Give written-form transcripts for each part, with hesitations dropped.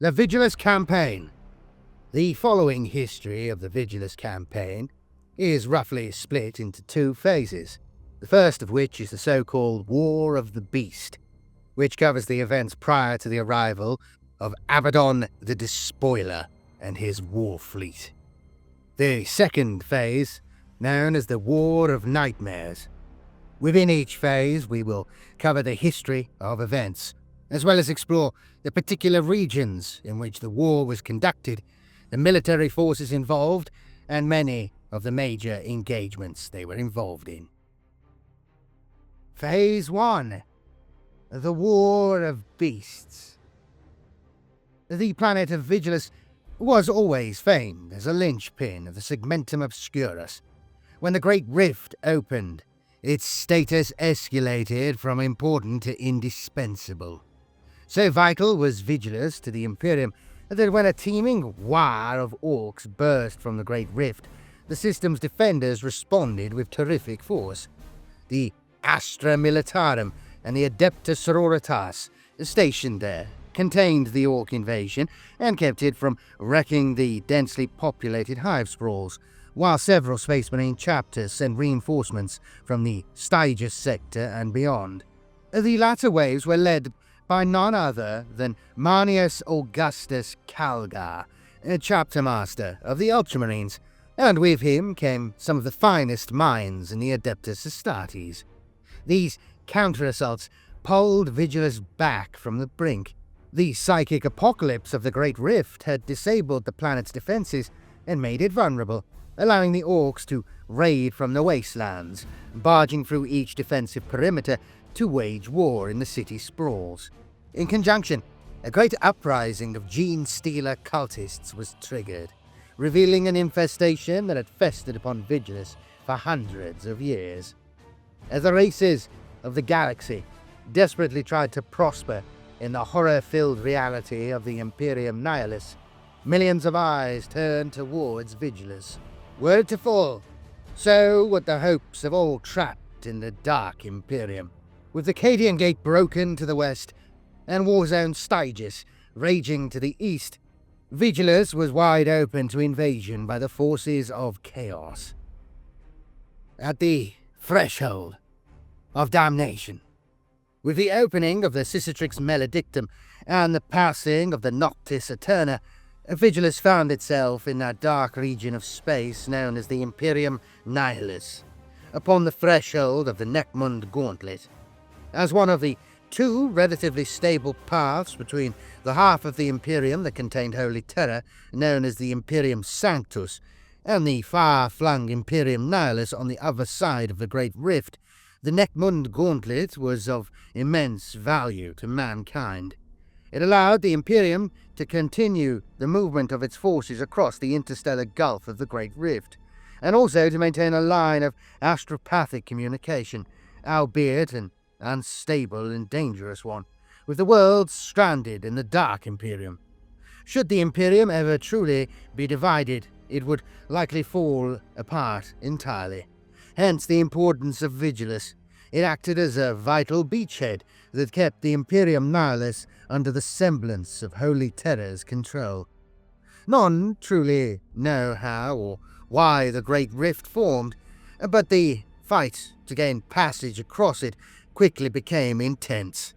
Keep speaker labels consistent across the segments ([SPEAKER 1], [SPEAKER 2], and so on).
[SPEAKER 1] The Vigilus Campaign. The following history of the Vigilus Campaign is roughly split into two phases, the first of which is the so-called War of the Beast, which covers the events prior to the arrival of Abaddon the Despoiler and his war fleet. The second phase, known as the War of Nightmares. Within each phase, we will cover the history of events, as well as explore the particular regions in which the war was conducted, the military forces involved, and many of the major engagements they were involved in. Phase 1. The War of Beasts. The planet of Vigilus was always famed as a linchpin of the Segmentum Obscurus. When the Great Rift opened, its status escalated from important to indispensable. So vital was Vigilus to the Imperium that when a teeming war of orcs burst from the Great Rift, the system's defenders responded with terrific force. The Astra Militarum and the Adepta Sororitas, stationed there, contained the orc invasion and kept it from wrecking the densely populated Hivesprawls, while several Space Marine chapters sent reinforcements from the Stygius sector and beyond. The latter waves were led by none other than Marneus Calgar, chapter master of the Ultramarines, and with him came some of the finest minds in the Adeptus Astartes. These counter-assaults pulled Vigilus back from the brink. The psychic apocalypse of the Great Rift had disabled the planet's defenses and made it vulnerable, allowing the orcs to raid from the wastelands, barging through each defensive perimeter to wage war in the city sprawls. In conjunction, a great uprising of Genestealer cultists was triggered, revealing an infestation that had festered upon Vigilus for hundreds of years. As the races of the galaxy desperately tried to prosper in the horror-filled reality of the Imperium Nihilis, millions of eyes turned towards Vigilus. Were it to fall, so would the hopes of all trapped in the dark Imperium. With the Cadian Gate broken to the west, and Warzone Stygius raging to the east, Vigilus was wide open to invasion by the forces of chaos. At the threshold of damnation, with the opening of the Cicatrix Maledictum and the passing of the Noctis Eterna, Vigilus found itself in that dark region of space known as the Imperium Nihilis, upon the threshold of the Nachmund Gauntlet. As one of the two relatively stable paths between the half of the Imperium that contained Holy Terror, known as the Imperium Sanctus, and the far-flung Imperium Nihilis on the other side of the Great Rift, the Nachmund Gauntlet was of immense value to mankind. It allowed the Imperium to continue the movement of its forces across the interstellar gulf of the Great Rift, and also to maintain a line of astropathic communication, albeit an unstable and dangerous one, with the world stranded in the Dark Imperium. Should the Imperium ever truly be divided, it would likely fall apart entirely. Hence the importance of Vigilus. It acted as a vital beachhead that kept the Imperium Nihilis under the semblance of Holy Terror's control. None truly know how or why the Great Rift formed, but the fight to gain passage across it quickly became intense.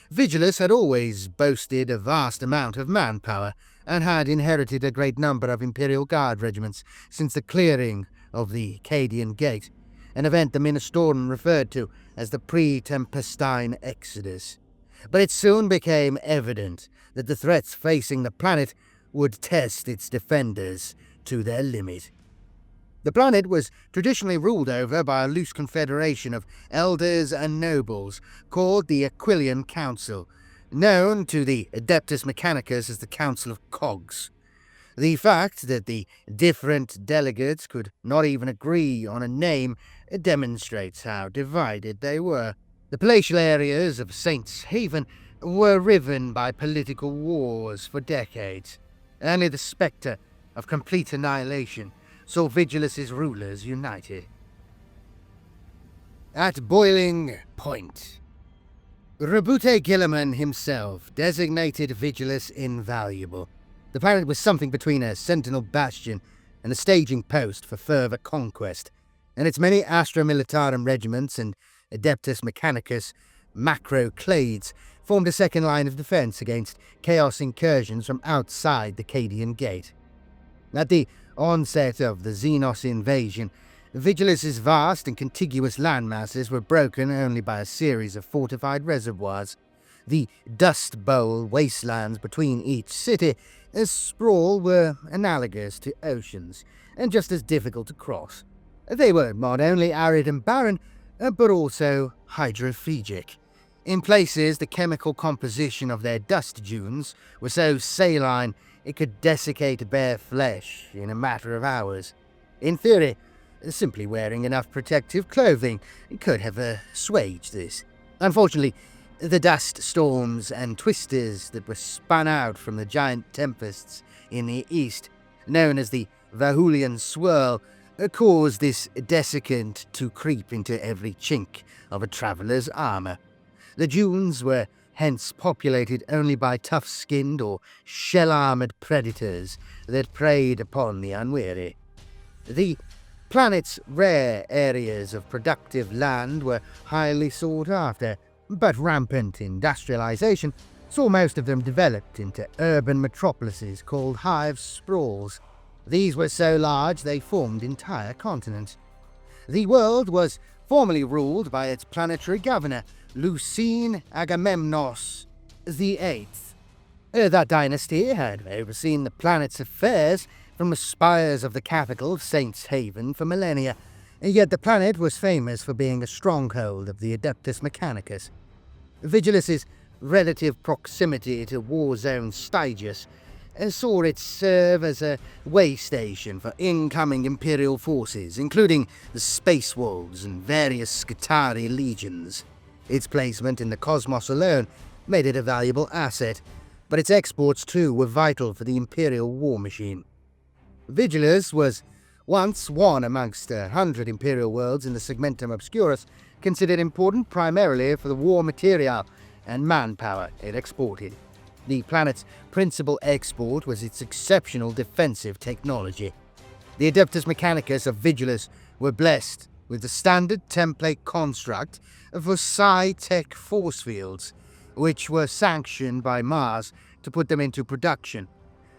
[SPEAKER 1] Vigilus had always boasted a vast amount of manpower, and had inherited a great number of Imperial Guard regiments since the clearing of the Cadian Gate, an event the Ministorum referred to as the pre-Tempestine Exodus. But it soon became evident that the threats facing the planet would test its defenders to their limit. The planet was traditionally ruled over by a loose confederation of elders and nobles called the Aquilian Council, known to the Adeptus Mechanicus as the Council of Cogs. The fact that the different delegates could not even agree on a name demonstrates how divided they were. The palatial areas of Saints' Haven were riven by political wars for decades. Only the spectre of complete annihilation saw Vigilus's rulers united. At boiling point, Rabute Gilliman himself designated Vigilus invaluable. The planet was something between a sentinel bastion and a staging post for further conquest, and its many Astra Militarum regiments and Adeptus Mechanicus macroclades formed a second line of defense against chaos incursions from outside the Cadian Gate. At the onset of the Xenos invasion, Vigilus's vast and contiguous landmasses were broken only by a series of fortified reservoirs. The Dust Bowl wastelands between each city as sprawl were analogous to oceans, and just as difficult to cross. They were not only arid and barren, but also hydrophagic. In places, the chemical composition of their dust dunes was so saline it could desiccate bare flesh in a matter of hours. In theory, simply wearing enough protective clothing could have assuaged this. Unfortunately, the dust storms and twisters that were spun out from the giant tempests in the east, known as the Veruan Swirl, caused this desiccant to creep into every chink of a traveller's armour. The dunes were hence populated only by tough-skinned or shell-armoured predators that preyed upon the unwary. The planet's rare areas of productive land were highly sought after, but rampant industrialization saw most of them developed into urban metropolises called hive sprawls. These were so large they formed entire continents. The world was formerly ruled by its planetary governor, Lucene Agamemnos VIII. That dynasty had overseen the planet's affairs from the spires of the capital of Saints Haven for millennia, yet the planet was famous for being a stronghold of the Adeptus Mechanicus. Vigilus's relative proximity to war zone Stygius saw it serve as a way station for incoming Imperial forces, including the Space Wolves and various Skitarii legions. Its placement in the cosmos alone made it a valuable asset, but its exports too were vital for the Imperial war machine. Vigilus was once one amongst 100 Imperial worlds in the Segmentum Obscurus, considered important primarily for the war material and manpower it exported. The planet's principal export was its exceptional defensive technology. The Adeptus Mechanicus of Vigilus were blessed with the standard template construct for Psi-Tech force fields, which were sanctioned by Mars to put them into production,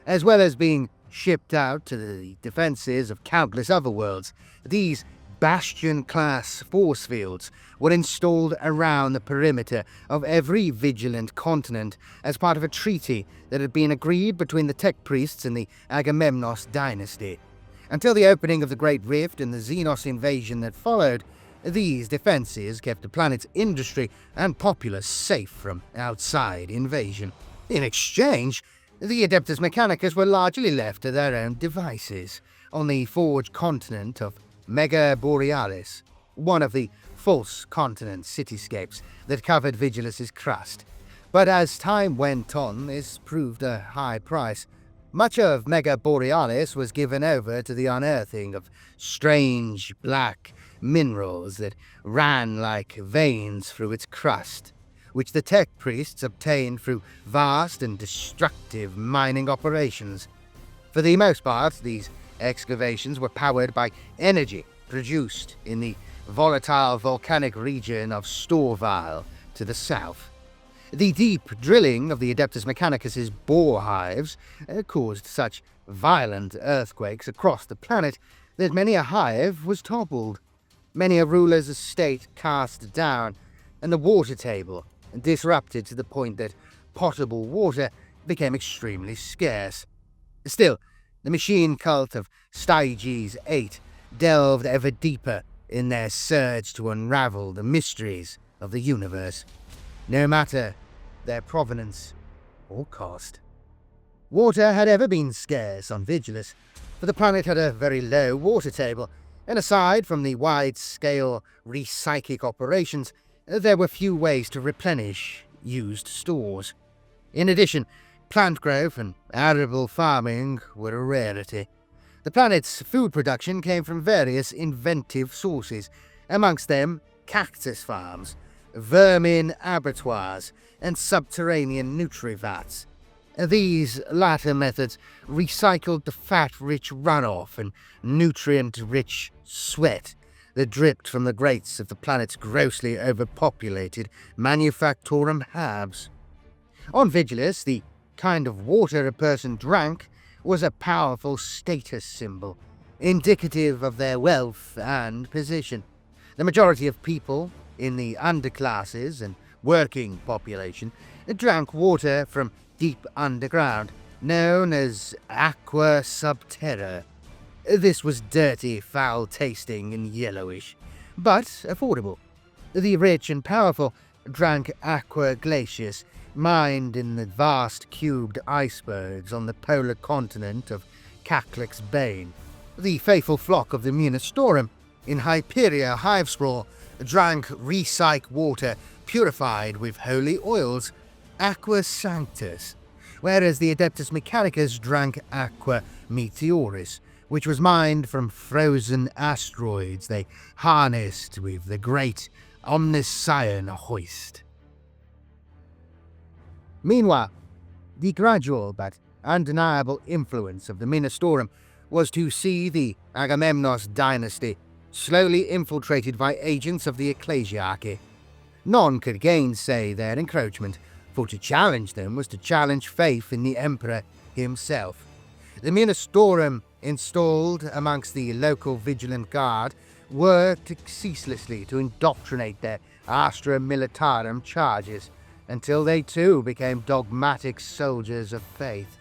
[SPEAKER 1] as well as being shipped out to the defenses of countless other worlds. These Bastion-class force fields were installed around the perimeter of every vigilant continent as part of a treaty that had been agreed between the Tech Priests and the Agamemnos dynasty. Until the opening of the Great Rift and the Xenos invasion that followed, these defenses kept the planet's industry and populace safe from outside invasion. In exchange, the Adeptus Mechanicus were largely left to their own devices on the forged continent of Mega Borealis, one of the false continent cityscapes that covered Vigilus's crust. But as time went on, this proved a high price. Much of Mega Borealis was given over to the unearthing of strange black minerals that ran like veins through its crust, which the Tech Priests obtained through vast and destructive mining operations. For the most part, these excavations were powered by energy produced in the volatile volcanic region of Storval to the south. The deep drilling of the Adeptus Mechanicus's bore hives caused such violent earthquakes across the planet that many a hive was toppled, many a ruler's estate cast down, and the water table disrupted to the point that potable water became extremely scarce. Still, the machine cult of Styges VIII delved ever deeper in their search to unravel the mysteries of the universe, no matter their provenance or cost. Water had ever been scarce on Vigilus, for the planet had a very low water table, and aside from the wide-scale repsychic operations, there were few ways to replenish used stores. In addition, plant growth and arable farming were a rarity. The planet's food production came from various inventive sources, amongst them cactus farms, vermin abattoirs, and subterranean nutrivats. These latter methods recycled the fat-rich runoff and nutrient-rich sweat that dripped from the grates of the planet's grossly overpopulated manufactorum habs. On Vigilus, the kind of water a person drank was a powerful status symbol, indicative of their wealth and position. The majority of people in the underclasses and working population drank water from deep underground, known as aqua subterra. This was dirty, foul-tasting, and yellowish, but affordable. The rich and powerful drank aqua glacius, mined in the vast cubed icebergs on the polar continent of Calic's Bane. The faithful flock of the Ministorum in Hyperia Hivespraw drank recycled water purified with holy oils, aqua sanctus, whereas the Adeptus Mechanicus drank aqua meteoris, which was mined from frozen asteroids they harnessed with the great Omnissian Hoist. Meanwhile, the gradual but undeniable influence of the Ministorum was to see the Agamemnos dynasty slowly infiltrated by agents of the ecclesiarchy. None could gainsay their encroachment, for to challenge them was to challenge faith in the Emperor himself. The Ministorum, installed amongst the local vigilant guard, worked ceaselessly to indoctrinate their Astra Militarum charges, until they too became dogmatic soldiers of faith.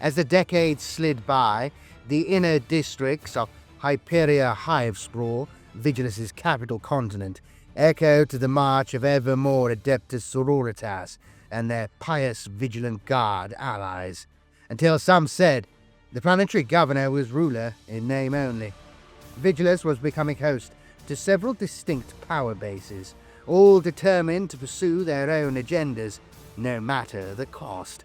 [SPEAKER 1] As the decades slid by, the inner districts of Hyperia Hivespraw, Vigilus's capital continent, echoed to the march of ever more Adeptus Sororitas and their pious vigilant guard allies, until some said the planetary governor was ruler in name only. Vigilus was becoming host to several distinct power bases, all determined to pursue their own agendas, no matter the cost.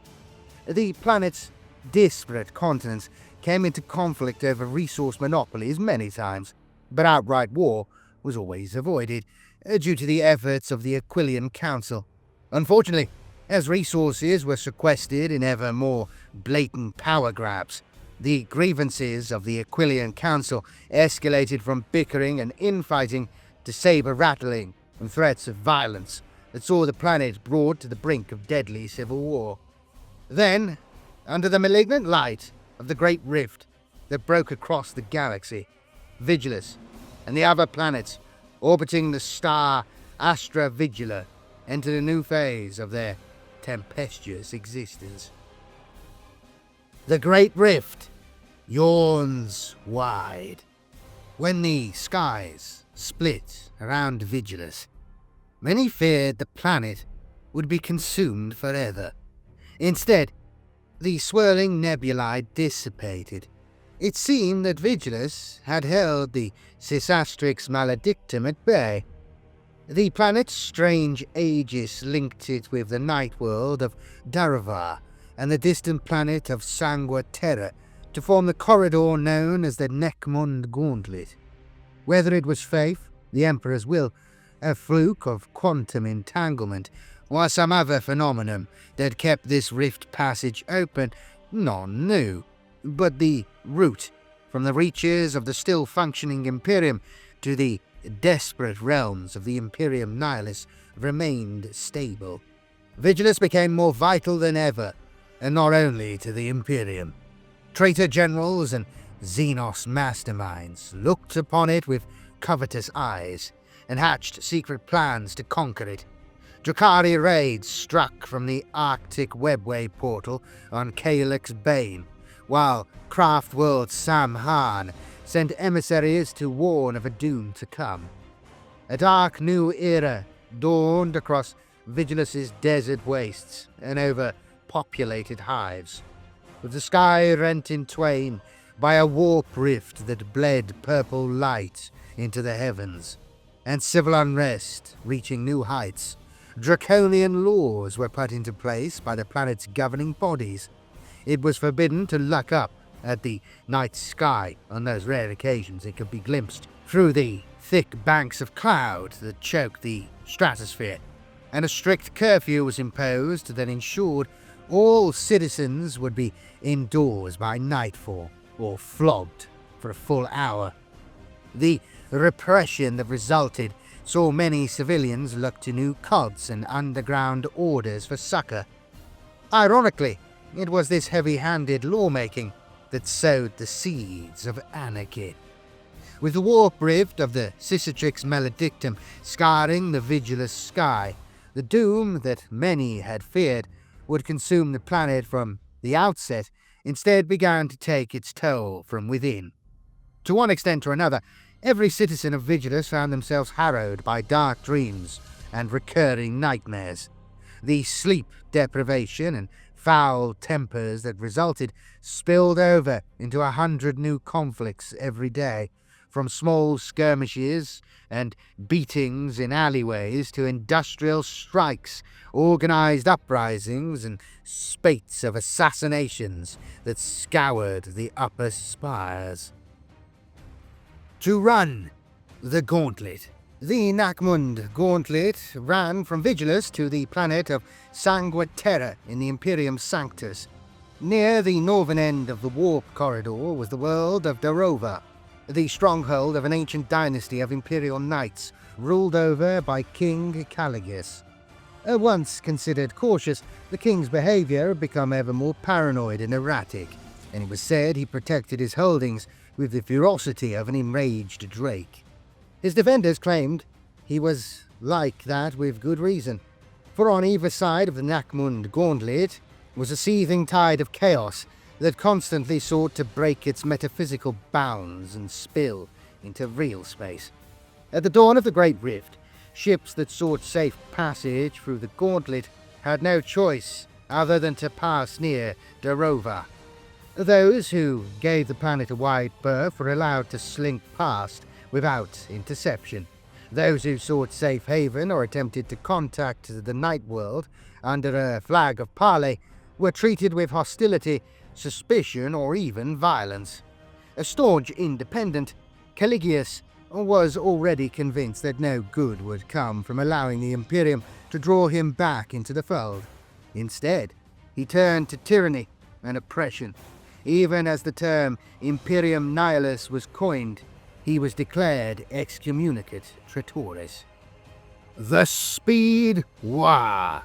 [SPEAKER 1] The planet's disparate continents came into conflict over resource monopolies many times, but outright war was always avoided, due to the efforts of the Aquilian Council. Unfortunately, as resources were sequestered in ever more blatant power grabs, the grievances of the Aquilian Council escalated from bickering and infighting to saber-rattling and threats of violence that saw the planet brought to the brink of deadly civil war. Then, under the malignant light of the Great Rift that broke across the galaxy, Vigilus and the other planets orbiting the star Astra Vigila entered a new phase of their tempestuous existence. The Great Rift yawns wide. When the skies split around Vigilus, many feared the planet would be consumed forever. Instead, the swirling nebulae dissipated. It seemed that Vigilus had held the Cisastrix Maledictum at bay. The planet's strange aegis linked it with the night world of Daravar and the distant planet of Sangua Terra to form the corridor known as the Nachmund Gauntlet. Whether it was faith, the Emperor's will, a fluke of quantum entanglement, or some other phenomenon that kept this rift passage open, none knew. But the route from the reaches of the still-functioning Imperium to the desperate realms of the Imperium Nihilus remained stable. Vigilus became more vital than ever, and not only to the Imperium. Traitor generals and Xenos masterminds looked upon it with covetous eyes, and hatched secret plans to conquer it. Drakari raids struck from the Arctic Webway portal on Calic's Bane, while Craft World Sam Hahn sent emissaries to warn of a doom to come. A dark new era dawned across Vigilus's desert wastes and over populated hives, with the sky rent in twain by a warp rift that bled purple light into the heavens, and civil unrest reaching new heights. Draconian laws were put into place by the planet's governing bodies. It was forbidden to luck up at the night sky. On those rare occasions it could be glimpsed through the thick banks of cloud that choked the stratosphere, and a strict curfew was imposed that ensured all citizens would be indoors by nightfall or flogged for a full hour. The repression that resulted saw many civilians look to new cults and underground orders for succor. Ironically, it was this heavy-handed lawmaking that sowed the seeds of anarchy. With the warp rift of the Cicatrix Maledictum scarring the Vigilus sky, the doom that many had feared would consume the planet from the outset instead began to take its toll from within. To one extent or another, every citizen of Vigilus found themselves harrowed by dark dreams and recurring nightmares. The sleep deprivation and foul tempers that resulted spilled over into 100 new conflicts every day, from small skirmishes and beatings in alleyways to industrial strikes, organized uprisings, and spates of assassinations that scoured the upper spires. To run the Gauntlet. The Nachmund Gauntlet ran from Vigilus to the planet of Sanguine Terra in the Imperium Sanctus. Near the northern end of the warp corridor was the world of Darova, the stronghold of an ancient dynasty of Imperial Knights, ruled over by King Calligus. Once considered cautious, the king's behavior had become ever more paranoid and erratic, and it was said he protected his holdings with the ferocity of an enraged drake. His defenders claimed he was like that with good reason, for on either side of the Nachmund Gauntlet was a seething tide of chaos that constantly sought to break its metaphysical bounds and spill into real space. At the dawn of the Great Rift, ships that sought safe passage through the Gauntlet had no choice other than to pass near Darova. Those who gave the planet a wide berth were allowed to slink past without interception. Those who sought safe haven or attempted to contact the Night World under a flag of parley were treated with hostility, suspicion, or even violence. A staunch independent, Calligus was already convinced that no good would come from allowing the Imperium to draw him back into the fold. Instead, he turned to tyranny and oppression. Even as the term Imperium Nihilus was coined, he was declared excommunicate traitoris. The Speedwaaagh.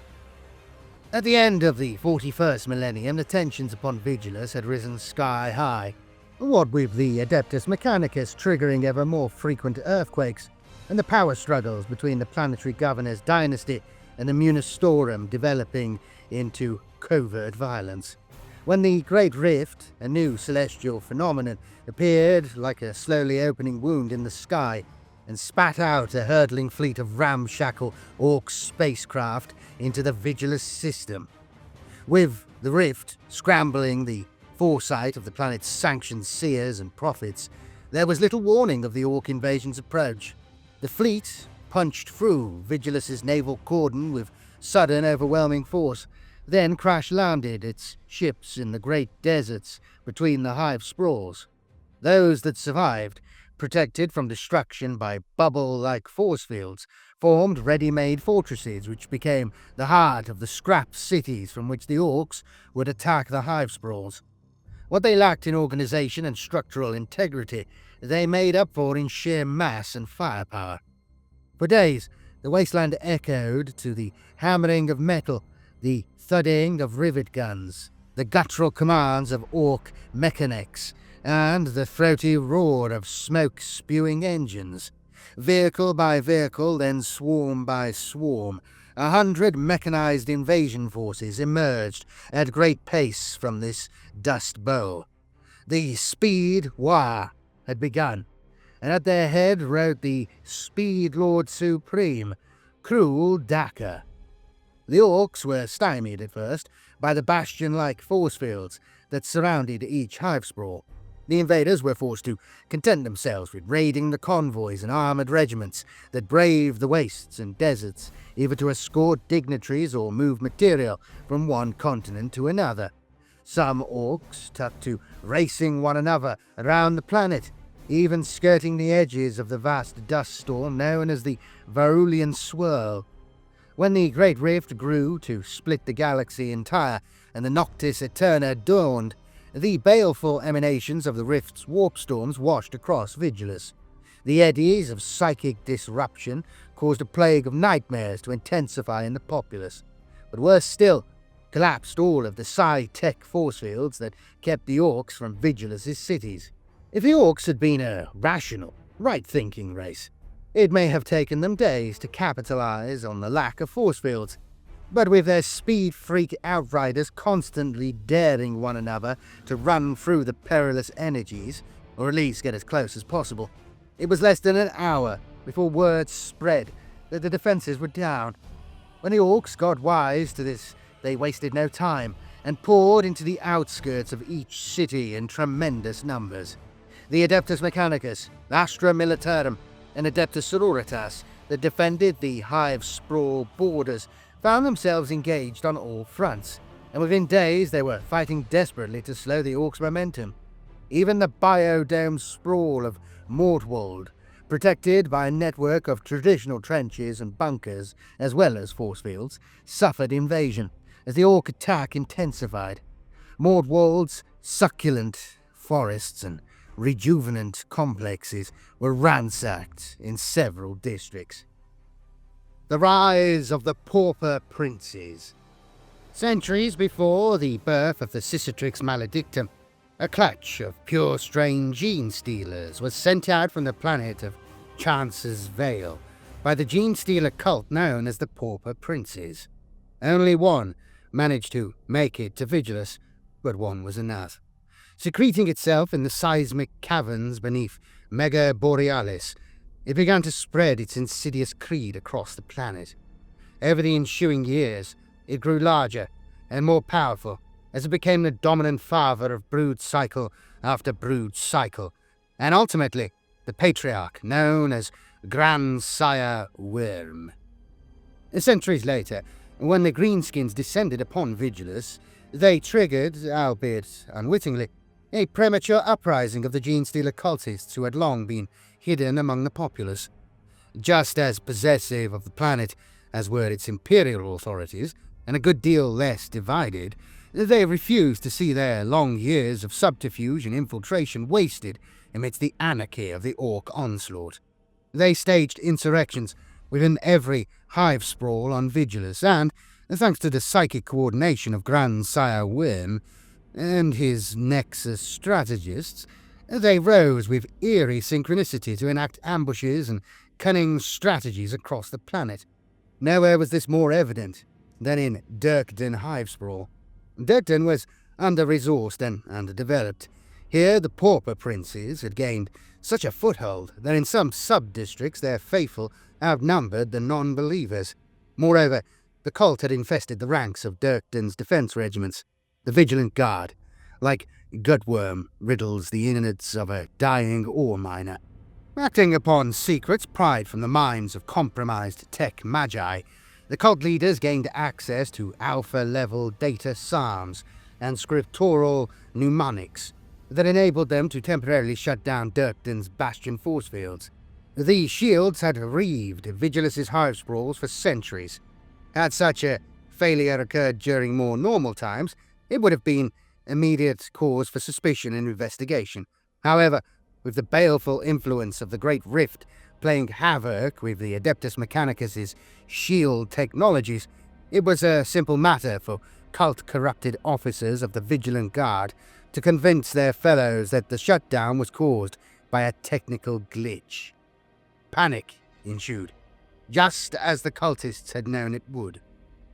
[SPEAKER 1] At the end of the 41st millennium, the tensions upon Vigilus had risen sky high, what with the Adeptus Mechanicus triggering ever more frequent earthquakes, and the power struggles between the planetary governor's dynasty and the Ministorum developing into covert violence. When the Great Rift, a new celestial phenomenon, appeared like a slowly opening wound in the sky and spat out a hurtling fleet of ramshackle Orc spacecraft into the Vigilus system. With the Rift scrambling the foresight of the planet's sanctioned seers and prophets, there was little warning of the Orc invasion's approach. The fleet punched through Vigilus's naval cordon with sudden overwhelming force, then crash-landed its ships in the great deserts between the Hivespraws. Those that survived, protected from destruction by bubble-like force fields, formed ready-made fortresses which became the heart of the scrap cities from which the Orcs would attack the Hivespraws. What they lacked in organization and structural integrity, they made up for in sheer mass and firepower. For days, the wasteland echoed to the hammering of metal, the thudding of rivet guns, the guttural commands of Orc mechanics, and the throaty roar of smoke-spewing engines. Vehicle by vehicle, then swarm by swarm, 100 mechanized invasion forces emerged at great pace from this dust bowl. The Speedwaaagh had begun, and at their head rode the Speed Lord Supreme, Cruel Daka. The Orcs were stymied at first by the bastion-like force fields that surrounded each Hivespraw. The invaders were forced to content themselves with raiding the convoys and armoured regiments that braved the wastes and deserts, either to escort dignitaries or move material from one continent to another. Some orcs took to racing one another around the planet, even skirting the edges of the vast dust storm known as the Veruan Swirl. When the Great Rift grew to split the galaxy entire and the Noctis Eterna dawned, the baleful emanations of the Rift's warp storms washed across Vigilus. The eddies of psychic disruption caused a plague of nightmares to intensify in the populace. But worse still, collapsed all of the psi-tech force fields that kept the Orcs from Vigilus's cities. If the Orcs had been a rational, right-thinking race, it may have taken them days to capitalize on the lack of force fields. But with their speed-freak outriders constantly daring one another to run through the perilous energies, or at least get as close as possible, it was less than an hour before word spread that the defenses were down. When the Orcs got wise to this, they wasted no time and poured into the outskirts of each city in tremendous numbers. The Adeptus Mechanicus, Astra Militarum, and Adeptus Sororitas that defended the Hivespraw borders found themselves engaged on all fronts, and within days they were fighting desperately to slow the Orcs' momentum. Even the biodome sprawl of Mortwold, protected by a network of traditional trenches and bunkers as well as force fields, suffered invasion as the Orc attack intensified. Mortwold's succulent forests and rejuvenant complexes were ransacked in several districts. The rise of the Pauper Princes. Centuries before the birth of the Cicatrix Maledictum, a clutch of pure-strain gene-stealers was sent out from the planet of Chance's Vale by the Genestealer cult known as the Pauper Princes. Only one managed to make it to Vigilus, but one was enough. Secreting itself in the seismic caverns beneath Mega Borealis, it began to spread its insidious creed across the planet. Over the ensuing years, it grew larger and more powerful as it became the dominant father of brood cycle after brood cycle, and ultimately the patriarch known as Grandsire Worm. Centuries later, when the Greenskins descended upon Vigilus, they triggered, albeit unwittingly, a premature uprising of the Genestealer cultists who had long been hidden among the populace. Just as possessive of the planet as were its imperial authorities, and a good deal less divided, they refused to see their long years of subterfuge and infiltration wasted amidst the anarchy of the Orc onslaught. They staged insurrections within every Hivespraw on Vigilus, and, thanks to the psychic coordination of Grandsire Worm and his Nexus strategists, they rose with eerie synchronicity to enact ambushes and cunning strategies across the planet. Nowhere was this more evident than in Durken Hivespraw. Durken was under-resourced and underdeveloped. Here the Pauper Princes had gained such a foothold that in some sub-districts their faithful outnumbered the non-believers. Moreover, the cult had infested the ranks of Durken's defense regiments. The Vigilant Guard, like gutworm, riddles the innards of a dying ore miner. Acting upon secrets pried from the minds of compromised tech magi, the cult leaders gained access to alpha-level data psalms and scriptural mnemonics that enabled them to temporarily shut down Durken's bastion force fields. These shields had reaved Vigilus's Hivesprawls for centuries. Had such a failure occurred during more normal times, it would have been immediate cause for suspicion and investigation. However, with the baleful influence of the Great Rift playing havoc with the Adeptus Mechanicus' shield technologies, it was a simple matter for cult-corrupted officers of the Vigilant Guard to convince their fellows that the shutdown was caused by a technical glitch. Panic ensued, just as the cultists had known it would.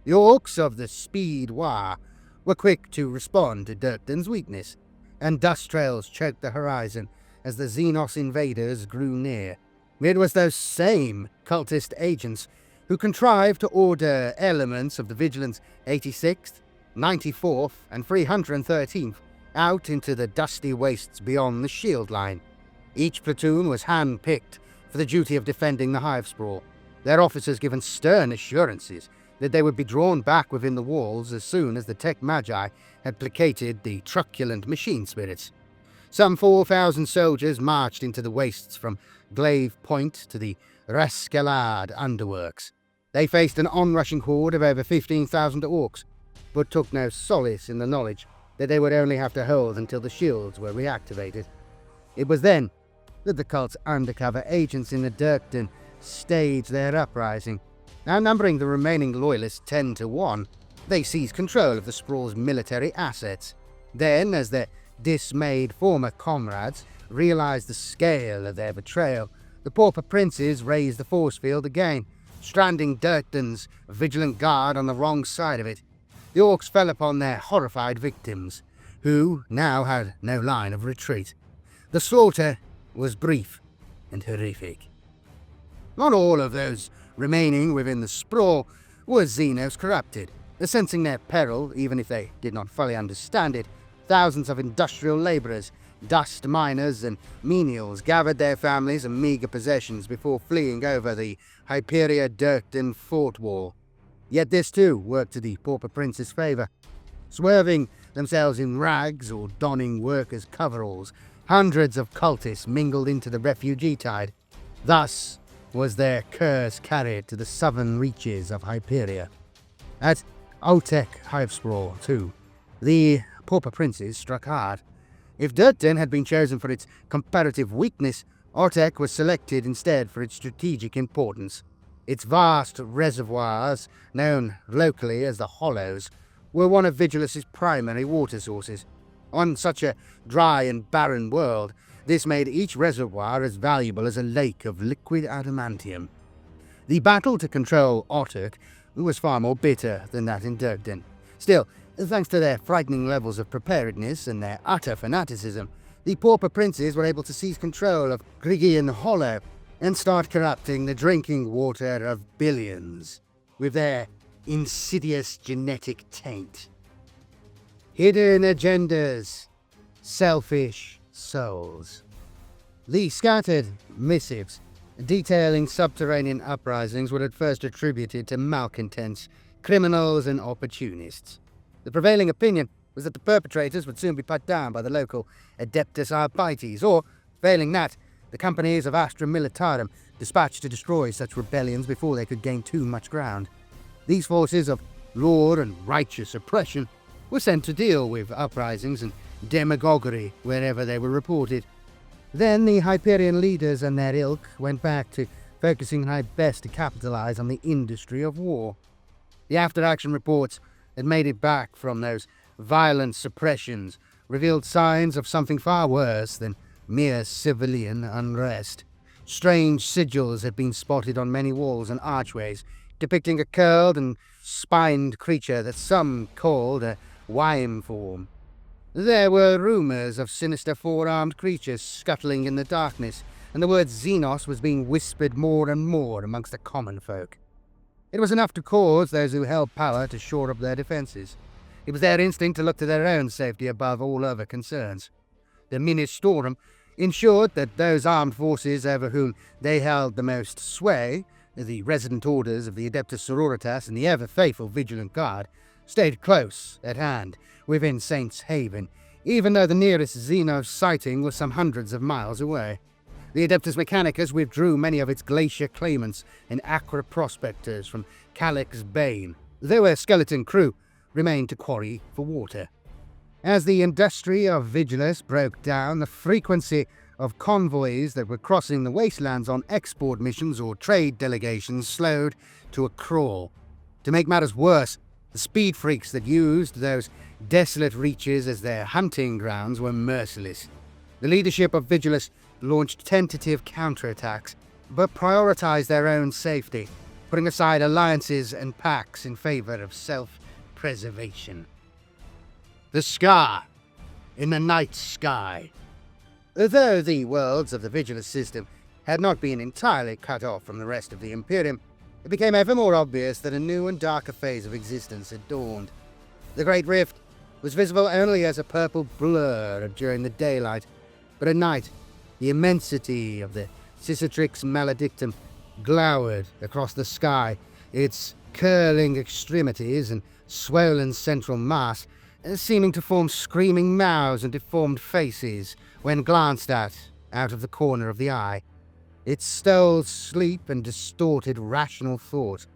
[SPEAKER 1] The Orcs of the Speedwaaagh were quick to respond to Durken's weakness, and dust trails choked the horizon as the Xenos invaders grew near. It was those same cultist agents who contrived to order elements of the Vigilance 86th, 94th, and 313th out into the dusty wastes beyond the shield line. Each platoon was hand-picked for the duty of defending the Hivespraw, their officers given stern assurances that they would be drawn back within the walls as soon as the Tech Magi had placated the truculent machine spirits. Some 4,000 soldiers marched into the wastes from Glaive Point to the Rascalad underworks. They faced an onrushing horde of over 15,000 orcs, but took no solace in the knowledge that they would only have to hold until the shields were reactivated. It was then that the cult's undercover agents in the Durken staged their uprising. Outnumbering the remaining loyalists 10 to 1, they seized control of the Sprawl's military assets. Then, as their dismayed former comrades realized the scale of their betrayal, the Pauper Princes raised the force field again, stranding Durken's vigilant guard on the wrong side of it. The orcs fell upon their horrified victims, who now had no line of retreat. The slaughter was brief and horrific. Not all of those remaining within the sprawl were Xenos corrupted. Sensing their peril, even if they did not fully understand it, thousands of industrial labourers, dust miners and menials gathered their families and meagre possessions before fleeing over the Hyperia-Durken fort wall. Yet this too worked to the Pauper Prince's favour. Swerving themselves in rags or donning workers' coveralls, hundreds of cultists mingled into the refugee tide. Thus was their curse carried to the southern reaches of Hyperia. At Otek Hivespraw, too, the Pauper Princes struck hard. If Durken had been chosen for its comparative weakness, Otek was selected instead for its strategic importance. Its vast reservoirs, known locally as the Hollows, were one of Vigilus's primary water sources. On such a dry and barren world, this made each reservoir as valuable as a lake of liquid adamantium. The battle to control Otek was far more bitter than that in Durken. Still, thanks to their frightening levels of preparedness and their utter fanaticism, the Pauper Princes were able to seize control of Grigian Hollow and start corrupting the drinking water of billions with their insidious genetic taint. Hidden agendas, selfish souls. The scattered missives detailing subterranean uprisings were at first attributed to malcontents, criminals and opportunists. The prevailing opinion was that the perpetrators would soon be put down by the local Adeptus Arbites, or, failing that, the companies of Astra Militarum dispatched to destroy such rebellions before they could gain too much ground. These forces of law and righteous oppression were sent to deal with uprisings and demagoguery wherever they were reported. Then the Hyperion leaders and their ilk went back to focusing on how best to capitalize on the industry of war. The after-action reports that made it back from those violent suppressions revealed signs of something far worse than mere civilian unrest. Strange sigils had been spotted on many walls and archways, depicting a curled and spined creature that some called a Wime form. There were rumours of sinister four-armed creatures scuttling in the darkness, and the word Xenos was being whispered more and more amongst the common folk. It was enough to cause those who held power to shore up their defences. It was their instinct to look to their own safety above all other concerns. The Ministorum ensured that those armed forces over whom they held the most sway, the resident orders of the Adeptus Sororitas and the ever-faithful Vigilant Guard, stayed close at hand within Saints Haven, even though the nearest Xenos sighting was some hundreds of miles away. The Adeptus Mechanicus withdrew many of its glacier claimants and Acra prospectors from Calyx Bane, though a skeleton crew remained to quarry for water. As the industry of Vigilus broke down, the frequency of convoys that were crossing the wastelands on export missions or trade delegations slowed to a crawl. To make matters worse, the speed freaks that used those desolate reaches as their hunting grounds were merciless. The leadership of Vigilus launched tentative counterattacks, but prioritized their own safety, putting aside alliances and pacts in favor of self-preservation. The Scar in the night sky. Though the worlds of the Vigilus system had not been entirely cut off from the rest of the Imperium, it became ever more obvious that a new and darker phase of existence had dawned. The Great Rift was visible only as a purple blur during the daylight, but at night, the immensity of the Cicatrix Maledictum glowered across the sky, its curling extremities and swollen central mass, seeming to form screaming mouths and deformed faces when glanced at out of the corner of the eye. It stole sleep and distorted rational thought,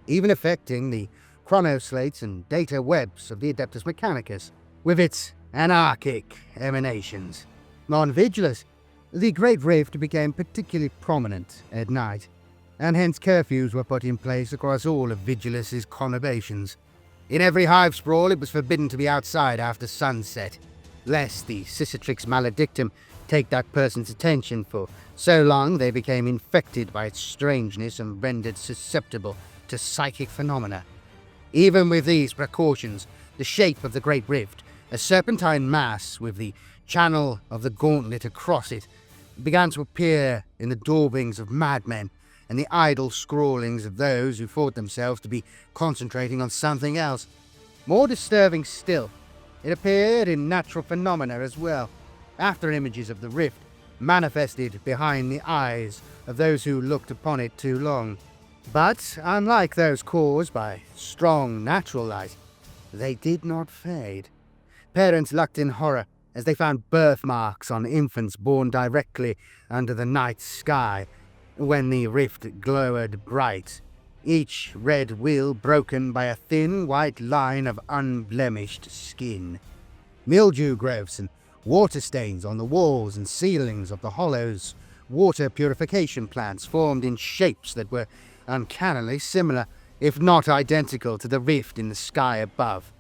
[SPEAKER 1] even affecting the chronoslates and data webs of the Adeptus Mechanicus, with its anarchic emanations. On Vigilus, the Great Rift became particularly prominent at night, and hence curfews were put in place across all of Vigilus's conurbations. In every Hivespraw it was forbidden to be outside after sunset, lest the Cicatrix maledictum take that person's attention, for so long they became infected by its strangeness and rendered susceptible to psychic phenomena. Even with these precautions, the shape of the Great Rift, a serpentine mass with the channel of the gauntlet across it, began to appear in the daubings of madmen and the idle scrawlings of those who thought themselves to be concentrating on something else. More disturbing still, it appeared in natural phenomena as well, after images of the rift manifested behind the eyes of those who looked upon it too long. But, unlike those caused by strong natural light, they did not fade. Parents looked in horror as they found birthmarks on infants born directly under the night sky, when the rift glowed bright, each red wheel broken by a thin white line of unblemished skin. Mildew growths and water stains on the walls and ceilings of the hollows, water purification plants formed in shapes that were uncannily similar, if not identical, to the rift in the sky above.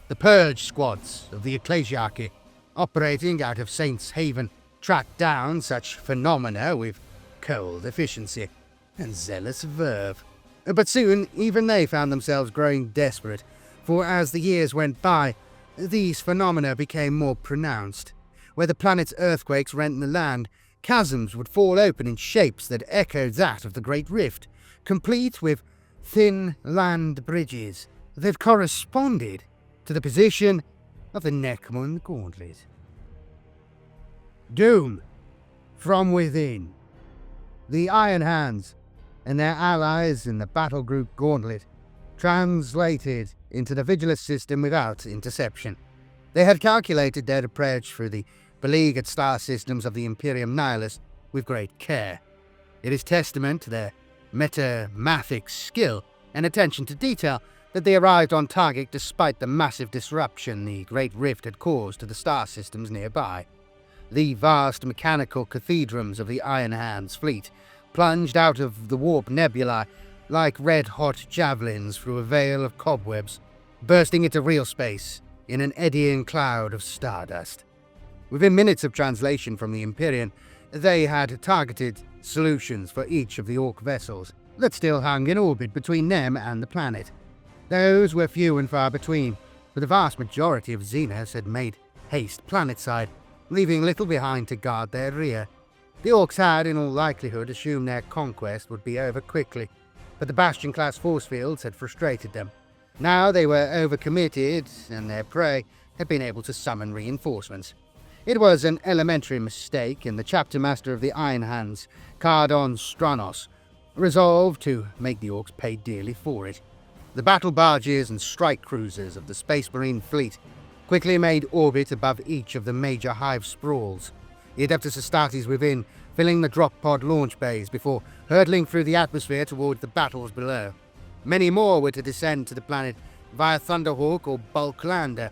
[SPEAKER 1] The purge squads of the Ecclesiarchy, operating out of Saints Haven, tracked down such phenomena with cold efficiency and zealous verve. But soon even they found themselves growing desperate, for as the years went by, these phenomena became more pronounced. Where the planet's earthquakes rent the land, chasms would fall open in shapes that echoed that of the Great Rift, complete with thin land bridges that corresponded to the position of the Nachmund Gauntlet. Doom from within. The Iron Hands and their allies in the battle group Gauntlet translated into the Vigilus system without interception. They had calculated their approach through the beleaguered star systems of the Imperium Nihilus with great care. It is testament to their metamathic skill and attention to detail that they arrived on target despite the massive disruption the Great Rift had caused to the star systems nearby. The vast mechanical cathedrals of the Iron Hands fleet plunged out of the warp nebulae like red-hot javelins through a veil of cobwebs, bursting into real space in an eddying cloud of stardust. Within minutes of translation from the Imperium, they had targeted solutions for each of the Orc vessels that still hung in orbit between them and the planet. Those were few and far between, for the vast majority of Xenos had made haste planetside, leaving little behind to guard their rear. The Orcs had, in all likelihood, assumed their conquest would be over quickly, but the Bastion-class force fields had frustrated them. Now they were overcommitted, and their prey had been able to summon reinforcements. It was an elementary mistake, and the chapter master of the Iron Hands, Cardon Stranos, resolved to make the Orcs pay dearly for it. The battle barges and strike cruisers of the Space Marine fleet quickly made orbit above each of the major Hive sprawls, the Adeptus Astartes within filling the drop pod launch bays before hurtling through the atmosphere towards the battles below. Many more were to descend to the planet via Thunderhawk or Bulklander.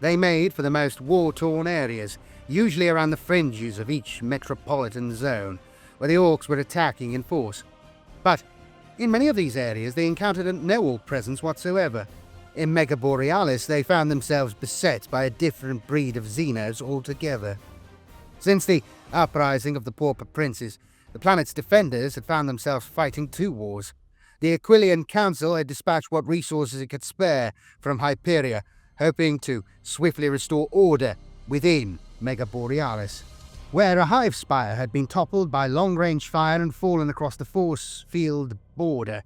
[SPEAKER 1] They made for the most war-torn areas, usually around the fringes of each metropolitan zone, where the Orcs were attacking in force. But in many of these areas they encountered no Orc presence whatsoever. In Mega Borealis they found themselves beset by a different breed of Xenos altogether. Since the uprising of the Pauper Princes, the planet's defenders had found themselves fighting two wars. The Aquilian Council had dispatched what resources it could spare from Hyperia, hoping to swiftly restore order within Mega Borealis, where a Hive spire had been toppled by long-range fire and fallen across the force field border,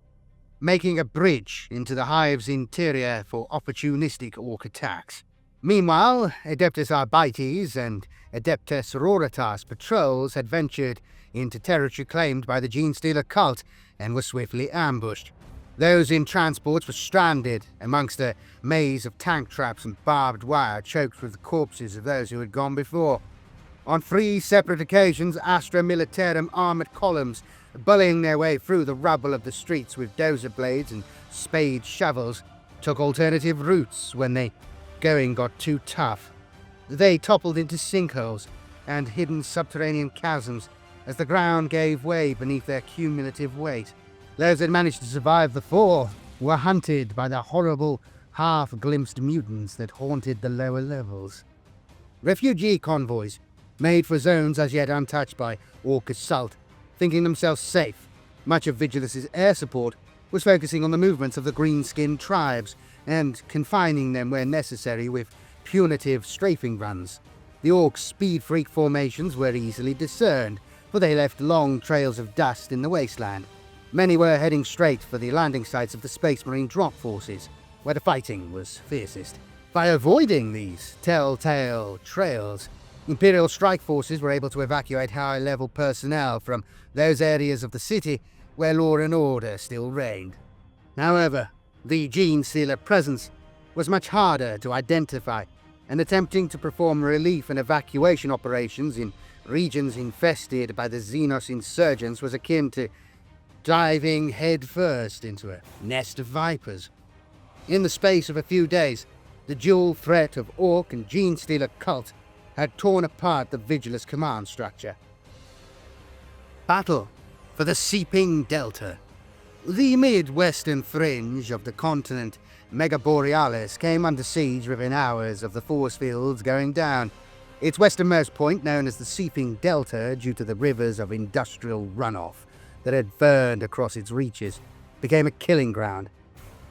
[SPEAKER 1] making a bridge into the Hive's interior for opportunistic Orc attacks. Meanwhile, Adeptus Arbites and Adepta Sororitas patrols had ventured into territory claimed by the Genestealer Cult and were swiftly ambushed. Those in transports were stranded amongst a maze of tank traps and barbed wire choked with the corpses of those who had gone before. On 3 separate occasions, Astra Militarum armoured columns, bullying their way through the rubble of the streets with dozer blades and spade shovels, took alternative routes when the going got too tough. They toppled into sinkholes and hidden subterranean chasms as the ground gave way beneath their cumulative weight. Those that managed to survive the fall were hunted by the horrible, half-glimpsed mutants that haunted the lower levels. Refugee convoys made for zones as yet untouched by Orc assault, thinking themselves safe. Much of Vigilus's air support was focusing on the movements of the green-skinned tribes and confining them where necessary with punitive strafing runs. The Orc Speedfreak formations were easily discerned, for they left long trails of dust in the wasteland. Many were heading straight for the landing sites of the Space Marine drop forces, where the fighting was fiercest. By avoiding these telltale trails, Imperial strike forces were able to evacuate high-level personnel from those areas of the city where law and order still reigned. However, the Genestealer presence was much harder to identify, and attempting to perform relief and evacuation operations in regions infested by the Xenos insurgents was akin to diving headfirst into a nest of vipers. In the space of a few days, the dual threat of Orc and Genestealer Cult had torn apart the Vigilus command structure. Battle for the Seeping Delta. The mid-western fringe of the continent Megaborealis came under siege within hours of the force fields going down. Its westernmost point, known as the Seeping Delta due to the rivers of industrial runoff that had burned across its reaches, became a killing ground.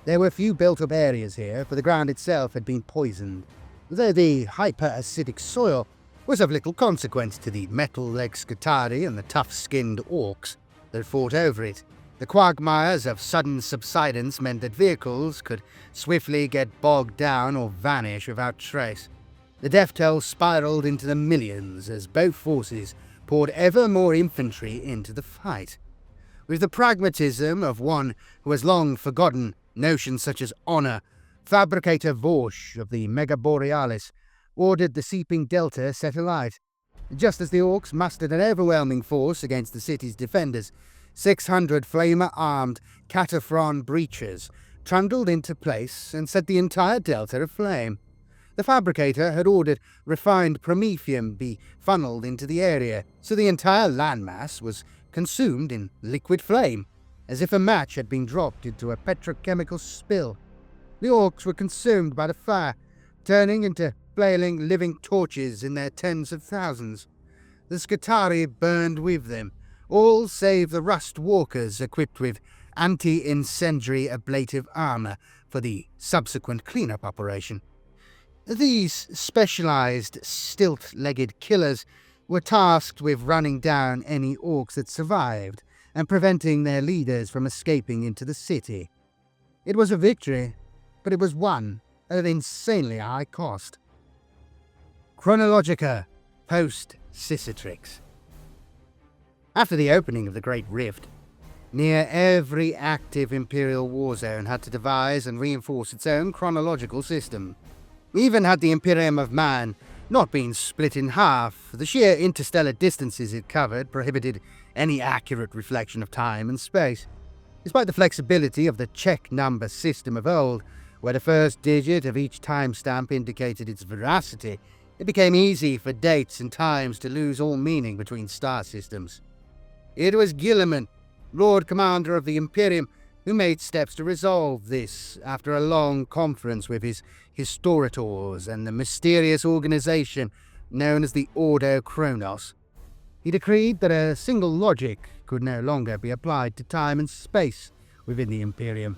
[SPEAKER 1] There were few built-up areas here, for the ground itself had been poisoned, though the hyper-acidic soil was of little consequence to the metal-legged Skitarii and the tough-skinned Orcs that fought over it. The quagmires of sudden subsidence meant that vehicles could swiftly get bogged down or vanish without trace. The death toll spiraled into the millions as both forces poured ever more infantry into the fight. With the pragmatism of one who has long forgotten notions such as honour, Fabricator Vorsh of the Megaborealis ordered the Seeping Delta set alight. Just as the Orcs mustered an overwhelming force against the city's defenders, 600 flamer-armed Cataphron breachers trundled into place and set the entire delta aflame. The Fabricator had ordered refined promethium be funneled into the area, so the entire landmass was consumed in liquid flame, as if a match had been dropped into a petrochemical spill. The Orcs were consumed by the fire, turning into flailing living torches in their tens of thousands. The Skitarii burned with them, all save the Rust Walkers equipped with anti-incendiary ablative armour for the subsequent cleanup operation. These specialised stilt-legged killers were tasked with running down any Orcs that survived and preventing their leaders from escaping into the city. It was a victory, but it was won at an insanely high cost. Chronologica post-Cicatrix. After the opening of the Great Rift, near every active Imperial war zone had to devise and reinforce its own chronological system. Even had the Imperium of Man not been split in half, the sheer interstellar distances it covered prohibited any accurate reflection of time and space. Despite the flexibility of the check number system of old, where the first digit of each timestamp indicated its veracity, it became easy for dates and times to lose all meaning between star systems. It was Guilliman, Lord Commander of the Imperium, who made steps to resolve this after a long conference with his historitors and the mysterious organization known as the Ordo Chronos. He decreed that a single logic could no longer be applied to time and space within the Imperium.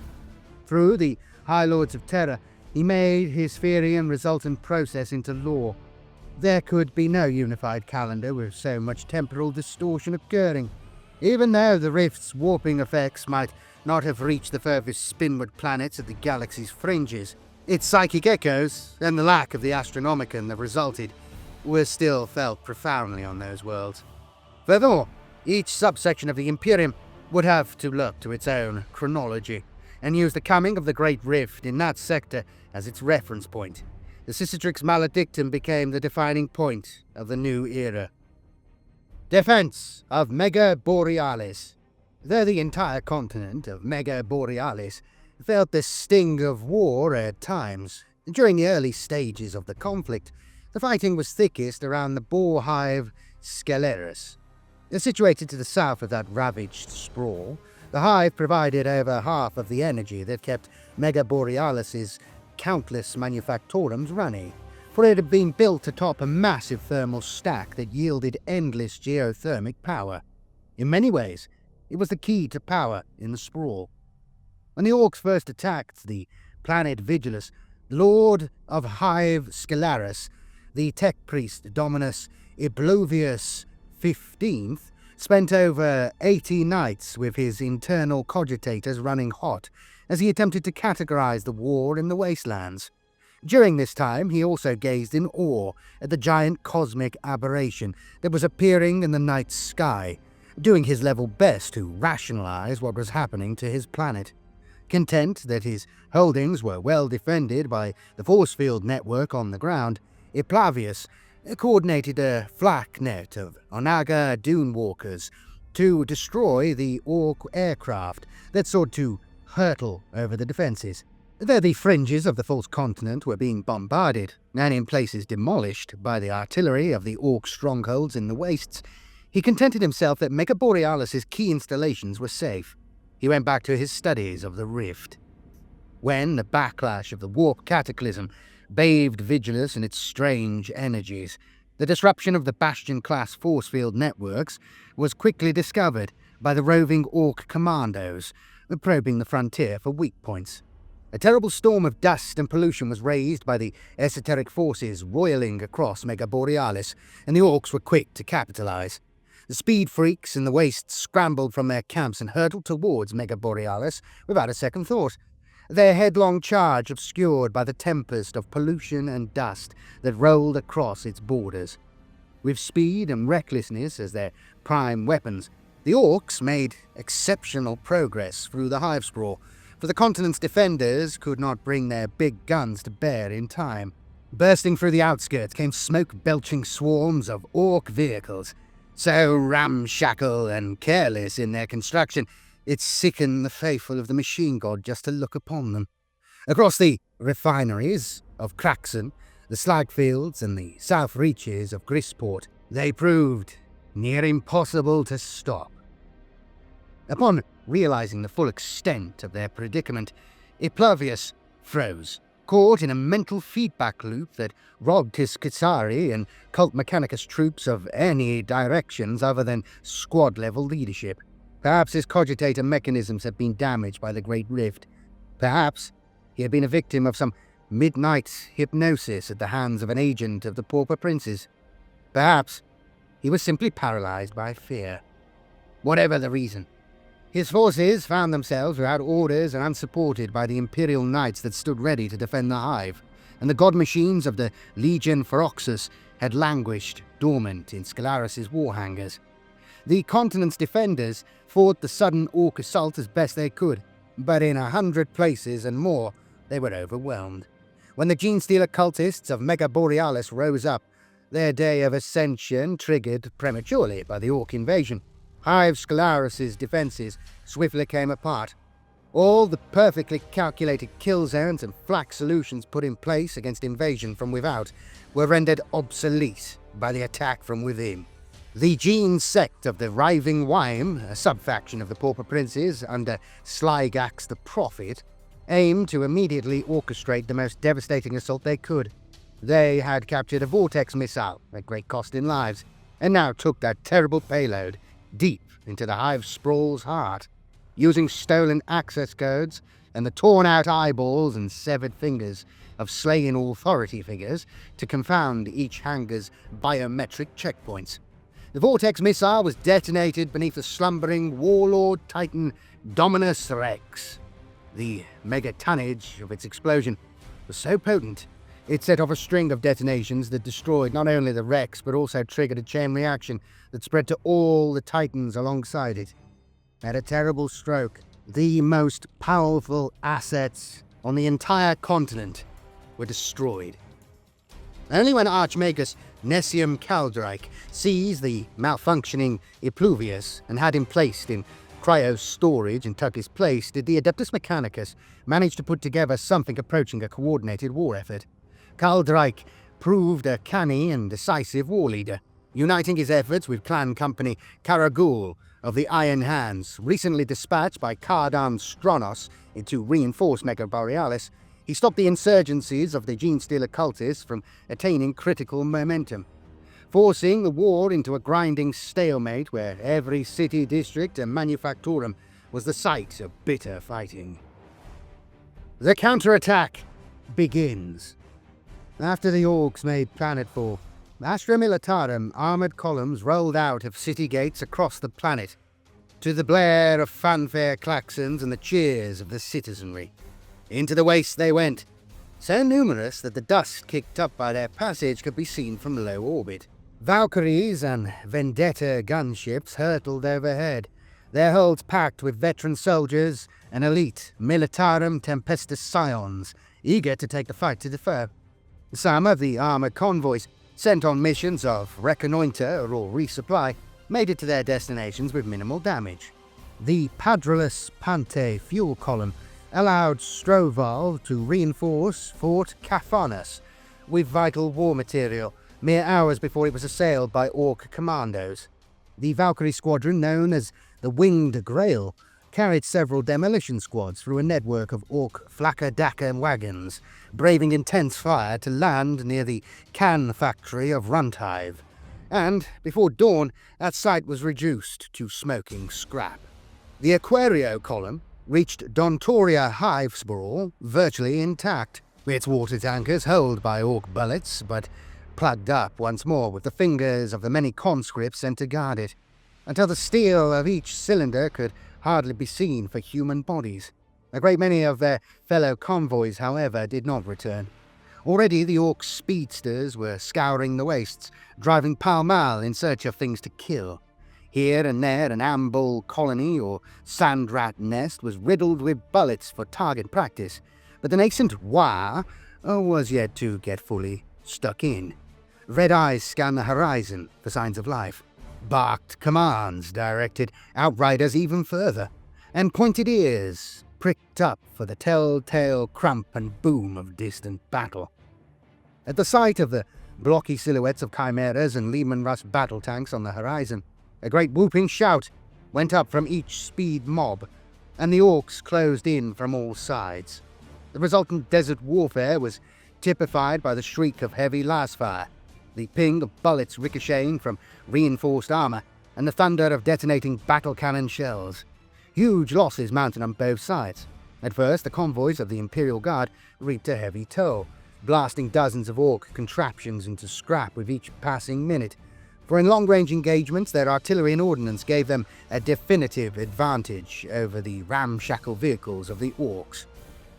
[SPEAKER 1] Through the High Lords of Terror, he made his theory and resultant process into law. There could be no unified calendar with so much temporal distortion occurring. Even though the rift's warping effects might not have reached the furthest spinward planets at the galaxy's fringes, its psychic echoes, and the lack of the Astronomicon that resulted, were still felt profoundly on those worlds. Furthermore, each subsection of the Imperium would have to look to its own chronology, and used the coming of the Great Rift in that sector as its reference point. The Cicatrix Maledictum became the defining point of the new era. Defense of Mega Borealis. Though the entire continent of Mega Borealis felt the sting of war at times, during the early stages of the conflict, the fighting was thickest around the boar hive Sceleris. Situated to the south of that ravaged sprawl, the hive provided over half of the energy that kept Mega Borealis's countless manufactorums running, for it had been built atop a massive thermal stack that yielded endless geothermic power. In many ways, it was the key to power in the sprawl. When the Orcs first attacked the planet Vigilus, Lord of Hive Sceleris, the tech priest Dominus Iblovius XV, spent over 80 nights with his internal cogitators running hot as he attempted to categorize the war in the wastelands. During this time, he also gazed in awe at the giant cosmic aberration that was appearing in the night sky, doing his level best to rationalize what was happening to his planet. Content that his holdings were well defended by the force field network on the ground, Iplavius coordinated a flak net of Onaga Dunewalkers to destroy the Orc aircraft that sought to hurtle over the defences. Though the fringes of the false continent were being bombarded, and in places demolished by the artillery of the Orc strongholds in the wastes, he contented himself that Mega Borealis's key installations were safe. He went back to his studies of the Rift. When the backlash of the warp cataclysm bathed Vigilus in its strange energies, the disruption of the Bastion-class force field networks was quickly discovered by the roving Orc commandos, probing the frontier for weak points. A terrible storm of dust and pollution was raised by the esoteric forces roiling across Mega Borealis, and the Orcs were quick to capitalize. The speed freaks in the wastes scrambled from their camps and hurtled towards Mega Borealis without a second thought, their headlong charge obscured by the tempest of pollution and dust that rolled across its borders. With speed and recklessness as their prime weapons, the Orcs made exceptional progress through the Hivespraw, for the continent's defenders could not bring their big guns to bear in time. Bursting through the outskirts came smoke-belching swarms of Orc vehicles, so ramshackle and careless in their construction, it sickened the faithful of the machine god just to look upon them. Across the refineries of Kraxon, the slag fields and the south reaches of Grisport, they proved near impossible to stop. Upon realizing the full extent of their predicament, Iplavius froze, caught in a mental feedback loop that robbed his Skitsari and Cult Mechanicus troops of any directions other than squad-level leadership. Perhaps his cogitator mechanisms had been damaged by the Great Rift. Perhaps he had been a victim of some midnight hypnosis at the hands of an agent of the Pauper Princes. Perhaps he was simply paralyzed by fear. Whatever the reason, his forces found themselves without orders and unsupported by the Imperial Knights that stood ready to defend the Hive, and the god machines of the Legion Feroxus had languished dormant in Sceleris's war hangars. The continent's defenders fought the sudden Orc assault as best they could, but in 100 places and more they were overwhelmed. When the Genestealer cultists of Mega Borealis rose up, their day of ascension triggered prematurely by the Orc invasion, Hive Sceleris's defences swiftly came apart. All the perfectly calculated kill zones and flak solutions put in place against invasion from without were rendered obsolete by the attack from within. The Gene sect of the Writhing Wime, a sub-faction of the Pauper Princes under Slygax the Prophet, aimed to immediately orchestrate the most devastating assault they could. They had captured a vortex missile at great cost in lives, and now took that terrible payload deep into the Hivesprawl's heart, using stolen access codes and the torn-out eyeballs and severed fingers of slain authority figures to confound each hangar's biometric checkpoints. The vortex missile was detonated beneath the slumbering warlord titan Dominus Rex. The mega-tonnage of its explosion was so potent, it set off a string of detonations that destroyed not only the Rex, but also triggered a chain reaction that spread to all the titans alongside it. At a terrible stroke, The most powerful assets on the entire continent were destroyed. Only when Archmagus Necmund Gauntlet seized the malfunctioning Impluvius and had him placed in cryo storage and took his place did the Adeptus Mechanicus manage to put together something approaching a coordinated war effort. Gauntlet proved a canny and decisive war leader, uniting his efforts with clan company Karagul of the Iron Hands, recently dispatched by Cardan Stronos to reinforce Mega Borealis. He stopped the insurgencies of the Genestealer Cultists from attaining critical momentum, forcing the war into a grinding stalemate where every city, district and manufactorum was the site of bitter fighting. The counterattack begins. After the Orcs made planetfall, Astra Militarum armoured columns rolled out of city gates across the planet, to the blare of fanfare klaxons and the cheers of the citizenry. Into the waste they went, so numerous that the dust kicked up by their passage could be seen from low orbit. Valkyries and Vendetta gunships hurtled overhead, their hulls packed with veteran soldiers and elite Militarum Tempestus scions, eager to take the fight to the foe. Some of the armoured convoys, sent on missions of reconnoitre or resupply, made it to their destinations with minimal damage. The Padrolus Pante fuel column allowed Stroval to reinforce Fort Cafanus with vital war material mere hours before it was assailed by Orc commandos. The Valkyrie squadron, known as the Winged Grail, carried several demolition squads through a network of Orc flakka-dakka wagons, braving intense fire to land near the can factory of Hive. And, before dawn, that site was reduced to smoking scrap. The Aquario column reached Dontoria Hivespraw virtually intact, its water tankers held by Orc bullets, but plugged up once more with the fingers of the many conscripts sent to guard it, until the steel of each cylinder could hardly be seen for human bodies. A great many of their fellow convoys, however, did not return. Already the Orc speedsters were scouring the wastes, driving pell-mell in search of things to kill. Here and there an ambull colony or sand rat nest was riddled with bullets for target practice, but the nascent War was yet to get fully stuck in. Red eyes scanned the horizon for signs of life. Barked commands directed outriders even further, and pointed ears pricked up for the telltale crump and boom of distant battle. At the sight of the blocky silhouettes of chimeras and Lehman Russ battle tanks on the horizon, a great whooping shout went up from each speed mob, and the Orcs closed in from all sides. The resultant desert warfare was typified by the shriek of heavy lasfire, the ping of bullets ricocheting from reinforced armour, and the thunder of detonating battle cannon shells. Huge losses mounted on both sides. At first, the convoys of the Imperial Guard reaped a heavy toll, blasting dozens of Orc contraptions into scrap with each passing minute, for in long-range engagements their artillery and ordnance gave them a definitive advantage over the ramshackle vehicles of the Orcs.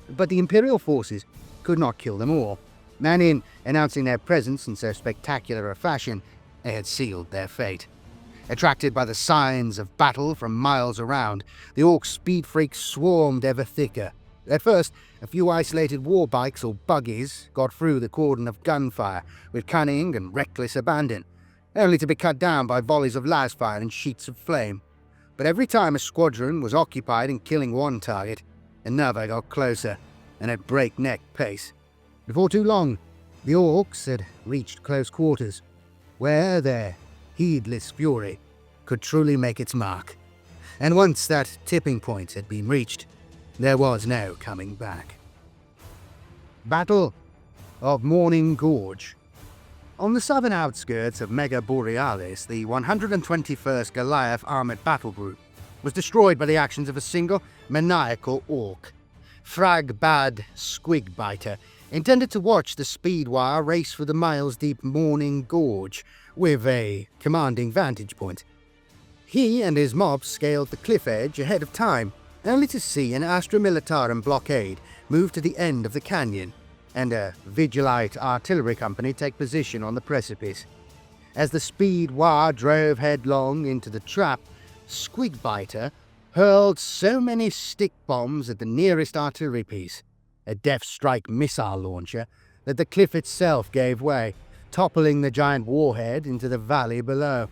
[SPEAKER 1] But the Imperial forces could not kill them all, and in announcing their presence in so spectacular a fashion, they had sealed their fate. Attracted by the signs of battle from miles around, the Orc Speedfreaks swarmed ever thicker. At first, a few isolated war bikes or buggies got through the cordon of gunfire with cunning and reckless abandon, only to be cut down by volleys of lasfire and sheets of flame. But every time a squadron was occupied in killing one target, another got closer, and at breakneck pace. Before too long, the Orcs had reached close quarters, where their heedless fury could truly make its mark. And once that tipping point had been reached, there was no coming back. Battle of Morning Gorge. On the southern outskirts of Mega Borealis, the 121st Goliath Armoured Battle Group was destroyed by the actions of a single maniacal Orc. Fragbad Squigbiter intended to watch the Speedwaaagh race through the miles-deep Morning Gorge with a commanding vantage point. He and his mob scaled the cliff edge ahead of time, only to see an Astra Militarum blockade move to the end of the canyon, and a Vigilite artillery company take position on the precipice. As the Speedwaaagh drove headlong into the trap, Squigbiter hurled so many stick bombs at the nearest artillery piece, a Death Strike missile launcher, that the cliff itself gave way, toppling the giant warhead into the valley below.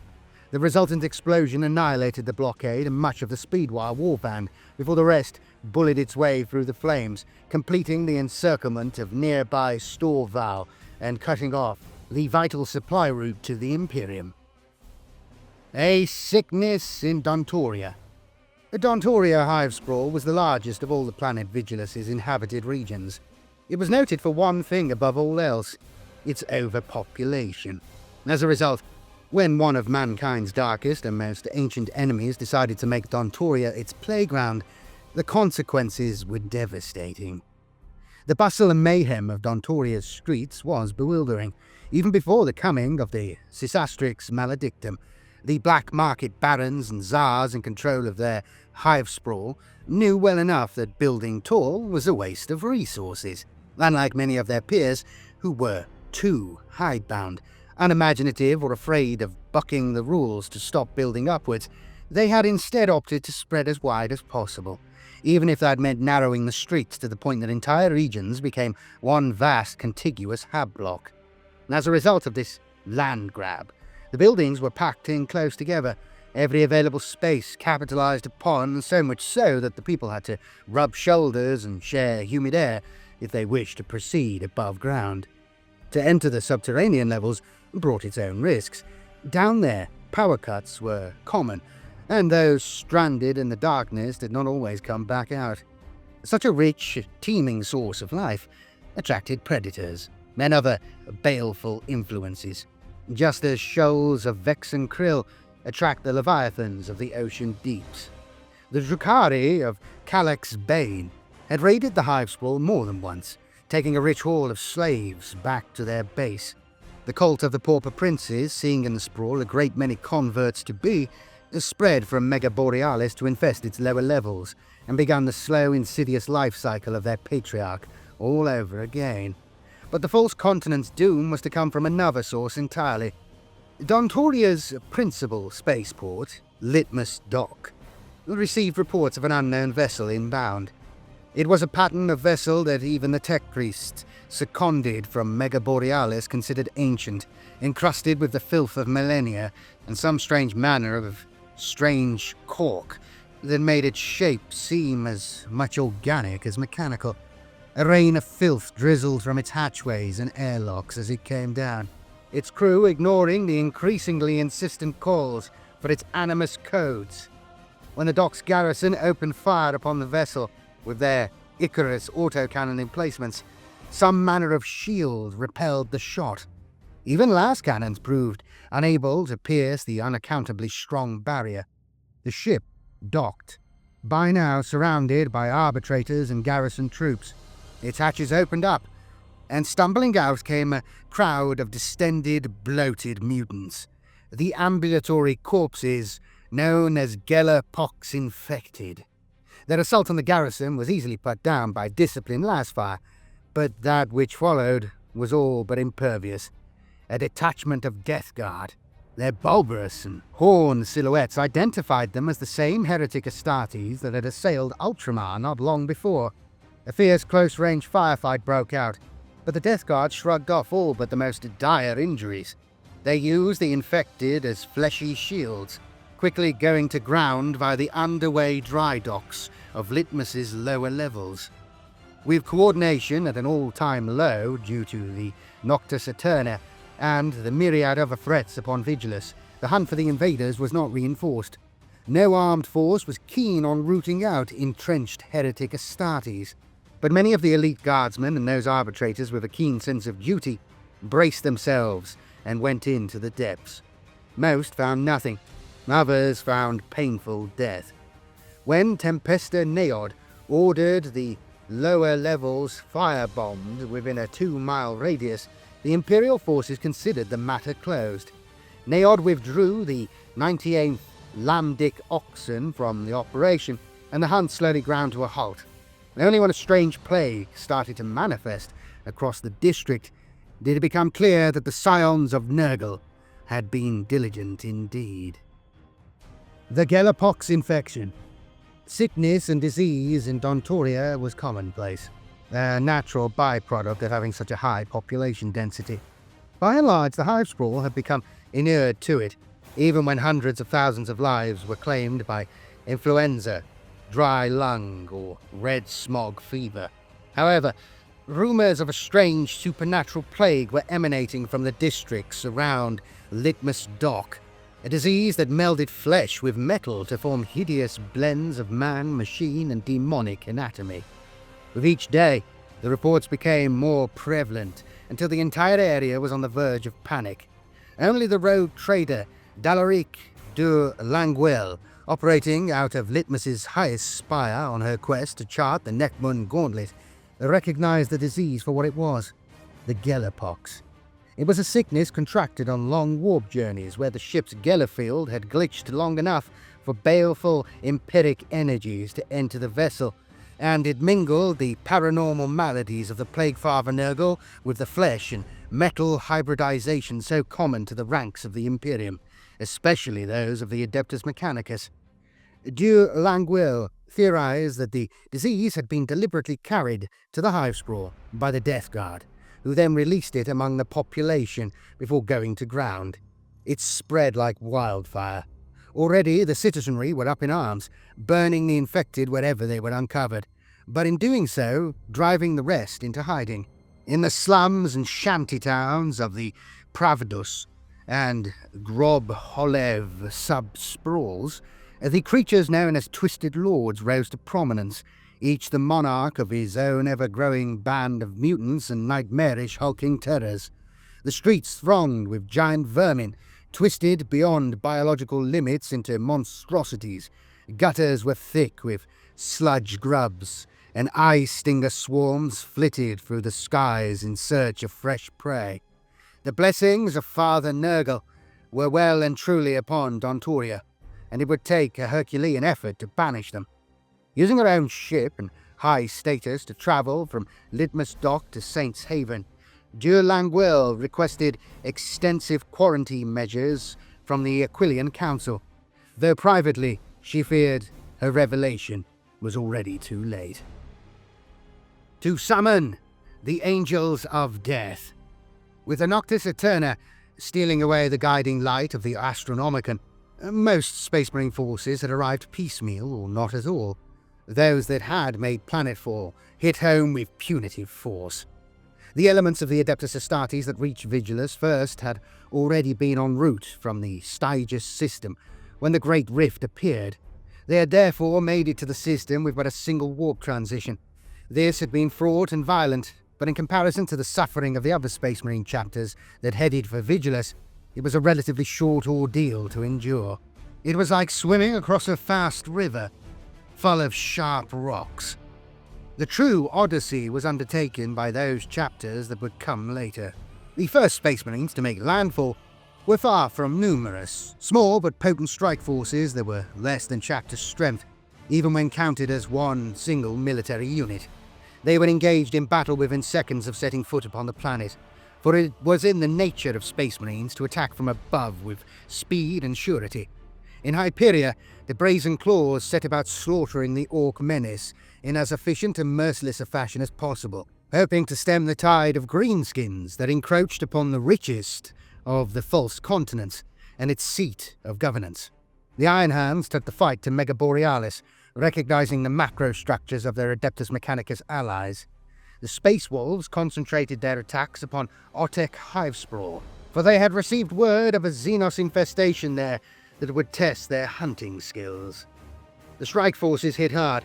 [SPEAKER 1] The resultant explosion annihilated the blockade and much of the Speedwaaagh warband, before the rest bullied its way through the flames, completing the encirclement of nearby Storval and cutting off the vital supply route to the Imperium. A sickness in Dontoria. The Dontoria Hivespraw was the largest of all the planet Vigilus' inhabited regions. It was noted for one thing above all else: its overpopulation. As a result, when one of mankind's darkest and most ancient enemies decided to make Dontoria its playground, the consequences were devastating. The bustle and mayhem of Dontoria's streets was bewildering, even before the coming of the Sysastrix Maledictum. The black market barons and czars in control of their Hivespraw knew well enough that building tall was a waste of resources. Unlike many of their peers, who were too hidebound, unimaginative, or afraid of bucking the rules to stop building upwards, they had instead opted to spread as wide as possible, even if that meant narrowing the streets to the point that entire regions became one vast contiguous hub block. And as a result of this land grab, the buildings were packed in close together, every available space capitalized upon, so much so that the people had to rub shoulders and share humid air if they wished to proceed above ground. To enter the subterranean levels brought its own risks. Down there, power cuts were common, and those stranded in the darkness did not always come back out. Such a rich, teeming source of life attracted predators and other baleful influences, just as shoals of Vexen krill attract the leviathans of the ocean deeps. The Drukhari of Calyx Bane had raided the Hivespraw more than once, taking a rich haul of slaves back to their base. The cult of the Pauper Princes, seeing in the sprawl a great many converts to be, spread from Mega Borealis to infest its lower levels, and began the slow, insidious life cycle of their patriarch all over again. But the false continent's doom was to come from another source entirely. Dontoria's principal spaceport, Litmus Dock, received reports of an unknown vessel inbound. It was a pattern of vessel that even the tech priests, seconded from Mega Borealis, considered ancient, encrusted with the filth of millennia and some strange manner of strange cork that made its shape seem as much organic as mechanical. A rain of filth drizzled from its hatchways and airlocks as it came down, its crew ignoring the increasingly insistent calls for its animus codes. When the dock's garrison opened fire upon the vessel with their Icarus autocannon emplacements, some manner of shield repelled the shot. Even las cannons proved unable to pierce the unaccountably strong barrier. The ship docked, by now surrounded by arbitrators and garrison troops. Its hatches opened up, and stumbling out came a crowd of distended, bloated mutants, the ambulatory corpses known as Geller Pox Infected. Their assault on the garrison was easily put down by disciplined lasfire, but that which followed was all but impervious. A detachment of Death Guard. Their bulbous and horned silhouettes identified them as the same heretic Astartes that had assailed Ultramar not long before. A fierce close-range firefight broke out, but the Death Guard shrugged off all but the most dire injuries. They used the infected as fleshy shields, quickly going to ground via the underway dry docks of Litmus's lower levels. With coordination at an all-time low due to the Noctis Eterna and the myriad other threats upon Vigilus, the hunt for the invaders was not reinforced. No armed force was keen on rooting out entrenched heretic Astartes, but many of the elite guardsmen and those arbitrators with a keen sense of duty braced themselves and went into the depths. Most found nothing. Others found painful death. When Tempesta Neod ordered the lower levels firebombed within a 2-mile radius, the Imperial forces considered the matter closed. Neod withdrew the 98th Lamdic Oxen from the operation, and the hunt slowly ground to a halt. Only when a strange plague started to manifest across the district did it become clear that the scions of Nurgle had been diligent indeed. The Gellerpox infection. Sickness and disease in Dontoria was commonplace, a natural byproduct of having such a high population density. By and large, the Hivespraw had become inured to it, even when hundreds of thousands of lives were claimed by influenza, dry lung, or red smog fever. However, rumours of a strange supernatural plague were emanating from the districts around Litmus Dock, a disease that melded flesh with metal to form hideous blends of man, machine, and demonic anatomy. With each day, the reports became more prevalent, until the entire area was on the verge of panic. Only the rogue trader Dalaric de Languel, operating out of Litmus's highest spire on her quest to chart the Nachmund Gauntlet, recognized the disease for what it was, the Gellerpox. It was a sickness contracted on long warp journeys where the ship's Geller field had glitched long enough for baleful empiric energies to enter the vessel, and it mingled the paranormal maladies of the Plague Father Nurgle with the flesh and metal hybridization so common to the ranks of the Imperium, especially those of the Adeptus Mechanicus. De Languel theorized that the disease had been deliberately carried to the Hivespraw by the Death Guard, who then released it among the population before going to ground. It spread like wildfire. Already the citizenry were up in arms, burning the infected wherever they were uncovered, but in doing so, driving the rest into hiding. In the slums and shanty towns of the Pravdus and Grobholev sub-sprawls, the creatures known as Twisted Lords rose to prominence, each the monarch of his own ever-growing band of mutants and nightmarish hulking terrors. The streets thronged with giant vermin, twisted beyond biological limits into monstrosities. Gutters were thick with sludge grubs, and eye-stinger swarms flitted through the skies in search of fresh prey. The blessings of Father Nurgle were well and truly upon Dontoria, and it would take a Herculean effort to banish them. Using her own ship and high status to travel from Litmus Dock to Saints Haven, de Languel requested extensive quarantine measures from the Aquilian Council, though privately she feared her revelation was already too late. To summon the Angels of Death. With the Noctis Eterna stealing away the guiding light of the Astronomicon, most Space Marine forces had arrived piecemeal or not at all. Those that had made planetfall hit home with punitive force. The elements of the Adeptus Astartes that reached Vigilus first had already been en route from the Stygus system when the Great Rift appeared. They had therefore made it to the system with but a single warp transition. This had been fraught and violent, but in comparison to the suffering of the other Space Marine chapters that headed for Vigilus, it was a relatively short ordeal to endure. It was like swimming across a fast river, full of sharp rocks. The true odyssey was undertaken by those chapters that would come later. The first Space Marines to make landfall were far from numerous, small but potent strike forces that were less than chapter strength, even when counted as one single military unit. They were engaged in battle within seconds of setting foot upon the planet, for it was in the nature of Space Marines to attack from above with speed and surety. In Hyperia, the Brazen Claws set about slaughtering the Orc menace in as efficient and merciless a fashion as possible, hoping to stem the tide of greenskins that encroached upon the richest of the false continents and its seat of governance. The Iron Hands took the fight to Mega Borealis, recognizing the macrostructures of their Adeptus Mechanicus allies. The Space Wolves concentrated their attacks upon Otek Hivespraw, for they had received word of a Xenos infestation there that would test their hunting skills. The strike forces hit hard,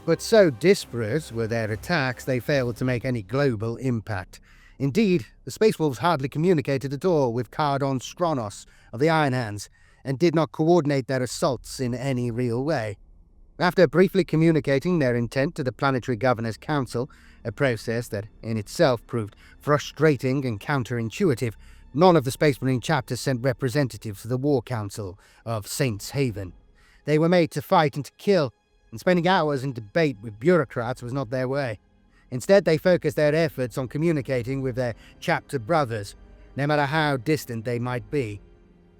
[SPEAKER 1] but so disparate were their attacks they failed to make any global impact. Indeed, the Space Wolves hardly communicated at all with Cardon Stronos of the Iron Hands, and did not coordinate their assaults in any real way. After briefly communicating their intent to the Planetary Governors Council, a process that in itself proved frustrating and counterintuitive, none of the Space Marine chapters sent representatives to the War Council of Saints Haven. They were made to fight and to kill, and spending hours in debate with bureaucrats was not their way. Instead, they focused their efforts on communicating with their chapter brothers, no matter how distant they might be.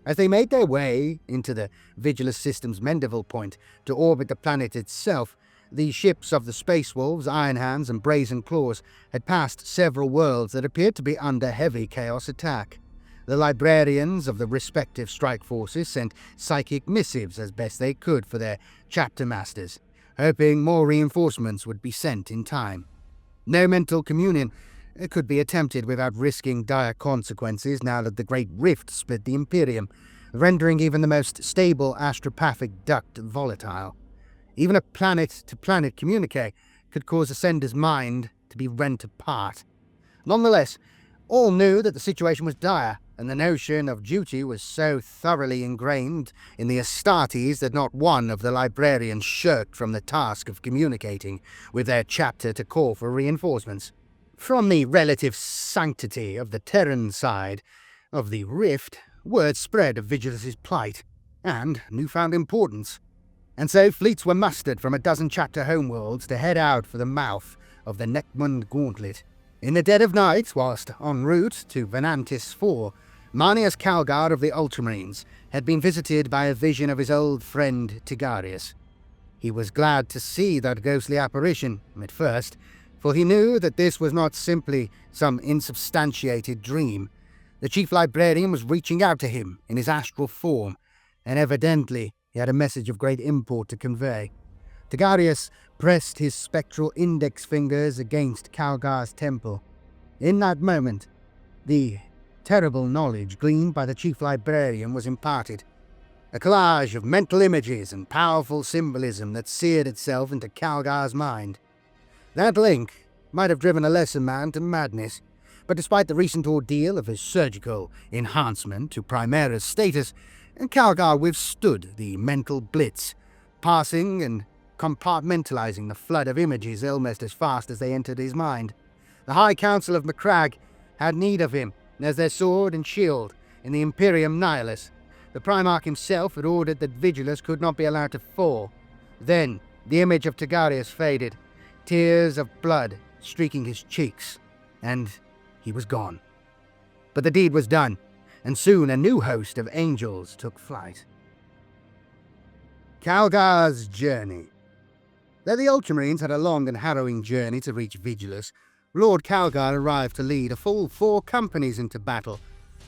[SPEAKER 1] As they made their way into the Vigilus system's Mendeville point to orbit the planet itself, the ships of the Space Wolves, Iron Hands, and Brazen Claws had passed several worlds that appeared to be under heavy chaos attack. The librarians of the respective strike forces sent psychic missives as best they could for their chapter masters, hoping more reinforcements would be sent in time. No mental communion could be attempted without risking dire consequences now that the Great Rift split the Imperium, rendering even the most stable astropathic duct volatile. Even a planet-to-planet communique could cause a sender's mind to be rent apart. Nonetheless, all knew that the situation was dire, and the notion of duty was so thoroughly ingrained in the Astartes that not one of the librarians shirked from the task of communicating with their chapter to call for reinforcements. From the relative sanctity of the Terran side of the Rift, word spread of Vigilus's plight and newfound importance. And so fleets were mustered from a dozen chapter homeworlds to head out for the mouth of the Nachmund Gauntlet. In the dead of night, whilst en route to Venantis IV, Marneus Calgar of the Ultramarines had been visited by a vision of his old friend Tigarius. He was glad to see that ghostly apparition, at first, for he knew that this was not simply some insubstantiated dream. The chief librarian was reaching out to him in his astral form, and evidently he had a message of great import to convey. Tigarius pressed his spectral index fingers against Calgar's temple. In that moment, the terrible knowledge gleaned by the chief librarian was imparted. A collage of mental images and powerful symbolism that seared itself into Calgar's mind. That link might have driven a lesser man to madness, but despite the recent ordeal of his surgical enhancement to Primera's status, Calgar withstood the mental blitz, passing and compartmentalizing the flood of images almost as fast as they entered his mind. The High Council of Macragge had need of him as their sword and shield in the Imperium Nihilus. The Primarch himself had ordered that Vigilus could not be allowed to fall. Then the image of Tigarius faded, tears of blood streaking his cheeks, and he was gone. But the deed was done, and soon a new host of angels took flight. Calgar's journey. Though the Ultramarines had a long and harrowing journey to reach Vigilus, Lord Calgar arrived to lead a full 4 companies into battle.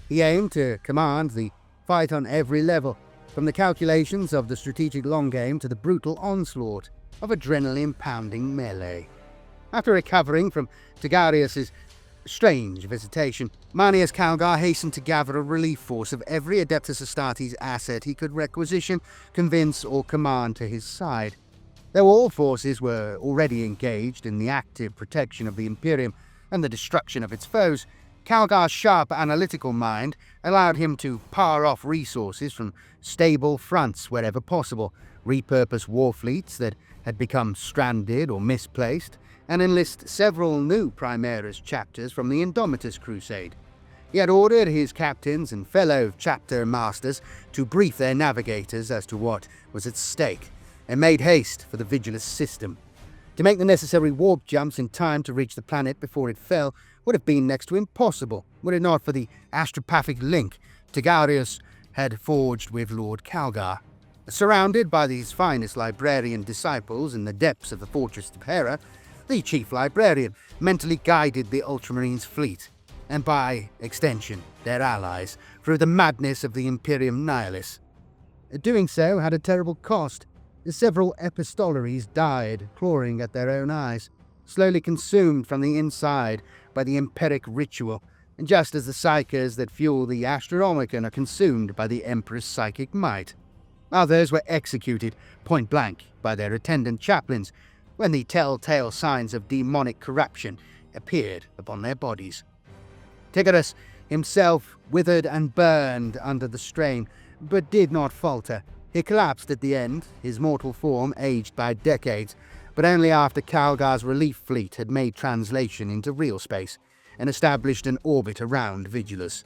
[SPEAKER 1] He aimed to command the fight on every level, from the calculations of the strategic long game to the brutal onslaught of adrenaline-pounding melee. After recovering from Tigarius's strange visitation, Marneus Calgar hastened to gather a relief force of every Adeptus Astartes asset he could requisition, convince, or command to his side. Though all forces were already engaged in the active protection of the Imperium and the destruction of its foes, Calgar's sharp analytical mind allowed him to par off resources from stable fronts wherever possible, repurpose war fleets that had become stranded or misplaced, and enlist several new Primaris chapters from the Indomitus crusade. He had ordered his captains and fellow chapter masters to brief their navigators as to what was at stake, and made haste for the Vigilus system. To make the necessary warp jumps in time to reach the planet before it fell would have been next to impossible, were it not for the astropathic link Tigarius had forged with Lord Calgar. Surrounded by these finest librarian disciples in the depths of the Fortress of Hera, the chief librarian mentally guided the Ultramarines' fleet, and by extension their allies, through the madness of the Imperium Nihilus. Doing so had a terrible cost. Several epistolaries died, clawing at their own eyes, slowly consumed from the inside by the empiric ritual, just as the psychers that fuel the Astronomicon are consumed by the Emperor's psychic might. Others were executed point-blank by their attendant chaplains when the telltale signs of demonic corruption appeared upon their bodies. Tigarius himself withered and burned under the strain, but did not falter. He collapsed at the end, his mortal form aged by decades, but only after Calgar's relief fleet had made translation into real space and established an orbit around Vigilus.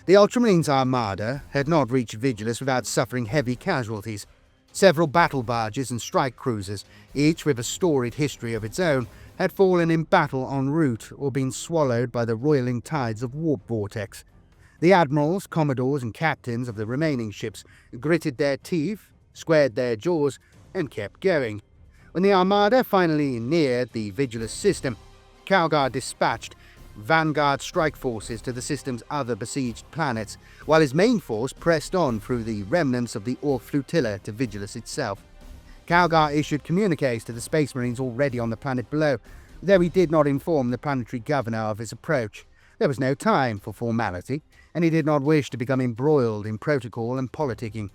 [SPEAKER 1] The Ultramarines' armada had not reached Vigilus without suffering heavy casualties. Several battle barges and strike cruisers, each with a storied history of its own, had fallen in battle en route or been swallowed by the roiling tides of warp vortex. The admirals, commodores, and captains of the remaining ships gritted their teeth, squared their jaws, and kept going. When the armada finally neared the Vigilus system, Calgar dispatched vanguard strike forces to the system's other besieged planets, while his main force pressed on through the remnants of the Orc flotilla to Vigilus itself. Calgar issued communiques to the Space Marines already on the planet below, though he did not inform the planetary governor of his approach. There was no time for formality, and he did not wish to become embroiled in protocol and politicking.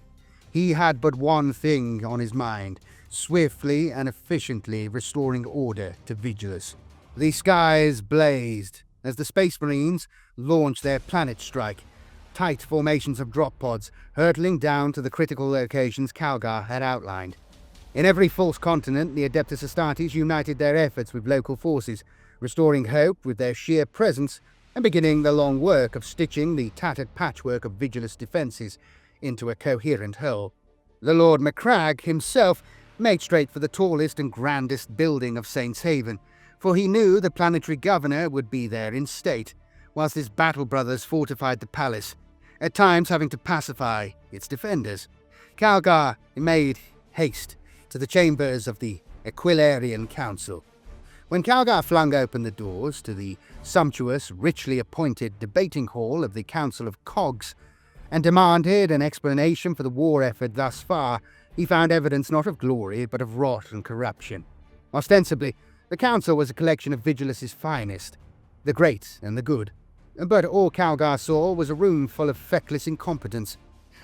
[SPEAKER 1] He had but one thing on his mind: swiftly and efficiently restoring order to Vigilus. The skies blazed as the Space Marines launched their planet strike, tight formations of drop pods hurtling down to the critical locations Calgar had outlined. In every false continent, the Adeptus Astartes united their efforts with local forces, restoring hope with their sheer presence and beginning the long work of stitching the tattered patchwork of Vigilus defences into a coherent whole. The Lord Macragge himself made straight for the tallest and grandest building of Saints Haven, for he knew the planetary governor would be there in state, whilst his battle brothers fortified the palace, at times having to pacify its defenders. Calgar made haste to the chambers of the Aquilarian Council. When Calgar flung open the doors to the sumptuous, richly appointed debating hall of the Council of Cogs, and demanded an explanation for the war effort thus far, he found evidence not of glory, but of rot and corruption. Ostensibly, the council was a collection of Vigilus's finest, the great and the good, but all Calgar saw was a room full of feckless incompetence.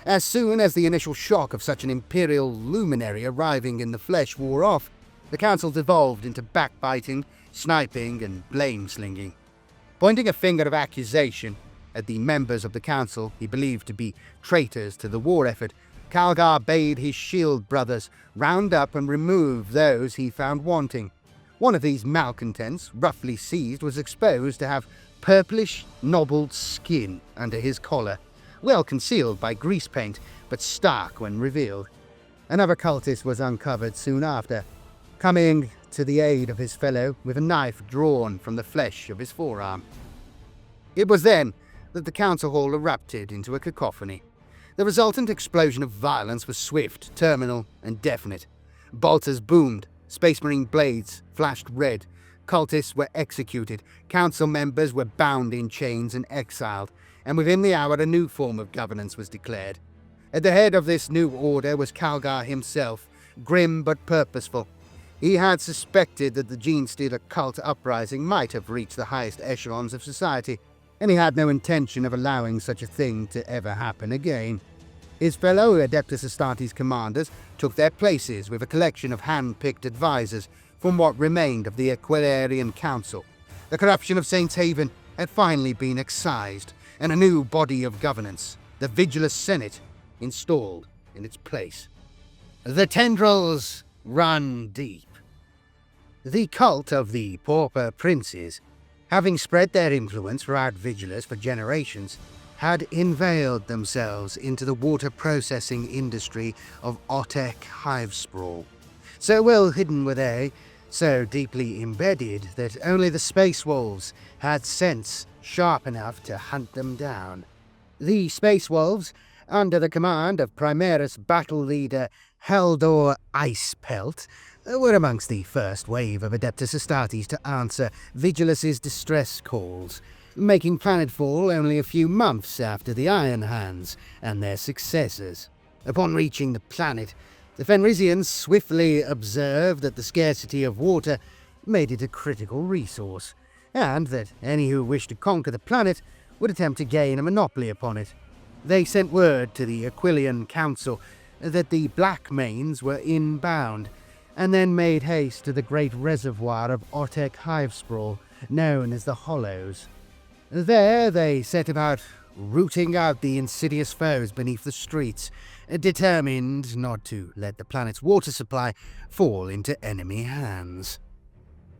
[SPEAKER 1] As soon as the initial shock of such an imperial luminary arriving in the flesh wore off, the council devolved into backbiting, sniping, and blame-slinging. Pointing a finger of accusation at the members of the council he believed to be traitors to the war effort, Calgar bade his shield brothers round up and remove those he found wanting. One of these malcontents, roughly seized, was exposed to have purplish, knobbled skin under his collar, well concealed by grease paint, but stark when revealed. Another cultist was uncovered soon after, coming to the aid of his fellow with a knife drawn from the flesh of his forearm. It was then that the council hall erupted into a cacophony. The resultant explosion of violence was swift, terminal, and definite. Bolters boomed, Space Marine blades flashed red, cultists were executed, council members were bound in chains and exiled, and within the hour a new form of governance was declared. At the head of this new order was Calgar himself, grim but purposeful. He had suspected that the Genestealer Cult Uprising might have reached the highest echelons of society, and he had no intention of allowing such a thing to ever happen again. His fellow Adeptus Astartes commanders took their places with a collection of hand-picked advisors from what remained of the Aquilarian Council. The corruption of Saints Haven had finally been excised, and a new body of governance, the Vigilus Senate, installed in its place. The tendrils run deep. The cult of the Pauper Princes, having spread their influence throughout Vigilus for generations, had unveiled themselves into the water processing industry of Otek Hivespraw. So well hidden were they, so deeply embedded, that only the space wolves had sense sharp enough to hunt them down. The space wolves, under the command of Primaris battle leader Haldor Icepelt, were amongst the first wave of Adeptus Astartes to answer Vigilus's distress calls, making planetfall only a few months after the Iron Hands and their successors. Upon reaching the planet, the Fenrisians swiftly observed that the scarcity of water made it a critical resource, and that any who wished to conquer the planet would attempt to gain a monopoly upon it. They sent word to the Aquilian Council that the Black Mains were inbound, and then made haste to the great reservoir of Otek Hivespraw, known as the Hollows. There they set about rooting out the insidious foes beneath the streets, determined not to let the planet's water supply fall into enemy hands.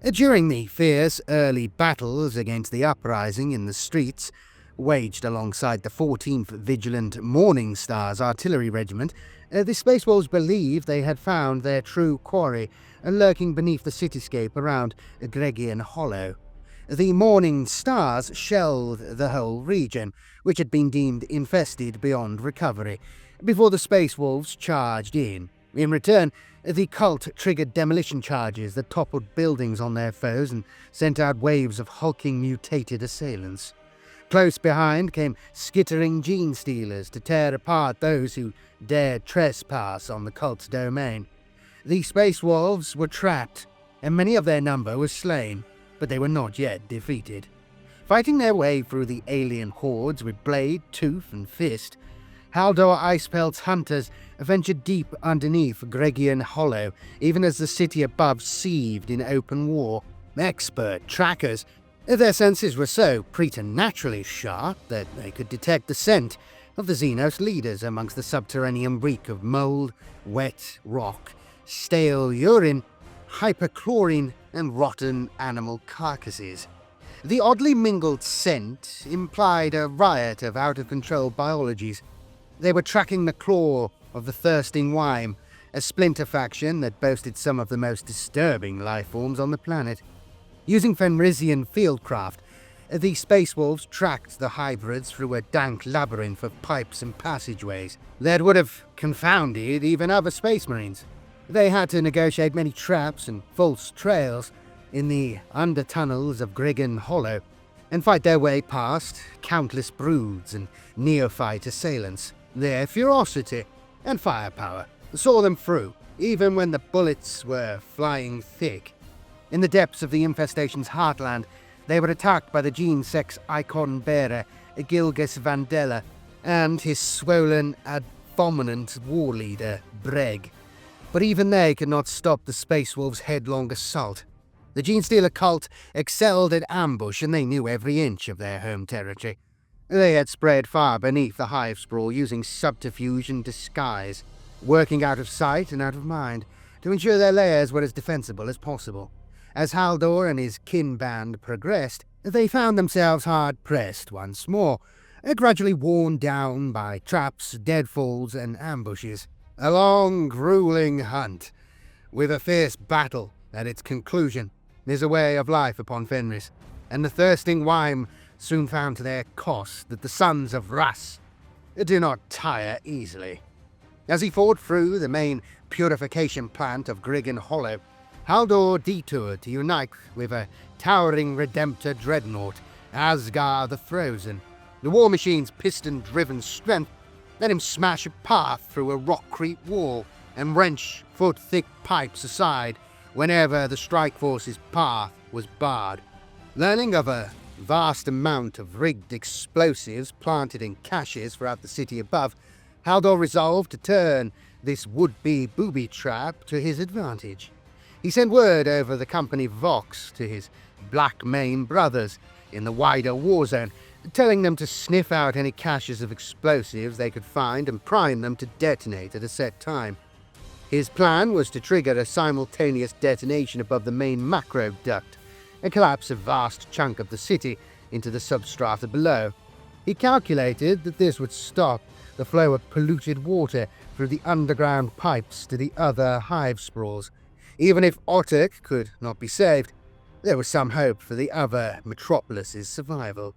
[SPEAKER 1] During the fierce early battles against the Uprising in the streets, waged alongside the 14th Vigilant Morning Stars Artillery Regiment, the Space Wolves believed they had found their true quarry, lurking beneath the cityscape around Gregian Hollow. The morning stars shelled the whole region, which had been deemed infested beyond recovery, before the Space Wolves charged in. In return, the cult triggered demolition charges that toppled buildings on their foes and sent out waves of hulking mutated assailants. Close behind came skittering Genestealers to tear apart those who dared trespass on the cult's domain. The Space Wolves were trapped, and many of their number were slain, but they were not yet defeated. Fighting their way through the alien hordes with blade, tooth, and fist, Haldor Icepelt's hunters ventured deep underneath Gregian Hollow, even as the city above seethed in open war. Expert trackers, their senses were so preternaturally sharp that they could detect the scent of the Xenos leaders amongst the subterranean reek of mold, wet rock, stale urine, hyperchlorine, and rotten animal carcasses. The oddly mingled scent implied a riot of out-of-control biologies. They were tracking the claw of the thirsting Wime, a splinter faction that boasted some of the most disturbing life forms on the planet. Using Fenrisian fieldcraft, the Space Wolves tracked the hybrids through a dank labyrinth of pipes and passageways that would have confounded even other Space Marines. They had to negotiate many traps and false trails in the undertunnels of Gregian Hollow, and fight their way past countless broods and neophyte assailants. Their ferocity and firepower saw them through, even when the bullets were flying thick. In the depths of the infestation's heartland, they were attacked by the Gene-Sex icon-bearer Gilgas Vandella and his swollen, abominant war leader, Breg. But even they could not stop the Space Wolves' headlong assault. The Genestealer cult excelled at ambush, and they knew every inch of their home territory. They had spread far beneath the Hivespraw using subterfuge and disguise, working out of sight and out of mind, to ensure their lairs were as defensible as possible. As Haldor and his kin band progressed, they found themselves hard-pressed once more, gradually worn down by traps, deadfalls, and ambushes. A long, grueling hunt, with a fierce battle at its conclusion, is a way of life upon Fenris, and the thirsting Wime soon found to their cost that the sons of Ras do not tire easily. As he fought through the main purification plant of Gregian Hollow, Haldor detoured to unite with a towering Redemptor dreadnought, Asgar the Frozen. The war machine's piston-driven strength let him smash a path through a rock-creep wall and wrench foot-thick pipes aside whenever the strike force's path was barred. Learning of a vast amount of rigged explosives planted in caches throughout the city above, Haldor resolved to turn this would-be booby trap to his advantage. He sent word over the company Vox to his Black Mane brothers in the wider war zone, telling them to sniff out any caches of explosives they could find and prime them to detonate at a set time. His plan was to trigger a simultaneous detonation above the main macro duct and collapse a vast chunk of the city into the substrata below. He calculated that this would stop the flow of polluted water through the underground pipes to the other Hivespraws. Even if Otek could not be saved, there was some hope for the other metropolis's survival.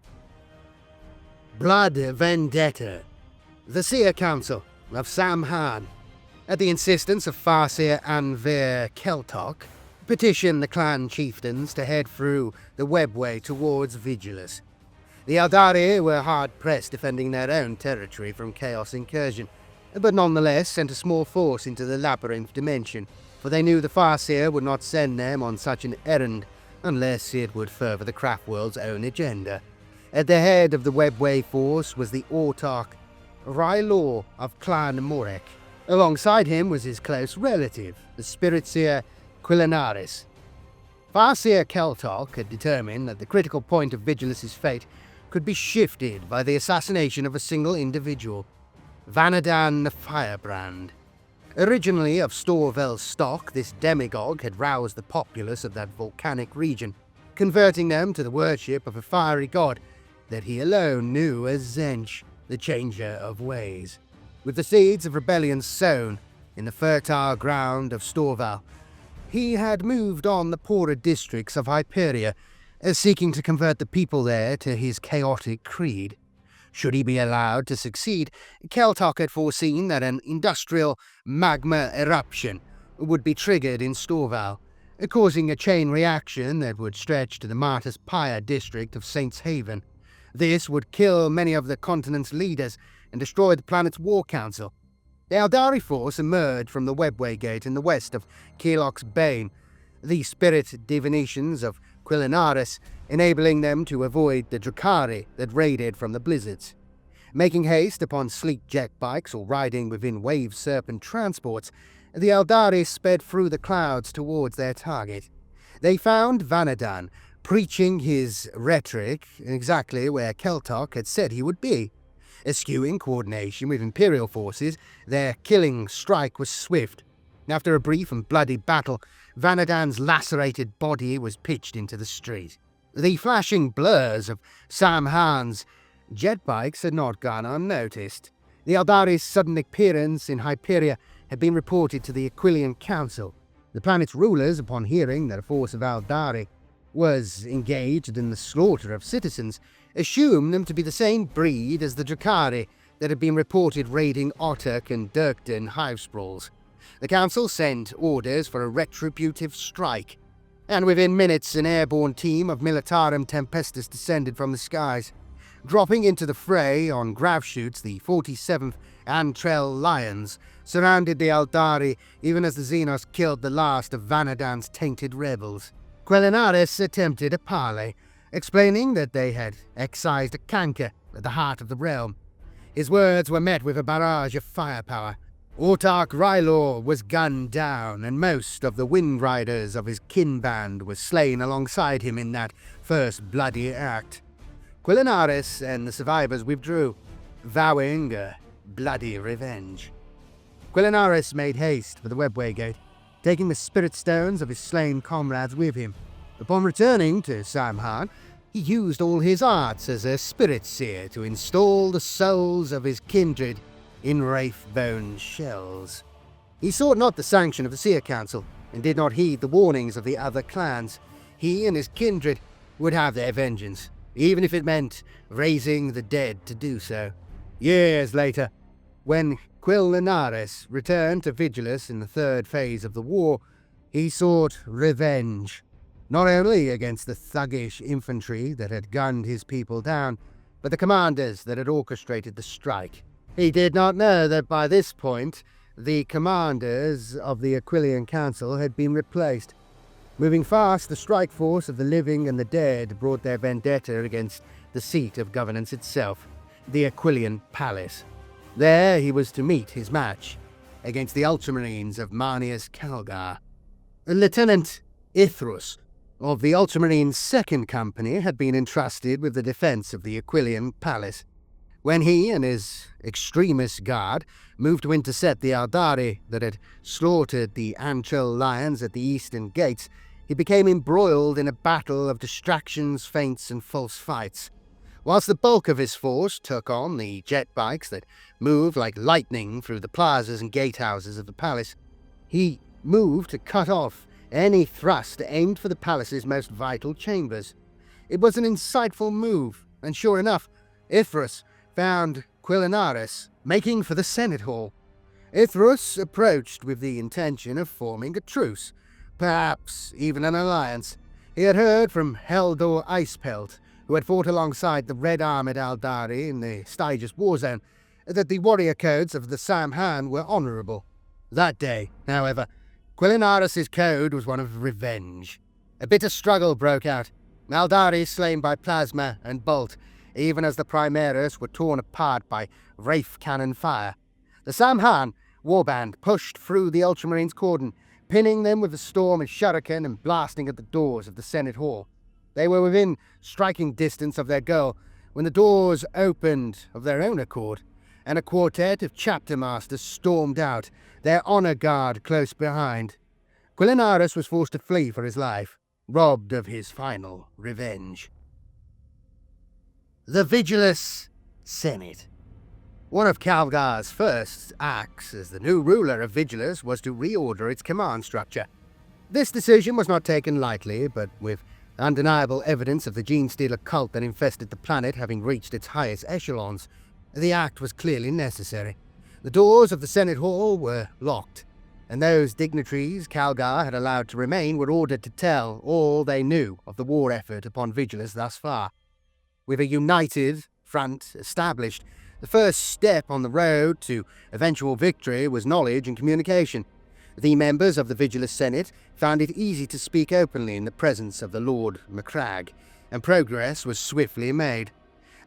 [SPEAKER 1] Blood Vendetta. The Seer Council of Samhan, at the insistence of Farseer Anver Keltok, petitioned the clan chieftains to head through the webway towards Vigilus. The Aeldari were hard-pressed defending their own territory from chaos incursion, but nonetheless sent a small force into the labyrinth dimension, for they knew the Farseer would not send them on such an errand unless it would further the craft world's own agenda. At the head of the webway force was the autarch Rylor of Clan Morek. Alongside him was his close relative, the spirit seer Quilinaris. Farseer Keltok had determined that the critical point of Vigilus's fate could be shifted by the assassination of a single individual, Vanadan the Firebrand. Originally of Storvel stock, this demagogue had roused the populace of that volcanic region, converting them to the worship of a fiery god that he alone knew as Zench, the changer of ways. With the seeds of rebellion sown in the fertile ground of Storval, he had moved on the poorer districts of Hyperia, seeking to convert the people there to his chaotic creed. Should he be allowed to succeed, Keltok had foreseen that an industrial magma eruption would be triggered in Storval, causing a chain reaction that would stretch to the Martis Pyre district of Saints Haven. This would kill many of the continent's leaders and destroy the planet's war council. The Aeldari force emerged from the Webway Gate in the west of Kelok's Bane, the spirit divinations of Quilinaris, enabling them to avoid the Drakari that raided from the blizzards. Making haste upon sleek jet bikes or riding within wave serpent transports, the Aeldari sped through the clouds towards their target. They found Vanadan preaching his rhetoric exactly where Keltok had said he would be. Eschewing coordination with Imperial forces, their killing strike was swift. After a brief and bloody battle, Vanadan's lacerated body was pitched into the street. The flashing blurs of Sam Han's jet bikes had not gone unnoticed. The Aeldari's sudden appearance in Hyperia had been reported to the Aquilian Council. The planet's rulers, upon hearing that a force of Aeldari was engaged in the slaughter of citizens, assumed them to be the same breed as the Drakari that had been reported raiding Otek and Durken Hivespraws. The council sent orders for a retributive strike, and within minutes an airborne team of Militarum Tempestus descended from the skies. Dropping into the fray on grav chutes, the 47th Antrel Lions surrounded the Aeldari even as the Xenos killed the last of Vanadan's tainted rebels. Quilinaris attempted a parley, explaining that they had excised a canker at the heart of the realm. His words were met with a barrage of firepower. Autarch Rylor was gunned down, and most of the Wind Riders of his kin band were slain alongside him in that first bloody act. Quilinaris and the survivors withdrew, vowing a bloody revenge. Quilinaris made haste for the Webway Gate, taking the spirit stones of his slain comrades with him. Upon returning to Samhan, he used all his arts as a spirit seer to install the souls of his kindred in wraith-bone shells. He sought not the sanction of the Seer Council, and did not heed the warnings of the other clans. He and his kindred would have their vengeance, even if it meant raising the dead to do so. Years later, when Quilinaris returned to Vigilus in the third phase of the war, he sought revenge, not only against the thuggish infantry that had gunned his people down, but the commanders that had orchestrated the strike. He did not know that by this point, the commanders of the Aquilian Council had been replaced. Moving fast, the strike force of the living and the dead brought their vendetta against the seat of governance itself, the Aquilian Palace. There he was to meet his match against the Ultramarines of Marneus Calgar. Lieutenant Ithrus of the Ultramarine 2nd Company had been entrusted with the defense of the Aquilian Palace. When he and his extremist guard moved to intercept the Aeldari that had slaughtered the Antrel Lions at the eastern gates, he became embroiled in a battle of distractions, feints, and false fights. Whilst the bulk of his force took on the jet bikes that moved like lightning through the plazas and gatehouses of the palace, he moved to cut off any thrust aimed for the palace's most vital chambers. It was an insightful move, and sure enough, Ithrus found Quilinaris making for the Senate Hall. Ithrus approached with the intention of forming a truce, perhaps even an alliance. He had heard from Heldor Icepelt, who had fought alongside the red-armoured Aeldari in the Stygius war zone, that the warrior codes of the Samhan were honourable. That day, however, Quilinaris' code was one of revenge. A bitter struggle broke out, Aeldari slain by plasma and bolt, even as the Primaris were torn apart by Wraith cannon fire. The Samhan warband pushed through the Ultramarines' cordon, pinning them with the storm and shuriken and blasting at the doors of the Senate Hall. They were within striking distance of their goal when the doors opened of their own accord, and a quartet of chapter masters stormed out, their honour guard close behind. Quilinaris was forced to flee for his life, robbed of his final revenge. The Vigilus Senate. One of Calgar's first acts as the new ruler of Vigilus was to reorder its command structure. This decision was not taken lightly, but with undeniable evidence of the Genestealer cult that infested the planet having reached its highest echelons, the act was clearly necessary. The doors of the Senate Hall were locked, and those dignitaries Calgar had allowed to remain were ordered to tell all they knew of the war effort upon Vigilus thus far. With a united front established, the first step on the road to eventual victory was knowledge and communication. The members of the Vigilus Senate found it easy to speak openly in the presence of the Lord Macragge, and progress was swiftly made.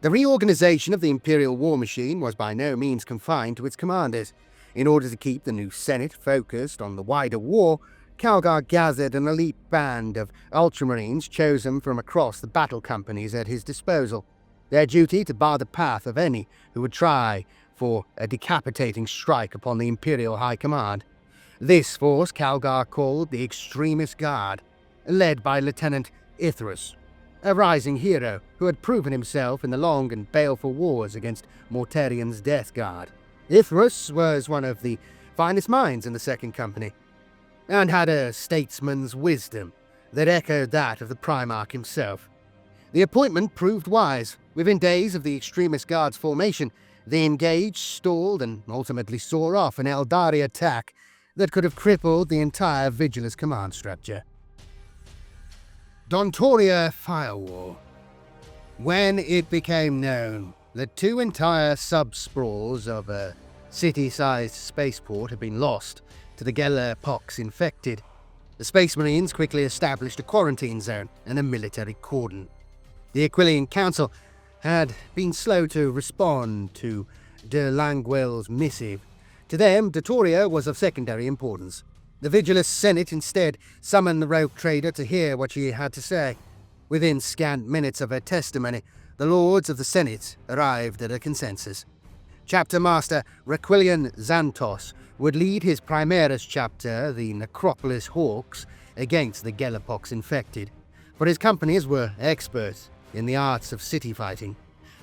[SPEAKER 1] The reorganization of the Imperial war machine was by no means confined to its commanders. In order to keep the new Senate focused on the wider war, Calgar gathered an elite band of Ultramarines chosen from across the battle companies at his disposal. Their duty to bar the path of any who would try for a decapitating strike upon the Imperial High Command. This force Calgar called the Extremist Guard, led by Lieutenant Ithras, a rising hero who had proven himself in the long and baleful wars against Mortarian's Death Guard. Ithras was one of the finest minds in the Second Company, and had a statesman's wisdom that echoed that of the Primarch himself. The appointment proved wise. Within days of the Extremist Guard's formation, they engaged, stalled, and ultimately saw off an Aeldari attack that could have crippled the entire Vigilus command structure. Dontoria Fire War. When it became known that 2 entire sub-sprawls of a city-sized spaceport had been lost to the Geller pox infected, the Space Marines quickly established a quarantine zone and a military cordon. The Aquilian Council had been slow to respond to de Languel's missive. To them, Dontoria was of secondary importance. The Vigilus Senate instead summoned the rogue trader to hear what she had to say. Within scant minutes of her testimony, the Lords of the Senate arrived at a consensus. Chapter Master Requilian Xantos would lead his Primaris chapter, the Necropolis Hawks, against the Gellerpox infected, for his companies were experts in the arts of city fighting.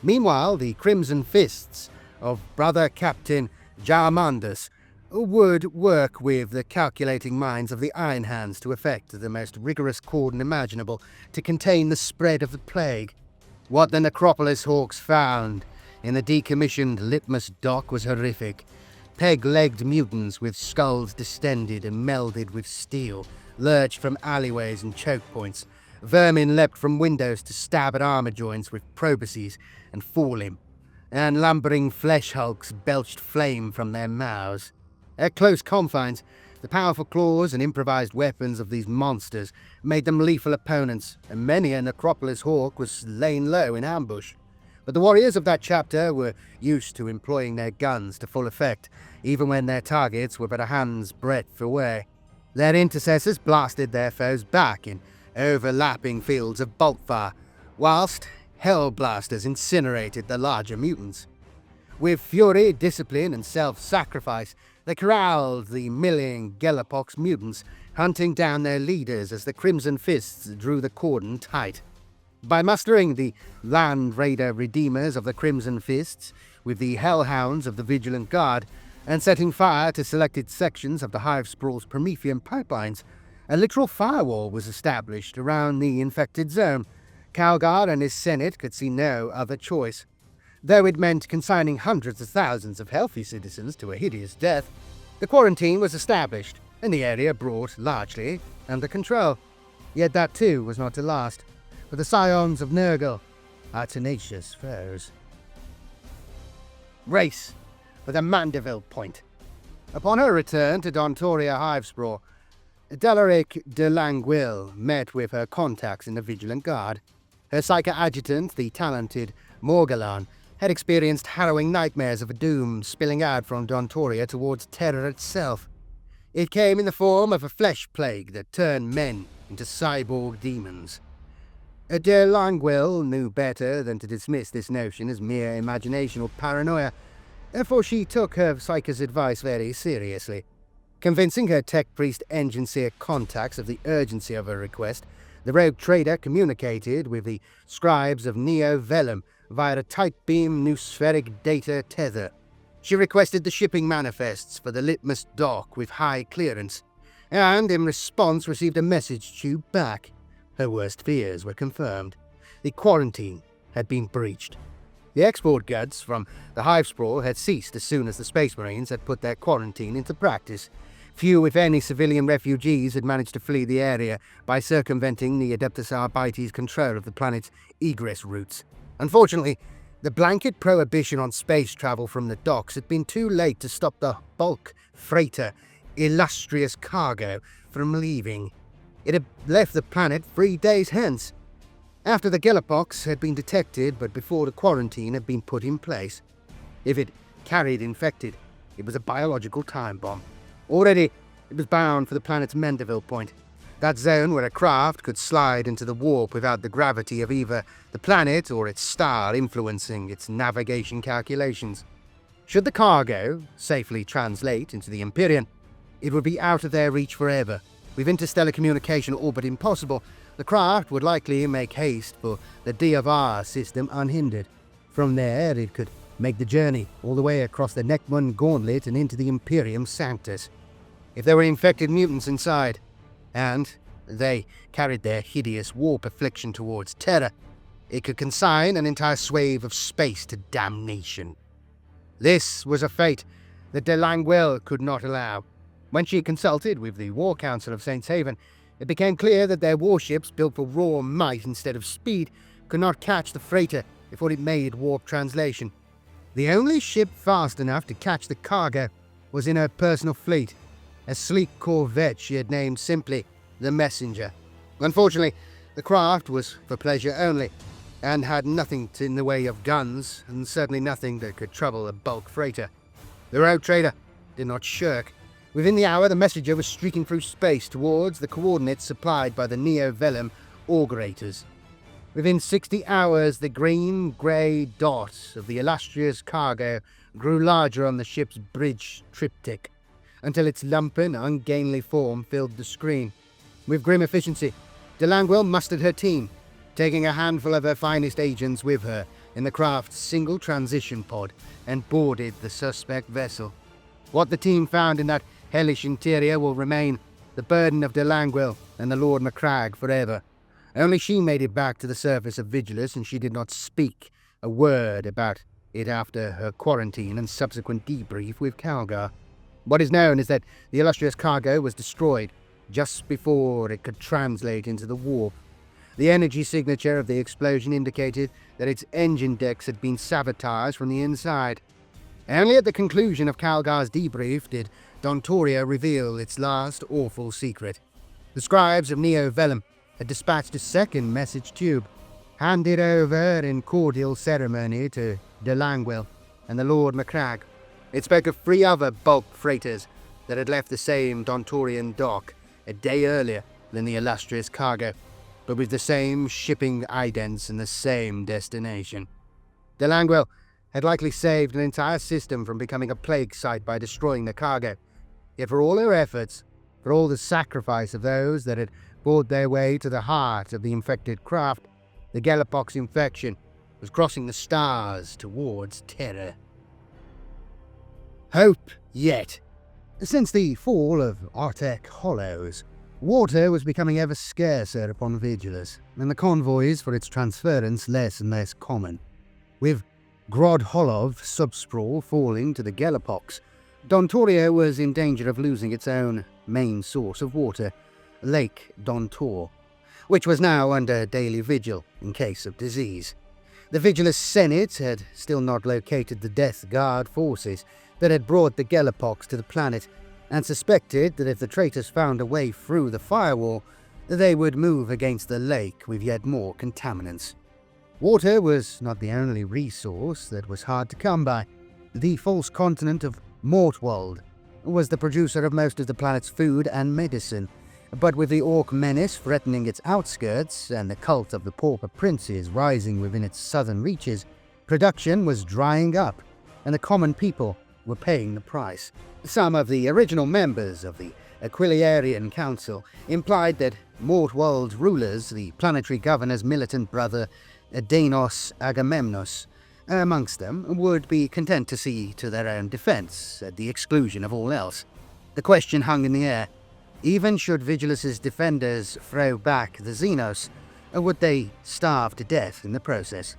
[SPEAKER 1] Meanwhile, the Crimson Fists of Brother Captain Jarmandus would work with the calculating minds of the Iron Hands to effect the most rigorous cordon imaginable to contain the spread of the plague. What the Necropolis Hawks found in the decommissioned Litmus dock was horrific. Peg-legged mutants with skulls distended and melded with steel lurched from alleyways and choke points. Vermin leapt from windows to stab at armor joints with probacies and fall him, and lumbering flesh hulks belched flame from their mouths. At close confines, the powerful claws and improvised weapons of these monsters made them lethal opponents, and many a Necropolis Hawk was laid low in ambush. But the warriors of that chapter were used to employing their guns to full effect, even when their targets were but a hand's breadth away. Their intercessors blasted their foes back in overlapping fields of bolt fire, whilst Hellblasters incinerated the larger mutants. With fury, discipline, and self-sacrifice, they corralled the milling Gellerpox mutants, hunting down their leaders as the Crimson Fists drew the cordon tight. By mustering the Land Raider Redeemers of the Crimson Fists with the Hellhounds of the Vigilant Guard, and setting fire to selected sections of the Hivespraw's Promethean pipelines, a literal firewall was established around the infected zone. Calgar and his Senate could see no other choice. Though it meant consigning hundreds of thousands of healthy citizens to a hideous death, the quarantine was established, and the area brought largely under control. Yet that too was not to last, for the Scions of Nurgle are tenacious foes. Race for the Mandeville Point. Upon her return to Dontoria Hivespraw, Delaric de Languil met with her contacts in the Vigilant Guard. Her Psycho Adjutant, the talented Morgalan, had experienced harrowing nightmares of a doom spilling out from Dontoria towards terror itself. It came in the form of a flesh plague that turned men into cyborg demons. De Languil knew better than to dismiss this notion as mere imagination or paranoia, for she took her Psycho's advice very seriously. Convincing her tech priest engineer contacts of the urgency of her request, the rogue trader communicated with the scribes of Neo Vellum via a tight-beam noospheric data tether. She requested the shipping manifests for the Litmus dock with high clearance, and in response received a message tube back. Her worst fears were confirmed. The quarantine had been breached. The export goods from the Hivespraw had ceased as soon as the Space Marines had put their quarantine into practice. Few, if any, civilian refugees had managed to flee the area by circumventing the Adeptus Arbites' control of the planet's egress routes. Unfortunately, the blanket prohibition on space travel from the docks had been too late to stop the bulk freighter Illustrious Cargo from leaving. It had left the planet 3 days hence, after the Gellerpox had been detected but before the quarantine had been put in place. If it carried infected, it was a biological time bomb. Already, it was bound for the planet's Mendeville point, that zone where a craft could slide into the warp without the gravity of either the planet or its star influencing its navigation calculations. Should the cargo safely translate into the Imperium, it would be out of their reach forever. With interstellar communication orbit impossible, the craft would likely make haste for the D-of-R system unhindered. From there, it could make the journey all the way across the Nachmund Gauntlet and into the Imperium Sanctus. If there were infected mutants inside, and they carried their hideous warp affliction towards Terra, it could consign an entire swathe of space to damnation. This was a fate that de Languel could not allow. When she consulted with the War Council of Saints Haven, it became clear that their warships, built for raw might instead of speed, could not catch the freighter before it made warp translation. The only ship fast enough to catch the cargo was in her personal fleet, a sleek corvette she had named simply the Messenger. Unfortunately, the craft was for pleasure only, and had nothing in the way of guns, and certainly nothing that could trouble a bulk freighter. The rogue trader did not shirk. Within the hour, the Messenger was streaking through space towards the coordinates supplied by the Neo-Vellum Augurators. Within 60 hours, the green-grey dot of the illustrious cargo grew larger on the ship's bridge triptych, until its lumpen, ungainly form filled the screen. With grim efficiency, de Languel mustered her team, taking a handful of her finest agents with her in the craft's single transition pod, and boarded the suspect vessel. What the team found in that hellish interior will remain the burden of de Languel and the Lord Macragge forever. Only she made it back to the surface of Vigilus, and she did not speak a word about it after her quarantine and subsequent debrief with Calgar. What is known is that the illustrious cargo was destroyed just before it could translate into the warp. The energy signature of the explosion indicated that its engine decks had been sabotaged from the inside. Only at the conclusion of Calgar's debrief did Dontoria reveal its last awful secret. The scribes of Neo-Vellum had dispatched a second message tube, handed over in cordial ceremony to de Languel and the Lord Macragge. It spoke of 3 other bulk freighters that had left the same Dontorian dock a day earlier than the illustrious cargo, but with the same shipping idents and the same destination. De Languel had likely saved an entire system from becoming a plague site by destroying the cargo. Yet for all her efforts, for all the sacrifice of those that had bored their way to the heart of the infected craft, the Gellerpox infection was crossing the stars towards Terra. Hope yet. Since the fall of Otek Hollows, water was becoming ever scarcer upon Vigilus, and the convoys for its transference less and less common. With Grodholov subsprawl falling to the Gellerpox, Dontoria was in danger of losing its own main source of water, Lake Dontor, which was now under daily vigil in case of disease. The Vigilus Senate had still not located the Death Guard forces that had brought the Gellerpox to the planet, and suspected that if the traitors found a way through the firewall, they would move against the lake with yet more contaminants. Water was not the only resource that was hard to come by. The false continent of Mortwald was the producer of most of the planet's food and medicine, but with the Orc menace threatening its outskirts and the cult of the Pauper Princes rising within its southern reaches, production was drying up, and the common people were paying the price. Some of the original members of the Aquilarian Council implied that Mortwald's rulers, the planetary governor's militant brother Danos Agamemnos, amongst them, would be content to see to their own defense, at the exclusion of all else. The question hung in the air. Even should Vigilus' defenders throw back the Xenos, would they starve to death in the process?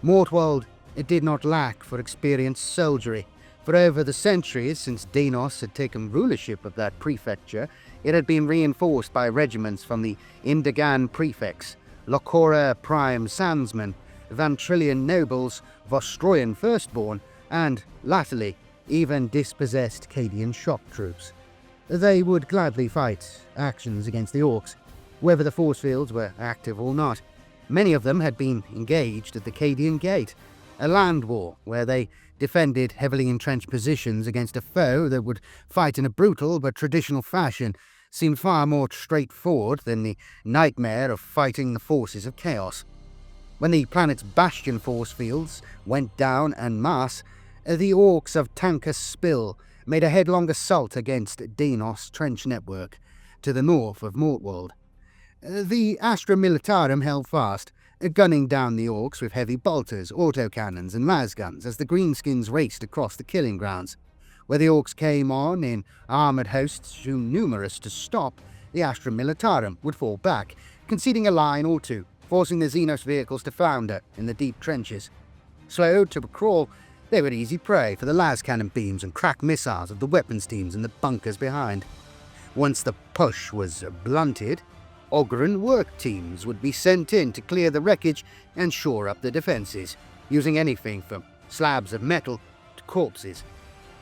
[SPEAKER 1] Mortwold did not lack for experienced soldiery. For over the centuries since Denos had taken rulership of that prefecture, it had been reinforced by regiments from the Indigan prefects, Locora Prime Sandsmen, Vantrillian nobles, Vostroyan firstborn, and, latterly, even dispossessed Cadian shock troops. They would gladly fight actions against the Orcs, whether the force fields were active or not. Many of them had been engaged at the Cadian Gate, a land war where they defended heavily entrenched positions against a foe that would fight in a brutal but traditional fashion seemed far more straightforward than the nightmare of fighting the forces of chaos. When the planet's bastion force fields went down en masse, the Orcs of Tankus Spill made a headlong assault against Denos' trench network to the north of Mortwold. The Astra Militarum held fast, gunning down the Orcs with heavy bolters, autocannons and lasguns as the greenskins raced across the killing grounds. Where the Orcs came on in armoured hosts too numerous to stop, the Astra Militarum would fall back, conceding a line or two, forcing the Xenos vehicles to flounder in the deep trenches. Slowed to a crawl, they were easy prey for the las cannon beams and crack missiles of the weapons teams in the bunkers behind. Once the push was blunted, Ogryn work teams would be sent in to clear the wreckage and shore up the defences, using anything from slabs of metal to corpses.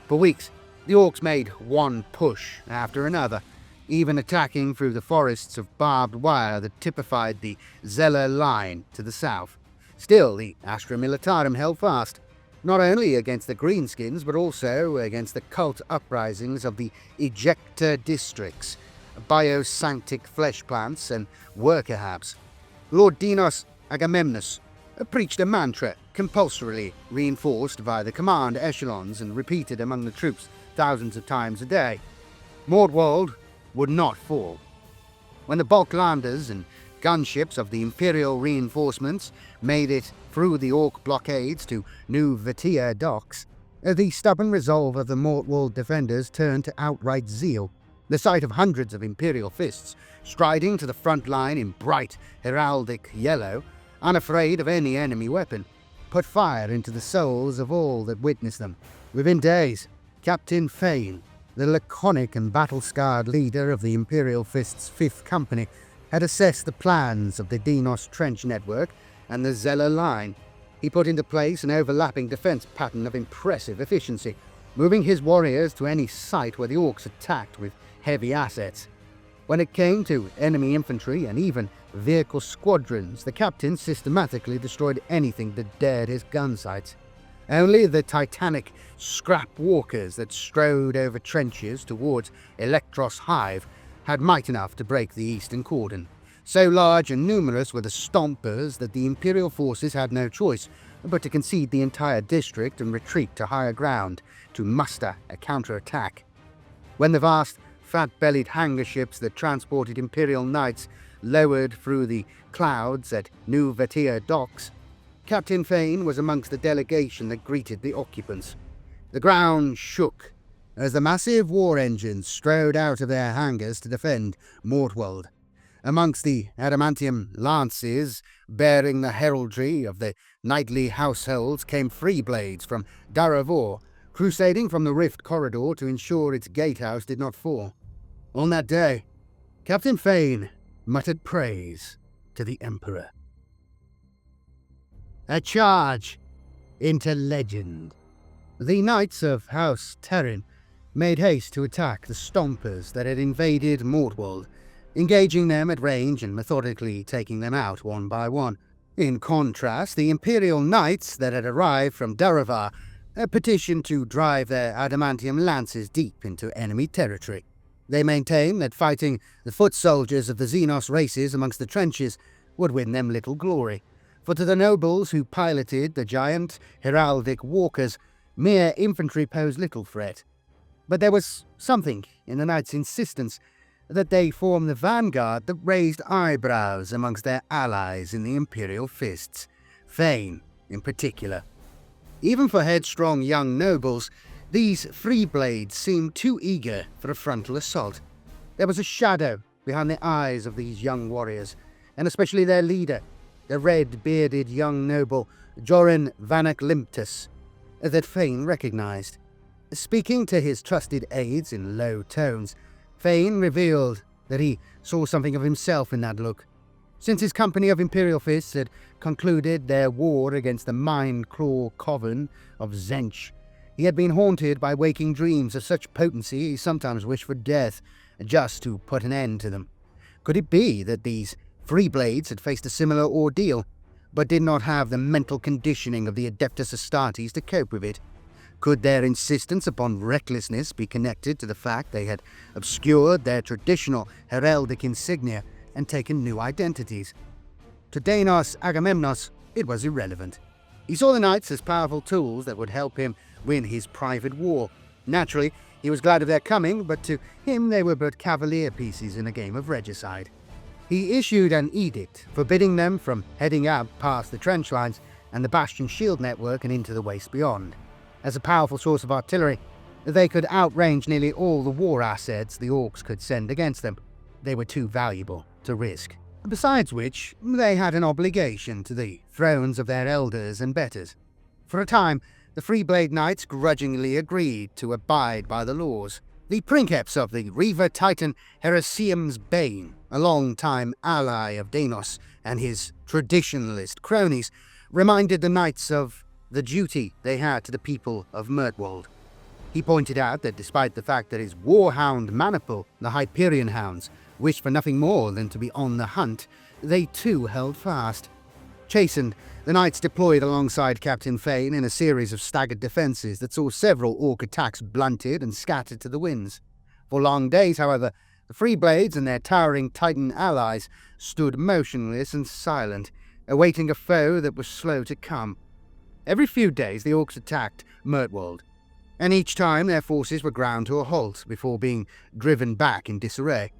[SPEAKER 1] For weeks, the Orcs made one push after another, even attacking through the forests of barbed wire that typified the Zeller line to the south. Still, the Astra Militarum held fast, not only against the Greenskins, but also against the cult uprisings of the Ejector districts, biosanctic flesh plants, and worker habs. Lord Denos Agamemnus preached a mantra compulsorily reinforced by the command echelons and repeated among the troops thousands of times a day. Mortwold would not fall. When the bulk landers and gunships of the Imperial reinforcements made it through the Orc blockades to New Vatia docks, the stubborn resolve of the Mortwold defenders turned to outright zeal. The sight of hundreds of Imperial fists striding to the front line in bright heraldic yellow, unafraid of any enemy weapon, put fire into the souls of all that witnessed them. Within days, Captain Fane, the laconic and battle-scarred leader of the Imperial Fist's 5th Company, had assessed the plans of the Denos trench network and the Zeller line. He put into place an overlapping defense pattern of impressive efficiency, moving his warriors to any site where the Orcs attacked with heavy assets. When it came to enemy infantry and even vehicle squadrons, the captain systematically destroyed anything that dared his gun sights. Only the titanic scrap walkers that strode over trenches towards Electros Hive had might enough to break the eastern cordon. So large and numerous were the stompers that the Imperial forces had no choice but to concede the entire district and retreat to higher ground to muster a counterattack. When the vast, fat-bellied hangar ships that transported Imperial knights lowered through the clouds at New Vatia docks, Captain Fane was amongst the delegation that greeted the occupants. The ground shook as the massive war engines strode out of their hangars to defend Mortwold. Amongst the adamantium lances bearing the heraldry of the knightly households came free blades from Daravor, crusading from the rift corridor to ensure its gatehouse did not fall. On that day, Captain Fane muttered praise to the Emperor. A charge into legend. The knights of House Terran made haste to attack the stompers that had invaded Mortwold, engaging them at range and methodically taking them out one by one. In contrast, the Imperial knights that had arrived from Daravar petitioned to drive their adamantium lances deep into enemy territory. They maintained that fighting the foot soldiers of the Xenos races amongst the trenches would win them little glory, for to the nobles who piloted the giant heraldic walkers, mere infantry posed little threat. But there was something in the knights' insistence that they form the vanguard that raised eyebrows amongst their allies in the Imperial Fists, Fane in particular. Even for headstrong young nobles, these free blades seemed too eager for a frontal assault. There was a shadow behind the eyes of these young warriors, and especially their leader, the red-bearded young noble Joran Vanak Limptus, that Fane recognized. Speaking to his trusted aides in low tones, Fane revealed that he saw something of himself in that look. Since his company of Imperial Fists had concluded their war against the Mind-Claw Coven of Zench, he had been haunted by waking dreams of such potency he sometimes wished for death, just to put an end to them. Could it be that these Freeblades had faced a similar ordeal, but did not have the mental conditioning of the Adeptus Astartes to cope with it? Could their insistence upon recklessness be connected to the fact they had obscured their traditional heraldic insignia and taken new identities? To Danos Agamemnos, it was irrelevant. He saw the knights as powerful tools that would help him win his private war. Naturally, he was glad of their coming, but to him they were but cavalier pieces in a game of regicide. He issued an edict forbidding them from heading out past the trench lines and the bastion shield network and into the waste beyond. As a powerful source of artillery, they could outrange nearly all the war assets the Orcs could send against them. They were too valuable to risk. Besides which, they had an obligation to the thrones of their elders and betters. For a time, the Freeblade Knights grudgingly agreed to abide by the laws. The princeps of the Reaver Titan Heresium's Bane, a long-time ally of Danos and his traditionalist cronies, reminded the knights of the duty they had to the people of Mirtwold. He pointed out that despite the fact that his warhound maniple, the Hyperion Hounds, wished for nothing more than to be on the hunt, they too held fast. Chastened, the knights deployed alongside Captain Fane in a series of staggered defences that saw several Orc attacks blunted and scattered to the winds. For long days, however, the Freeblades and their towering Titan allies stood motionless and silent, awaiting a foe that was slow to come. Every few days the Orcs attacked Mirtwold, and each time their forces were ground to a halt before being driven back in disarray.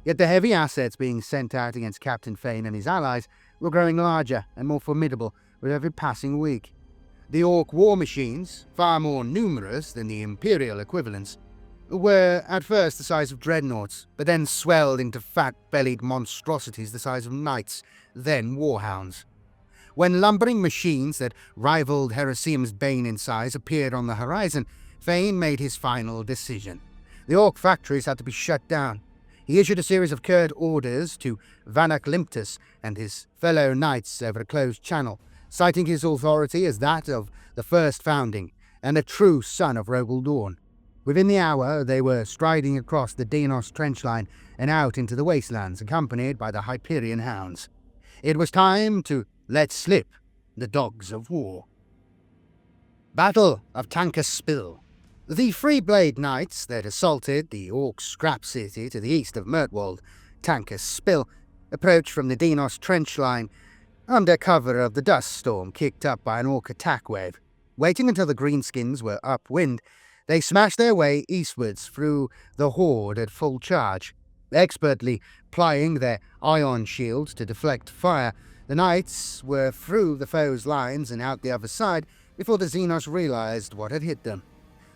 [SPEAKER 1] Yet the heavy assets being sent out against Captain Fane and his allies were growing larger and more formidable with every passing week. The Orc war machines, far more numerous than the Imperial equivalents, were at first the size of dreadnoughts, but then swelled into fat-bellied monstrosities the size of knights, then warhounds. When lumbering machines that rivaled Heresium's Bane in size appeared on the horizon, Fane made his final decision. The Orc factories had to be shut down. He issued a series of curt orders to Vanak Limptus and his fellow knights over a closed channel, citing his authority as that of the First Founding and a true son of Rogel Dawn. Within the hour, they were striding across the Danos trench line and out into the wastelands, accompanied by the Hyperion Hounds. It was time to let slip the dogs of war. Battle of Tanker Spill. The Freeblade Knights that assaulted the Orc Scrap City to the east of Mirtwold, Tanker Spill, approached from the Danos trench line under cover of the dust storm kicked up by an Orc attack wave. Waiting until the Greenskins were upwind, they smashed their way eastwards through the horde at full charge. Expertly plying their ion shields to deflect fire, the knights were through the foe's lines and out the other side before the Xenos realized what had hit them.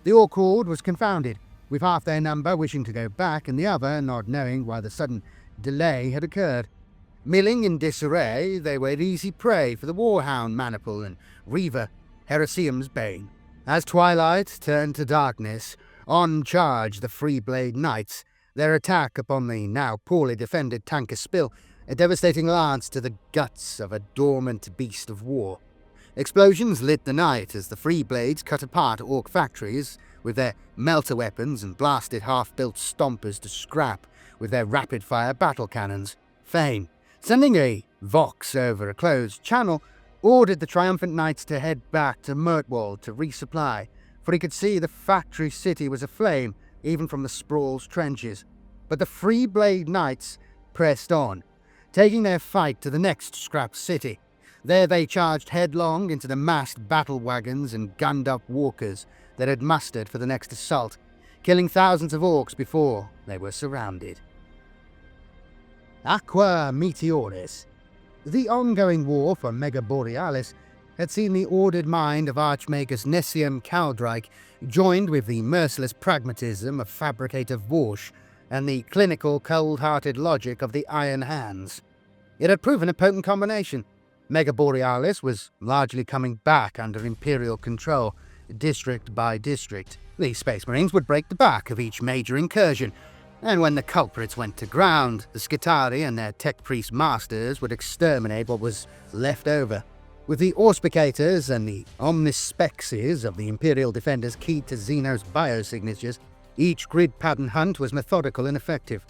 [SPEAKER 1] The Orc horde was confounded, with half their number wishing to go back and the other not knowing why the sudden delay had occurred. Milling in disarray, they were easy prey for the Warhound Maniple and Reaver Heresium's Bane. As twilight turned to darkness, on charged the Freeblade Knights, their attack upon the now poorly defended Tanker Spill, a devastating lance to the guts of a dormant beast of war. Explosions lit the night as the Freeblades cut apart Orc factories with their melter weapons and blasted half-built stompers to scrap with their rapid-fire battle cannons. Fane, sending a Vox over a closed channel, ordered the triumphant knights to head back to Mirtwold to resupply, for he could see the factory city was aflame even from the sprawl's trenches. But the Freeblade Knights pressed on, taking their fight to the next scrap city. There they charged headlong into the massed battle wagons and gunned-up walkers that had mustered for the next assault, killing thousands of Orcs before they were surrounded. Aqua Meteoris. The ongoing war for Mega Borealis had seen the ordered mind of Archmagus Nessium Caldrike joined with the merciless pragmatism of Fabricator Vorsh and the clinical, cold-hearted logic of the Iron Hands. It had proven a potent combination. Mega Borealis was largely coming back under Imperial control, district by district. The Space Marines would break the back of each major incursion, and when the culprits went to ground, the Skitarii and their tech priest masters would exterminate what was left over. With the Auspicators and the Omnispexes of the Imperial Defenders keyed to Xenos biosignatures, each grid pattern hunt was methodical and effective.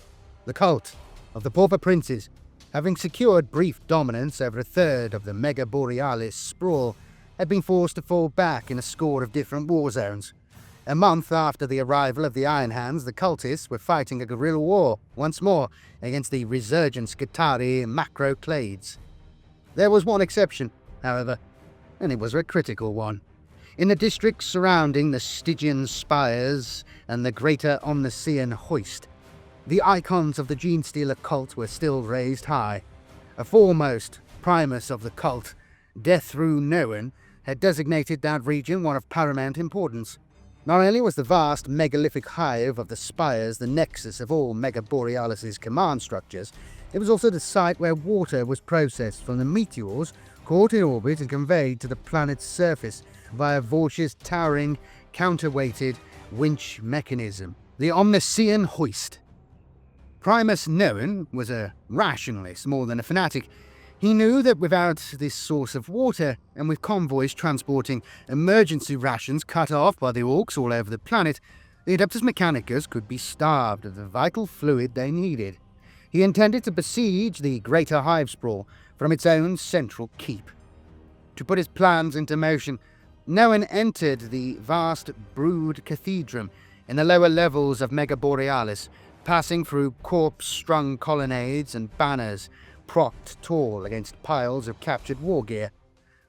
[SPEAKER 1] The cult of the Pauper Princes, having secured brief dominance over a third of the Mega Borealis sprawl, had been forced to fall back in a score of different war zones. A month after the arrival of the Iron Hands, the cultists were fighting a guerrilla war once more against the resurgent Skitarii macroclades. There was one exception, however, and it was a critical one. In the districts surrounding the Stygian Spires and the greater Omnissian Hoist, the icons of the Genestealer cult were still raised high. A foremost primus of the cult, Deathru Noen, had designated that region one of paramount importance. Not only was the vast megalithic hive of the spires the nexus of all Mega Borealis' command structures, it was also the site where water was processed from the meteors caught in orbit and conveyed to the planet's surface via Vorsh's towering, counterweighted winch mechanism, the Omnissian Hoist. Primus Noen was a rationalist more than a fanatic. He knew that without this source of water, and with convoys transporting emergency rations cut off by the orcs all over the planet, the Adeptus Mechanicus could be starved of the vital fluid they needed. He intended to besiege the greater Hivespraw from its own central keep. To put his plans into motion, Noen entered the vast Brood Cathedrum in the lower levels of Mega Borealis, passing through corpse-strung colonnades and banners propped tall against piles of captured war gear.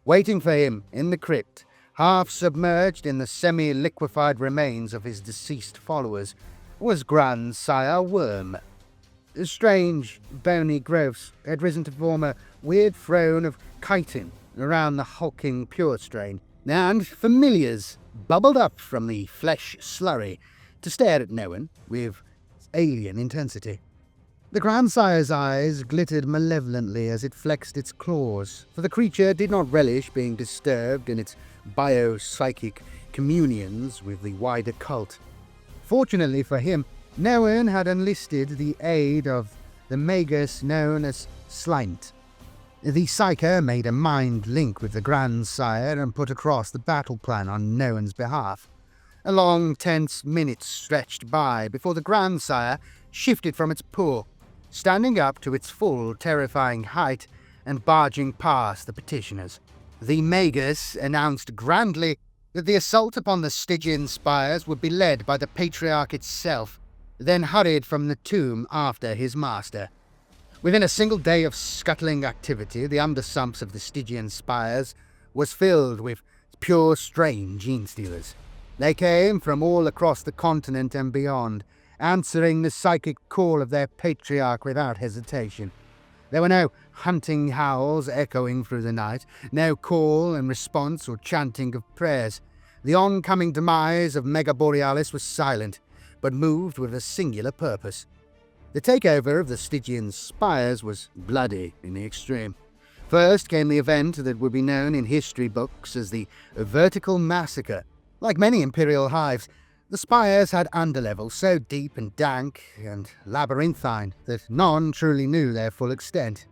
[SPEAKER 1] Waiting for him in the crypt, half submerged in the semi-liquefied remains of his deceased followers, was Grandsire Worm. Strange, bony growths had risen to form a weird throne of chitin around the hulking pure strain, and familiars bubbled up from the flesh slurry to stare at Noen with alien intensity. The Grandsire's eyes glittered malevolently as it flexed its claws, for the creature did not relish being disturbed in its biopsychic communions with the wider cult. Fortunately for him, Noen had enlisted the aid of the magus known as Slint. The Psyker made a mind link with the Grandsire and put across the battle plan on Noen's behalf. A long, tense minute stretched by before the Grandsire shifted from its paw, standing up to its full, terrifying height and barging past the petitioners. The Magus announced grandly that the assault upon the Stygian spires would be led by the Patriarch itself, then hurried from the tomb after his master. Within a single day of scuttling activity, the undersumps of the Stygian spires was filled with pure strain Genestealers. They came from all across the continent and beyond, answering the psychic call of their patriarch without hesitation. There were no hunting howls echoing through the night, no call and response or chanting of prayers. The oncoming demise of Mega Borealis was silent, but moved with a singular purpose. The takeover of the Stygian spires was bloody in the extreme. First came the event that would be known in history books as the Vertical Massacre. Like many Imperial hives, the spires had underlevels so deep and dank and labyrinthine that none truly knew their full extent.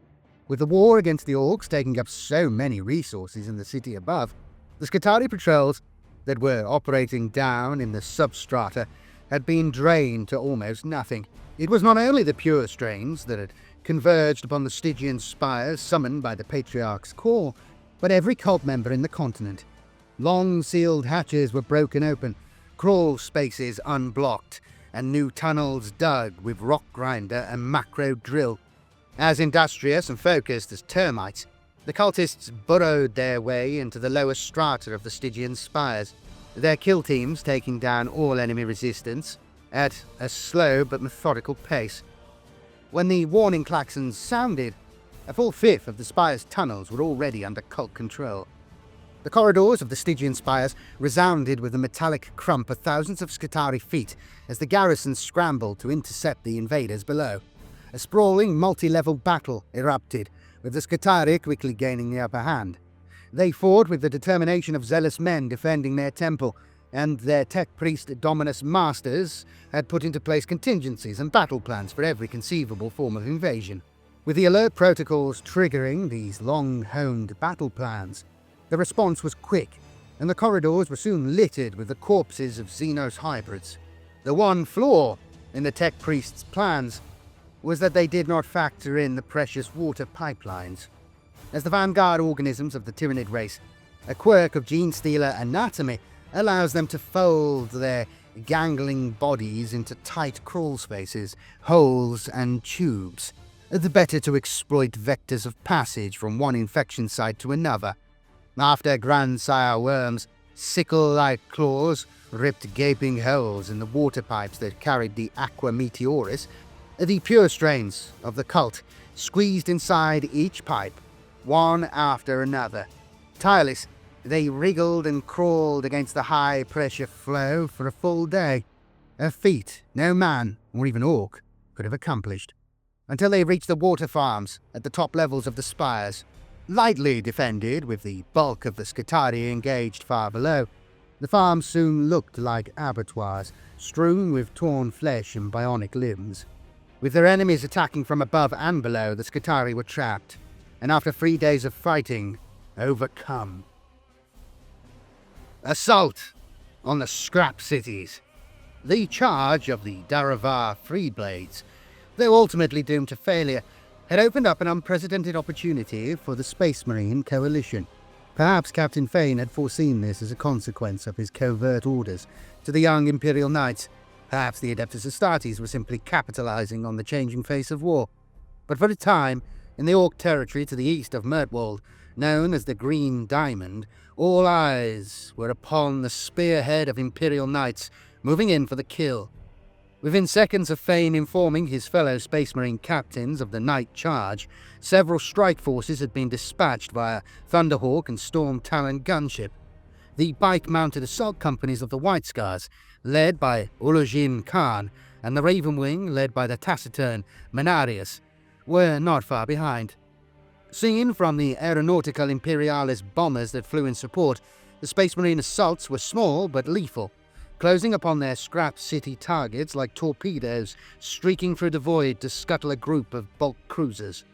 [SPEAKER 1] With the war against the Orcs taking up so many resources in the city above, the Skitarii patrols that were operating down in the substrata had been drained to almost nothing. It was not only the pure strains that had converged upon the Stygian spires summoned by the Patriarch's call, but every cult member in the continent. Long sealed hatches were broken open, crawl spaces unblocked, and new tunnels dug with rock grinder and macro drill. As industrious and focused as termites, the cultists burrowed their way into the lower strata of the Stygian spires, their kill teams taking down all enemy resistance at a slow but methodical pace. When the warning klaxons sounded, a full fifth of the spire's tunnels were already under cult control. The corridors of the Stygian spires resounded with the metallic crump of thousands of Skitarii feet as the garrison scrambled to intercept the invaders below. A sprawling, multi-level battle erupted, with the Skitarii quickly gaining the upper hand. They fought with the determination of zealous men defending their temple, and their tech priest Dominus masters had put into place contingencies and battle plans for every conceivable form of invasion. With the alert protocols triggering these long-honed battle plans, the response was quick, and the corridors were soon littered with the corpses of Xenos hybrids. The one flaw in the tech priest's plans was that they did not factor in the precious water pipelines. As the vanguard organisms of the Tyranid race, a quirk of Genestealer anatomy allows them to fold their gangling bodies into tight crawl spaces, holes and tubes, the better to exploit vectors of passage from one infection site to another. After grandsire worms, sickle-like claws ripped gaping holes in the water pipes that carried the Aqua Meteoris, the pure strains of the cult squeezed inside each pipe, one after another. Tireless, they wriggled and crawled against the high-pressure flow for a full day, a feat no man, or even orc, could have accomplished, until they reached the water farms at the top levels of the spires. Lightly defended, with the bulk of the Skitarii engaged far below, the farms soon looked like abattoirs, strewn with torn flesh and bionic limbs. With their enemies attacking from above and below, the Skitarii were trapped, and after 3 days of fighting, overcome. Assault on the Scrap Cities. The charge of the Daravar Freeblades, though ultimately doomed to failure, had opened up an unprecedented opportunity for the Space Marine Coalition. Perhaps Captain Fane had foreseen this as a consequence of his covert orders to the young Imperial Knights. Perhaps the Adeptus Astartes were simply capitalizing on the changing face of war. But for a time, in the Orc territory to the east of Mirtwald, known as the Green Diamond, all eyes were upon the spearhead of Imperial Knights moving in for the kill. Within seconds of Fane informing his fellow Space Marine captains of the night charge, several strike forces had been dispatched via Thunderhawk and Storm Talon gunship. The bike-mounted assault companies of the White Scars, led by Ulojin Khan, and the Raven Wing, led by the taciturn Menarius, were not far behind. Seen from the Aeronautica Imperialis bombers that flew in support, the Space Marine assaults were small but lethal, closing upon their scrap city targets like torpedoes streaking through the void to scuttle a group of bulk cruisers.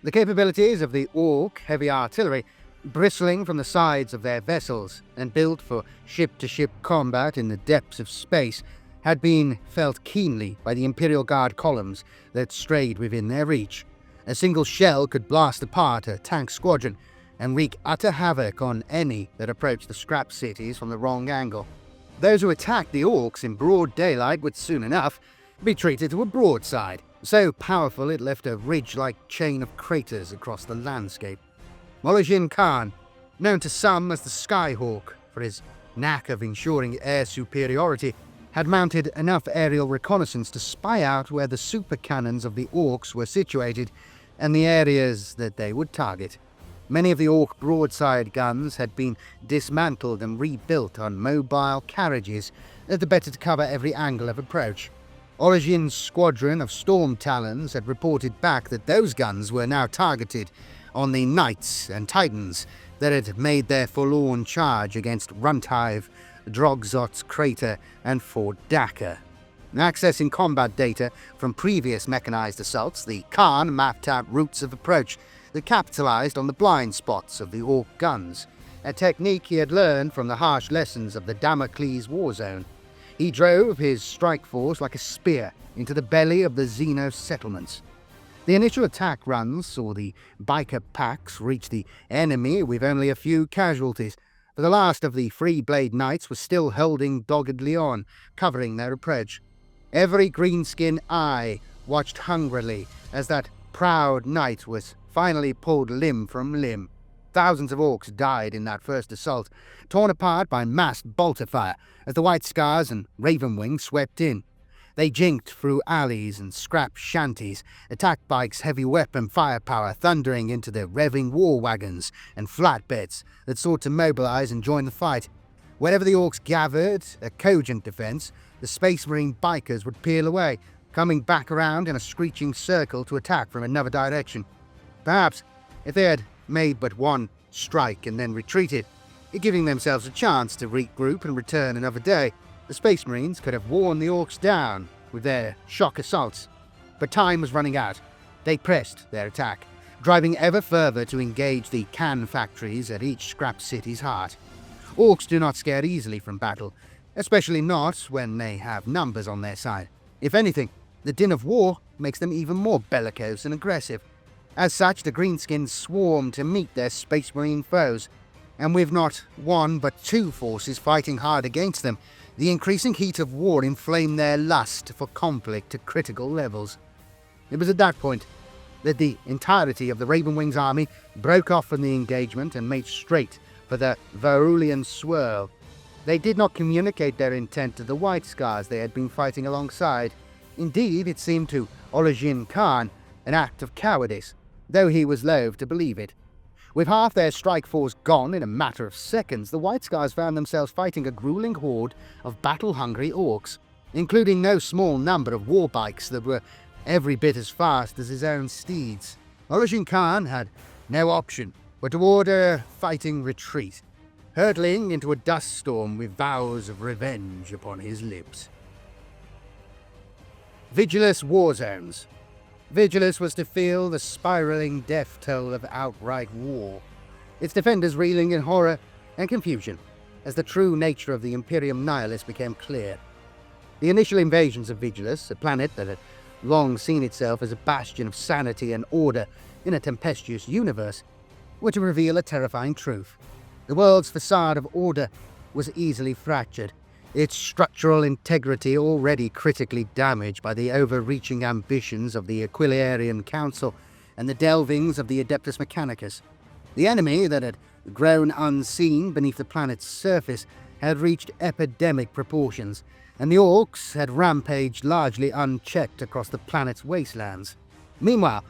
[SPEAKER 1] The capabilities of the Orc heavy artillery, bristling from the sides of their vessels and built for ship-to-ship combat in the depths of space, had been felt keenly by the Imperial Guard columns that strayed within their reach. A single shell could blast apart a tank squadron and wreak utter havoc on any that approached the scrap cities from the wrong angle. Those who attacked the Orcs in broad daylight would soon enough be treated to a broadside, so powerful it left a ridge-like chain of craters across the landscape. Ulojin Khan, known to some as the Skyhawk for his knack of ensuring air superiority, had mounted enough aerial reconnaissance to spy out where the super cannons of the Orcs were situated and the areas that they would target. Many of the Orc broadside guns had been dismantled and rebuilt on mobile carriages, the better to cover every angle of approach. Ulojin's squadron of Storm Talons had reported back that those guns were now targeted on the Knights and Titans that had made their forlorn charge against Runthive, Drogzot's Crater, and Fort Daka. Accessing combat data from previous mechanized assaults, the Khan mapped out routes of approach that capitalized on the blind spots of the Orc guns, a technique he had learned from the harsh lessons of the Damocles war zone. He drove his strike force like a spear into the belly of the Xenos settlements. The initial attack runs saw the biker packs reach the enemy with only a few casualties, but the last of the Free Blade Knights was still holding doggedly on, covering their approach. Every greenskin eye watched hungrily as that proud knight was finally pulled limb from limb. Thousands of Orcs died in that first assault, torn apart by massed bolter fire as the White Scars and Ravenwing swept in. They jinked through alleys and scrap shanties, attack bikes' heavy weapon firepower thundering into their revving war wagons and flatbeds that sought to mobilize and join the fight. Wherever the Orcs gathered a cogent defense, the Space Marine bikers would peel away, coming back around in a screeching circle to attack from another direction. Perhaps, if they had made but one strike and then retreated, giving themselves a chance to regroup and return another day, the Space Marines could have worn the Orcs down with their shock assaults. But time was running out. They pressed their attack, driving ever further to engage the can factories at each scrap city's heart. Orcs do not scare easily from battle, especially not when they have numbers on their side. If anything, the din of war makes them even more bellicose and aggressive. As such, the Greenskins swarm to meet their Space Marine foes, and with not one but two forces fighting hard against them, the increasing heat of war inflamed their lust for conflict to critical levels. It was at that point that the entirety of the Ravenwing's army broke off from the engagement and made straight for the Veruan Swirl. They did not communicate their intent to the White Scars they had been fighting alongside. Indeed, it seemed to Orajin Khan an act of cowardice, though he was loath to believe it. With half their strike force gone in a matter of seconds, the White Scars found themselves fighting a grueling horde of battle-hungry Orcs, including no small number of war bikes that were every bit as fast as his own steeds. Orajin Khan had no option but to order a fighting retreat, hurtling into a dust storm with vows of revenge upon his lips. Vigilus War Zones. Vigilus was to feel the spiraling death toll of outright war, its defenders reeling in horror and confusion as the true nature of the Imperium nihilist became clear. The initial invasions of Vigilus, a planet that had long seen itself as a bastion of sanity and order in a tempestuous universe, were to reveal a terrifying truth. The world's facade of order was easily fractured, its structural integrity already critically damaged by the overreaching ambitions of the Aquilarian Council and the delvings of the Adeptus Mechanicus. The enemy that had grown unseen beneath the planet's surface had reached epidemic proportions, and the Orcs had rampaged largely unchecked across the planet's wastelands. Meanwhile,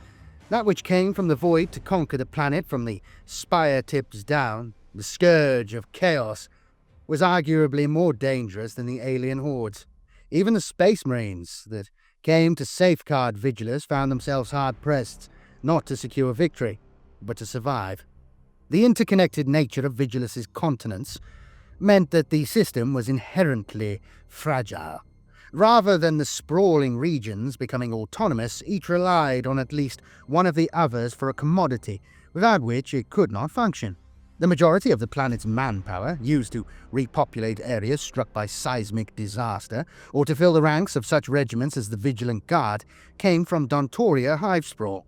[SPEAKER 1] that which came from the void to conquer the planet from the spire tips down, the scourge of chaos, was arguably more dangerous than the alien hordes. Even the Space Marines that came to safeguard Vigilus found themselves hard-pressed not to secure victory, but to survive. The interconnected nature of Vigilus's continents meant that the system was inherently fragile. Rather than the sprawling regions becoming autonomous, each relied on at least one of the others for a commodity, without which it could not function. The majority of the planet's manpower, used to repopulate areas struck by seismic disaster, or to fill the ranks of such regiments as the Vigilant Guard, came from Dontoria Hivespraw.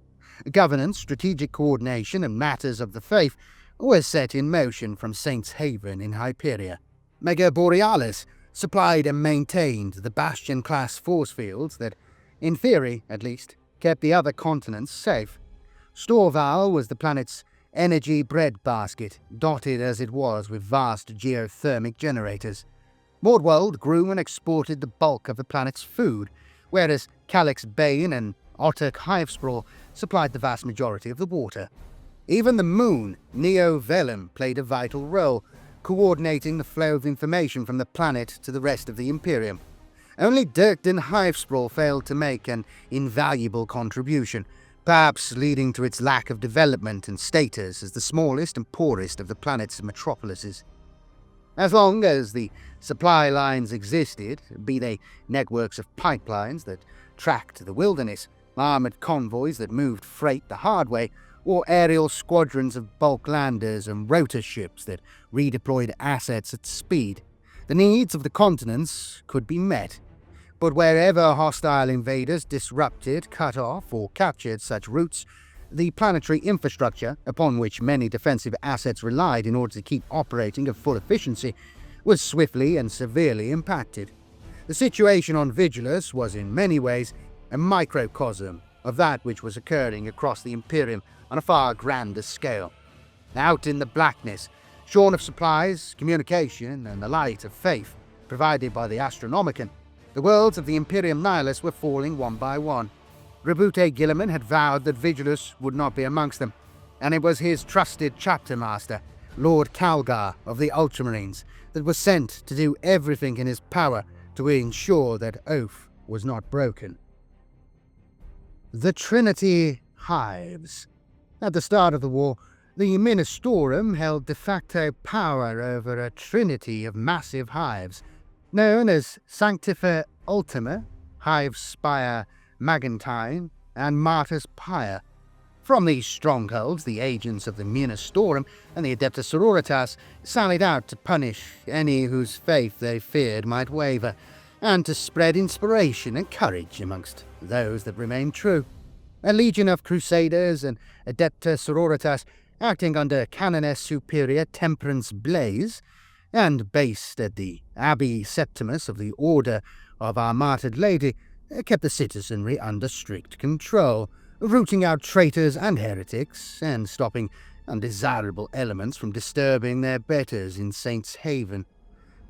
[SPEAKER 1] Governance, strategic coordination, and matters of the faith were set in motion from Saints Haven in Hyperia. Mega Borealis supplied and maintained the Bastion-class force fields that, in theory at least, kept the other continents safe. Storval was the planet's energy breadbasket, dotted as it was with vast geothermic generators. Mordwold grew and exported the bulk of the planet's food, whereas Calyx Bane and Otek Hivespraw supplied the vast majority of the water. Even the moon, Neo Velum, played a vital role, coordinating the flow of information from the planet to the rest of the Imperium. Only Durken Hivespraw failed to make an invaluable contribution, perhaps leading to its lack of development and status as the smallest and poorest of the planet's metropolises. As long as the supply lines existed, be they networks of pipelines that tracked the wilderness, armoured convoys that moved freight the hard way, or aerial squadrons of bulk landers and rotor ships that redeployed assets at speed, the needs of the continents could be met. But wherever hostile invaders disrupted, cut off, or captured such routes, the planetary infrastructure, upon which many defensive assets relied in order to keep operating at full efficiency, was swiftly and severely impacted. The situation on Vigilus was in many ways a microcosm of that which was occurring across the Imperium on a far grander scale. Out in the blackness, shorn of supplies, communication, and the light of faith provided by the Astronomicon, The worlds of the Imperium Nihilus were falling one by one. Rabute Gilliman had vowed that Vigilus would not be amongst them, and it was his trusted chapter master, Lord Calgar of the Ultramarines, that was sent to do everything in his power to ensure that oath was not broken. The Trinity Hives. At the start of the war, the Ministorum held de facto power over a trinity of massive hives, known as Sanctifer Ultima, Hivespire Magentine, and Martyrs Pyre. From these strongholds, the agents of the Ministorum and the Adeptus Sororitas sallied out to punish any whose faith they feared might waver, and to spread inspiration and courage amongst those that remained true. A legion of Crusaders and Adeptus Sororitas, acting under Canoness Superior Temperance Blaze, and based at the Abbey Septimus of the Order of Our Martyred Lady, kept the citizenry under strict control, rooting out traitors and heretics, and stopping undesirable elements from disturbing their betters in Saints Haven.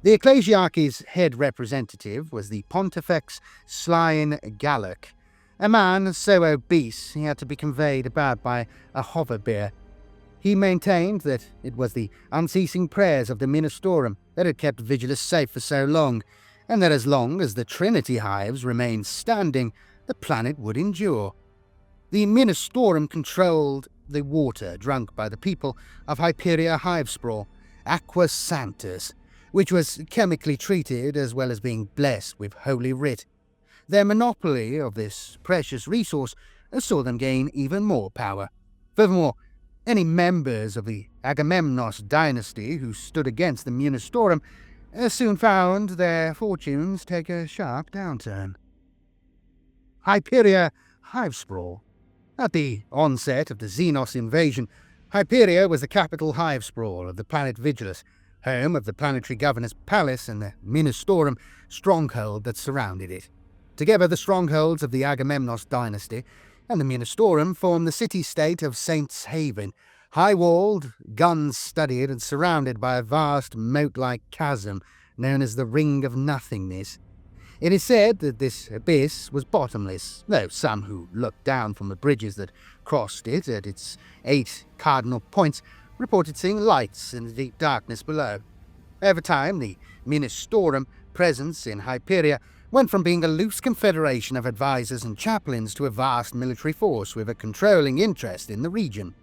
[SPEAKER 1] The Ecclesiarchy's head representative was the Pontifex Slyin Gallic, a man so obese he had to be conveyed about by a hover-bear. He maintained that it was the unceasing prayers of the Ministorum that had kept Vigilus safe for so long, and that as long as the Trinity Hives remained standing, the planet would endure. The Ministorum controlled the water drunk by the people of Hyperia Hivespraw, Aqua Sanctus, which was chemically treated as well as being blessed with Holy Writ. Their monopoly of this precious resource saw them gain even more power. Furthermore, any members of the Agamemnos dynasty who stood against the Ministorum soon found their fortunes take a sharp downturn. Hyperia Hivespraw. At the onset of the Xenos invasion, Hyperia was the capital Hivespraw of the planet Vigilus, home of the planetary governor's palace and the Ministorum stronghold that surrounded it. Together, the strongholds of the Agamemnos dynasty and the Ministorum formed the city-state of Saints Haven, high-walled, guns-studded, and surrounded by a vast moat-like chasm known as the Ring of Nothingness. It is said that this abyss was bottomless, though some who looked down from the bridges that crossed it at its 8 cardinal points reported seeing lights in the deep darkness below. Over time, the Ministorum presence in Hyperia went from being a loose confederation of advisors and chaplains to a vast military force with a controlling interest in the region.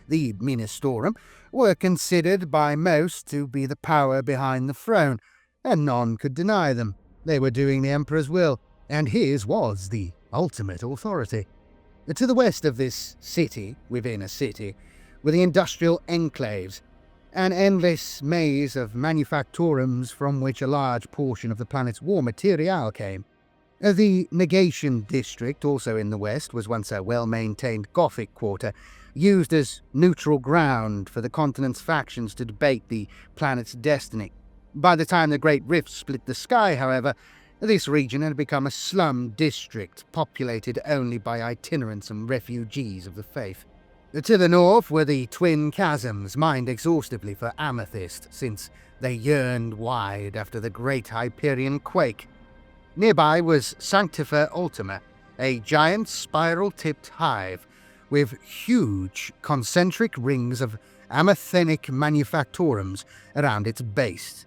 [SPEAKER 1] The Ministorum were considered by most to be the power behind the throne, and none could deny them. They were doing the Emperor's will, and his was the ultimate authority. To the west of this city, within a city, were the industrial enclaves, an endless maze of manufactorums from which a large portion of the planet's war material came. The Negation District, also in the west, was once a well-maintained Gothic quarter, used as neutral ground for the continent's factions to debate the planet's destiny. By the time the Great Rift split the sky, however, this region had become a slum district populated only by itinerants and refugees of the faith. To the north were the twin chasms, mined exhaustively for amethyst, since they yearned wide after the great Hyperion quake. Nearby was Sanctifer Ultima, a giant spiral-tipped hive with huge concentric rings of amathenic manufactorums around its base.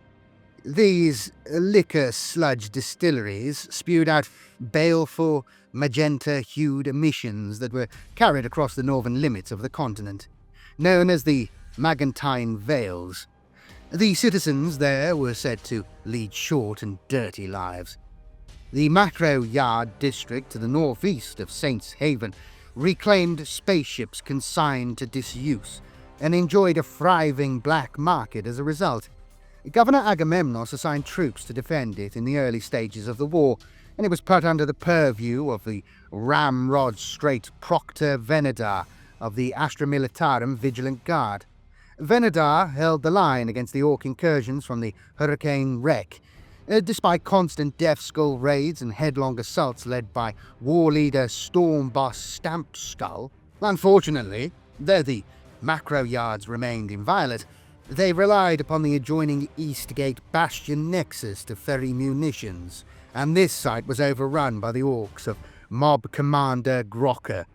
[SPEAKER 1] These liquor sludge distilleries spewed out baleful, magenta-hued emissions that were carried across the northern limits of the continent, known as the Magentine Veils. The citizens there were said to lead short and dirty lives. The Macro Yard district to the northeast of Saints Haven reclaimed spaceships consigned to disuse and enjoyed a thriving black market as a result. Governor Agamemnos assigned troops to defend it in the early stages of the war, and it was put under the purview of the ramrod-straight Proctor Venedar of the Astra Militarum Vigilant Guard. Venedar held the line against the Orc incursions from the Hurricane Wreck, despite constant Death Skull raids and headlong assaults led by war leader Storm Boss Stamp Skull. Unfortunately, though the macro yards remained inviolate, they relied upon the adjoining Eastgate Bastion Nexus to ferry munitions, and this site was overrun by the orcs of Mob Commander Grocker.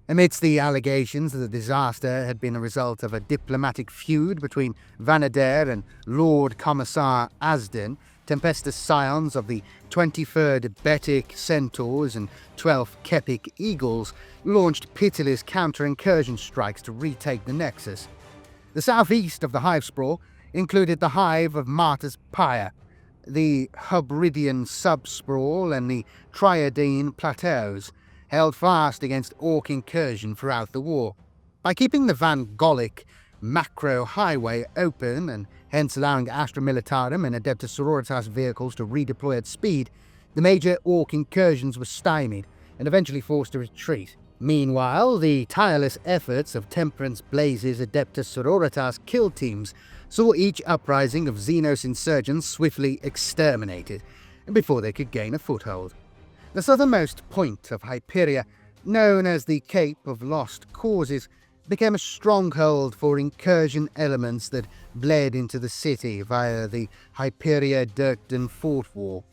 [SPEAKER 1] Amidst the allegations that the disaster had been a result of a diplomatic feud between Vanadair and Lord Commissar Asden, Tempestus scions of the 23rd Betic Centaurs and 12th Kepic Eagles launched pitiless counter-incursion strikes to retake the Nexus. The southeast of the Hivespraw included the Hive of Martyrs Pyre, the Hubridian Subsprawl and the Triadine Plateaus, held fast against Orc incursion throughout the war. By keeping the Van Golic macro highway open and hence allowing Astra Militarum and Adeptus Sororitas vehicles to redeploy at speed, the major Orc incursions were stymied and eventually forced to retreat. Meanwhile, the tireless efforts of Temperance Blaze's Adeptus Sororitas kill teams saw each uprising of Xenos insurgents swiftly exterminated before they could gain a foothold. The southernmost point of Hyperia, known as the Cape of Lost Causes, became a stronghold for incursion elements that bled into the city via the Hyperia-Dirkden Fort War.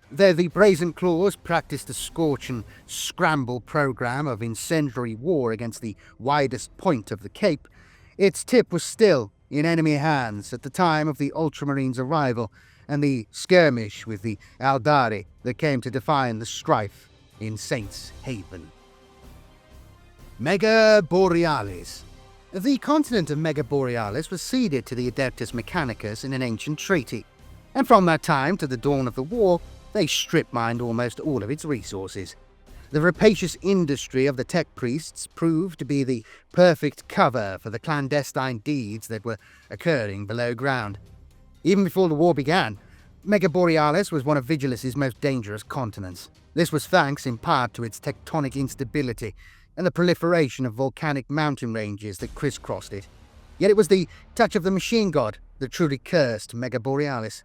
[SPEAKER 1] There the Brazen Claws practiced a scorch and scramble program of incendiary war against the widest point of the Cape. Its tip was still in enemy hands at the time of the Ultramarines' arrival and the skirmish with the Aeldari that came to define the strife in Saints' Haven. Mega Borealis. The continent of Mega Borealis was ceded to the Adeptus Mechanicus in an ancient treaty, and from that time to the dawn of the war, they strip-mined almost all of its resources. The rapacious industry of the tech priests proved to be the perfect cover for the clandestine deeds that were occurring below ground. Even before the war began, Mega Borealis was one of Vigilus's most dangerous continents. This was thanks in part to its tectonic instability and the proliferation of volcanic mountain ranges that crisscrossed it. Yet it was the touch of the machine god that truly cursed Mega Borealis.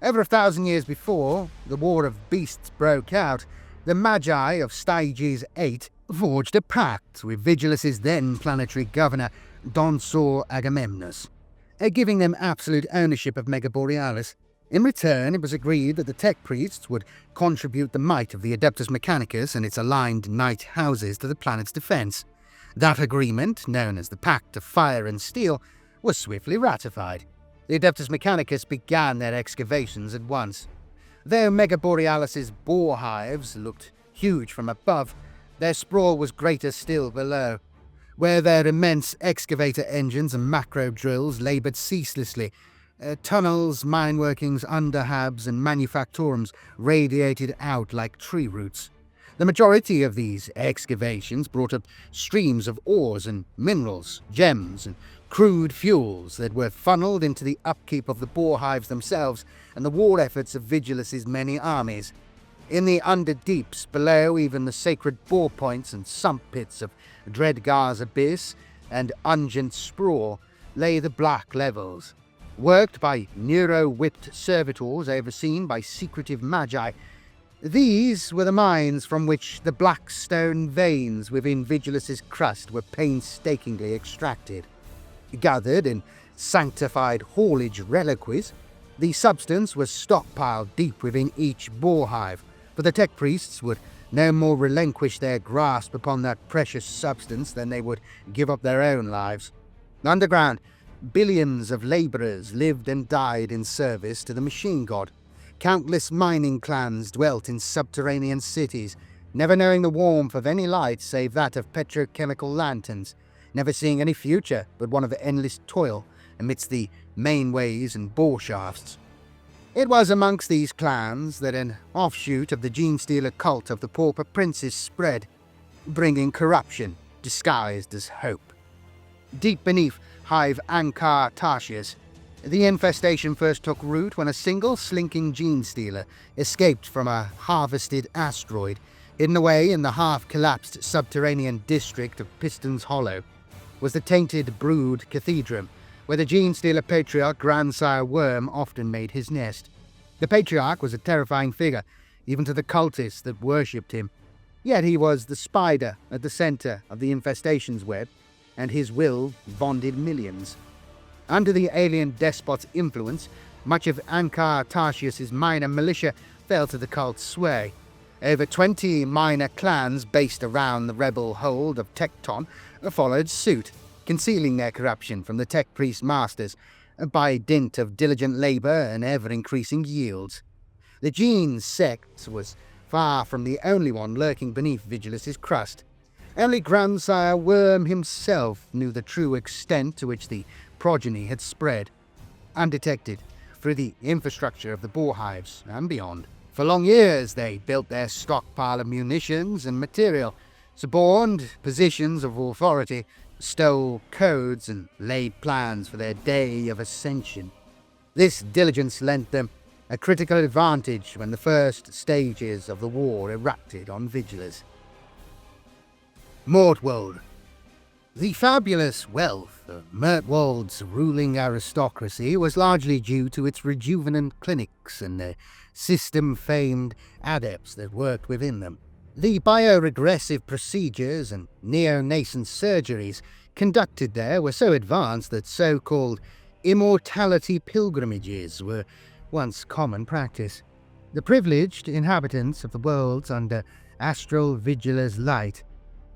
[SPEAKER 1] Over 1,000 years before the War of Beasts broke out, the Magi of Styges VIII forged a pact with Vigilus's then planetary governor, Donsor Agamemnus, giving them absolute ownership of Mega Borealis. In return, it was agreed that the tech priests would contribute the might of the Adeptus Mechanicus and its aligned knight houses to the planet's defense. That agreement, known as the Pact of Fire and Steel, was swiftly ratified. The Adeptus Mechanicus began their excavations at once. Though Mega Borealis's boar hives looked huge from above, their sprawl was greater still below, where their immense excavator engines and macro drills laboured ceaselessly. Tunnels, mine workings, underhabs, and manufactorums radiated out like tree roots. The majority of these excavations brought up streams of ores and minerals, gems, and crude fuels that were funneled into the upkeep of the boar hives themselves and the war efforts of Vigilus's many armies. In the underdeeps below even the sacred boar points and sump pits of Dreadgar's Abyss and Ungent Sprawl lay the black levels. Worked by Nero-whipped servitors overseen by secretive magi, these were the mines from which the black stone veins within Vigilus's crust were painstakingly extracted. Gathered in sanctified haulage reliquaries, the substance was stockpiled deep within each boar hive, for the tech priests would no more relinquish their grasp upon that precious substance than they would give up their own lives. Underground, billions of labourers lived and died in service to the machine god. Countless mining clans dwelt in subterranean cities, never knowing the warmth of any light save that of petrochemical lanterns, never seeing any future but one of endless toil amidst the mainways and bore shafts. It was amongst these clans that an offshoot of the Genestealer cult of the Pauper Princes spread, bringing corruption disguised as hope. Deep beneath Hive Ankar Tarsius, the infestation first took root when a single slinking Genestealer escaped from a harvested asteroid, hidden away in the half-collapsed subterranean district of Piston's Hollow. Was the tainted Brood Cathedrum, where the Genestealer Patriarch Grandsire Worm often made his nest. The Patriarch was a terrifying figure, even to the cultists that worshipped him. Yet he was the spider at the centre of the infestation's web, and his will bonded millions. Under the alien despot's influence, much of Ankar Tarsius's minor militia fell to the cult's sway. Over 20 minor clans based around the rebel hold of Tecton followed suit, concealing their corruption from the Tech Priest Masters by dint of diligent labour and ever-increasing yields. The Gene sect was far from the only one lurking beneath Vigilus's crust. Only Grandsire Worm himself knew the true extent to which the progeny had spread, undetected, through the infrastructure of the boar hives and beyond. For long years they built their stockpile of munitions and material, suborned positions of authority, stole codes and laid plans for their day of ascension. This diligence lent them a critical advantage when the first stages of the war erupted on Vigilus. Mortwold. The fabulous wealth of Mortwold's ruling aristocracy was largely due to its rejuvenant clinics and the system-famed adepts that worked within them. The bioregressive procedures and neonascent surgeries conducted there were so advanced that so-called immortality pilgrimages were once common practice. The privileged inhabitants of the worlds under astral Vigilus light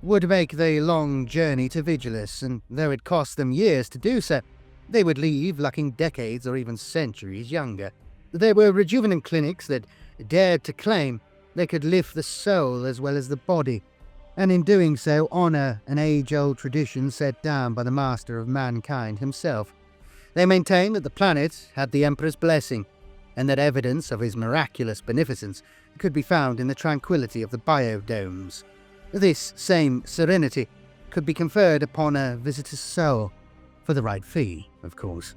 [SPEAKER 1] would make the long journey to Vigilus, and though it cost them years to do so, they would leave looking decades or even centuries younger. There were rejuvenant clinics that dared to claim they could lift the soul as well as the body, and in doing so honour an age-old tradition set down by the master of mankind himself. They maintained that the planet had the Emperor's blessing, and that evidence of his miraculous beneficence could be found in the tranquility of the biodomes. This same serenity could be conferred upon a visitor's soul, for the right fee, of course.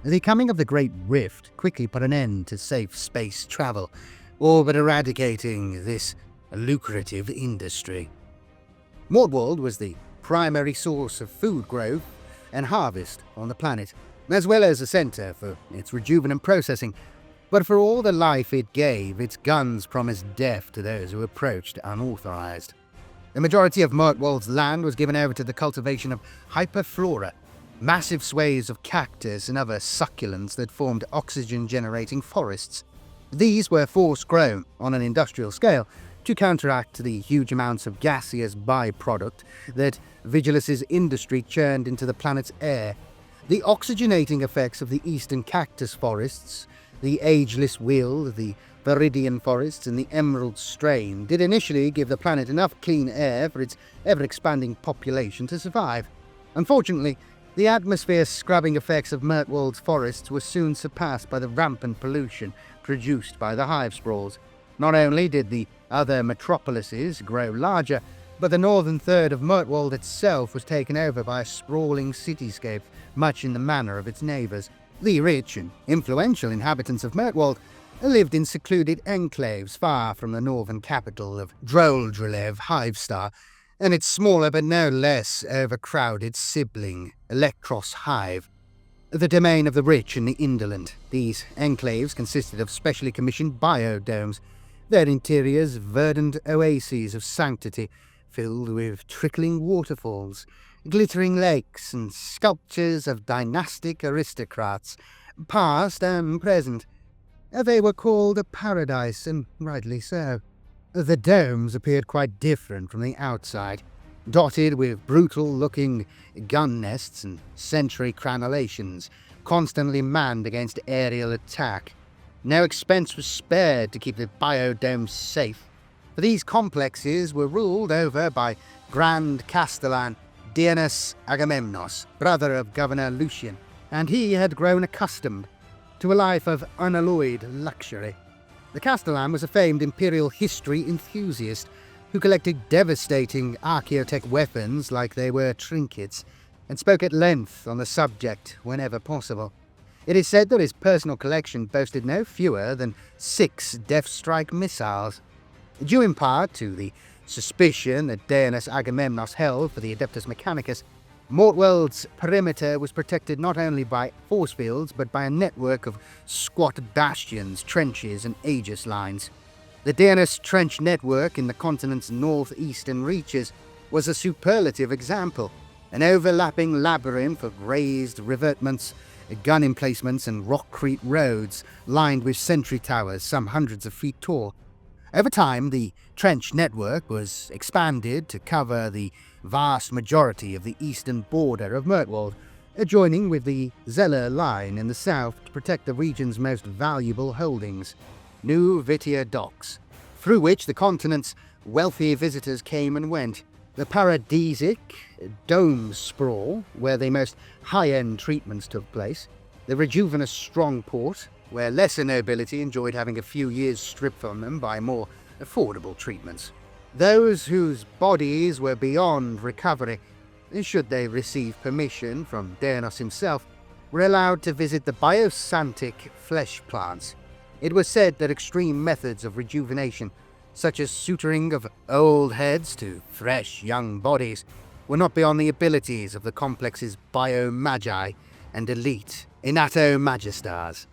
[SPEAKER 1] The coming of the Great Rift quickly put an end to safe space travel, all but eradicating this lucrative industry. Mortwold was the primary source of food growth and harvest on the planet, as well as a centre for its rejuvenant processing, but for all the life it gave, its guns promised death to those who approached unauthorized. The majority of Mortwold's land was given over to the cultivation of hyperflora, massive swathes of cactus and other succulents that formed oxygen-generating forests. These were force-grown on an industrial scale to counteract the huge amounts of gaseous byproduct that Vigilus's industry churned into the planet's air. The oxygenating effects of the eastern cactus forests, the ageless will, the Viridian forests, and the emerald strain did initially give the planet enough clean air for its ever-expanding population to survive. Unfortunately, the atmosphere-scrubbing effects of Mortwold's forests were soon surpassed by the rampant pollution produced by the Hivespraws. Not only did the other metropolises grow larger, but the northern third of Mortwold itself was taken over by a sprawling cityscape, much in the manner of its neighbours. The rich and influential inhabitants of Mortwold lived in secluded enclaves far from the northern capital of Droldrilev, Hivestar, and its smaller but no less overcrowded sibling, Electros Hive, the domain of the rich and the indolent. These enclaves consisted of specially commissioned biodomes, their interiors verdant oases of sanctity, filled with trickling waterfalls, glittering lakes, and sculptures of dynastic aristocrats, past and present. They were called a paradise, and rightly so. The domes appeared quite different from the outside, dotted with brutal-looking gun nests and sentry crenulations, constantly manned against aerial attack. No expense was spared to keep the biodomes safe, for these complexes were ruled over by Grand Castellan Dianus Agamemnos, brother of Governor Lucian, and he had grown accustomed to a life of unalloyed luxury. The Castellan was a famed imperial history enthusiast who collected devastating archaeotech weapons like they were trinkets, and spoke at length on the subject whenever possible. It is said that his personal collection boasted no fewer than 6 Death Strike missiles, due in part to the suspicion that Dianus Agamemnos held for the Adeptus Mechanicus. Mortwold's perimeter was protected not only by force fields, but by a network of squat bastions, trenches, and aegis lines. The Dianus trench network in the continent's northeastern reaches was a superlative example, an overlapping labyrinth of raised revetments gun emplacements and rockcrete roads lined with sentry towers some hundreds of feet tall. Over time, the trench network was expanded to cover the vast majority of the eastern border of Mirtwald, adjoining with the Zeller Line in the south to protect the region's most valuable holdings, New Vitia Docks, through which the continent's wealthy visitors came and went. The paradisic Dome Sprawl, where the most high-end treatments took place, the rejuvenous Strongport, where lesser nobility enjoyed having a few years stripped from them by more affordable treatments. Those whose bodies were beyond recovery, should they receive permission from Daenos himself, were allowed to visit the biosantic flesh plants. It was said that extreme methods of rejuvenation, such as suturing of old heads to fresh young bodies, were not beyond the abilities of the complex's bio-magi and elite inato-magistars.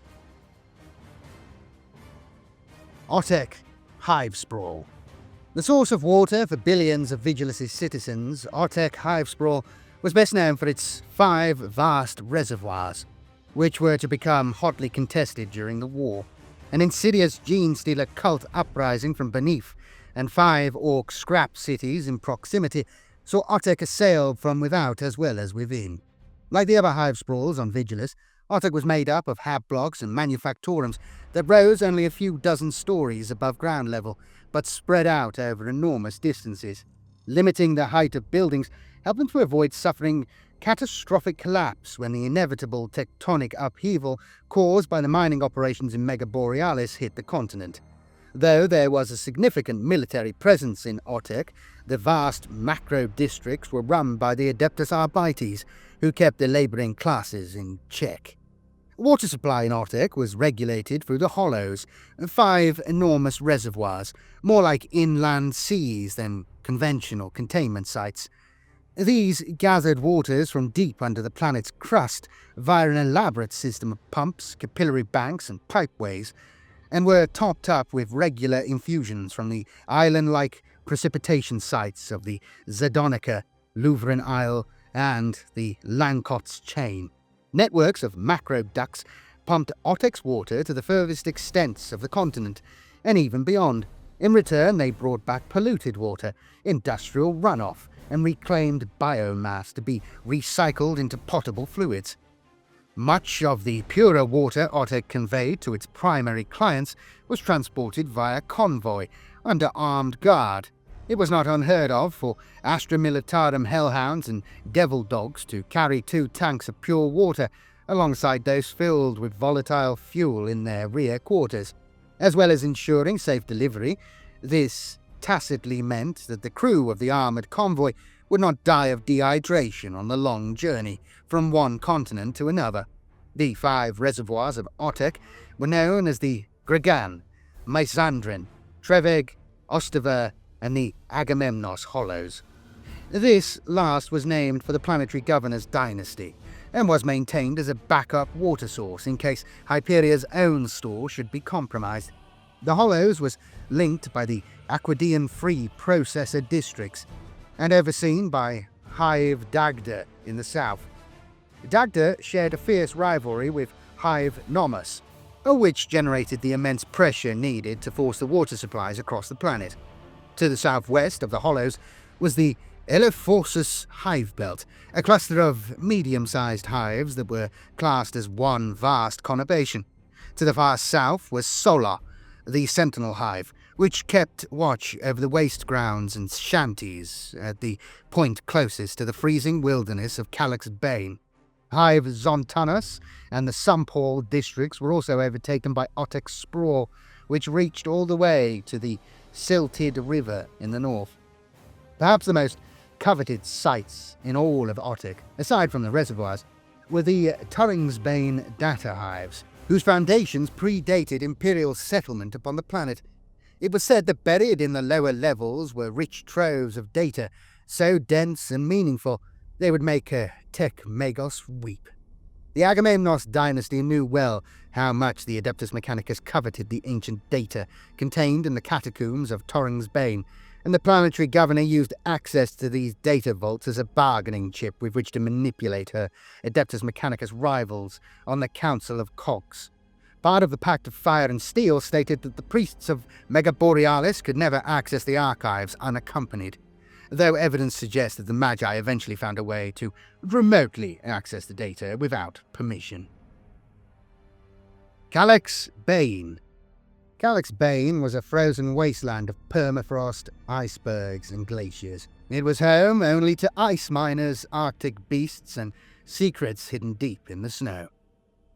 [SPEAKER 1] Otek Hivespraw. The source of water for billions of Vigilus' citizens, Otek Hivespraw was best known for its 5 vast reservoirs, which were to become hotly contested during the war. An insidious Genestealer cult uprising from beneath, and 5 Orc Scrap Cities in proximity, saw Otek assailed from without as well as within. Like the other Hivesprawls on Vigilus, Otek was made up of hab blocks and manufactorums that rose only a few dozen stories above ground level, but spread out over enormous distances. Limiting the height of buildings helped them to avoid suffering catastrophic collapse when the inevitable tectonic upheaval caused by the mining operations in Mega Borealis hit the continent. Though there was a significant military presence in Otek, the vast macro-districts were run by the Adeptus Arbites, who kept the labouring classes in check. Water supply in Otek was regulated through the hollows, 5 enormous reservoirs, more like inland seas than conventional containment sites. These gathered waters from deep under the planet's crust via an elaborate system of pumps, capillary banks and pipeways, and were topped up with regular infusions from the island-like precipitation sites of the Zedonica, Louvren Isle, and the Lancots chain. Networks of macro ducts pumped Otek's water to the furthest extents of the continent, and even beyond. In return, they brought back polluted water, industrial runoff, and reclaimed biomass to be recycled into potable fluids. Much of the purer water Otek conveyed to its primary clients was transported via convoy, under armed guard. It was not unheard of for Astra Militarum hellhounds and devil dogs to carry 2 tanks of pure water alongside those filled with volatile fuel in their rear quarters. As well as ensuring safe delivery, this tacitly meant that the crew of the armoured convoy would not die of dehydration on the long journey from one continent to another. The 5 reservoirs of Otek were known as the Gregan, Mysandrin, Treveg, Ostaver, and the Agamemnos Hollows. This last was named for the planetary governor's dynasty, and was maintained as a backup water source in case Hyperia's own store should be compromised. The Hollows was linked by the Aquadian Free Processor districts, and overseen by Hive Dagda in the south. Dagda shared a fierce rivalry with Hive Nomus, which generated the immense pressure needed to force the water supplies across the planet. To the southwest of the Hollows was the Elephorsus Hive Belt, a cluster of medium-sized hives that were classed as one vast conurbation. To the far south was Solar, the Sentinel Hive, which kept watch over the waste grounds and shanties at the point closest to the freezing wilderness of Calyx Bane. Hive Zontanus and the Sumpall districts were also overtaken by Otek Sprawl, which reached all the way to the Silted River in the north. Perhaps the most coveted sites in all of Otek, aside from the reservoirs, were the Turringsbane data hives, whose foundations predated Imperial settlement upon the planet. It was said that buried in the lower levels were rich troves of data, so dense and meaningful they would make a Tech Magos weep. The Agamemnos dynasty knew well how much the Adeptus Mechanicus coveted the ancient data contained in the catacombs of Torringsbane, and the planetary governor used access to these data vaults as a bargaining chip with which to manipulate her Adeptus Mechanicus rivals on the Council of Cogs. Part of the Pact of Fire and Steel stated that the priests of Megaborealis could never access the archives unaccompanied, though evidence suggests that the Magi eventually found a way to remotely access the data without permission. Calyx Bane. Calyx Bane was a frozen wasteland of permafrost, icebergs, and glaciers. It was home only to ice miners, arctic beasts, and secrets hidden deep in the snow.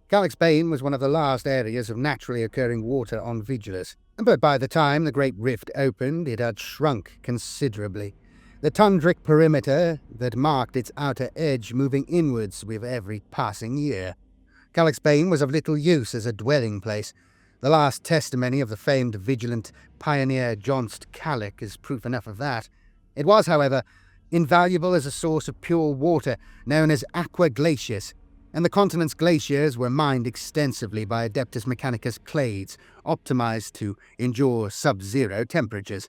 [SPEAKER 1] Calyx Bane was one of the last areas of naturally occurring water on Vigilus, but by the time the Great Rift opened, it had shrunk considerably, the tundric perimeter that marked its outer edge moving inwards with every passing year. Calyx Bane was of little use as a dwelling place. The last testimony of the famed vigilant pioneer Jonst Calyx is proof enough of that. It was, however, invaluable as a source of pure water known as aqua glacius, and the continent's glaciers were mined extensively by Adeptus Mechanicus clades, optimized to endure sub-zero temperatures.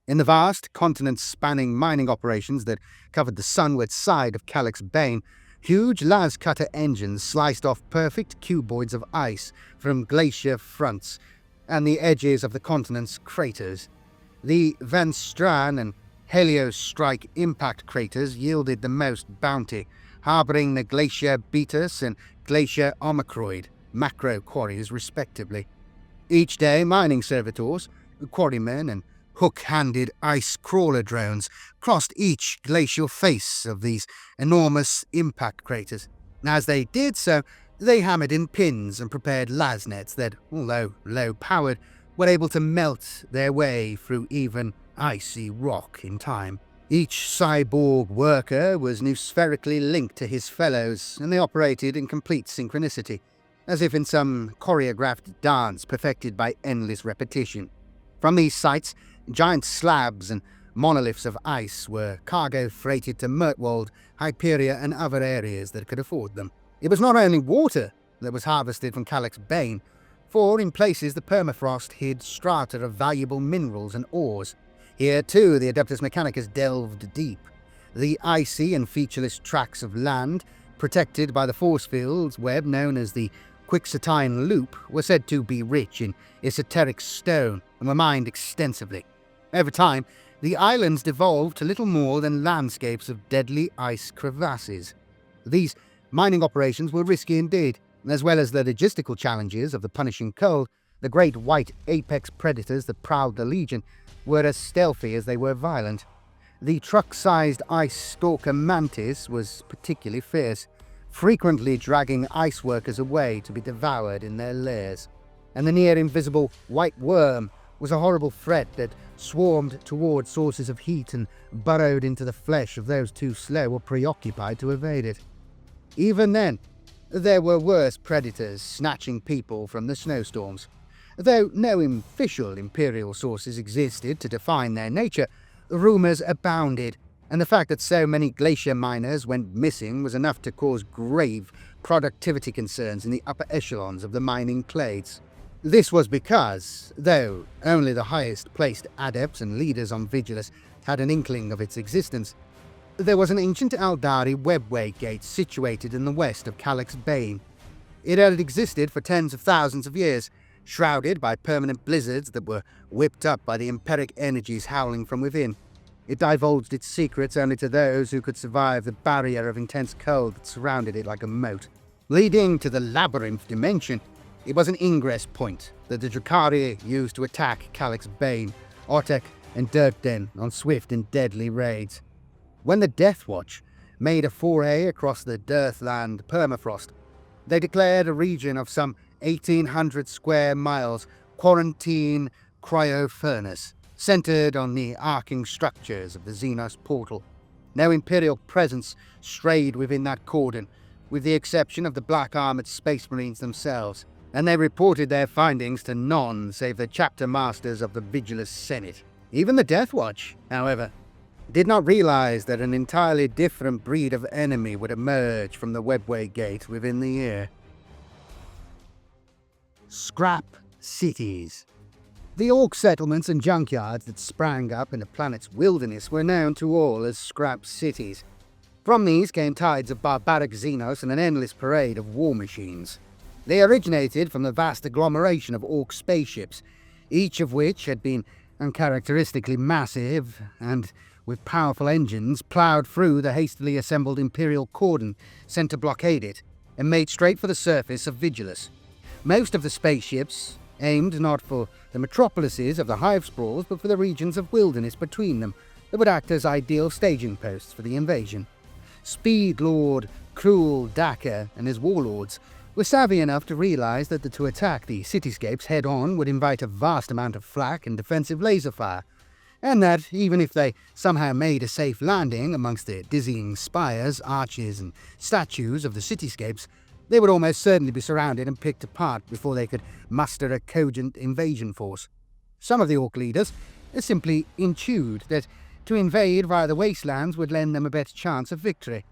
[SPEAKER 1] In the vast, continent-spanning mining operations that covered the sunward side of Calyx Bane, huge las-cutter engines sliced off perfect cuboids of ice from glacier fronts and the edges of the continent's craters. The Van Straan and Heliostrike impact craters yielded the most bounty, harbouring the Glacier Betus and Glacier Omicroid, macro quarries respectively. Each day, mining servitors, quarrymen, and hook-handed ice crawler drones crossed each glacial face of these enormous impact craters. As they did so, they hammered in pins and prepared las nets that, although low-powered, were able to melt their way through even icy rock in time. Each cyborg worker was nuspherically linked to his fellows, and they operated in complete synchronicity, as if in some choreographed dance perfected by endless repetition. From these sites, giant slabs and monoliths of ice were cargo freighted to Mirtwald, Hyperia, and other areas that could afford them. It was not only water that was harvested from Calyx Bane, for in places the permafrost hid strata of valuable minerals and ores. Here too the Adeptus Mechanicus delved deep. The icy and featureless tracts of land, protected by the force fields web known as the Quixotian Loop, were said to be rich in esoteric stone and were mined extensively. Over time, the islands devolved to little more than landscapes of deadly ice crevasses. These mining operations were risky indeed, as well as the logistical challenges of the punishing cold. The great white apex predators that prowled the Legion were as stealthy as they were violent. The truck-sized ice stalker mantis was particularly fierce, frequently dragging ice workers away to be devoured in their lairs. And the near-invisible white worm was a horrible threat that swarmed toward sources of heat and burrowed into the flesh of those too slow or preoccupied to evade it. Even then, there were worse predators snatching people from the snowstorms. Though no official Imperial sources existed to define their nature, rumours abounded, and the fact that so many glacier miners went missing was enough to cause grave productivity concerns in the upper echelons of the mining clades. This was because, though only the highest-placed adepts and leaders on Vigilus had an inkling of its existence, there was an ancient Aeldari webway gate situated in the west of Calyx Bane. It had existed for tens of thousands of years, shrouded by permanent blizzards that were whipped up by the empiric energies howling from within. It divulged its secrets only to those who could survive the barrier of intense cold that surrounded it like a moat. Leading to the Labyrinth dimension, it was an ingress point that the Drukhari used to attack Calyx Bane, Otek, and Durken on swift and deadly raids. When the Death Watch made a foray across the Deathland permafrost, they declared a region of some 1,800 square miles quarantine cryo-furnace, centered on the arcing structures of the Xenos portal. No Imperial presence strayed within that cordon, with the exception of the black-armored Space Marines themselves, and they reported their findings to none save the chapter masters of the Vigilus Senate. Even the Death Watch, however, did not realize that an entirely different breed of enemy would emerge from the webway gate within the year. Scrap Cities. The Orc settlements and junkyards that sprang up in the planet's wilderness were known to all as Scrap Cities. From these came tides of barbaric Xenos and an endless parade of war machines. They originated from the vast agglomeration of Orc spaceships, each of which had been uncharacteristically massive and, with powerful engines, ploughed through the hastily assembled Imperial cordon sent to blockade it, and made straight for the surface of Vigilus. Most of the spaceships aimed not for the metropolises of the Hivespraws, but for the regions of wilderness between them that would act as ideal staging posts for the invasion. Speed Lord Cruel Daka and his warlords were savvy enough to realize that to attack the cityscapes head-on would invite a vast amount of flak and defensive laser fire, and that, even if they somehow made a safe landing amongst the dizzying spires, arches and statues of the cityscapes, they would almost certainly be surrounded and picked apart before they could muster a cogent invasion force. Some of the Orc leaders simply intuited that to invade via the wastelands would lend them a better chance of victory.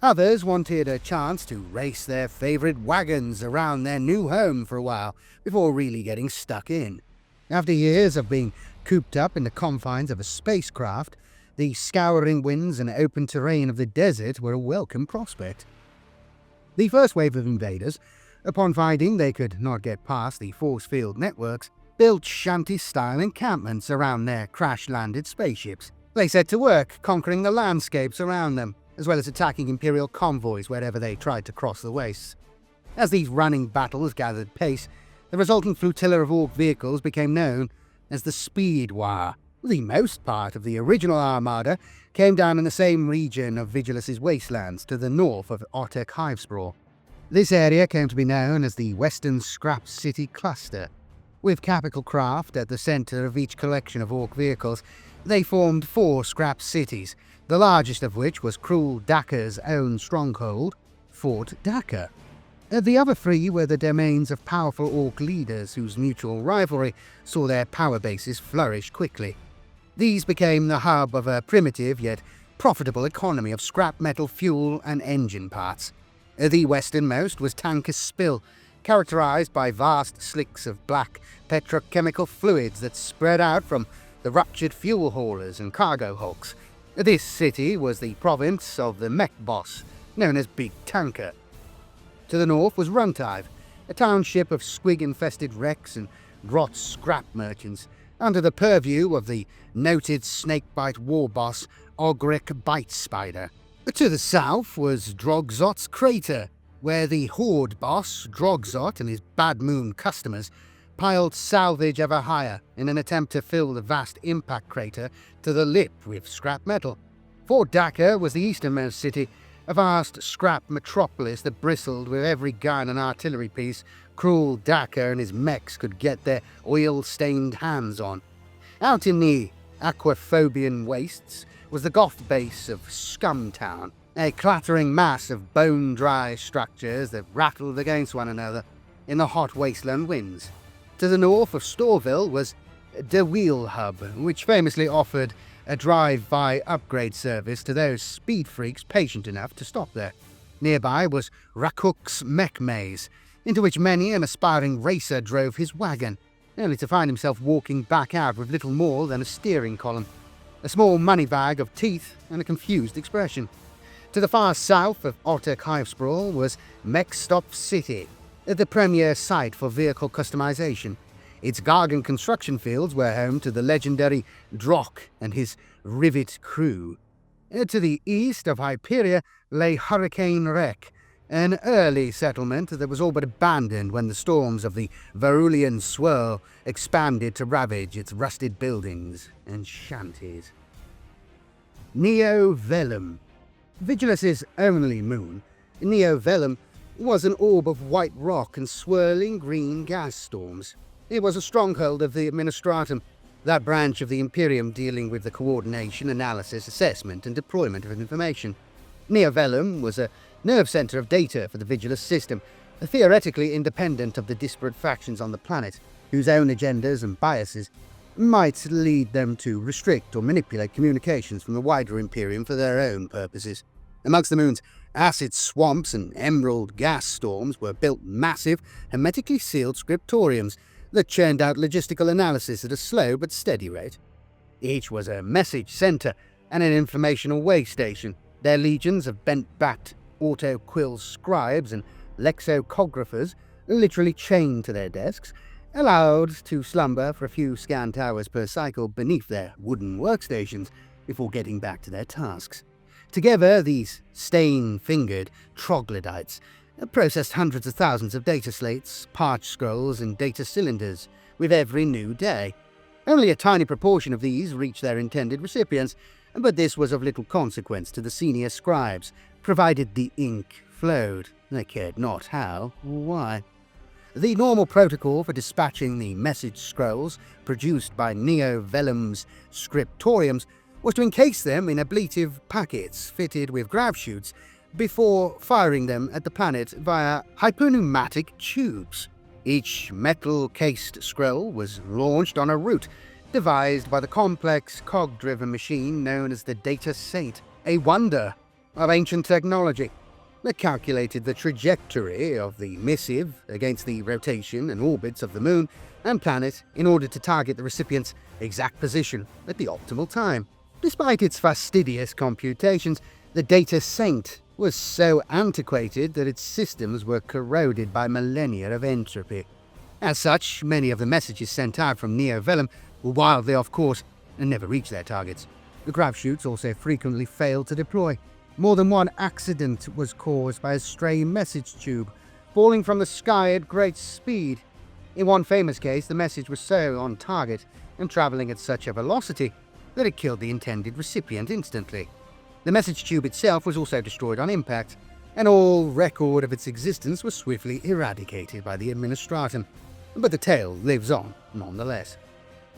[SPEAKER 1] Others wanted a chance to race their favourite wagons around their new home for a while before really getting stuck in. After years of being cooped up in the confines of a spacecraft, the scouring winds and open terrain of the desert were a welcome prospect. The first wave of invaders, upon finding they could not get past the force field networks, built shanty-style encampments around their crash-landed spaceships. They set to work conquering the landscapes around them, as well as attacking Imperial convoys wherever they tried to cross the wastes. As these running battles gathered pace, the resultant flotilla of Orc vehicles became known as the Speedwaaagh. The most part of the original armada came down in the same region of Vigilus's wastelands to the north of Otek Hivespraw. This area came to be known as the Western Scrap City Cluster. With capital craft at the centre of each collection of Orc vehicles, they formed 4 scrap cities, the largest of which was Cruel Daka's own stronghold, Fort Daka. The other 3 were the domains of powerful Orc leaders whose mutual rivalry saw their power bases flourish quickly. These became the hub of a primitive yet profitable economy of scrap metal fuel and engine parts. The westernmost was Tankus Spill, characterized by vast slicks of black petrochemical fluids that spread out from the ruptured fuel haulers and cargo hulks. This city was the province of the mech boss, known as Big Tanker. To the north was Runtive, a township of squig-infested wrecks and grot scrap merchants, under the purview of the noted snakebite war boss Ogric Bite Spider. To the south was Drogzot's Crater, where the Horde boss, Drogzot, and his Bad Moon customers piled salvage ever higher in an attempt to fill the vast impact crater to the lip with scrap metal. Fort Daka was the easternmost city, a vast scrap metropolis that bristled with every gun and artillery piece Cruel Daka and his mechs could get their oil-stained hands on. Out in the Aquaphobian wastes was the goth base of Scumtown, a clattering mass of bone-dry structures that rattled against one another in the hot wasteland winds. To the north of Storville was De Wheel Hub, which famously offered a drive-by upgrade service to those speed freaks patient enough to stop there. Nearby was Rakuk's Mech Maze, into which many an aspiring racer drove his wagon, only to find himself walking back out with little more than a steering column, a small money bag of teeth and a confused expression. To the far south of Otek Hivespraw was Mech Stop City, the premier site for vehicle customization. Its Gargan construction fields were home to the legendary Drock and his Rivet crew. To the east of Hyperia lay Hurricane Wreck, an early settlement that was all but abandoned when the storms of the Veruan Swirl expanded to ravage its rusted buildings and shanties. Neo Velum. Vigilus's only moon, Neo Velum was an orb of white rock and swirling green gas storms. It was a stronghold of the Ministratum, that branch of the Imperium dealing with the coordination, analysis, assessment, and deployment of information. Neo Velum was a nerve center of data for the Vigilus system, theoretically independent of the disparate factions on the planet, whose own agendas and biases might lead them to restrict or manipulate communications from the wider Imperium for their own purposes. Amongst the moon's acid swamps and emerald gas storms were built massive, hermetically sealed scriptoriums that churned out logistical analysis at a slow but steady rate. Each was a message center and an informational way station, their legions of bent-backed auto-quill scribes and lexicographers, literally chained to their desks, allowed to slumber for a few scant hours per cycle beneath their wooden workstations before getting back to their tasks. Together, these stain-fingered troglodytes processed hundreds of thousands of data slates, parch scrolls, and data cylinders with every new day. Only a tiny proportion of these reached their intended recipients, but this was of little consequence to the senior scribes, provided the ink flowed. They cared not how or why. The normal protocol for dispatching the message scrolls produced by Neo Vellum's scriptoriums was to encase them in ablative packets fitted with grav chutes before firing them at the planet via hypopneumatic tubes. Each metal-cased scroll was launched on a route devised by the complex cog-driven machine known as the Data Saint, a wonder of ancient technology that calculated the trajectory of the missive against the rotation and orbits of the moon and planet in order to target the recipient's exact position at the optimal time. Despite its fastidious computations, the Data Saint was so antiquated that its systems were corroded by millennia of entropy. As such, many of the messages sent out from Neo Vellum were wildly off course and never reached their targets. The grav chutes also frequently failed to deploy. More than one accident was caused by a stray message tube falling from the sky at great speed. In one famous case, the message was so on target and travelling at such a velocity that it killed the intended recipient instantly. The message tube itself was also destroyed on impact, and all record of its existence was swiftly eradicated by the Administratum. But the tale lives on, nonetheless.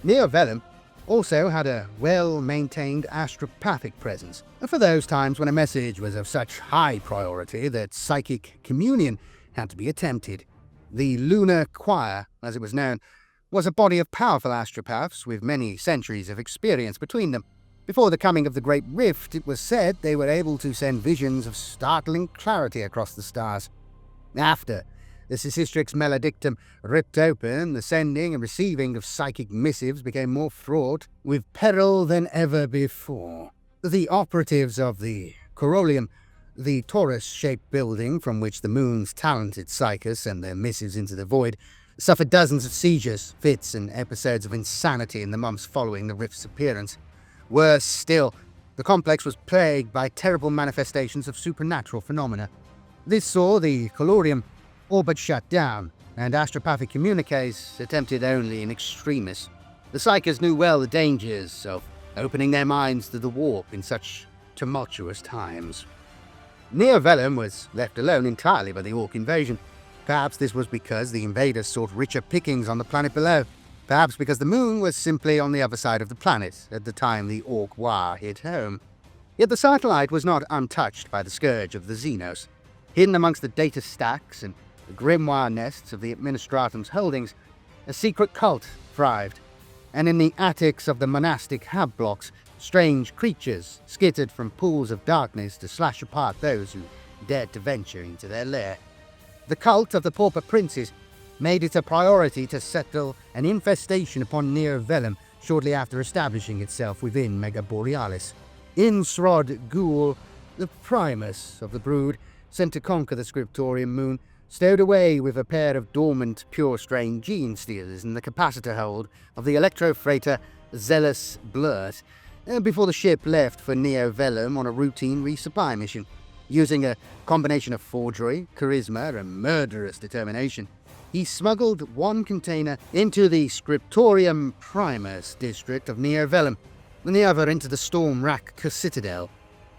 [SPEAKER 1] Neo Vellum also had a well-maintained astropathic presence, for those times when a message was of such high priority that psychic communion had to be attempted. The Lunar Choir, as it was known, was a body of powerful astropaths with many centuries of experience between them. Before the coming of the Great Rift, it was said they were able to send visions of startling clarity across the stars. After the Sistrix Maledictum ripped open, the sending and receiving of psychic missives became more fraught with peril than ever before. The operatives of the Corollium, the torus-shaped building from which the moon's talented psychics sent their missives into the void, suffered dozens of seizures, fits, and episodes of insanity in the months following the rift's appearance. Worse still, the complex was plagued by terrible manifestations of supernatural phenomena. This saw the Colorium all but shut down, and astropathic communiques attempted only in extremis. The Psykers knew well the dangers of opening their minds to the warp in such tumultuous times. Neo Vellum was left alone entirely by the Orc invasion. Perhaps this was because the invaders sought richer pickings on the planet below. Perhaps because the moon was simply on the other side of the planet at the time the Orc War hit home. Yet the satellite was not untouched by the scourge of the Xenos. Hidden amongst the data stacks and the grimoire nests of the Administratum's holdings, a secret cult thrived, and in the attics of the monastic hab blocks, strange creatures skittered from pools of darkness to slash apart those who dared to venture into their lair. The cult of the Pauper Princes made it a priority to settle an infestation upon Neo Vellum shortly after establishing itself within Mega Borealis. Insrod Ghoul, the primus of the brood, sent to conquer the Scriptorium moon, stowed away with a pair of dormant pure-strain Genestealers in the capacitor hold of the electro-freighter Zealous Blurt, before the ship left for Neo Vellum on a routine resupply mission. Using a combination of forgery, charisma, and murderous determination, he smuggled one container into the Scriptorium Primus district of Neo Vellum, and the other into the Stormrack Citadel.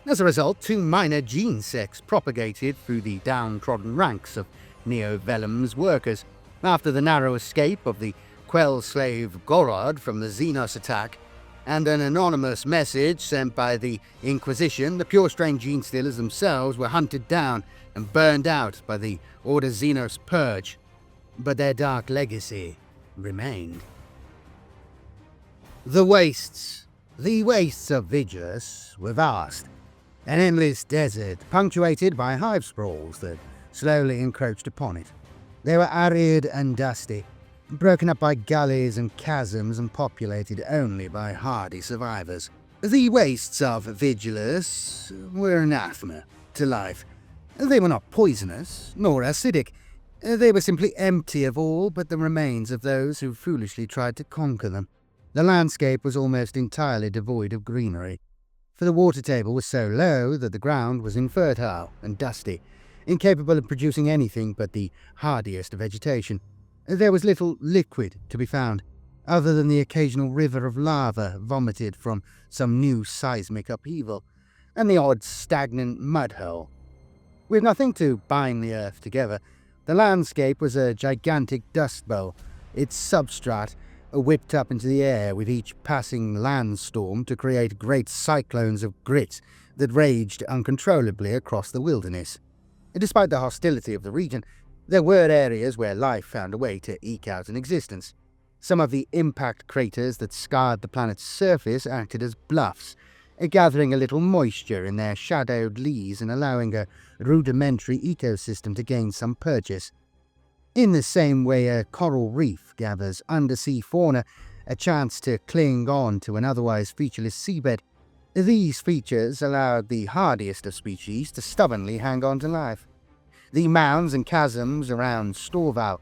[SPEAKER 1] As a result, 2 minor gene sects propagated through the downtrodden ranks of Neo Vellum's workers. After the narrow escape of the Quell slave Gorod from the Xenos attack, and an anonymous message sent by the Inquisition, the pure-strain Genestealers themselves were hunted down and burned out by the Order Xenos Purge. But their dark legacy remained. The wastes of Vigilus were vast, an endless desert punctuated by hive sprawls that slowly encroached upon it. They were arid and dusty, broken up by gullies and chasms and populated only by hardy survivors. The wastes of Vigilus were anathema to life. They were not poisonous, nor acidic. They were simply empty of all but the remains of those who foolishly tried to conquer them. The landscape was almost entirely devoid of greenery, for the water table was so low that the ground was infertile and dusty, incapable of producing anything but the hardiest vegetation. There was little liquid to be found, other than the occasional river of lava vomited from some new seismic upheaval, and the odd stagnant mud hole. With nothing to bind the earth together, the landscape was a gigantic dust bowl, its substrate whipped up into the air with each passing landstorm to create great cyclones of grit that raged uncontrollably across the wilderness. Despite the hostility of the region, there were areas where life found a way to eke out an existence. Some of the impact craters that scarred the planet's surface acted as bluffs, gathering a little moisture in their shadowed lees and allowing a rudimentary ecosystem to gain some purchase. In the same way a coral reef gathers undersea fauna a chance to cling on to an otherwise featureless seabed, these features allowed the hardiest of species to stubbornly hang on to life. The mounds and chasms around Storval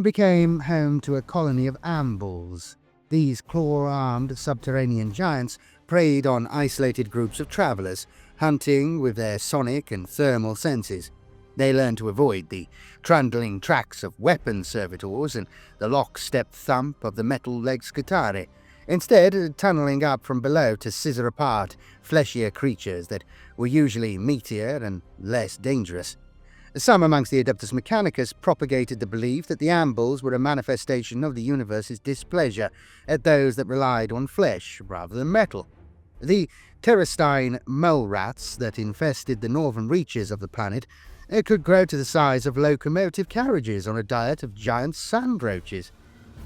[SPEAKER 1] became home to a colony of ambles. These claw-armed subterranean giants preyed on isolated groups of travellers, hunting with their sonic and thermal senses. They learned to avoid the trundling tracks of weapon servitors and the lockstep thump of the metal-legged scutari, instead tunnelling up from below to scissor apart fleshier creatures that were usually meatier and less dangerous. Some amongst the Adeptus Mechanicus propagated the belief that the ambles were a manifestation of the universe's displeasure at those that relied on flesh rather than metal. The terrestine mole rats that infested the northern reaches of the planet could grow to the size of locomotive carriages on a diet of giant sand roaches.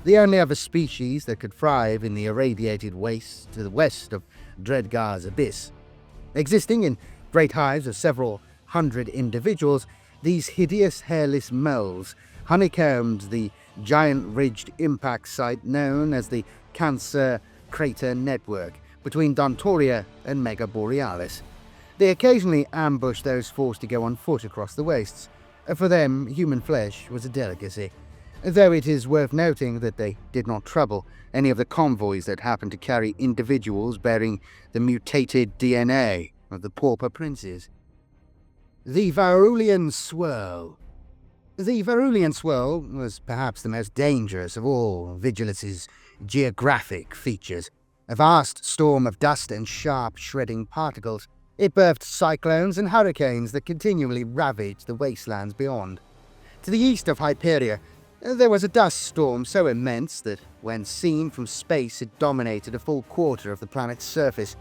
[SPEAKER 1] The only other species that could thrive in the irradiated waste to the west of Dreadgar's abyss. Existing in great hives of several hundred individuals, these hideous hairless moles honeycombed the giant-ridged impact site known as the Cancer Crater Network between Dontoria and Mega Borealis. They occasionally ambushed those forced to go on foot across the wastes. For them, human flesh was a delicacy, though it is worth noting that they did not trouble any of the convoys that happened to carry individuals bearing the mutated DNA of the pauper princes. The Veruan Swirl. The Veruan Swirl was perhaps the most dangerous of all Vigilus's geographic features. A vast storm of dust and sharp shredding particles. It birthed cyclones and hurricanes that continually ravaged the wastelands beyond. To the east of Hyperia, there was a dust storm so immense that, when seen from space, it dominated a full quarter of the planet's surface.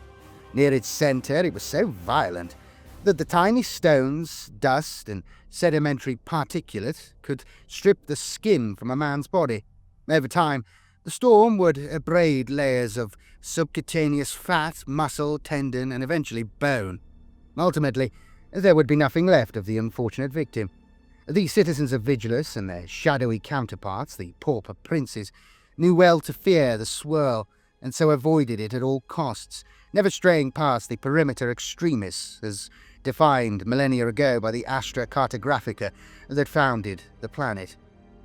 [SPEAKER 1] Near its center, it was so violent that the tiny stones, dust, and sedimentary particulate could strip the skin from a man's body. Over time, the storm would abrade layers of subcutaneous fat, muscle, tendon, and eventually bone. Ultimately, there would be nothing left of the unfortunate victim. The citizens of Vigilus and their shadowy counterparts, the pauper princes, knew well to fear the swirl, and so avoided it at all costs, never straying past the perimeter extremis, as defined millennia ago by the Astra Cartographica that founded the planet.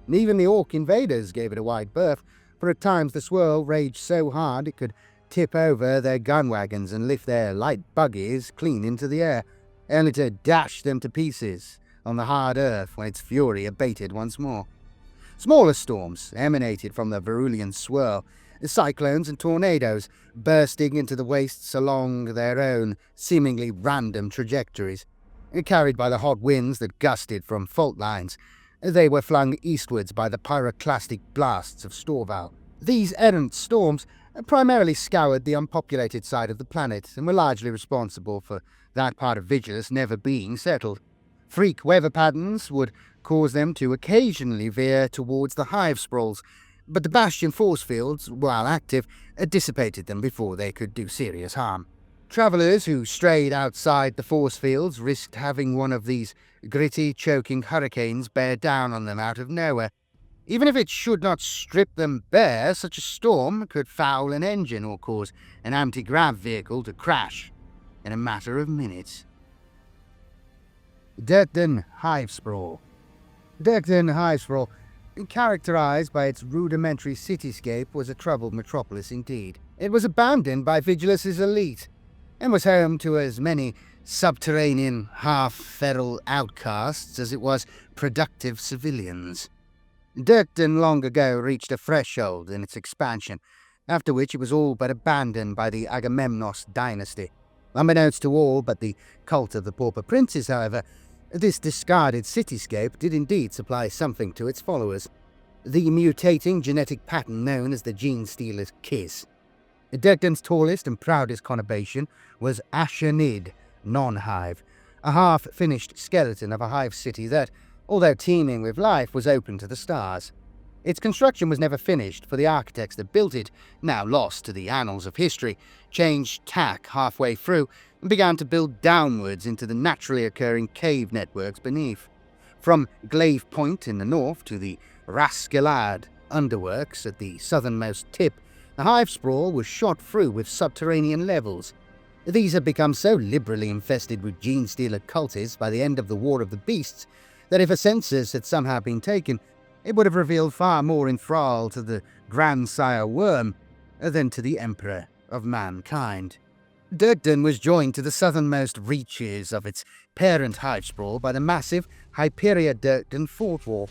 [SPEAKER 1] And even the Orc invaders gave it a wide berth, for at times the swirl raged so hard it could tip over their gun wagons and lift their light buggies clean into the air, only to dash them to pieces on the hard earth when its fury abated once more. Smaller storms emanated from the Veruan Swirl, cyclones and tornadoes bursting into the wastes along their own seemingly random trajectories. Carried by the hot winds that gusted from fault lines, they were flung eastwards by the pyroclastic blasts of Storval. These errant storms primarily scoured the unpopulated side of the planet and were largely responsible for that part of Vigilus never being settled. Freak weather patterns would cause them to occasionally veer towards the Hivespraws, but the Bastion force fields, while active, dissipated them before they could do serious harm. Travellers who strayed outside the force fields risked having one of these gritty, choking hurricanes bear down on them out of nowhere. Even if it should not strip them bare, such a storm could foul an engine or cause an anti-grav vehicle to crash in a matter of minutes. Durken Hivespraw. Durken Hivespraw, characterized by its rudimentary cityscape, was a troubled metropolis indeed. It was abandoned by Vigilus' elite, and was home to as many subterranean, half-feral outcasts as it was productive civilians. Durken long ago reached a threshold in its expansion, after which it was all but abandoned by the Agamemnos dynasty. Unbeknownst to all but the cult of the Pauper Princes, however, this discarded cityscape did indeed supply something to its followers, the mutating genetic pattern known as the Genestealer's Kiss. Durken's tallest and proudest conurbation was Ashenid, non-Hive, a half-finished skeleton of a Hive city that, although teeming with life, was open to the stars. Its construction was never finished, for the architects that built it, now lost to the annals of history, changed tack halfway through and began to build downwards into the naturally occurring cave networks beneath. From Glaive Point in the north to the Rascalad underworks at the southernmost tip, the Hivespraw was shot through with subterranean levels. These had become so liberally infested with Genestealer cultists by the end of the War of the Beasts that if a census had somehow been taken, it would have revealed far more in thrall to the grandsire Worm than to the Emperor of mankind. Durken was joined to the southernmost reaches of its parent Hivespraw by the massive Hyperia-Durken Fort Wall,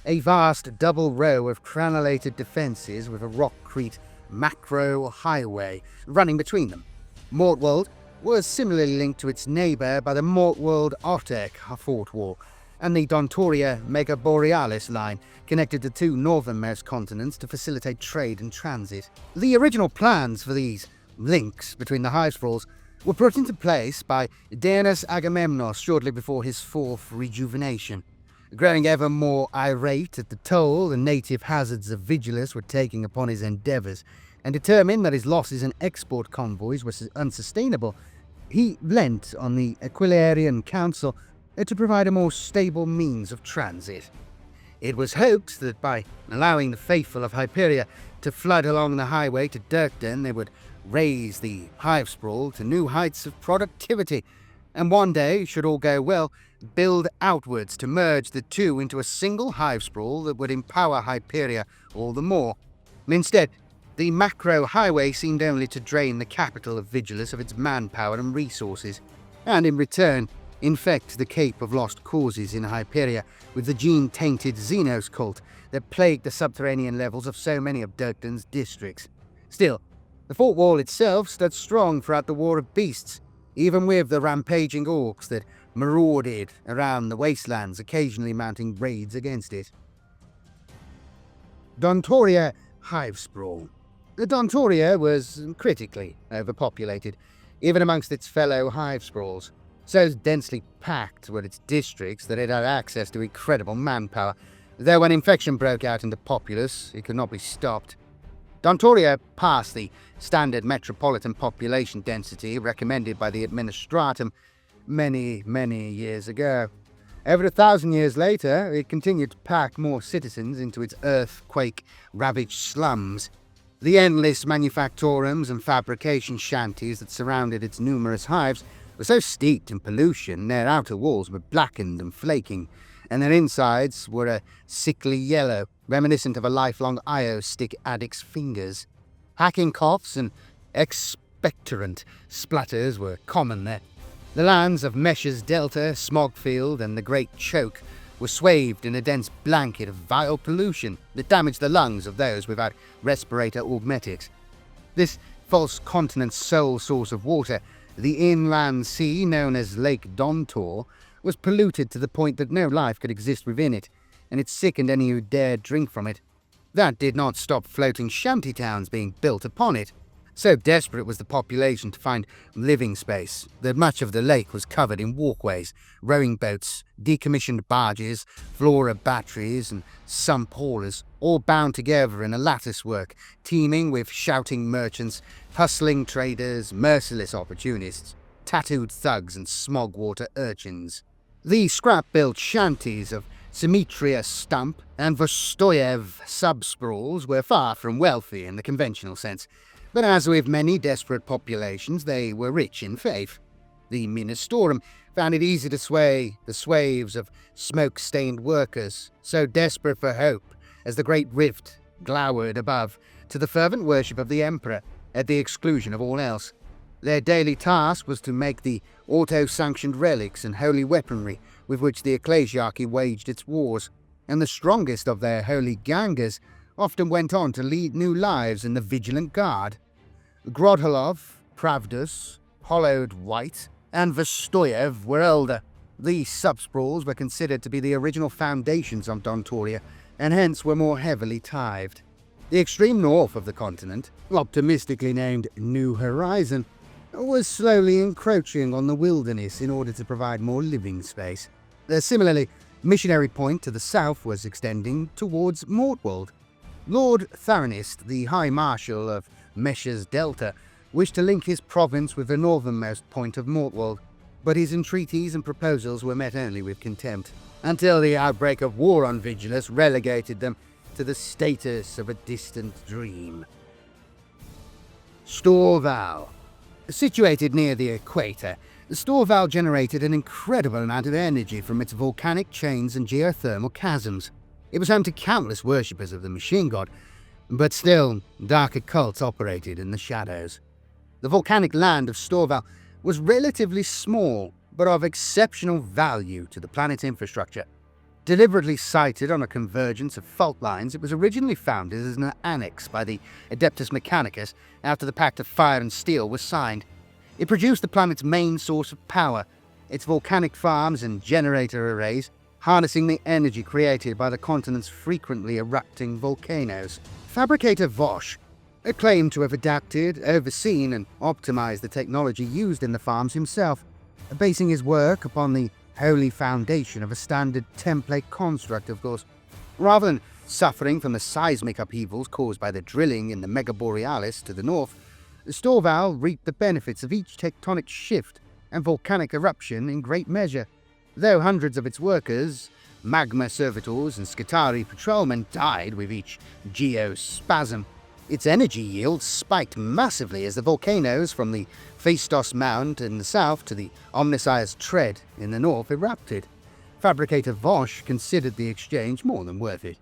[SPEAKER 1] a vast double row of crenellated defences with a rockcrete macro highway running between them. Mortwald was similarly linked to its neighbour by the Mortwald Otek Fort Wall, and the Dontoria Megaborealis line connected the two northernmost continents to facilitate trade and transit. The original plans for these links between the Hivespraws were put into place by Deus Agamemnos shortly before his fourth rejuvenation. Growing ever more irate at the toll the native hazards of Vigilus were taking upon his endeavours, and determined that his losses in export convoys were unsustainable, he leant on the Aquilarian Council to provide a more stable means of transit. It was hoped that by allowing the faithful of Hyperia to flood along the highway to Durken, they would raise the Hivespraw to new heights of productivity, and one day, should all go well, build outwards to merge the two into a single Hivespraw that would empower Hyperia all the more. Instead, the macro highway seemed only to drain the capital of Vigilus of its manpower and resources, and in return, infect the Cape of Lost Causes in Hyperia with the gene-tainted Xenos cult that plagued the subterranean levels of so many of Durken's districts. Still, the fort wall itself stood strong throughout the War of Beasts, even with the rampaging orcs that marauded around the wastelands, occasionally mounting raids against it. Dontoria Hivespraw. Dontoria was critically overpopulated, even amongst its fellow Hivespraws. So densely packed were its districts that it had access to incredible manpower, though when infection broke out in the populace, it could not be stopped. Dontoria passed the standard metropolitan population density recommended by the Administratum many, many years ago. Over 1,000 years later, it continued to pack more citizens into its earthquake-ravaged slums. The endless manufactorums and fabrication shanties that surrounded its numerous hives were so steeped in pollution their outer walls were blackened and flaking, and their insides were a sickly yellow, reminiscent of a lifelong IO stick addict's fingers. Hacking coughs and expectorant splatters were common there. The lands of Mesh's Delta, Smogfield, and the Great Choke were swathed in a dense blanket of vile pollution that damaged the lungs of those without respirator augmetics. This false continent's sole source of water, the inland sea known as Lake Dontor, was polluted to the point that no life could exist within it, and it sickened any who dared drink from it. That did not stop floating shanty towns being built upon it. So desperate was the population to find living space that much of the lake was covered in walkways, rowing boats, decommissioned barges, flora batteries, and sump haulers, all bound together in a latticework, teeming with shouting merchants, hustling traders, merciless opportunists, tattooed thugs, and smog-water urchins. The scrap-built shanties of Symmetria Stump and Vostoyev subsprawls were far from wealthy in the conventional sense, but as with many desperate populations, they were rich in faith. The Ministorum found it easy to sway the swaves of smoke-stained workers, so desperate for hope as the great rift glowered above, to the fervent worship of the Emperor at the exclusion of all else. Their daily task was to make the auto-sanctioned relics and holy weaponry with which the ecclesiarchy waged its wars, and the strongest of their holy gangers often went on to lead new lives in the Vigilant Guard. Grodholov, Pravdus, Hollowed White, and Vostoyev were older. These subsprawls were considered to be the original foundations of Dontoria, and hence were more heavily tithed. The extreme north of the continent, optimistically named New Horizon, was slowly encroaching on the wilderness in order to provide more living space. Similarly, Missionary Point to the south was extending towards Mortwald. Lord Tharanist, the High Marshal of Mesh's Delta, wished to link his province with the northernmost point of Mortwald, but his entreaties and proposals were met only with contempt, until the outbreak of war on Vigilus relegated them to the status of a distant dream. Storval. Situated near the equator, Storval generated an incredible amount of energy from its volcanic chains and geothermal chasms. It was home to countless worshippers of the machine god, but still, darker cults operated in the shadows. The volcanic land of Storval was relatively small, but of exceptional value to the planet's infrastructure. Deliberately sited on a convergence of fault lines, it was originally founded as an annex by the Adeptus Mechanicus after the Pact of Fire and Steel was signed. It produced the planet's main source of power, its volcanic farms and generator arrays, harnessing the energy created by the continent's frequently erupting volcanoes. Fabricator Vosh claimed to have adapted, overseen, and optimized the technology used in the farms himself, basing his work upon the holy foundation of a standard template construct, of course. Rather than suffering from the seismic upheavals caused by the drilling in the Mega Borealis to the north, Storval reaped the benefits of each tectonic shift and volcanic eruption in great measure. Though hundreds of its workers, magma servitors and Skitarii patrolmen died with each geospasm, its energy yield spiked massively as the volcanoes from the Phaistos Mound in the south to the Omnissiah's Tread in the north erupted. Fabricator Vosh considered the exchange more than worth it.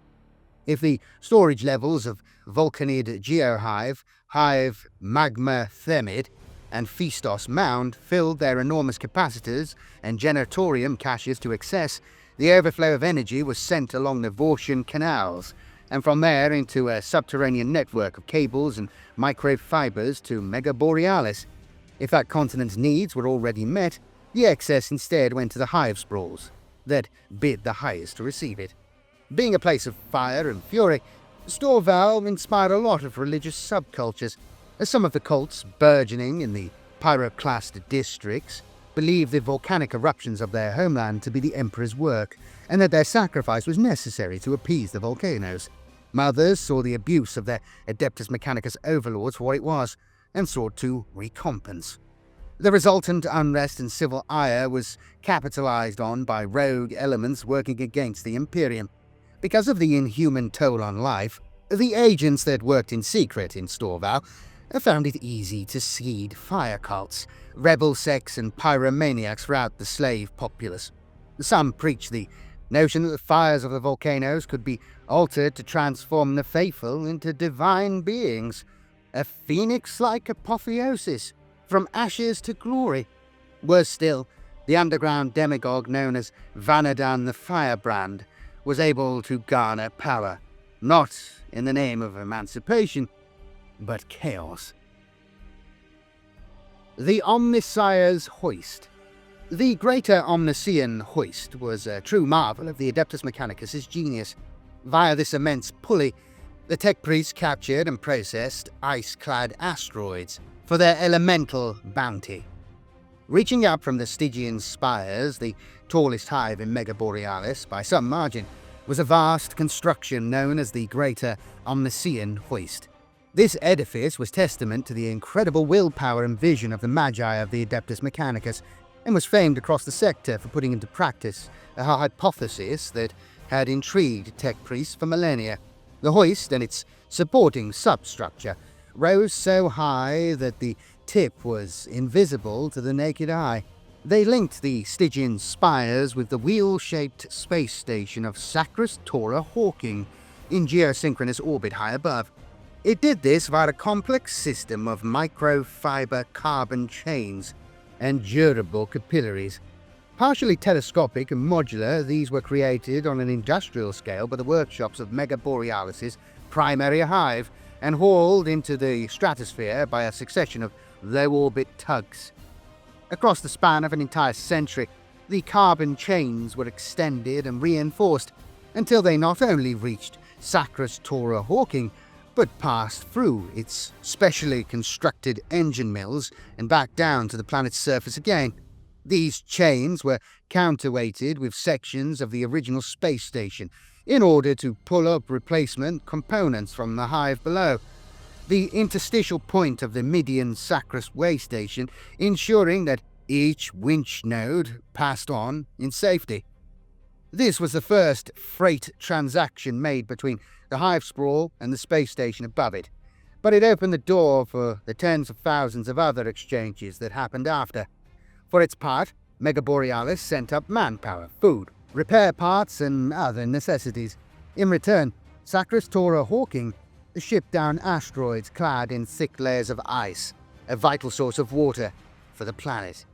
[SPEAKER 1] If the storage levels of Vulcanid Geohive, Hive, Magma Thermid, and Phaistos Mound filled their enormous capacitors and Generatorium caches to excess, the overflow of energy was sent along the Vortian canals, and from there into a subterranean network of cables and microwave fibers to Mega Borealis. If that continent's needs were already met, the excess instead went to the Hivesprawls that bid the highest to receive it. Being a place of fire and fury, Storval inspired a lot of religious subcultures, as some of the cults burgeoning in the pyroclast districts believed the volcanic eruptions of their homeland to be the Emperor's work, and that their sacrifice was necessary to appease the volcanoes. Others saw the abuse of their Adeptus Mechanicus overlords for what it was, and sought to recompense. The resultant unrest and civil ire was capitalized on by rogue elements working against the Imperium. Because of the inhuman toll on life, the agents that worked in secret in Storval found it easy to seed fire cults, rebel sects and pyromaniacs throughout the slave populace. Some preached the notion that the fires of the volcanoes could be altered to transform the faithful into divine beings, a phoenix-like apotheosis, from ashes to glory. Worse still, the underground demagogue known as Vanadan the Firebrand was able to garner power, not in the name of emancipation, but chaos. The Omnissiah's Hoist. The greater Omnissian Hoist was a true marvel of the Adeptus Mechanicus' genius. Via this immense pulley, the tech priests captured and processed ice-clad asteroids for their elemental bounty. Reaching up from the Stygian spires, the tallest hive in Mega Borealis by some margin, was a vast construction known as the Greater Omnissian Hoist. This edifice was testament to the incredible willpower and vision of the Magi of the Adeptus Mechanicus, and was famed across the sector for putting into practice a hypothesis that had intrigued tech priests for millennia. The hoist and its supporting substructure rose so high that the tip was invisible to the naked eye. They linked the Stygian spires with the wheel-shaped space station of Sacris Tora Hawking in geosynchronous orbit high above. It did this via a complex system of microfiber carbon chains and durable capillaries. Partially telescopic and modular, these were created on an industrial scale by the workshops of Mega Borealis' primary hive and hauled into the stratosphere by a succession of low-orbit tugs. Across the span of an entire century, the carbon chains were extended and reinforced until they not only reached Sacris Tora Hawking, but passed through its specially constructed engine mills and back down to the planet's surface again. These chains were counterweighted with sections of the original space station in order to pull up replacement components from the hive below, the interstitial point of the Midian Sacris way station ensuring that each winch node passed on in safety. This was the first freight transaction made between the Hivespraw and the space station above it, but it opened the door for the tens of thousands of other exchanges that happened after. For its part, Mega Borealis sent up manpower, food, repair parts, and other necessities. In return, Sacris Tora Hawking shipped down asteroids clad in thick layers of ice, a vital source of water for the planet.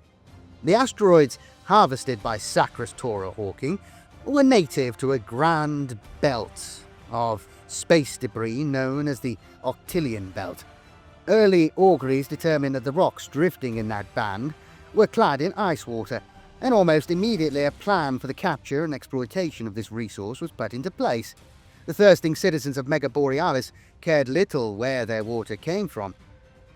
[SPEAKER 1] The asteroids harvested by Sacris Tora Hawking were native to a grand belt of space debris known as the Octillion Belt. Early auguries determined that the rocks drifting in that band were clad in ice water, and almost immediately a plan for the capture and exploitation of this resource was put into place. The thirsting citizens of Mega Borealis cared little where their water came from.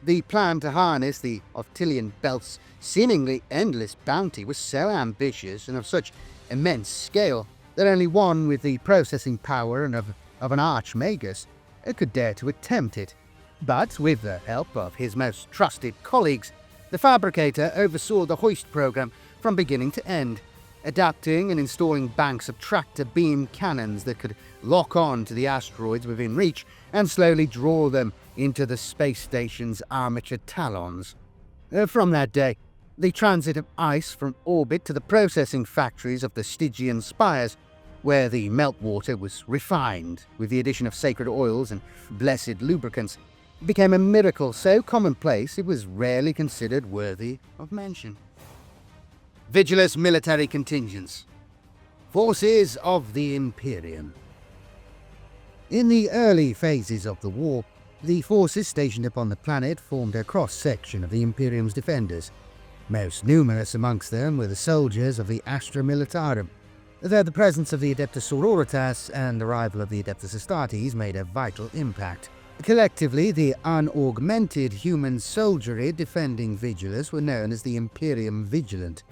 [SPEAKER 1] The plan to harness the Octillion Belt's seemingly endless bounty was so ambitious and of such immense scale that only one with the processing power and of an archmagus could dare to attempt it. But with the help of his most trusted colleagues, the fabricator oversaw the hoist program from beginning to end, adapting and installing banks of tractor beam cannons that could lock on to the asteroids within reach and slowly draw them into the space station's armature talons. From that day, the transit of ice from orbit to the processing factories of the Stygian spires, where the meltwater was refined with the addition of sacred oils and blessed lubricants, became a miracle so commonplace it was rarely considered worthy of mention. Vigilus military contingents. Forces of the Imperium. In the early phases of the war, the forces stationed upon the planet formed a cross-section of the Imperium's defenders. Most numerous amongst them were the soldiers of the Astra Militarum, though the presence of the Adeptus Sororitas and the arrival of the Adeptus Astartes made a vital impact. Collectively, the unaugmented human soldiery defending Vigilus were known as the Imperium Vigilant.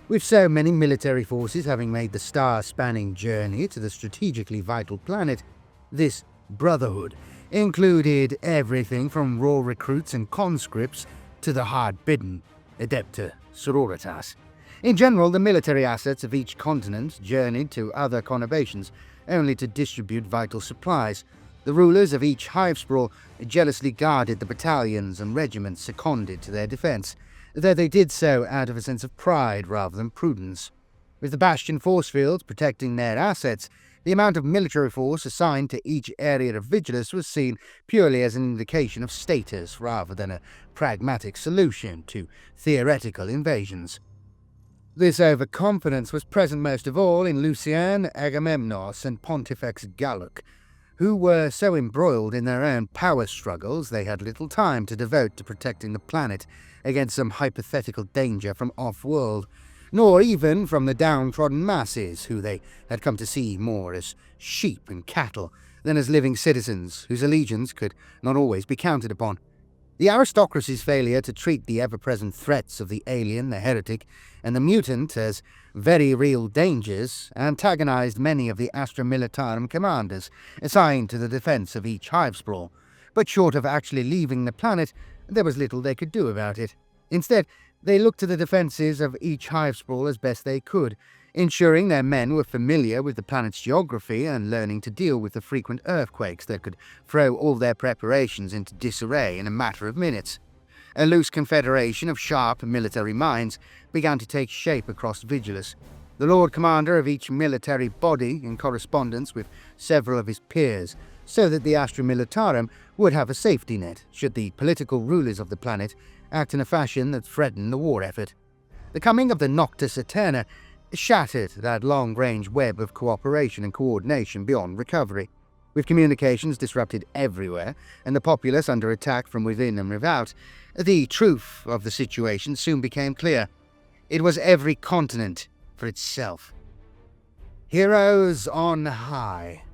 [SPEAKER 1] With so many military forces having made the star-spanning journey to the strategically vital planet, this brotherhood included everything from raw recruits and conscripts to the hard-bidden Adepta Sororitas. In general, the military assets of each continent journeyed to other conurbations, only to distribute vital supplies. The rulers of each Hivespraw jealously guarded the battalions and regiments seconded to their defence, though they did so out of a sense of pride rather than prudence. With the Bastion force fields protecting their assets, the amount of military force assigned to each area of Vigilus was seen purely as an indication of status rather than a pragmatic solution to theoretical invasions. This overconfidence was present most of all in Lucian, Agamemnos, and Pontifex Galluk, who were so embroiled in their own power struggles they had little time to devote to protecting the planet against some hypothetical danger from off-world, nor even from the downtrodden masses who they had come to see more as sheep and cattle than as living citizens whose allegiance could not always be counted upon. The aristocracy's failure to treat the ever-present threats of the alien, the heretic, and the mutant as very real dangers antagonized many of the Astra Militarum commanders assigned to the defense of each Hivespraw, but short of actually leaving the planet, there was little they could do about it. Instead, they looked to the defences of each Hivespraw as best they could, ensuring their men were familiar with the planet's geography and learning to deal with the frequent earthquakes that could throw all their preparations into disarray in a matter of minutes. A loose confederation of sharp military minds began to take shape across Vigilus. The Lord Commander of each military body in correspondence with several of his peers, so that the Astra Militarum would have a safety net should the political rulers of the planet act in a fashion that threatened the war effort. The coming of the Noctis Eterna shattered that long-range web of cooperation and coordination beyond recovery. With communications disrupted everywhere, and the populace under attack from within and without, the truth of the situation soon became clear. It was every continent for itself. Heroes on high.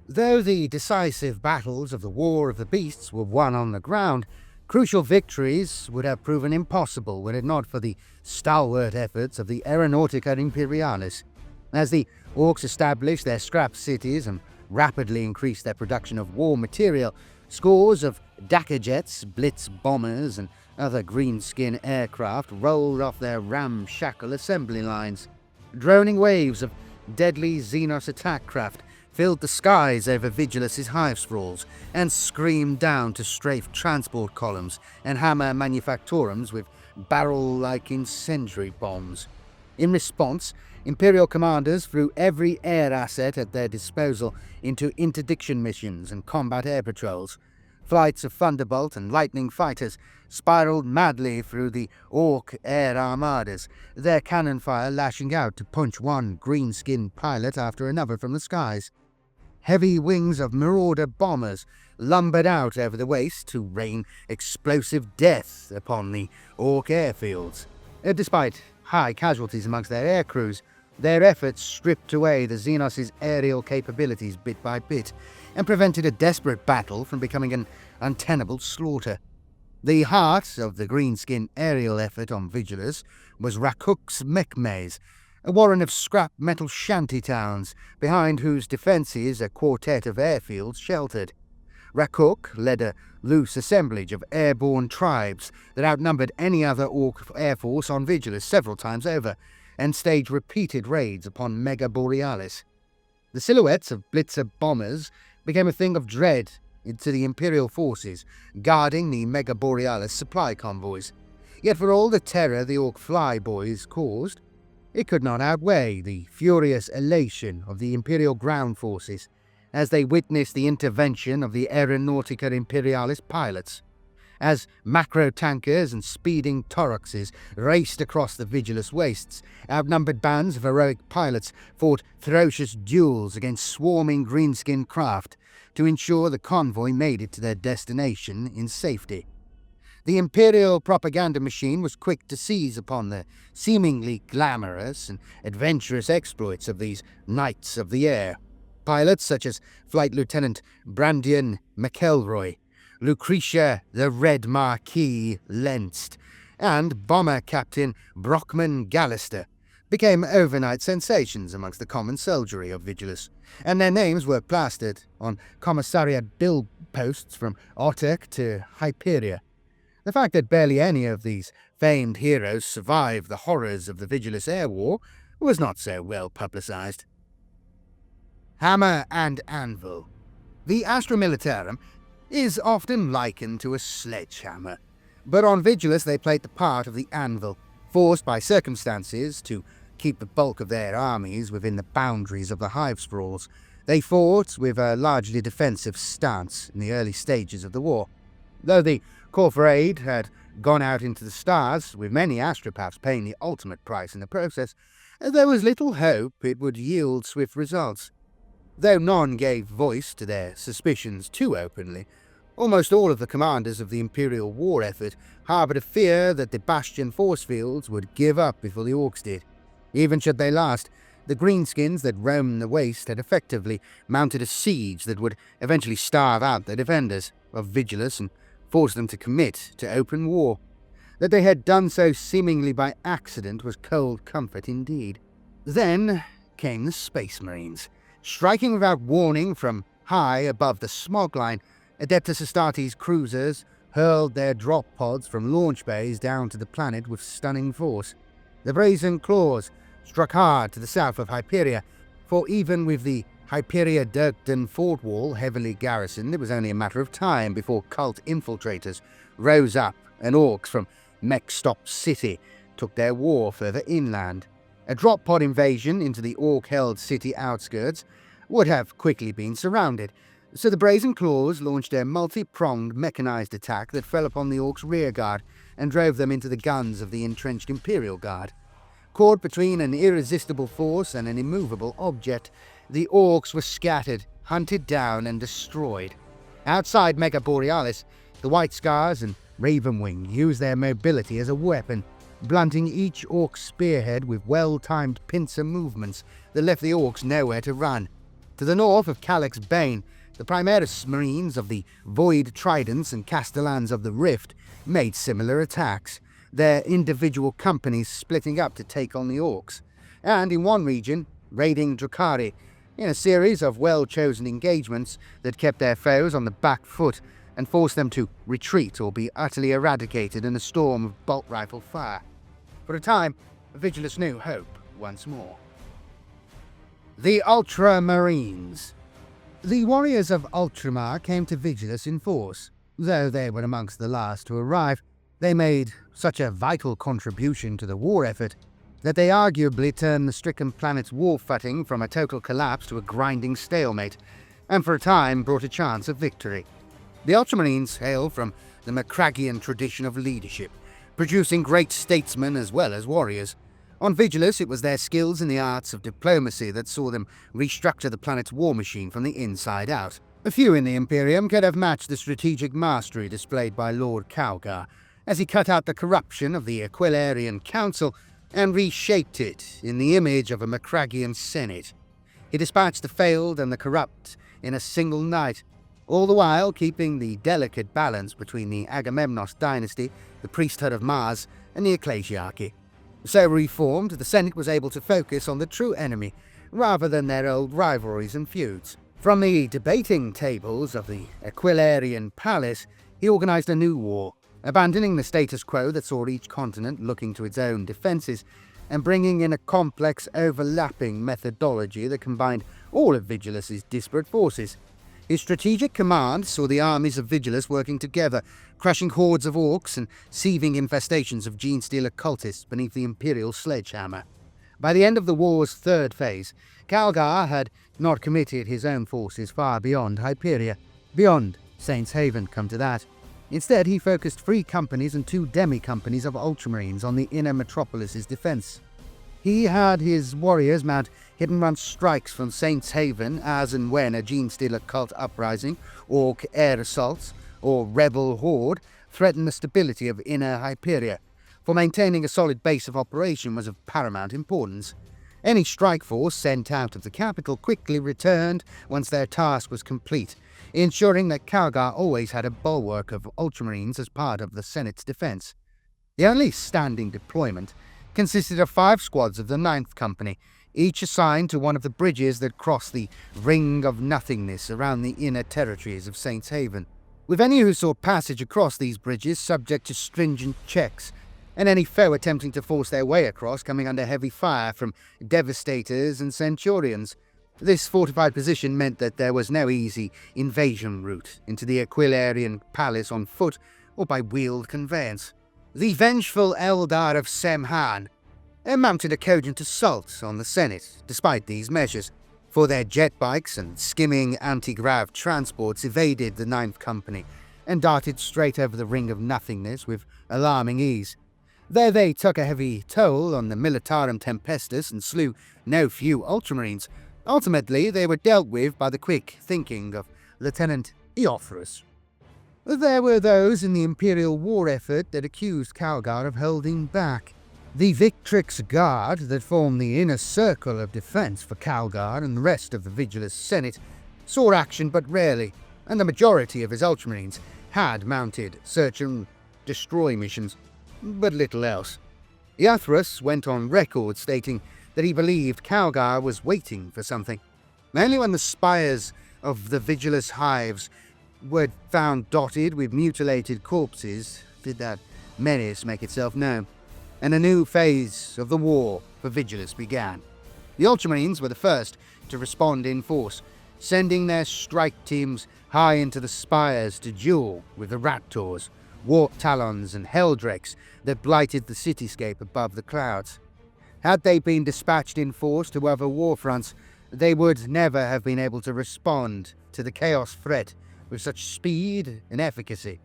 [SPEAKER 1] Though the decisive battles of the War of the Beasts were won on the ground, crucial victories would have proven impossible were it not for the stalwart efforts of the Aeronautica Imperialis. As the Orcs established their scrap cities and rapidly increased their production of war material, scores of Dakar jets, blitz bombers, and other greenskin aircraft rolled off their ramshackle assembly lines. Droning waves of deadly Xenos attack craft filled the skies over Vigilus's Hivesprawls and screamed down to strafe transport columns and hammer manufactorums with barrel-like incendiary bombs. In response, Imperial commanders threw every air asset at their disposal into interdiction missions and combat air patrols. Flights of Thunderbolt and Lightning fighters spiraled madly through the Orc air armadas, their cannon fire lashing out to punch one green-skinned pilot after another from the skies. Heavy wings of marauder bombers lumbered out over the waste to rain explosive death upon the Orc airfields. Despite high casualties amongst their air crews, their efforts stripped away the Xenos' aerial capabilities bit by bit, and prevented a desperate battle from becoming an untenable slaughter. The heart of the greenskin aerial effort on Vigilus was Rakuk's mech maze, a warren of scrap metal shanty towns, behind whose defences a quartet of airfields sheltered. Rakuk led a loose assemblage of airborne tribes that outnumbered any other Orc air force on Vigilus several times over, and staged repeated raids upon Mega Borealis. The silhouettes of blitzer bombers became a thing of dread to the Imperial forces guarding the Mega Borealis supply convoys. Yet for all the terror the Orc flyboys caused, it could not outweigh the furious elation of the Imperial ground forces as they witnessed the intervention of the Aeronautica Imperialis pilots. As macro-tankers and speeding Toroxes raced across the Vigilus Wastes, outnumbered bands of heroic pilots fought ferocious duels against swarming greenskin craft to ensure the convoy made it to their destination in safety. The Imperial propaganda machine was quick to seize upon the seemingly glamorous and adventurous exploits of these Knights of the Air. Pilots such as Flight Lieutenant Brandian McElroy, Lucretia the Red Marquis Lenst, and Bomber Captain Brockman Gallister became overnight sensations amongst the common soldiery of Vigilus, and their names were plastered on commissariat bill posts from Otek to Hyperia. The fact that barely any of these famed heroes survived the horrors of the Vigilus Air War was not so well publicized. Hammer and Anvil. The Astra Militarum is often likened to a sledgehammer, but on Vigilus they played the part of the anvil, forced by circumstances to keep the bulk of their armies within the boundaries of the Hivesprawls. They fought with a largely defensive stance in the early stages of the war. Though the Corporate had gone out into the stars, with many astropaths paying the ultimate price in the process, there was little hope it would yield swift results. Though none gave voice to their suspicions too openly, almost all of the commanders of the Imperial war effort harboured a fear that the Bastion force fields would give up before the Orcs did. Even should they last, the greenskins that roamed the waste had effectively mounted a siege that would eventually starve out the defenders of Vigilus and force them to commit to open war. That they had done so seemingly by accident was cold comfort indeed. Then came the Space Marines. Striking without warning from high above the smog line, Adeptus Astartes cruisers hurled their drop pods from launch bays down to the planet with stunning force. The brazen claws struck hard to the south of Hyperia, for even with the Hyperia-Durkden fort wall heavily garrisoned, it was only a matter of time before cult infiltrators rose up and orcs from Mechstop City took their war further inland. A drop-pod invasion into the orc-held city outskirts would have quickly been surrounded, so the Brazen Claws launched their multi-pronged mechanized attack that fell upon the orcs' rearguard and drove them into the guns of the entrenched Imperial Guard. Caught between an irresistible force and an immovable object, the orcs were scattered, hunted down, and destroyed. Outside Mega Borealis, the White Scars and Ravenwing used their mobility as a weapon, blunting each orc spearhead with well-timed pincer movements that left the orcs nowhere to run. To the north of Calyx Bane, the Primaris Marines of the Void Tridents and Castellans of the Rift made similar attacks, their individual companies splitting up to take on the orcs, and in one region, raiding Drukhari, in a series of well-chosen engagements that kept their foes on the back foot and forced them to retreat or be utterly eradicated in a storm of bolt rifle fire. For a time, Vigilus knew hope once more. The Ultramarines. The warriors of Ultramar came to Vigilus in force. Though they were amongst the last to arrive, they made such a vital contribution to the war effort that they arguably turned the stricken planet's war footing from a total collapse to a grinding stalemate, and for a time brought a chance of victory. The Ultramarines hail from the Macragian tradition of leadership, producing great statesmen as well as warriors. On Vigilus, it was their skills in the arts of diplomacy that saw them restructure the planet's war machine from the inside out. A few in the Imperium could have matched the strategic mastery displayed by Lord Calgar, as he cut out the corruption of the Aquilarian Council and reshaped it in the image of a Macragian Senate. He dispatched the failed and the corrupt in a single night, all the while keeping the delicate balance between the Agamemnos dynasty, the priesthood of Mars, and the ecclesiarchy. So reformed, the Senate was able to focus on the true enemy, rather than their old rivalries and feuds. From the debating tables of the Aquilarian Palace, he organized a new war, abandoning the status quo that saw each continent looking to its own defenses, and bringing in a complex, overlapping methodology that combined all of Vigilus's disparate forces. His strategic command saw the armies of Vigilus working together, crushing hordes of orcs and sieving infestations of Genestealer cultists beneath the Imperial sledgehammer. By the end of the war's third phase, Calgar had not committed his own forces far beyond Hyperia, beyond Saints Haven, come to that. Instead, he focused 3 companies and 2 demi-companies of Ultramarines on the inner metropolis's defense. He had his warriors mount hit-and-run strikes from Saints Haven as and when a Genestealer Cult uprising, Orc air assaults, or rebel horde threatened the stability of inner Hyperia, for maintaining a solid base of operation was of paramount importance. Any strike force sent out of the capital quickly returned once their task was complete, ensuring that Calgar always had a bulwark of Ultramarines as part of the Senate's defense. The only standing deployment consisted of 5 squads of the 9th Company, each assigned to one of the bridges that crossed the Ring of Nothingness around the inner territories of Saints Haven, with any who sought passage across these bridges subject to stringent checks, and any foe attempting to force their way across coming under heavy fire from Devastators and Centurions. This fortified position meant that there was no easy invasion route into the Aquilarian Palace on foot or by wheeled conveyance. The vengeful Eldar of Semhan mounted a cogent assault on the Senate, despite these measures, for their jet bikes and skimming anti-grav transports evaded the 9th Company and darted straight over the Ring of Nothingness with alarming ease. Though they took a heavy toll on the Militarum Tempestus and slew no few Ultramarines, ultimately they were dealt with by the quick thinking of Lieutenant Eophorus. There were those in the Imperial war effort that accused Calgar of holding back. The Victrix Guard that formed the inner circle of defense for Calgar and the rest of the Vigilus Senate saw action but rarely, and the majority of his Ultramarines had mounted search and destroy missions, but little else. Eophorus went on record stating that he believed Calgar was waiting for something. Only when the spires of the Vigilus hives were found dotted with mutilated corpses did that menace make itself known. and a new phase of the war for Vigilus began. The Ultramarines were the first to respond in force, sending their strike teams high into the spires to duel with the Raptors, Warp Talons and Helldrakes that blighted the cityscape above the clouds. Had they been dispatched in force to other warfronts, they would never have been able to respond to the Chaos threat with such speed and efficacy.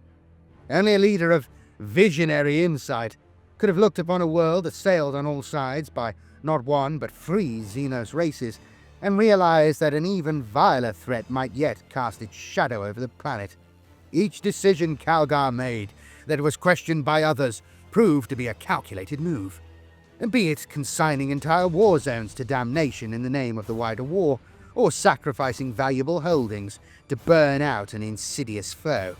[SPEAKER 1] Only a leader of visionary insight could have looked upon a world assailed on all sides by not one but 3 Xenos races, and realized that an even viler threat might yet cast its shadow over the planet. Each decision Calgar made that was questioned by others proved to be a calculated move. Be it consigning entire war zones to damnation in the name of the wider war, or sacrificing valuable holdings to burn out an insidious foe.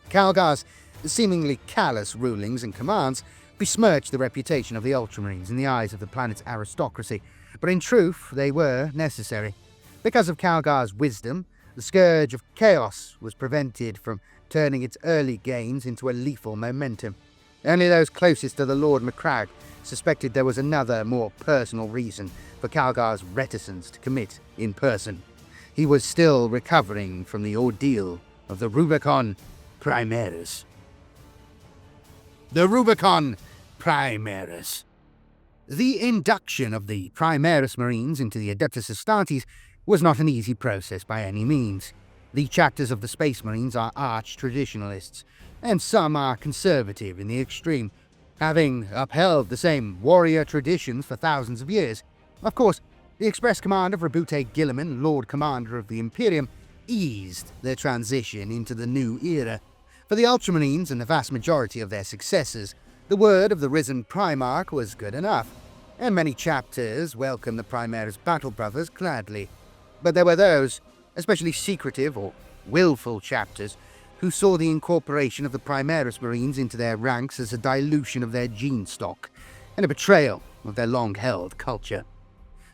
[SPEAKER 1] Calgar's seemingly callous rulings and commands besmirched the reputation of the Ultramarines in the eyes of the planet's aristocracy, but in truth they were necessary. Because of Calgar's wisdom, the Scourge of Chaos was prevented from turning its early gains into a lethal momentum. Only those closest to the Lord Macragge suspected there was another, more personal reason for Calgar's reticence to commit in person. He was still recovering from the ordeal of the Rubicon Primaris. The Rubicon Primaris. The induction of the Primaris Marines into the Adeptus Astartes was not an easy process by any means. The chapters of the Space Marines are arch-traditionalists, and some are conservative in the extreme, having upheld the same warrior traditions for thousands of years. Of course, the express command of Rabute Guilliman, Lord Commander of the Imperium, eased their transition into the new era. For the Ultramarines and the vast majority of their successors, the word of the risen Primarch was good enough, and many chapters welcomed the Primaris Battle Brothers gladly. But there were those, especially secretive or willful chapters, who saw the incorporation of the Primaris Marines into their ranks as a dilution of their gene stock, and a betrayal of their long-held culture.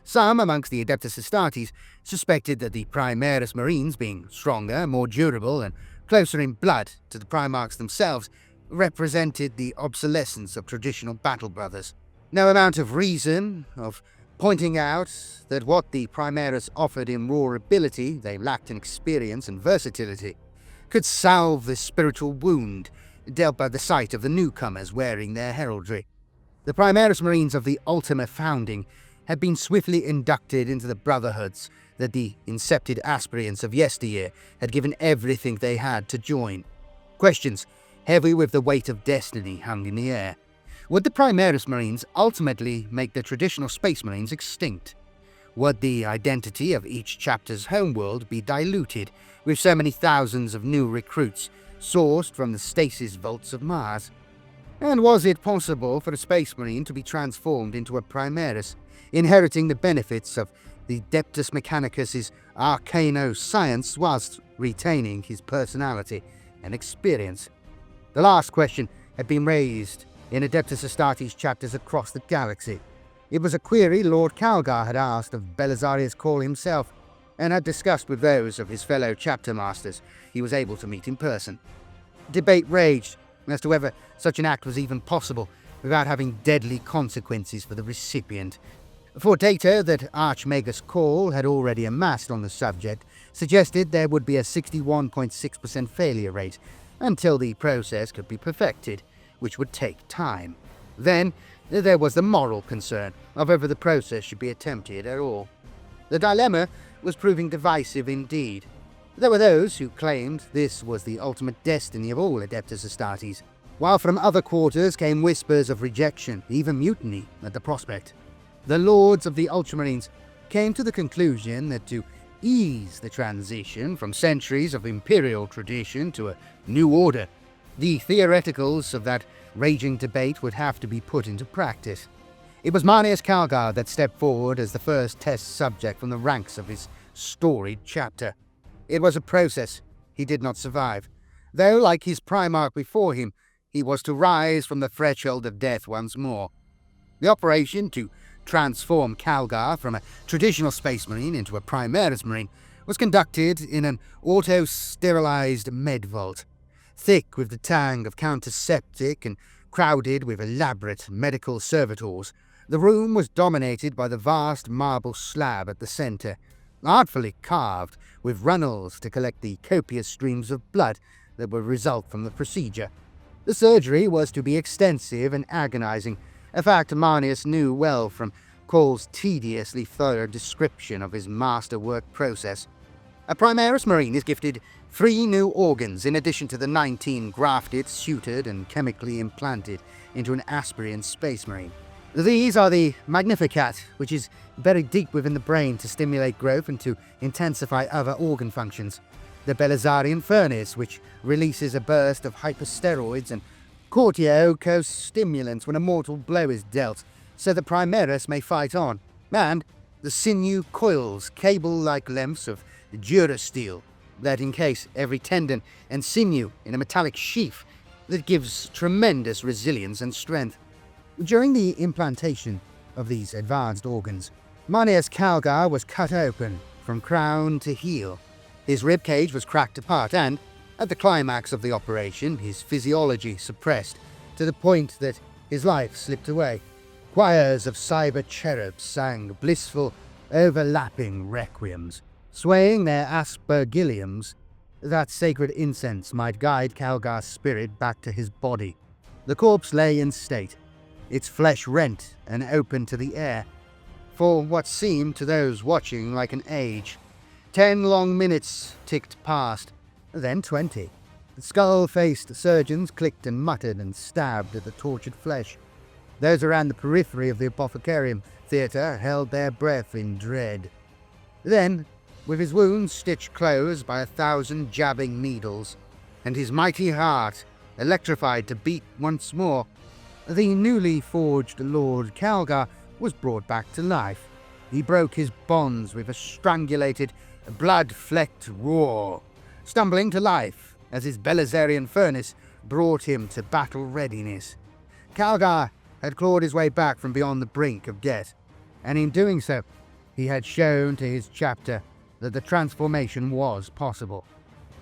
[SPEAKER 1] Some amongst the Adeptus Astartes suspected that the Primaris Marines, being stronger, more durable, and closer in blood to the Primarchs themselves, represented the obsolescence of traditional battle brothers. No amount of reason, of pointing out that what the Primaris offered in raw ability they lacked in experience and versatility, could salve the spiritual wound dealt by the sight of the newcomers wearing their heraldry. The Primaris Marines of the Ultima founding had been swiftly inducted into the brotherhoods that the incepted aspirants of yesteryear had given everything they had to join. Questions, heavy with the weight of destiny, hung in the air. Would the Primaris Marines ultimately make the traditional Space Marines extinct? Would the identity of each chapter's homeworld be diluted with so many thousands of new recruits sourced from the stasis vaults of Mars? And was it possible for a Space Marine to be transformed into a Primaris, inheriting the benefits of the Adeptus Mechanicus' arcano science whilst retaining his personality and experience? The last question had been raised in Adeptus Astartes chapters across the galaxy. It was a query Lord Calgar had asked of Belisarius Cawl himself, and had discussed with those of his fellow chapter masters he was able to meet in person. Debate raged as to whether such an act was even possible without having deadly consequences for the recipient. For data that Archmagus Cawl had already amassed on the subject suggested there would be a 61.6% failure rate until the process could be perfected, which would take time. Then there was the moral concern of whether the process should be attempted at all. The dilemma was proving divisive indeed. There were those who claimed this was the ultimate destiny of all Adeptus Astartes, while from other quarters came whispers of rejection, even mutiny, at the prospect. The lords of the Ultramarines came to the conclusion that to ease the transition from centuries of imperial tradition to a new order, the theoreticals of that raging debate would have to be put into practice. It was Marneus Calgar that stepped forward as the first test subject from the ranks of his storied chapter. It was a process he did not survive, though, like his Primarch before him, he was to rise from the threshold of death once more. The operation to transform Calgar from a traditional Space Marine into a Primaris Marine was conducted in an auto-sterilized med vault, thick with the tang of counterseptic and Crowded with elaborate medical servitors, the room was dominated by the vast marble slab at the centre, artfully carved with runnels to collect the copious streams of blood that would result from the procedure. The surgery was to be extensive and agonizing, a fact Marneus knew well from Cole's tediously thorough description of his masterwork process. A Primaris Marine is gifted 3 new organs in addition to the 19 grafted, sutured, and chemically implanted into an Aspirian Space Marine. These are the Magnificat, which is buried deep within the brain to stimulate growth and to intensify other organ functions. The Belisarian Furnace, which releases a burst of hypersteroids and cortico-stimulants when a mortal blow is dealt, so the Primaris may fight on. And the Sinew Coils, cable-like lengths of Durasteel, that encase every tendon and sinew in a metallic sheath that gives tremendous resilience and strength. During the implantation of these advanced organs, Marneus Calgar was cut open from crown to heel. His ribcage was cracked apart and, at the climax of the operation, his physiology suppressed to the point that his life slipped away. Choirs of cyber cherubs sang blissful, overlapping requiems, swaying their aspergilliums that sacred incense might guide Calgar's spirit back to his body. The corpse lay in state, its flesh rent and open to the air, for what seemed to those watching like an age. 10 long minutes ticked past, then 20. The skull-faced surgeons clicked and muttered and stabbed at the tortured flesh. Those around the periphery of the Apothecarium theatre held their breath in dread. Then, with his wounds stitched close by 1,000 jabbing needles, and his mighty heart electrified to beat once more, the newly forged Lord Calgar was brought back to life. He broke his bonds with a strangulated, blood-flecked roar, stumbling to life as his Belisarian furnace brought him to battle readiness. Calgar had clawed his way back from beyond the brink of death, and in doing so, he had shown to his chapter that the transformation was possible.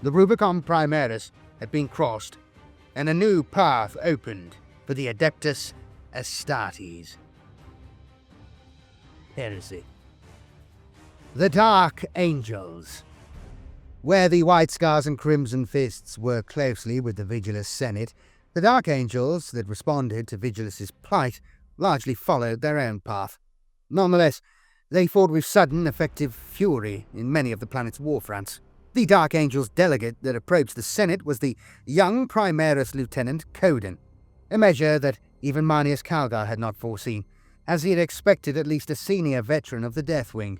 [SPEAKER 1] The Rubicon Primaris had been crossed, and a new path opened for the Adeptus Astartes. Heresy. The Dark Angels. Where the White Scars and Crimson Fists worked closely with the Vigilus Senate, the Dark Angels that responded to Vigilus's plight largely followed their own path. Nonetheless, they fought with sudden, effective fury in many of the planet's war fronts. The Dark Angels delegate that approached the Senate was the young Primaris Lieutenant Coden, a measure that even Marneus Calgar had not foreseen, as he had expected at least a senior veteran of the Deathwing.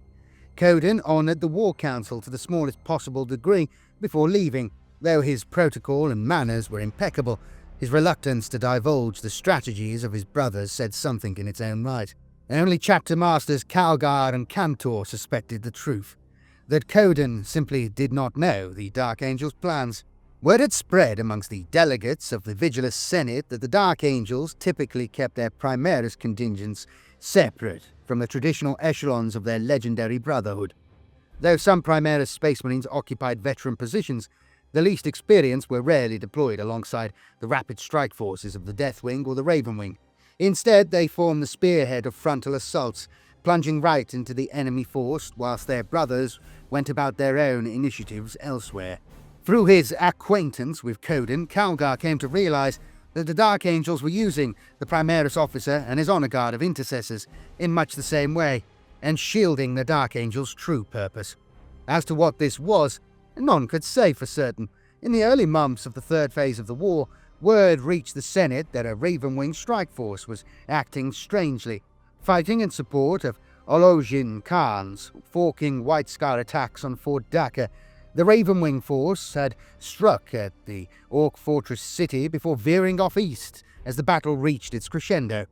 [SPEAKER 1] Coden honoured the War Council to the smallest possible degree before leaving, though his protocol and manners were impeccable. His reluctance to divulge the strategies of his brothers said something in its own right. Only Chapter Masters Calgar and Cantor suspected the truth, that Coden simply did not know the Dark Angels' plans. Word had spread amongst the delegates of the Vigilus Senate that the Dark Angels typically kept their Primaris contingents separate from the traditional echelons of their legendary brotherhood. Though some Primaris Space Marines occupied veteran positions, the least experienced were rarely deployed alongside the rapid strike forces of the Deathwing or the Ravenwing. Instead, they formed the spearhead of frontal assaults, plunging right into the enemy force whilst their brothers went about their own initiatives elsewhere. Through his acquaintance with Coden, Calgar came to realize that the Dark Angels were using the Primaris officer and his honor guard of intercessors in much the same way, and shielding the Dark Angels' true purpose. As to what this was, none could say for certain. In the early months of the third phase of the war, word reached the Senate that a Ravenwing strike force was acting strangely, fighting in support of Ologin Khan's forking White Scar attacks on Fort Daka. The Ravenwing force had struck at the Orc fortress city before veering off east as the battle reached its crescendo.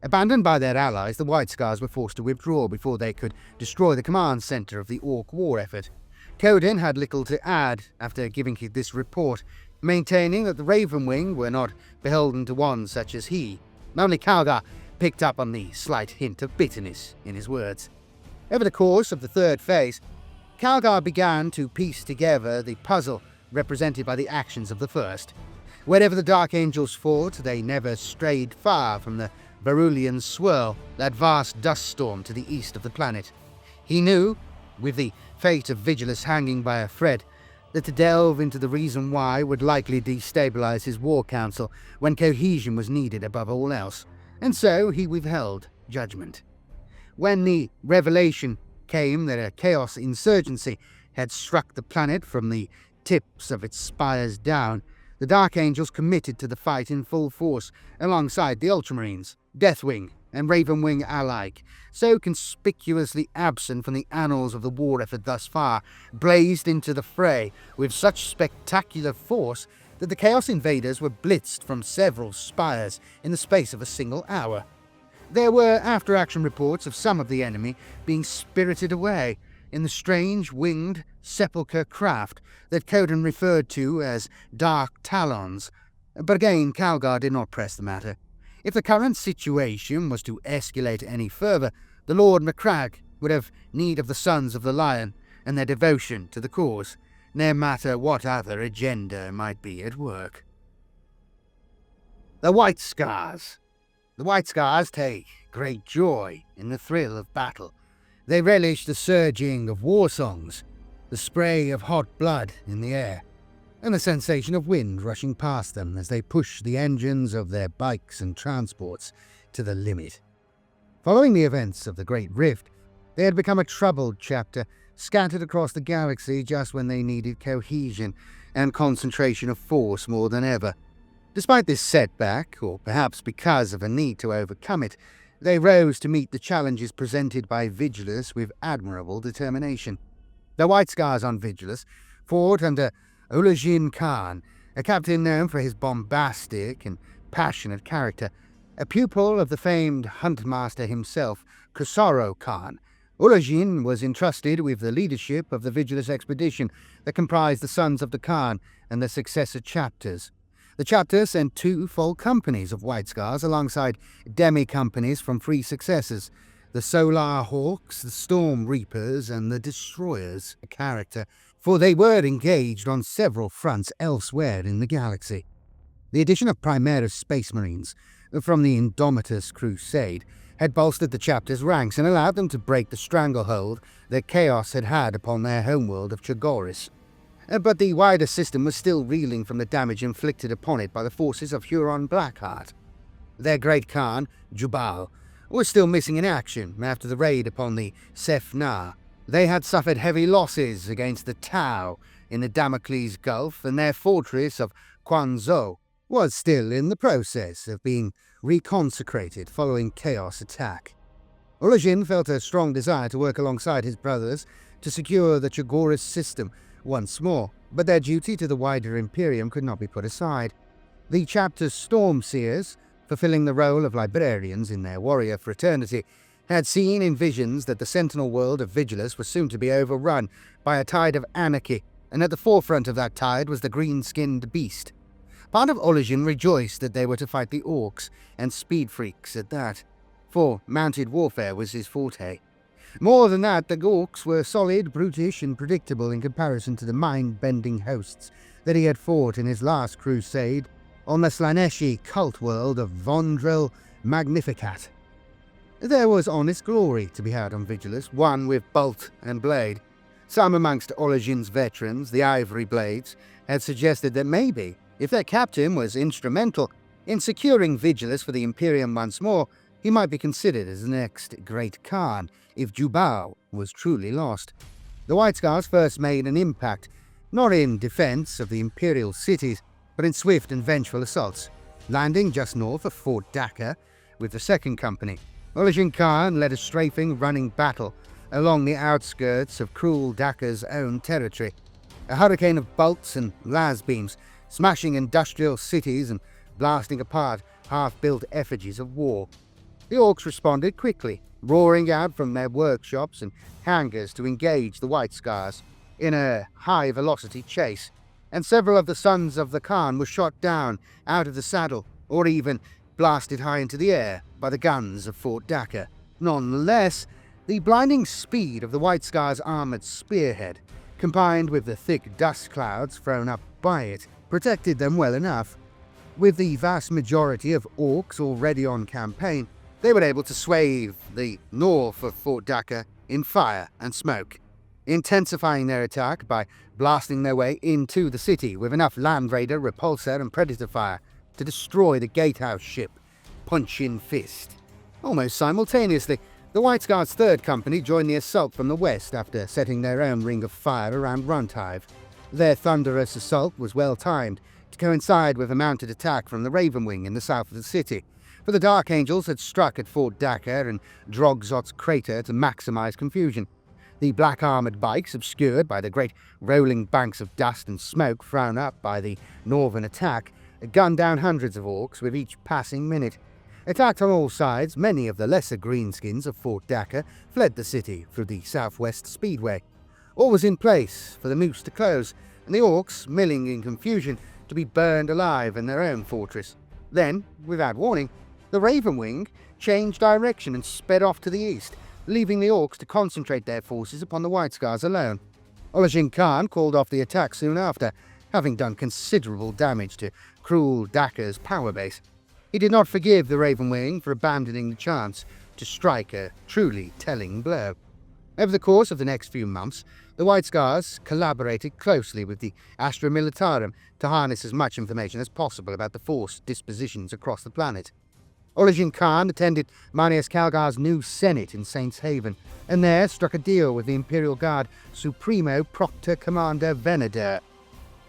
[SPEAKER 1] Abandoned by their allies, the White Scars were forced to withdraw before they could destroy the command center of the Orc war effort. Coden had little to add after giving this report, maintaining that the Ravenwing were not beholden to one such as he. Only Calgar picked up on the slight hint of bitterness in his words. Over the course of the third phase, Calgar began to piece together the puzzle represented by the actions of the first. Wherever the Dark Angels fought, they never strayed far from the Veruan Swirl, that vast dust storm to the east of the planet. He knew, with the fate of Vigilus hanging by a thread, that to delve into the reason why would likely destabilize his war council when cohesion was needed above all else, and so he withheld judgment. When the revelation came that a chaos insurgency had struck the planet from the tips of its spires down, the Dark Angels committed to the fight in full force alongside the Ultramarines, Deathwing and Ravenwing alike, so conspicuously absent from the annals of the war effort thus far, blazed into the fray with such spectacular force that the Chaos Invaders were blitzed from several spires in the space of a single hour. There were after-action reports of some of the enemy being spirited away in the strange winged sepulchre craft that Coden referred to as Dark Talons, but again Calgar did not press the matter. If the current situation was to escalate any further, the Lord Macragge would have need of the Sons of the Lion and their devotion to the cause, no matter what other agenda might be at work. The White Scars. The White Scars take great joy in the thrill of battle. They relish the surging of war songs, the spray of hot blood in the air, and the sensation of wind rushing past them as they push the engines of their bikes and transports to the limit. Following the events of the Great Rift, they had become a troubled chapter, scattered across the galaxy just when they needed cohesion and concentration of force more than ever. Despite this setback, or perhaps because of a need to overcome it, they rose to meet the challenges presented by Vigilus with admirable determination. The White Scars on Vigilus fought under Ulajin Khan, a captain known for his bombastic and passionate character. A pupil of the famed Huntmaster himself, Khosrow Khan, Ulajin was entrusted with the leadership of the Vigilus expedition that comprised the Sons of the Khan and their successor chapters. The chapter sent 2 full companies of White Scars alongside demi-companies from 3 successors, the Solar Hawks, the Storm Reapers, and the Destroyers, a character, for they were engaged on several fronts elsewhere in the galaxy. The addition of Primaris Space Marines from the Indomitus Crusade had bolstered the chapter's ranks and allowed them to break the stranglehold that Chaos had had upon their homeworld of Chogoris. But the wider system was still reeling from the damage inflicted upon it by the forces of Huron Blackheart. Their great Khan, Jubal, was still missing in action after the raid upon the Sefna. They had suffered heavy losses against the Tau in the Damocles Gulf, and their fortress of Quanzhou was still in the process of being reconsecrated following Chaos attack. Ulajin felt a strong desire to work alongside his brothers to secure the Chogoris system once more, but their duty to the wider Imperium could not be put aside. The chapter's Stormseers, fulfilling the role of librarians in their warrior fraternity, had seen in visions that the Sentinel world of Vigilus was soon to be overrun by a tide of anarchy, and at the forefront of that tide was the green-skinned beast. Part of Ulajin rejoiced that they were to fight the Orcs, and Speedfreaks at that, for mounted warfare was his forte. More than that, the Orcs were solid, brutish, and predictable in comparison to the mind-bending hosts that he had fought in his last crusade on the Slaneshi cult world of Vondrel Magnificat. There was honest glory to be had on Vigilus, won with bolt and blade. Some amongst Ulajin's veterans, the Ivory Blades, had suggested that maybe, if their captain was instrumental in securing Vigilus for the Imperium once more, he might be considered as the next great Khan if Jubal was truly lost. The White Scars first made an impact, not in defense of the Imperial cities, but in swift and vengeful assaults, landing just north of Fort Daka with the Second Company. Ulajin Khan led a strafing running battle along the outskirts of cruel Daka's own territory, a hurricane of bolts and las beams, smashing industrial cities and blasting apart half-built effigies of war. The Orcs responded quickly, roaring out from their workshops and hangars to engage the White Scars in a high-velocity chase, and several of the Sons of the Khan were shot down out of the saddle, or even blasted high into the air by the guns of Fort Daka. Nonetheless, the blinding speed of the White Scars' armoured spearhead, combined with the thick dust clouds thrown up by it, protected them well enough. With the vast majority of orcs already on campaign, they were able to swathe the north of Fort Daka in fire and smoke, intensifying their attack by blasting their way into the city with enough Land Raider, Repulsor and Predator fire to destroy the gatehouse ship, Punch-in Fist. Almost simultaneously, the White Scar's third company joined the assault from the west after setting their own ring of fire around Hive. Their thunderous assault was well timed to coincide with a mounted attack from the Raven Wing in the south of the city, for the Dark Angels had struck at Fort Daka and Drogzot's crater to maximize confusion. The black armoured bikes, obscured by the great rolling banks of dust and smoke thrown up by the northern attack, gunned down hundreds of orcs with each passing minute. Attacked on all sides, many of the lesser greenskins of Fort Daka fled the city through the southwest speedway. All was in place for the noose to close, and the orcs, milling in confusion, to be burned alive in their own fortress. Then, without warning, the Raven Wing changed direction and sped off to the east, leaving the orcs to concentrate their forces upon the White Scars alone. Olajin Khan called off the attack soon after, having done considerable damage to cruel Daka's power base. He did not forgive the Raven Wing for abandoning the chance to strike a truly telling blow. Over the course of the next few months, the White Scars collaborated closely with the Astra Militarum to harness as much information as possible about the force dispositions across the planet. Olajin Khan attended Marneus Calgar's new Senate in Saints Haven, and there struck a deal with the Imperial Guard Supremo Proctor Commander Venadur.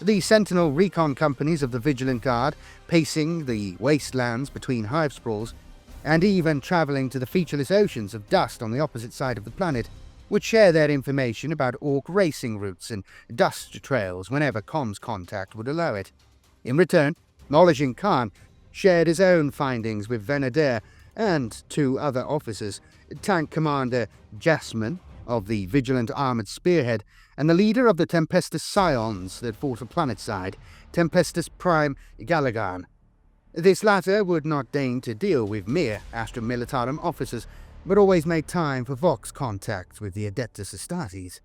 [SPEAKER 1] The Sentinel recon companies of the Vigilant Guard, pacing the wastelands between hive sprawls, and even travelling to the featureless oceans of dust on the opposite side of the planet, would share their information about orc racing routes and dust trails whenever comms contact would allow it. In return, Olajin Khan shared his own findings with Venadur and two other officers, Tank Commander Jasmine of the Vigilant Armoured Spearhead, and the leader of the Tempestus Scions that fought planetside, Tempestus Prime Galagan. This latter would not deign to deal with mere Astra Militarum officers, but always made time for Vox contact with the Adeptus Astartes.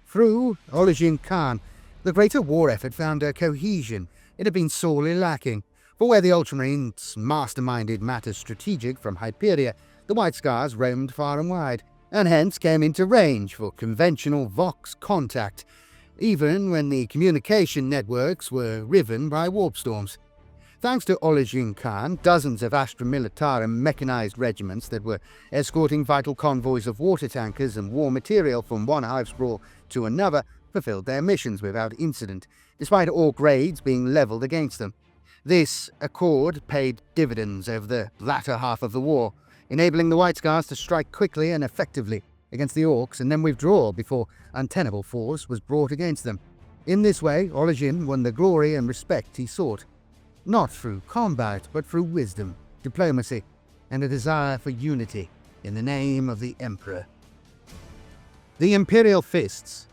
[SPEAKER 1] Through Olajin Khan, the greater war effort found a cohesion it had been sorely lacking, for where the Ultramarines masterminded matters strategic from Hyperia, the White Scars roamed far and wide, and hence came into range for conventional Vox contact, even when the communication networks were riven by warp storms. Thanks to Olajin Khan, dozens of Astra Militarum mechanized regiments that were escorting vital convoys of water tankers and war material from one hive sprawl to another fulfilled their missions without incident, despite orc raids being levelled against them. This accord paid dividends over the latter half of the war, enabling the White Scars to strike quickly and effectively against the orcs and then withdraw before untenable force was brought against them. In this way, Olajin won the glory and respect he sought, not through combat but through wisdom, diplomacy, and a desire for unity in the name of the Emperor. The Imperial Fists.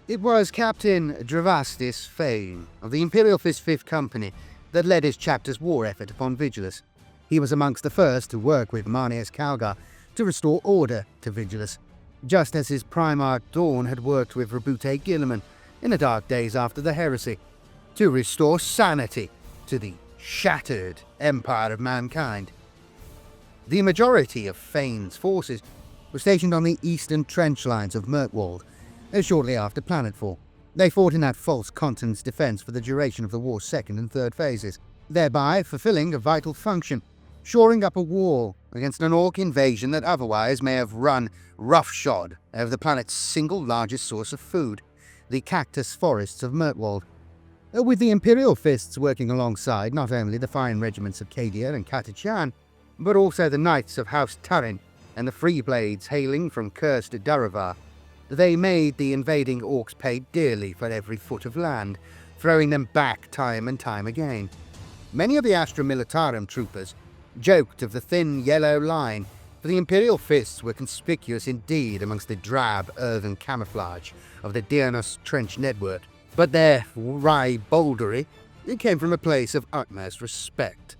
[SPEAKER 1] It was Captain Dravastis Fane of the Imperial Fist 5th Company that led his chapter's war effort upon Vigilus. He was amongst the first to work with Marneus Calgar to restore order to Vigilus, just as his Primarch Dawn had worked with Rabute Gilliman in the dark days after the heresy, to restore sanity to the shattered empire of mankind. The majority of Fane's forces were stationed on the eastern trench lines of Mirkwald, shortly after planetfall. They fought in that false continent's defense for the duration of the war's second and third phases, thereby fulfilling a vital function, shoring up a wall against an orc invasion that otherwise may have run roughshod over the planet's single largest source of food, the cactus forests of Mirkwald. With the Imperial Fists working alongside not only the fine regiments of Cadia and Katachan, but also the Knights of House Tarin and the Free Blades hailing from cursed Daravar, they made the invading orcs pay dearly for every foot of land, throwing them back time and time again. Many of the Astra Militarum troopers joked of the thin yellow line, for the Imperial Fists were conspicuous indeed amongst the drab earthen camouflage of the Dianos trench network, but their ribaldry came from a place of utmost respect.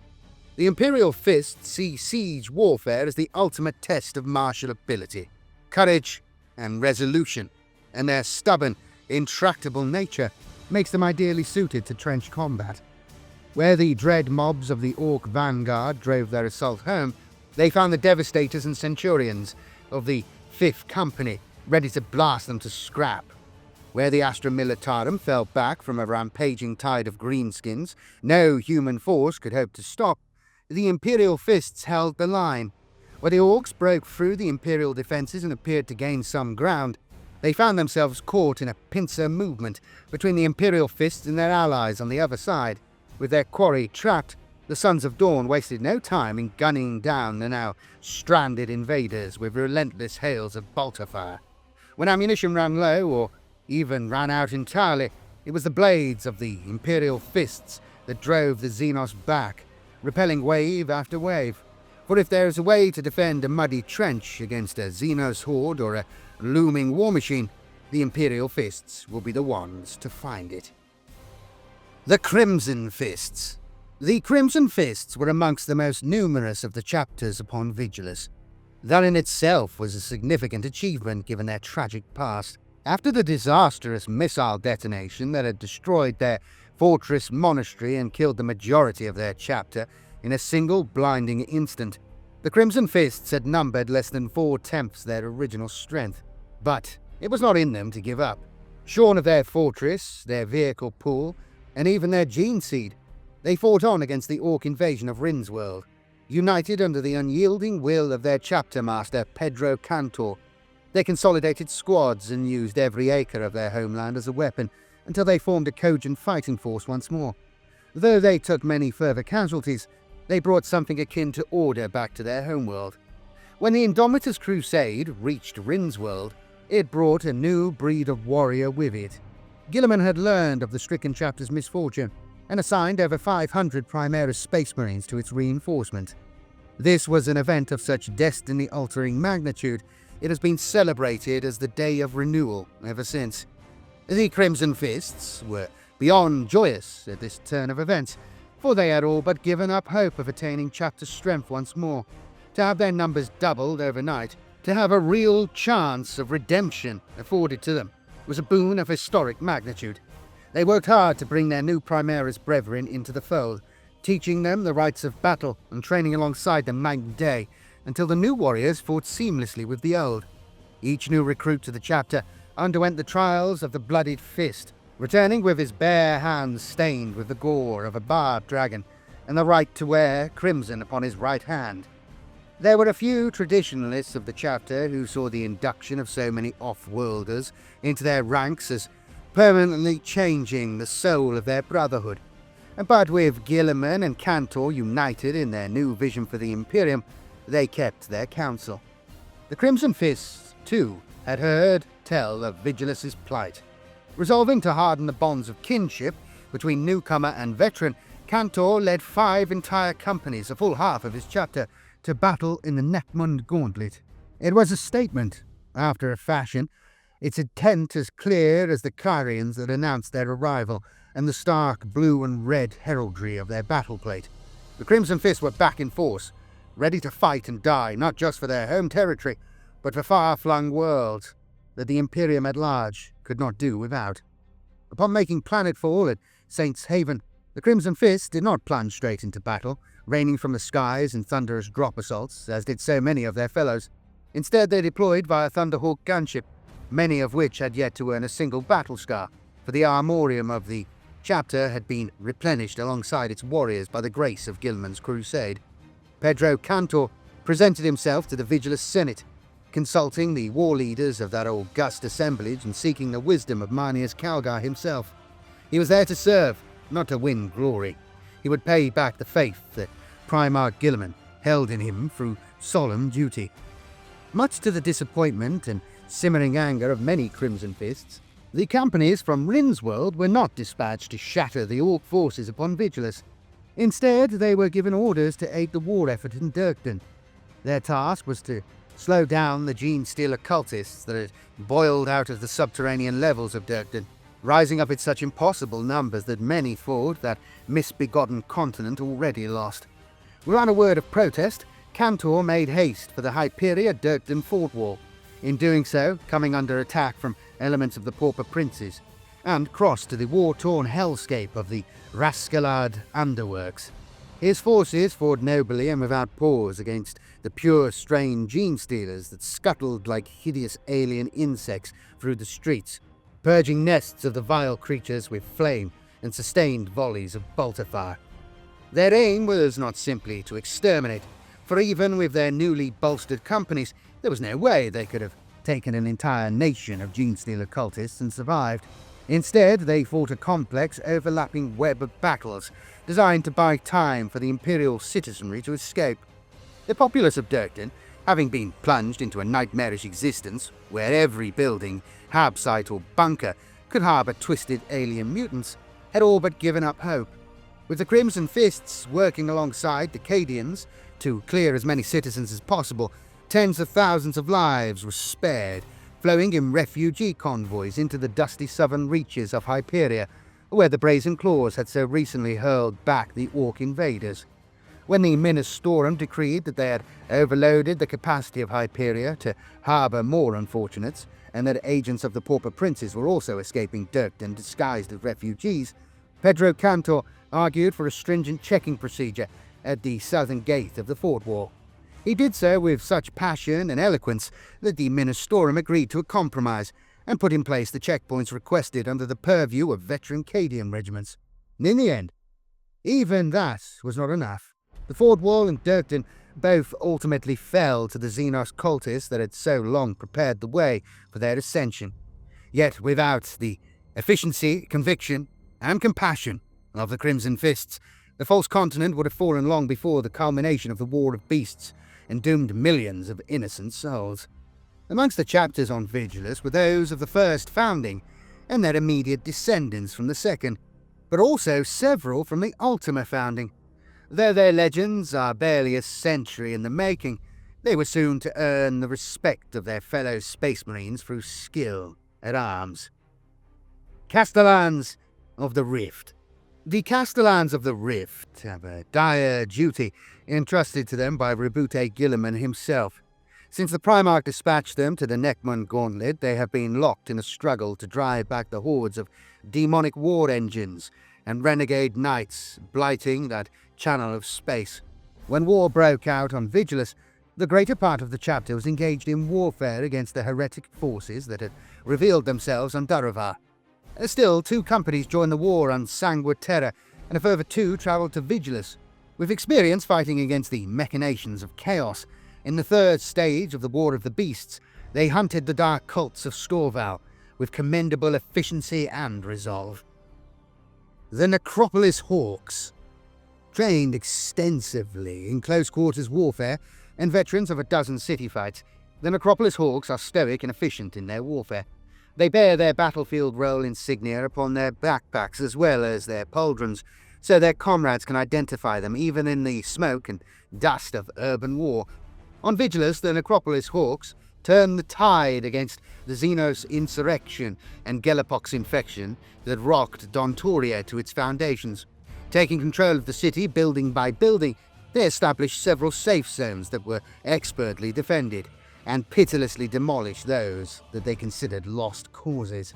[SPEAKER 1] The Imperial Fists see siege warfare as the ultimate test of martial ability, courage, and resolution, and their stubborn, intractable nature makes them ideally suited to trench combat. Where the dread mobs of the Orc vanguard drove their assault home, they found the Devastators and Centurions of the 5th Company ready to blast them to scrap. Where the Astra Militarum fell back from a rampaging tide of greenskins no human force could hope to stop, the Imperial Fists held the line. Where the Orcs broke through the Imperial defences and appeared to gain some ground, they found themselves caught in a pincer movement between the Imperial Fists and their allies on the other side. With their quarry trapped, the Sons of Dawn wasted no time in gunning down the now stranded invaders with relentless hails of bolter fire. When ammunition ran low, or even ran out entirely, it was the blades of the Imperial Fists that drove the Xenos back, repelling wave after wave. For if there is a way to defend a muddy trench against a Xenos horde or a looming war machine, the Imperial Fists will be the ones to find it. The Crimson Fists. The Crimson Fists were amongst the most numerous of the chapters upon Vigilus. That in itself was a significant achievement given their tragic past. After the disastrous missile detonation that had destroyed their fortress monastery and killed the majority of their chapter in a single blinding instant, the Crimson Fists had numbered less than 4/10 their original strength. But it was not in them to give up. Shorn of their fortress, their vehicle pool, and even their gene seed, they fought on against the Orc invasion of Rindsworld, united under the unyielding will of their chapter master Pedro Cantor. They consolidated squads and used every acre of their homeland as a weapon until they formed a cogent fighting force once more. Though they took many further casualties, they brought something akin to order back to their homeworld. When the Indomitus Crusade reached Rindsworld, it brought a new breed of warrior with it. Guilliman had learned of the stricken chapter's misfortune and assigned over 500 Primaris Space Marines to its reinforcement. This was an event of such destiny-altering magnitude, it has been celebrated as the Day of Renewal ever since. The Crimson Fists were beyond joyous at this turn of events, for they had all but given up hope of attaining chapter strength once more. To have their numbers doubled overnight, to have a real chance of redemption afforded to them, was a boon of historic magnitude. They worked hard to bring their new Primaris brethren into the fold, teaching them the rights of battle and training alongside them night and day, until the new warriors fought seamlessly with the old. Each new recruit to the chapter underwent the trials of the bloodied fist, returning with his bare hands stained with the gore of a barbed dragon, and the right to wear crimson upon his right hand. There were a few traditionalists of the chapter who saw the induction of so many off-worlders into their ranks as permanently changing the soul of their brotherhood. But with Guilliman and Cantor united in their new vision for the Imperium, they kept their counsel. The Crimson Fists, too, had heard tell of Vigilus's plight. Resolving to harden the bonds of kinship between newcomer and veteran, Cantor led 5 entire companies, a full half of his chapter, to battle in the Nachmund Gauntlet. It was a statement, after a fashion, its intent as clear as the Kyrians that announced their arrival and the stark blue and red heraldry of their battle plate. The Crimson Fists were back in force, ready to fight and die, not just for their home territory, but for far-flung worlds that the Imperium at large could not do without. Upon making planetfall at Saints Haven, the Crimson Fist did not plunge straight into battle, raining from the skies in thunderous drop assaults, as did so many of their fellows. Instead, they deployed via Thunderhawk gunship, many of which had yet to earn a single battle scar, for the armorium of the chapter had been replenished alongside its warriors by the grace of Guilliman's crusade. Pedro Cantor presented himself to the Vigilus Senate, consulting the war leaders of that august assemblage and seeking the wisdom of Marneus Calgar himself. He was there to serve, not to win glory. He would pay back the faith that Primarch Guilliman held in him through solemn duty. Much to the disappointment and simmering anger of many Crimson Fists, the companies from Rindsworld were not dispatched to shatter the Orc forces upon Vigilus. Instead, they were given orders to aid the war effort in Durken. Their task was to slow down the Genestealer cultists that had boiled out of the subterranean levels of Durken, rising up in such impossible numbers that many thought that misbegotten continent already lost. Without a word of protest, Cantor made haste for the Hyperia-Durken fort wall, in doing so coming under attack from elements of the Pauper Princes. and crossed to the war-torn hellscape of the Rascalad underworks. His forces fought nobly and without pause against the pure-strain genestealers that scuttled like hideous alien insects through the streets, purging nests of the vile creatures with flame and sustained volleys of bolter fire. Their aim was not simply to exterminate, for even with their newly bolstered companies, there was no way they could have taken an entire nation of Genestealer cultists and survived. Instead, they fought a complex, overlapping web of battles designed to buy time for the Imperial citizenry to escape. The populace of Durken, having been plunged into a nightmarish existence where every building, hab site or bunker could harbour twisted alien mutants, had all but given up hope. With the Crimson Fists working alongside the Cadians to clear as many citizens as possible, tens of thousands of lives were spared, flowing in refugee convoys into the dusty southern reaches of Hyperia, where the Brazen Claws had so recently hurled back the Orc invaders. When the Ministorum decreed that they had overloaded the capacity of Hyperia to harbour more unfortunates, and that agents of the Pauper Princes were also escaping Durken disguised as refugees, Pedro Cantor argued for a stringent checking procedure at the southern gate of the fort wall. He did so with such passion and eloquence that the Ministorum agreed to a compromise and put in place the checkpoints requested under the purview of veteran Cadian regiments. In the end, even that was not enough. The fort wall and Durken both ultimately fell to the Xenos cultists that had so long prepared the way for their ascension. Yet without the efficiency, conviction, and compassion of the Crimson Fists, the false continent would have fallen long before the culmination of the War of Beasts and doomed millions of innocent souls. Amongst the chapters on Vigilus were those of the first founding and their immediate descendants from the second, but also several from the Ultima founding. Though their legends are barely a century in the making, they were soon to earn the respect of their fellow Space Marines through skill at arms. Castellans of the Rift. The Castellans of the Rift have a dire duty entrusted to them by Rebute Gilliman himself. Since the Primarch dispatched them to the Nachmund Gauntlet, they have been locked in a struggle to drive back the hordes of demonic war engines and renegade knights blighting that channel of space. When war broke out on Vigilus, the greater part of the chapter was engaged in warfare against the heretic forces that had revealed themselves on Duravar. Still, 2 companies joined the war on Sanguine Terra, and a further 2 travelled to Vigilus. With experience fighting against the machinations of chaos, in the 3rd stage of the War of the Beasts, they hunted the dark cults of Storval with commendable efficiency and resolve. The Necropolis Hawks. Trained extensively in close-quarters warfare and veterans of a dozen city fights, the Necropolis Hawks are stoic and efficient in their warfare. They bear their battlefield role insignia upon their backpacks as well as their pauldrons, so their comrades can identify them even in the smoke and dust of urban war. On Vigilus, the Necropolis Hawks turned the tide against the Xenos insurrection and Gellerpox infection that rocked Dontoria to its foundations. Taking control of the city building by building, they established several safe zones that were expertly defended, and pitilessly demolished those that they considered lost causes.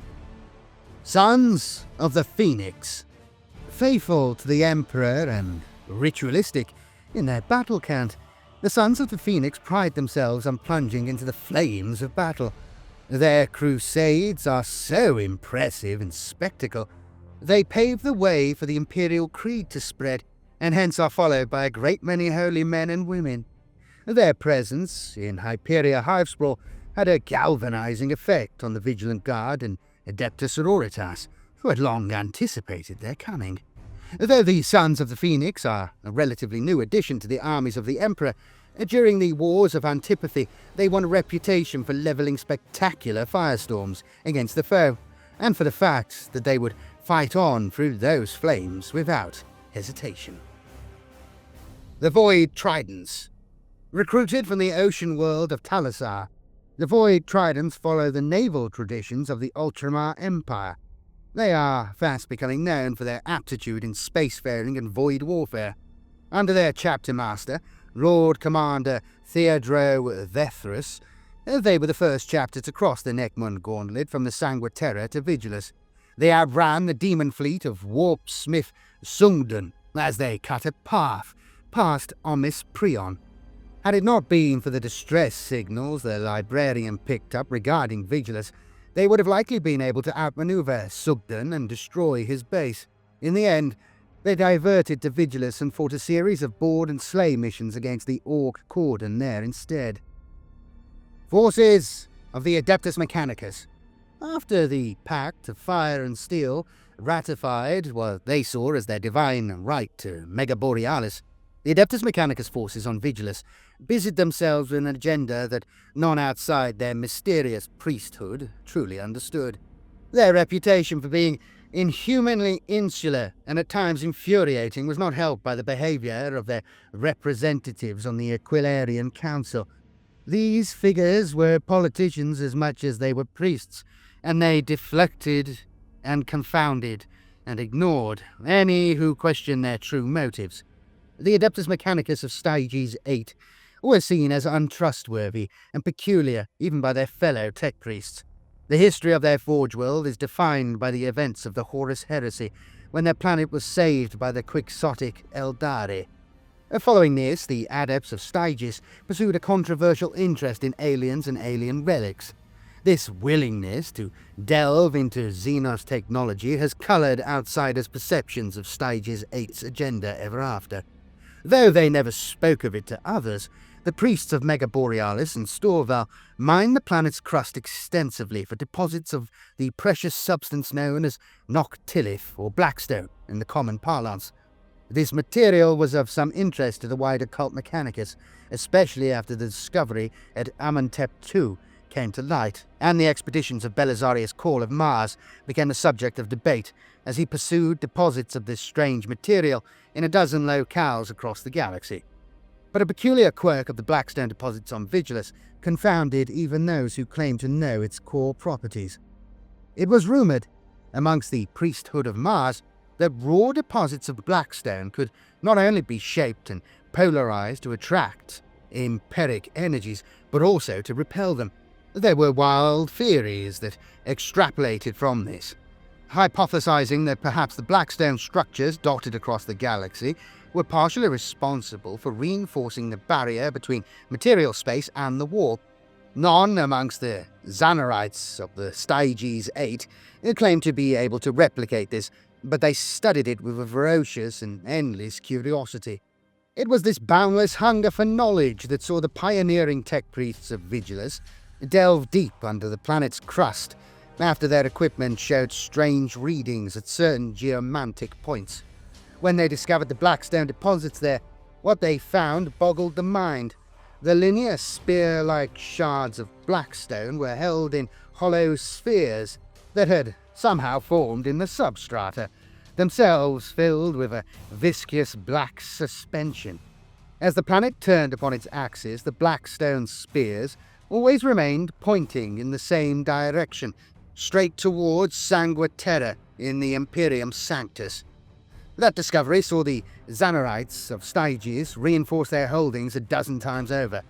[SPEAKER 1] Sons of the Phoenix. Faithful to the Emperor and ritualistic in their battle cant, the Sons of the Phoenix pride themselves on plunging into the flames of battle. Their crusades are so impressive in spectacle. They pave the way for the Imperial Creed to spread, and hence are followed by a great many holy men and women. Their presence in Hyperia Hivespraw had a galvanizing effect on the Vigilant Guard and Adeptus Sororitas, who had long anticipated their coming. Though the Sons of the Phoenix are a relatively new addition to the armies of the Emperor, during the Wars of Antipathy they won a reputation for levelling spectacular firestorms against the foe, and for the fact that they would fight on through those flames without hesitation. The Void Tridents. Recruited from the ocean world of Talasar, the Void Tridents follow the naval traditions of the Ultramar Empire. They are fast becoming known for their aptitude in spacefaring and void warfare. Under their chapter master, Lord Commander Theodro Vethrus, they were the first chapter to cross the Nachmund Gauntlet from the Sanguine Terra to Vigilus. They outran the demon fleet of warp smith Sungden as they cut a path past Omis Prion. Had it not been for the distress signals the librarian picked up regarding Vigilus, they would have likely been able to outmaneuver Sugden and destroy his base. In the end, they diverted to Vigilus and fought a series of board and slay missions against the Orc Cordon there instead. Forces of the Adeptus Mechanicus. After the Pact of Fire and Steel ratified what they saw as their divine right to Mega Borealis, the Adeptus Mechanicus forces on Vigilus busied themselves with an agenda that none outside their mysterious priesthood truly understood. Their reputation for being inhumanly insular and at times infuriating was not helped by the behaviour of their representatives on the Aquilarian Council. These figures were politicians as much as they were priests, and they deflected and confounded and ignored any who questioned their true motives. The Adeptus Mechanicus of Styges 8 were seen as untrustworthy and peculiar even by their fellow tech priests. The history of their forge world is defined by the events of the Horus Heresy, when their planet was saved by the quixotic Aeldari. Following this, the adepts of Styges pursued a controversial interest in aliens and alien relics. This willingness to delve into Xenos technology has coloured outsiders' perceptions of Styges 8's agenda ever after. Though they never spoke of it to others, the priests of Mega Borealis and Storval mined the planet's crust extensively for deposits of the precious substance known as Noctilith, or Blackstone, in the common parlance. This material was of some interest to the wider cult Mechanicus, especially after the discovery at Amenhotep II came to light, and the expeditions of Belisarius Call of Mars became the subject of debate as he pursued deposits of this strange material in a dozen locales across the galaxy. But a peculiar quirk of the Blackstone deposits on Vigilus confounded even those who claimed to know its core properties. It was rumoured, amongst the priesthood of Mars, that raw deposits of Blackstone could not only be shaped and polarized to attract empiric energies, but also to repel them. There were wild theories that extrapolated from this, hypothesizing that perhaps the Blackstone structures dotted across the galaxy were partially responsible for reinforcing the barrier between material space and the warp. None amongst the Xanarites of the Styges 8 claimed to be able to replicate this, but they studied it with a ferocious and endless curiosity. It was this boundless hunger for knowledge that saw the pioneering tech priests of Vigilus delve deep under the planet's crust after their equipment showed strange readings at certain geomantic points. When they discovered the Blackstone deposits there, what they found boggled the mind. The linear spear-like shards of Blackstone were held in hollow spheres that had somehow formed in the substrata, themselves filled with a viscous black suspension. As the planet turned upon its axis, the Blackstone spears always remained pointing in the same direction, straight towards Sangua Terra in the Imperium Sanctus. That discovery saw the Xanarites of Styges reinforce their holdings a dozen times over.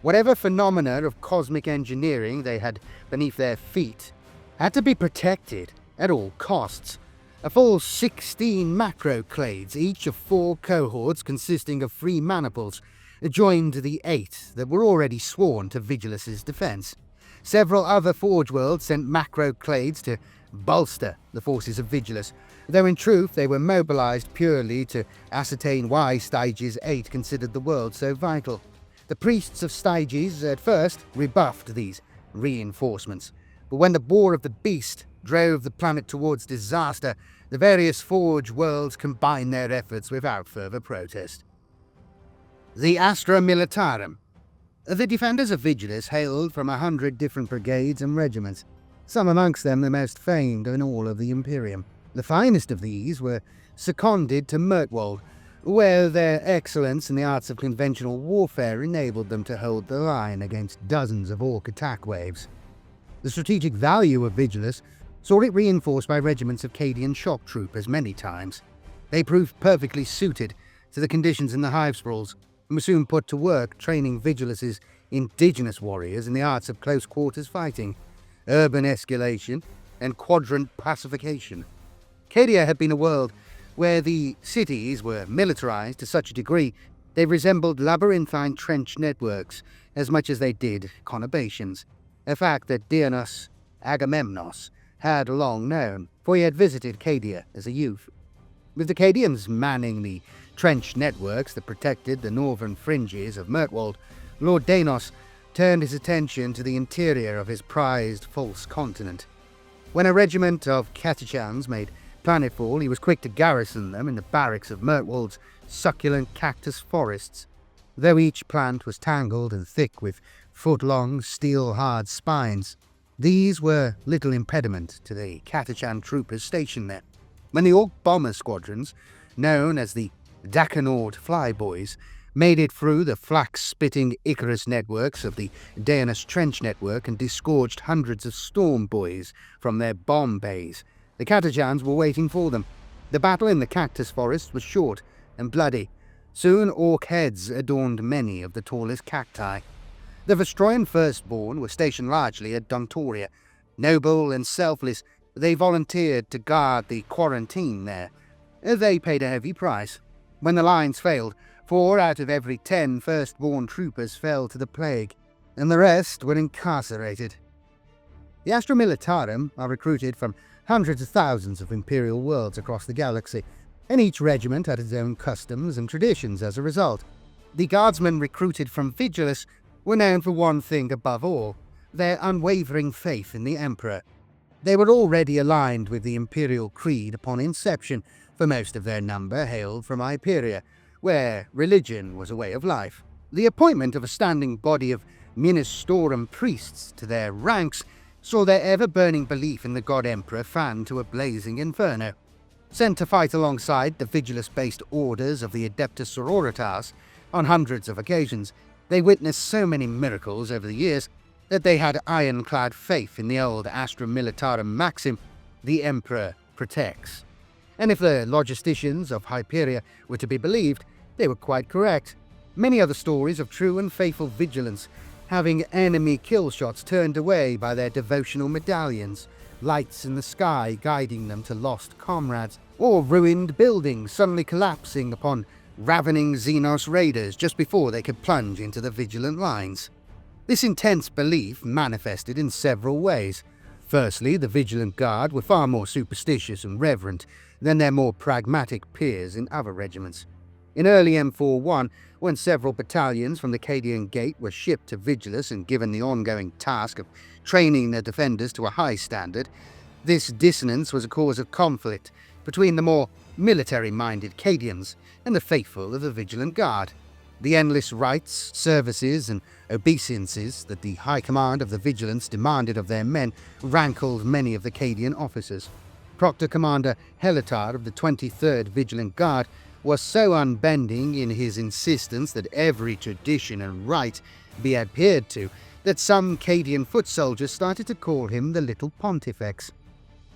[SPEAKER 1] Whatever phenomena of cosmic engineering they had beneath their feet had to be protected at all costs. A full 16 macroclades, each of 4 cohorts consisting of 3 maniples, joined the 8 that were already sworn to Vigilus's defence. Several other Forge Worlds sent macroclades to bolster the forces of Vigilus, though in truth they were mobilized purely to ascertain why Styges 8 considered the world so vital. The priests of Styges at first rebuffed these reinforcements, but when the War of the Beast drove the planet towards disaster, the various Forge Worlds combined their efforts without further protest. The Astra Militarum. The defenders of Vigilus hailed from 100 different brigades and regiments, some amongst them the most famed in all of the Imperium. The finest of these were seconded to Mirkwold, where their excellence in the arts of conventional warfare enabled them to hold the line against dozens of Orc attack waves. The strategic value of Vigilus saw it reinforced by regiments of Cadian shock troopers many times. They proved perfectly suited to the conditions in the Hivespraws, and were soon put to work training Vigilus's indigenous warriors in the arts of close-quarters fighting, urban escalation, and quadrant pacification. Cadia had been a world where the cities were militarized to such a degree they resembled labyrinthine trench networks as much as they did conurbations, a fact that Dionysus Agamemnos had long known, for he had visited Cadia as a youth. With the Cadians manning the trench networks that protected the northern fringes of Mirtwald, Lord Danos turned his attention to the interior of his prized false continent. When a regiment of Catachans made planetfall, he was quick to garrison them in the barracks of Mirtwald's succulent cactus forests. Though each plant was tangled and thick with foot-long, steel-hard spines, these were little impediment to the Catachan troopers stationed there. When the Orc bomber squadrons, known as the Dakanord Flyboys, made it through the flax-spitting Icarus networks of the Daenerys Trench Network and disgorged hundreds of Storm Boys from their bomb bays, the Catachans were waiting for them. The battle in the cactus forest was short and bloody. Soon Orc heads adorned many of the tallest cacti. The Vestroyan firstborn were stationed largely at Dontoria. Noble and selfless, they volunteered to guard the quarantine there. They paid a heavy price. When the lines failed, 4 out of every 10 firstborn troopers fell to the plague, and the rest were incarcerated. The Astra Militarum are recruited from hundreds of thousands of Imperial worlds across the galaxy, and each regiment had its own customs and traditions as a result. The guardsmen recruited from Vigilus were known for one thing above all: their unwavering faith in the Emperor. They were already aligned with the Imperial Creed upon inception, for most of their number hailed from Hyperia, where religion was a way of life. The appointment of a standing body of Ministorum priests to their ranks saw their ever-burning belief in the God Emperor fanned to a blazing inferno. Sent to fight alongside the Vigilus-based orders of the Adeptus Sororitas on hundreds of occasions, they witnessed so many miracles over the years that they had ironclad faith in the old Astra Militarum maxim, the Emperor protects. And if the logisticians of Hyperia were to be believed, they were quite correct. Many other stories of true and faithful vigilance, having enemy kill shots turned away by their devotional medallions, lights in the sky guiding them to lost comrades, or ruined buildings suddenly collapsing upon ravening Xenos raiders just before they could plunge into the vigilant lines. This intense belief manifested in several ways. Firstly, the Vigilant Guard were far more superstitious and reverent than their more pragmatic peers in other regiments. In early M41, when several battalions from the Cadian Gate were shipped to Vigilus and given the ongoing task of training their defenders to a high standard, this dissonance was a cause of conflict between the more military-minded Cadians and the faithful of the Vigilant Guard. The endless rites, services, and obeisances that the High Command of the Vigilance demanded of their men rankled many of the Cadian officers. Proctor Commander Helitar of the 23rd Vigilant Guard was so unbending in his insistence that every tradition and rite be adhered to that some Cadian foot soldiers started to call him the Little Pontifex.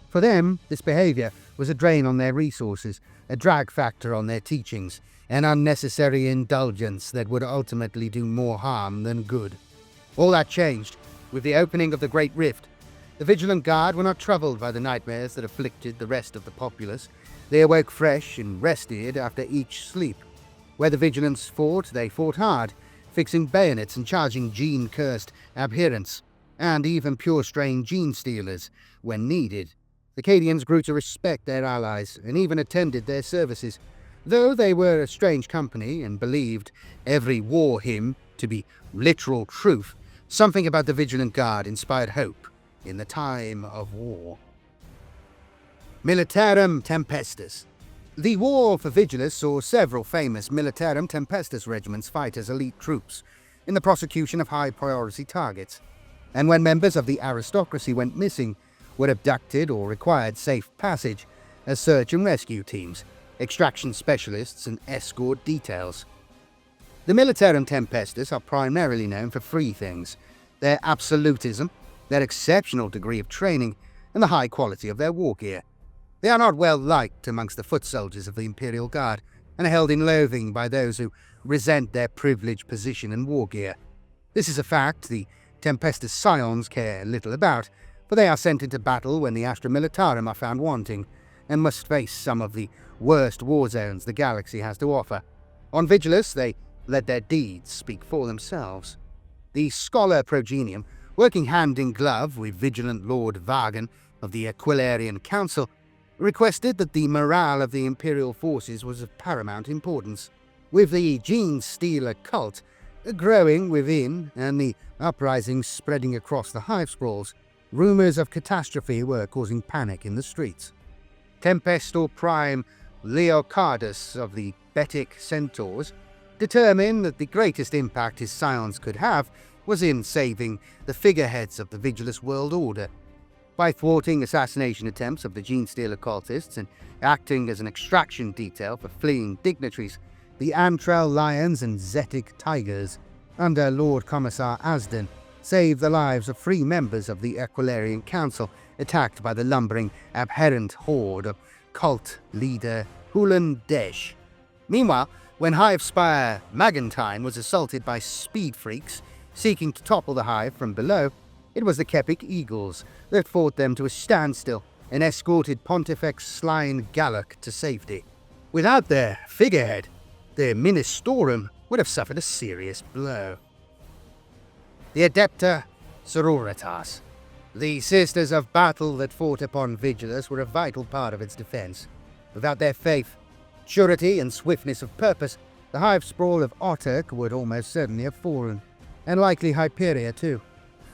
[SPEAKER 1] For them, this behaviour was a drain on their resources, a drag factor on their teachings, an unnecessary indulgence that would ultimately do more harm than good. All that changed with the opening of the Great Rift. The Vigilant Guard were not troubled by the nightmares that afflicted the rest of the populace. They awoke fresh and rested after each sleep. Where the Vigilants fought, they fought hard, fixing bayonets and charging gene-cursed adherents, and even pure-strain gene-stealers when needed. The Cadians grew to respect their allies and even attended their services. Though they were a strange company and believed every war hymn to be literal truth, something about the Vigilant Guard inspired hope in the time of war. Militarum Tempestus. The War for Vigilus saw several famous Militarum Tempestus regiments fight as elite troops in the prosecution of high-priority targets, and when members of the aristocracy went missing, were abducted or required safe passage as search and rescue teams, extraction specialists, and escort details. The Militarum Tempestus are primarily known for 3 things: their absolutism, their exceptional degree of training, and the high quality of their war gear. They are not well liked amongst the foot soldiers of the Imperial Guard, and are held in loathing by those who resent their privileged position and war gear. This is a fact the Tempestus scions care little about, for they are sent into battle when the Astra Militarum are found wanting, and must face some of the worst war zones the galaxy has to offer. On Vigilus, they let their deeds speak for themselves. The Scholar Progenium, working hand in glove with Vigilant Lord Vargan of the Aquilarian Council, requested that the morale of the Imperial forces was of paramount importance. With the Genestealer Cult growing within and the uprising spreading across the Hivesprawls, rumours of catastrophe were causing panic in the streets. Tempestor Prime Leocardus of the Betic Centaurs determined that the greatest impact his scions could have was in saving the figureheads of the Vigilus world order. By thwarting assassination attempts of the Genestealer cultists and acting as an extraction detail for fleeing dignitaries, the Amtrel Lions and Zetic Tigers, under Lord Commissar Asden, saved the lives of 3 members of the Aquilarian Council attacked by the lumbering, abhorrent horde of cult leader Hulan Desh. Meanwhile, when Hive Spire Magantine was assaulted by speed freaks seeking to topple the Hive from below, it was the Kepik Eagles that fought them to a standstill and escorted Pontifex Slyn Galloc to safety. Without their figurehead, the Ministorum would have suffered a serious blow. The Adepta Sororitas, the Sisters of Battle that fought upon Vigilus, were a vital part of its defense. Without their faith, surety, and swiftness of purpose, the Hivespraw of Otek would almost certainly have fallen, and likely Hyperia too.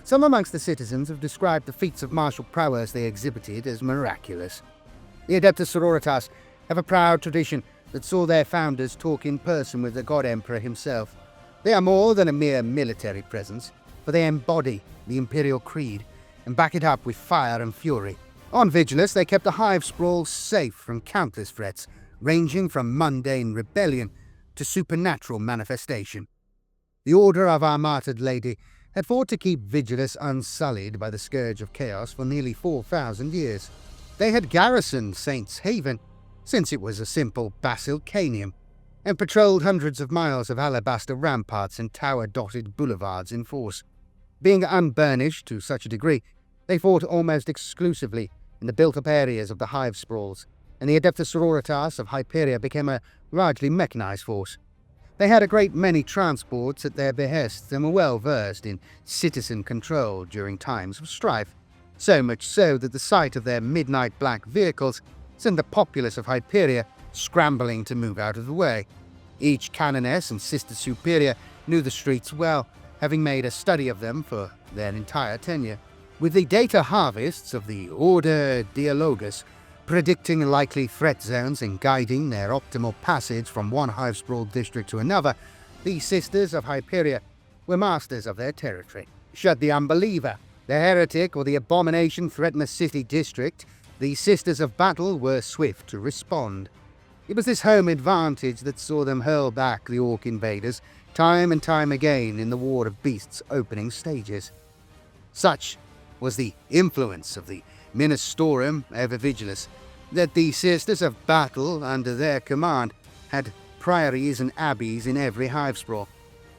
[SPEAKER 1] Some amongst the citizens have described the feats of martial prowess they exhibited as miraculous. The Adepta Sororitas have a proud tradition that saw their founders talk in person with the God Emperor himself. They are more than a mere military presence, for they embody the Imperial Creed and back it up with fire and fury. On Vigilus, they kept the Hivespraw safe from countless threats, ranging from mundane rebellion to supernatural manifestation. The Order of our Martyred Lady had fought to keep Vigilus unsullied by the scourge of chaos for nearly 4,000 years. They had garrisoned Saints Haven, since it was a simple basilicanium, and patrolled hundreds of miles of alabaster ramparts and tower-dotted boulevards in force. Being unburnished to such a degree, they fought almost exclusively in the built-up areas of the Hivesprawls, and the Adepta Sororitas of Hyperia became a largely mechanized force. They had a great many transports at their behest and were well versed in citizen control during times of strife, so much so that the sight of their midnight black vehicles sent the populace of Hyperia scrambling to move out of the way. Each Canoness and Sister Superior knew the streets well, having made a study of them for their entire tenure. With the data harvests of the Order Dialogus predicting likely threat zones and guiding their optimal passage from one Hivespraw district to another, the Sisters of Hyperia were masters of their territory. Should the unbeliever, the heretic, or the abomination threaten a city district, the Sisters of Battle were swift to respond. It was this home advantage that saw them hurl back the Orc invaders time and time again in the War of Beasts opening stages. Such was the influence of the Ministorum over Vigilus, that the Sisters of Battle, under their command, had priories and abbeys in every Hivespraw.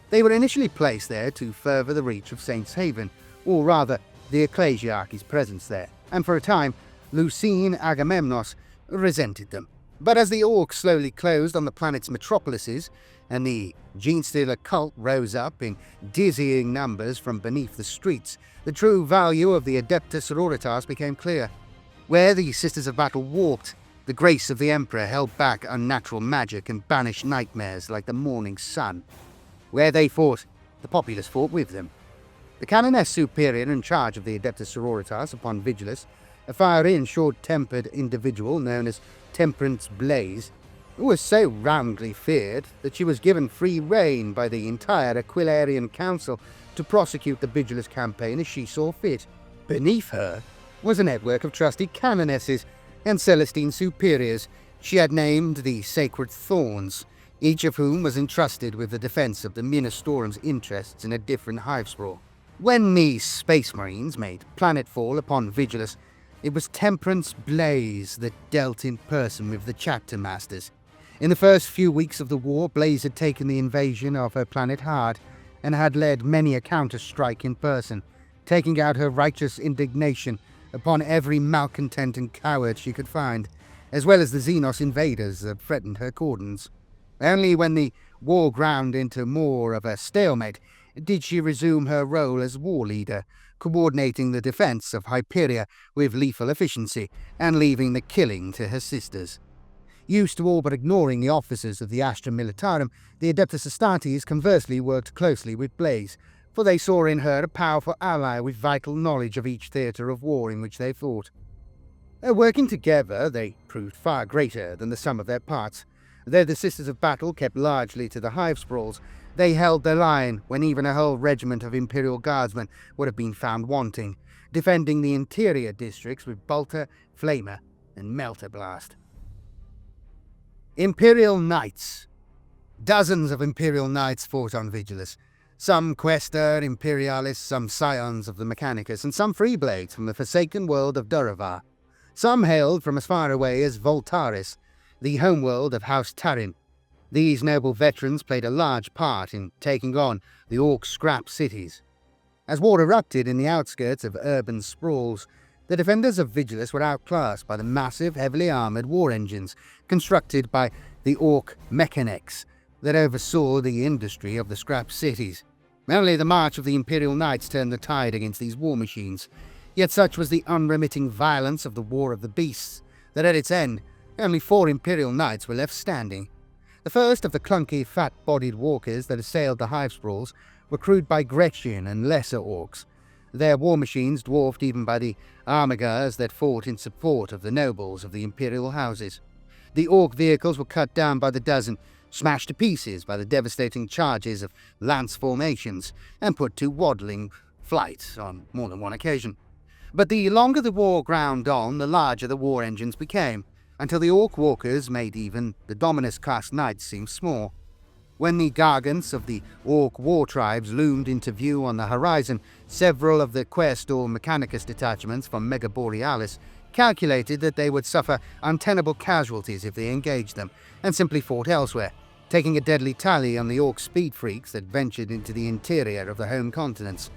[SPEAKER 1] They were initially placed there to further the reach of Saints Haven, or rather, the Ecclesiarchy's presence there, and for a time, Lucine Agamemnos resented them. But as the Orcs slowly closed on the planet's metropolises, and the Genestealer cult rose up in dizzying numbers from beneath the streets, the true value of the Adepta Sororitas became clear. Where the Sisters of Battle walked, the grace of the Emperor held back unnatural magic and banished nightmares like the morning sun. Where they fought, the populace fought with them. The Canoness Superior in charge of the Adepta Sororitas upon Vigilus, a fiery and short-tempered individual known as Temperance Blaze, who was so roundly feared that she was given free rein by the entire Aquilarian Council to prosecute the Vigilus campaign as she saw fit. Beneath her was a network of trusty canonesses and Celestine superiors she had named the Sacred Thorns, each of whom was entrusted with the defense of the Ministorum's interests in a different Hivespraw. When these Space Marines made planetfall upon Vigilus, it was Temperance Blaze that dealt in person with the Chapter Masters. In the first few weeks of the war, Blaze had taken the invasion of her planet hard, and had led many a counter-strike in person, taking out her righteous indignation upon every malcontent and coward she could find, as well as the Xenos invaders that threatened her cordons. Only when the war ground into more of a stalemate did she resume her role as war leader, coordinating the defense of Hyperia with lethal efficiency and leaving the killing to her sisters. Used to all but ignoring the officers of the Astra Militarum, the Adeptus Astartes conversely worked closely with Blaze, for they saw in her a powerful ally with vital knowledge of each theatre of war in which they fought. Working together, they proved far greater than the sum of their parts. Though the Sisters of Battle kept largely to the Hivesprawls, they held their line when even a whole regiment of Imperial Guardsmen would have been found wanting, defending the interior districts with Bolter, Flamer, and Melter Blast. Imperial Knights. Dozens of Imperial Knights fought on Vigilus. Some Quaestor Imperialis, some scions of the Mechanicus, and some freeblades from the forsaken world of Duravar. Some hailed from as far away as Voltaris, the homeworld of House Tarin. These noble veterans played a large part in taking on the Orc Scrap Cities. As war erupted in the outskirts of urban sprawls, the defenders of Vigilus were outclassed by the massive, heavily armoured war engines constructed by the Orc Mechanics that oversaw the industry of the Scrap Cities. Only the march of the Imperial Knights turned the tide against these war machines, yet such was the unremitting violence of the War of the Beasts that at its end only 4 Imperial Knights were left standing. The first of the clunky, fat-bodied walkers that assailed the Hivesprawls were crewed by Gretchen and lesser orcs, their war machines dwarfed even by the armigars that fought in support of the nobles of the imperial houses. The orc vehicles were cut down by the dozen, smashed to pieces by the devastating charges of lance formations, and put to waddling flight on more than one occasion. But the longer the war ground on, the larger the war engines became, until the orc walkers made even the Dominus-class knights seem small. When the gargants of the orc war tribes loomed into view on the horizon, several of the Quaestor Mechanicus detachments from Mega Borealis calculated that they would suffer untenable casualties if they engaged them, and simply fought elsewhere, taking a deadly tally on the orc speed freaks that ventured into the interior of the home continents.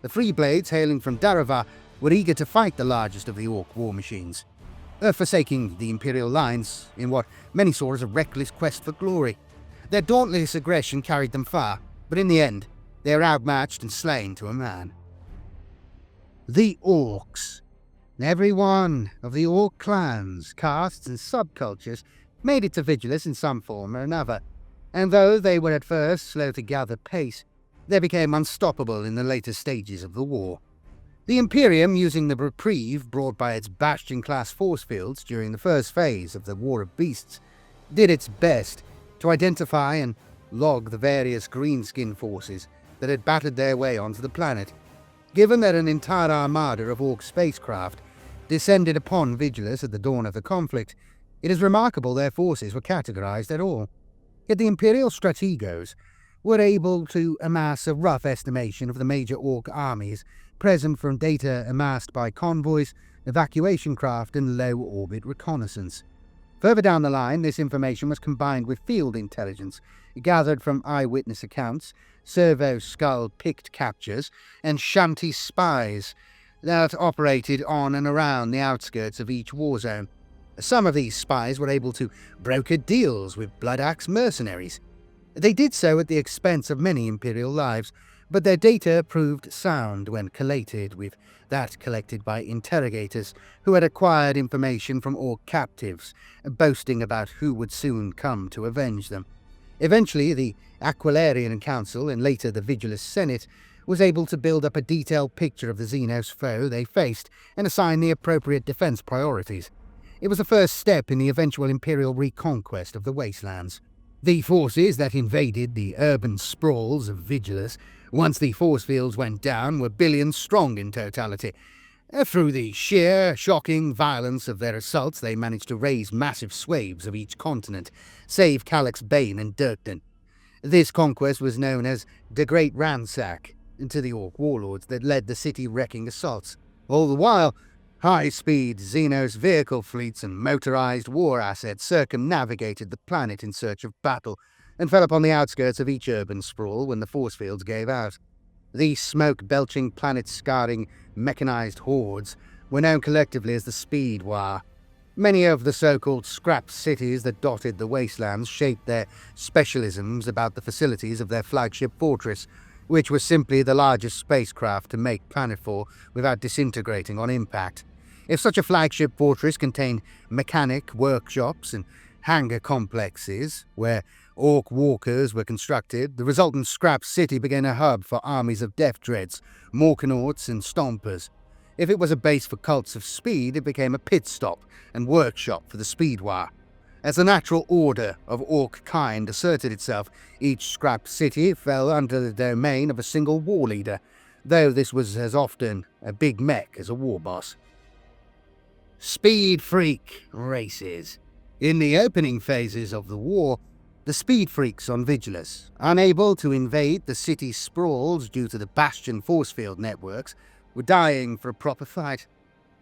[SPEAKER 1] The Freeblades, hailing from Daravar, were eager to fight the largest of the orc war machines, forsaking the Imperial lines in what many saw as a reckless quest for glory. Their dauntless aggression carried them far, but in the end, they were outmatched and slain to a man. The Orcs. Every one of the Orc clans, castes, and subcultures made it to Vigilus in some form or another, and though they were at first slow to gather pace, they became unstoppable in the later stages of the war. The Imperium, using the reprieve brought by its Bastion-class force fields during the first phase of the War of Beasts, did its best to identify and log the various greenskin forces that had battered their way onto the planet. Given that an entire armada of Orc spacecraft descended upon Vigilus at the dawn of the conflict, it is remarkable their forces were categorized at all. Yet the Imperial strategos were able to amass a rough estimation of the major Orc armies present from data amassed by convoys, evacuation craft, and low-orbit reconnaissance. Further down the line, this information was combined with field intelligence, gathered from eyewitness accounts, servo-skull-picked captures, and shanty spies that operated on and around the outskirts of each war zone. Some of these spies were able to broker deals with Bloodaxe mercenaries. They did so at the expense of many Imperial lives, but their data proved sound when collated with that collected by interrogators who had acquired information from Orc captives, boasting about who would soon come to avenge them. Eventually, the Aquilarian Council, and later the Vigilus Senate, was able to build up a detailed picture of the Xenos foe they faced and assign the appropriate defense priorities. It was the first step in the eventual Imperial reconquest of the Wastelands. The forces that invaded the urban sprawls of Vigilus, once the force fields went down, were billions strong in totality. Through the sheer, shocking violence of their assaults, they managed to raise massive swathes of each continent, save Calyx Bane and Durken. This conquest was known as the Great Ransack to the Orc warlords that led the city-wrecking assaults. All the while, high-speed Xenos vehicle fleets and motorized war assets circumnavigated the planet in search of battle, and fell upon the outskirts of each urban sprawl when the force fields gave out. These smoke-belching, planet-scarring, mechanized hordes were known collectively as the Speedwaaagh. Many of the so-called scrap cities that dotted the wastelands shaped their specialisms about the facilities of their flagship fortress, which was simply the largest spacecraft to make planetfall without disintegrating on impact. If such a flagship fortress contained mechanic workshops and hangar complexes where orc walkers were constructed, the resultant scrap city became a hub for armies of death dreads, morkanauts and stompers. If it was a base for cults of speed, it became a pit stop and workshop for the Speedwaaagh. As the natural order of orc kind asserted itself, each scrap city fell under the domain of a single war leader, though this was as often a big mech as a war boss. Speedfreak races. In the opening phases of the war, the Speedfreaks on Vigilus, unable to invade the city sprawls due to the Bastion force field networks, were dying for a proper fight.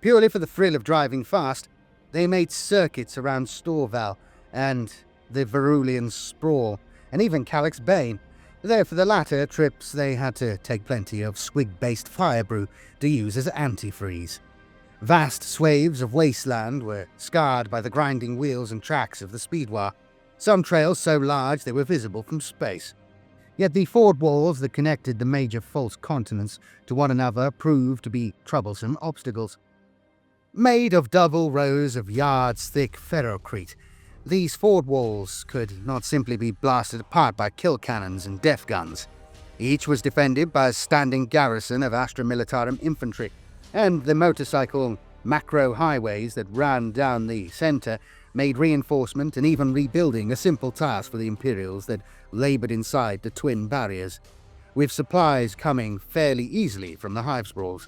[SPEAKER 1] Purely for the thrill of driving fast, they made circuits around Storval and the Veruan Swirl, and even Calyx Bane, though for the latter trips they had to take plenty of squig-based fire brew to use as antifreeze. Vast swathes of wasteland were scarred by the grinding wheels and tracks of the Speedwaaagh, some trails so large they were visible from space. Yet the ford walls that connected the major false continents to one another proved to be troublesome obstacles. Made of double rows of yards-thick ferrocrete, these ford walls could not simply be blasted apart by kill cannons and def guns. Each was defended by a standing garrison of Astra Militarum infantry, and the motorcycle macro highways that ran down the centre made reinforcement and even rebuilding a simple task for the Imperials that laboured inside the twin barriers, with supplies coming fairly easily from the Hivespraws.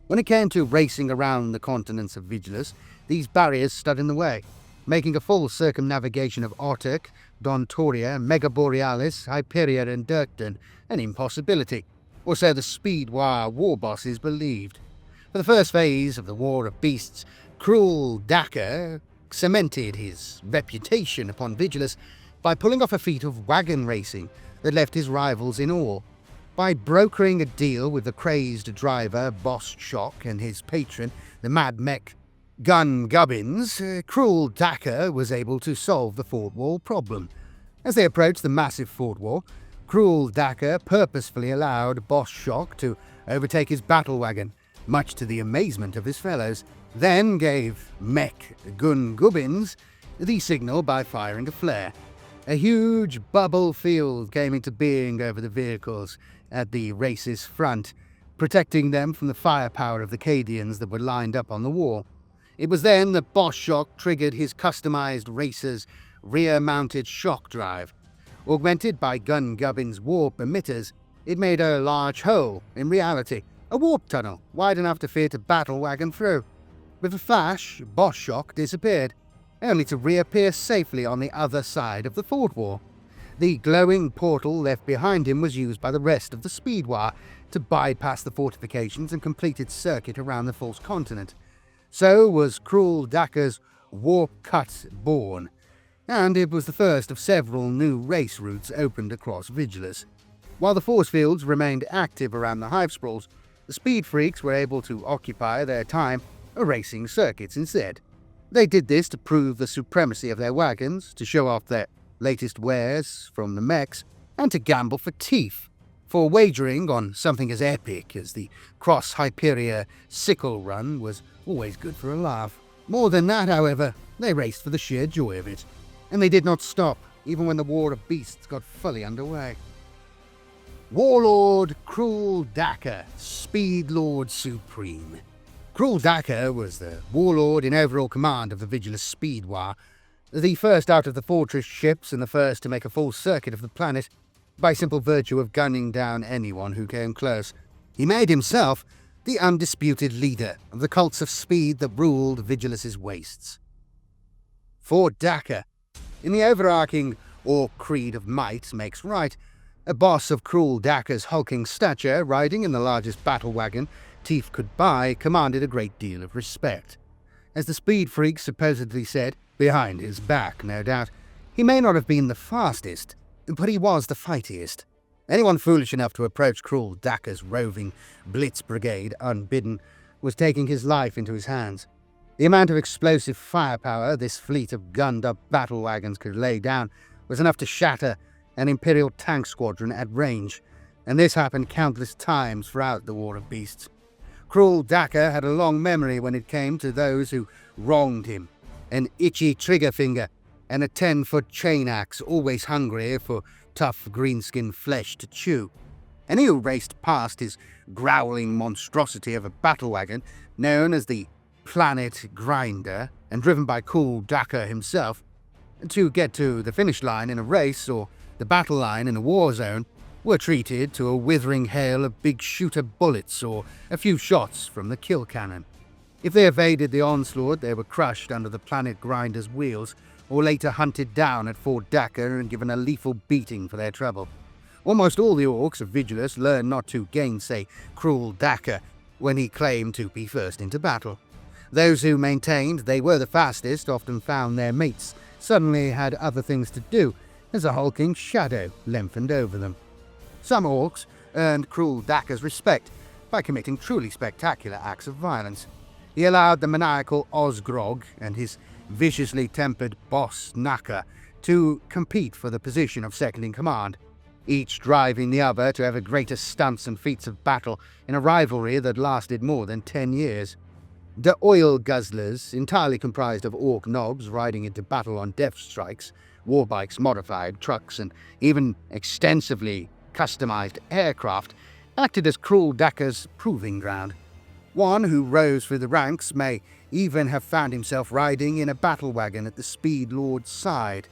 [SPEAKER 1] When it came to racing around the continents of Vigilus, these barriers stood in the way, making a full circumnavigation of Otek, Dontoria, Megaborealis, Hyperion and Durken an impossibility, or so the Speedwaaagh war bosses believed. For the first phase of the War of Beasts, Cruel Daka cemented his reputation upon Vigilus by pulling off a feat of wagon racing that left his rivals in awe. By brokering a deal with the crazed driver Boss Shock and his patron, the Mad Mech Gun Gubbins, Cruel Daka was able to solve the fort wall problem. As they approached the massive fort wall, Cruel Daka purposefully allowed Boss Shock to overtake his battle wagon, much to the amazement of his fellows, then gave Mech Gun Gubbins the signal by firing a flare. A huge bubble field came into being over the vehicles at the race's front, protecting them from the firepower of the Cadians that were lined up on the wall. It was then that Boss Shock triggered his customized racer's rear-mounted shock drive. Augmented by Gun Gubbins' warp emitters, it made a large hole, in reality, a warp tunnel wide enough to fit a battle wagon through. With a flash, Boss Shock disappeared, only to reappear safely on the other side of the fort wall. The glowing portal left behind him was used by the rest of the Speedwaaagh to bypass the fortifications and complete its circuit around the false continent. So was Cruel Daka's warp cut born, and it was the first of several new race routes opened across Vigilus. While the force fields remained active around the Hivespraws, the Speed Freaks were able to occupy their time racing circuits instead. They did this to prove the supremacy of their wagons, to show off their latest wares from the mechs, and to gamble for teeth, for wagering on something as epic as the Cross Hyperia Sickle Run was always good for a laugh. More than that, however, they raced for the sheer joy of it, and they did not stop, even when the War of Beasts got fully underway. Warlord Cruel Daka, Speed Lord Supreme. Cruel Daka was the warlord in overall command of the Vigilus Speedwaaagh, the first out of the fortress ships and the first to make a full circuit of the planet by simple virtue of gunning down anyone who came close. He made himself the undisputed leader of the cults of speed that ruled Vigilus's wastes. For Daka, in the overarching Orc creed of might makes right, a boss of Cruel Daka's hulking stature, riding in the largest battle wagon Teeth could buy, commanded a great deal of respect. As the Speed Freak supposedly said, behind his back, no doubt, he may not have been the fastest, but he was the fightiest. Anyone foolish enough to approach Cruel Daka's roving blitz brigade unbidden was taking his life into his hands. The amount of explosive firepower this fleet of gunned-up battle wagons could lay down was enough to shatter an Imperial tank squadron at range, and this happened countless times throughout the War of Beasts. Cruel Daka had a long memory when it came to those who wronged him, an itchy trigger finger and a 10-foot chain axe always hungry for tough greenskin flesh to chew. And he raced past his growling monstrosity of a battle wagon known as the Planet Grinder and driven by Cruel Daka himself to get to the finish line in a race or the battle line in a war zone were treated to a withering hail of big shooter bullets or a few shots from the kill cannon. If they evaded the onslaught, they were crushed under the Planet Grinder's wheels or later hunted down at Fort Daka and given a lethal beating for their trouble. Almost all the orcs of Vigilus learned not to gainsay Cruel Daka when he claimed to be first into battle. Those who maintained they were the fastest often found their mates suddenly had other things to do as a hulking shadow lengthened over them. Some orcs earned Cruel Daka's respect by committing truly spectacular acts of violence. He allowed the maniacal Osgrog and his viciously tempered boss Naka to compete for the position of second in command, each driving the other to ever greater stunts and feats of battle in a rivalry that lasted more than 10 years. The Oil Guzzlers, entirely comprised of orc knobs riding into battle on death strikes, warbikes, modified trucks, and even extensively customized aircraft, acted as Cruel Daka's proving ground. One who rose through the ranks may even have found himself riding in a battle wagon at the Speed Lord's side,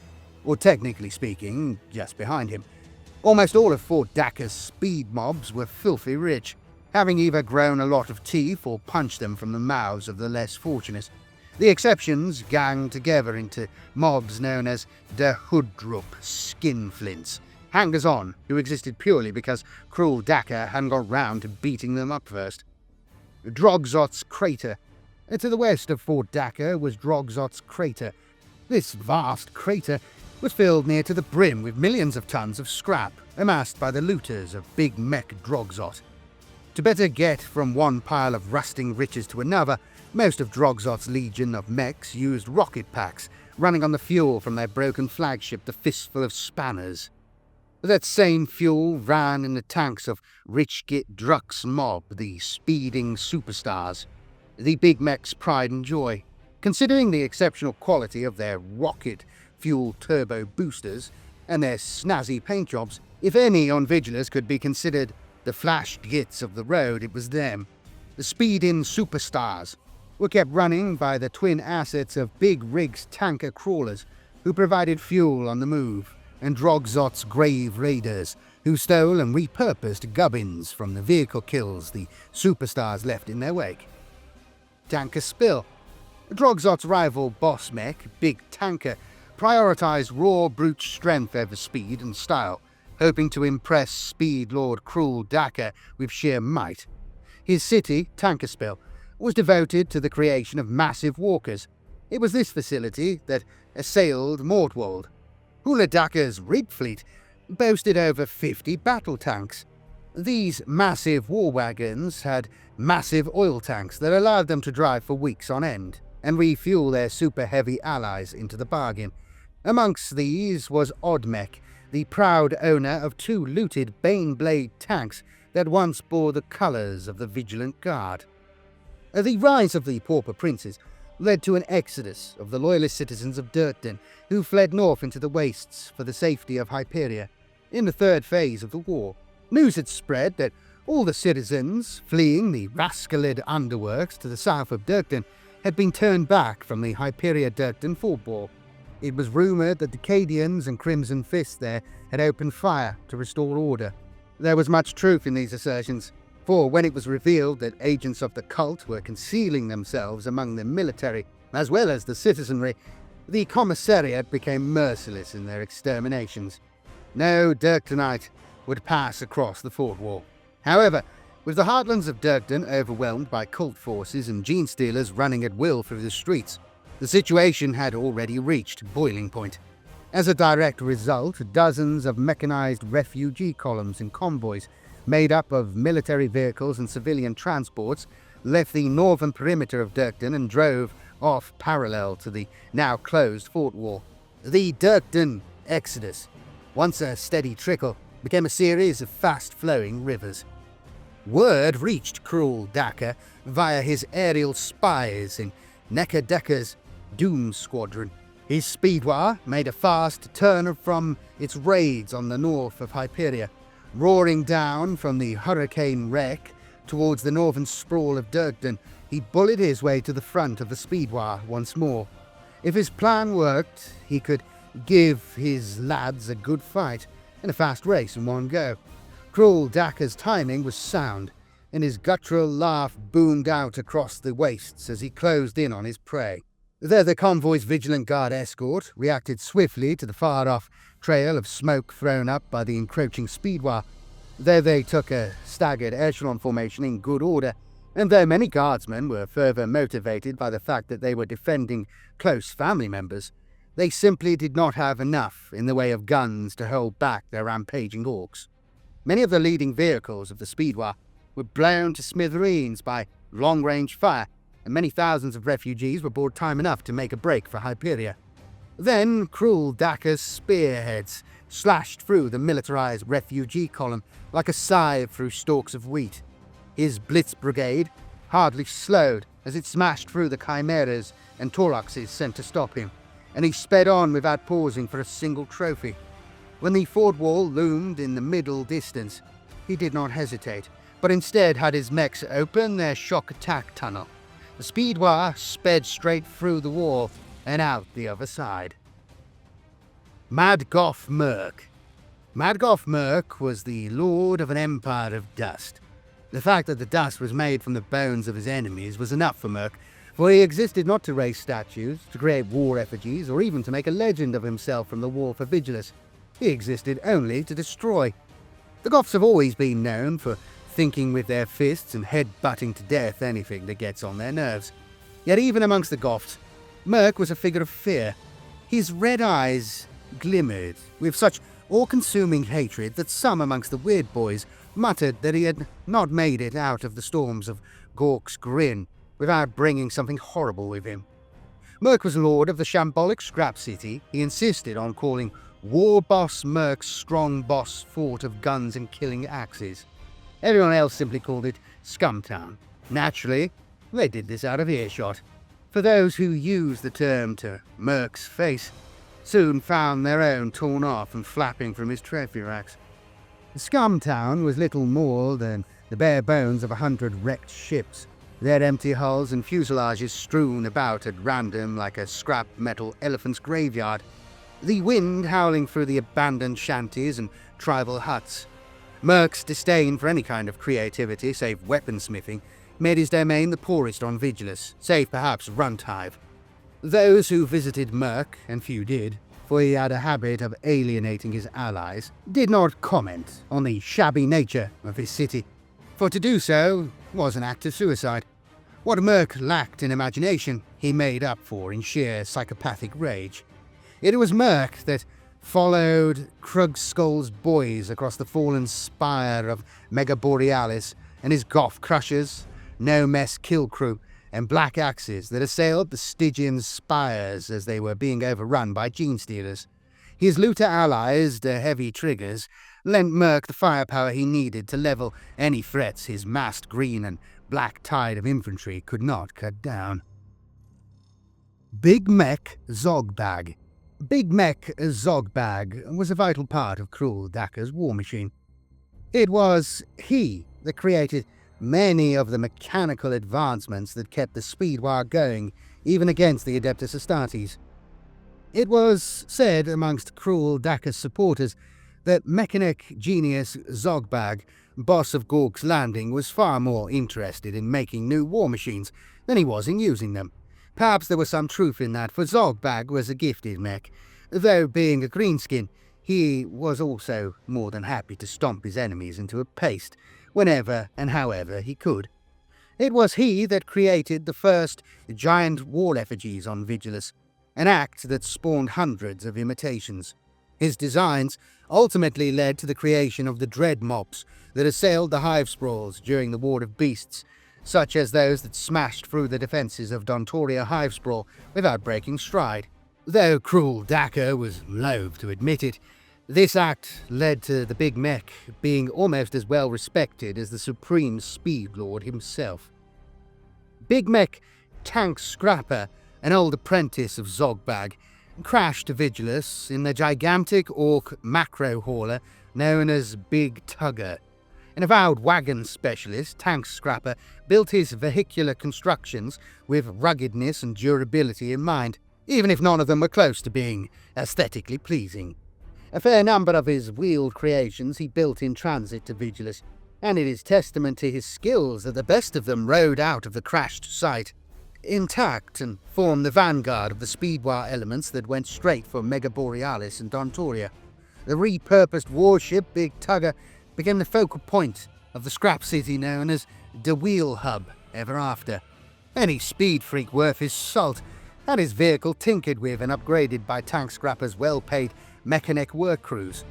[SPEAKER 1] or technically speaking, just behind him. Almost all of Fort Daka's speed mobs were filthy rich, having either grown a lot of teeth or punched them from the mouths of the less fortunate. The exceptions ganged together into mobs known as the Hoodrup Skinflints, hangers-on who existed purely because Cruel Daka hadn't got round to beating them up first. Drogzot's Crater. To the west of Fort Daka was Drogzot's Crater. This vast crater was filled near to the brim with millions of tons of scrap amassed by the looters of Big Mech Drogzot. To better get from one pile of rusting riches to another, most of Drogzot's legion of mechs used rocket packs, running on the fuel from their broken flagship, the Fistful of Spanners. That same fuel ran in the tanks of Richgit Druck's mob, the speeding superstars, the Big Mech's pride and joy. Considering the exceptional quality of their rocket fuel turbo boosters and their snazzy paint jobs, if any on Vigilus could be considered the flash gits of the road, it was them. The speed-in superstars were kept running by the twin assets of Big Rig's tanker crawlers, who provided fuel on the move, and Drogzot's Grave Raiders, who stole and repurposed gubbins from the vehicle kills the superstars left in their wake. Tanker Spill. Drogzot's rival boss mech, Big Tanker, prioritized raw brute strength over speed and style, hoping to impress Speed Lord Cruel Daka with sheer might. His city, Tankerspill, was devoted to the creation of massive walkers. It was this facility that assailed Mortwald. Hula Daka's rig fleet boasted over 50 battle tanks. These massive war wagons had massive oil tanks that allowed them to drive for weeks on end, and refuel their super-heavy allies into the bargain. Amongst these was Oddmech, the proud owner of 2 looted Baneblade tanks that once bore the colours of the Vigilant Guard. The rise of the Pauper Princes led to an exodus of the loyalist citizens of Durken, who fled north into the wastes for the safety of Hyperia. In the third phase of the war, news had spread that all the citizens fleeing the rascalid underworks to the south of Durken had been turned back from the Hyperia-Durken fort wall. It was rumoured that the Cadians and Crimson Fist there had opened fire to restore order. There was much truth in these assertions, for when it was revealed that agents of the cult were concealing themselves among the military as well as the citizenry, the commissariat became merciless in their exterminations. No Durkenite would pass across the fort wall. However, with the heartlands of Durken overwhelmed by cult forces and genestealers running at will through the streets, the situation had already reached boiling point. As a direct result, dozens of mechanized refugee columns and convoys, made up of military vehicles and civilian transports, left the northern perimeter of Durken and drove off parallel to the now closed fort wall. The Durken exodus, once a steady trickle, became a series of fast-flowing rivers. Word reached Cruel Daka via his aerial spies in Nekadeka's Doom Squadron. His Speedwaaagh made a fast turn from its raids on the north of Hyperia, roaring down from the hurricane wreck towards the northern sprawl of Durken. He bullied his way to the front of the Speedwaaagh once more. If his plan worked, he could give his lads a good fight and a fast race in one go. Cruel Daka's timing was sound, and his guttural laugh boomed out across the wastes as he closed in on his prey. There the convoy's Vigilant Guard escort reacted swiftly to the far-off trail of smoke thrown up by the encroaching Speedwaaagh. There they took a staggered echelon formation in good order, and though many guardsmen were further motivated by the fact that they were defending close family members, they simply did not have enough in the way of guns to hold back their rampaging orcs. Many of the leading vehicles of the Speedwaaagh were blown to smithereens by long-range fire, and many thousands of refugees were bored time enough to make a break for Hyperia. Then Cruel Daka's spearheads slashed through the militarized refugee column like a scythe through stalks of wheat. His Blitz Brigade hardly slowed as it smashed through the chimeras and Tauroxes sent to stop him, and he sped on without pausing for a single trophy. When the fort wall loomed in the middle distance, he did not hesitate, but instead had his mechs open their shock attack tunnel. The Speedwaaagh sped straight through the wall and out the other side. Madgoth Merc. Madgoth Merc was the lord of an empire of dust. The fact that the dust was made from the bones of his enemies was enough for Merc, for he existed not to raise statues, to create war effigies, or even to make a legend of himself from the war for Vigilus. He existed only to destroy. The Goths have always been known for thinking with their fists and head-butting to death anything that gets on their nerves. Yet even amongst the Goths, Merc was a figure of fear. His red eyes glimmered with such all-consuming hatred that some amongst the weird boys muttered that he had not made it out of the storms of Gork's Grin without bringing something horrible with him. Merc was lord of the shambolic Scrap City. He insisted on calling War Boss Merc's strong boss fort of guns and killing axes. Everyone else simply called it Scumtown. Naturally, they did this out of earshot, for those who used the term to Merc's face soon found their own torn off and flapping from his trophy racks. Scumtown was little more than the bare bones of 100 wrecked ships, their empty hulls and fuselages strewn about at random like a scrap metal elephant's graveyard, the wind howling through the abandoned shanties and tribal huts. Merc's disdain for any kind of creativity save weaponsmithing made his domain the poorest on Vigilus, save perhaps Hive. Those who visited Merc, and few did, for he had a habit of alienating his allies, did not comment on the shabby nature of his city, for to do so was an act of suicide. What Merc lacked in imagination, he made up for in sheer psychopathic rage. It was Merc that followed Krugskull's boys across the fallen spire of Megaborealis and his Goth crushers, no-mess kill crew, and black axes that assailed the Stygian spires as they were being overrun by Genestealers. His looter allies, the heavy triggers, lent Merc the firepower he needed to level any threats his massed green and black tide of infantry could not cut down. Big Mech Zogbag. Big Mech Zogbag was a vital part of Cruel Daka's war machine. It was he that created many of the mechanical advancements that kept the Speedwaaagh going, even against the Adeptus Astartes. It was said amongst Cruel Daka's supporters that mechanic genius Zogbag, boss of Gork's Landing, was far more interested in making new war machines than he was in using them. Perhaps there was some truth in that, for Zogbag was a gifted mech. Though being a greenskin, he was also more than happy to stomp his enemies into a paste whenever and however he could. It was he that created the first giant war effigies on Vigilus, an act that spawned hundreds of imitations. His designs ultimately led to the creation of the dread mobs that assailed the Hivespraws during the War of Beasts, such as those that smashed through the defences of Dontoria Hivespraw without breaking stride. Though cruel Daka was loath to admit it, this act led to the Big Mech being almost as well respected as the Supreme Speed Lord himself. Big Mech Tank Scrapper, an old apprentice of Zogbag, crashed to Vigilus in the gigantic Orc macro hauler known as Big Tugger. An avowed wagon specialist, Tank Scrapper built his vehicular constructions with ruggedness and durability in mind, even if none of them were close to being aesthetically pleasing. A fair number of his wheeled creations he built in transit to Vigilus, and it is testament to his skills that the best of them rode out of the crashed site intact and formed the vanguard of the Speedwaaagh elements that went straight for Mega Borealis and Dontoria. The repurposed warship Big Tugger became the focal point of the scrap city known as the Wheel Hub ever after. Any speed freak worth his salt had his vehicle tinkered with and upgraded by Tank Scrapper's well-paid mechanic work crews.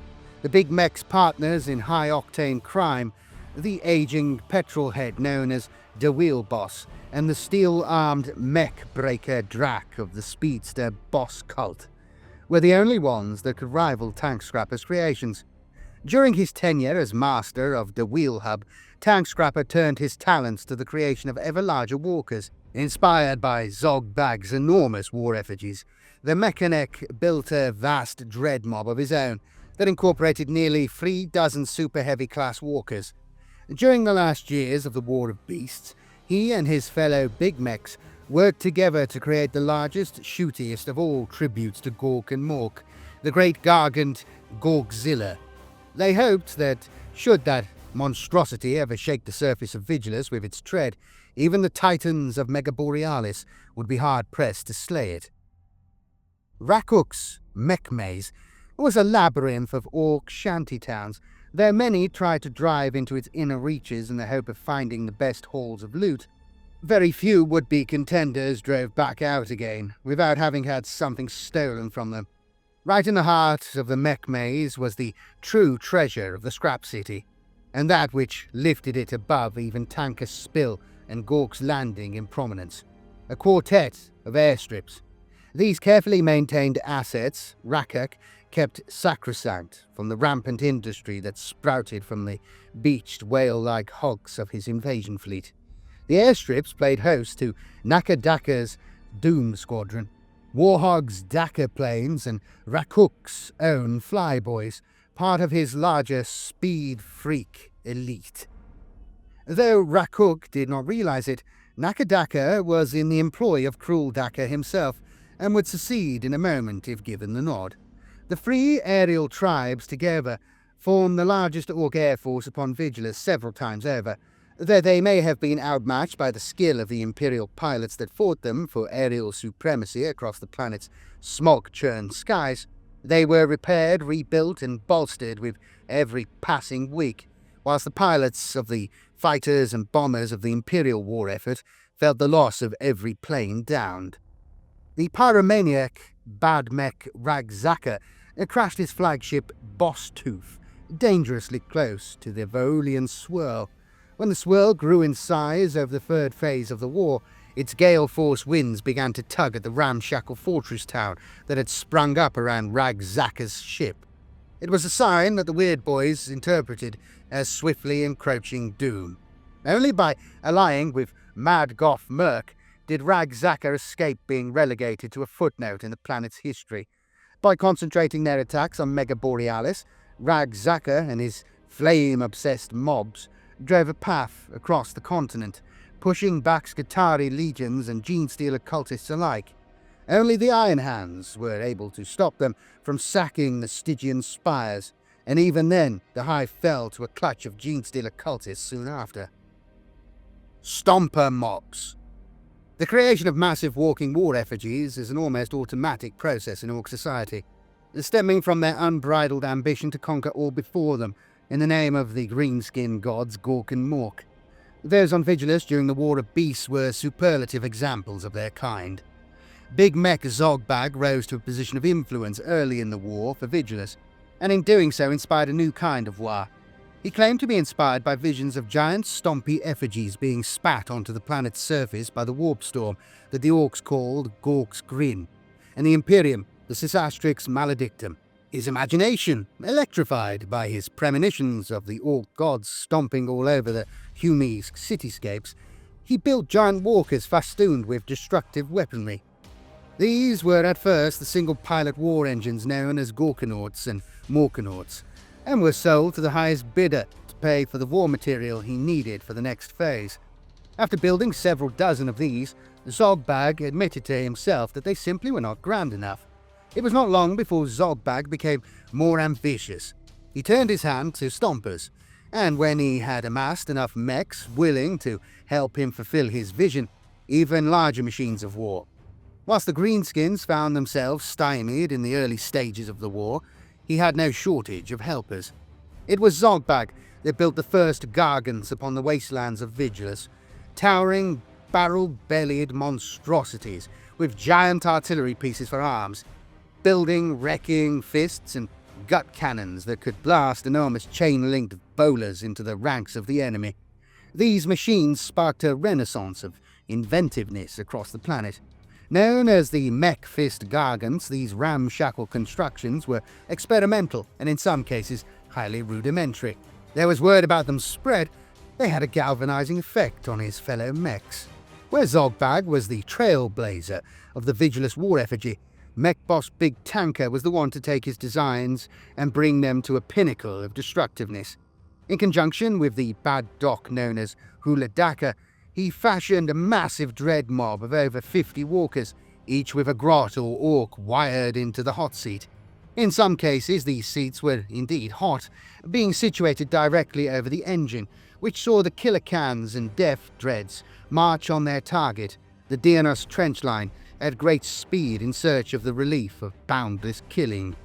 [SPEAKER 1] The Big Mech's partners in high-octane crime, the aging petrolhead known as the Wheel Boss, and the steel-armed mech breaker Drac of the speedster Boss cult, were the only ones that could rival Tank Scrapper's creations. During his tenure as master of the Wheel Hub, Tank Scrapper turned his talents to the creation of ever larger walkers. Inspired by Zogbag's enormous war effigies, the Mechanic built a vast dread mob of his own that incorporated nearly 36 super heavy class walkers. During the last years of the War of Beasts, he and his fellow Big Mechs worked together to create the largest, shootiest of all tributes to Gork and Mork, the great gargant Gorkzilla. They hoped that, should that monstrosity ever shake the surface of Vigilus with its tread, even the titans of Mega Borealis would be hard-pressed to slay it. Rakuk's mech maze was a labyrinth of orc shantytowns, though many tried to drive into its inner reaches in the hope of finding the best hauls of loot. Very few would-be contenders drove back out again, without having had something stolen from them. Right in the heart of the mech maze was the true treasure of the scrap city, and that which lifted it above even Tanker's Spill and Gork's Landing in prominence. A quartet of airstrips. These carefully maintained assets, Rakuk kept sacrosanct from the rampant industry that sprouted from the beached whale-like hulks of his invasion fleet. The airstrips played host to Nakadaka's Doom Squadron, Warhog's Daka planes, and Rakuk's own flyboys, part of his larger speed freak elite. Though Rakuk did not realize it, Nakadaka was in the employ of Cruel Daka himself, and would secede in a moment if given the nod. The three aerial tribes together formed the largest Orc air force upon Vigilus several times over, though they may have been outmatched by the skill of the Imperial pilots that fought them for aerial supremacy across the planet's smog-churned skies. They were repaired, rebuilt, and bolstered with every passing week, whilst the pilots of the fighters and bombers of the Imperial war effort felt the loss of every plane downed. The pyromaniac Bad Mech Ragzaka crashed his flagship Boss Tooth dangerously close to the Veruan Swirl. When the swirl grew in size over the third phase of the war, its gale-force winds began to tug at the ramshackle fortress town that had sprung up around Ragzaka's ship. It was a sign that the Weird Boys interpreted as swiftly encroaching doom. Only by allying with Mad Goth Merc did Ragzaka escape being relegated to a footnote in the planet's history. By concentrating their attacks on Mega Borealis, Ragzaka and his flame-obsessed mobs drove a path across the continent, pushing back Skitarii legions and Genestealer cultists alike. Only the Iron Hands were able to stop them from sacking the Stygian spires, and even then the Hive fell to a clutch of Genestealer cultists soon after. Stomper mobs. The creation of massive walking war effigies is an almost automatic process in Orc society, stemming from their unbridled ambition to conquer all before them in the name of the green-skinned gods Gork and Mork. Those on Vigilus during the War of Beasts were superlative examples of their kind. Big Mech Zogbag rose to a position of influence early in the war for Vigilus, and in doing so inspired a new kind of war. He claimed to be inspired by visions of giant stompy effigies being spat onto the planet's surface by the warp storm that the Orcs called Gork's Grin, and the Imperium, the Cisastrix Maledictum. His imagination, electrified by his premonitions of the Orc gods stomping all over the Hume's cityscapes, he built giant walkers festooned with destructive weaponry. These were at first the single-pilot war engines known as Gorkanauts and Morkanauts, and were sold to the highest bidder to pay for the war material he needed for the next phase. After building several dozen of these, Zogbag admitted to himself that they simply were not grand enough. It was not long before Zogbag became more ambitious. He turned his hand to Stompers, and when he had amassed enough mechs willing to help him fulfill his vision, even larger machines of war. Whilst the Greenskins found themselves stymied in the early stages of the war, he had no shortage of helpers. It was Zogbag that built the first Gargants upon the wastelands of Vigilus, towering, barrel-bellied monstrosities with giant artillery pieces for arms, building wrecking fists and gut cannons that could blast enormous chain-linked bowlers into the ranks of the enemy. These machines sparked a renaissance of inventiveness across the planet. Known as the Mech Fist Gargants, these ramshackle constructions were experimental and in some cases highly rudimentary. There was word about them spread, they had a galvanizing effect on his fellow mechs. Where Zogbag was the trailblazer of the Vigilus war effigy, Mech Boss Big Tanker was the one to take his designs and bring them to a pinnacle of destructiveness. In conjunction with the bad doc known as Hula Daka, he fashioned a massive dread mob of over 50 walkers, each with a grot or orc wired into the hot seat. In some cases, these seats were indeed hot, being situated directly over the engine, which saw the killer cans and death dreads march on their target, the Dianos trench line, at great speed in search of the relief of boundless killing.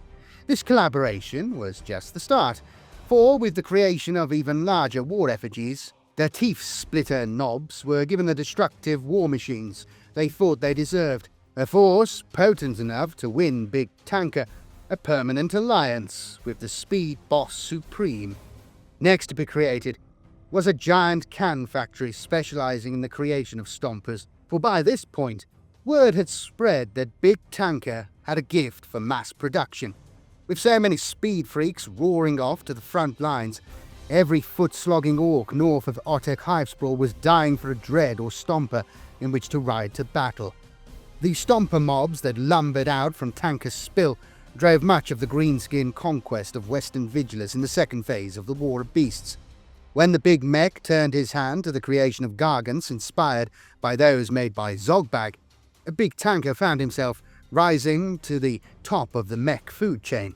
[SPEAKER 1] This collaboration was just the start, for with the creation of even larger war effigies, their teeth-splitter knobs were given the destructive war machines they thought they deserved, a force potent enough to win Big Tanker a permanent alliance with the Speed Boss Supreme. Next to be created was a giant can factory specializing in the creation of stompers, for by this point, word had spread that Big Tanker had a gift for mass production. With so many speed freaks roaring off to the front lines, every foot-slogging orc north of Otek Hivespraw was dying for a dread or stomper in which to ride to battle. The stomper mobs that lumbered out from Tanker's Spill drove much of the greenskin conquest of Western Vigilus in the second phase of the War of Beasts. When the big mech turned his hand to the creation of Gargants inspired by those made by Zogbag, a Big Tanker found himself rising to the top of the mech food chain.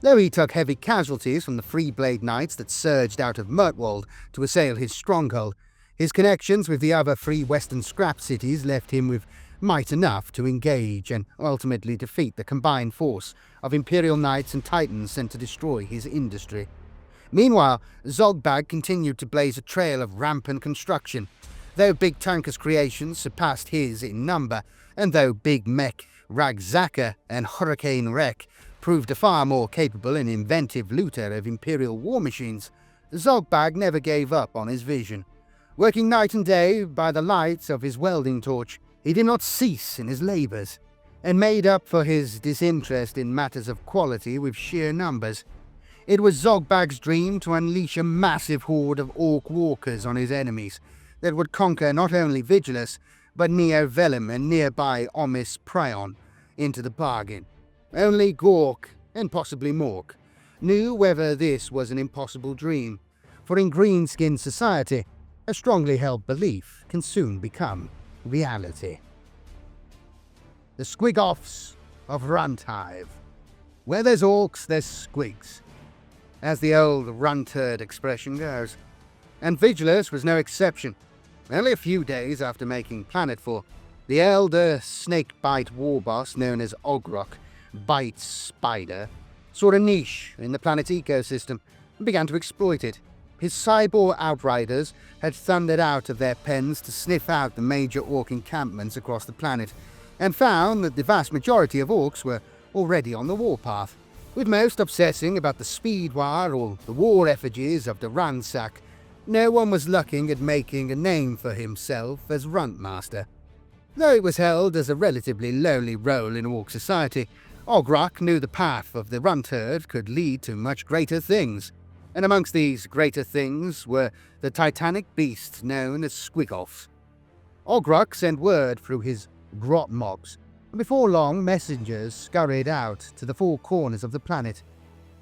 [SPEAKER 1] Though he took heavy casualties from the Freeblade Knights that surged out of Murtwold to assail his stronghold, his connections with the other free Western Scrap Cities left him with might enough to engage and ultimately defeat the combined force of Imperial Knights and Titans sent to destroy his industry. Meanwhile, Zogbag continued to blaze a trail of rampant construction. Though Big Tanker's creations surpassed his in number, and though Big Mech, Ragzaka and Hurricane Wreck proved a far more capable and inventive looter of Imperial war machines, Zogbag never gave up on his vision. Working night and day by the light of his welding torch, he did not cease in his labours, and made up for his disinterest in matters of quality with sheer numbers. It was Zogbag's dream to unleash a massive horde of orc walkers on his enemies that would conquer not only Vigilus, but Neo Velum and nearby Omis Prion into the bargain. Only Gork, and possibly Mork, knew whether this was an impossible dream, for in Greenskin society, a strongly held belief can soon become reality. The Squig-Offs of Runthive. Where there's orcs, there's squigs, as the old Runterd expression goes. And Vigilus was no exception. Only a few days after making planetfall, the elder snakebite warboss known as Ogrok, Bite Spider, saw a niche in the planet's ecosystem and began to exploit it. His cyborg outriders had thundered out of their pens to sniff out the major orc encampments across the planet, and found that the vast majority of orcs were already on the warpath. With most obsessing about the Speedwaaagh or the war effigies of the ransack, no one was looking at making a name for himself as Runtmaster. Though it was held as a relatively lowly role in Orc society, Ogrok knew the path of the runt herd could lead to much greater things, and amongst these greater things were the titanic beasts known as Squigoffs. Ogrok sent word through his grot mobs, and before long messengers scurried out to the four corners of the planet,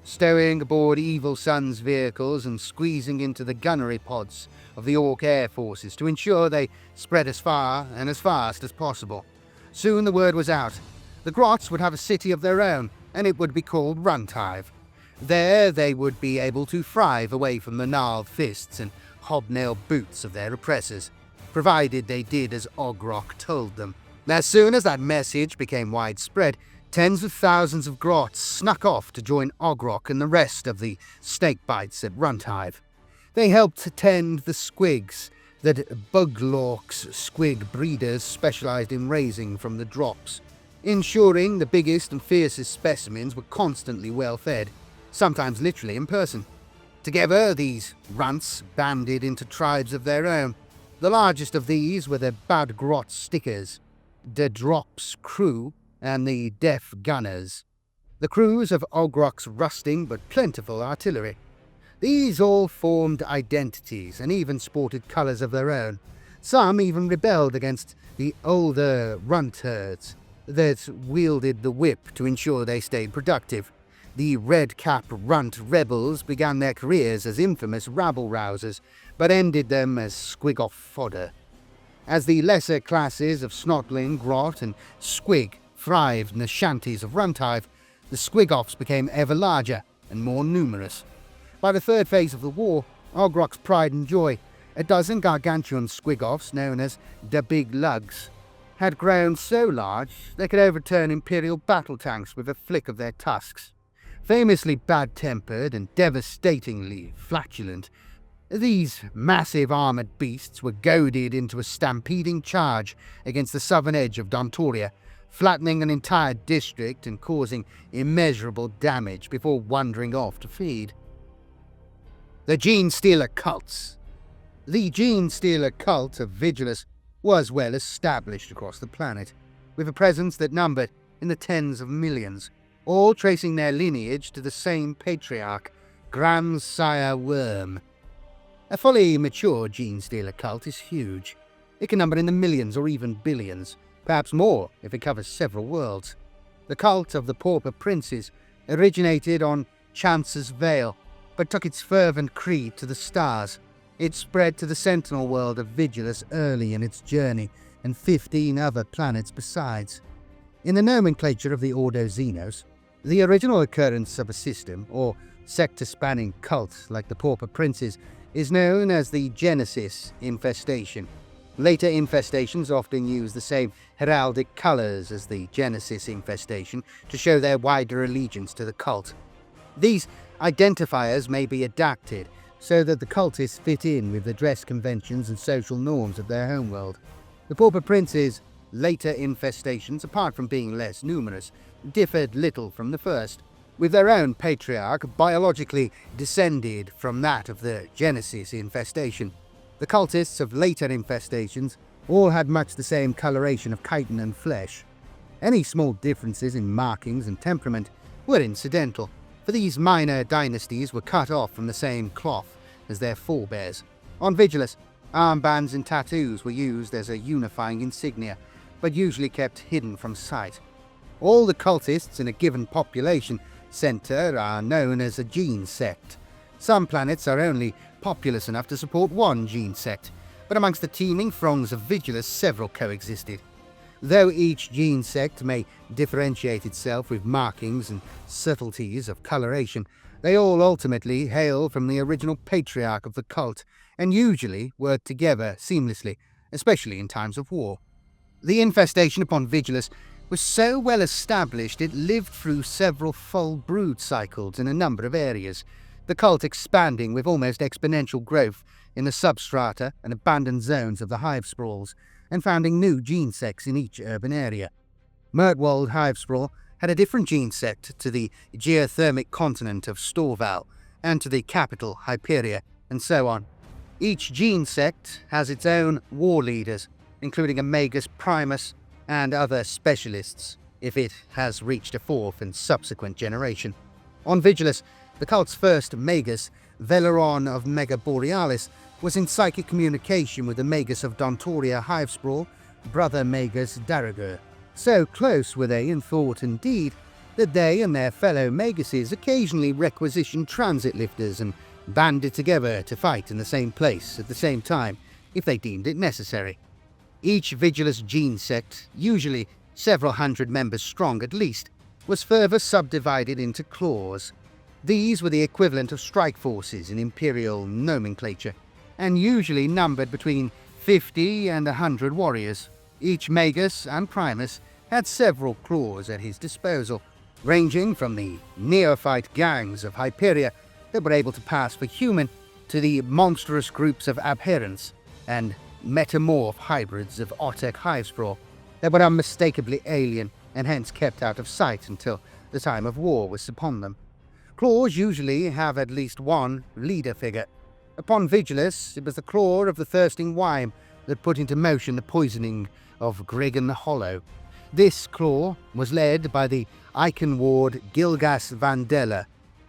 [SPEAKER 1] stowing aboard Evil Sun's vehicles and squeezing into the gunnery pods of the Orc air forces to ensure they spread as far and as fast as possible. Soon the word was out. The Grots would have a city of their own, and it would be called Hive. There they would be able to thrive away from the gnarled fists and hobnail boots of their oppressors, provided they did as Ogrok told them. As soon as that message became widespread, tens of thousands of Grots snuck off to join Ogrok and the rest of the snakebites at Hive. They helped tend the squigs that Buglork's squig breeders specialized in raising from the drops, ensuring the biggest and fiercest specimens were constantly well fed, sometimes literally in person. Together, these runts banded into tribes of their own. The largest of these were the Bad Grot Stickers, the Drops Crew, and the Deaf Gunners, the crews of Ogrok's rusting but plentiful artillery. These all formed identities and even sported colours of their own. Some even rebelled against the older runt herds that wielded the whip to ensure they stayed productive. The red-cap runt rebels began their careers as infamous rabble-rousers, but ended them as squig-off fodder. As the lesser classes of Snotling, Grot, and Squig thrived in the shanties of Hive, the Squig-offs became ever larger and more numerous. By the third phase of the war, Ogrok's pride and joy, a dozen gargantuan Squig-offs known as the Big Lugs, had grown so large they could overturn Imperial battle tanks with a flick of their tusks. Famously bad-tempered and devastatingly flatulent, these massive armoured beasts were goaded into a stampeding charge against the southern edge of Dontoria, flattening an entire district and causing immeasurable damage before wandering off to feed. The Genestealer Cults. The Genestealer Cult of Vigilus was well established across the planet, with a presence that numbered in the tens of millions, all tracing their lineage to the same patriarch, Grandsire Worm. A fully mature Genestealer cult is huge. It can number in the millions or even billions, perhaps more if it covers several worlds. The cult of the Pauper Princes originated on Chance's Vale, but took its fervent creed to the stars. It spread to the Sentinel world of Vigilus early in its journey, and 15 other planets besides. In the nomenclature of the Ordo Xenos, the original occurrence of a system, or sector-spanning cult like the Pauper Princes, is known as the Genesis Infestation. Later infestations often use the same heraldic colours as the Genesis Infestation to show their wider allegiance to the cult. These identifiers may be adapted so that the cultists fit in with the dress conventions and social norms of their homeworld. The Pauper Princes' later infestations, apart from being less numerous, differed little from the first, with their own patriarch biologically descended from that of the Genesis Infestation. The cultists of later infestations all had much the same coloration of chitin and flesh. Any small differences in markings and temperament were incidental, for these minor dynasties were cut off from the same cloth as their forebears. On Vigilus, armbands and tattoos were used as a unifying insignia, but usually kept hidden from sight. All the cultists in a given population centre are known as a gene sect. Some planets are only populous enough to support one gene sect, but amongst the teeming throngs of Vigilus several coexisted. Though each gene sect may differentiate itself with markings and subtleties of coloration, they all ultimately hail from the original patriarch of the cult, and usually work together seamlessly, especially in times of war. The infestation upon Vigilus was so well established it lived through several full brood cycles in a number of areas, the cult expanding with almost exponential growth in the substrata and abandoned zones of the Hivesprawls, and founding new gene sects in each urban area. Mirtwald Hivespraw had a different gene sect to the geothermic continent of Storval and to the capital Hyperia, and so on. Each gene sect has its own war leaders, including a Magus Primus and other specialists, if it has reached a fourth and subsequent generation. On Vigilus, the cult's first Magus, Veruan of Mega Borealis, was in psychic communication with the Magus of Dontoria Hivespraw, brother Magus Daragur. So close were they in thought and deed that they and their fellow Maguses occasionally requisitioned transit lifters and banded together to fight in the same place at the same time, if they deemed it necessary. Each Vigilus gene sect, usually several hundred members strong at least, was further subdivided into claws. These were the equivalent of strike forces in Imperial nomenclature, and usually numbered between 50 and 100 warriors. Each Magus and Primus had several claws at his disposal, ranging from the neophyte gangs of Hyperia that were able to pass for human to the monstrous groups of adherents and metamorph hybrids of Otek Hivespraw that were unmistakably alien and hence kept out of sight until the time of war was upon them. Claws usually have at least one leader figure. Upon Vigilus, it was the claw of the thirsting Wime that put into motion the poisoning of Gregan the Hollow. This claw was led by the Icon Ward Gilgas Vandella,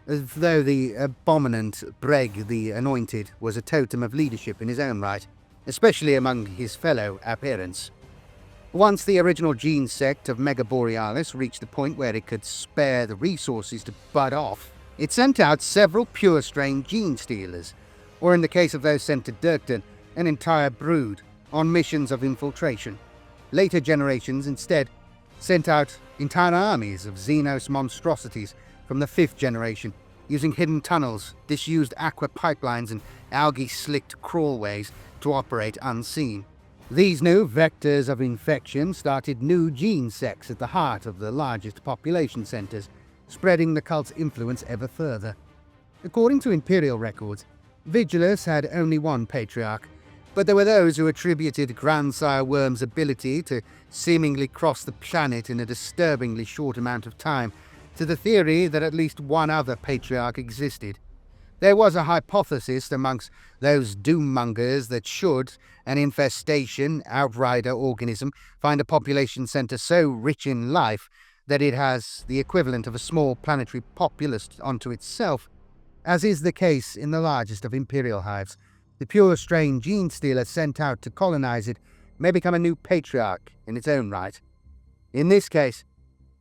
[SPEAKER 1] though the abominant Breg the Anointed was a totem of leadership in his own right, especially among his fellow adherents. Once the original gene sect of Mega Borealis reached the point where it could spare the resources to bud off, it sent out several pure-strain Genestealers, or in the case of those sent to Durken, an entire brood, on missions of infiltration. Later generations instead sent out entire armies of Xenos monstrosities from the 5th generation, using hidden tunnels, disused aqua pipelines and algae-slicked crawlways to operate unseen. These new vectors of infection started new gene sects at the heart of the largest population centers, spreading the cult's influence ever further. According to Imperial records, Vigilus had only one patriarch, but there were those who attributed Grandsire Worm's ability to seemingly cross the planet in a disturbingly short amount of time to the theory that at least one other patriarch existed. There was a hypothesis amongst those doommongers that should an infestation outrider organism find a population center so rich in life that it has the equivalent of a small planetary populace unto itself, as is the case in the largest of Imperial hives, the pure-strain Genestealer sent out to colonize it may become a new patriarch in its own right. In this case,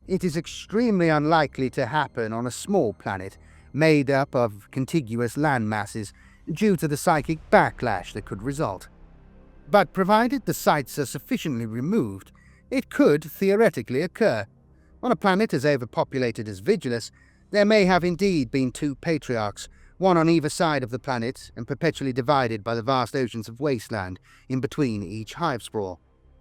[SPEAKER 1] it is extremely unlikely to happen on a small planet made up of contiguous land masses due to the psychic backlash that could result. But provided the sites are sufficiently removed, it could theoretically occur. On a planet as overpopulated as Vigilus, there may have indeed been two patriarchs, one on either side of the planet and perpetually divided by the vast oceans of wasteland in between each Hivespraw.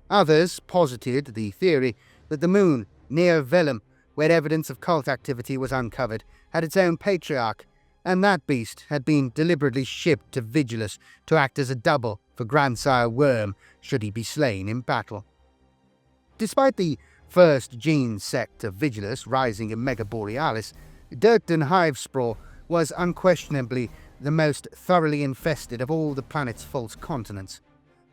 [SPEAKER 1] Others posited the theory that the moon, near Velum, where evidence of cult activity was uncovered, had its own patriarch, and that beast had been deliberately shipped to Vigilus to act as a double for Grandsire Worm should he be slain in battle. Despite the first gene sect of Vigilus rising in Mega Borealis, Durken Hivespraw was unquestionably the most thoroughly infested of all the planet's false continents.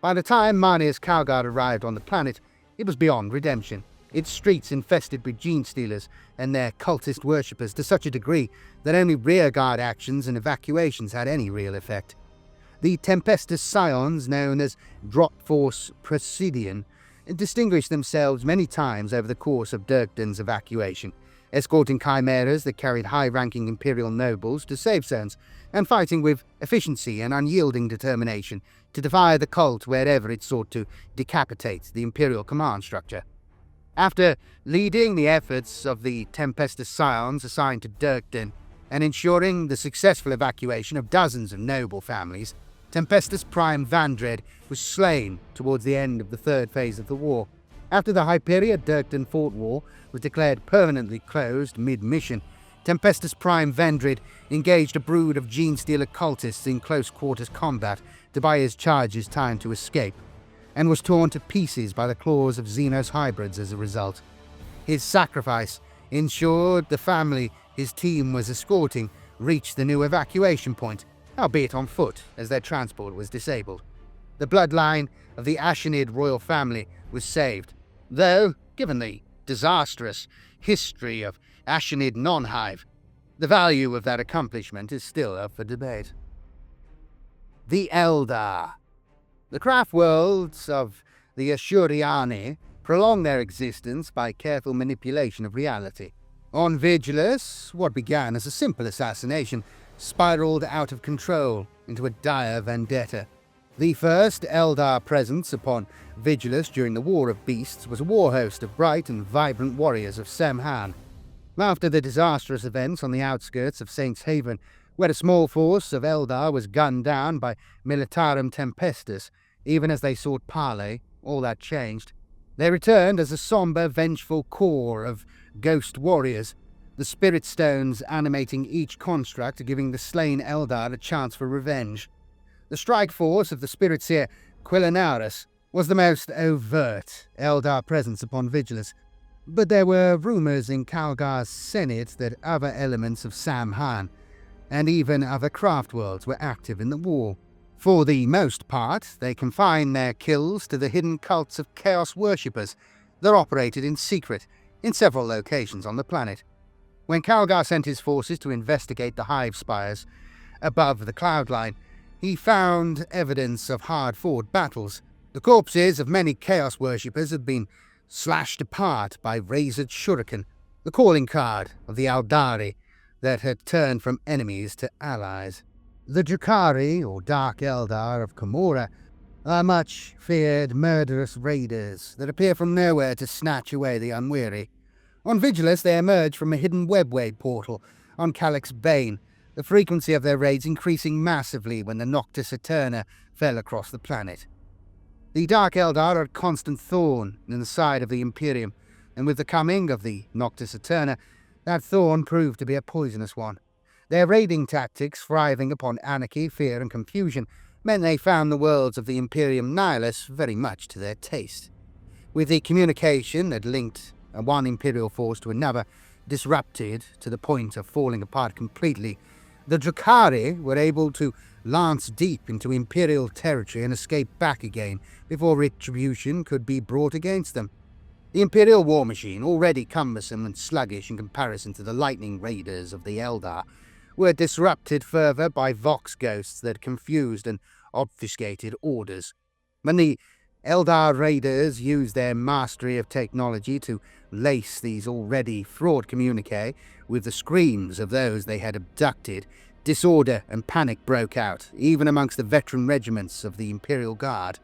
[SPEAKER 1] By the time Marneus Calgar arrived on the planet, it was beyond redemption, its streets infested with Genestealers and their cultist worshippers to such a degree that only rearguard actions and evacuations had any real effect. The Tempestus Scions, known as Drop Force Presidian, distinguished themselves many times over the course of Durken's evacuation, escorting chimeras that carried high-ranking Imperial nobles to safe zones, and fighting with efficiency and unyielding determination to defy the cult wherever it sought to decapitate the Imperial command structure. After leading the efforts of the Tempestus Scions assigned to Durken and ensuring the successful evacuation of dozens of noble families, Tempestus Prime Vandred was slain towards the end of the third phase of the war. After the Hyperia-Durken Fort War was declared permanently closed mid-mission, Tempestus Prime Vandred engaged a brood of Genestealer cultists in close-quarters combat to buy his charges time to escape, and was torn to pieces by the claws of Xenos hybrids as a result. His sacrifice ensured the family his team was escorting reached the new evacuation point, albeit on foot as their transport was disabled. The bloodline of the Ashenid royal family was saved, though, given the disastrous history of Ashenid non-Hive, the value of that accomplishment is still up for debate. The Eldar. The craft worlds of the Ashuriani prolong their existence by careful manipulation of reality. On Vigilus, what began as a simple assassination spiraled out of control into a dire vendetta. The first Eldar presence upon Vigilus during the War of Beasts was a war host of bright and vibrant warriors of Samhan. After the disastrous events on the outskirts of Saints Haven, where a small force of Eldar was gunned down by Militarum Tempestus, even as they sought parley, all that changed. They returned as a somber, vengeful core of ghost warriors, the spirit stones animating each construct, giving the slain Eldar a chance for revenge. The strike force of the spirit seer Quilinaris was the most overt Eldar presence upon Vigilus, but there were rumours in Calgar's Senate that other elements of Samhan, and even other craft worlds, were active in the war. For the most part, they confined their kills to the hidden cults of chaos worshippers that operated in secret in several locations on the planet. When Calgar sent his forces to investigate the Hive spires above the cloud line, he found evidence of hard-fought battles. The corpses of many chaos worshippers had been slashed apart by razored shuriken, the calling card of the Aeldari that had turned from enemies to allies. The Drukhari, or Dark Eldar of Camorra, are much feared murderous raiders that appear from nowhere to snatch away the unwary. On Vigilus they emerge from a hidden webway portal on Calyx Bane, the frequency of their raids increasing massively when the Noctis Eterna fell across the planet. The Dark Eldar are a constant thorn in the side of the Imperium, and with the coming of the Noctis Eterna, that thorn proved to be a poisonous one. Their raiding tactics, thriving upon anarchy, fear, and confusion, meant they found the worlds of the Imperium Nihilus very much to their taste. With the communication that linked one Imperial force to another disrupted to the point of falling apart completely, the Drukhari were able to lance deep into Imperial territory and escape back again before retribution could be brought against them. The Imperial war machine, already cumbersome and sluggish in comparison to the lightning raiders of the Eldar, were disrupted further by Vox ghosts that confused and obfuscated orders. When the Eldar raiders used their mastery of technology to lace these already fraught communique with the screams of those they had abducted, disorder and panic broke out, even amongst the veteran regiments of the Imperial Guard.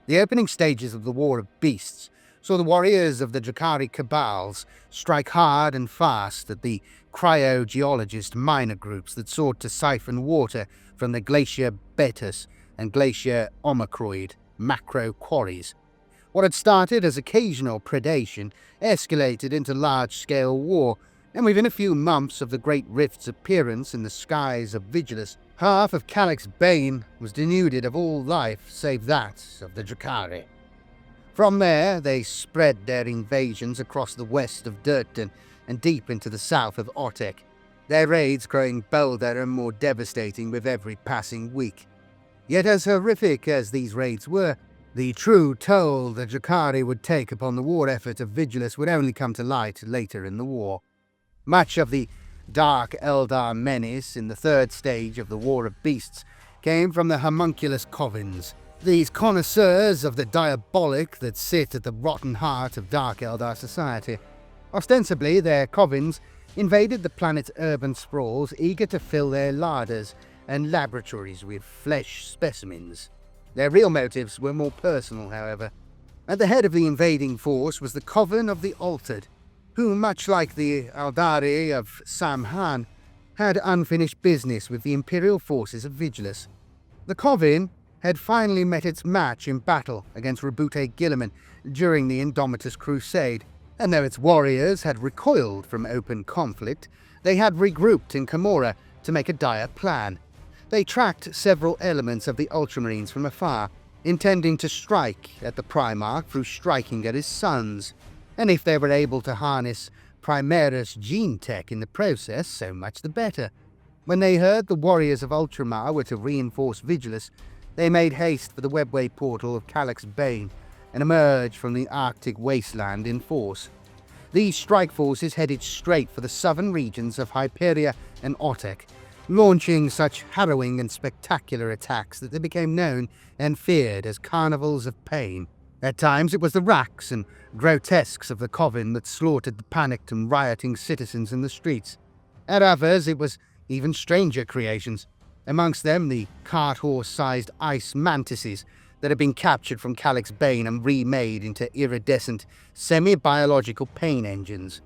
[SPEAKER 1] The opening stages of the War of Beasts saw the warriors of the Drukhari cabals strike hard and fast at the cryogeologist minor groups that sought to siphon water from the Glacier Betus and Glacier Omicroid macro quarries. What had started as occasional predation escalated into large-scale war, and within a few months of the Great Rift's appearance in the skies of Vigilus, half of Calyx Bane was denuded of all life save that of the Drukhari. From there, they spread their invasions across the west of Durken and deep into the south of Otek, their raids growing bolder and more devastating with every passing week. Yet as horrific as these raids were, the true toll the Drukhari would take upon the war effort of Vigilus would only come to light later in the war. Much of the Dark Eldar menace in the third stage of the War of Beasts came from the homunculus covens, these connoisseurs of the diabolic that sit at the rotten heart of Dark Eldar society. Ostensibly, their covens invaded the planet's urban sprawls, eager to fill their larders and laboratories with flesh specimens. Their real motives were more personal, however. At the head of the invading force was the Coven of the Altered, who, much like the Aeldari of Samhan, had unfinished business with the Imperial forces of Vigilus. The Coven had finally met its match in battle against Rabute Guilliman during the Indomitus Crusade, and though its warriors had recoiled from open conflict, they had regrouped in Camorra to make a dire plan. They tracked several elements of the Ultramarines from afar, intending to strike at the Primarch through striking at his sons, and if they were able to harness Primaris gene tech in the process, so much the better. When they heard the warriors of Ultramar were to reinforce Vigilus, they made haste for the webway portal of Calyx Bane and emerged from the Arctic wasteland in force. These strike forces headed straight for the southern regions of Hyperia and Otek, launching such harrowing and spectacular attacks that they became known and feared as carnivals of pain. At times it was the racks and grotesques of the Coven that slaughtered the panicked and rioting citizens in the streets. At others it was even stranger creations, amongst them the cart-horse-sized ice mantises that had been captured from Calyx Bane and remade into iridescent, semi-biological pain engines.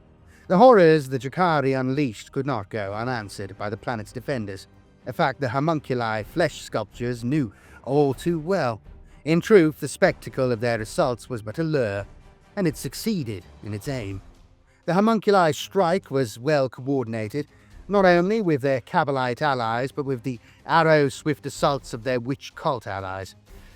[SPEAKER 1] The horrors the Drakari unleashed could not go unanswered by the planet's defenders, a fact the homunculi flesh sculptures knew all too well. In truth, the spectacle of their assaults was but a lure, and it succeeded in its aim. The homunculi strike was well coordinated, not only with their Kabbalite allies, but with the arrow-swift assaults of their witch cult allies.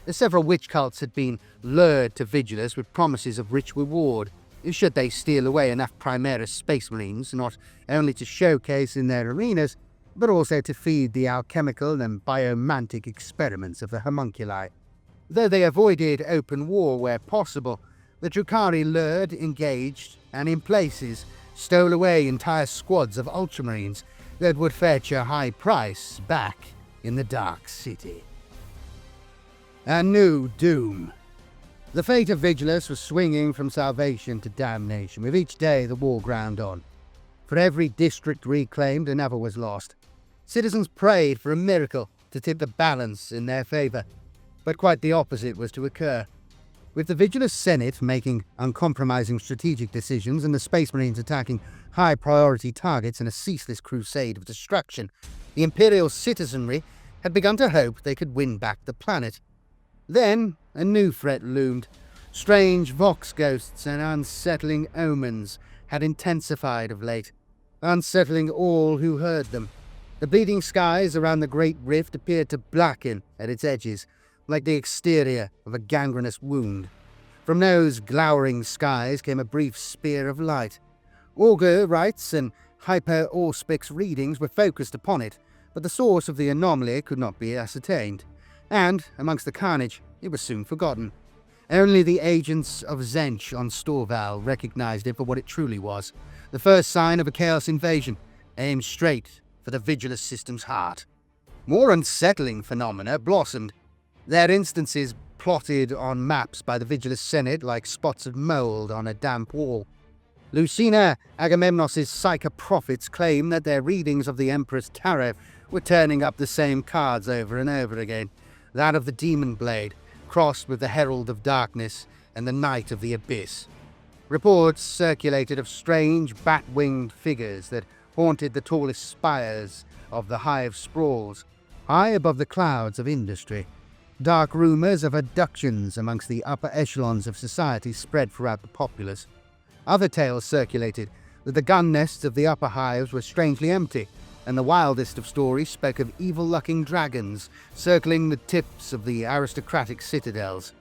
[SPEAKER 1] Several witch cults had been lured to Vigilus with promises of rich reward, should they steal away enough Primaris Space Marines, not only to showcase in their arenas, but also to feed the alchemical and biomantic experiments of the homunculi. Though they avoided open war where possible, the Drakari lured, engaged, and in places stole away entire squads of Ultramarines that would fetch a high price back in the Dark City. A new doom. The fate of Vigilus was swinging from salvation to damnation, with each day the war ground on. For every district reclaimed, another was lost. Citizens prayed for a miracle to tip the balance in their favor, but quite the opposite was to occur. With the Vigilus Senate making uncompromising strategic decisions and the Space Marines attacking high-priority targets in a ceaseless crusade of destruction, the Imperial citizenry had begun to hope they could win back the planet. Then a new threat loomed. Strange vox ghosts and unsettling omens had intensified of late, unsettling all who heard them. The bleeding skies around the Great Rift appeared to blacken at its edges, like the exterior of a gangrenous wound. From those glowering skies came a brief spear of light. Augur rites and hyper-auspix readings were focused upon it, but the source of the anomaly could not be ascertained, and, amongst the carnage, it was soon forgotten. Only the agents of Zench on Storval recognized it for what it truly was, the first sign of a Chaos invasion, aimed straight for the Vigilus system's heart. More unsettling phenomena blossomed, their instances plotted on maps by the Vigilus Senate like spots of mold on a damp wall. Lucina Agamemnos's psychoprophets claim that their readings of the Emperor's Tarot were turning up the same cards over and over again, that of the Demon Blade, crossed with the Herald of Darkness and the Knight of the Abyss. Reports circulated of strange bat-winged figures that haunted the tallest spires of the Hive sprawls, high above the clouds of industry. Dark rumours of abductions amongst the upper echelons of society spread throughout the populace. Other tales circulated that the gun nests of the upper hives were strangely empty, and the wildest of stories spoke of evil-looking dragons circling the tips of the aristocratic citadels.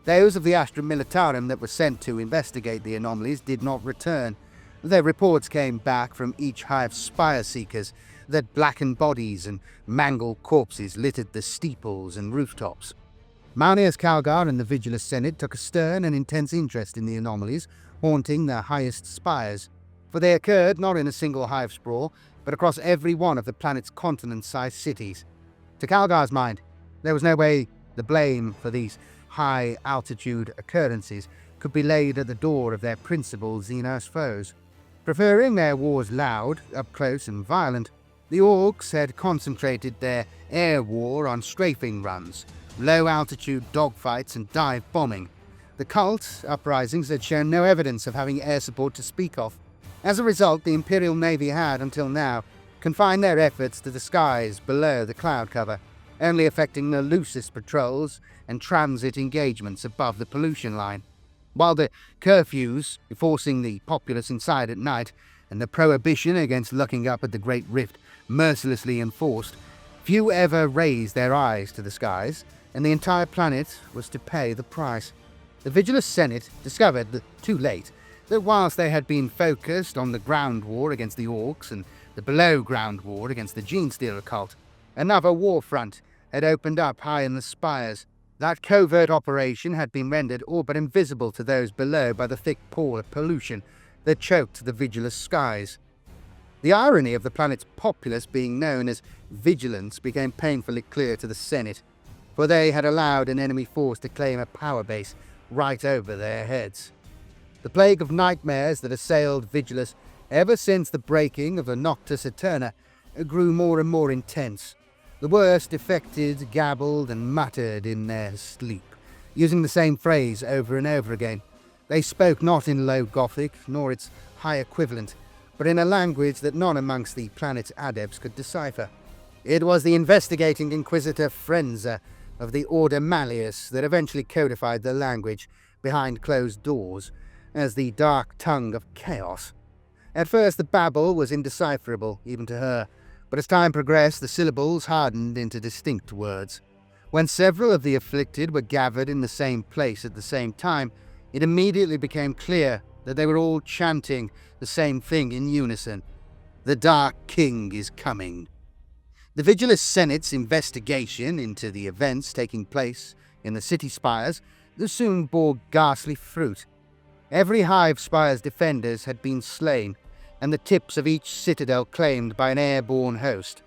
[SPEAKER 1] Those of the Astra Militarum that were sent to investigate the anomalies did not return. Their reports came back from each hive spire seekers that blackened bodies and mangled corpses littered the steeples and rooftops. Marneus Calgar and the Vigilus Senate took a stern and intense interest in the anomalies haunting their highest spires, for they occurred not in a single hive sprawl, but across every one of the planet's continent-sized cities. To Calgar's mind, there was no way the blame for these high-altitude occurrences could be laid at the door of their principal Xenos foes. Preferring their wars loud, up-close and violent, the Orcs had concentrated their air war on strafing runs, low-altitude dogfights and dive bombing. The cult uprisings had shown no evidence of having air support to speak of. As a result, the Imperial Navy had, until now, confined their efforts to the skies below the cloud cover, only affecting the loosest patrols and transit engagements above the pollution line. While the curfews, forcing the populace inside at night, and the prohibition against looking up at the Great Rift mercilessly enforced, few ever raised their eyes to the skies, and the entire planet was to pay the price. The Vigilus Senate discovered, too late, that whilst they had been focused on the ground war against the Orcs and the below-ground war against the Genestealer Cult, another war front had opened up high in the spires. That covert operation had been rendered all but invisible to those below by the thick pall of pollution that choked the Vigilus skies. The irony of the planet's populace being known as vigilance became painfully clear to the Senate, for they had allowed an enemy force to claim a power base right over their heads. The plague of nightmares that assailed Vigilus ever since the breaking of the Noctis Eterna grew more and more intense. The worst affected gabbled and muttered in their sleep, using the same phrase over and over again. They spoke not in Low Gothic, nor its high equivalent, but in a language that none amongst the planet's adepts could decipher. It was the investigating Inquisitor Frenza of the Order Malleus that eventually codified the language behind closed doors as the dark tongue of chaos. At first the babble was indecipherable, even to her, but as time progressed the syllables hardened into distinct words. When several of the afflicted were gathered in the same place at the same time, it immediately became clear that they were all chanting the same thing in unison. The Dark King is coming. The Vigilus Senate's investigation into the events taking place in the city spires soon bore ghastly fruit. Every Hive spire's defenders had been slain, and the tips of each citadel claimed by an airborne host.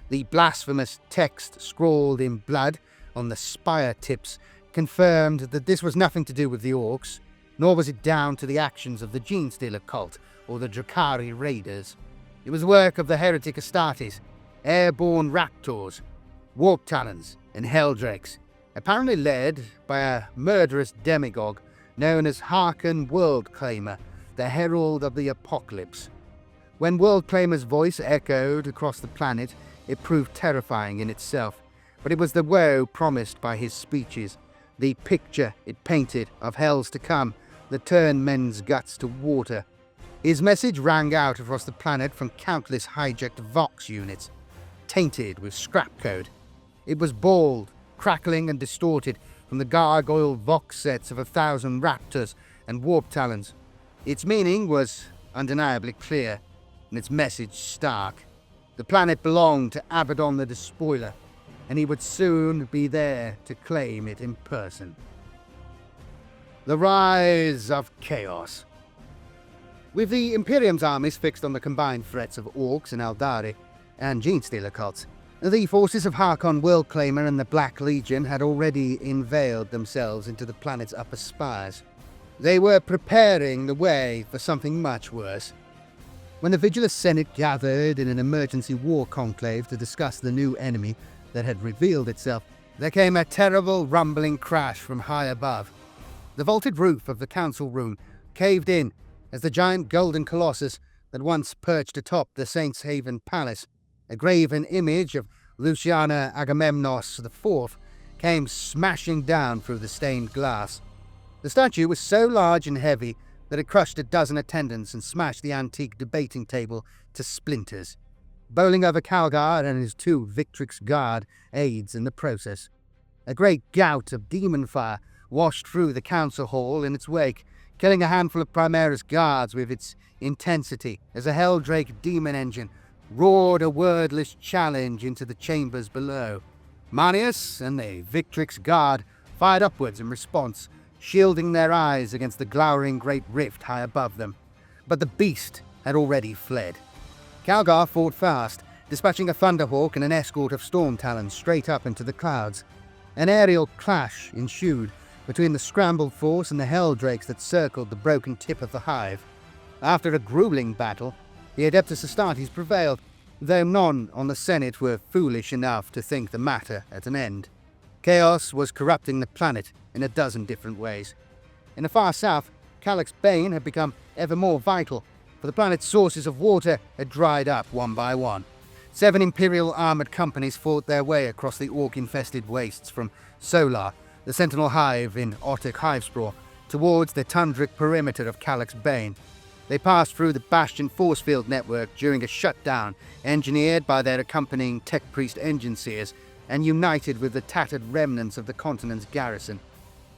[SPEAKER 1] The blasphemous text scrawled in blood on the spire tips confirmed that this was nothing to do with the Orcs, nor was it down to the actions of the Genestealer Cult or the Drakari Raiders. It was the work of the Heretic Astartes, airborne raptors, warp talons, and helldrakes, apparently led by a murderous demagogue known as Haarken Worldclaimer, the herald of the apocalypse. When Worldclaimer's voice echoed across the planet, it proved terrifying in itself, but it was the woe promised by his speeches, the picture it painted of hells to come that turned men's guts to water. His message rang out across the planet from countless hijacked Vox units, tainted with scrap code. It was bald, crackling and distorted from the gargoyle Vox sets of 1,000 raptors and warp talons. Its meaning was undeniably clear, and its message stark. The planet belonged to Abaddon the Despoiler, and he would soon be there to claim it in person. The rise of chaos. With the Imperium's armies fixed on the combined threats of Orcs and Aeldari and Genestealer Cults, the forces of Haarken Worldclaimer and the Black Legion had already unveiled themselves into the planet's upper spires. They were preparing the way for something much worse. When the Vigilus Senate gathered in an emergency war conclave to discuss the new enemy that had revealed itself, there came a terrible rumbling crash from high above. The vaulted roof of the council room caved in as the giant golden colossus that once perched atop the Saints' Haven Palace, a graven image of Luciana Agamemnos IV, came smashing down through the stained glass. The statue was so large and heavy that it crushed a dozen attendants and smashed the antique debating table to splinters, bowling over Calgar and his 2 Victrix Guard aides in the process. A great gout of demon fire washed through the council hall in its wake, killing a handful of Primaris guards with its intensity as a Helldrake demon engine roared a wordless challenge into the chambers below. Marneus and the Victrix Guard fired upwards in response, shielding their eyes against the glowering great rift high above them. But the beast had already fled. Calgar fought fast, dispatching a Thunderhawk and an escort of Storm Talons straight up into the clouds. An aerial clash ensued between the scrambled force and the Helldrakes that circled the broken tip of the Hive. After a grueling battle, the Adeptus Astartes prevailed, though none on the Senate were foolish enough to think the matter at an end. Chaos was corrupting the planet in a dozen different ways. In the far south, Calyx Bane had become ever more vital, for the planet's sources of water had dried up one by one. 7 Imperial armored companies fought their way across the Orc-infested wastes from Solar, the Sentinel Hive in Otek Hivespraw, towards the tundric perimeter of Calyx Bane. They passed through the Bastion force field network during a shutdown engineered by their accompanying Tech Priest engine seers and united with the tattered remnants of the continent's garrison.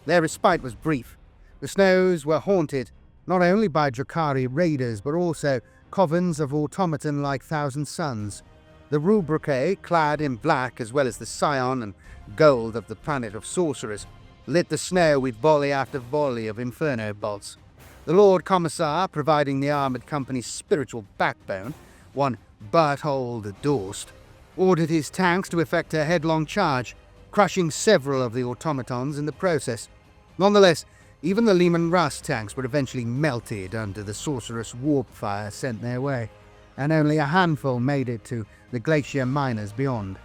[SPEAKER 1] Their respite was brief. The snows were haunted not only by Drakari raiders but also covens of automaton-like Thousand Suns. The Rubricae, clad in black as well as the cyan and gold of the planet of sorcerers, lit the snow with volley after volley of inferno bolts. The Lord Commissar, providing the armoured company's spiritual backbone, one Berthold Dorst, ordered his tanks to effect a headlong charge, crushing several of the automatons in the process. Nonetheless, even the Lehman Russ tanks were eventually melted under the sorcerous warp fire sent their way, and only a handful made it to the glacier miners beyond.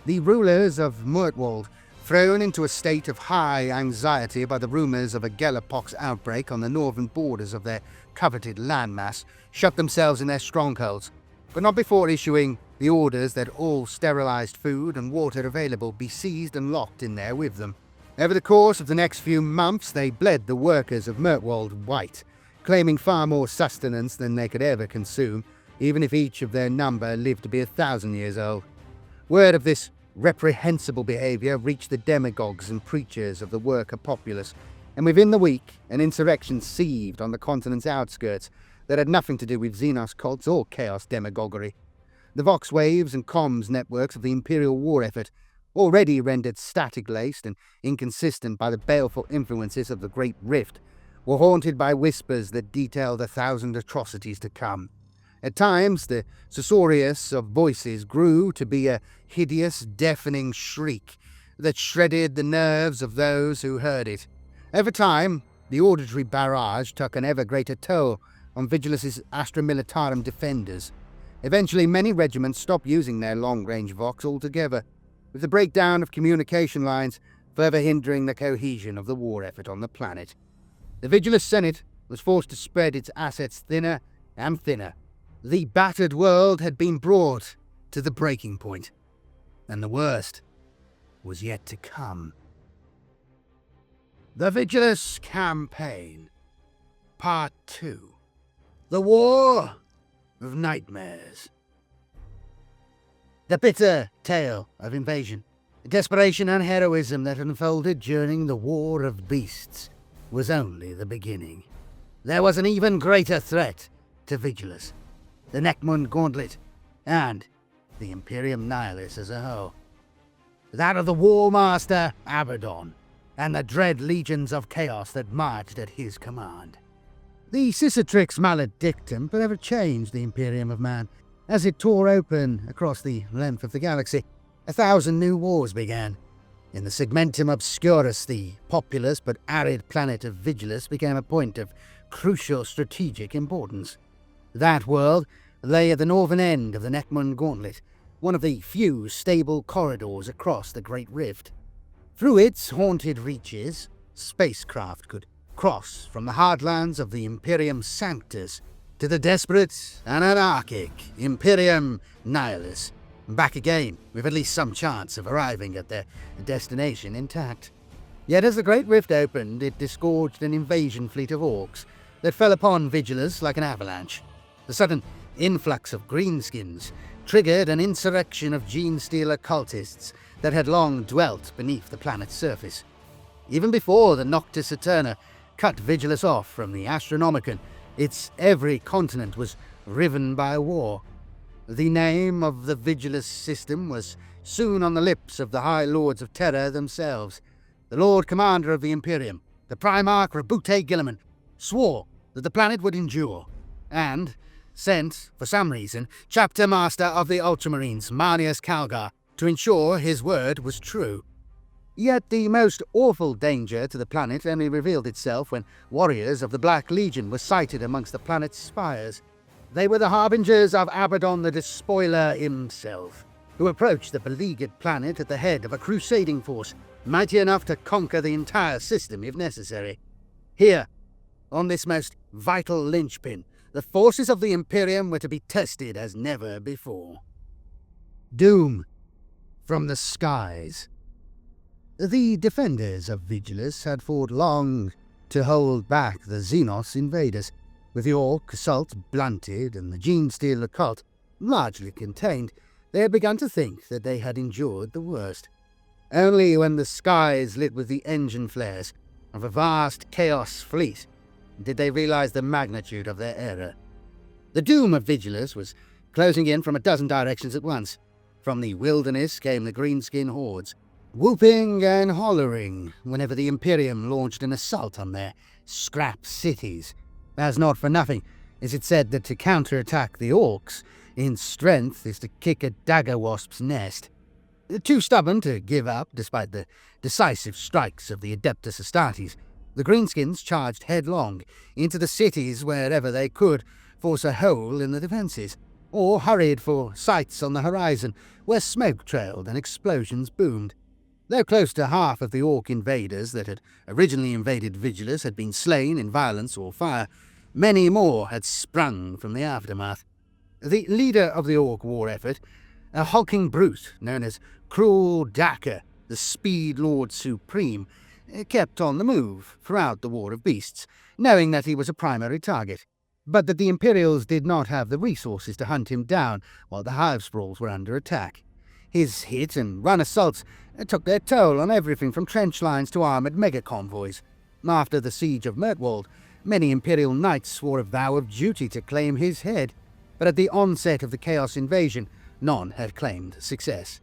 [SPEAKER 1] The rulers of Murtwald, thrown into a state of high anxiety by the rumours of a Gellerpox outbreak on the northern borders of their coveted landmass, shut themselves in their strongholds, but not before issuing the orders that all sterilised food and water available be seized and locked in there with them. Over the course of the next few months, they bled the workers of Murtwald white, claiming far more sustenance than they could ever consume, even if each of their number lived to be 1,000 years old. Word of this reprehensible behaviour reached the demagogues and preachers of the worker populace, and within the week an insurrection seethed on the continent's outskirts that had nothing to do with Xenos cults or chaos demagoguery. The Vox waves and comms networks of the Imperial war effort, already rendered static-laced and inconsistent by the baleful influences of the Great Rift, were haunted by whispers that detailed 1,000 atrocities to come. At times, the susurrus of voices grew to be a hideous, deafening shriek that shredded the nerves of those who heard it. Over time, the auditory barrage took an ever greater toll on Vigilus's Astra Militarum defenders. Eventually, many regiments stopped using their long-range Vox altogether, with the breakdown of communication lines further hindering the cohesion of the war effort on the planet. The Vigilus Senate was forced to spread its assets thinner and thinner. The battered world had been brought to the breaking point, and the worst was yet to come. The Vigilus Campaign, Part 2. The War of Nightmares. The bitter tale of invasion, desperation and heroism that unfolded during the War of Beasts was only the beginning. There was an even greater threat to Vigilus, the Nachmund Gauntlet, and the Imperium Nihilis as a whole. That of the War Master Abaddon, and the dread legions of chaos that marched at his command. The Cicatrix Maledictum forever changed the Imperium of Man. As it tore open across the length of the galaxy, 1,000 new wars began. In the Segmentum Obscurus, the populous but arid planet of Vigilus became a point of crucial strategic importance. That world lay at the northern end of the Nachmund Gauntlet, one of the few stable corridors across the Great Rift. Through its haunted reaches, spacecraft could cross from the heartlands of the Imperium Sanctus to the desperate and anarchic Imperium Nihilis, back again with at least some chance of arriving at their destination intact. Yet as the Great Rift opened, it disgorged an invasion fleet of orcs that fell upon Vigilus like an avalanche. The sudden influx of greenskins triggered an insurrection of Genestealer cultists that had long dwelt beneath the planet's surface. Even before the Noctis Eterna cut Vigilus off from the Astronomicon, its every continent was riven by war. The name of the Vigilus system was soon on the lips of the High Lords of Terror themselves. The Lord Commander of the Imperium, the Primarch Rabute Gilliman, swore that the planet would endure, and sent, for some reason, Chapter Master of the Ultramarines, Marneus Calgar, to ensure his word was true. Yet the most awful danger to the planet only revealed itself when warriors of the Black Legion were sighted amongst the planet's spires. They were the harbingers of Abaddon the Despoiler himself, who approached the beleaguered planet at the head of a crusading force, mighty enough to conquer the entire system if necessary. Here, on this most vital linchpin, the forces of the Imperium were to be tested as never before. Doom from the skies. The defenders of Vigilus had fought long to hold back the Xenos invaders. With the Orc assault blunted and the Genestealer cult largely contained, they had begun to think that they had endured the worst. Only when the skies lit with the engine flares of a vast chaos fleet did they realize the magnitude of their error. The doom of Vigilus was closing in from a dozen directions at once. From the wilderness came the greenskin hordes, whooping and hollering whenever the Imperium launched an assault on their scrap cities. As not for nothing is it said that to counterattack the Orcs in strength is to kick a dagger wasp's nest. Too stubborn to give up despite the decisive strikes of the Adeptus Astartes, the Greenskins charged headlong into the cities wherever they could force a hole in the defences, or hurried for sites on the horizon where smoke trailed and explosions boomed. Though close to half of the Orc invaders that had originally invaded Vigilus had been slain in violence or fire, many more had sprung from the aftermath. The leader of the Orc war effort, a hulking brute known as Cruel Daka, the Speed Lord Supreme, kept on the move throughout the War of Beasts, knowing that he was a primary target, but that the Imperials did not have the resources to hunt him down while the Hivespraws were under attack. His hit and run assaults took their toll on everything from trench lines to armoured mega-convoys. After the siege of Mirtwald, many Imperial knights swore a vow of duty to claim his head, but at the onset of the Chaos invasion, none had claimed success.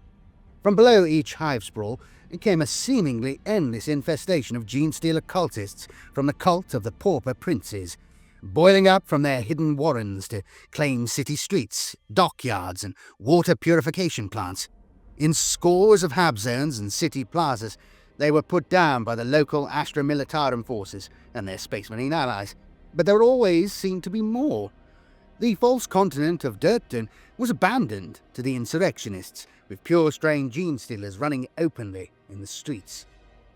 [SPEAKER 1] From below each Hivespraw came a seemingly endless infestation of Genestealer cultists from the cult of the Pauper Princes, boiling up from their hidden warrens to claim city streets, dockyards, and water purification plants. In scores of hab zones and city plazas, they were put down by the local Astra Militarum forces and their Space Marine allies, but there always seemed to be more. The false continent of Durken was abandoned to the insurrectionists, with pure-strain Genestealers running openly in the streets.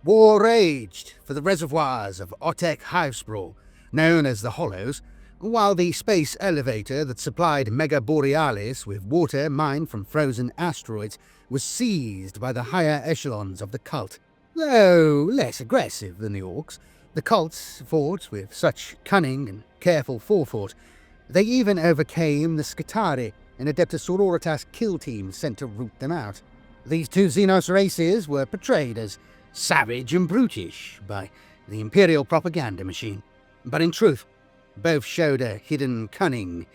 [SPEAKER 1] War raged for the reservoirs of Otek Hivespraw, known as the Hollows, while the space elevator that supplied Mega Borealis with water mined from frozen asteroids was seized by the higher echelons of the cult. Though less aggressive than the Orcs, the cults fought with such cunning and careful forethought. They even overcame the Scutari and Adeptus Sororitas kill teams sent to root them out. These two Xenos races were portrayed as savage and brutish by the Imperial propaganda machine, but in truth, both showed a hidden cunning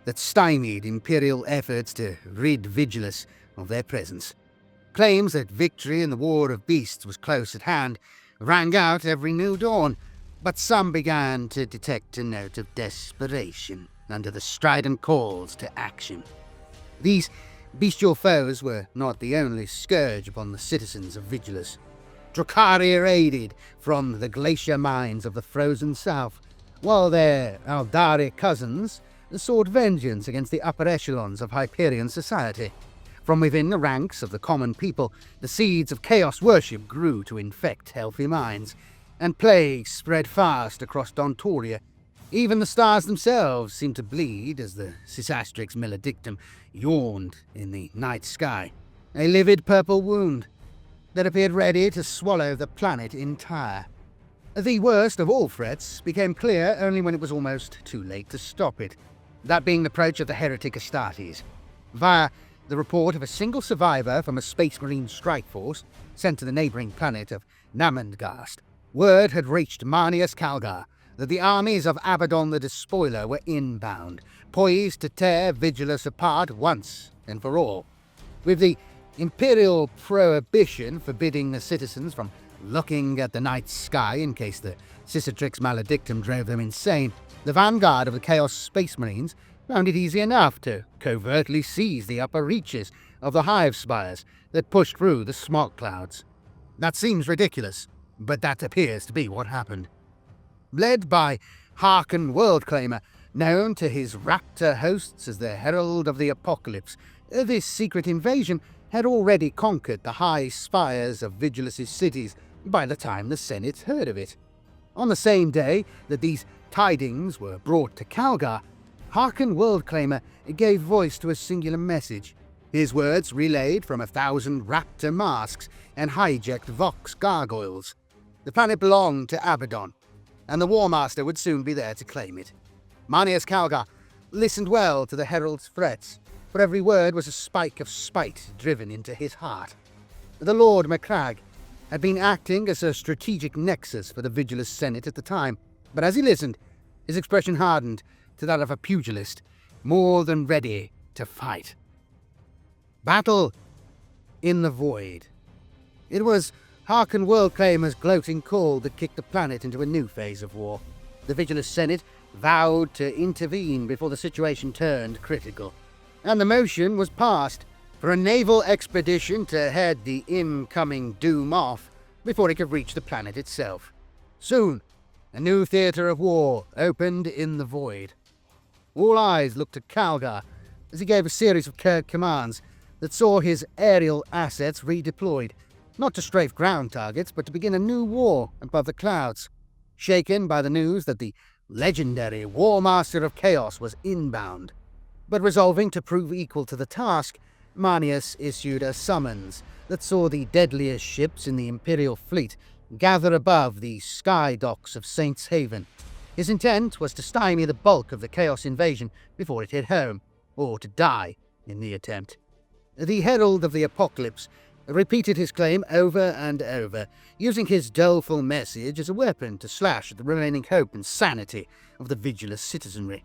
[SPEAKER 1] that stymied Imperial efforts to rid Vigilus of their presence. Claims that victory in the War of Beasts was close at hand rang out every new dawn, but some began to detect a note of desperation under the strident calls to action. These bestial foes were not the only scourge upon the citizens of Vigilus. Drukhari raided from the glacier mines of the frozen south, while their Aeldari cousins sought vengeance against the upper echelons of Hyperion society. From within the ranks of the common people, the seeds of chaos worship grew to infect healthy minds, and plague spread fast across Dontoria. Even the stars themselves seemed to bleed as the Sysastrix Maledictum yawned in the night sky, a livid purple wound that appeared ready to swallow the planet entire. The worst of all threats became clear only when it was almost too late to stop it, that being the approach of the heretic Astartes. Via the report of a single survivor from a Space Marine strike force sent to the neighbouring planet of Nachmund Gauntlet, word had reached Marneus Calgar that the armies of Abaddon the Despoiler were inbound, poised to tear Vigilus apart once and for all. With the Imperial prohibition forbidding the citizens from looking at the night sky in case the Sysatrix Maledictum drove them insane, the vanguard of the Chaos Space Marines found it easy enough to covertly seize the upper reaches of the hive spires that pushed through the smog clouds. That seems ridiculous, but that appears to be what happened. Led by Haarken Worldclaimer, known to his raptor hosts as the Herald of the Apocalypse, this secret invasion had already conquered the high spires of Vigilus' cities by the time the Senate heard of it. On the same day that these tidings were brought to Calgar, Haarken Worldclaimer gave voice to a singular message, his words relayed from 1,000 raptor masks and hijacked Vox gargoyles. The planet belonged to Abaddon, and the War Master would soon be there to claim it. Marneus Calgar listened well to the Herald's threats, for every word was a spike of spite driven into his heart. The Lord Macragge had been acting as a strategic nexus for the Vigilus Senate at the time, but as he listened, his expression hardened to that of a pugilist, more than ready to fight. Battle in the void. It was Haarken Worldclaimer's gloating call that kicked the planet into a new phase of war. The Vigilus Senate vowed to intervene before the situation turned critical, and the motion was passed for a naval expedition to head the incoming doom off before it could reach the planet itself. Soon, a new theatre of war opened in the void. All eyes looked to Calgar as he gave a series of curt commands that saw his aerial assets redeployed, not to strafe ground targets, but to begin a new war above the clouds. Shaken by the news that the legendary War Master of Chaos was inbound, but resolving to prove equal to the task, Marneus issued a summons that saw the deadliest ships in the Imperial fleet gather above the sky docks of Saints Haven. His intent was to stymie the bulk of the Chaos invasion before it hit home, or to die in the attempt. The Herald of the Apocalypse repeated his claim over and over, using his doleful message as a weapon to slash at the remaining hope and sanity of the Vigilus citizenry.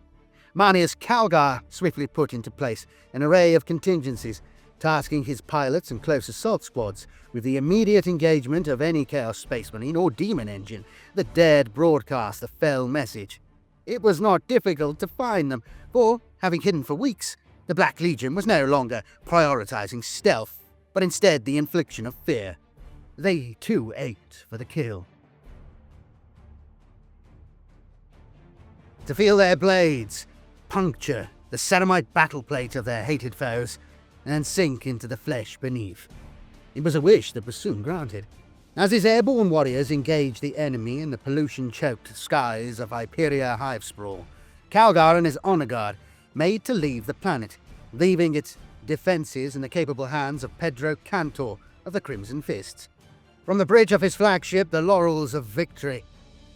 [SPEAKER 1] Marneus Calgar swiftly put into place an array of contingencies, tasking his pilots and close assault squads with the immediate engagement of any Chaos Space Marine or Demon engine that dared broadcast the fell message. It was not difficult to find them, for, having hidden for weeks, the Black Legion was no longer prioritizing stealth, but instead the infliction of fear. They too ached for the kill. To feel their blades puncture the ceramite battleplate of their hated foes and sink into the flesh beneath. It was a wish that was soon granted. As his airborne warriors engaged the enemy in the pollution-choked skies of Hyperia Hivespraw, Calgar and his honor guard made to leave the planet, leaving its defences in the capable hands of Pedro Cantor of the Crimson Fists. From the bridge of his flagship, the Laurels of Victory,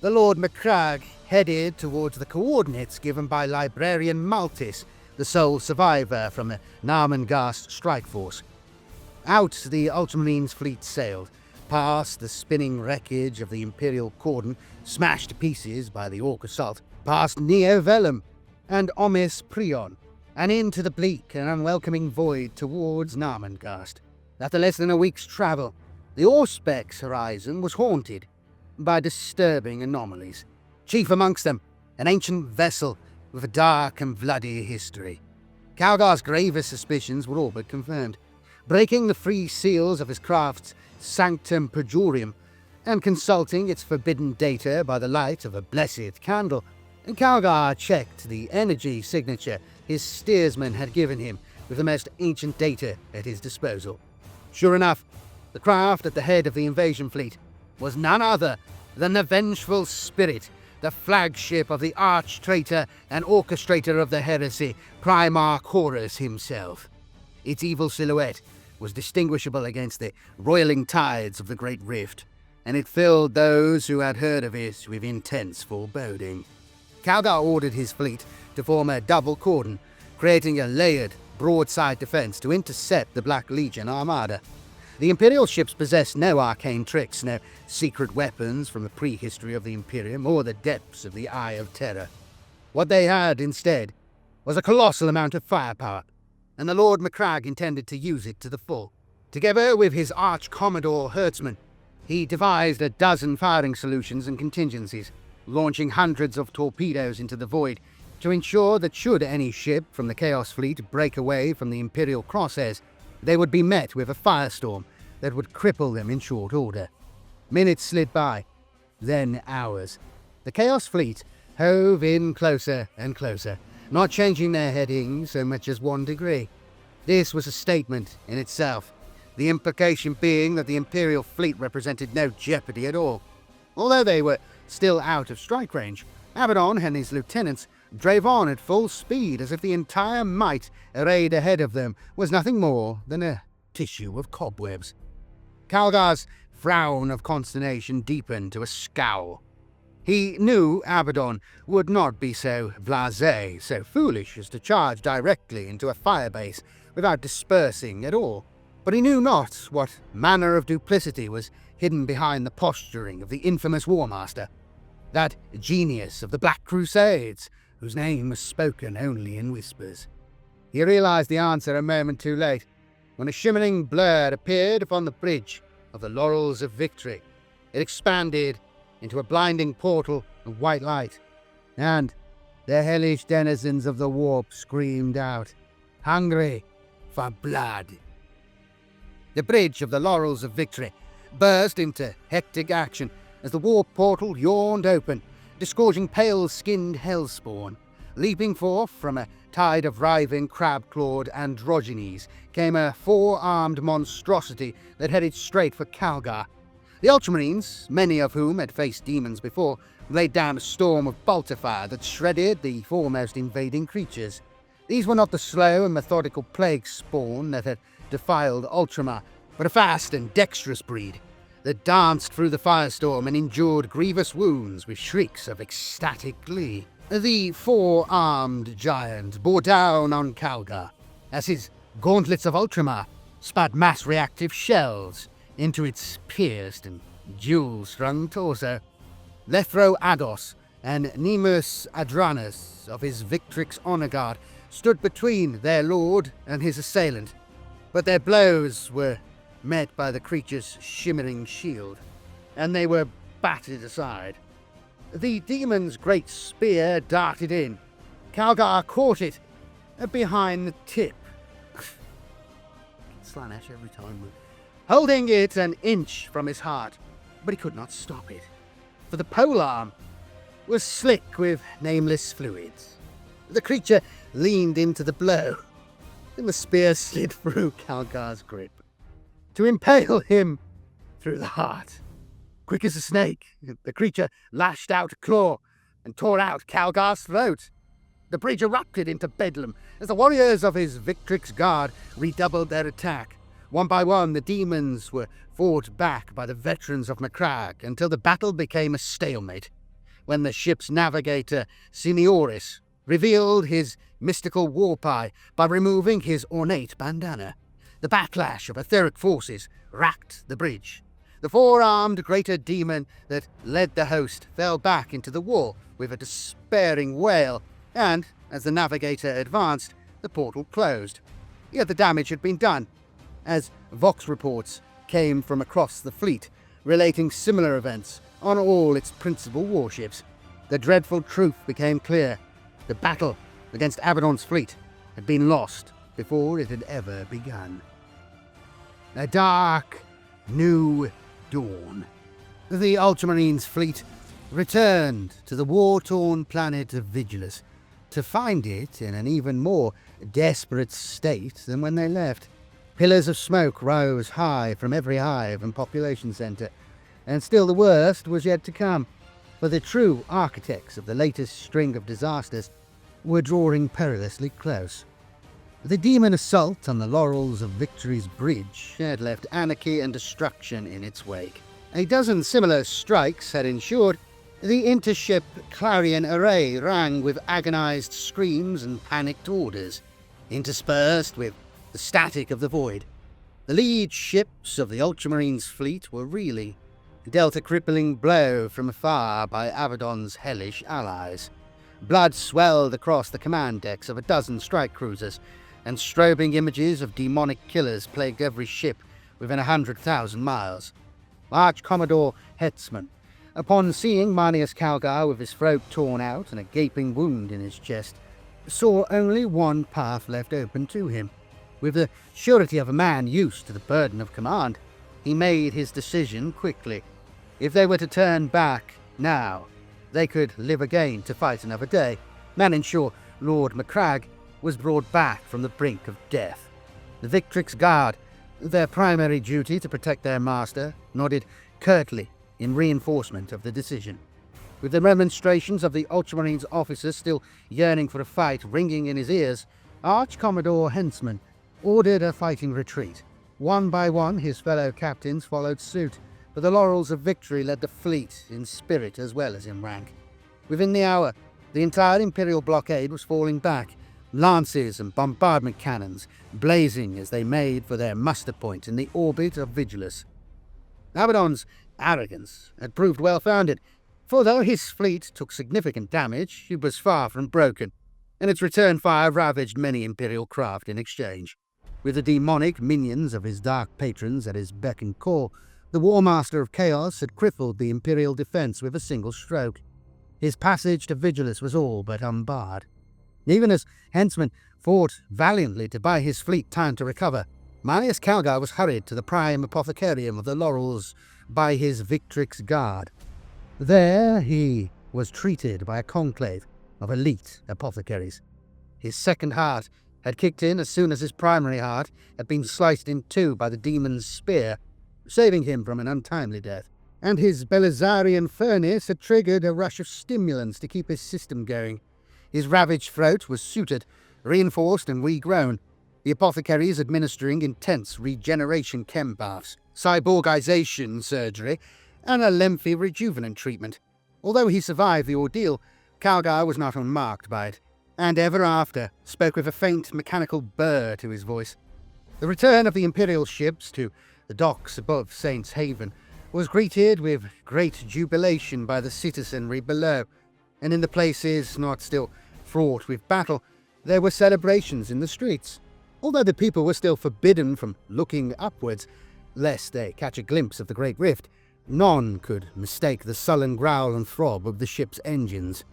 [SPEAKER 1] the Lord Macragge headed towards the coordinates given by Librarian Maltis, the sole survivor from the Narmengast strike force. Out the Ultramarines' fleet sailed, past the spinning wreckage of the Imperial cordon, smashed to pieces by the Orc assault, past Neo Vellum and Omis Prion, and into the bleak and unwelcoming void towards Narmengast. After less than a week's travel, the Auspex horizon was haunted by disturbing anomalies. Chief amongst them, an ancient vessel with a dark and bloody history. Calgar's gravest suspicions were all but confirmed. Breaking the free seals of his craft's Sanctum Pejorium and consulting its forbidden data by the light of a blessed candle, Calgar checked the energy signature his steersman had given him with the most ancient data at his disposal. Sure enough, the craft at the head of the invasion fleet was none other than the Vengeful Spirit, the flagship of the arch-traitor and orchestrator of the heresy, Primarch Horus himself. Its evil silhouette was distinguishable against the roiling tides of the Great Rift, and it filled those who had heard of it with intense foreboding. Calgar ordered his fleet to form a double cordon, creating a layered, broadside defense to intercept the Black Legion armada. The Imperial ships possessed no arcane tricks, no secret weapons from the prehistory of the Imperium or the depths of the Eye of Terror. What they had, instead, was a colossal amount of firepower, and the Lord Macragge intended to use it to the full. Together with his Arch-Commodore Hertzman, he devised a dozen firing solutions and contingencies, launching hundreds of torpedoes into the void to ensure that should any ship from the Chaos Fleet break away from the Imperial crosshairs, they would be met with a firestorm that would cripple them in short order. Minutes slid by, then hours. The Chaos Fleet hove in closer and closer, not changing their heading so much as 1 degree. This was a statement in itself, the implication being that the Imperial fleet represented no jeopardy at all. Although they were still out of strike range, Abaddon and his lieutenants drove on at full speed as if the entire might arrayed ahead of them was nothing more than a tissue of cobwebs. Calgar's frown of consternation deepened to a scowl. He knew Abaddon would not be so blasé, so foolish as to charge directly into a firebase without dispersing at all, but he knew not what manner of duplicity was hidden behind the posturing of the infamous War Master. that genius of the Black Crusades, whose name was spoken only in whispers. He realized the answer a moment too late, when a shimmering blur appeared upon the bridge of the Laurels of Victory. It expanded into a blinding portal of white light, and the hellish denizens of the warp screamed out, hungry for blood. The bridge of the Laurels of Victory burst into hectic action as the warp portal yawned open, disgorging pale-skinned hellspawn. Leaping forth from a tide of writhing, crab-clawed androgynes came a four-armed monstrosity that headed straight for Calgar. The Ultramarines, many of whom had faced demons before, laid down a storm of bolter fire that shredded the foremost invading creatures. These were not the slow and methodical plague spawn that had defiled Ultramar, but a fast and dexterous breed that danced through the firestorm and endured grievous wounds with shrieks of ecstatic glee. The four-armed giant bore down on Calgar as his gauntlets of Ultramar spat mass reactive shells into its pierced and jewel-strung torso. Lethro Agos and Nemus Adranus of his Victrix Honor Guard stood between their lord and his assailant, but their blows were met by the creature's shimmering shield, and they were battered aside. The demon's great spear darted in. Calgar caught it behind the tip. Slanesh every time. Holding it an inch from his heart, but he could not stop it, for the polearm was slick with nameless fluids. The creature leaned into the blow, and the spear slid through Calgar's grip to impale him through the heart. Quick as a snake, the creature lashed out a claw and tore out Calgar's throat. The bridge erupted into bedlam as the warriors of his Victrix Guard redoubled their attack. One by one, the demons were fought back by the veterans of Macragge until the battle became a stalemate, when the ship's navigator, Senioris, revealed his mystical warpie by removing his ornate bandana. The backlash of etheric forces racked the bridge. The four-armed greater demon that led the host fell back into the wall with a despairing wail, and, as the navigator advanced, the portal closed. Yet the damage had been done, as Vox reports came from across the fleet, relating similar events on all its principal warships. The dreadful truth became clear. The battle against Abaddon's fleet had been lost before it had ever begun. A dark, new dawn. The Ultramarines' fleet returned to the war-torn planet of Vigilus, to find it in an even more desperate state than when they left. Pillars of smoke rose high from every hive and population centre, and still the worst was yet to come, for the true architects of the latest string of disasters were drawing perilously close. The demon assault on the Laurels of Victory's bridge had left anarchy and destruction in its wake. A dozen similar strikes had ensured. The intership clarion array rang with agonized screams and panicked orders, interspersed with the static of the void. The lead ships of the Ultramarines' fleet were reeling, dealt a crippling blow from afar by Abaddon's hellish allies. Blood swelled across the command decks of a dozen strike cruisers, and strobing images of demonic killers plagued every ship within 100,000 miles. Arch Commodore Hetzman, upon seeing Marneus Calgar with his throat torn out and a gaping wound in his chest, saw only one path left open to him. With the surety of a man used to the burden of command, he made his decision quickly. If they were to turn back now, they could live again to fight another day, and ensure Lord Macragge was brought back from the brink of death. The Victrix Guard, their primary duty to protect their master, nodded curtly in reinforcement of the decision. With the remonstrations of the Ultramarines officers still yearning for a fight ringing in his ears, Arch Commodore Hetzman ordered a fighting retreat. One by one, his fellow captains followed suit, but the Laurels of Victory led the fleet in spirit as well as in rank. Within the hour, the entire Imperial blockade was falling back, lances and bombardment cannons blazing as they made for their muster point in the orbit of Vigilus. Abaddon's arrogance had proved well-founded. For though his fleet took significant damage, it was far from broken, and its return fire ravaged many Imperial craft in exchange. With the demonic minions of his dark patrons at his beck and call, the War Master of Chaos had crippled the Imperial defence with a single stroke. His passage to Vigilus was all but unbarred. Even as henchmen fought valiantly to buy his fleet time to recover, Marneus Calgar was hurried to the prime apothecarium of the Laurels by his Victrix guard. There he was treated by a conclave of elite apothecaries. His second heart had kicked in as soon as his primary heart had been sliced in two by the demon's spear, saving him from an untimely death. And his Belisarian furnace had triggered a rush of stimulants to keep his system going. His ravaged throat was sutured, reinforced and regrown, the apothecaries administering intense regeneration chem baths, cyborgization surgery, and a lengthy rejuvenant treatment. Although he survived the ordeal, Calgar was not unmarked by it, and ever after spoke with a faint mechanical burr to his voice. The return of the Imperial ships to the docks above Saints Haven was greeted with great jubilation by the citizenry below, and in the places not still fraught with battle, there were celebrations in the streets. Although the people were still forbidden from looking upwards, lest they catch a glimpse of the Great Rift, none could mistake the sullen growl and throb of the ship's engines.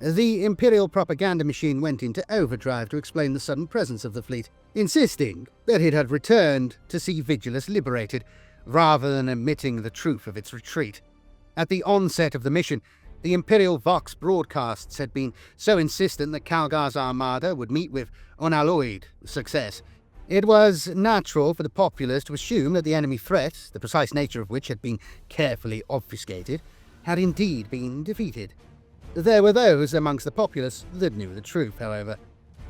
[SPEAKER 1] The Imperial propaganda machine went into overdrive to explain the sudden presence of the fleet, insisting that it had returned to see Vigilus liberated, rather than admitting the truth of its retreat. At the onset of the mission, the Imperial Vox broadcasts had been so insistent that Calgar's armada would meet with unalloyed success. It was natural for the populace to assume that the enemy threat, the precise nature of which had been carefully obfuscated, had indeed been defeated. There were those amongst the populace that knew the truth, however.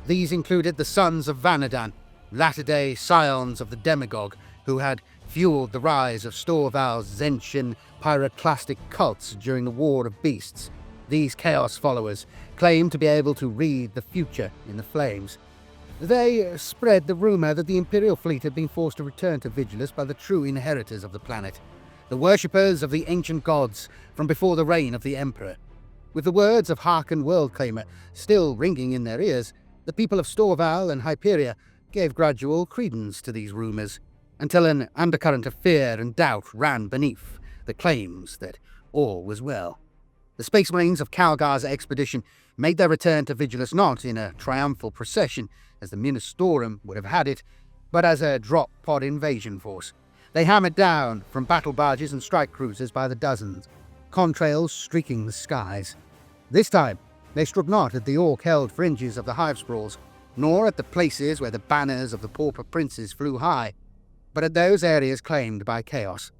[SPEAKER 1] These included the sons of Vanadan, latter-day scions of the demagogue, who had fueled the rise of Storval's Zentian pyroclastic cults during the War of Beasts. These Chaos followers claimed to be able to read the future in the flames. They spread the rumour that the Imperial fleet had been forced to return to Vigilus by the true inheritors of the planet, the worshippers of the ancient gods from before the reign of the Emperor. With the words of Haarken Worldclaimer still ringing in their ears, the people of Storval and Hyperia gave gradual credence to these rumours, until an undercurrent of fear and doubt ran beneath the claims that all was well. The Space Marines of Calgar's expedition made their return to Vigilus not in a triumphal procession, as the Ministorum would have had it, but as a drop-pod invasion force. They hammered down from battle barges and strike cruisers by the dozens, contrails streaking the skies. This time, they struck not at the orc-held fringes of the Hivespraws, nor at the places where the banners of the pauper princes flew high, but at those areas claimed by Chaos.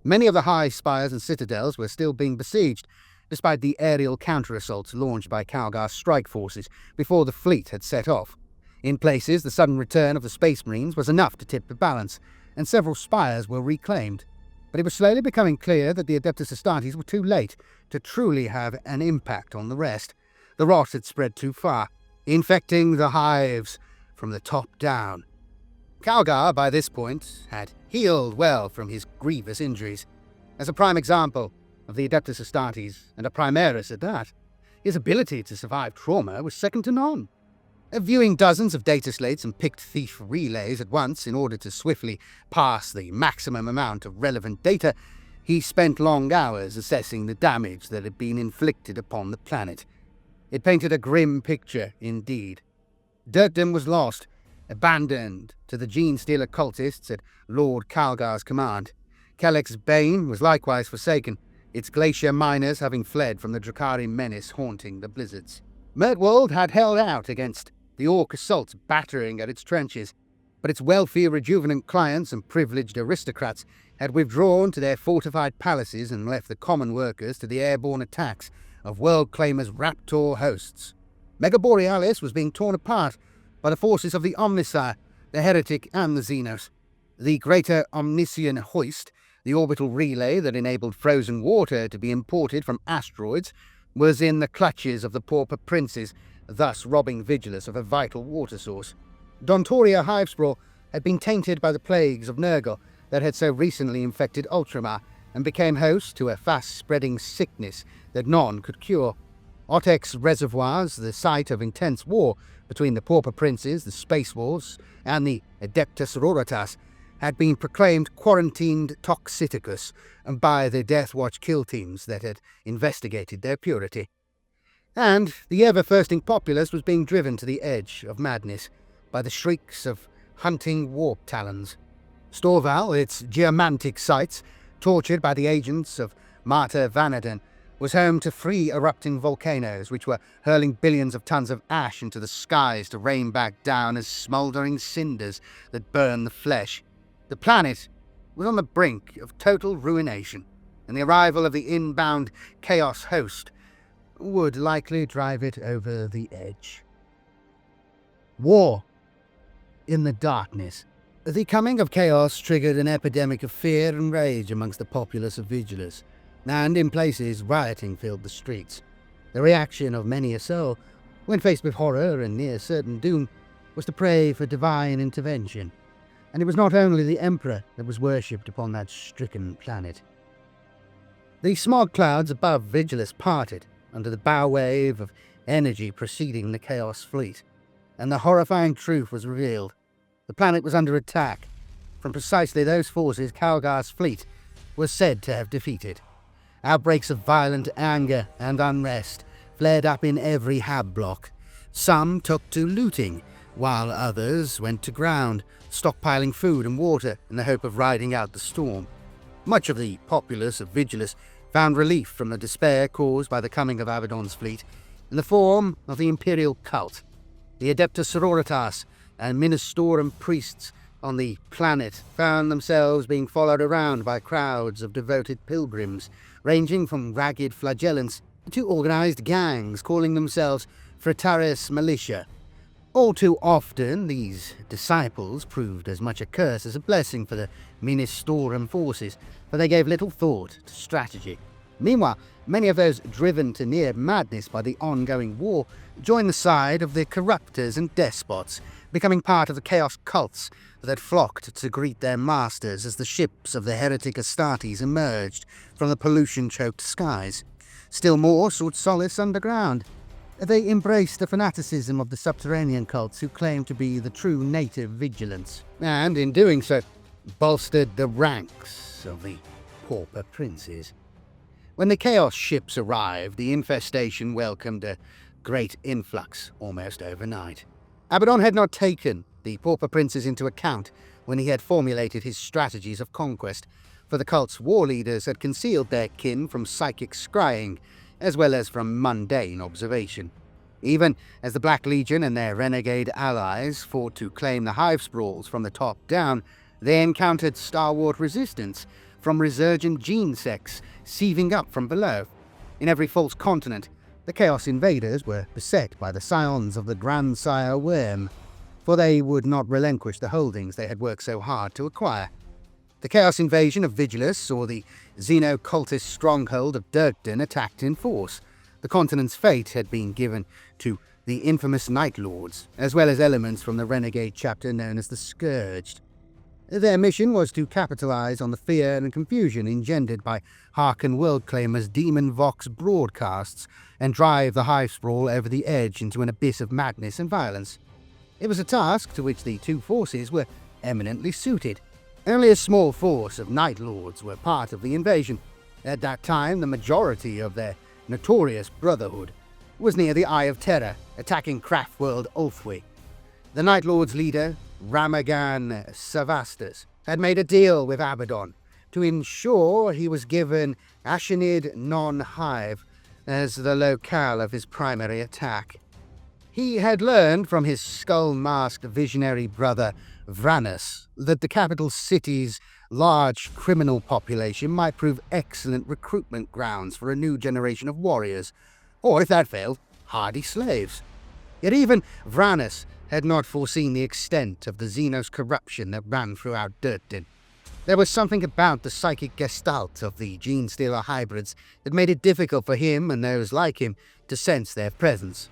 [SPEAKER 1] Many of the high spires and citadels were still being besieged, despite the aerial counter-assaults launched by Calgar's strike forces before the fleet had set off. In places, the sudden return of the Space Marines was enough to tip the balance, and several spires were reclaimed. But it was slowly becoming clear that the Adeptus Astartes were too late to truly have an impact on the rest. The rot had spread too far, infecting the hives from the top down. Calgar, by this point, had healed well from his grievous injuries. As a prime example of the Adeptus Astartes, and a Primaris at that, his ability to survive trauma was second to none. Viewing dozens of data slates and picked thief relays at once in order to swiftly pass the maximum amount of relevant data, he spent long hours assessing the damage that had been inflicted upon the planet. It painted a grim picture indeed. Durken was lost, abandoned to the Genestealer cultists at Lord Calgar's command. Kelleck's Bane was likewise forsaken, its glacier miners having fled from the Drakari menace haunting the blizzards. Mirtwald had held out against the Orc assaults battering at its trenches, but its wealthy rejuvenant clients and privileged aristocrats had withdrawn to their fortified palaces and left the common workers to the airborne attacks of Worldclaimer's Raptor hosts. Mega Borealis was being torn apart by the forces of the Omnissiah, the Heretic and the Xenos. The greater Omnissian Hoist, the orbital relay that enabled frozen water to be imported from asteroids, was in the clutches of the pauper princes, thus robbing Vigilus of a vital water source. Dontoria Hivespraw had been tainted by the plagues of Nurgle that had so recently infected Ultramar, and became host to a fast-spreading sickness that none could cure. Otek's reservoirs, the site of intense war between the Pauper Princes, the Space Wolves, and the Adeptus Sororitas, had been proclaimed quarantined toxiticus by the Death Watch kill teams that had investigated their purity. And the ever-thirsting populace was being driven to the edge of madness by the shrieks of hunting warp talons. Storval, its geomantic sites, tortured by the agents of Martyr Vanadin, was home to 3 erupting volcanoes which were hurling billions of tons of ash into the skies to rain back down as smouldering cinders that burn the flesh. The planet was on the brink of total ruination, and the arrival of the inbound Chaos host would likely drive it over the edge. War in the darkness. The coming of Chaos triggered an epidemic of fear and rage amongst the populace of Vigilus, and in places rioting filled the streets. The reaction of many a soul, when faced with horror and near certain doom, was to pray for divine intervention, and it was not only the Emperor that was worshipped upon that stricken planet. The smog clouds above Vigilus parted under the bow wave of energy preceding the Chaos fleet, and the horrifying truth was revealed. The planet was under attack from precisely those forces Calgar's fleet was said to have defeated. Outbreaks of violent anger and unrest flared up in every hab block. Some took to looting, while others went to ground, stockpiling food and water in the hope of riding out the storm. Much of the populace of Vigilus found relief from the despair caused by the coming of Abaddon's fleet in the form of the Imperial Cult. The Adeptus Sororitas and Ministorum priests on the planet found themselves being followed around by crowds of devoted pilgrims, ranging from ragged flagellants to organized gangs calling themselves Frataris Militia. All too often, these disciples proved as much a curse as a blessing for the Ministorum forces, for they gave little thought to strategy. Meanwhile, many of those driven to near madness by the ongoing war joined the side of the corruptors and despots, becoming part of the Chaos cults that flocked to greet their masters as the ships of the heretic Astartes emerged from the pollution-choked skies. Still more sought solace underground. They embraced the fanaticism of the subterranean cults who claimed to be the true native vigilance, and in doing so, bolstered the ranks of the Pauper Princes. When the Chaos ships arrived, the infestation welcomed a great influx almost overnight. Abaddon had not taken the Pauper Princes into account when he had formulated his strategies of conquest, for the cult's war leaders had concealed their kin from psychic scrying, as well as from mundane observation. Even as the Black Legion and their renegade allies fought to claim the Hivespraws from the top down, they encountered stalwart resistance from resurgent gene sects sieving up from below. In every false continent, the Chaos invaders were beset by the scions of the Grandsire Worm, for they would not relinquish the holdings they had worked so hard to acquire. The Chaos invasion of Vigilus, or the Xeno-cultist stronghold of Durken, attacked in force. The continent's fate had been given to the infamous Night Lords, as well as elements from the renegade chapter known as the Scourged. Their mission was to capitalize on the fear and confusion engendered by Haarken Worldclaimer's Demon Vox broadcasts and drive the Hivespraw over the edge into an abyss of madness and violence. It was a task to which the two forces were eminently suited. Only a small force of Night Lords were part of the invasion. At that time, the majority of their notorious brotherhood was near the Eye of Terror, attacking Craftworld Ulthwy. The Night Lords' leader, Ramagan Savastus, had made a deal with Abaddon to ensure he was given Ashenid non-Hive as the locale of his primary attack. He had learned from his skull-masked visionary brother Vranus that the capital city's large criminal population might prove excellent recruitment grounds for a new generation of warriors, or if that failed, hardy slaves. Yet even Vranus had not foreseen the extent of the Xenos corruption that ran throughout Durken. There was something about the psychic gestalt of the Genestealer hybrids that made it difficult for him and those like him to sense their presence.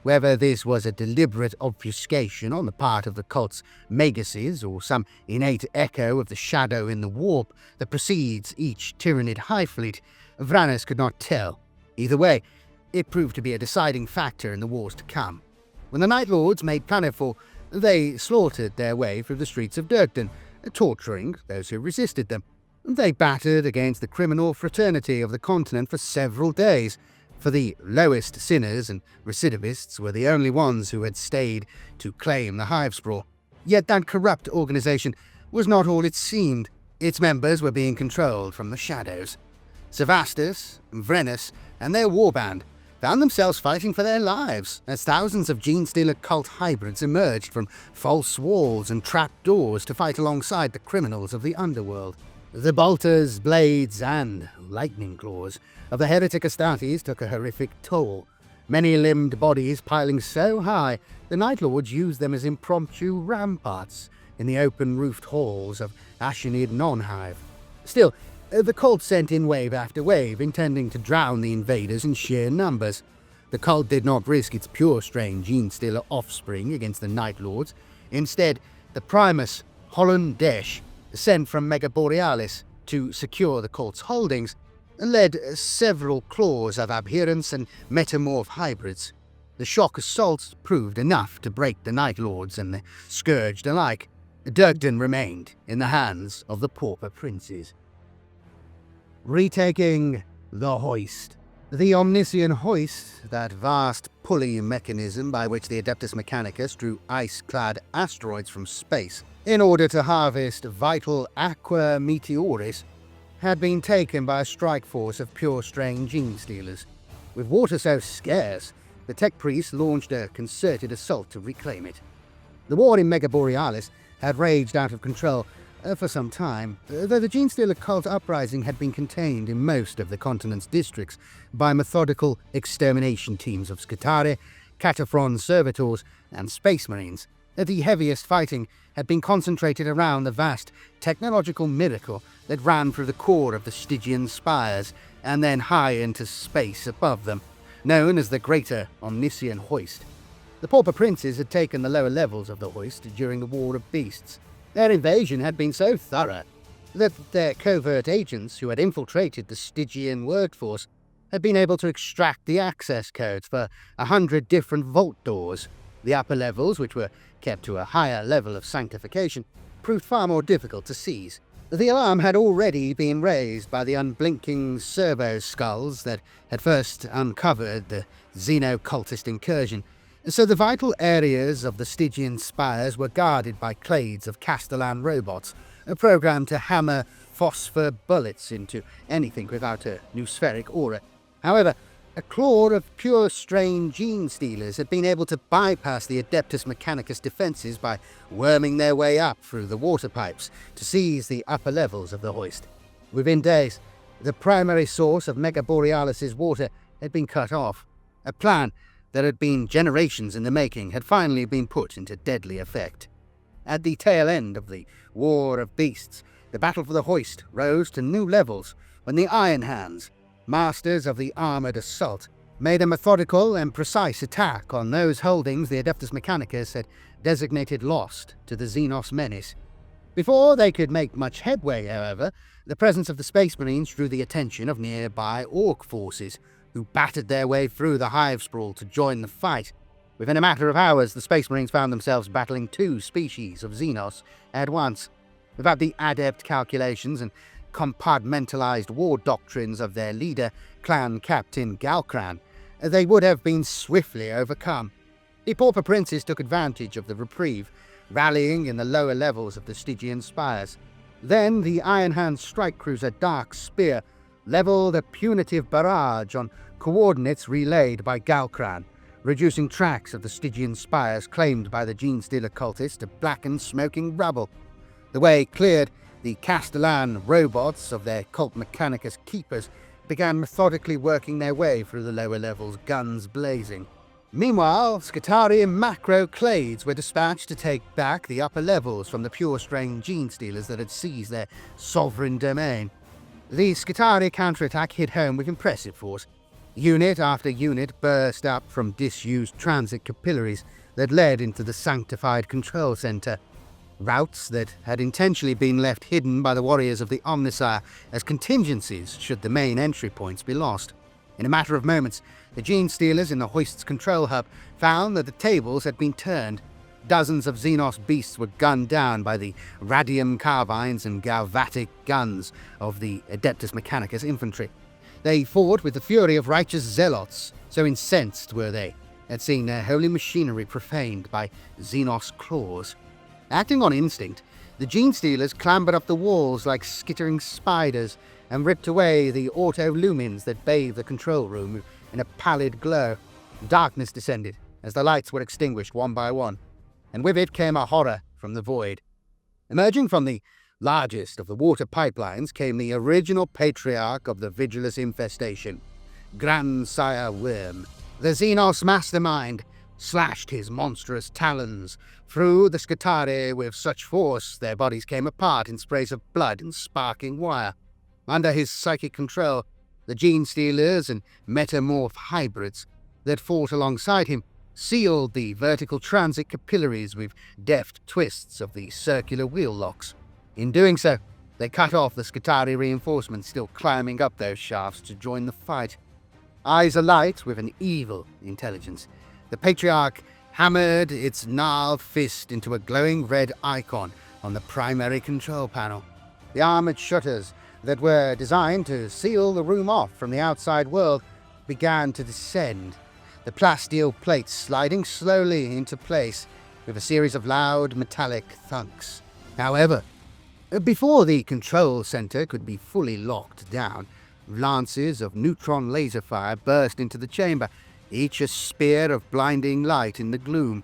[SPEAKER 1] Whether this was a deliberate obfuscation on the part of the cult's maguses or some innate echo of the shadow in the warp that precedes each tyrannid hive fleet, Vranis could not tell. Either way, it proved to be a deciding factor in the wars to come. When the Night Lords made planetfall, they slaughtered their way through the streets of Durken, torturing those who resisted them. They battered against the criminal fraternity of the continent for several days, for the lowest sinners and recidivists were the only ones who had stayed to claim the Hivespraw. Yet that corrupt organization was not all it seemed. Its members were being controlled from the shadows. Sevastus, Vranis, and their warband found themselves fighting for their lives as thousands of Genestealer cult hybrids emerged from false walls and trapdoors to fight alongside the criminals of the underworld. The bolters, blades, and lightning claws of the heretic Astartes took a horrific toll, many-limbed bodies piling so high the Night Lords used them as impromptu ramparts in the open-roofed halls of Ashenid non-Hive. Still, the cult sent in wave after wave, intending to drown the invaders in sheer numbers. The cult did not risk its pure-strain Genestealer offspring against the Night Lords. Instead, the Primus Hollandesh, sent from Megaborealis to secure the cult's holdings, led several claws of adherents and metamorph hybrids. The shock assaults proved enough to break the Night Lords and the Scourged alike. Durken remained in the hands of the Pauper Princes. Retaking the Hoist. The Omnissian Hoist, that vast pulley mechanism by which the Adeptus Mechanicus drew ice-clad asteroids from space in order to harvest vital aqua meteoris, had been taken by a strike force of pure-strain Genestealers. With water so scarce, the tech priests launched a concerted assault to reclaim it. The war in Megaborealis had raged out of control for some time, though the Genestealer Cult Uprising had been contained in most of the continent's districts by methodical extermination teams of Skitarii, Cataphron servitors, and Space Marines. The heaviest fighting had been concentrated around the vast technological miracle that ran through the core of the Stygian spires and then high into space above them, known as the Greater Omnissian Hoist. The Pauper Princes had taken the lower levels of the Hoist during the War of Beasts. Their invasion had been so thorough that their covert agents who had infiltrated the Stygian workforce had been able to extract the access codes for 100 different vault doors. The upper levels, which were kept to a higher level of sanctification, proved far more difficult to seize. The alarm had already been raised by the unblinking servo skulls that had first uncovered the xeno-cultist incursion, so the vital areas of the Stygian spires were guarded by clades of Castellan robots, programmed to hammer phosphor bullets into anything without a noospheric aura. However, a claw of pure-strain Genestealers had been able to bypass the Adeptus Mechanicus defences by worming their way up through the water pipes to seize the upper levels of the Hoist. Within days, the primary source of Megaborealis' water had been cut off. A plan that had been generations in the making had finally been put into deadly effect. At the tail end of the War of Beasts, the battle for the Hoist rose to new levels when the Iron Hands, masters of the armoured assault, made a methodical and precise attack on those holdings the Adeptus Mechanicus had designated lost to the Xenos menace. Before they could make much headway, however, the presence of the Space Marines drew the attention of nearby Orc forces, who battered their way through the Hivespraw to join the fight. Within a matter of hours, the Space Marines found themselves battling two species of Xenos at once. Without the adept calculations and compartmentalized war doctrines of their leader, Clan Captain Galkran, they would have been swiftly overcome. The Pauper Princes took advantage of the reprieve, rallying in the lower levels of the Stygian spires. Then the Iron Hand strike cruiser Dark Spear leveled a punitive barrage on coordinates relayed by Galkran, reducing tracks of the Stygian spires claimed by the Genestealer cultists to blackened smoking rubble. The way cleared, the Castellan robots of their cult Mechanicus keepers began methodically working their way through the lower levels, guns blazing. Meanwhile, Skitarii macro clades were dispatched to take back the upper levels from the pure-strain Genestealers that had seized their sovereign domain. The Aeldari Counterattack hit home with impressive force. Unit after unit burst up from disused transit capillaries that led into the sanctified control center. Routes that had intentionally been left hidden by the warriors of the Omnissiah as contingencies should the main entry points be lost. In a matter of moments, the Genestealers in the Hoist's control hub found that the tables had been turned. Dozens of Xenos beasts were gunned down by the radium carbines and galvatic guns of the Adeptus Mechanicus infantry. They fought with the fury of righteous zealots, so incensed were they at seeing their holy machinery profaned by Xenos claws. Acting on instinct, the Genestealers clambered up the walls like skittering spiders and ripped away the auto-lumens that bathed the control room in a pallid glow. Darkness descended as the lights were extinguished one by one, and with it came a horror from the void. Emerging from the largest of the water pipelines came the original patriarch of the Vigilus infestation, Grandsire Worm. The Xenos mastermind slashed his monstrous talons through the Scutari with such force their bodies came apart in sprays of blood and sparking wire. Under his psychic control, the Genestealers and metamorph hybrids that fought alongside him sealed the vertical transit capillaries with deft twists of the circular wheel locks. In doing so, they cut off the Scutari reinforcements still climbing up those shafts to join the fight. Eyes alight with an evil intelligence, the Patriarch hammered its gnarled fist into a glowing red icon on the primary control panel. The armored shutters that were designed to seal the room off from the outside world began to descend, the plasteel plates sliding slowly into place with a series of loud metallic thunks. However, before the control center could be fully locked down, lances of neutron laser fire burst into the chamber, each a spear of blinding light in the gloom.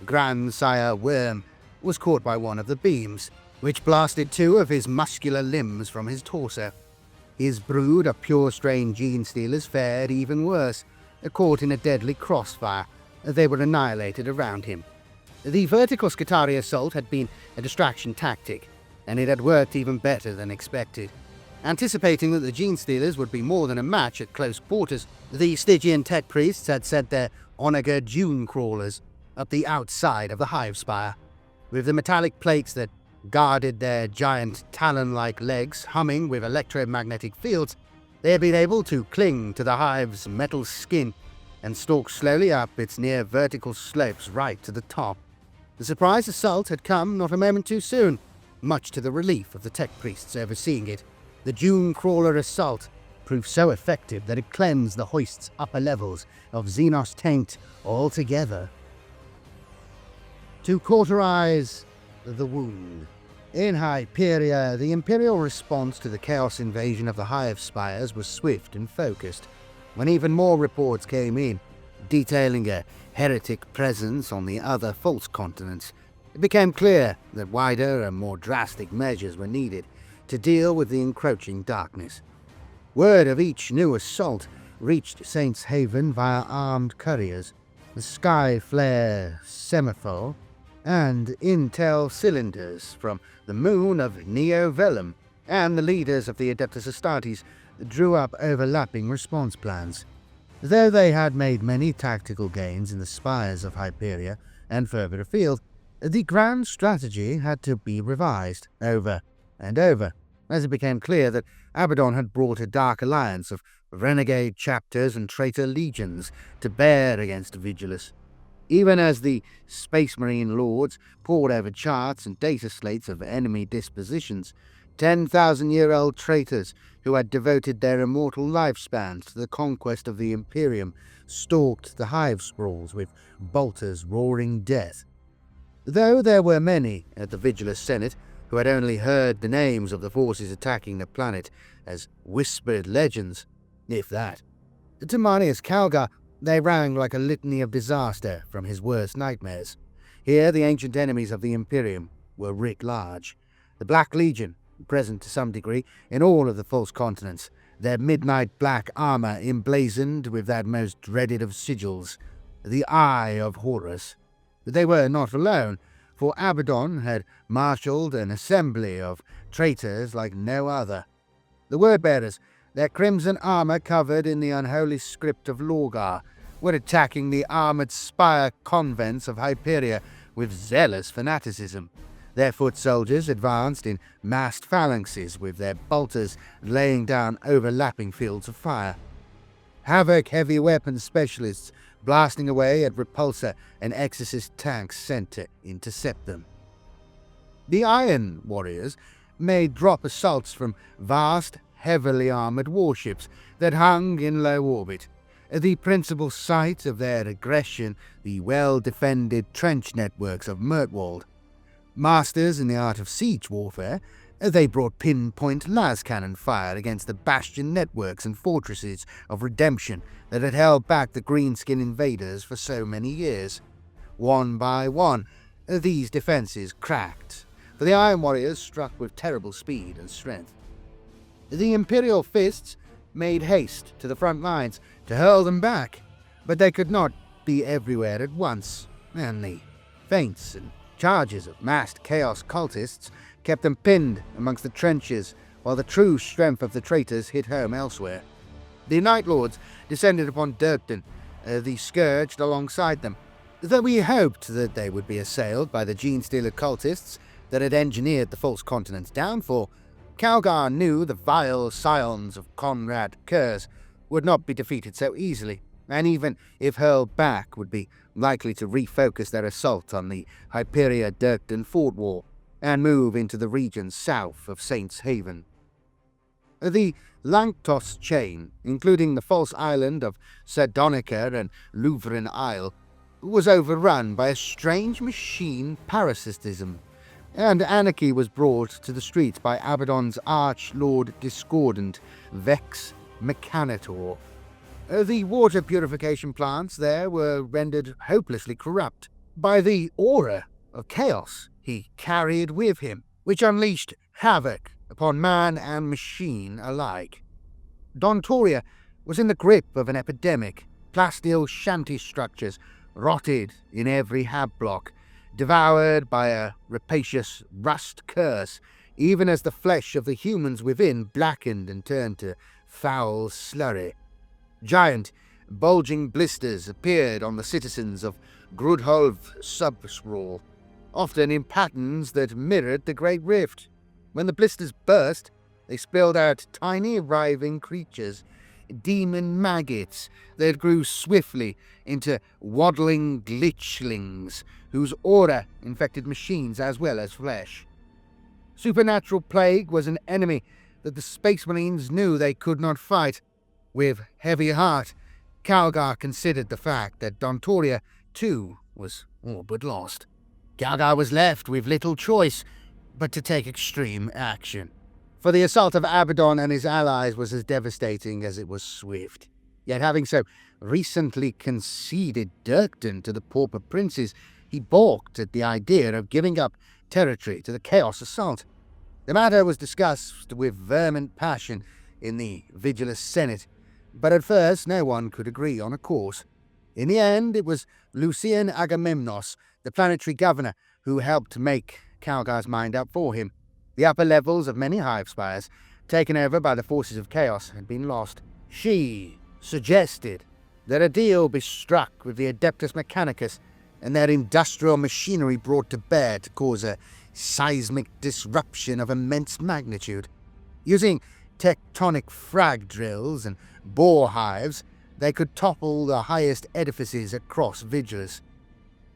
[SPEAKER 1] Grandsire Worm was caught by one of the beams, which blasted two of his muscular limbs from his torso. His brood of pure-strain Genestealers fared even worse. Caught in a deadly crossfire, they were annihilated around him. The vertical Scutari assault had been a distraction tactic, and it had worked even better than expected. Anticipating that the Genestealers would be more than a match at close quarters, the Stygian tech priests had sent their Onager dune crawlers up the outside of the Hivespire. With the metallic plates that guarded their giant talon-like legs humming with electromagnetic fields, they had been able to cling to the Hive's metal skin and stalk slowly up its near-vertical slopes right to the top. The surprise assault had come not a moment too soon, much to the relief of the tech priests overseeing it. The Dune Crawler assault proved so effective that it cleansed the Hoist's upper levels of Xenos taint altogether. To cauterize the wound. In Hyperia, the Imperial response to the Chaos invasion of the Hivespires was swift and focused. When even more reports came in, detailing a heretic presence on the other false continents, it became clear that wider and more drastic measures were needed to deal with the encroaching darkness. Word of each new assault reached Saints Haven via armed couriers, the Sky Flare semaphore, and intel cylinders from the moon of Neo Vellum, and the leaders of the Adeptus Astartes drew up overlapping response plans. Though they had made many tactical gains in the spires of Hyperia and further afield, the grand strategy had to be revised over and over, as it became clear that Abaddon had brought a dark alliance of renegade chapters and traitor legions to bear against Vigilus. Even as the Space Marine Lords pored over charts and data slates of enemy dispositions, 10,000-year-old traitors who had devoted their immortal lifespans to the conquest of the Imperium stalked the Hivesprawls with bolters roaring death. Though there were many at the Vigilus Senate who had only heard the names of the forces attacking the planet as whispered legends, if that, to Marneus Calgar they rang like a litany of disaster from his worst nightmares. Here the ancient enemies of the Imperium were writ large. The Black Legion, present to some degree in all of the false continents, their midnight black armour emblazoned with that most dreaded of sigils, the Eye of Horus. But they were not alone, for Abaddon had marshalled an assembly of traitors like no other. The word-bearers their crimson armor covered in the unholy script of Lorgar, were attacking the armored spire convents of Hyperia with zealous fanaticism. Their foot soldiers advanced in massed phalanxes, with their bolters laying down overlapping fields of fire. Havoc heavy weapons specialists blasting away at repulsor and exorcist tanks sent to intercept them. The Iron Warriors made drop assaults from vast, heavily armored warships that hung in low orbit. The principal site of their aggression, the well-defended trench networks of Mirtwald. Masters in the art of siege warfare, they brought pinpoint lascannon fire against the bastion networks and fortresses of redemption that had held back the greenskin invaders for so many years. One by one, these defences cracked, for the Iron Warriors struck with terrible speed and strength. The Imperial fists made haste to the front lines to hurl them back, but they could not be everywhere at once, and the feints and charges of massed Chaos cultists kept them pinned amongst the trenches, while the true strength of the traitors hit home elsewhere. The Night Lords descended upon Durken, the Scourged alongside them, though we hoped that they would be assailed by the Genestealer cultists that had engineered the false continent's downfall. Calgar knew the vile scions of Conrad Curse would not be defeated so easily, and even if hurled back would be likely to refocus their assault on the Hyperia-Durken Fort War and move into the region south of Saints Haven. The Lanctos chain, including the false island of Sardonica and Louvren Isle, was overrun by a strange machine parasitism, and anarchy was brought to the streets by Abaddon's Arch-Lord Discordant, Vex Mechanitor. The water purification plants there were rendered hopelessly corrupt by the aura of chaos he carried with him, which unleashed havoc upon man and machine alike. Dontoria was in the grip of an epidemic. Plasteel shanty structures rotted in every hab block, devoured by a rapacious rust curse, even as the flesh of the humans within blackened and turned to foul slurry. Giant, bulging blisters appeared on the citizens of Grudholv Subsrawl, often in patterns that mirrored the Great Rift. When the blisters burst, they spilled out tiny writhing creatures, demon maggots that grew swiftly into waddling glitchlings whose aura infected machines as well as flesh. Supernatural plague was an enemy that the Space Marines knew they could not fight. With heavy heart, Calgar considered the fact that Dontoria, too, was all but lost. Calgar was left with little choice but to take extreme action, for the assault of Abaddon and his allies was as devastating as it was swift. Yet having so recently conceded Durken to the Pauper Princes, he balked at the idea of giving up territory to the Chaos assault. The matter was discussed with vehement passion in the Vigilus Senate, but at first no one could agree on a course. In the end, it was Lucian Agamemnos, the planetary governor, who helped make Calgar's mind up for him. The upper levels of many hive spires, taken over by the forces of chaos, had been lost. She suggested that a deal be struck with the Adeptus Mechanicus and their industrial machinery brought to bear to cause a seismic disruption of immense magnitude. Using tectonic frag drills and bore hives, they could topple the highest edifices across Vigilus.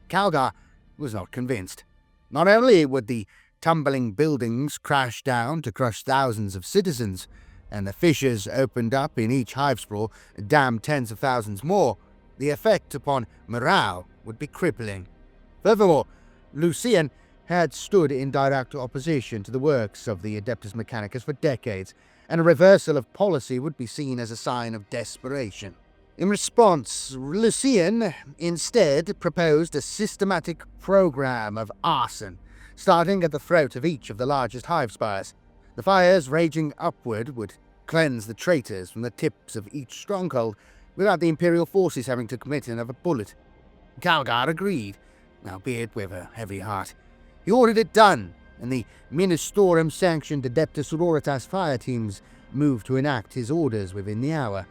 [SPEAKER 1] Calgar was not convinced. Not only would the tumbling buildings crash down to crush thousands of citizens, and the fissures opened up in each Hivespraw damned tens of thousands more, the effect upon morale would be crippling. Furthermore, Lucian had stood in direct opposition to the works of the Adeptus Mechanicus for decades, and a reversal of policy would be seen as a sign of desperation. In response, Lucian instead proposed a systematic program of arson, starting at the throat of each of the largest hive spires. The fires raging upward would cleanse the traitors from the tips of each stronghold, without the Imperial forces having to commit another bullet. Calgar agreed, albeit with a heavy heart. He ordered it done, and the Ministorum-sanctioned Adeptus Auroritas fire teams moved to enact his orders within the hour.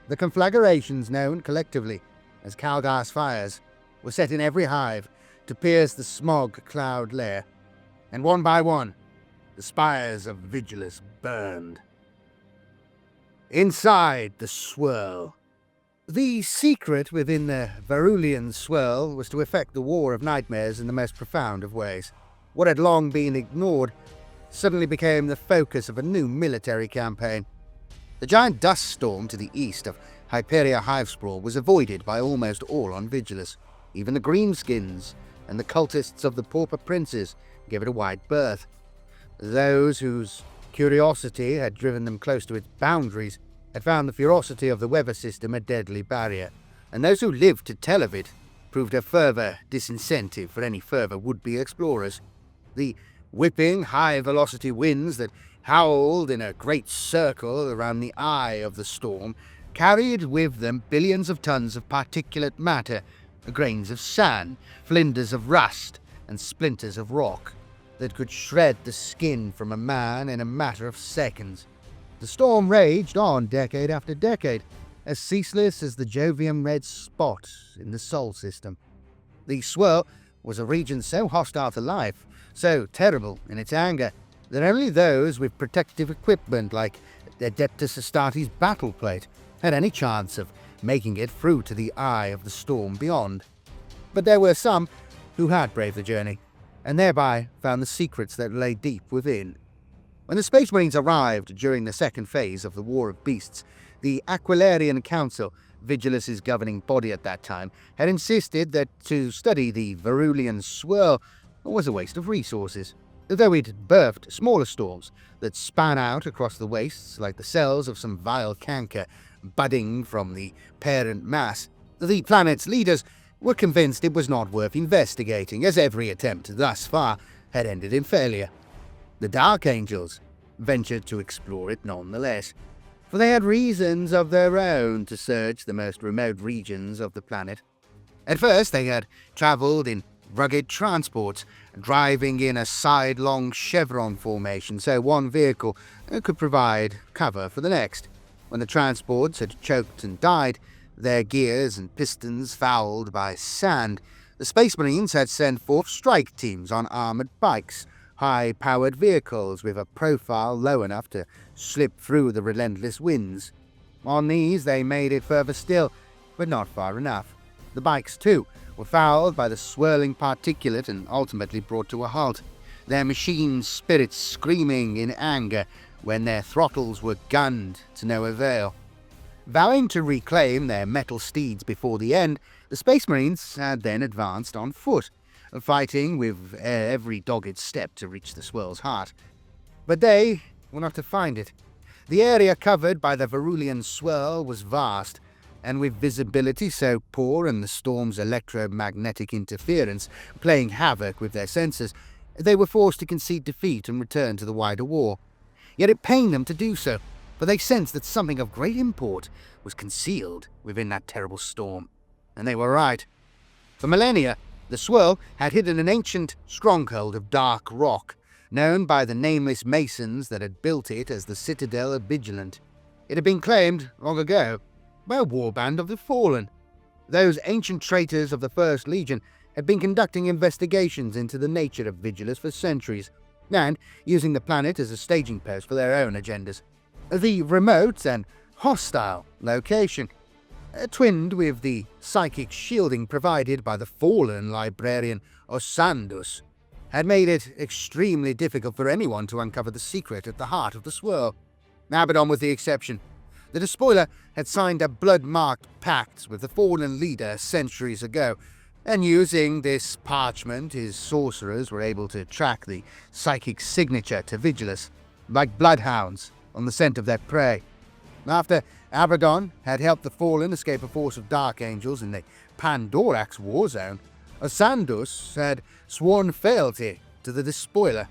[SPEAKER 1] The conflagrations known collectively as Calgar's fires were set in every hive to pierce the smog cloud layer, and one by one, the spires of Vigilus burned. Inside the swirl. The secret within the Veruan Swirl was to effect the War of Nightmares in the most profound of ways. What had long been ignored suddenly became the focus of a new military campaign. The giant dust storm to the east of Hyperia Hivespraw was avoided by almost all on Vigilus. Even the Greenskins and the cultists of the Pauper Princes gave it a wide berth. Those whose curiosity had driven them close to its boundaries had found the ferocity of the weather system a deadly barrier, and those who lived to tell of it proved a further disincentive for any further would-be explorers. The whipping, high-velocity winds that howled in a great circle around the eye of the storm carried with them billions of tons of particulate matter, grains of sand, flinders of rust, and splinters of rock that could shred the skin from a man in a matter of seconds. The storm raged on decade after decade, as ceaseless as the Jovian red spot in the Sol system. The swirl was a region so hostile to life, so terrible in its anger, that only those with protective equipment like Adeptus Astartes battleplate had any chance of making it through to the eye of the storm beyond. But there were some who had braved the journey, and thereby found the secrets that lay deep within. When the Space Marines arrived during the second phase of the War of Beasts, the Aquilarian Council, Vigilus's governing body at that time, had insisted that to study the Veruan Swirl was a waste of resources, though it birthed smaller storms that span out across the wastes like the cells of some vile canker budding from the parent mass. The planet's leaders were convinced it was not worth investigating, as every attempt thus far had ended in failure. The Dark Angels ventured to explore it nonetheless, for they had reasons of their own to search the most remote regions of the planet. At first they had travelled in rugged transports, driving in a sidelong chevron formation so one vehicle could provide cover for the next. When the transports had choked and died, their gears and pistons fouled by sand, the Space Marines had sent forth strike teams on armoured bikes, high-powered vehicles with a profile low enough to slip through the relentless winds. On these they made it further still, but not far enough. The bikes, too, were fouled by the swirling particulate and ultimately brought to a halt, their machine spirits screaming in anger when their throttles were gunned to no avail. Vowing to reclaim their metal steeds before the end, the Space Marines had then advanced on foot, fighting with every dogged step to reach the swirl's heart. But they were not to find it. The area covered by the Veruan Swirl was vast, and with visibility so poor and the storm's electromagnetic interference playing havoc with their senses, they were forced to concede defeat and return to the wider war. Yet it pained them to do so, for they sensed that something of great import was concealed within that terrible storm. And they were right. For millennia, the swirl had hidden an ancient stronghold of dark rock, known by the nameless masons that had built it as the Citadel of Vigilant. It had been claimed, long ago, by a warband of the Fallen. Those ancient traitors of the First Legion had been conducting investigations into the nature of Vigilus for centuries, and using the planet as a staging post for their own agendas. The remote and hostile location, twinned with the psychic shielding provided by the fallen librarian Osandus, had made it extremely difficult for anyone to uncover the secret at the heart of the swirl. Abaddon was the exception. The Despoiler had signed a blood-marked pact with the fallen leader centuries ago, and using this parchment his sorcerers were able to track the psychic signature to Vigilus, like bloodhounds on the scent of their prey. After Abaddon had helped the Fallen escape a force of Dark Angels in the Pandorax war zone, Osandus had sworn fealty to the Despoiler.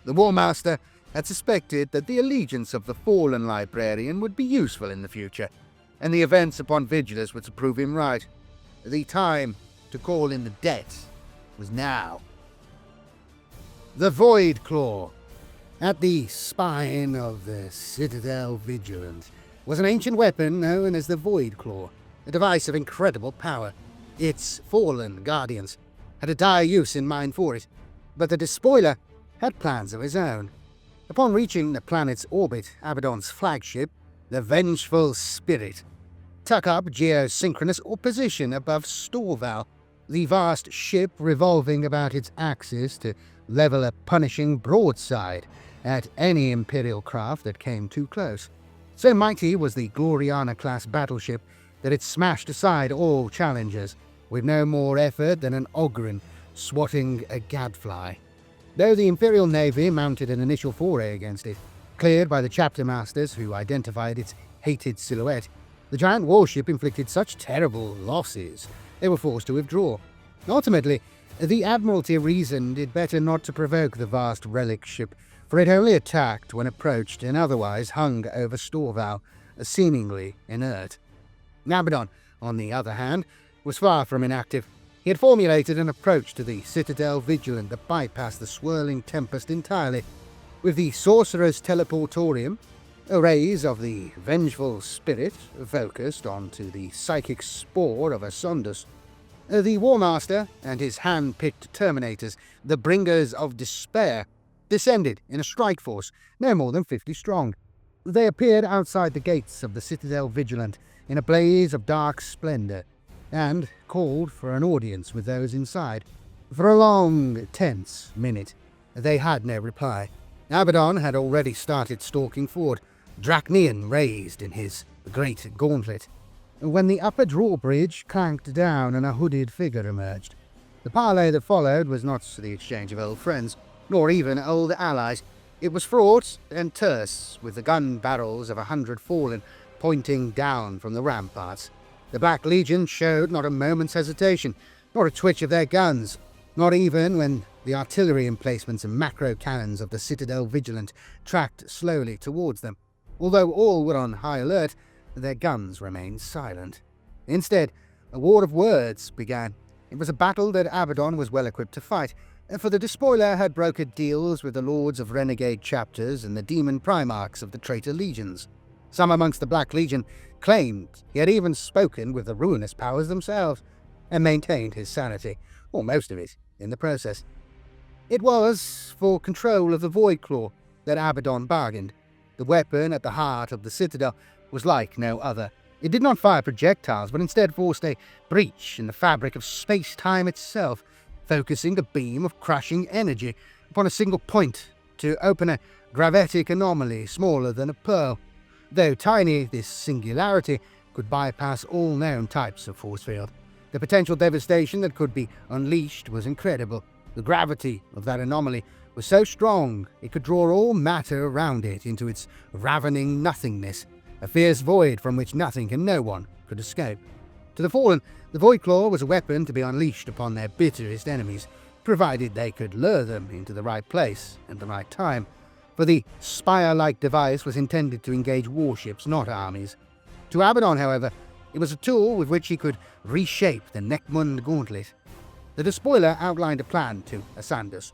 [SPEAKER 1] The War Master had suspected that the allegiance of the fallen librarian would be useful in the future, and the events upon Vigilus were to prove him right. The time to call in the debt was now. The Void Claw. At the spine of the Citadel Vigilant was an ancient weapon known as the Void Claw, a device of incredible power. Its fallen guardians had a dire use in mind for it, but the Despoiler had plans of his own. Upon reaching the planet's orbit, Abaddon's flagship, the Vengeful Spirit, took up geosynchronous position above Storval, the vast ship revolving about its axis to level a punishing broadside at any Imperial craft that came too close. So mighty was the Gloriana-class battleship that it smashed aside all challengers, with no more effort than an Ogryn swatting a gadfly. Though the Imperial Navy mounted an initial foray against it, cleared by the chapter masters who identified its hated silhouette, the giant warship inflicted such terrible losses they were forced to withdraw. Ultimately, the Admiralty reasoned it better not to provoke the vast relic ship, for it only attacked when approached and otherwise hung over Storval, seemingly inert. Abaddon, on the other hand, was far from inactive. He had formulated an approach to the Citadel Vigilant that bypassed the swirling tempest entirely. With the Sorcerer's Teleportorium, arrays of the Vengeful Spirit focused onto the psychic spore of Asundus, the Warmaster and his hand-picked Terminators, the Bringers of Despair, descended in a strike force no more than 50 strong. They appeared outside the gates of the Citadel Vigilant in a blaze of dark splendor, and called for an audience with those inside. For a long, tense minute, they had no reply. Abaddon had already started stalking forward, Dracnean raised in his great gauntlet, when the upper drawbridge clanked down and a hooded figure emerged. The parley that followed was not the exchange of old friends, nor even old allies. It was fraught and terse, with the gun barrels of 100 fallen pointing down from the ramparts. The Black Legion showed not a moment's hesitation, nor a twitch of their guns, not even when the artillery emplacements and macro cannons of the Citadel Vigilant tracked slowly towards them. Although all were on high alert, their guns remained silent. Instead, a war of words began. It was a battle that Abaddon was well equipped to fight, for the Despoiler had brokered deals with the Lords of Renegade Chapters and the Demon Primarchs of the Traitor Legions. Some amongst the Black Legion claimed he had even spoken with the ruinous powers themselves, and maintained his sanity, or most of it, in the process. It was for control of the Void Claw that Abaddon bargained. The weapon at the heart of the Citadel was like no other. It did not fire projectiles, but instead forced a breach in the fabric of space-time itself, focusing the beam of crushing energy upon a single point to open a gravitic anomaly smaller than a pearl. Though tiny, this singularity could bypass all known types of force field. The potential devastation that could be unleashed was incredible. The gravity of that anomaly was so strong it could draw all matter around it into its ravening nothingness, a fierce void from which nothing and no one could escape. To the Fallen, the Void Claw was a weapon to be unleashed upon their bitterest enemies, provided they could lure them into the right place at the right time. For the spire-like device was intended to engage warships, not armies. To Abaddon, however, it was a tool with which he could reshape the Nachmund Gauntlet. The Despoiler outlined a plan to Asundus,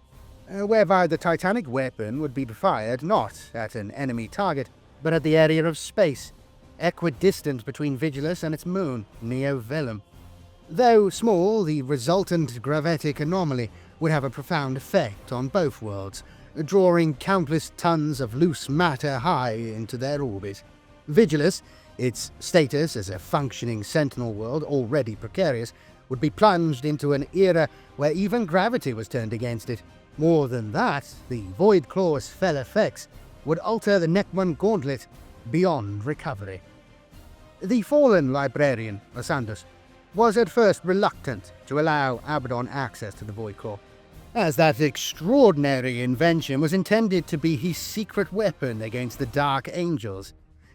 [SPEAKER 1] whereby the titanic weapon would be fired not at an enemy target, but at the area of space, equidistant between Vigilus and its moon, Neo Velum. Though small, the resultant gravitic anomaly would have a profound effect on both worlds, drawing countless tons of loose matter high into their orbit. Vigilus, its status as a functioning sentinel world already precarious, would be plunged into an era where even gravity was turned against it. More than that, the Void Claw's fell effects would alter the Nachmund Gauntlet beyond recovery. The fallen librarian, Asundus, was at first reluctant to allow Abaddon access to the Void Claw, as that extraordinary invention was intended to be his secret weapon against the Dark Angels.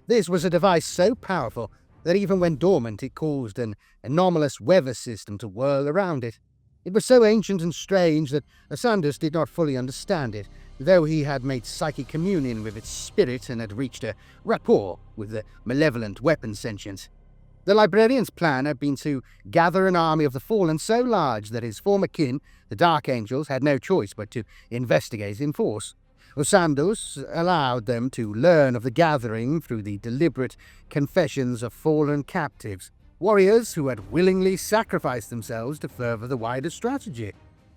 [SPEAKER 1] This was a device so powerful that even when dormant it caused an anomalous weather system to whirl around it. It was so ancient and strange that Asundus did not fully understand it, though he had made psychic communion with its spirit and had reached a rapport with the malevolent weapon sentience. The librarian's plan had been to gather an army of the fallen so large that his former kin, the Dark Angels, had no choice but to investigate in force. Osandus allowed them to learn of the gathering through the deliberate confessions of fallen captives, warriors who had willingly sacrificed themselves to further the wider strategy.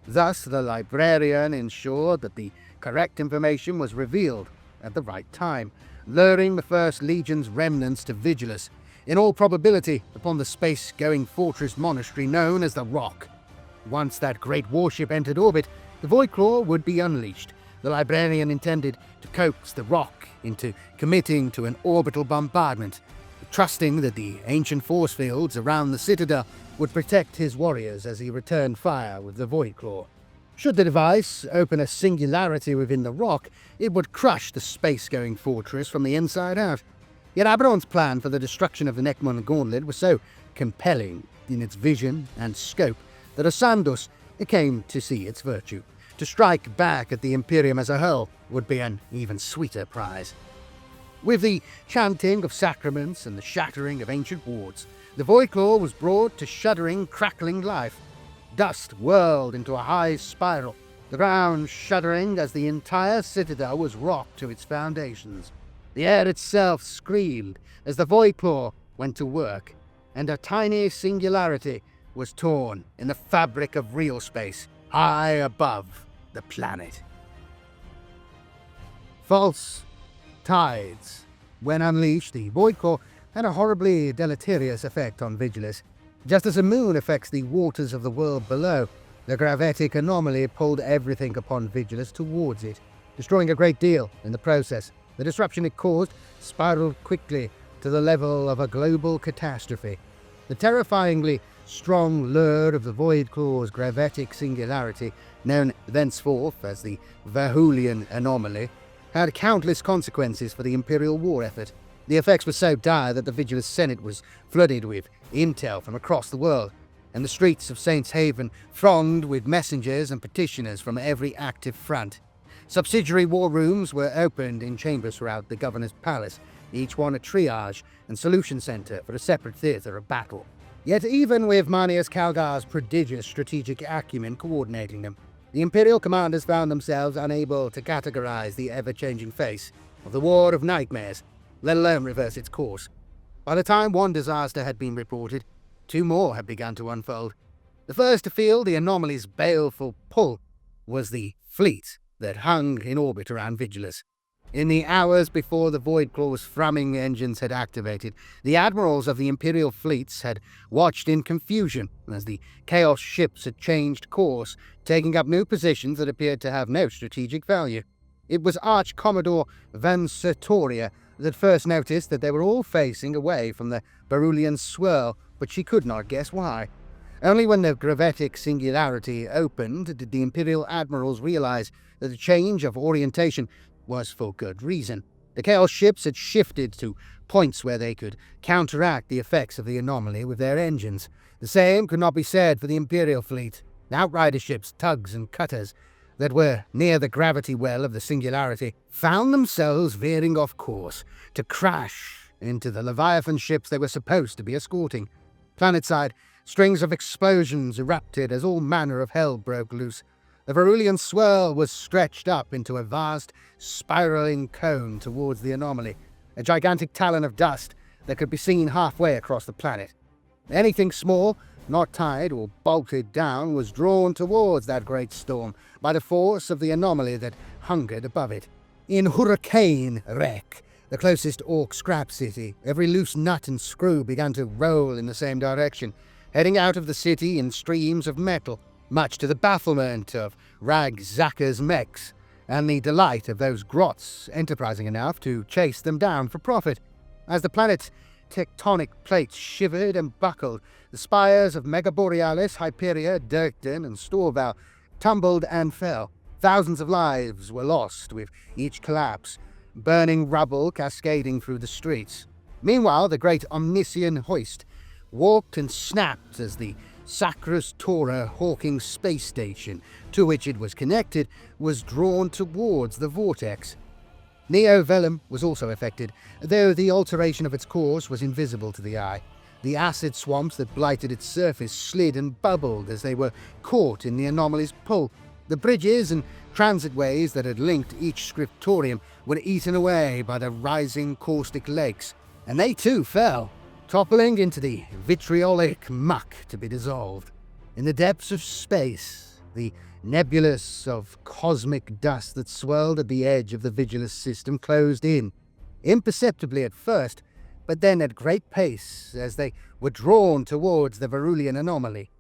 [SPEAKER 1] Thus, the librarian ensured that the correct information was revealed at the right time, luring the First Legion's remnants to Vigilus, in all probability upon the space-going fortress monastery known as the Rock. Once that great warship entered orbit, the Voidclaw would be unleashed. The librarian intended to coax the Rock into committing to an orbital bombardment, trusting that the ancient force fields around the Citadel would protect his warriors as he returned fire with the Voidclaw. Should the device open a singularity within the Rock, it would crush the space-going fortress from the inside out. Yet Abaddon's plan for the destruction of the Nachmund Gauntlet was so compelling in its vision and scope that Osandus came to see its virtue. To strike back at the Imperium as a whole would be an even sweeter prize. With the chanting of sacraments and the shattering of ancient wards, the Voidclaw was brought to shuddering, crackling life. Dust whirled into a high spiral, the ground shuddering as the entire citadel was rocked to its foundations. The air itself screamed as the Voidclaw went to work, and a tiny singularity was torn in the fabric of real space, high above the planet. False tides. When unleashed, the Voidclaw had a horribly deleterious effect on Vigilus. Just as a moon affects the waters of the world below, the gravitic anomaly pulled everything upon Vigilus towards it, destroying a great deal in the process. The disruption it caused spiraled quickly to the level of a global catastrophe. The terrifyingly strong lure of the Voidclaw's gravitic singularity, known thenceforth as the Verhulian anomaly, had countless consequences for the Imperial war effort. The effects were so dire that the Vigilus Senate was flooded with intel from across the world, and the streets of Saints Haven thronged with messengers and petitioners from every active front. Subsidiary war rooms were opened in chambers throughout the governor's palace, each one a triage and solution center for a separate theater of battle. Yet even with Marneus Calgar's prodigious strategic acumen coordinating them, the Imperial commanders found themselves unable to categorize the ever-changing face of the War of Nightmares, let alone reverse its course. By the time one disaster had been reported, two more had begun to unfold. The first to feel the anomaly's baleful pull was the fleet that hung in orbit around Vigilus. In the hours before the Voidclaw's thrumming engines had activated, the admirals of the Imperial fleets had watched in confusion as the Chaos ships had changed course, taking up new positions that appeared to have no strategic value. It was Arch-Commodore Van Sertoria that first noticed that they were all facing away from the Veruan Swirl, but she could not guess why. Only when the gravitic singularity opened did the Imperial admirals realize that the change of orientation was for good reason. The Chaos ships had shifted to points where they could counteract the effects of the anomaly with their engines. The same could not be said for the Imperial fleet. The Outrider ships, tugs and cutters that were near the gravity well of the singularity found themselves veering off course to crash into the Leviathan ships they were supposed to be escorting. Planetside, strings of explosions erupted as all manner of hell broke loose. The Veruan Swirl was stretched up into a vast, spiraling cone towards the anomaly, a gigantic talon of dust that could be seen halfway across the planet. Anything small, not tied or bolted down, was drawn towards that great storm by the force of the anomaly that hungered above it. In Hurricane Wreck, the closest Orc Scrap City, every loose nut and screw began to roll in the same direction, heading out of the city in streams of metal, much to the bafflement of Rag Zakker's mechs, and the delight of those grots enterprising enough to chase them down for profit. As the planet's tectonic plates shivered and buckled, the spires of Megaborealis, Hyperia, Durken, and Storval tumbled and fell. Thousands of lives were lost with each collapse, burning rubble cascading through the streets. Meanwhile, the great Omnissian Hoist walked and snapped as the Sacrus Tora Hawking space station, to which it was connected, was drawn towards the vortex. Neo Velum was also affected, though the alteration of its course was invisible to the eye. The acid swamps that blighted its surface slid and bubbled as they were caught in the anomaly's pull. The bridges and transitways that had linked each scriptorium were eaten away by the rising caustic lakes, and they too fell, toppling into the vitriolic muck to be dissolved. In the depths of space, the nebulous of cosmic dust that swirled at the edge of the Vigilus system closed in, imperceptibly at first, but then at great pace as they were drawn towards the Verulian anomaly.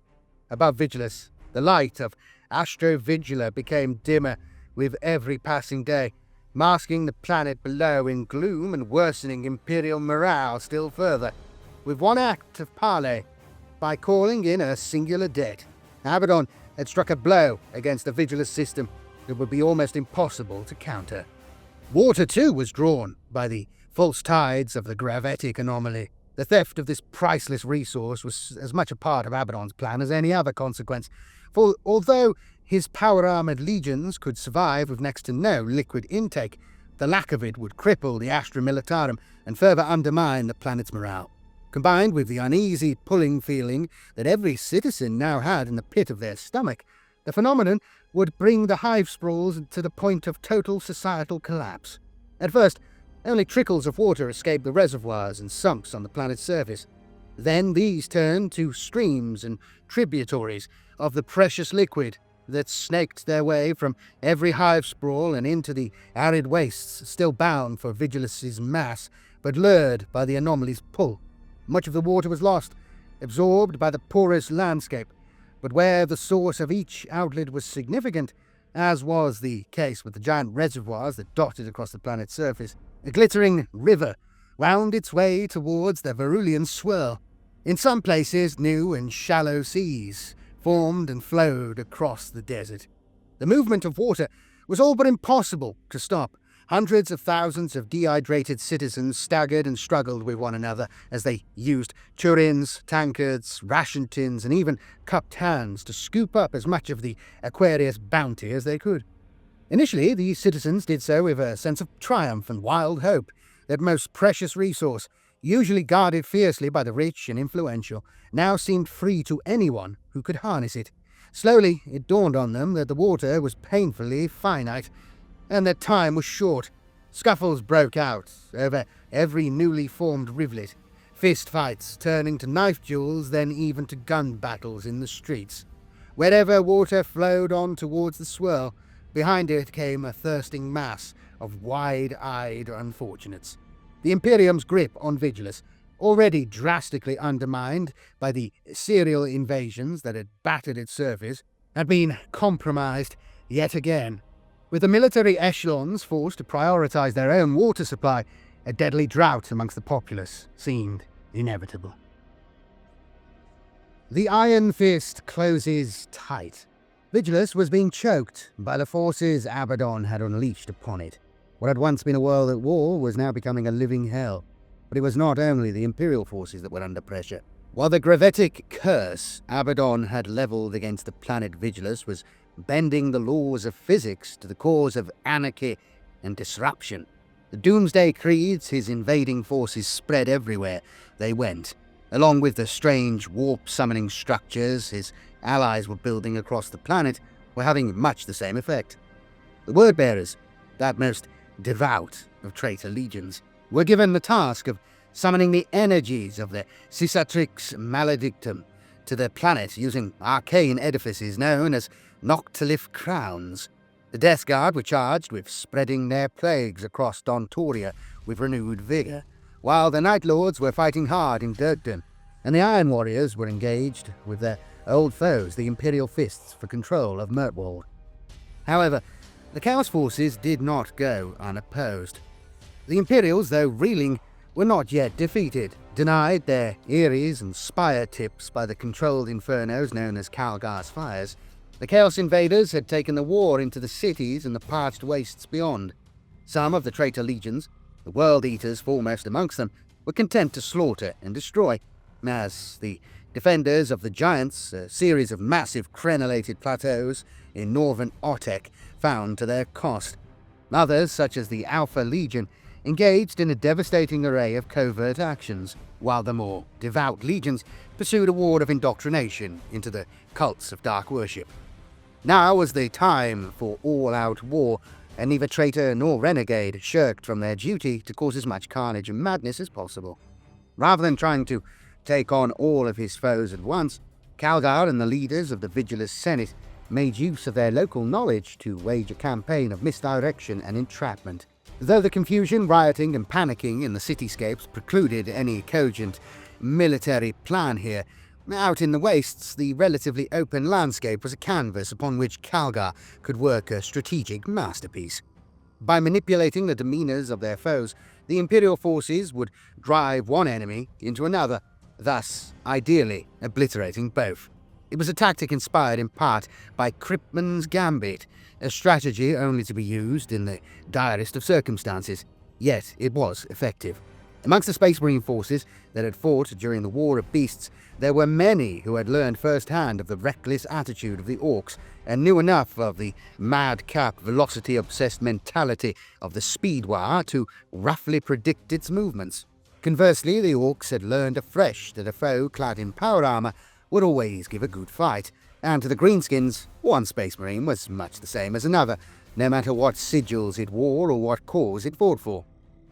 [SPEAKER 1] Above Vigilus, the light of Astrovigila became dimmer with every passing day, masking the planet below in gloom and worsening Imperial morale still further. With one act of parley, by calling in a singular debt, Abaddon had struck a blow against the Vigilus system that would be almost impossible to counter. Water, too, was drawn by the false tides of the gravitic anomaly. The theft of this priceless resource was as much a part of Abaddon's plan as any other consequence, for although his power-armoured legions could survive with next to no liquid intake, the lack of it would cripple the Astra Militarum and further undermine the planet's morale. Combined with the uneasy pulling feeling that every citizen now had in the pit of their stomach, the phenomenon would bring the Hivespraws to the point of total societal collapse. At first, only trickles of water escaped the reservoirs and sumps on the planet's surface. Then these turned to streams and tributaries of the precious liquid that snaked their way from every Hivespraw and into the arid wastes still bound for Vigilus's mass, but lured by the anomaly's pull. Much of the water was lost, absorbed by the porous landscape, but where the source of each outlet was significant, as was the case with the giant reservoirs that dotted across the planet's surface, a glittering river wound its way towards the Veruan Swirl. In some places, new and shallow seas formed and flowed across the desert. The movement of water was all but impossible to stop. Hundreds of thousands of dehydrated citizens staggered and struggled with one another as they used turins, tankards, ration tins, and even cupped hands to scoop up as much of the Aquarius bounty as they could. Initially, the citizens did so with a sense of triumph and wild hope that most precious resource, usually guarded fiercely by the rich and influential, now seemed free to anyone who could harness it. Slowly, it dawned on them that the water was painfully finite, and that time was short. Scuffles broke out over every newly formed rivulet, fist fights turning to knife duels, then even to gun battles in the streets. Wherever water flowed on towards the swirl, behind it came a thirsting mass of wide-eyed unfortunates. The Imperium's grip on Vigilus, already drastically undermined by the serial invasions that had battered its surface, had been compromised yet again. With the military echelons forced to prioritize their own water supply, a deadly drought amongst the populace seemed inevitable. The Iron Fist closes tight. Vigilus was being choked by the forces Abaddon had unleashed upon it. What had once been a world at war was now becoming a living hell. But it was not only the Imperial forces that were under pressure. While the gravitic curse Abaddon had levelled against the planet Vigilus was bending the laws of physics to the cause of anarchy and disruption, the doomsday creeds his invading forces spread everywhere they went, along with the strange warp-summoning structures his allies were building across the planet, were having much the same effect. The Word-Bearers, that most devout of traitor legions, were given the task of summoning the energies of the Cicatrix Maledictum to the planet using arcane edifices known as Noctilif Crowns. The Death Guard were charged with spreading their plagues across Dontoria with renewed vigour, while the Night Lords were fighting hard in Durken, and the Iron Warriors were engaged with their old foes, the Imperial Fists, for control of Mirtwald. However, the Chaos Forces did not go unopposed. The Imperials, though reeling, were not yet defeated, denied their eyries and spire tips by the controlled infernos known as Calgar's Fires. The Chaos Invaders had taken the war into the cities and the parched wastes beyond. Some of the traitor legions, the World Eaters foremost amongst them, were content to slaughter and destroy, as the defenders of the Giants, a series of massive crenellated plateaus in northern Otek, found to their cost. Others, such as the Alpha Legion, engaged in a devastating array of covert actions, while the more devout legions pursued a war of indoctrination into the cults of dark worship. Now was the time for all-out war, and neither traitor nor renegade shirked from their duty to cause as much carnage and madness as possible. Rather than trying to take on all of his foes at once, Calgar and the leaders of the Vigilus Senate made use of their local knowledge to wage a campaign of misdirection and entrapment. Though the confusion, rioting, and panicking in the cityscapes precluded any cogent military plan here, out in the wastes, the relatively open landscape was a canvas upon which Calgar could work a strategic masterpiece. By manipulating the demeanors of their foes, the Imperial forces would drive one enemy into another, thus ideally obliterating both. It was a tactic inspired in part by Cryptman's Gambit, a strategy only to be used in the direst of circumstances, yet it was effective. Amongst the Space Marine forces that had fought during the War of Beasts, there were many who had learned firsthand of the reckless attitude of the Orcs and knew enough of the madcap, velocity-obsessed mentality of the Speedwaaagh to roughly predict its movements. Conversely, the Orcs had learned afresh that a foe clad in power armor would always give a good fight, and to the Greenskins, one Space Marine was much the same as another, no matter what sigils it wore or what cause it fought for.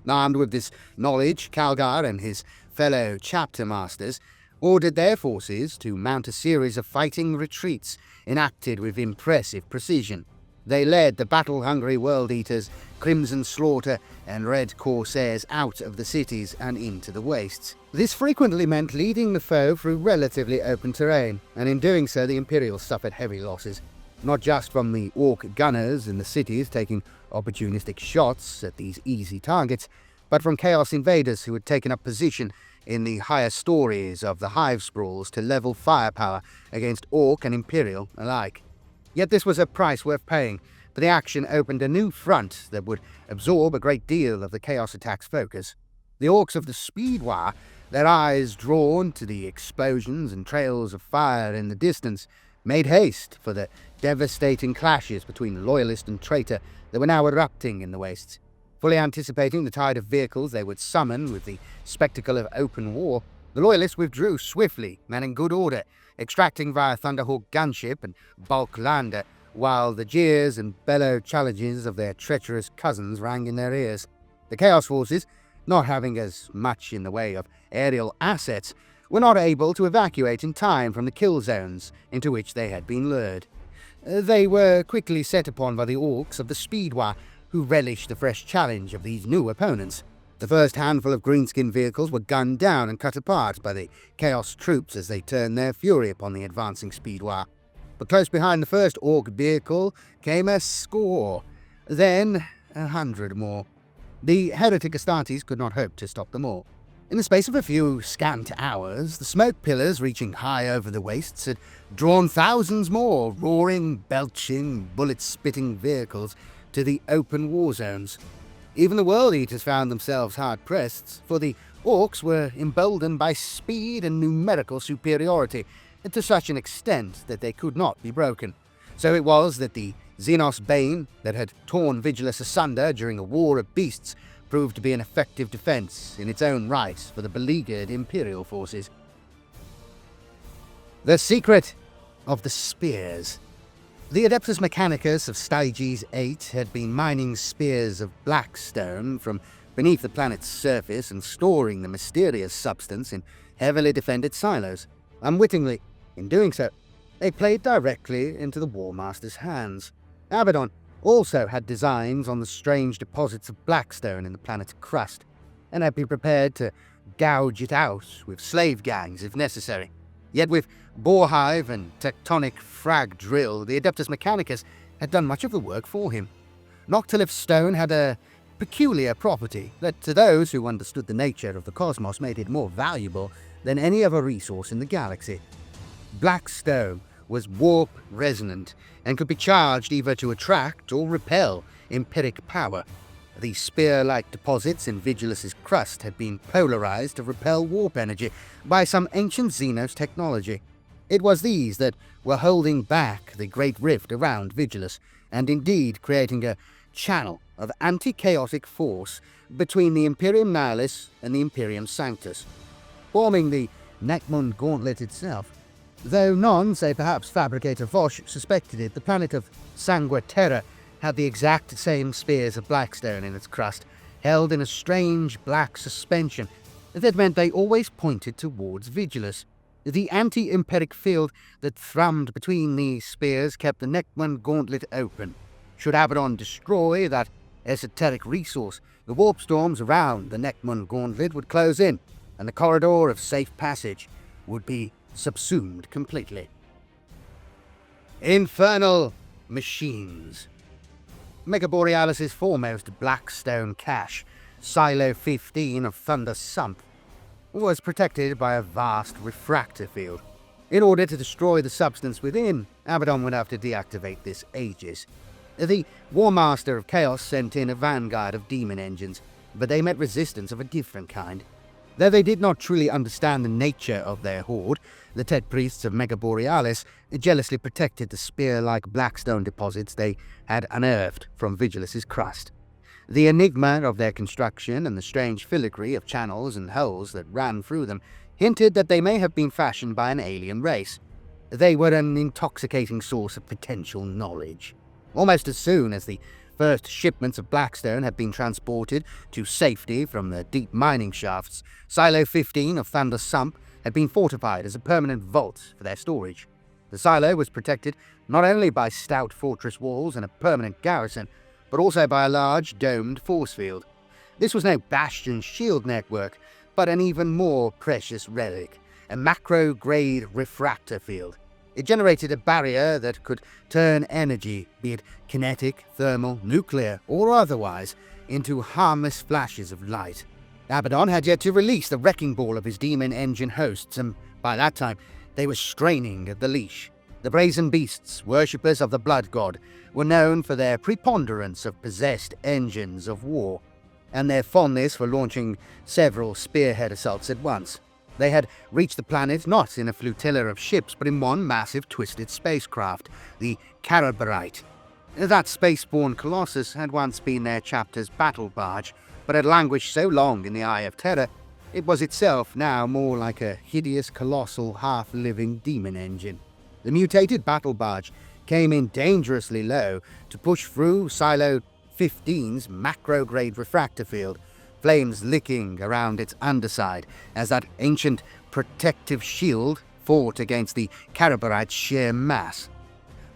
[SPEAKER 1] Armed with this knowledge, Calgar and his fellow chapter masters ordered their forces to mount a series of fighting retreats enacted with impressive precision. They led the battle-hungry World Eaters, Crimson Slaughter, and Red Corsairs out of the cities and into the wastes. This frequently meant leading the foe through relatively open terrain, and in doing so the Imperials suffered heavy losses, not just from the Orc gunners in the cities taking opportunistic shots at these easy targets, but from Chaos invaders who had taken up position in the higher stories of the Hivesprawls to level firepower against Orc and Imperial alike. Yet this was a price worth paying, for the action opened a new front that would absorb a great deal of the Chaos attack's focus. The Orcs of the Speedwaaagh, their eyes drawn to the explosions and trails of fire in the distance, made haste for the devastating clashes between loyalist and traitor that were now erupting in the wastes. Fully anticipating the tide of vehicles they would summon with the spectacle of open war, the loyalists withdrew swiftly and in good order, extracting via Thunderhawk gunship and bulk lander, while the jeers and bellow challenges of their treacherous cousins rang in their ears. The Chaos forces, not having as much in the way of aerial assets, were not able to evacuate in time from the kill zones into which they had been lured. They were quickly set upon by the Orcs of the Speedwaaagh, who relished the fresh challenge of these new opponents. The first handful of greenskin vehicles were gunned down and cut apart by the Chaos troops as they turned their fury upon the advancing Speedwaaagh. But close behind the first Orc vehicle came a score, then 100 more. The Heretic Astartes could not hope to stop them all. In the space of a few scant hours, the smoke pillars reaching high over the wastes had drawn thousands more roaring, belching, bullet-spitting vehicles to the open war zones. Even the World Eaters found themselves hard-pressed, for the Orcs were emboldened by speed and numerical superiority to such an extent that they could not be broken. So it was that the Xenos Bane that had torn Vigilus asunder during the War of Beasts proved to be an effective defense in its own right for the beleaguered Imperial forces. The secret of the spears. The Adeptus Mechanicus of Styges 8 had been mining spears of blackstone from beneath the planet's surface and storing the mysterious substance in heavily defended silos. Unwittingly, in doing so, they played directly into the War Master's hands. Abaddon also had designs on the strange deposits of blackstone in the planet's crust, and had been prepared to gouge it out with slave gangs if necessary. Yet with Borehive and tectonic frag drill, the Adeptus Mechanicus had done much of the work for him. Noctilith stone had a peculiar property that, to those who understood the nature of the cosmos, made it more valuable than any other resource in the galaxy. Black stone was warp-resonant and could be charged either to attract or repel empiric power. The spear-like deposits in Vigilus's crust had been polarized to repel warp energy by some ancient Xenos technology. It was these that were holding back the great rift around Vigilus, and indeed creating a channel of anti-chaotic force between the Imperium Nihilus and the Imperium Sanctus, forming the Nachmund Gauntlet itself. Though none, say perhaps Fabricator Vosh, suspected it, the planet of Sangue Terra had the exact same spears of blackstone in its crust, held in a strange black suspension that meant they always pointed towards Vigilus. The anti-imperic field that thrummed between these spears kept the Nachmund Gauntlet open. Should Abaddon destroy that esoteric resource, the warp storms around the Nachmund Gauntlet would close in, and the corridor of safe passage would be subsumed completely. Infernal machines. Megaborealis' foremost blackstone cache, Silo 15 of Thunder Sump, was protected by a vast refractor field. In order to destroy the substance within, Abaddon would have to deactivate this Aegis. The War Master of Chaos sent in a vanguard of demon engines, but they met resistance of a different kind. Though they did not truly understand the nature of their horde, the Tet Priests of Megaborealis jealously protected the spear-like blackstone deposits they had unearthed from Vigilus' crust. The enigma of their construction and the strange filigree of channels and holes that ran through them hinted that they may have been fashioned by an alien race. They were an intoxicating source of potential knowledge. Almost as soon as the first shipments of blackstone had been transported to safety from the deep mining shafts, Silo 15 of Thunder Sump had been fortified as a permanent vault for their storage. The silo was protected not only by stout fortress walls and a permanent garrison, but also by a large domed force field. This was no bastion shield network, but an even more precious relic, a macro-grade refractor field. It generated a barrier that could turn energy, be it kinetic, thermal, nuclear, or otherwise, into harmless flashes of light. Abaddon had yet to release the wrecking ball of his demon engine hosts, and by that time they were straining at the leash. The brazen beasts, worshippers of the blood god, were known for their preponderance of possessed engines of war, and their fondness for launching several spearhead assaults at once. They had reached the planet not in a flotilla of ships, but in one massive twisted spacecraft, the Carabarite. That spaceborne colossus had once been their chapter's battle barge, but had languished so long in the Eye of Terror, it was itself now more like a hideous, colossal, half-living demon engine. The mutated battle barge came in dangerously low to push through Silo 15's macro-grade refractor field, flames licking around its underside as that ancient protective shield fought against the Carabarite's sheer mass.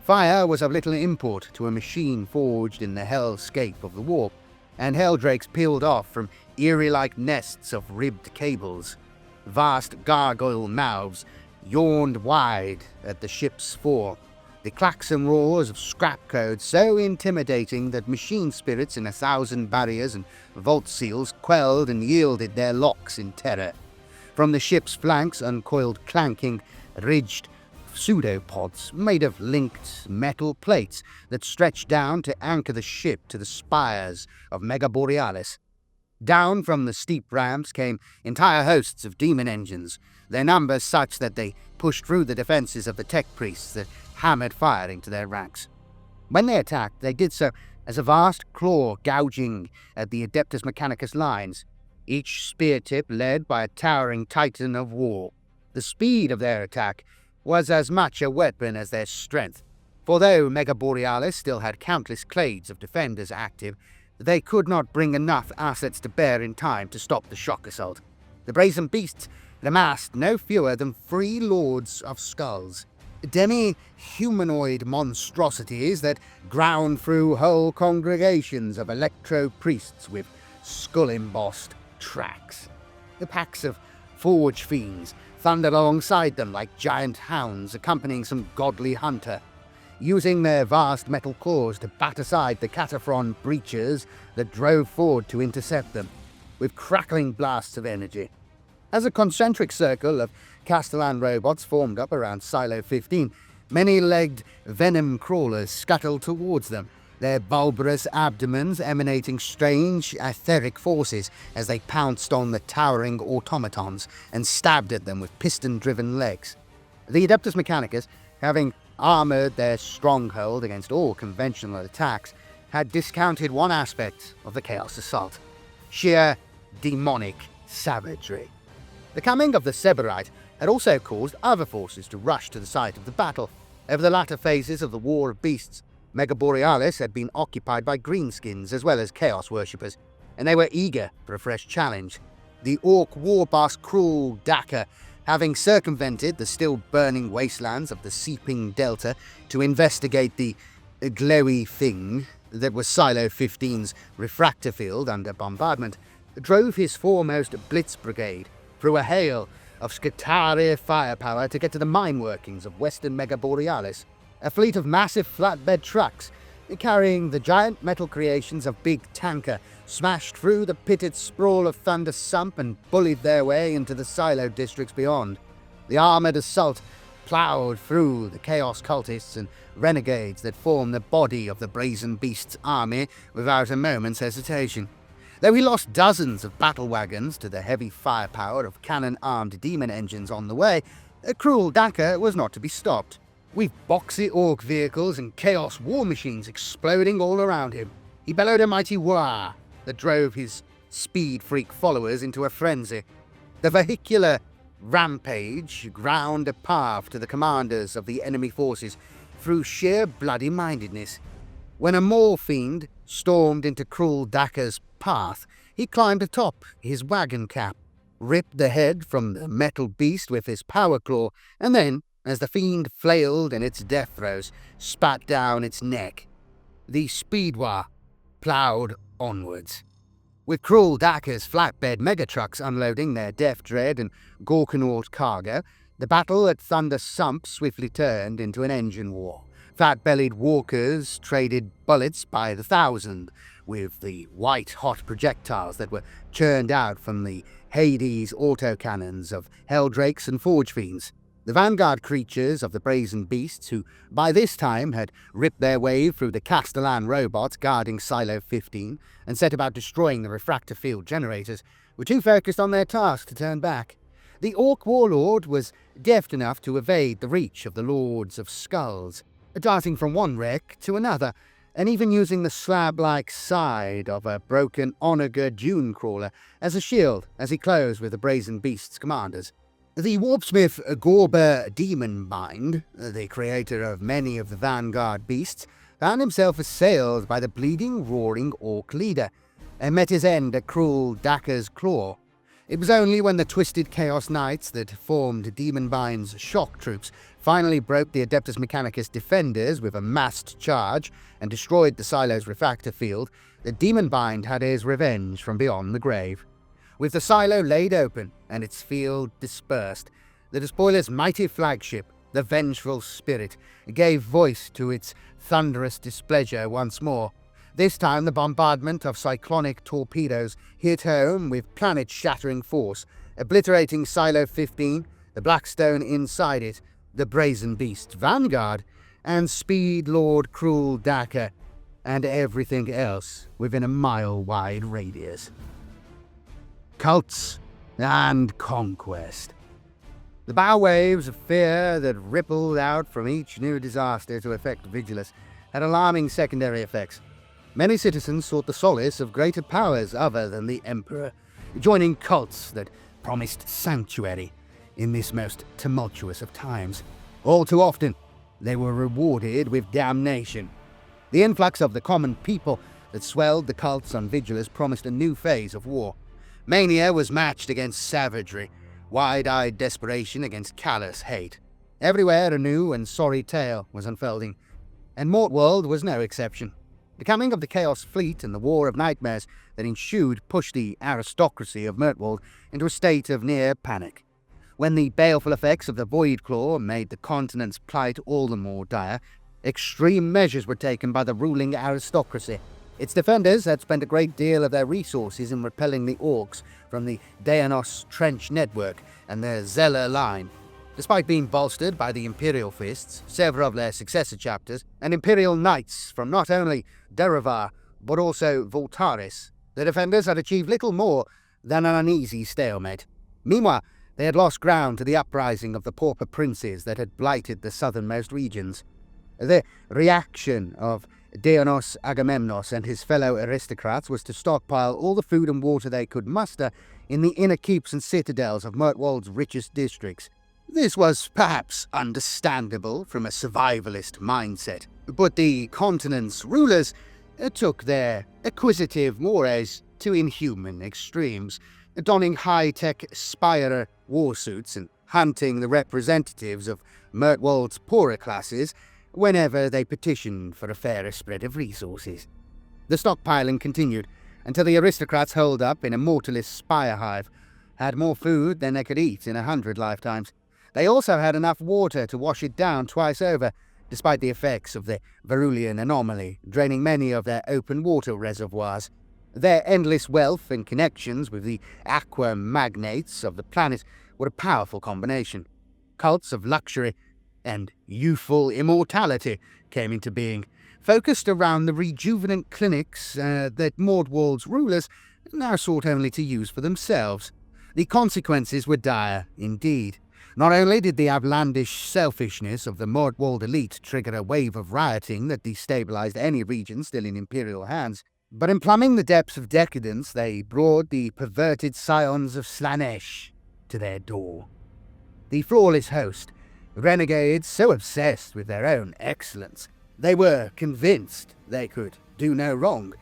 [SPEAKER 1] Fire was of little import to a machine forged in the hellscape of the warp, and helldrakes peeled off from eerie-like nests of ribbed cables. Vast gargoyle mouths yawned wide at the ship's fore, the klaxon roars of scrap code so intimidating that machine spirits in 1,000 barriers and vault seals quelled and yielded their locks in terror. From the ship's flanks uncoiled clanking, ridged pseudopods made of linked metal plates that stretched down to anchor the ship to the spires of Megaborealis. Down from the steep ramps came entire hosts of demon engines, their numbers such that they pushed through the defenses of the tech priests that hammered fire into their ranks. When they attacked, they did so as a vast claw gouging at the Adeptus Mechanicus lines, each spear tip led by a towering titan of war. The speed of their attack was as much a weapon as their strength, for though Megaborealis still had countless clades of defenders active, they could not bring enough assets to bear in time to stop the shock assault. The brazen beasts had amassed no fewer than 3 Lords of Skulls, demi-humanoid monstrosities that ground through whole congregations of electro-priests with skull-embossed tracks. The packs of forge fiends thundered alongside them like giant hounds accompanying some godly hunter, using their vast metal claws to bat aside the Cataphron breachers that drove forward to intercept them, with crackling blasts of energy. As a concentric circle of Castellan robots formed up around Silo 15, many-legged venom crawlers scuttled towards them, their bulbous abdomens emanating strange, etheric forces as they pounced on the towering automatons and stabbed at them with piston-driven legs. The Adeptus Mechanicus, having armored their stronghold against all conventional attacks, had discounted one aspect of the Chaos Assault: sheer demonic savagery. The coming of the Seberite had also caused other forces to rush to the site of the battle. Over the latter phases of the War of Beasts, Megaborealis had been occupied by greenskins as well as Chaos worshippers, and they were eager for a fresh challenge. The Orc warboss Cruel Daka, having circumvented the still burning wastelands of the Seeping Delta to investigate the glowy thing that was Silo 15's refractor field under bombardment, drove his foremost Blitz Brigade through a hail of Skitaria firepower to get to the mine workings of western Megaborealis. A fleet of massive flatbed trucks carrying the giant metal creations of Big Tanker smashed through the pitted sprawl of Thunder Sump and bullied their way into the silo districts beyond. The armoured assault ploughed through the Chaos cultists and renegades that formed the body of the Brazen Beast's army without a moment's hesitation. Though he lost dozens of battle wagons to the heavy firepower of cannon-armed demon engines on the way, Cruel Daka was not to be stopped, with boxy orc vehicles and chaos war machines exploding all around him. He bellowed a mighty wah that drove his speed freak followers into a frenzy. The vehicular rampage ground a path to the commanders of the enemy forces through sheer bloody-mindedness. When a Maul Fiend stormed into Cruel Daka's path, he climbed atop his wagon cap, ripped the head from the metal beast with his power claw, and then, as the fiend flailed in its death throes, spat down its neck. The Speedwaaagh ploughed onwards. With Cruel Daka's flatbed megatrucks unloading their death dread and Gorkanaut cargo, the battle at Thunder Sump swiftly turned into an engine war. Fat-bellied walkers traded bullets by the thousand with the white-hot projectiles that were churned out from the Hades autocannons of Helldrakes and Forge Fiends. The vanguard creatures of the Brazen Beasts, who by this time had ripped their way through the Castellan robots guarding Silo 15 and set about destroying the refractor field generators, were too focused on their task to turn back. The Orc warlord was deft enough to evade the reach of the Lords of Skulls, darting from one wreck to another, and even using the slab-like side of a broken Onager dune crawler as a shield as he closed with the Brazen Beast's commanders. The warpsmith Gorber Demonbind, the creator of many of the vanguard beasts, found himself assailed by the bleeding, roaring orc leader, and met his end at Cruel Daka's claw. It was only when the twisted Chaos Knights that formed Demonbind's shock troops finally broke the Adeptus Mechanicus defenders with a massed charge and destroyed the Silo's refractor field that Demonbind had his revenge from beyond the grave. With the silo laid open and its field dispersed, the despoiler's mighty flagship, the Vengeful Spirit, gave voice to its thunderous displeasure once more. This time the bombardment of cyclonic torpedoes hit home with planet-shattering force, obliterating Silo 15, the Blackstone inside it, the Brazen Beast's vanguard, and Speed Lord Cruel Daka, and everything else within a mile-wide radius. Cults and conquest. The bow waves of fear that rippled out from each new disaster to affect Vigilus had alarming secondary effects. Many citizens sought the solace of greater powers other than the Emperor, joining cults that promised sanctuary in this most tumultuous of times. All too often, they were rewarded with damnation. The influx of the common people that swelled the cults on Vigilus promised a new phase of war. Mania was matched against savagery, wide-eyed desperation against callous hate. Everywhere a new and sorry tale was unfolding, and Mortworld was no exception. The coming of the Chaos Fleet and the War of Nightmares that ensued pushed the aristocracy of Mortworld into a state of near panic. When the baleful effects of the Void Claw made the continent's plight all the more dire, extreme measures were taken by the ruling aristocracy. Its defenders had spent a great deal of their resources in repelling the Orcs from the Daenos Trench Network and their Zeller line. Despite being bolstered by the Imperial Fists, several of their successor chapters, and Imperial Knights from not only Derivar but also Voltaris, the defenders had achieved little more than an uneasy stalemate. Meanwhile, they had lost ground to the uprising of the pauper princes that had blighted the southernmost regions. The reaction of Deonos Agamemnos and his fellow aristocrats was to stockpile all the food and water they could muster in the inner keeps and citadels of Mirtwald's richest districts. This was perhaps understandable from a survivalist mindset, but the continent's rulers took their acquisitive mores to inhuman extremes, donning high-tech Spire warsuits and hunting the representatives of Mirtwald's poorer classes whenever they petitioned for a fairer spread of resources. The stockpiling continued until the aristocrats holed up in a mortarless spire hive had more food than they could eat in 100 lifetimes. They also had enough water to wash it down twice over, despite the effects of the Verulian anomaly draining many of their open water reservoirs. Their endless wealth and connections with the aqua magnates of the planet were a powerful combination. Cults of luxury and youthful immortality came into being, focused around the rejuvenant clinics that Mordwald's rulers now sought only to use for themselves. The consequences were dire indeed. Not only did the outlandish selfishness of the Mordwald elite trigger a wave of rioting that destabilized any region still in Imperial hands, but in plumbing the depths of decadence they brought the perverted scions of Slaanesh to their door. The flawless host, renegades so obsessed with their own excellence they were convinced they could do no wrong,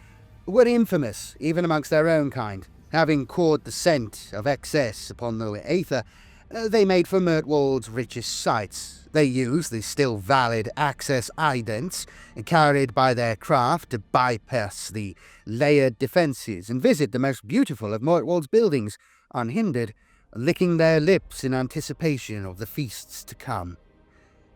[SPEAKER 1] were infamous even amongst their own kind. Having caught the scent of excess upon the aether, they made for Mirtwald's richest sites. They used the still valid access idents carried by their craft to bypass the layered defences and visit the most beautiful of Mirtwald's buildings unhindered, licking their lips in anticipation of the feasts to come.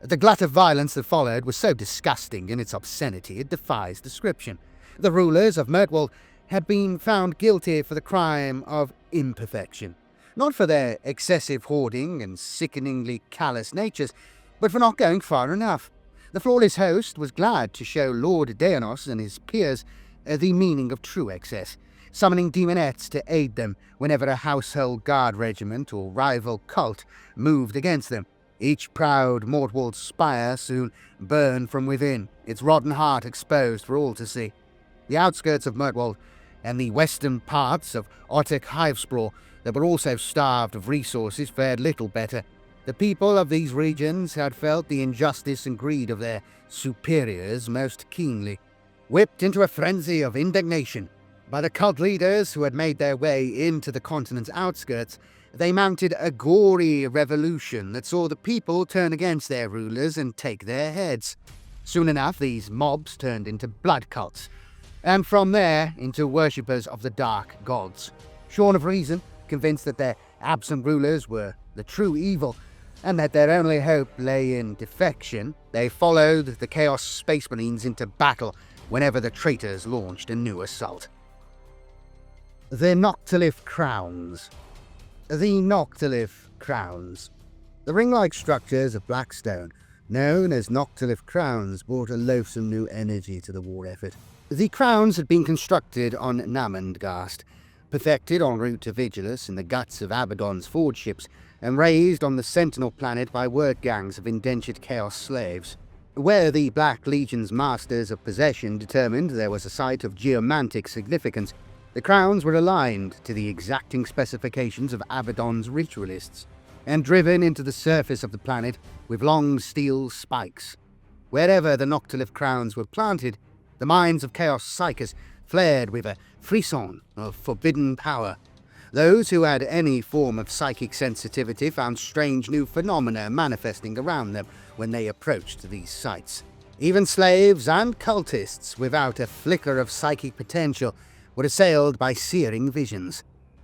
[SPEAKER 1] The glut of violence that followed was so disgusting in its obscenity it defies description. The rulers of Mirtwald had been found guilty for the crime of imperfection, not for their excessive hoarding and sickeningly callous natures, but for not going far enough. The flawless host was glad to show Lord Deonos and his peers the meaning of true excess, summoning demonettes to aid them whenever a household guard regiment or rival cult moved against them. Each proud Mordwald spire soon burned from within, its rotten heart exposed for all to see. The outskirts of Mirtwald and the western parts of Otek Hivespraw that were also starved of resources fared little better. The people of these regions had felt the injustice and greed of their superiors most keenly. Whipped into a frenzy of indignation by the cult leaders who had made their way into the continent's outskirts, they mounted a gory revolution that saw the people turn against their rulers and take their heads. Soon enough, these mobs turned into blood cults, and from there into worshippers of the dark gods. Shorn of reason, convinced that their absent rulers were the true evil, and that their only hope lay in defection, they followed the Chaos Space Marines into battle whenever the traitors launched a new assault. The Noctilith Crowns. The Noctilith Crowns. The ring-like structures of Blackstone, known as Noctilith Crowns, brought a loathsome new energy to the war effort. The crowns had been constructed on Nachmund Gauntlet, perfected en route to Vigilus in the guts of Abaddon's forge ships, and raised on the Sentinel planet by word gangs of indentured Chaos slaves. Where the Black Legion's masters of possession determined there was a site of geomantic significance, the crowns were aligned to the exacting specifications of Abaddon's ritualists, and driven into the surface of the planet with long steel spikes. Wherever the Noctilith crowns were planted, the minds of Chaos Psychers flared with a frisson of forbidden power. Those who had any form of psychic sensitivity found strange new phenomena manifesting around them when they approached these sites. Even slaves and cultists without a flicker of psychic potential were assailed by searing visions.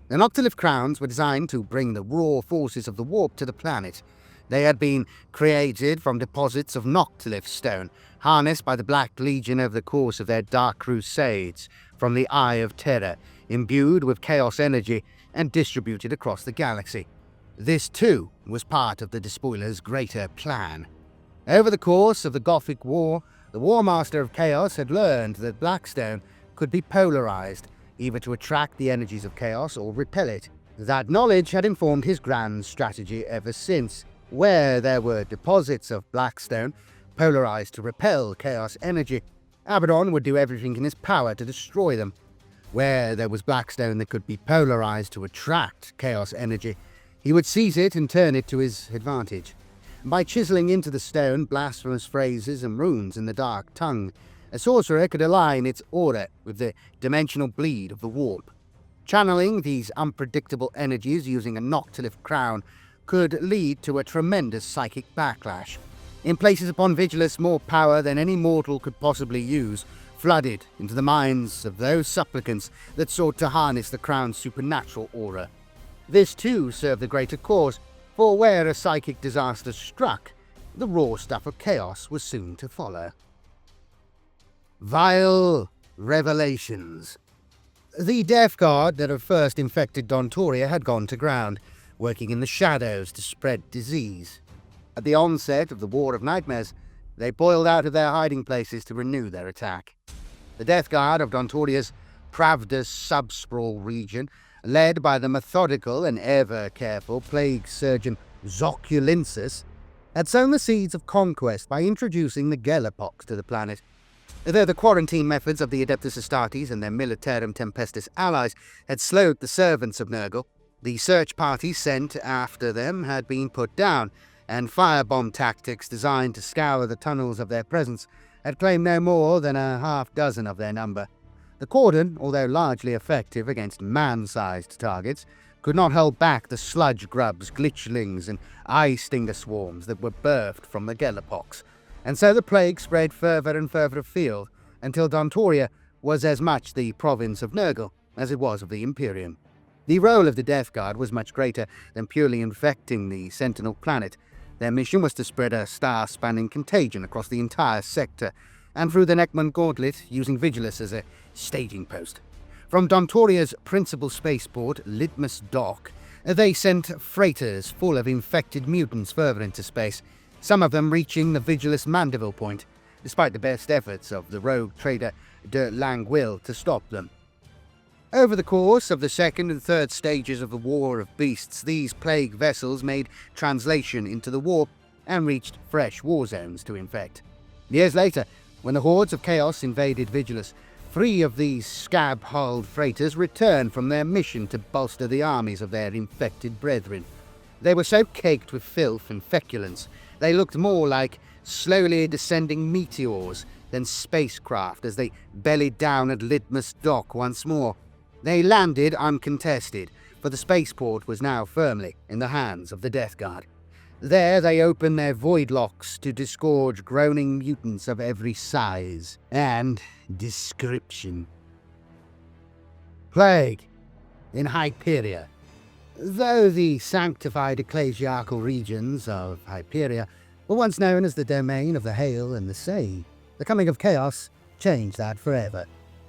[SPEAKER 1] The Noctilith crowns were designed to bring the raw forces of the warp to the planet. They had been created from deposits of Noctilith stone, harnessed by the Black Legion over the course of their dark crusades from the Eye of Terror, imbued with chaos energy and distributed across the galaxy. This, too, was part of the Despoiler's greater plan. Over the course of the Gothic War, the War Master of Chaos had learned that Blackstone could be polarized, either to attract the energies of chaos or repel it. That knowledge had informed his grand strategy ever since. Where there were deposits of Blackstone, polarized to repel chaos energy, Abaddon would do everything in his power to destroy them. Where there was blackstone that could be polarized to attract chaos energy, he would seize it and turn it to his advantage. By chiseling into the stone blasphemous phrases and runes in the dark tongue, a sorcerer could align its aura with the dimensional bleed of the warp. Channeling these unpredictable energies using a noctiluth crown could lead to a tremendous psychic backlash. In places upon Vigilus, more power than any mortal could possibly use flooded into the minds of those supplicants that sought to harness the crown's supernatural aura. This too served the greater cause, for where a psychic disaster struck, the raw stuff of chaos was soon to follow. Vile revelations. The Death Guard that had first infected Dontoria had gone to ground, working in the shadows to spread disease. At the onset of the War of Nightmares, they boiled out of their hiding places to renew their attack. The Death Guard of Dontoria's Pravda's subsprawl region, led by the methodical and ever-careful plague surgeon Zoculensis, had sown the seeds of conquest by introducing the Gellerpox to the planet. Though the quarantine methods of the Adeptus Astartes and their Militarum Tempestus allies had slowed the servants of Nurgle, the search parties sent after them had been put down, and firebomb tactics designed to scour the tunnels of their presence had claimed no more than a half-dozen of their number. The cordon, although largely effective against man-sized targets, could not hold back the sludge grubs, glitchlings, and eye-stinger swarms that were birthed from the Gellerpox, and so the plague spread further and further afield, until Dontoria was as much the province of Nurgle as it was of the Imperium. The role of the Death Guard was much greater than purely infecting the Sentinel planet. Their mission was to spread a star-spanning contagion across the entire sector, and through the Nachmund Gauntlet, using Vigilus as a staging post. From Dontoria's principal spaceport, Litmus Dock, they sent freighters full of infected mutants further into space, some of them reaching the Vigilus Mandeville point, despite the best efforts of the rogue trader de Langwill to stop them. Over the course of the second and third stages of the War of Beasts, these plague vessels made translation into the warp and reached fresh war zones to infect. Years later, when the hordes of chaos invaded Vigilus, 3 of these scab-hulled freighters returned from their mission to bolster the armies of their infected brethren. They were so caked with filth and feculence, they looked more like slowly descending meteors than spacecraft as they bellied down at Litmus Dock once more. They landed uncontested, for the spaceport was now firmly in the hands of the Death Guard. There they opened their void locks to disgorge groaning mutants of every size and description. Plague in Hyperia. Though the sanctified ecclesiastical regions of Hyperia were once known as the domain of the Hail and the Sane, the coming of chaos changed that forever.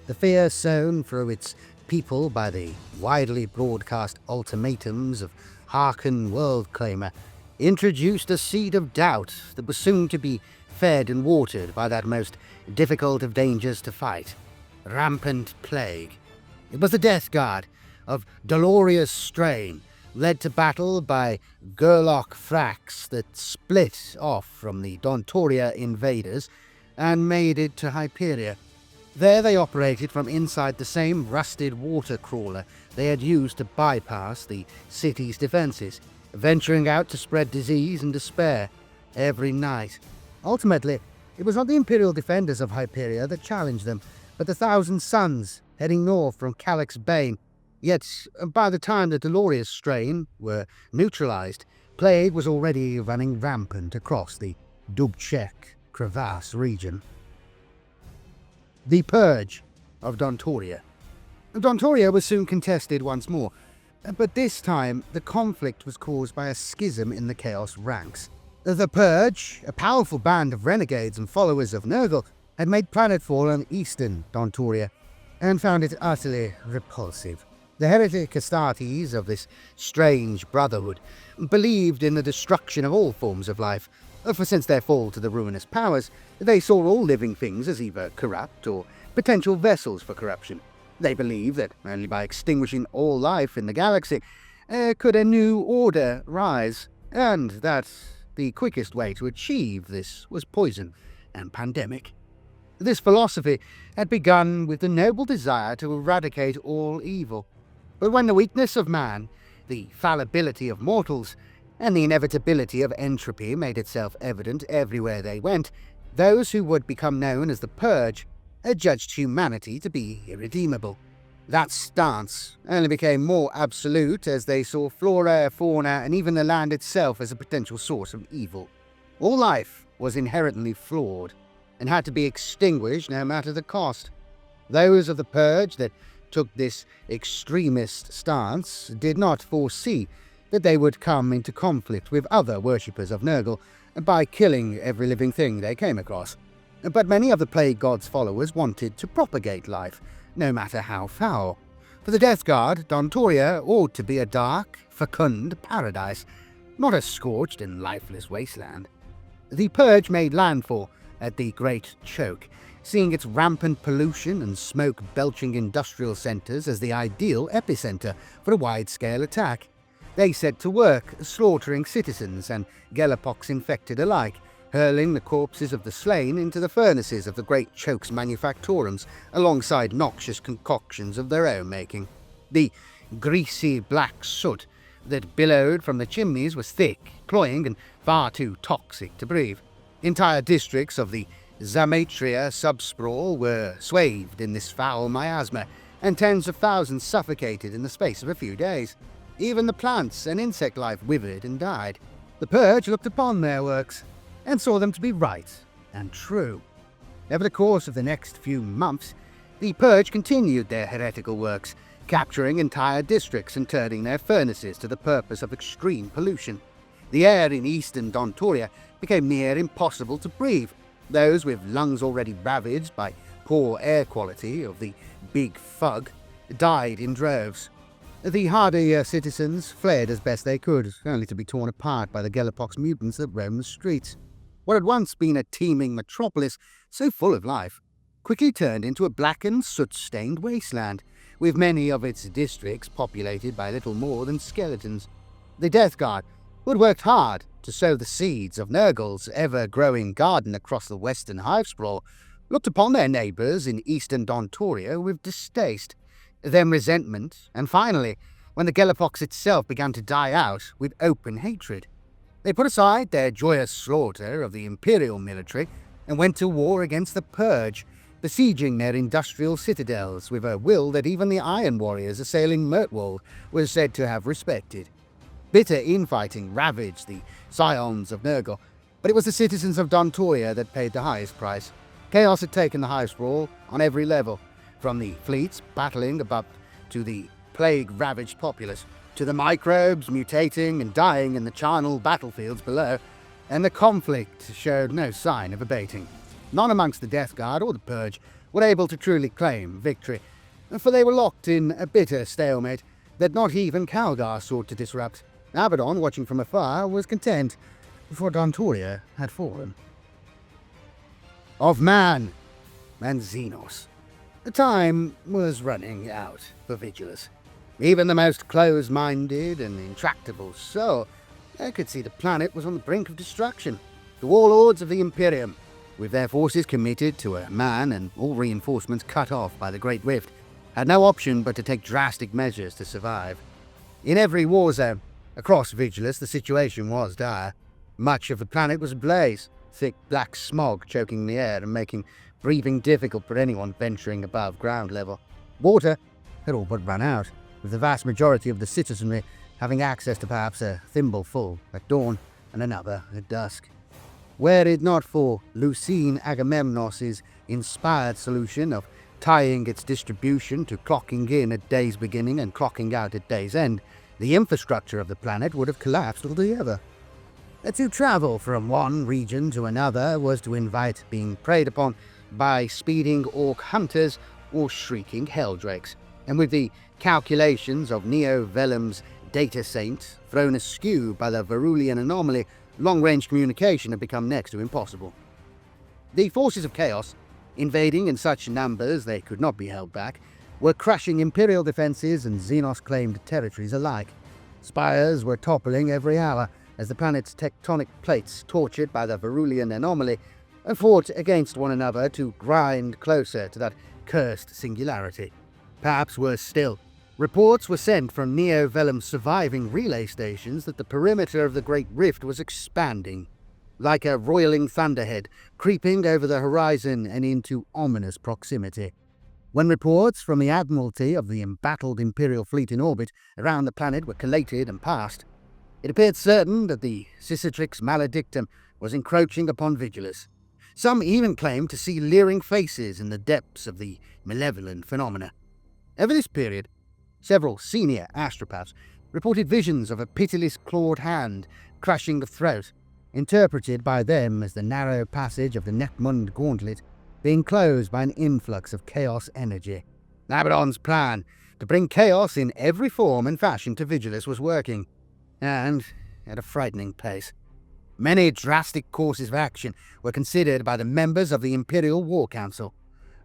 [SPEAKER 1] The fear sown through its people by the widely broadcast ultimatums of Haarken Worldclaimer introduced a seed of doubt that was soon to be fed and watered by that most difficult of dangers to fight, rampant plague. It was the Death Guard of Doloria's strain, led to battle by Gerlock Thrax, that split off from the Dontoria invaders and made it to Hyperia. There they operated from inside the same rusted water crawler they had used to bypass the city's defences, venturing out to spread disease and despair every night. Ultimately, it was not the Imperial defenders of Hyperia that challenged them, but the Thousand Suns heading north from Calyx Bane. Yet, by the time the Doloria's strain were neutralised, plague was already running rampant across the Dubček crevasse region. The Purge of Dontoria. Dontoria was soon contested once more, but this time the conflict was caused by a schism in the Chaos ranks. The Purge, a powerful band of renegades and followers of Nurgle, had made planetfall on eastern Dontoria, and found it utterly repulsive. The heretic Astartes of this strange brotherhood believed in the destruction of all forms of life, for since their fall to the ruinous powers, they saw all living things as either corrupt or potential vessels for corruption. They believed that only by extinguishing all life in the galaxy could a new order rise, and that the quickest way to achieve this was poison and pandemic. This philosophy had begun with the noble desire to eradicate all evil. But when the weakness of man, the fallibility of mortals, and the inevitability of entropy made itself evident everywhere they went, those who would become known as the Purge had judged humanity to be irredeemable. That stance only became more absolute as they saw flora, fauna, and even the land itself as a potential source of evil. All life was inherently flawed, and had to be extinguished no matter the cost. Those of the Purge that took this extremist stance did not foresee that they would come into conflict with other worshippers of Nurgle by killing every living thing they came across. But many of the Plague God's followers wanted to propagate life, no matter how foul. For the Death Guard, Dontoria ought to be a dark, fecund paradise, not a scorched and lifeless wasteland. The Purge made landfall at the Great Choke, seeing its rampant pollution and smoke-belching industrial centres as the ideal epicenter for a wide-scale attack. They set to work, slaughtering citizens and Gellerpox-infected alike, hurling the corpses of the slain into the furnaces of the Great Choke's manufactorums, alongside noxious concoctions of their own making. The greasy black soot that billowed from the chimneys was thick, cloying, and far too toxic to breathe. Entire districts of the Zamatria subsprawl were swathed in this foul miasma, and tens of thousands suffocated in the space of a few days. Even the plants and insect life withered and died. The Purge looked upon their works, and saw them to be right and true. Over the course of the next few months, the Purge continued their heretical works, capturing entire districts and turning their furnaces to the purpose of extreme pollution. The air in eastern Dontoria became near impossible to breathe. Those with lungs already ravaged by poor air quality of the Big Fug died in droves. The hardier citizens fled as best they could, only to be torn apart by the Gellerpox mutants that roamed the streets. What had once been a teeming metropolis, so full of life, quickly turned into a blackened, soot-stained wasteland, with many of its districts populated by little more than skeletons. The Death Guard, who had worked hard to sow the seeds of Nurgle's ever-growing garden across the western Hivespraw, looked upon their neighbours in eastern Dontoria with distaste, then resentment, and finally, when the Gellerpox itself began to die out, with open hatred. They put aside their joyous slaughter of the Imperial military and went to war against the Purge, besieging their industrial citadels with a will that even the Iron Warriors assailing Mirtwald was said to have respected. Bitter infighting ravaged the scions of Nurgle, but it was the citizens of Dontoria that paid the highest price. Chaos had taken the Hivespraw on every level, from the fleets battling above to the plague-ravaged populace, to the microbes mutating and dying in the charnel battlefields below, and the conflict showed no sign of abating. None amongst the Death Guard or the Purge were able to truly claim victory, for they were locked in a bitter stalemate that not even Calgar sought to disrupt. Abaddon, watching from afar, was content, for Dontoria had fallen. Of man and Xenos. The time was running out for Vigilus. Even the most close-minded and intractable soul could see the planet was on the brink of destruction. The warlords of the Imperium, with their forces committed to a man and all reinforcements cut off by the Great Rift, had no option but to take drastic measures to survive. In every war zone across Vigilus, the situation was dire. Much of the planet was ablaze, thick black smog choking the air and making breathing difficult for anyone venturing above ground level. Water had all but run out, with the vast majority of the citizenry having access to perhaps a thimbleful at dawn and another at dusk. Were it not for Lucine Agamemnos's inspired solution of tying its distribution to clocking in at day's beginning and clocking out at day's end, the infrastructure of the planet would have collapsed altogether. To travel from one region to another was to invite being preyed upon by speeding orc hunters or shrieking helldrakes, and with the calculations of Neo Vellum's data saint thrown askew by the Verulian anomaly, long-range communication had become next to impossible. The forces of chaos, invading in such numbers they could not be held back, were crushing Imperial defences and Xenos-claimed territories alike. Spires were toppling every hour as the planet's tectonic plates, tortured by the Verulian anomaly, and fought against one another to grind closer to that cursed singularity. Perhaps worse still, reports were sent from Neo-Vellum's surviving relay stations that the perimeter of the Great Rift was expanding, like a roiling thunderhead, creeping over the horizon and into ominous proximity. When reports from the Admiralty of the embattled Imperial fleet in orbit around the planet were collated and passed, it appeared certain that the Cicatrix Maledictum was encroaching upon Vigilus. Some even claimed to see leering faces in the depths of the malevolent phenomena. Over this period, several senior astropaths reported visions of a pitiless clawed hand crushing the throat, interpreted by them as the narrow passage of the Nachmund Gauntlet being closed by an influx of chaos energy. Abaddon's plan to bring chaos in every form and fashion to Vigilus was working, and at a frightening pace. Many drastic courses of action were considered by the members of the Imperial War Council.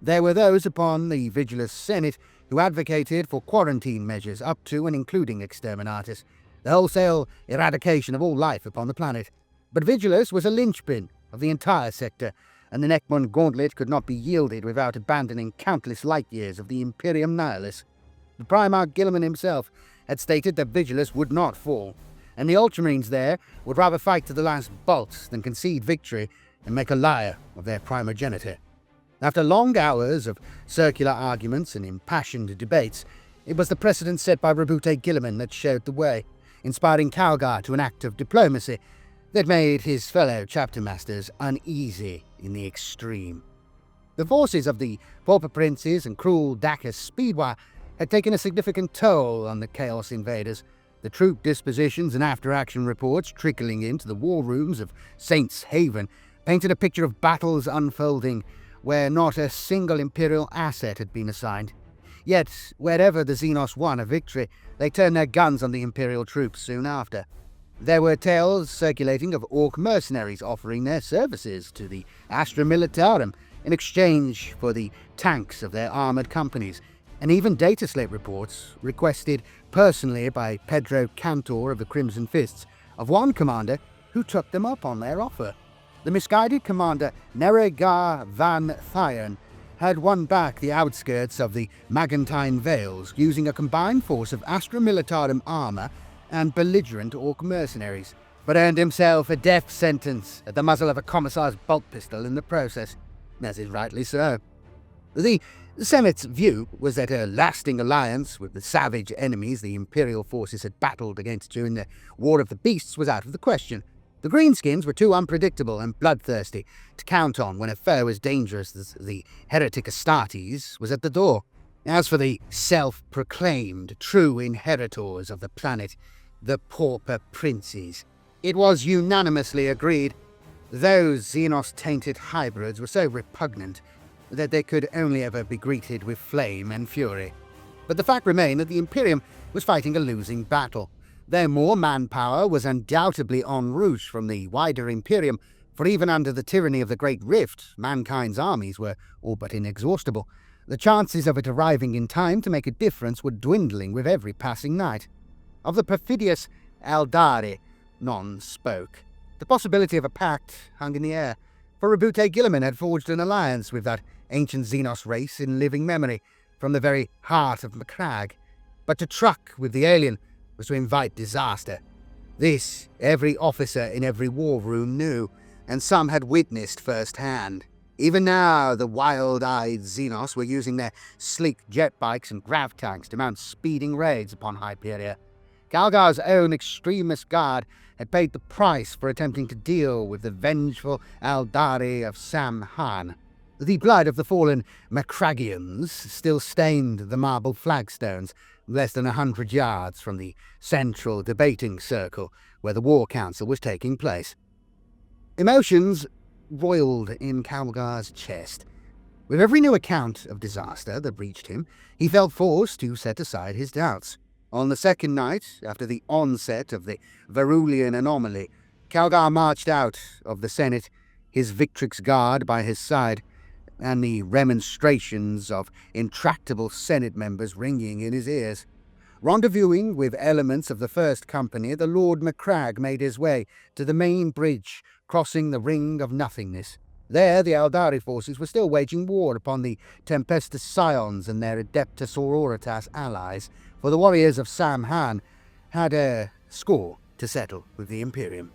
[SPEAKER 1] There were those upon the Vigilus Senate who advocated for quarantine measures up to and including exterminatus, the wholesale eradication of all life upon the planet. But Vigilus was a linchpin of the entire sector, and the Nachmund Gauntlet could not be yielded without abandoning countless light-years of the Imperium Nihilis. The Primarch Guilliman himself had stated that Vigilus would not fall, and the Ultramarines there would rather fight to the last bolt than concede victory and make a liar of their primogenitor. After long hours of circular arguments and impassioned debates, it was the precedent set by Rabute Guilliman that showed the way, inspiring Calgar to an act of diplomacy that made his fellow chapter masters uneasy in the extreme. The forces of the Pauper Princes and cruel Orc Speedwaaagh had taken a significant toll on the Chaos Invaders, the troop dispositions and after-action reports trickling into the war rooms of Saints Haven painted a picture of battles unfolding where not a single Imperial asset had been assigned. Yet, wherever the Xenos won a victory, they turned their guns on the Imperial troops soon after. There were tales circulating of Orc mercenaries offering their services to the Astra Militarum in exchange for the tanks of their armoured companies, and even data slate reports, requested personally by Pedro Cantor of the Crimson Fists, of one commander who took them up on their offer. The misguided commander Neregar van Thiern had won back the outskirts of the Magentine Vales using a combined force of Astra Militarum armour and belligerent Orc mercenaries, but earned himself a death sentence at the muzzle of a commissar's bolt pistol in the process, as is rightly so. The Senate's view was that a lasting alliance with the savage enemies the Imperial forces had battled against during the War of the Beasts was out of the question. The Greenskins were too unpredictable and bloodthirsty to count on when a foe as dangerous as the Heretic Astartes was at the door. As for the self-proclaimed true inheritors of the planet, the Pauper Princes, it was unanimously agreed those Xenos-tainted hybrids were so repugnant that they could only ever be greeted with flame and fury. But the fact remained that the Imperium was fighting a losing battle. Though more manpower was undoubtedly en route from the wider Imperium, for even under the tyranny of the Great Rift, mankind's armies were all but inexhaustible. The chances of it arriving in time to make a difference were dwindling with every passing night. Of the perfidious Aeldari, none spoke. The possibility of a pact hung in the air, for Rabute Guilliman had forged an alliance with that ancient Xenos race in living memory from the very heart of Macragge. But to truck with the alien was to invite disaster. This every officer in every war room knew, and some had witnessed firsthand. Even now, the wild-eyed Xenos were using their sleek jet bikes and grav tanks to mount speeding raids upon Hyperia. Calgar's own extremist guard had paid the price for attempting to deal with the vengeful Aeldari of Sam Han. The blood of the fallen Macraggians still stained the marble flagstones less than 100 yards from the central debating circle where the War Council was taking place. Emotions roiled in Calgar's chest. With every new account of disaster that reached him, he felt forced to set aside his doubts. On the second night, after the onset of the Verulian anomaly, Calgar marched out of the Senate, his Victrix Guard by his side, and the remonstrations of intractable Senate members ringing in his ears. Rendezvousing with elements of the First Company, the Lord Macragge made his way to the main bridge, crossing the Ring of Nothingness. There, the Aeldari forces were still waging war upon the Tempestus Scions and their Adeptus Auroritas allies, for the warriors of Samhan had a score to settle with the Imperium.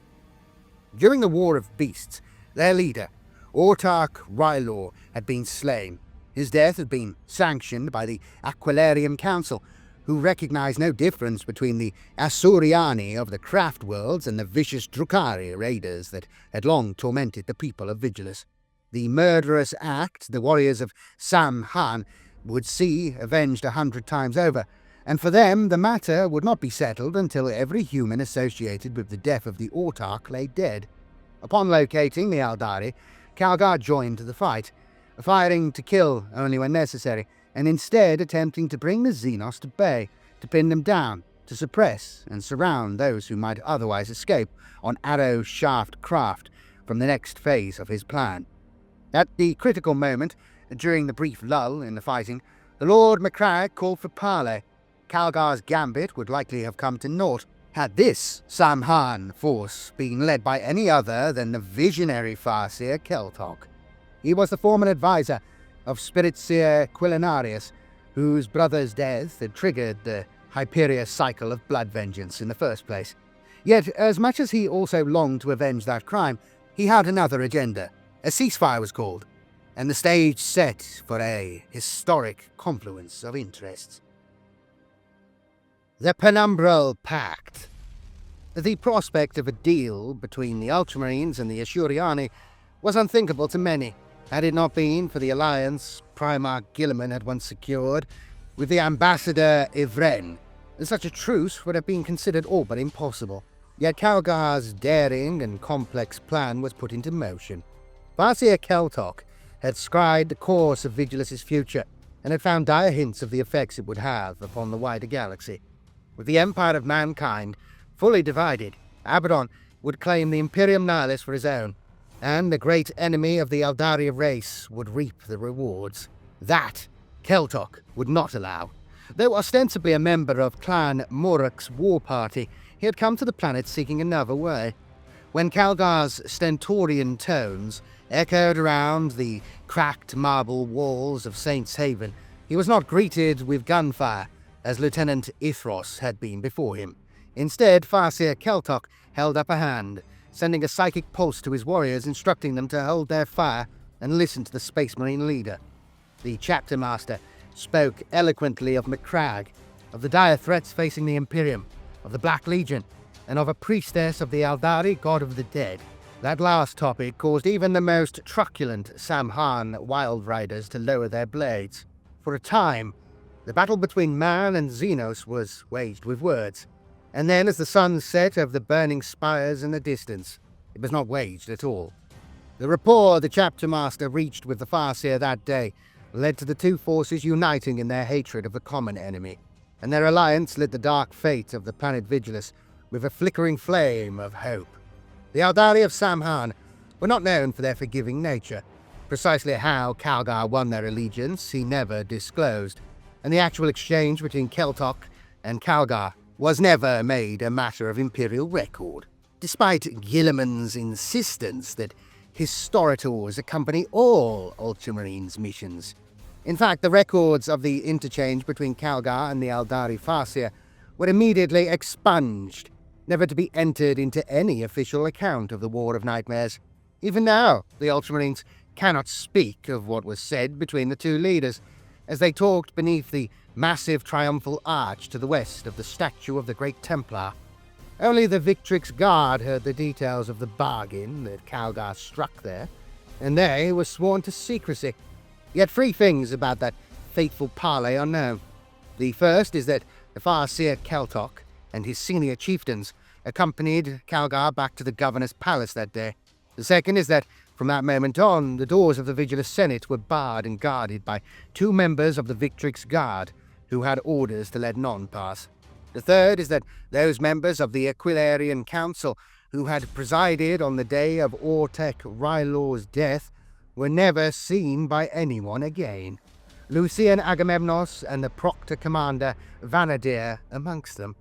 [SPEAKER 1] During the War of Beasts, their leader, Otek Reservoir War, had been slain. His death had been sanctioned by the Aquilarian Council, who recognized no difference between the Asuriani of the craft worlds and the vicious Drukhari raiders that had long tormented the people of Vigilus. The murderous act the warriors of Samhan would see avenged 100 times over, and for them the matter would not be settled until every human associated with the death of the Otek lay dead. Upon locating the Aeldari, Calgar joined the fight, firing to kill only when necessary, and instead attempting to bring the Xenos to bay, to pin them down, to suppress and surround those who might otherwise escape on arrow shaft craft from the next phase of his plan. At the critical moment, during the brief lull in the fighting, the Lord Macragge called for parley. Calgar's gambit would likely have come to naught had this Samhan force been led by any other than the visionary Farseer Keltok. He was the former advisor of Spiritseer Quillinarius, whose brother's death had triggered the Hyperion cycle of blood vengeance in the first place. Yet, as much as he also longed to avenge that crime, he had another agenda. A ceasefire was called, and the stage set for a historic confluence of interests. The Penumbral Pact. The prospect of a deal between the Ultramarines and the Asuriani was unthinkable to many. Had it not been for the alliance Primarch Guilliman had once secured with the Ambassador Ivren, such a truce would have been considered all but impossible. Yet Calgar's daring and complex plan was put into motion. Farseer Keltok had scried the course of Vigilus's future, and had found dire hints of the effects it would have upon the wider galaxy. With the empire of mankind fully divided, Abaddon would claim the Imperium Nihilis for his own, and the great enemy of the Aeldari race would reap the rewards. That Keltok would not allow. Though ostensibly a member of Clan Morok's war party, he had come to the planet seeking another way. When Calgar's stentorian tones echoed around the cracked marble walls of Saint's Haven, he was not greeted with gunfire, as Lieutenant Ithros had been before him. Instead, Farseer Keltok held up a hand, sending a psychic pulse to his warriors instructing them to hold their fire and listen to the Space Marine leader. The chapter master spoke eloquently of Macragge, of the dire threats facing the Imperium, of the Black Legion, and of a priestess of the Aeldari, god of the dead. That last topic caused even the most truculent Samhan wild riders to lower their blades. For a time, the battle between man and Xenos was waged with words, and then as the sun set over the burning spires in the distance, it was not waged at all. The rapport the chapter master reached with the Farseer that day led to the two forces uniting in their hatred of the common enemy, and their alliance lit the dark fate of the planet Vigilus with a flickering flame of hope. The Aeldari of Samhan were not known for their forgiving nature. Precisely how Calgar won their allegiance he never disclosed, and the actual exchange between Keltok and Calgar was never made a matter of imperial record, despite Guilliman's insistence that historitors accompany all Ultramarines' missions. In fact, the records of the interchange between Calgar and the Aeldari Farseer were immediately expunged, never to be entered into any official account of the War of Nightmares. Even now, the Ultramarines cannot speak of what was said between the two leaders, as they talked beneath the massive triumphal arch to the west of the statue of the Great Templar. Only the Victrix Guard heard the details of the bargain that Calgar struck there, and they were sworn to secrecy. Yet 3 things about that fateful parley are known. The first is that the Farseer Keltok and his senior chieftains accompanied Calgar back to the governor's palace that day. The second is that, from that moment on, the doors of the Vigilus Senate were barred and guarded by 2 members of the Victrix Guard, who had orders to let none pass. The third is that those members of the Aquilarian Council who had presided on the day of Otek Reservoir's death were never seen by anyone again, Lucian Agamemnos and the Proctor Commander Vanadir amongst them.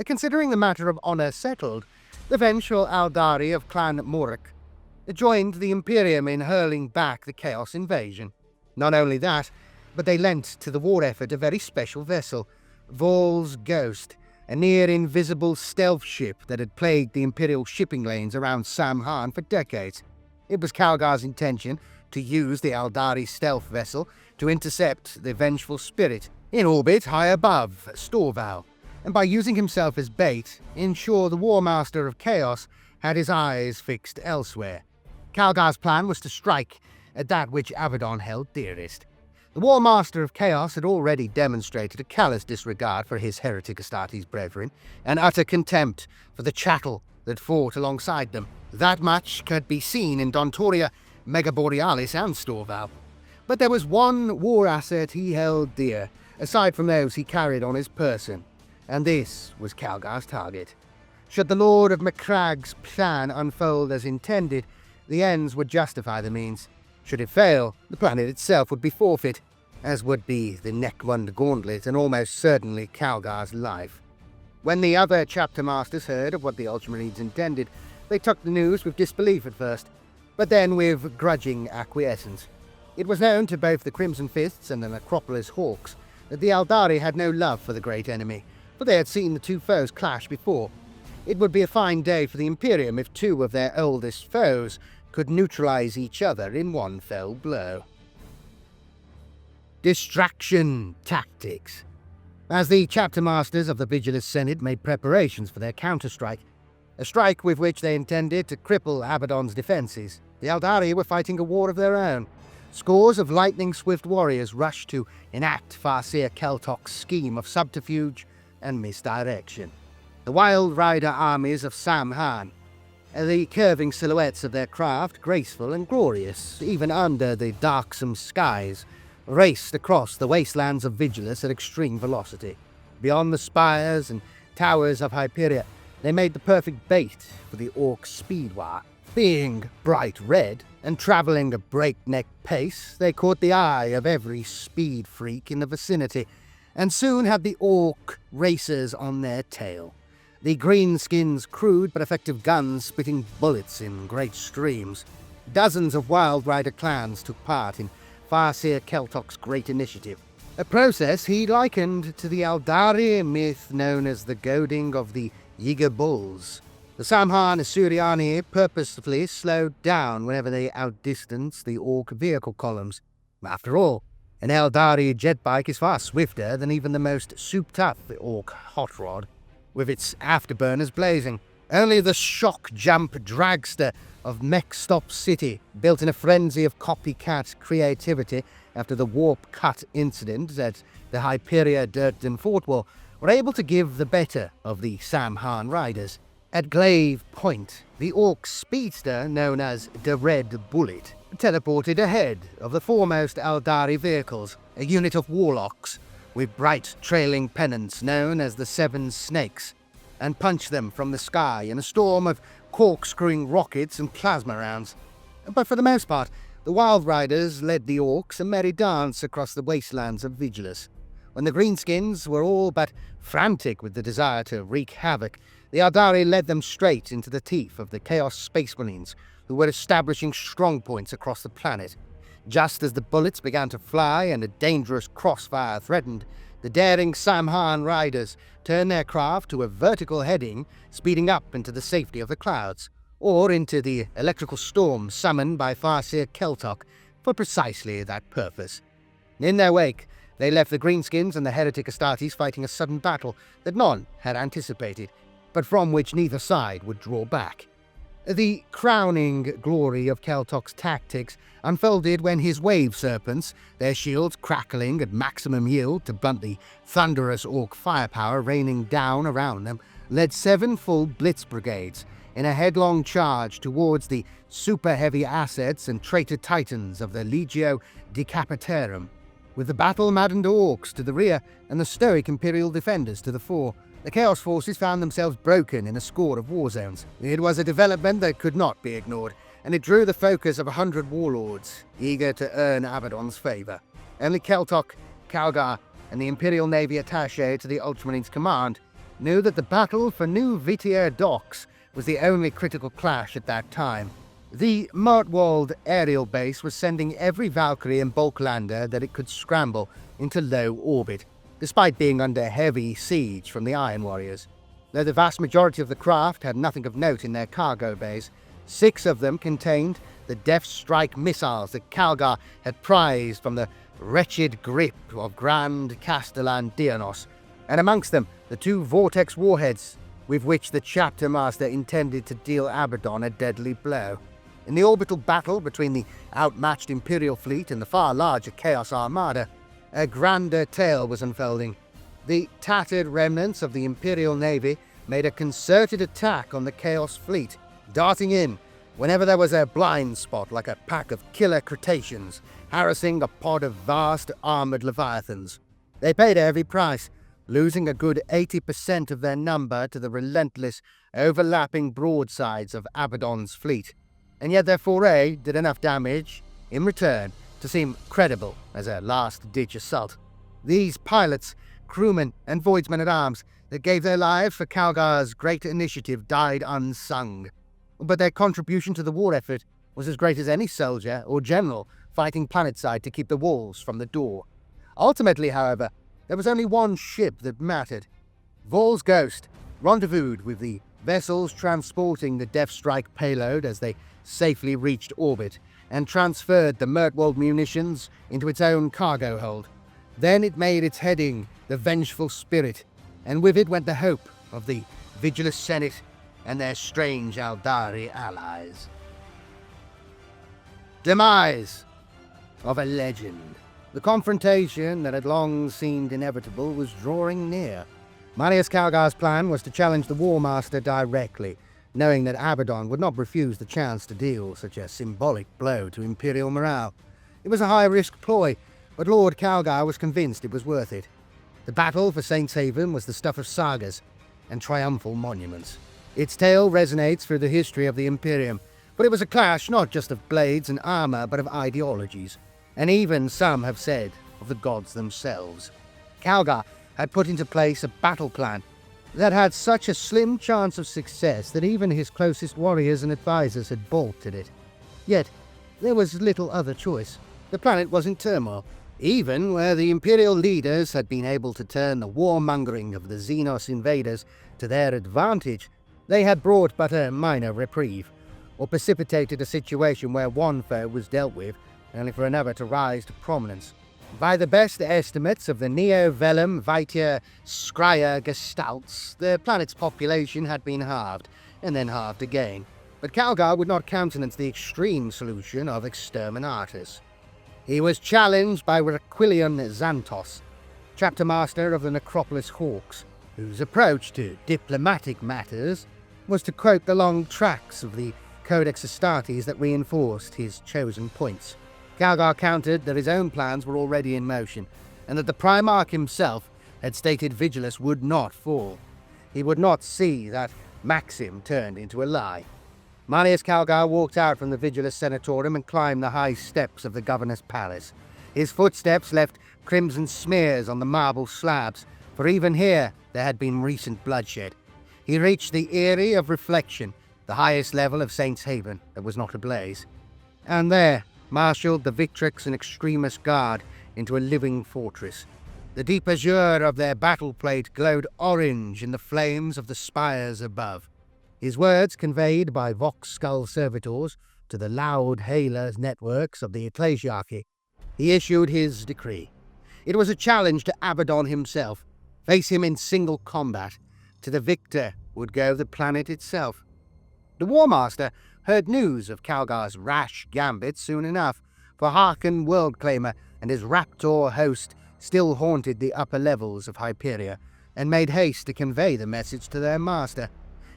[SPEAKER 1] Considering the matter of honour settled, the vengeful Aeldari of Clan Morok joined the Imperium in hurling back the Chaos invasion. Not only that, but they lent to the war effort a very special vessel, Vol's Ghost, a near-invisible stealth ship that had plagued the Imperial shipping lanes around Samhan for decades. It was Calgar's intention to use the Aeldari stealth vessel to intercept the vengeful spirit in orbit high above Storval, and by using himself as bait, ensure the War Master of Chaos had his eyes fixed elsewhere. Calgar's plan was to strike at that which Abaddon held dearest. The War Master of Chaos had already demonstrated a callous disregard for his Heretic Astartes brethren, and utter contempt for the chattel that fought alongside them. That much could be seen in Dontoria, Megaborealis and Storval. But there was one war asset he held dear, aside from those he carried on his person, and this was Calgar's target. Should the Lord of Macragge's plan unfold as intended, the ends would justify the means. Should it fail, the planet itself would be forfeit, as would be the Nachmund Gauntlet and almost certainly Calgar's life. When the other chapter masters heard of what the Ultramarines intended, they took the news with disbelief at first, but then with grudging acquiescence. It was known to both the Crimson Fists and the Necropolis Hawks that the Aeldari had no love for the great enemy, for they had seen the two foes clash before. It would be a fine day for the Imperium if two of their oldest foes could neutralize each other in one fell blow. Distraction tactics. As the chapter masters of the Vigilus Senate made preparations for their counter-strike, a strike with which they intended to cripple Abaddon's defences, the Aeldari were fighting a war of their own. Scores of lightning-swift warriors rushed to enact Farseer Keltok's scheme of subterfuge and misdirection. The Wild Rider armies of Samhan, the curving silhouettes of their craft, graceful and glorious, even under the darksome skies, raced across the wastelands of Vigilus at extreme velocity. Beyond the spires and towers of Hyperia, they made the perfect bait for the Orc Speedwaaagh. Being bright red and travelling at breakneck pace, they caught the eye of every speed freak in the vicinity, and soon had the Orc racers on their tail. The greenskins' crude but effective guns spitting bullets in great streams. Dozens of Wild Rider clans took part in Farseer Keltok's great initiative, a process he likened to the Aeldari myth known as the goading of the Yiga Bulls. The Samhan Assyriani purposefully slowed down whenever they outdistanced the Orc vehicle columns. After all, an Aeldari jet bike is far swifter than even the most souped-up Orc hot rod, with its afterburners blazing. Only the shock jump dragster of Mech Stop City, built in a frenzy of copycat creativity after the warp cut incident at the Hyperia Durken Fort Wall, were able to give the better of the Samhan riders. At Glaive Point, the Orc speedster, known as the Red Bullet, teleported ahead of the foremost Aeldari vehicles, a unit of warlocks with bright trailing pennants known as the Seven Snakes, and punched them from the sky in a storm of corkscrewing rockets and plasma rounds. But for the most part, the Wild Riders led the Orcs a merry dance across the wastelands of Vigilus. When the Greenskins were all but frantic with the desire to wreak havoc, the Aeldari led them straight into the teeth of the Chaos Space Marines, who were establishing strongpoints across the planet. Just as the bullets began to fly and a dangerous crossfire threatened, the daring Samhan riders turned their craft to a vertical heading, speeding up into the safety of the clouds, or into the electrical storm summoned by Farseer Keltok for precisely that purpose. In their wake, they left the Greenskins and the Heretic Astartes fighting a sudden battle that none had anticipated, but from which neither side would draw back. The crowning glory of Keltok's tactics unfolded when his wave serpents, their shields crackling at maximum yield to blunt the thunderous Orc firepower raining down around them, led 7 full blitz brigades in a headlong charge towards the super-heavy assets and traitor titans of the Legio Decapitarum. With the battle-maddened Orcs to the rear and the stoic Imperial defenders to the fore, the Chaos forces found themselves broken in a score of war zones. It was a development that could not be ignored, and it drew the focus of 100 warlords, eager to earn Abaddon's favour. Only Keltok, Calgar, and the Imperial Navy attaché to the Ultramarines' command knew that the battle for New Vitier docks was the only critical clash at that time. The Martwald aerial base was sending every Valkyrie and bulk lander that it could scramble into low orbit, despite being under heavy siege from the Iron Warriors. Though the vast majority of the craft had nothing of note in their cargo bays, 6 of them contained the Death Strike missiles that Calgar had prized from the wretched grip of Grand Castellan Dianos, and amongst them the 2 Vortex warheads with which the Chapter Master intended to deal Abaddon a deadly blow. In the orbital battle between the outmatched Imperial fleet and the far larger Chaos Armada, a grander tale was unfolding. The tattered remnants of the Imperial Navy made a concerted attack on the Chaos fleet, darting in whenever there was a blind spot like a pack of killer crustaceans harassing a pod of vast armoured leviathans. They paid a heavy price, losing a good 80% of their number to the relentless, overlapping broadsides of Abaddon's fleet. And yet their foray did enough damage, in return, to seem credible as a last-ditch assault. These pilots, crewmen, and voidsmen-at-arms that gave their lives for Calgar's great initiative died unsung. But their contribution to the war effort was as great as any soldier or general fighting planetside to keep the walls from the door. Ultimately, however, there was only one ship that mattered. Vol's Ghost rendezvoused with the vessels transporting the Death Strike payload as they safely reached orbit, and transferred the Mertwald munitions into its own cargo hold. Then it made its heading the Vengeful Spirit, and with it went the hope of the Vigilus Senate and their strange Aeldari allies. Demise of a legend. The confrontation that had long seemed inevitable was drawing near. Marneus Calgar's plan was to challenge the War Master directly, knowing that Abaddon would not refuse the chance to deal such a symbolic blow to Imperial morale. It was a high-risk ploy, but Lord Calgar was convinced it was worth it. The battle for Saint's Haven was the stuff of sagas and triumphal monuments. Its tale resonates through the history of the Imperium, but it was a clash not just of blades and armor, but of ideologies, and even some have said of the gods themselves. Calgar had put into place a battle plan that had such a slim chance of success that even his closest warriors and advisors had balked at it. Yet, there was little other choice. The planet was in turmoil. Even where the Imperial leaders had been able to turn the warmongering of the Xenos invaders to their advantage, they had brought but a minor reprieve, or precipitated a situation where one foe was dealt with, only for another to rise to prominence. By the best estimates of the Neo-Vellum Vitae Scrya Gestalts, the planet's population had been halved, and then halved again. But Calgar would not countenance the extreme solution of Exterminatus. He was challenged by Requilion Xantos, Chapter Master of the Necropolis Hawks, whose approach to diplomatic matters was to quote the long tracts of the Codex Astartes that reinforced his chosen points. Calgar countered that his own plans were already in motion, and that the Primarch himself had stated Vigilus would not fall. He would not see that maxim turned into a lie. Marneus Calgar walked out from the Vigilus Senatorium and climbed the high steps of the Governor's Palace. His footsteps left crimson smears on the marble slabs, for even here there had been recent bloodshed. He reached the Eyrie of Reflection, the highest level of Saint's Haven that was not ablaze, and there marshalled the Victrix and Extremis Guard into a living fortress. The deep azure of their battle plate glowed orange in the flames of the spires above. His words conveyed by Vox Skull servitors to the loud hailers networks of the Ecclesiarchy. He issued his decree. It was a challenge to Abaddon himself. Face him in single combat. To the victor would go the planet itself. The War Master heard news of Calgar's rash gambit soon enough, for Haarken Worldclaimer and his Raptor host still haunted the upper levels of Hyperia, and made haste to convey the message to their master.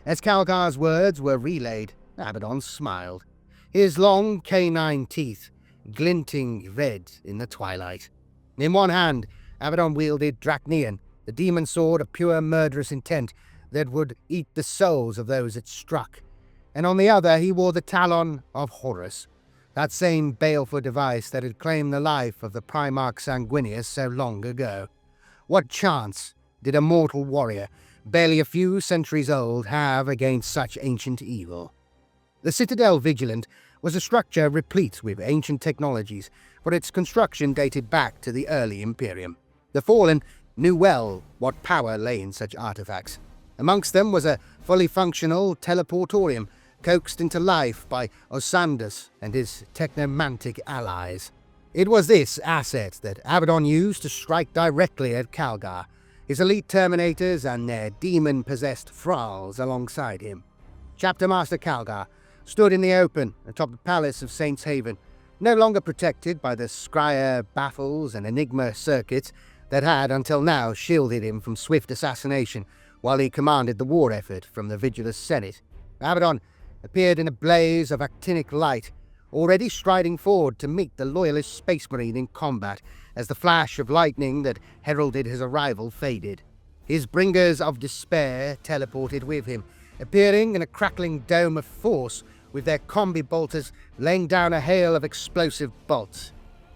[SPEAKER 1] As Calgar's words were relayed, Abaddon smiled, his long canine teeth glinting red in the twilight. In one hand, Abaddon wielded Dracnean, the demon sword of pure murderous intent that would eat the souls of those it struck, and on the other he wore the Talon of Horus, that same baleful device that had claimed the life of the Primarch Sanguinius so long ago. What chance did a mortal warrior, barely a few centuries old, have against such ancient evil? The Citadel Vigilant was a structure replete with ancient technologies, for its construction dated back to the early Imperium. The Fallen knew well what power lay in such artifacts. Amongst them was a fully functional teleportorium, coaxed into life by Osandus and his technomantic allies. It was this asset that Abaddon used to strike directly at Calgar, his elite Terminators and their demon-possessed thralls alongside him. Chapter Master Calgar stood in the open atop the Palace of Saints Haven, no longer protected by the Scryer baffles and Enigma circuits that had until now shielded him from swift assassination while he commanded the war effort from the Vigilus Senate. Abaddon appeared in a blaze of actinic light, already striding forward to meet the Loyalist Space Marine in combat as the flash of lightning that heralded his arrival faded. His bringers of despair teleported with him, appearing in a crackling dome of force with their combi bolters laying down a hail of explosive bolts.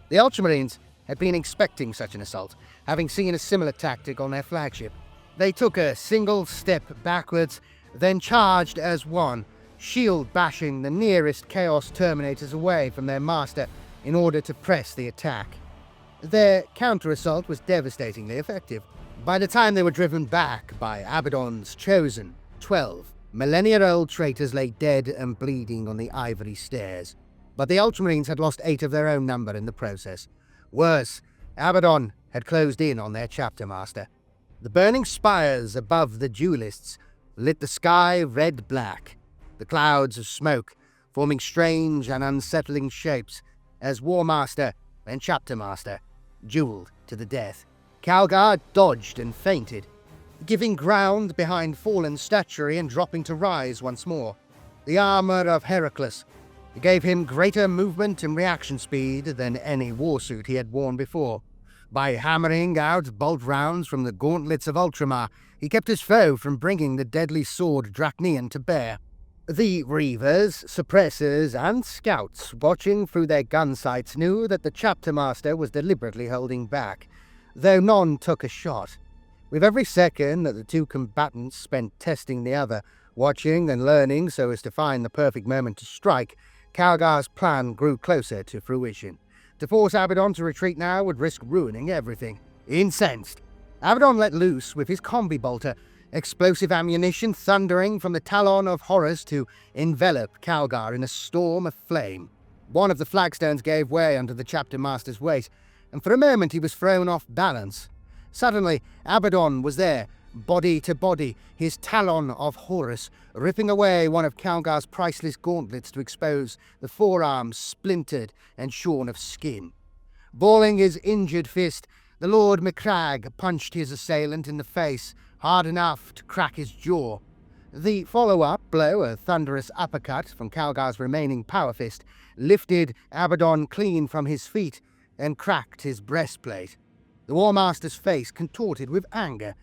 [SPEAKER 1] The Ultramarines had been expecting such an assault, having seen a similar tactic on their flagship. They took a single step backwards, then charged as one, shield bashing the nearest Chaos Terminators away from their master in order to press the attack. Their counter-assault was devastatingly effective. By the time they were driven back by Abaddon's chosen 12, millennia-old traitors lay dead and bleeding on the ivory stairs. But the Ultramarines had lost 8 of their own number in the process. Worse, Abaddon had closed in on their chapter master. The burning spires above the duelists lit the sky red-black, the clouds of smoke forming strange and unsettling shapes as War Master and Chapter Master dueled to the death. Calgar dodged and feinted, giving ground behind fallen statuary and dropping to rise once more. The armor of Heracles gave him greater movement and reaction speed than any warsuit he had worn before. By hammering out bolt rounds from the gauntlets of Ultramar, he kept his foe from bringing the deadly sword Dracnian to bear. The Reavers, Suppressors, and Scouts watching through their gun sights knew that the Chapter Master was deliberately holding back, though none took a shot. With every second that the two combatants spent testing the other, watching and learning so as to find the perfect moment to strike, Calgar's plan grew closer to fruition. To force Abaddon to retreat now would risk ruining everything. Incensed, Abaddon let loose with his combi bolter, explosive ammunition thundering from the talon of Horus to envelop Calgar in a storm of flame. One of the flagstones gave way under the Chapter Master's weight, and for a moment he was thrown off balance. Suddenly, Abaddon was there, body to body, his talon of Horus ripping away one of Calgar's priceless gauntlets to expose the forearm splintered and shorn of skin. Balling his injured fist, the Lord Macragge punched his assailant in the face, hard enough to crack his jaw. The follow-up blow, a thunderous uppercut from Calgar's remaining power fist, lifted Abaddon clean from his feet and cracked his breastplate. The War Master's face contorted with anger.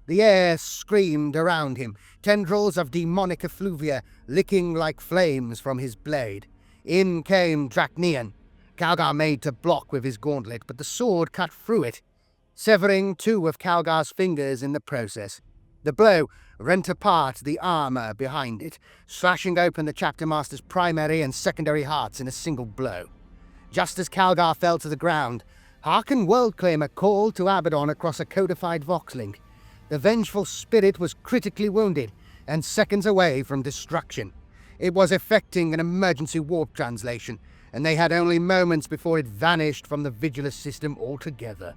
[SPEAKER 1] The air screamed around him, tendrils of demonic effluvia licking like flames from his blade. In came Dracnian. Calgar made to block with his gauntlet, but the sword cut through it, severing 2 of Calgar's fingers in the process. The blow rent apart the armor behind it, slashing open the Chapter Master's primary and secondary hearts in a single blow. Just as Calgar fell to the ground, Haarken Worldclaimer called to Abaddon across a codified voxlink. The vengeful spirit was critically wounded and seconds away from destruction. It was effecting an emergency warp translation, and they had only moments before it vanished from the Vigilus system altogether.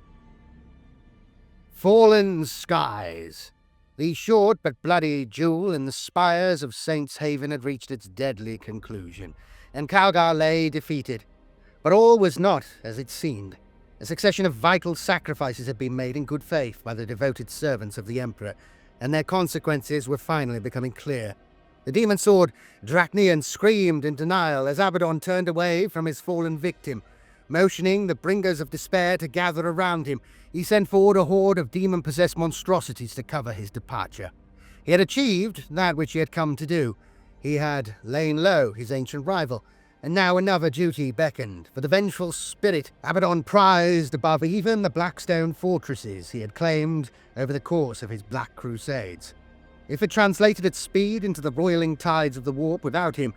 [SPEAKER 1] Fallen skies. The short but bloody duel in the spires of Saints Haven had reached its deadly conclusion, and Calgar lay defeated. But all was not as it seemed. A succession of vital sacrifices had been made in good faith by the devoted servants of the Emperor, and their consequences were finally becoming clear. The demon sword Dracnian screamed in denial as Abaddon turned away from his fallen victim. Motioning the bringers of despair to gather around him, he sent forward a horde of demon-possessed monstrosities to cover his departure. He had achieved that which he had come to do. He had lain low his ancient rival, and now another duty beckoned. For the vengeful spirit Abaddon prized above even the Blackstone fortresses he had claimed over the course of his Black Crusades. If it translated its speed into the roiling tides of the warp without him,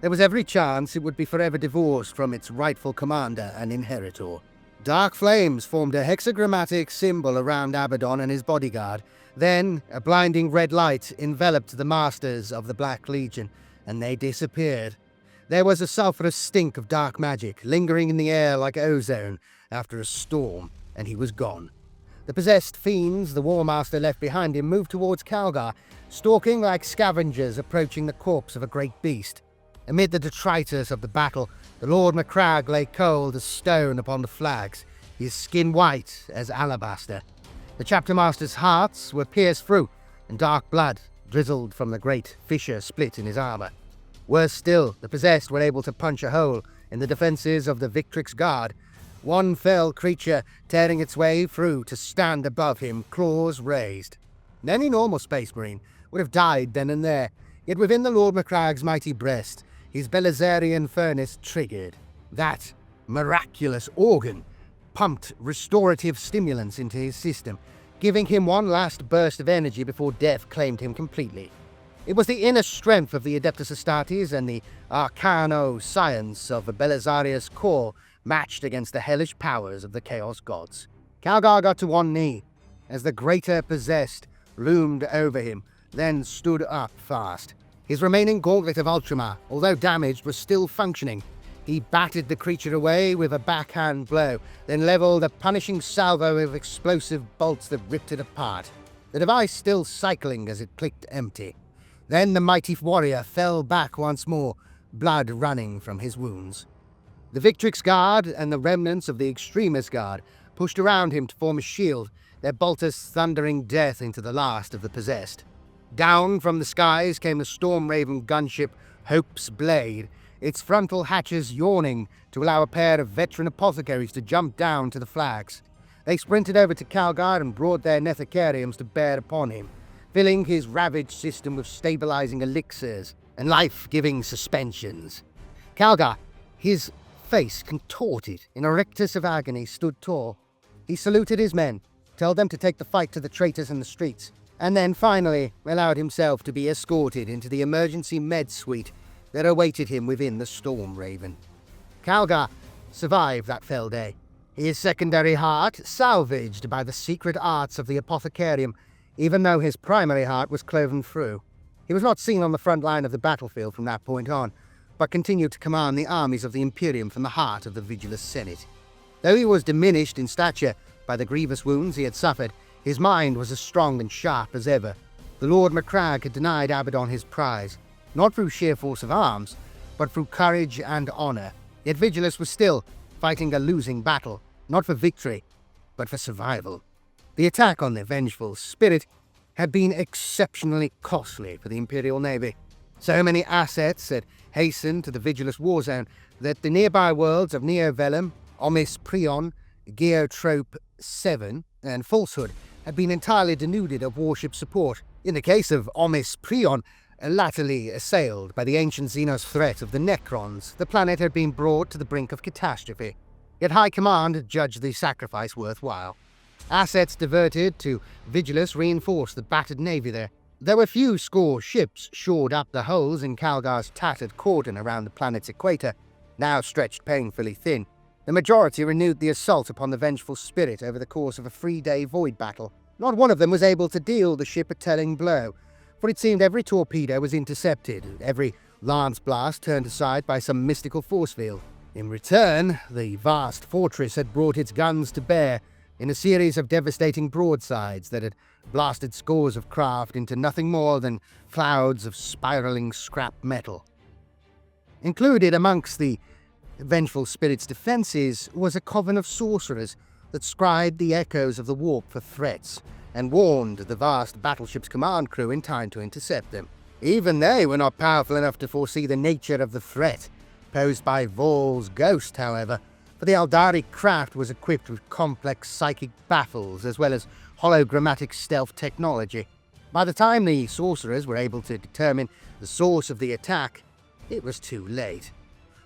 [SPEAKER 1] There was every chance it would be forever divorced from its rightful commander and inheritor. Dark flames formed a hexagrammatic symbol around Abaddon and his bodyguard. Then, a blinding red light enveloped the masters of the Black Legion, and they disappeared. There was a sulphurous stink of dark magic lingering in the air like ozone after a storm, and he was gone. The possessed fiends the War Master left behind him moved towards Calgar, stalking like scavengers approaching the corpse of a great beast. Amid the detritus of the battle, the Lord Macragge lay cold as stone upon the flags, his skin white as alabaster. The chapter master's hearts were pierced through, and dark blood drizzled from the great fissure split in his armor. Worse still, the possessed were able to punch a hole in the defenses of the Victrix Guard, one fell creature tearing its way through to stand above him, claws raised. Any normal Space Marine would have died then and there, yet within the Lord Macragge's mighty breast, his Belisarian furnace triggered. That miraculous organ pumped restorative stimulants into his system, giving him one last burst of energy before death claimed him completely. It was the inner strength of the Adeptus Astartes and the arcano science of Belisarius' core matched against the hellish powers of the Chaos Gods. Calgar got to one knee as the greater possessed loomed over him, then stood up fast. His remaining gauntlet of Ultramar, although damaged, was still functioning. He batted the creature away with a backhand blow, then leveled a punishing salvo of explosive bolts that ripped it apart, the device still cycling as it clicked empty. Then the mighty warrior fell back once more, blood running from his wounds. The Victrix Guard and the remnants of the Extremis Guard pushed around him to form a shield, their bolters thundering death into the last of the possessed. Down from the skies came the storm-raven gunship Hope's Blade, its frontal hatches yawning to allow a pair of veteran apothecaries to jump down to the flags. They sprinted over to Calgar and brought their Nethicariums to bear upon him, filling his ravaged system with stabilizing elixirs and life-giving suspensions. Calgar, his face contorted in a rictus of agony, stood tall. He saluted his men, told them to take the fight to the traitors in the streets, and then finally allowed himself to be escorted into the emergency med suite that awaited him within the Storm Raven. Calgar survived that fell day, his secondary heart salvaged by the secret arts of the Apothecarium, even though his primary heart was cloven through. He was not seen on the front line of the battlefield from that point on, but continued to command the armies of the Imperium from the heart of the Vigilus Senate. Though he was diminished in stature by the grievous wounds he had suffered, his mind was as strong and sharp as ever. The Lord Macragge had denied Abaddon his prize, not through sheer force of arms, but through courage and honor. Yet Vigilus was still fighting a losing battle, not for victory, but for survival. The attack on the vengeful spirit had been exceptionally costly for the Imperial Navy. So many assets had hastened to the Vigilus war zone that the nearby worlds of Neovelum, Omis Prion, Geotrope 7, and Falsehood had been entirely denuded of warship support. In the case of Omis Prion, latterly assailed by the ancient Xenos threat of the Necrons, the planet had been brought to the brink of catastrophe. Yet High Command judged the sacrifice worthwhile. Assets diverted to Vigilus reinforced the battered navy there. There were few score ships shored up the holes in Calgar's tattered cordon around the planet's equator, now stretched painfully thin. The majority renewed the assault upon the vengeful spirit over the course of a 3-day void battle. Not one of them was able to deal the ship a telling blow, for it seemed every torpedo was intercepted, every lance blast turned aside by some mystical force field. In return, the vast fortress had brought its guns to bear in a series of devastating broadsides that had blasted scores of craft into nothing more than clouds of spiraling scrap metal. Included amongst the vengeful spirit's defenses was a coven of sorcerers that scried the echoes of the warp for threats and warned the vast battleship's command crew in time to intercept them. Even they were not powerful enough to foresee the nature of the threat posed by Vol's ghost, however, for the Aeldari craft was equipped with complex psychic baffles as well as hologrammatic stealth technology. By the time the sorcerers were able to determine the source of the attack, it was too late.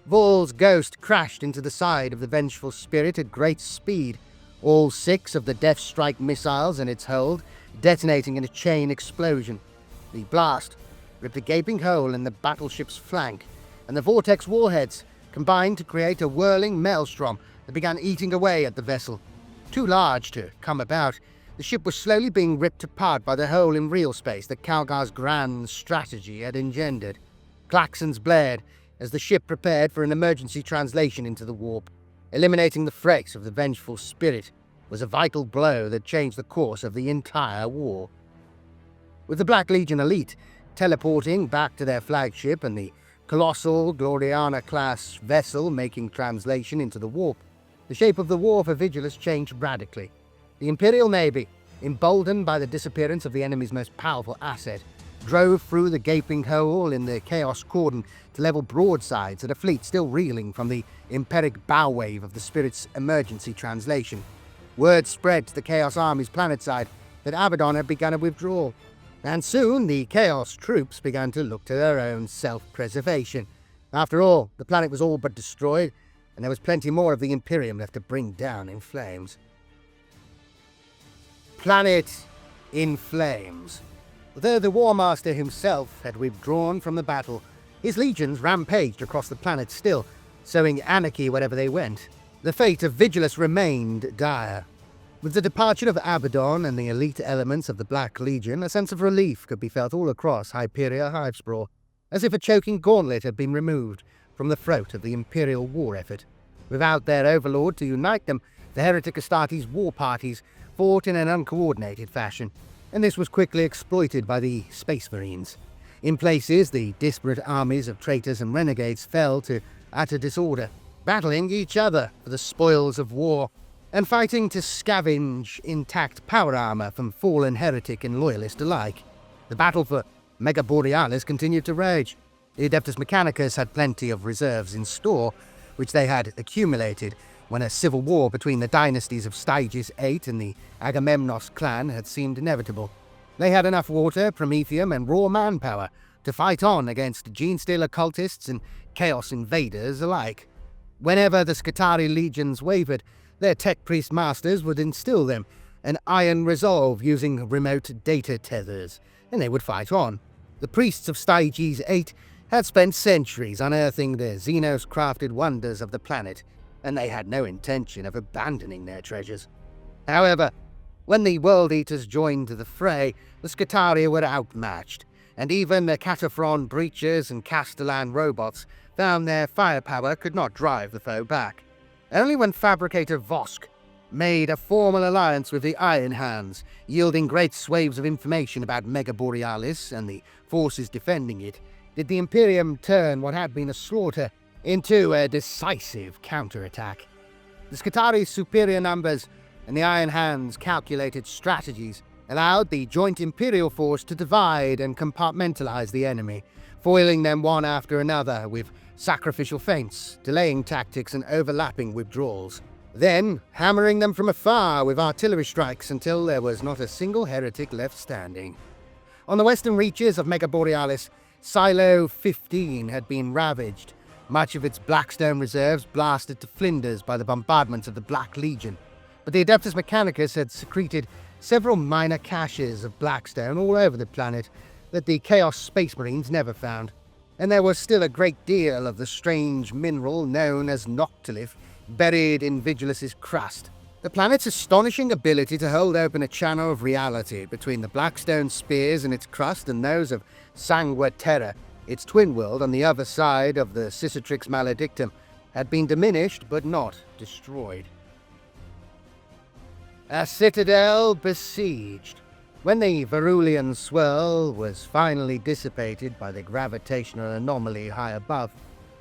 [SPEAKER 1] Vol's ghost crashed into the side of the vengeful spirit at great speed, all 6 of the Death Strike missiles in its hold detonating in a chain explosion. The blast ripped a gaping hole in the battleship's flank, and the vortex warheads combined to create a whirling maelstrom that began eating away at the vessel. Too large to come about, the ship was slowly being ripped apart by the hole in real space that Calgar's grand strategy had engendered. Klaxons blared as the ship prepared for an emergency translation into the warp. Eliminating the threats of the vengeful spirit was a vital blow that changed the course of the entire war. With the Black Legion elite teleporting back to their flagship and the colossal Gloriana-class vessel making translation into the warp, the shape of the war for Vigilus changed radically. The Imperial Navy, emboldened by the disappearance of the enemy's most powerful asset, drove through the gaping hole in the Chaos cordon to level broadsides at a fleet still reeling from the empiric bow wave of the Spirit's emergency translation. Word spread to the Chaos Army's planetside that Abaddon had begun a withdrawal, and soon the Chaos troops began to look to their own self-preservation. After all, the planet was all but destroyed, and there was plenty more of the Imperium left to bring down in flames. Planet in flames. Though the War Master himself had withdrawn from the battle, his legions rampaged across the planet still, sowing anarchy wherever they went. The fate of Vigilus remained dire. With the departure of Abaddon and the elite elements of the Black Legion, a sense of relief could be felt all across Hyperia Hivespraw, as if a choking gauntlet had been removed from the throat of the Imperial war effort. Without their overlord to unite them, the Heretic Astartes' war parties fought in an uncoordinated fashion, and this was quickly exploited by the Space Marines. In places, the disparate armies of traitors and renegades fell to utter disorder, battling each other for the spoils of war, and fighting to scavenge intact power armor from fallen heretic and loyalist alike. The battle for Mega Borealis continued to rage. The Adeptus Mechanicus had plenty of reserves in store, which they had accumulated when a civil war between the dynasties of Styges VIII and the Agamemnos clan had seemed inevitable. They had enough water, promethium, and raw manpower to fight on against Genestealer cultists and Chaos invaders alike. Whenever the Skitarii legions wavered, their tech priest masters would instill them an iron resolve using remote data tethers, and they would fight on. The priests of Styges VIII had spent centuries unearthing the Xenos-crafted wonders of the planet, and they had no intention of abandoning their treasures. However, when the World Eaters joined the fray, the Skitarii were outmatched, and even the Cataphron breachers and Castellan robots found their firepower could not drive the foe back. Only when fabricator Vosk made a formal alliance with the Iron Hands, yielding great swathes of information about Mega Borealis and the forces defending it, did the Imperium turn what had been a slaughter into a decisive counterattack. The Skitarii's superior numbers and the Iron Hands' calculated strategies allowed the joint Imperial force to divide and compartmentalize the enemy, foiling them one after another with sacrificial feints, delaying tactics, and overlapping withdrawals. Then hammering them from afar with artillery strikes until there was not a single heretic left standing. On the western reaches of Mega Borealis, Silo 15 had been ravaged, much of its Blackstone reserves blasted to flinders by the bombardments of the Black Legion. But the Adeptus Mechanicus had secreted several minor caches of Blackstone all over the planet that the Chaos Space Marines never found, and there was still a great deal of the strange mineral known as Noctilith buried in Vigilus's crust. The planet's astonishing ability to hold open a channel of reality between the Blackstone spears in its crust and those of Sangua Terra, its twin world on the other side of the Cicatrix Maledictum, had been diminished but not destroyed. A citadel besieged. When the Veruan Swirl was finally dissipated by the gravitational anomaly high above,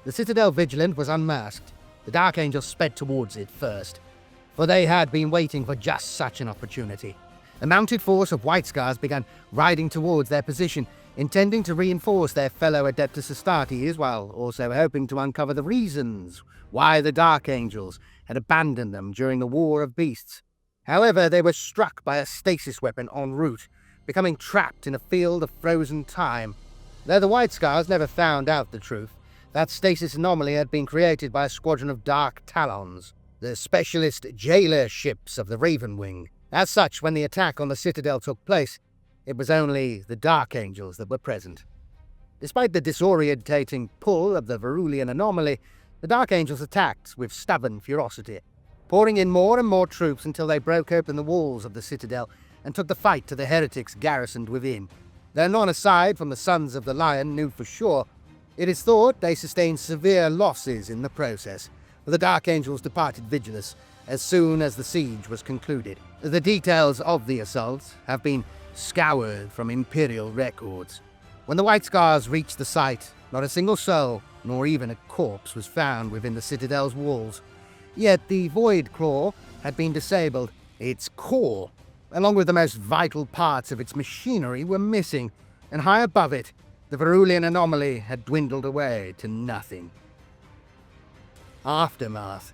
[SPEAKER 1] the Citadel Vigilant was unmasked. The Dark Angels sped towards it first, for they had been waiting for just such an opportunity. A mounted force of White Scars began riding towards their position, intending to reinforce their fellow Adeptus Astartes while also hoping to uncover the reasons why the Dark Angels had abandoned them during the War of Beasts. However, they were struck by a stasis weapon en route, becoming trapped in a field of frozen time. Though the White Scars never found out the truth, that stasis anomaly had been created by a squadron of Dark Talons, the specialist jailer ships of the Raven Wing. As such, when the attack on the Citadel took place, it was only the Dark Angels that were present. Despite the disorientating pull of the Veruan anomaly, the Dark Angels attacked with stubborn ferocity, pouring in more and more troops until they broke open the walls of the citadel and took the fight to the heretics garrisoned within. Though none aside from the Sons of the Lion knew for sure, it is thought they sustained severe losses in the process, for the Dark Angels departed Vigilus as soon as the siege was concluded. The details of the assault have been scoured from Imperial records. When the White Scars reached the site, not a single soul, nor even a corpse, was found within the citadel's walls. Yet the Void Claw had been disabled. Its core, along with the most vital parts of its machinery, were missing, and high above it, the Veruan anomaly had dwindled away to nothing. Aftermath.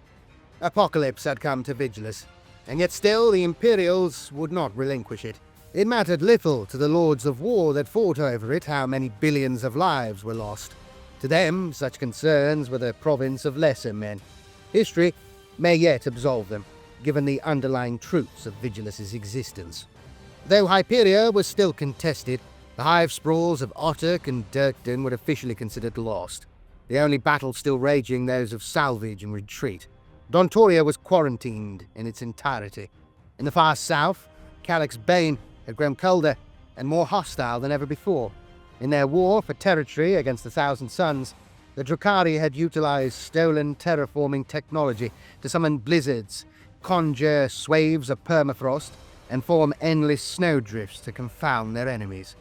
[SPEAKER 1] Apocalypse had come to Vigilus, and yet still the Imperials would not relinquish it. It mattered little to the Lords of War that fought over it how many billions of lives were lost. To them, such concerns were the province of lesser men. History may yet absolve them, given the underlying truths of Vigilus's existence. Though Hyperia was still contested, the Hivespraws of Otek and Durken were officially considered lost, the only battles still raging those of salvage and retreat. Dontoria was quarantined in its entirety. In the far south, Calix's Bane had grown colder and more hostile than ever before. In their war for territory against the Thousand Suns, the Drukhari had utilized stolen terraforming technology to summon blizzards, conjure swaves of permafrost, and form endless snowdrifts to confound their enemies.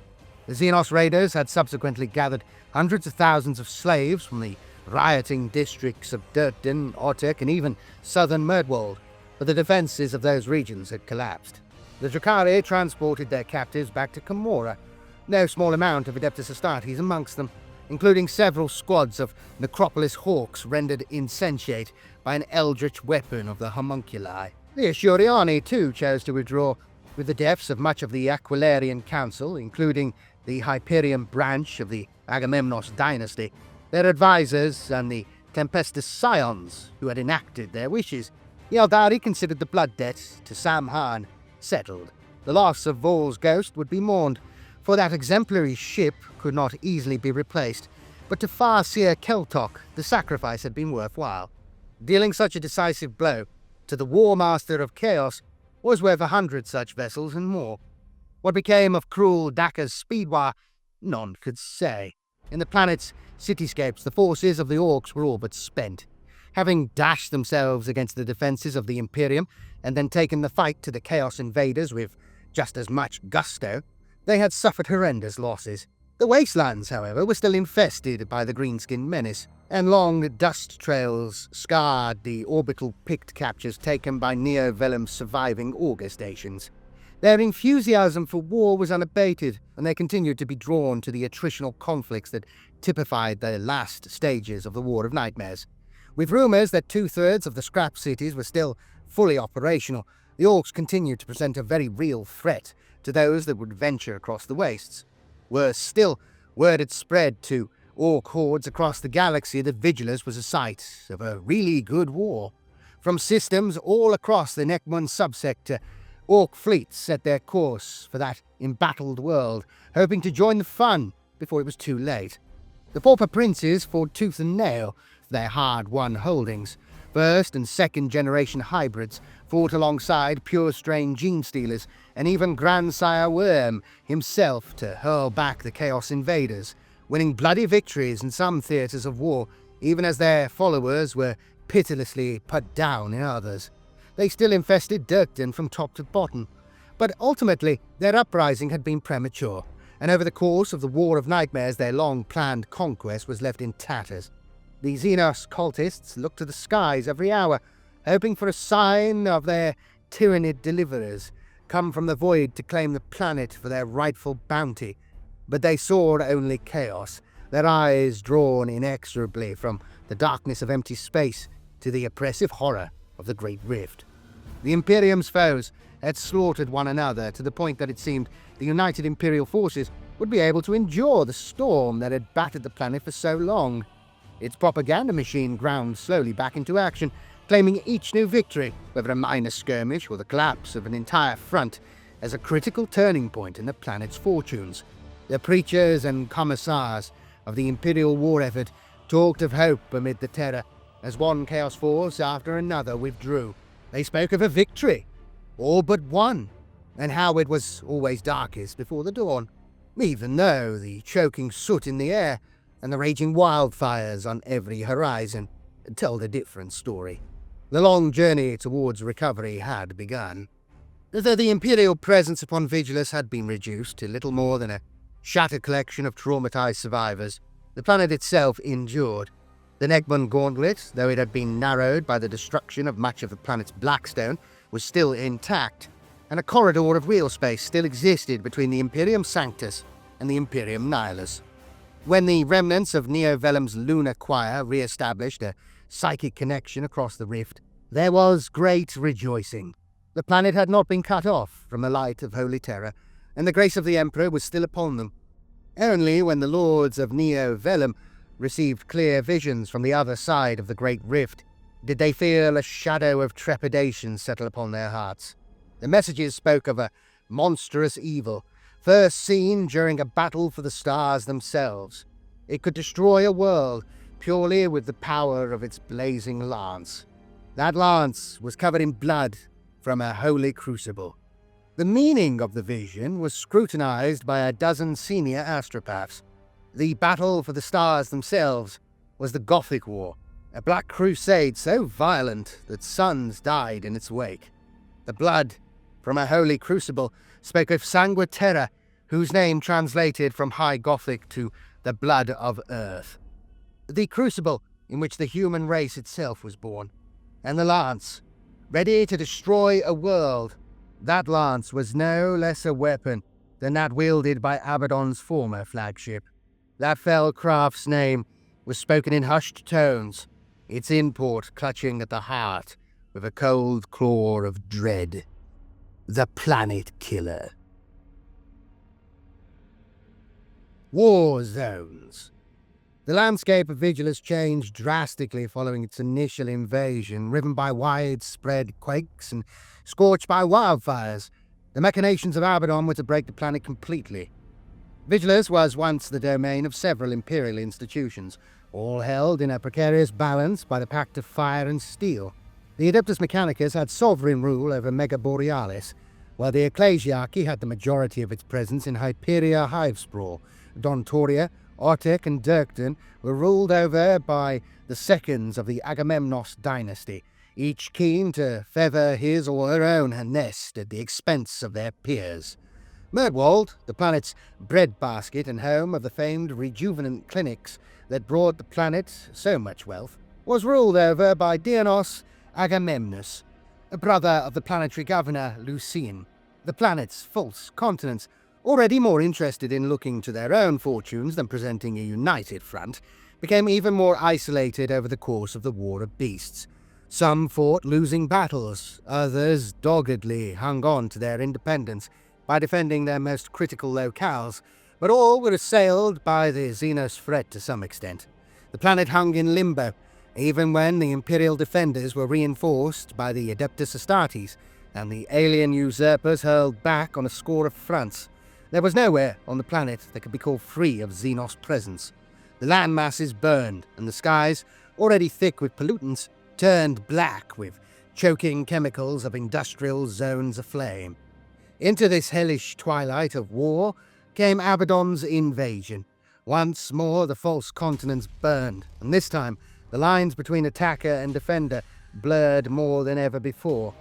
[SPEAKER 1] The Xenos raiders had subsequently gathered hundreds of thousands of slaves from the rioting districts of Durken, Otek, and even southern Merdwald, but the defenses of those regions had collapsed. The Drukhari transported their captives back to Camorra, no small amount of Adeptus Astartes amongst them, including several squads of Necropolis Hawks rendered insensate by an eldritch weapon of the homunculi. The Ashuriani, too, chose to withdraw, with the deaths of much of the Aquilarian Council, including the Hyperion branch of the Agamemnos dynasty, their advisors, and the Tempestus Scions, who had enacted their wishes. The Aeldari considered the blood debt to Samhain settled. The loss of Vol's ghost would be mourned, for that exemplary ship could not easily be replaced, but to Farseer Keltok the sacrifice had been worthwhile. Dealing such a decisive blow to the War Master of Chaos was worth 100 such vessels and more. What became of cruel Dakka's Speedwaaagh, none could say. In the planet's cityscapes, the forces of the Orcs were all but spent. Having dashed themselves against the defences of the Imperium, and then taken the fight to the Chaos Invaders with just as much gusto, they had suffered horrendous losses. The wastelands, however, were still infested by the greenskin menace, and long dust trails scarred the orbital picked captures taken by Neo-Vellum's surviving auger stations. Their enthusiasm for war was unabated, and they continued to be drawn to the attritional conflicts that typified the last stages of the War of Nightmares. With rumours that 2/3 of the scrap cities were still fully operational, the Orcs continued to present a very real threat to those that would venture across the wastes. Worse still, word had spread to Orc hordes across the galaxy that Vigilus was a site of a really good war. From systems all across the Nachmund subsector, Orc fleets set their course for that embattled world, hoping to join the fun before it was too late. The pauper princes fought tooth and nail for their hard-won holdings. First and second generation hybrids fought alongside pure-strain Genestealers, and even Grandsire Worm himself to hurl back the Chaos Invaders, winning bloody victories in some theatres of war, even as their followers were pitilessly put down in others. They still infested Durken from top to bottom, but ultimately their uprising had been premature, and over the course of the War of Nightmares their long-planned conquest was left in tatters. The Xenos cultists looked to the skies every hour, hoping for a sign of their tyrannid deliverers, come from the void to claim the planet for their rightful bounty. But they saw only chaos, their eyes drawn inexorably from the darkness of empty space to the oppressive horror of the Great Rift. The Imperium's foes had slaughtered one another to the point that it seemed the united Imperial forces would be able to endure the storm that had battered the planet for so long. Its propaganda machine ground slowly back into action, claiming each new victory, whether a minor skirmish or the collapse of an entire front, as a critical turning point in the planet's fortunes. The preachers and commissars of the Imperial war effort talked of hope amid the terror as one Chaos force after another withdrew. They spoke of a victory, all but one, and how it was always darkest before the dawn, even though the choking soot in the air and the raging wildfires on every horizon told a different story. The long journey towards recovery had begun. Though the Imperial presence upon Vigilus had been reduced to little more than a shattered collection of traumatized survivors, the planet itself endured. The Nachmund Gauntlet, though it had been narrowed by the destruction of much of the planet's blackstone, was still intact, and a corridor of real space still existed between the Imperium Sanctus and the Imperium Nihilus. When the remnants of Neo Vellum's lunar choir re-established a psychic connection across the rift, there was great rejoicing. The planet had not been cut off from the light of holy terror, and the grace of the Emperor was still upon them. Only when the lords of Neo Vellum received clear visions from the other side of the great rift did they feel a shadow of trepidation settle upon their hearts. The messages spoke of a monstrous evil, first seen during a battle for the stars themselves. It could destroy a world purely with the power of its blazing lance. That lance was covered in blood from a holy crucible. The meaning of the vision was scrutinized by a dozen senior astropaths. The battle for the stars themselves was the Gothic War, a black crusade so violent that sons died in its wake. The blood from a holy crucible spoke of Sangue Terra, whose name translated from High Gothic to the blood of earth. The crucible in which the human race itself was born, and the lance, ready to destroy a world. That lance was no less a weapon than that wielded by Abaddon's former flagship. That fell craft's name was spoken in hushed tones, its import clutching at the heart with a cold claw of dread. The Planet Killer. War zones. The landscape of Vigilus changed drastically following its initial invasion, riven by widespread quakes and scorched by wildfires. The machinations of Abaddon were to break the planet completely. Vigilus was once the domain of several imperial institutions, all held in a precarious balance by the Pact of Fire and Steel. The Adeptus Mechanicus had sovereign rule over Mega Borealis, while the Ecclesiarchy had the majority of its presence in Hyperia Hivespraw. Dontoria, Otek, and Durken were ruled over by the seconds of the Agamemnos dynasty, each keen to feather his or her own nest at the expense of their peers. Merdwald, the planet's breadbasket and home of the famed rejuvenant clinics that brought the planet so much wealth, was ruled over by Dionysos Agamemnus, a brother of the planetary governor Lucian. The planet's false continents, already more interested in looking to their own fortunes than presenting a united front, became even more isolated over the course of the War of Beasts. Some fought losing battles, others doggedly hung on to their independence by defending their most critical locales, but all were assailed by the Xenos threat to some extent. The planet hung in limbo, even when the Imperial defenders were reinforced by the Adeptus Astartes, and the alien usurpers hurled back on a score of fronts. There was nowhere on the planet that could be called free of Xenos presence. The land masses burned, and the skies, already thick with pollutants, turned black with choking chemicals of industrial zones aflame. Into this hellish twilight of war came Abaddon's invasion. Once more the false continents burned, and this time the lines between attacker and defender blurred more than ever before.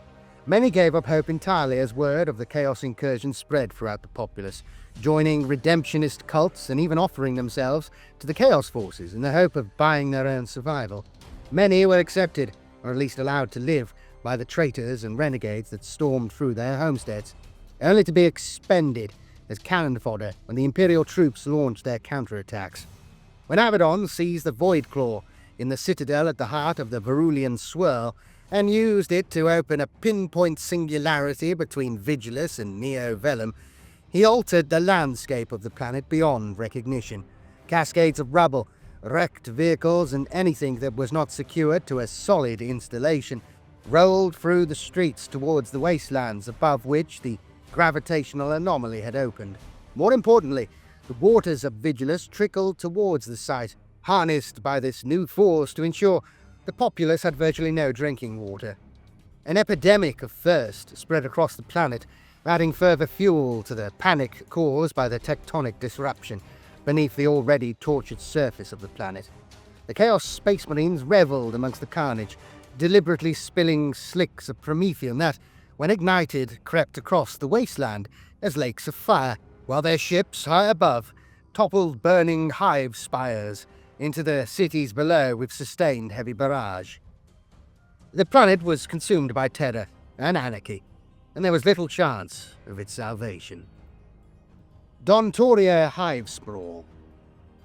[SPEAKER 1] Many gave up hope entirely as word of the Chaos incursion spread throughout the populace, joining redemptionist cults and even offering themselves to the Chaos forces in the hope of buying their own survival. Many were accepted, or at least allowed to live, by the traitors and renegades that stormed through their homesteads, only to be expended as cannon fodder when the Imperial troops launched their counterattacks. When Abaddon seized the Void Claw in the citadel at the heart of the Veruan Swirl, and used it to open a pinpoint singularity between Vigilus and Neo Vellum, he altered the landscape of the planet beyond recognition. Cascades of rubble, wrecked vehicles, and anything that was not secured to a solid installation rolled through the streets towards the wastelands above which the gravitational anomaly had opened. More importantly, The waters of Vigilus trickled towards the site, harnessed by this new force to ensure the populace had virtually no drinking water. An epidemic of thirst spread across the planet, adding further fuel to the panic caused by the tectonic disruption beneath the already tortured surface of the planet. The Chaos Space Marines revelled amongst the carnage, deliberately spilling slicks of promethium that, when ignited, crept across the wasteland as lakes of fire, while their ships, high above, toppled burning hive spires into the cities below with sustained heavy barrage. The planet was consumed by terror and anarchy, and there was little chance of its salvation. Dontoria Hivespraw.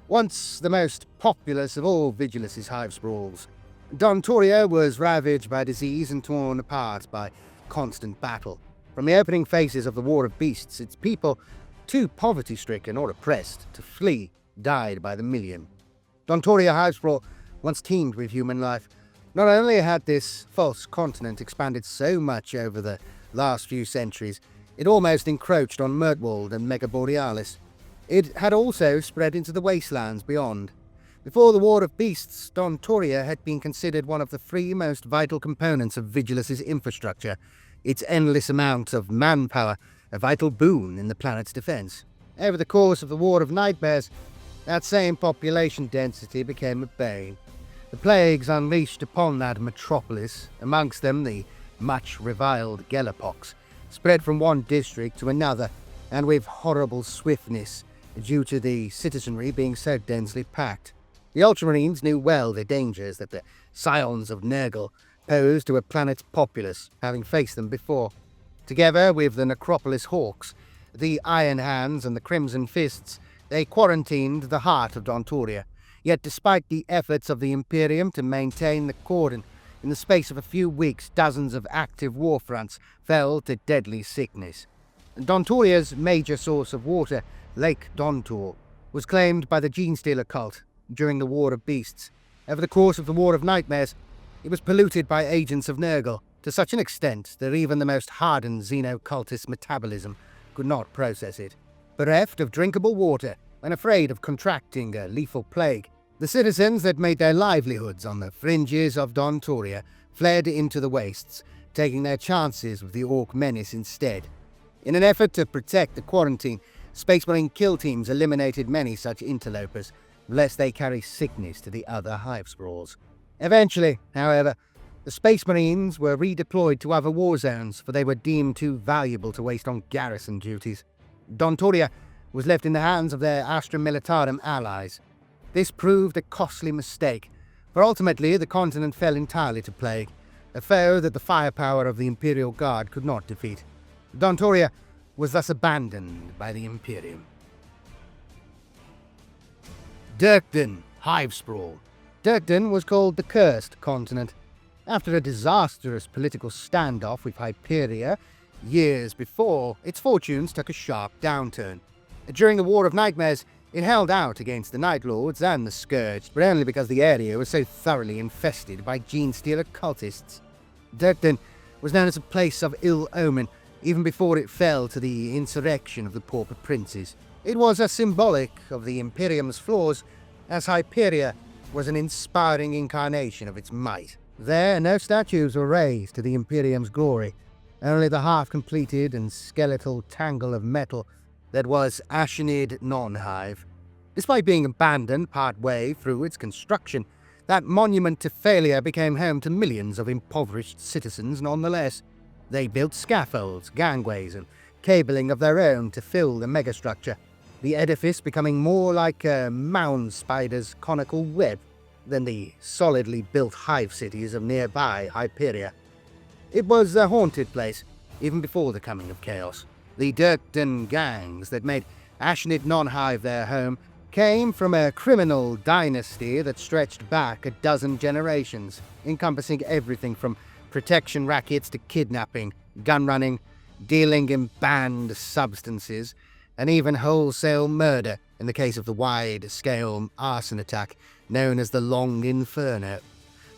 [SPEAKER 1] Once the most populous of all Vigilus' Hivesprawls, Dontoria was ravaged by disease and torn apart by constant battle. From the opening phases of the War of Beasts, its people, too poverty-stricken or oppressed to flee, died by the million. Dontoria Hivespraw once teemed with human life. Not only had this false continent expanded so much over the last few centuries, it almost encroached on Murtwald and Megaborealis. It had also spread into the wastelands beyond. Before the War of Beasts, Dontoria had been considered one of the three most vital components of Vigilus' infrastructure, its endless amount of manpower, a vital boon in the planet's defense. Over the course of the War of Nightmares, that same population density became a bane. The plagues unleashed upon that metropolis, amongst them the much reviled Gellerpox, spread from one district to another, and with horrible swiftness, due to the citizenry being so densely packed. The Ultramarines knew well the dangers that the scions of Nurgle posed to a planet's populace, having faced them before. Together with the Necropolis Hawks, the Iron Hands and the Crimson Fists, they quarantined the heart of Dontoria. Yet despite the efforts of the Imperium to maintain the cordon, in the space of a few weeks dozens of active war fronts fell to deadly sickness. Dontoria's major source of water, Lake Dontor, was claimed by the Genestealer Cult during the War of Beasts. Over the course of the War of Nightmares, it was polluted by agents of Nurgle to such an extent that even the most hardened xenocultist metabolism could not process it. Bereft of drinkable water and afraid of contracting a lethal plague, the citizens that made their livelihoods on the fringes of Dontoria fled into the wastes, taking their chances with the Orc menace instead. In an effort to protect the quarantine, Space Marine kill teams eliminated many such interlopers, lest they carry sickness to the other Hivesprawls. Eventually, however, the Space Marines were redeployed to other war zones, for they were deemed too valuable to waste on garrison duties. Dontoria was left in the hands of their Astra Militarum allies. This proved a costly mistake, for ultimately the continent fell entirely to plague, a foe that the firepower of the Imperial Guard could not defeat. Dontoria was thus abandoned by the Imperium. Durken Hivespraw. Durken was called the Cursed Continent. After a disastrous political standoff with Hyperia years before, its fortunes took a sharp downturn. During the War of Nightmares, it held out against the Night Lords and the Scourge, but only because the area was so thoroughly infested by Genestealer cultists. Durken was known as a place of ill omen, even before it fell to the insurrection of the Pauper Princes. It was a symbolic of the Imperium's flaws, as Hyperia was an inspiring incarnation of its might. There, no statues were raised to the Imperium's glory, only the half-completed and skeletal tangle of metal that was Ashenid non-Hive. Despite being abandoned part-way through its construction, that monument to failure became home to millions of impoverished citizens nonetheless. They built scaffolds, gangways, and cabling of their own to fill the megastructure, the edifice becoming more like a mound spider's conical web than the solidly built hive cities of nearby Hyperia. It was a haunted place, even before the coming of chaos. The Durken gangs that made Ashenid non-Hive their home came from a criminal dynasty that stretched back a dozen generations, encompassing everything from protection rackets to kidnapping, gun running, dealing in banned substances, and even wholesale murder in the case of the wide-scale arson attack known as the Long Inferno.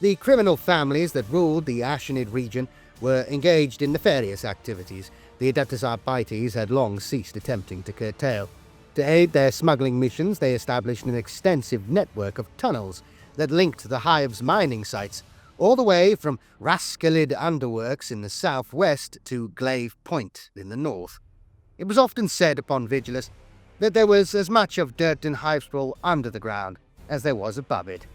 [SPEAKER 1] The criminal families that ruled the Ashenid region were engaged in nefarious activities the Adeptus Arbites had long ceased attempting to curtail. To aid their smuggling missions, they established an extensive network of tunnels that linked the Hive's mining sites, all the way from Rascalid Underworks in the southwest to Glaive Point in the north. It was often said upon Vigilus that there was as much of Durken Hivespraw under the ground as there was above it.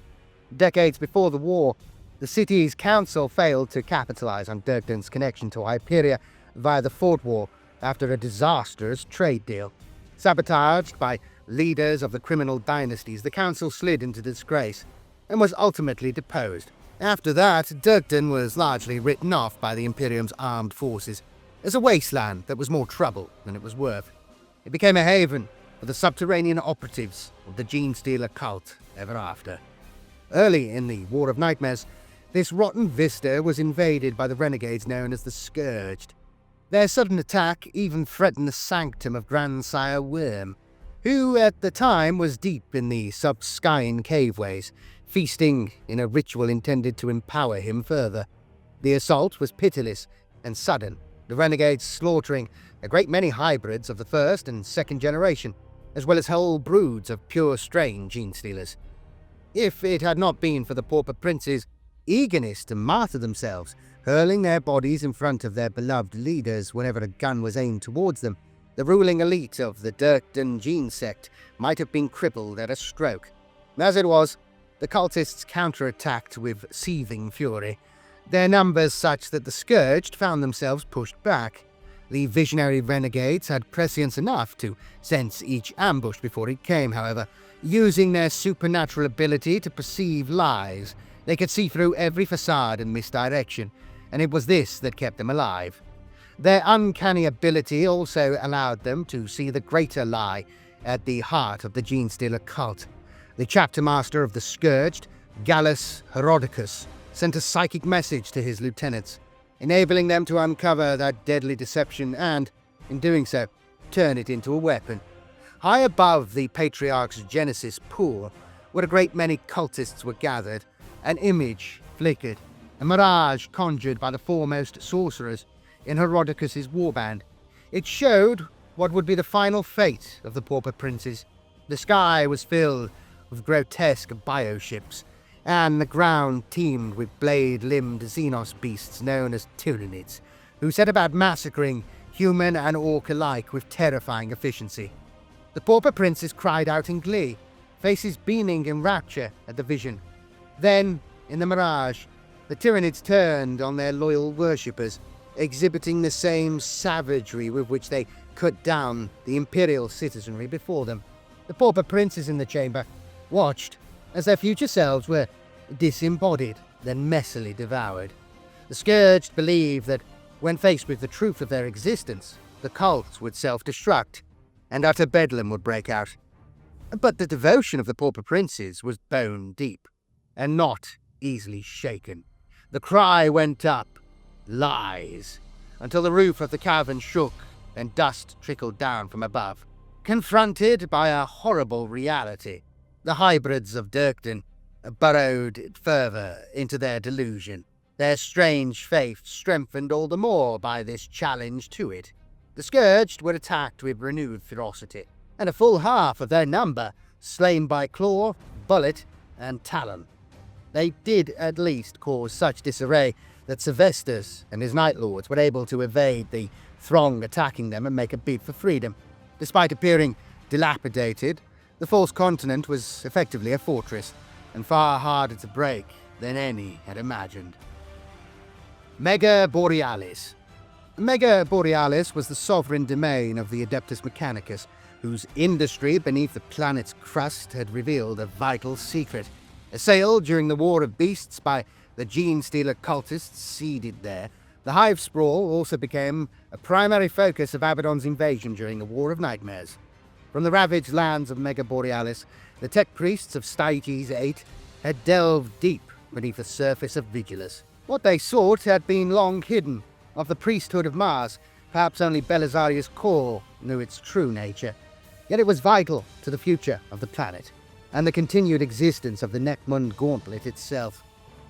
[SPEAKER 1] Decades before the war, the city's council failed to capitalize on Durken's connection to Hyperia via the Fort War after a disastrous trade deal. Sabotaged by leaders of the criminal dynasties, the council slid into disgrace and was ultimately deposed. After that, Durken was largely written off by the Imperium's armed forces as a wasteland that was more trouble than it was worth. It became a haven for the subterranean operatives of the Genestealer Cult ever after. Early in the War of Nightmares, this rotten vista was invaded by the renegades known as the Scourged. Their sudden attack even threatened the sanctum of Grandsire Worm, who at the time was deep in the Subskyne caveways, feasting in a ritual intended to empower him further. The assault was pitiless and sudden, the renegades slaughtering a great many hybrids of the first and second generation, as well as whole broods of pure strain Genestealers. If it had not been for the pauper princes' eagerness to martyr themselves, hurling their bodies in front of their beloved leaders whenever a gun was aimed towards them, the ruling elite of the Durken Gene sect might have been crippled at a stroke. As it was, the cultists counterattacked with seething fury, their numbers such that the Scourged found themselves pushed back. The visionary renegades had prescience enough to sense each ambush before it came, however. Using their supernatural ability to perceive lies, they could see through every facade and misdirection, and it was this that kept them alive. Their uncanny ability also allowed them to see the greater lie at the heart of the Genestealer cult. The chapter master of the Scourged, Gallus Herodicus, sent a psychic message to his lieutenants, enabling them to uncover that deadly deception and, in doing so, turn it into a weapon. High above the Patriarch's Genesis pool, where a great many cultists were gathered, an image flickered, a mirage conjured by the foremost sorcerers in Herodicus's warband. It showed what would be the final fate of the pauper princes. The sky was filled with grotesque bioships, and the ground teemed with blade-limbed Xenos beasts known as Tyranids, who set about massacring human and orc alike with terrifying efficiency. The pauper princes cried out in glee, faces beaming in rapture at the vision. Then, in the mirage, the Tyranids turned on their loyal worshippers, exhibiting the same savagery with which they cut down the imperial citizenry before them. The pauper princes in the chamber watched as their future selves were disembodied, then messily devoured. The Scourged believed that, when faced with the truth of their existence, the cult would self-destruct, and utter bedlam would break out. But the devotion of the pauper princes was bone deep, and not easily shaken. The cry went up, lies, until the roof of the cavern shook and dust trickled down from above. Confronted by a horrible reality, the hybrids of Durken burrowed further into their delusion, their strange faith strengthened all the more by this challenge to it. The Scourged were attacked with renewed ferocity, and a full half of their number slain by claw, bullet, and talon. They did at least cause such disarray that Sylvestus and his Night Lords were able to evade the throng attacking them and make a bid for freedom. Despite appearing dilapidated, the false continent was effectively a fortress, and far harder to break than any had imagined. Mega Borealis. Mega Borealis was the sovereign domain of the Adeptus Mechanicus, whose industry beneath the planet's crust had revealed a vital secret. Assailed during the War of Beasts by the Genestealer cultists seeded there, the Hivespraw also became a primary focus of Abaddon's invasion during the War of Nightmares. From the ravaged lands of Mega Borealis, the tech priests of Styges VIII had delved deep beneath the surface of Vigilus. What they sought had been long hidden. Of the priesthood of Mars, perhaps only Belisarius Core knew its true nature. Yet it was vital to the future of the planet, and the continued existence of the Nachmund Gauntlet itself.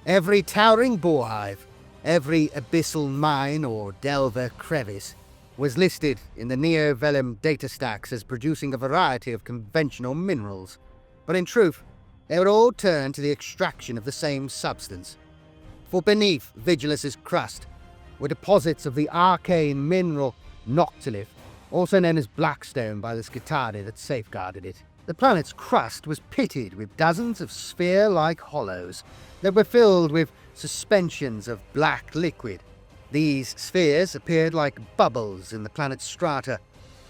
[SPEAKER 1] Every towering boar hive, every abyssal mine or delver crevice, was listed in the Neo-Vellum data stacks as producing a variety of conventional minerals, but in truth, they were all turned to the extraction of the same substance. For beneath Vigilus's crust were deposits of the arcane mineral Noctilith, also known as Blackstone by the Skitarii that safeguarded it. The planet's crust was pitted with dozens of sphere-like hollows that were filled with suspensions of black liquid. These spheres appeared like bubbles in the planet's strata,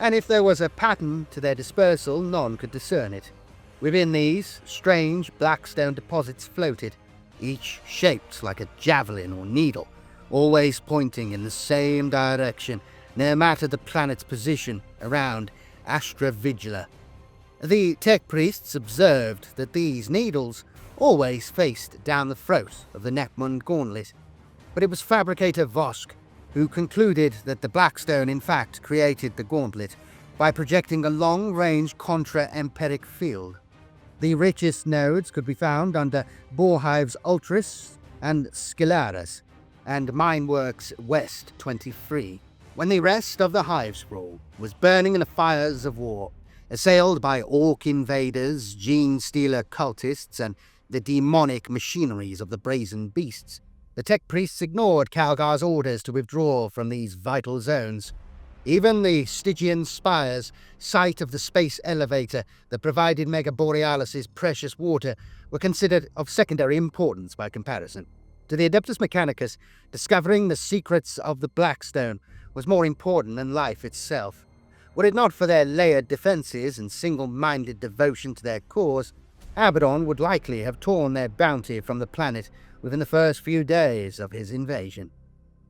[SPEAKER 1] and if there was a pattern to their dispersal, none could discern it. Within these, strange blackstone deposits floated, each shaped like a javelin or needle, always pointing in the same direction, no matter the planet's position around Astra Vigila. The tech priests observed that these needles always faced down the throat of the Nachmund Gauntlet, but it was fabricator Vosk who concluded that the Blackstone in fact created the gauntlet by projecting a long-range contra-empiric field. The richest nodes could be found under Borhive's Ultras and Scyllaris, and Mineworks West 23. When the rest of the Hivespraw was burning in the fires of war, assailed by Orc invaders, Genestealer cultists, and the demonic machineries of the brazen beasts, the tech priests ignored Calgar's orders to withdraw from these vital zones. Even the Stygian spires, site of the space elevator that provided Mega Borealis' precious water, were considered of secondary importance by comparison. To the Adeptus Mechanicus, discovering the secrets of the Blackstone was more important than life itself. Were it not for their layered defenses and single-minded devotion to their cause, Abaddon would likely have torn their bounty from the planet within the first few days of his invasion.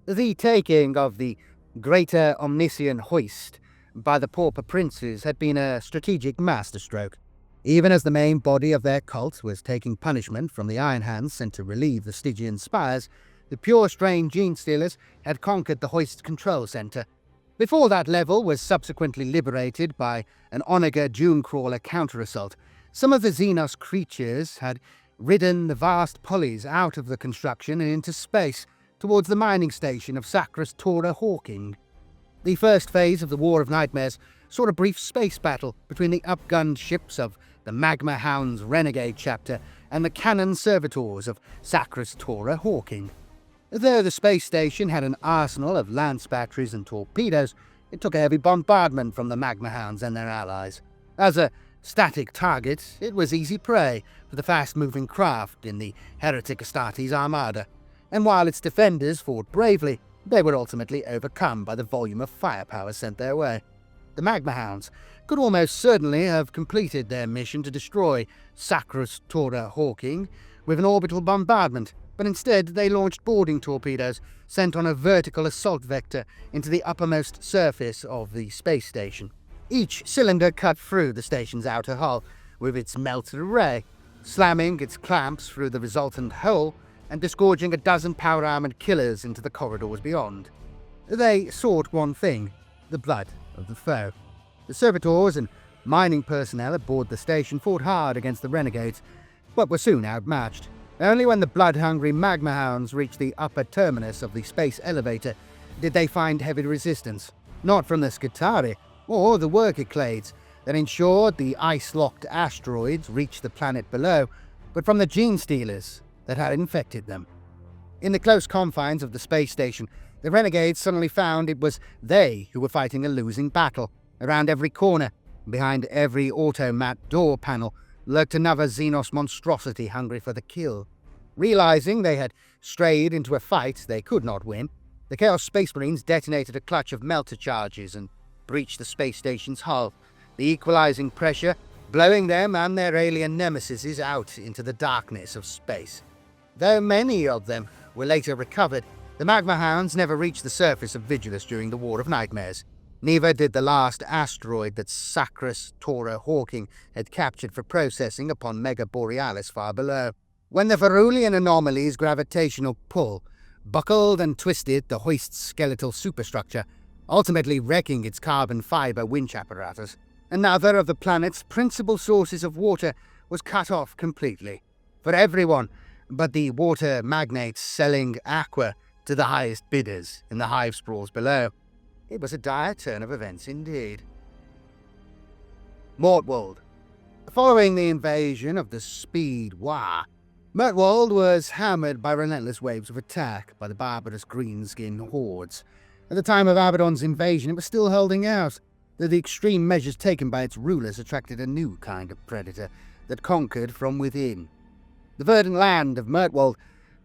[SPEAKER 1] The taking of the Greater Omnissian Hoist by the Pauper Princes had been a strategic masterstroke. Even as the main body of their cult was taking punishment from the Iron Hands sent to relieve the Stygian spires, the pure-strain Genestealers had conquered the Hoist's control center. Before that level was subsequently liberated by an Onager Dunecrawler counter-assault, some of the Xenos creatures had ridden the vast pulleys out of the construction and into space towards the mining station of Sacras Tora Hawking. The first phase of the War of Nightmares saw a brief space battle between the upgunned ships of the Magma Hound's Renegade chapter and the cannon servitors of Sacras Tora Hawking. Though the space station had an arsenal of lance batteries and torpedoes, it took a heavy bombardment from the Magma Hounds and their allies. As a static target, it was easy prey for the fast-moving craft in the Heretic Astartes armada, and while its defenders fought bravely, they were ultimately overcome by the volume of firepower sent their way. The Magma Hounds could almost certainly have completed their mission to destroy Sacras Tora Hawking with an orbital bombardment, but instead they launched boarding torpedoes sent on a vertical assault vector into the uppermost surface of the space station. Each cylinder cut through the station's outer hull with its melted array, slamming its clamps through the resultant hole and disgorging a dozen power-armored killers into the corridors beyond. They sought one thing: the blood of the foe. The servitors and mining personnel aboard the station fought hard against the renegades, but were soon outmatched. Only when the blood-hungry Magma Hounds reached the upper terminus of the space elevator did they find heavy resistance, not from the Skitarii or the worker clades that ensured the ice-locked asteroids reached the planet below, but from the Genestealers that had infected them. In the close confines of the space station, the renegades suddenly found it was they who were fighting a losing battle. Around every corner, behind every automat door panel, lurked another Xenos monstrosity hungry for the kill. Realizing they had strayed into a fight they could not win, the Chaos Space Marines detonated a clutch of melter charges and breached the space station's hull, the equalizing pressure blowing them and their alien nemesis out into the darkness of space. Though many of them were later recovered, the Magma Hounds never reached the surface of Vigilus during the War of Nightmares. Neither did the last asteroid that Sacras Tora Hawking had captured for processing upon Mega Borealis far below. When the Verulian anomaly's gravitational pull buckled and twisted the Hoist's skeletal superstructure, ultimately wrecking its carbon fiber winch apparatus, another of the planet's principal sources of water was cut off completely, for everyone but the water magnates selling aqua to the highest bidders in the Hivespraws below. It was a dire turn of events indeed. Mortwald. Following the invasion of the Speedwaaagh, Mortwald was hammered by relentless waves of attack by the barbarous greenskin hordes. At the time of Abaddon's invasion, it was still holding out, though the extreme measures taken by its rulers attracted a new kind of predator that conquered from within. The verdant land of Mortwald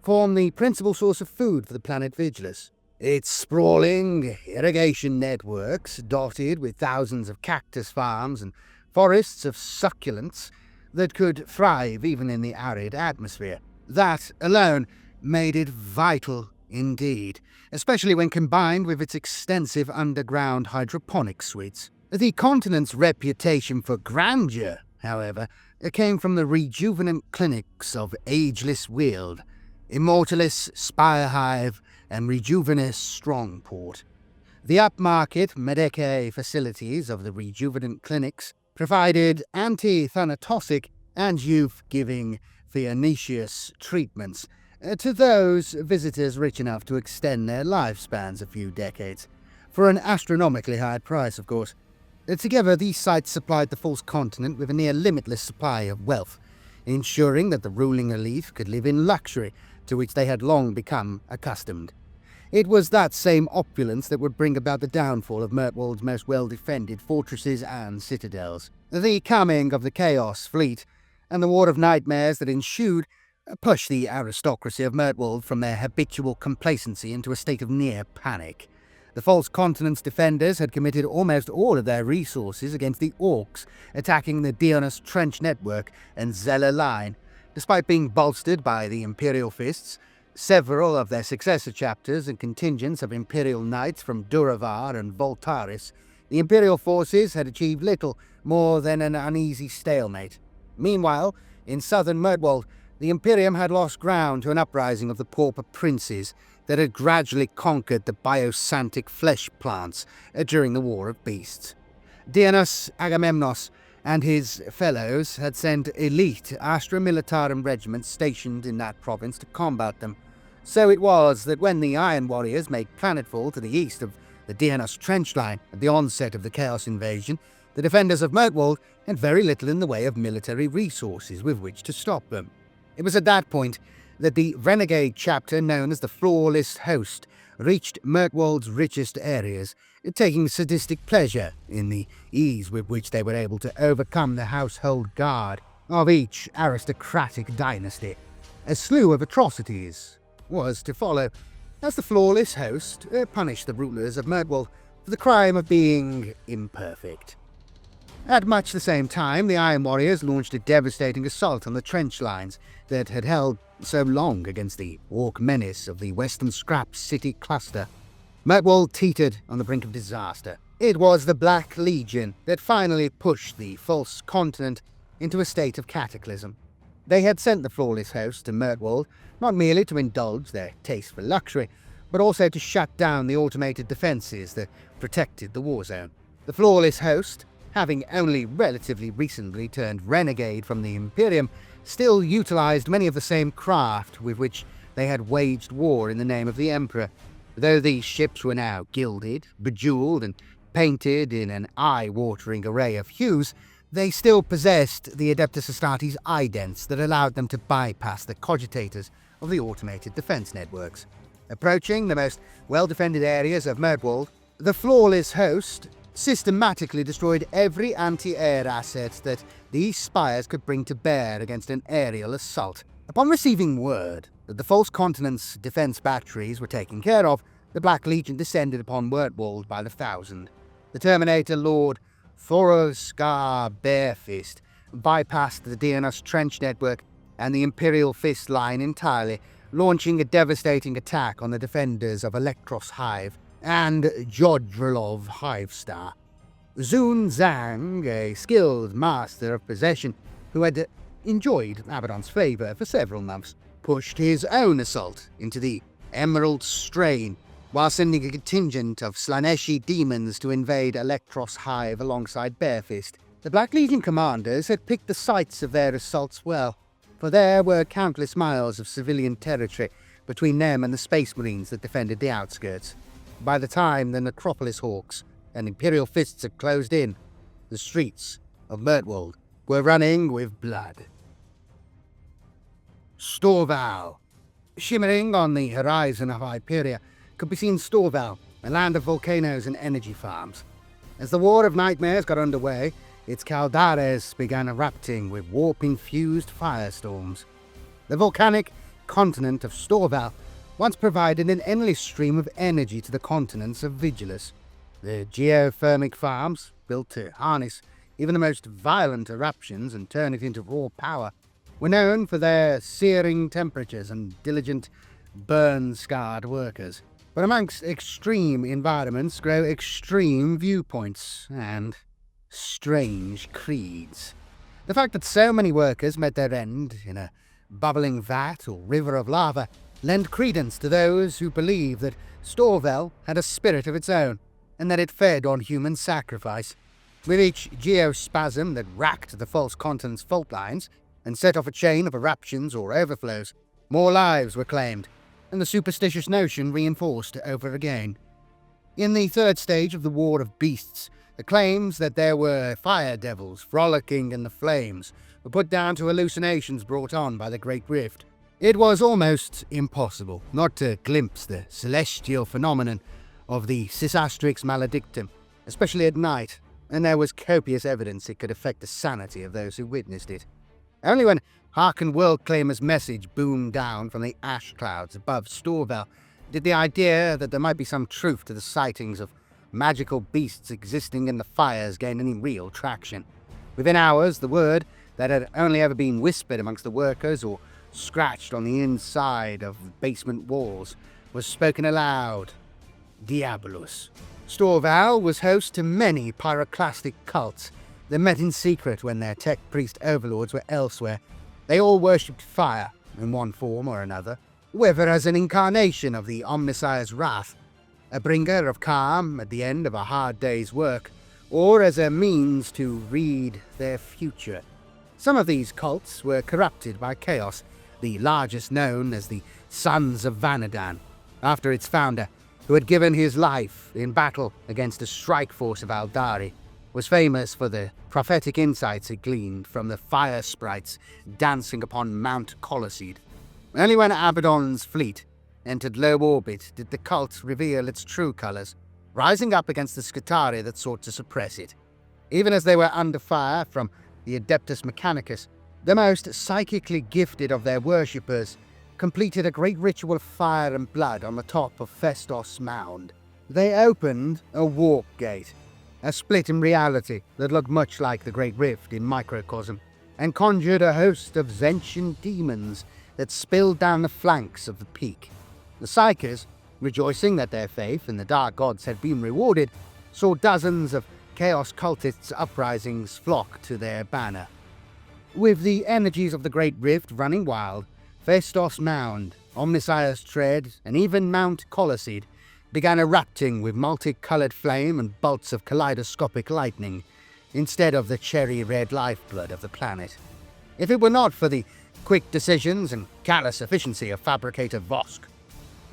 [SPEAKER 1] formed the principal source of food for the planet Vigilus. Its sprawling irrigation networks, dotted with thousands of cactus farms and forests of succulents that could thrive even in the arid atmosphere. That alone made it vital indeed, especially when combined with its extensive underground hydroponic suites. The continent's reputation for grandeur, however, came from the rejuvenant clinics of Ageless Weald, Immortalis Hive, and Rejuvenus Strongport. The upmarket Medicae facilities of the rejuvenant clinics provided anti-thanatoxic and youth-giving pernicious treatments to those visitors rich enough to extend their lifespans a few decades, for an astronomically high price, of course. Together, these sites supplied the false continent with a near-limitless supply of wealth, ensuring that the ruling elite could live in luxury to which they had long become accustomed. It was that same opulence that would bring about the downfall of Mortwald's most well-defended fortresses and citadels. The coming of the Chaos Fleet and the War of Nightmares that ensued pushed the aristocracy of Mortwald from their habitual complacency into a state of near panic. The false continent's defenders had committed almost all of their resources against the Orcs, attacking the Dionys Trench Network and Zeller Line. Despite being bolstered by the Imperial Fists, several of their successor chapters and contingents of Imperial Knights from Duravar and Voltaris, the Imperial forces had achieved little more than an uneasy stalemate. Meanwhile, in southern Mortwald, the Imperium had lost ground to an uprising of the pauper princes that had gradually conquered the biosantic flesh plants during the War of Beasts. Dionysus Agamemnos and his fellows had sent elite Astra Militarum regiments stationed in that province to combat them. So it was that when the Iron Warriors made planetfall to the east of the Dionys Trench Line at the onset of the Chaos Invasion, the defenders of Mortwald had very little in the way of military resources with which to stop them. It was at that point that the renegade chapter known as the Flawless Host reached Mortwald's richest areas, taking sadistic pleasure in the ease with which they were able to overcome the household guard of each aristocratic dynasty. A slew of atrocities was to follow, as the Flawless Host punished the rulers of Mortwald for the crime of being imperfect. At much the same time, the Iron Warriors launched a devastating assault on the trench lines that had held so long against the Orc menace of the Western Scrap City cluster. Mortwald teetered on the brink of disaster. It was the Black Legion that finally pushed the false continent into a state of cataclysm. They had sent the Flawless Host to Mortwald not merely to indulge their taste for luxury, but also to shut down the automated defences that protected the war zone. The Flawless Host, having only relatively recently turned renegade from the Imperium, still utilised many of the same craft with which they had waged war in the name of the Emperor. Though these ships were now gilded, bejewelled, and painted in an eye-watering array of hues, they still possessed the Adeptus Astartes idents that allowed them to bypass the cogitators of the automated defence networks. Approaching the most well-defended areas of Mortwald, the Flawless Host systematically destroyed every anti-air asset that these spires could bring to bear against an aerial assault. Upon receiving word that the false continent's defence batteries were taken care of, the Black Legion descended upon Mortwald by the thousand. The Terminator Lord Thoroscar Barefist bypassed the Dionys Trench Network and the Imperial Fist line entirely, launching a devastating attack on the defenders of Electros Hive and Jodrelov Hivestar. Zun Zhang, a skilled master of possession who had enjoyed Abaddon's favour for several months, pushed his own assault into the Emerald Strain, while sending a contingent of Slaneshi demons to invade Electros Hive alongside Barefist. The Black Legion commanders had picked the sites of their assaults well, for there were countless miles of civilian territory between them and the Space Marines that defended the outskirts. by the time the Necropolis Hawks and Imperial fists had closed in, the streets of Murtwold were running with blood. Storval. Shimmering on the horizon of Hyperia could be seen Storval, a land of volcanoes and energy farms. As the War of Nightmares got underway, its Caldares began erupting with warp-infused firestorms. The volcanic continent of Storval once provided an endless stream of energy to the continents of Vigilus. The geothermic farms, built to harness even the most violent eruptions and turn it into raw power, were known for their searing temperatures and diligent, burn-scarred workers. But amongst extreme environments grow extreme viewpoints and strange creeds. The fact that so many workers met their end in a bubbling vat or river of lava lent credence to those who believed that Storval had a spirit of its own, and that it fed on human sacrifice. With each geospasm that racked the false continent's fault lines and set off a chain of eruptions or overflows, more lives were claimed, and the superstitious notion reinforced over again. In the third stage of the War of Beasts, the claims that there were fire devils frolicking in the flames were put down to hallucinations brought on by the Great Rift. It was almost impossible not to glimpse the celestial phenomenon of the Cisastrix Maledictum, especially at night, and there was copious evidence it could affect the sanity of those who witnessed it. Only when Haarken Worldclaimer's message boomed down from the ash clouds above Storval did the idea that there might be some truth to the sightings of magical beasts existing in the fires gain any real traction. Within hours, the word that had only ever been whispered amongst the workers or scratched on the inside of basement walls was spoken aloud. Diabolus. Storval was host to many pyroclastic cults that met in secret when their tech priest overlords were elsewhere. They all worshipped fire in one form or another, whether as an incarnation of the Omnissiah's wrath, a bringer of calm at the end of a hard day's work, or as a means to read their future. Some of these cults were corrupted by chaos, the largest known as the Sons of Vanadan, after its founder, who had given his life in battle against the strike force of Aeldari, was famous for the prophetic insights it gleaned from the fire sprites dancing upon Mount Colosseid. Only when Abaddon's fleet entered low orbit did the cult reveal its true colours, rising up against the Scutari that sought to suppress it. Even as they were under fire from the Adeptus Mechanicus, the most psychically gifted of their worshippers completed a great ritual of fire and blood on the top of Festos Mound. They opened a warp gate, a split in reality that looked much like the Great Rift in microcosm, and conjured a host of Zentian demons that spilled down the flanks of the peak. The Psykers, rejoicing that their faith in the Dark Gods had been rewarded, saw dozens of Chaos Cultists' uprisings flock to their banner. With the energies of the Great Rift running wild, Festos Mound, Omnissiah's Tread, and even Mount Colosseid began erupting with multicoloured flame and bolts of kaleidoscopic lightning, instead of the cherry-red lifeblood of the planet. If it were not for the quick decisions and callous efficiency of Fabricator Vosk,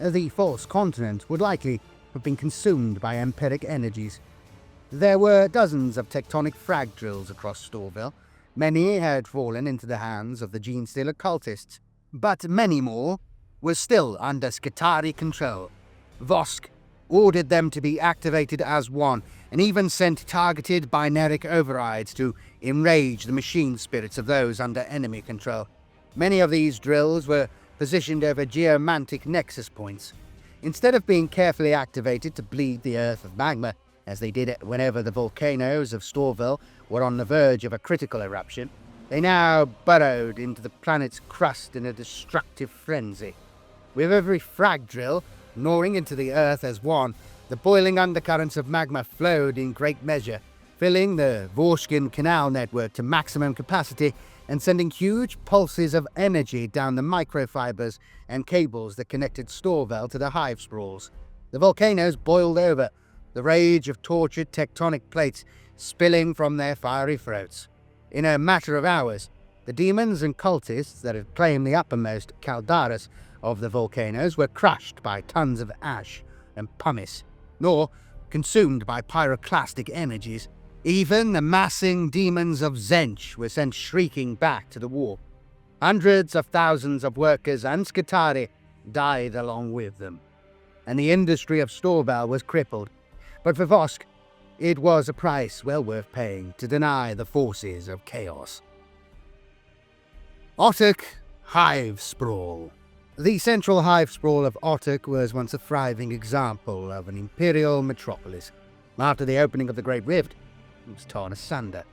[SPEAKER 1] the false continent would likely have been consumed by empiric energies. There were dozens of tectonic frag drills across Storval. Many had fallen into the hands of the Genestealer Cultists, but many more were still under Skitarii control. Vosk ordered them to be activated as one, and even sent targeted binaric overrides to enrage the machine spirits of those under enemy control. Many of these drills were positioned over geomantic nexus points. Instead of being carefully activated to bleed the earth of magma, as they did whenever the volcanoes of Storval were on the verge of a critical eruption, they now burrowed into the planet's crust in a destructive frenzy. With every frag drill gnawing into the earth as one, the boiling undercurrents of magma flowed in great measure, filling the Vorskin canal network to maximum capacity and sending huge pulses of energy down the microfibers and cables that connected Storval to the Hivespraws. The volcanoes boiled over, the rage of tortured tectonic plates spilling from their fiery throats. In a matter of hours, the demons and cultists that had claimed the uppermost caldaras of the volcanoes were crushed by tons of ash and pumice nor consumed by pyroclastic energies. Even the massing demons of Tzeentch were sent shrieking back to the war. Hundreds of thousands of workers and Skitarii died along with them, and the industry of Storval was crippled. But for Vosk, it was a price well worth paying to deny the forces of chaos. Otek Hivespraw. The central Hivespraw of Otek was once a thriving example of an imperial metropolis. After the opening of the Great Rift, it was torn asunder.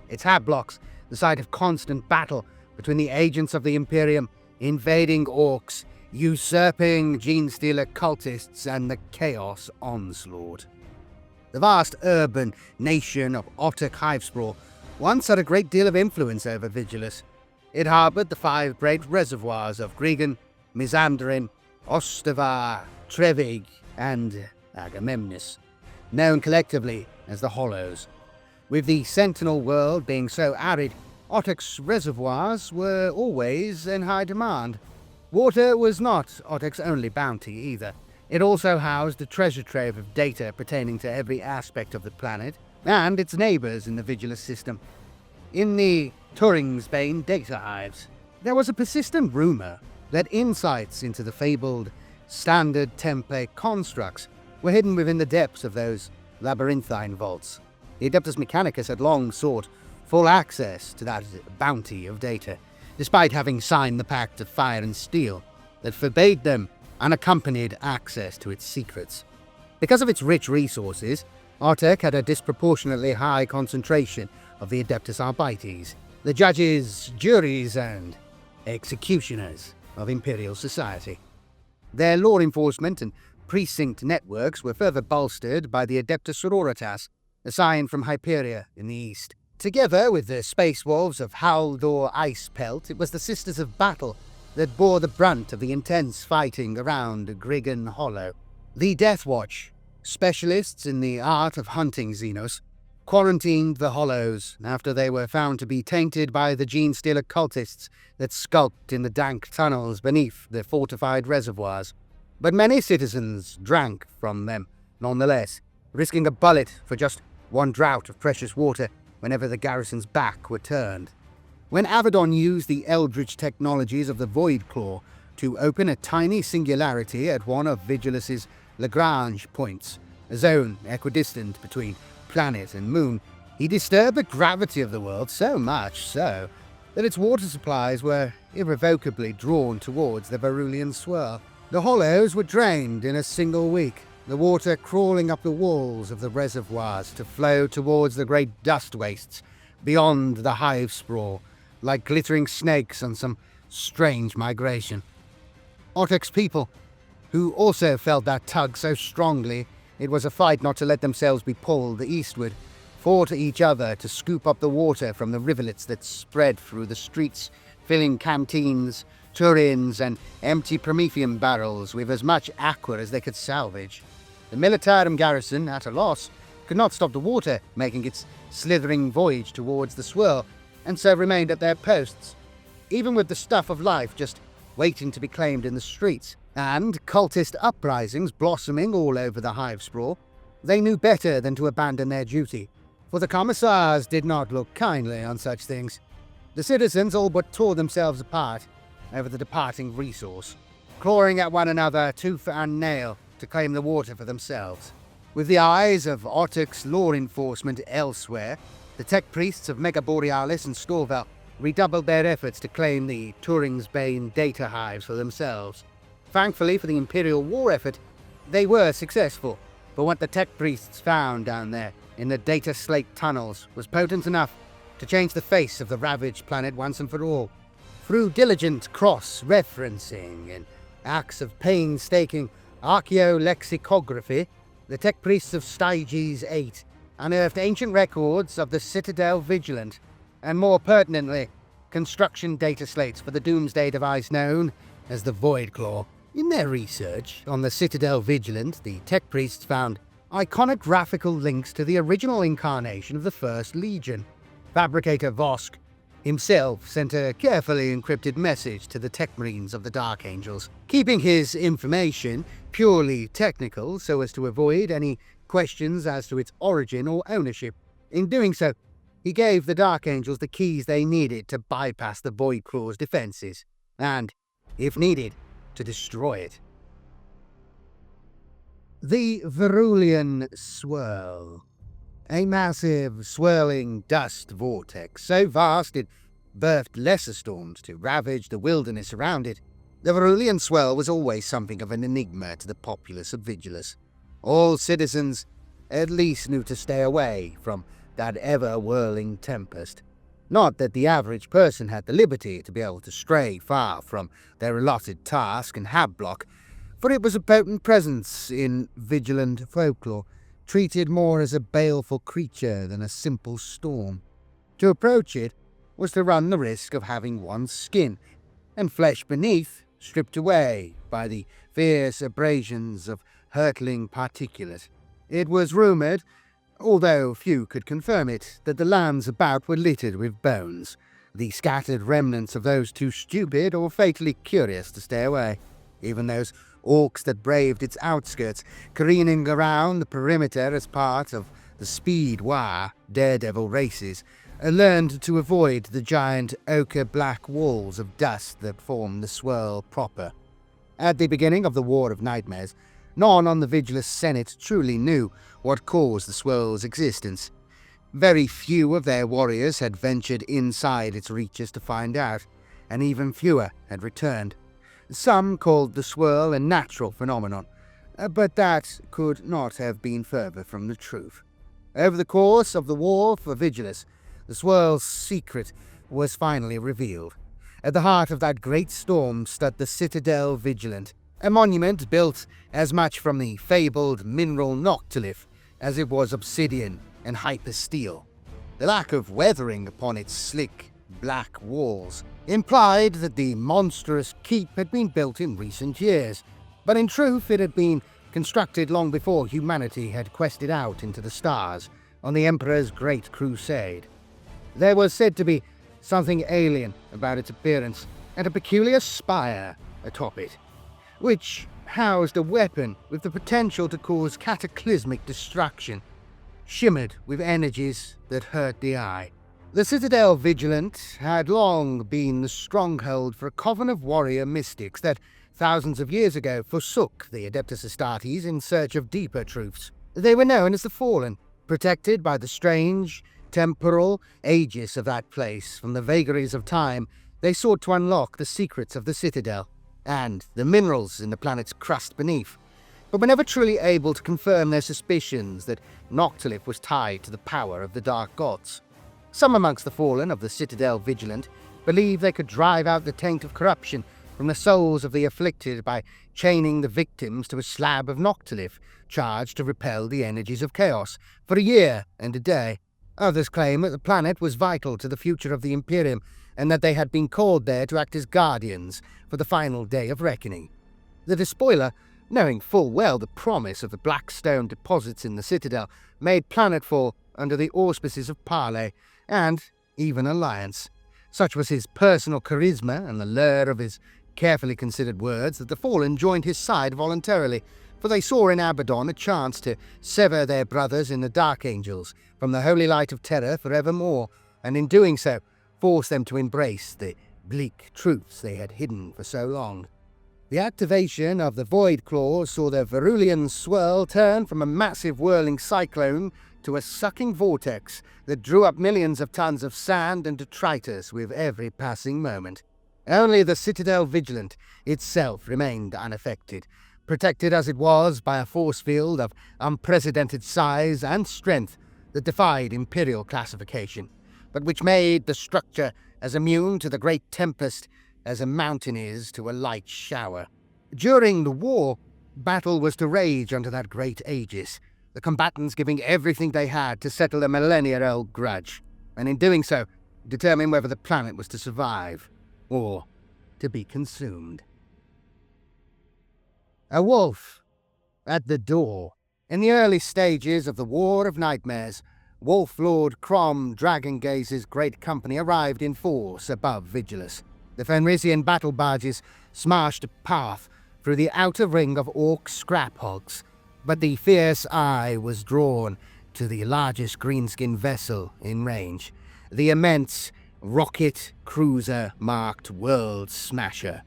[SPEAKER 1] Its hab blocks, the site of constant battle between the agents of the Imperium, invading orcs, usurping Genestealer cultists, and the Chaos Onslaught. The vast urban nation of Otek Hivespraw once had a great deal of influence over Vigilus. It harboured the 5 great reservoirs of Gregan, Misandrin, Ostavar, Trevig, and Agamemnus, known collectively as the Hollows. With the Sentinel world being so arid, Otek's reservoirs were always in high demand. Water was not Otek's only bounty either. It also housed a treasure trove of data pertaining to every aspect of the planet and its neighbours in the Vigilus system. In the Turingsbane data hives, there was a persistent rumour that insights into the fabled standard template constructs were hidden within the depths of those labyrinthine vaults. The Adeptus Mechanicus had long sought full access to that bounty of data, despite having signed the Pact of Fire and Steel that forbade them unaccompanied access to its secrets. Because of its rich resources, Otek had a disproportionately high concentration of the Adeptus Arbites, the judges, juries, and executioners of Imperial society. Their law enforcement and precinct networks were further bolstered by the Adeptus Sororitas, assigned from Hyperia in the east. Together with the Space Wolves of Haldor Icepelt, it was the Sisters of Battle that bore the brunt of the intense fighting around Gregan Hollow. The Death Watch, specialists in the art of hunting Xenos, quarantined the Hollows after they were found to be tainted by the Genestealer cultists that skulked in the dank tunnels beneath the fortified reservoirs. But many citizens drank from them, nonetheless, risking a bullet for just one draught of precious water whenever the garrison's back were turned. When Abaddon used the eldritch technologies of the Void Claw to open a tiny singularity at one of Vigilus's Lagrange points, a zone equidistant between planet and moon, he disturbed the gravity of the world so much so that its water supplies were irrevocably drawn towards the Veruan Swirl. The Hollows were drained in a single week, the water crawling up the walls of the reservoirs to flow towards the great dust wastes beyond the Hivespraw, like glittering snakes on some strange migration. Otek's people, who also felt that tug so strongly it was a fight not to let themselves be pulled eastward, fought each other to scoop up the water from the rivulets that spread through the streets, filling canteens, turins, and empty Promethean barrels with as much aqua as they could salvage. The Militarum garrison, at a loss, could not stop the water making its slithering voyage towards the swirl, and so remained at their posts, even with the stuff of life just waiting to be claimed in the streets, and cultist uprisings blossoming all over the Hivespraw. They knew better than to abandon their duty, for the commissars did not look kindly on such things. The citizens all but tore themselves apart over the departing resource, clawing at one another tooth and nail to claim the water for themselves. With the eyes of Otek's law enforcement elsewhere, the tech priests of Megaborealis and Storval redoubled their efforts to claim the Turingsbane data hives for themselves. Thankfully for the Imperial war effort, they were successful, but what the tech priests found down there in the data slate tunnels was potent enough to change the face of the ravaged planet once and for all. Through diligent cross-referencing and acts of painstaking archaeolexicography, the tech priests of Styges 8 unearthed ancient records of the Citadel Vigilant, and more pertinently, construction data slates for the doomsday device known as the Void Claw. In their research on the Citadel Vigilant, the tech priests found iconographical links to the original incarnation of the First Legion. Fabricator Vosk himself sent a carefully encrypted message to the tech marines of the Dark Angels, keeping his information purely technical so as to avoid any questions as to its origin or ownership. In doing so, he gave the Dark Angels the keys they needed to bypass the Void Claw's defenses, and, if needed, to destroy it. The Veruan Swirl. A massive, swirling dust vortex, so vast it birthed lesser storms to ravage the wilderness around it. The Veruan Swirl was always something of an enigma to the populace of Vigilus. All citizens at least knew to stay away from that ever-whirling tempest. Not that the average person had the liberty to be able to stray far from their allotted task and hab-block, for it was a potent presence in vigilant folklore, treated more as a baleful creature than a simple storm. To approach it was to run the risk of having one's skin and flesh beneath stripped away by the fierce abrasions of hurtling particulate. It was rumoured, although few could confirm it, that the lands about were littered with bones, the scattered remnants of those too stupid or fatally curious to stay away. Even those orcs that braved its outskirts, careening around the perimeter as part of the Speedwaaagh daredevil races, learned to avoid the giant ochre-black walls of dust that formed the swirl proper. At the beginning of the War of Nightmares, none on the Vigilus Senate truly knew what caused the swirl's existence. Very few of their warriors had ventured inside its reaches to find out, and even fewer had returned. Some called the swirl a natural phenomenon, but that could not have been further from the truth. Over the course of the war for Vigilus, the swirl's secret was finally revealed. At the heart of that great storm stood the Citadel Vigilant, a monument built as much from the fabled mineral noctilith as it was obsidian and hypersteel. The lack of weathering upon its slick, black walls implied that the monstrous keep had been built in recent years, but in truth it had been constructed long before humanity had quested out into the stars on the Emperor's Great Crusade. There was said to be something alien about its appearance, and a peculiar spire atop it, which housed a weapon with the potential to cause cataclysmic destruction, shimmered with energies that hurt the eye. The Citadel Vigilant had long been the stronghold for a coven of warrior mystics that, thousands of years ago, forsook the Adeptus Astartes in search of deeper truths. They were known as the Fallen, protected by the strange, temporal aegis of that place. From the vagaries of time, they sought to unlock the secrets of the Citadel and the minerals in the planet's crust beneath, but were never truly able to confirm their suspicions that Noctilith was tied to the power of the Dark Gods. Some amongst the Fallen of the Citadel Vigilant believed they could drive out the taint of corruption from the souls of the afflicted by chaining the victims to a slab of Noctilith, charged to repel the energies of chaos for a year and a day. Others claim that the planet was vital to the future of the Imperium, and that they had been called there to act as guardians for the final day of reckoning. The Despoiler, knowing full well the promise of the black stone deposits in the Citadel, made planetfall under the auspices of parley, and even alliance. Such was his personal charisma and the lure of his carefully considered words that the Fallen joined his side voluntarily, for they saw in Abaddon a chance to sever their brothers in the Dark Angels from the holy light of terror forevermore, and in doing so, force them to embrace the bleak truths they had hidden for so long. The activation of the Void Claw saw the Veruan Swirl turn from a massive whirling cyclone to a sucking vortex that drew up millions of tons of sand and detritus with every passing moment. Only the Citadel Vigilant itself remained unaffected, protected as it was by a force field of unprecedented size and strength that defied Imperial classification, but which made the structure as immune to the great tempest as a mountain is to a light shower. During the war, battle was to rage under that great aegis, the combatants giving everything they had to settle a millennia-old grudge, and in doing so, determine whether the planet was to survive, or to be consumed. A wolf at the door. In the early stages of the War of Nightmares, Wolf Lord Crom Dragongaze's great company arrived in force above Vigilus. The Fenrisian battle barges smashed a path through the outer ring of Orc scrap hogs, but the fierce eye was drawn to the largest greenskin vessel in range, the immense rocket cruiser marked World Smasher.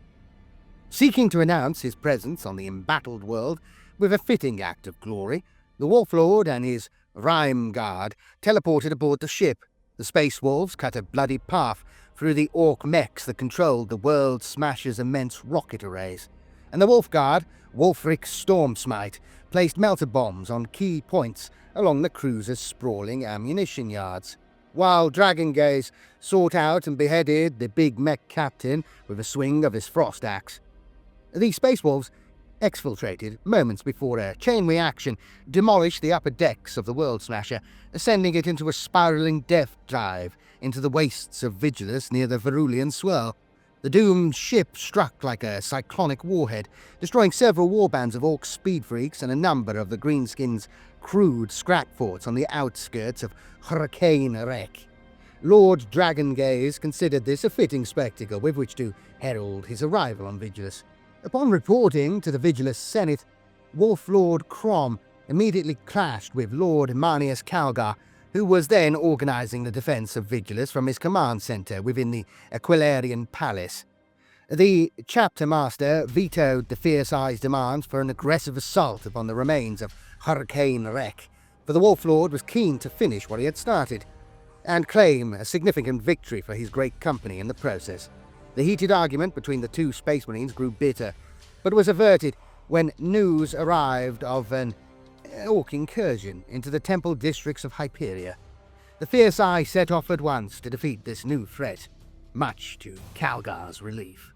[SPEAKER 1] Seeking to announce his presence on the embattled world with a fitting act of glory, the Wolf Lord and his Rhyme Guard teleported aboard the ship. The Space Wolves cut a bloody path through the Orc mechs that controlled the World Smasher's immense rocket arrays, and the Wolf Guard, Wolfric Stormsmite, placed melter bombs on key points along the cruiser's sprawling ammunition yards, while Dragongaze sought out and beheaded the big mech captain with a swing of his frost axe. The Space Wolves exfiltrated moments before a chain reaction demolished the upper decks of the World Smasher, sending it into a spiraling death dive into the wastes of Vigilus near the Veruan Swirl. The doomed ship struck like a cyclonic warhead, destroying several warbands of Orc Speedfreaks and a number of the Greenskins' crude scrap forts on the outskirts of Haarken Worldclaimer. Lord Dragongaze considered this a fitting spectacle with which to herald his arrival on Vigilus. Upon reporting to the Vigilus Senate, Wolf Lord Crom immediately clashed with Lord Marneus Calgar, who was then organising the defence of Vigilus from his command centre within the Aquilarian Palace. The chapter master vetoed the fierce eye's demands for an aggressive assault upon the remains of Haarken Worldclaimer, for the Wolf Lord was keen to finish what he had started, and claim a significant victory for his great company in the process. The heated argument between the two Space Marines grew bitter, but was averted when news arrived of an Orc incursion into the temple districts of Hyperia. The fierce eye set off at once to defeat this new threat, much to Calgar's relief.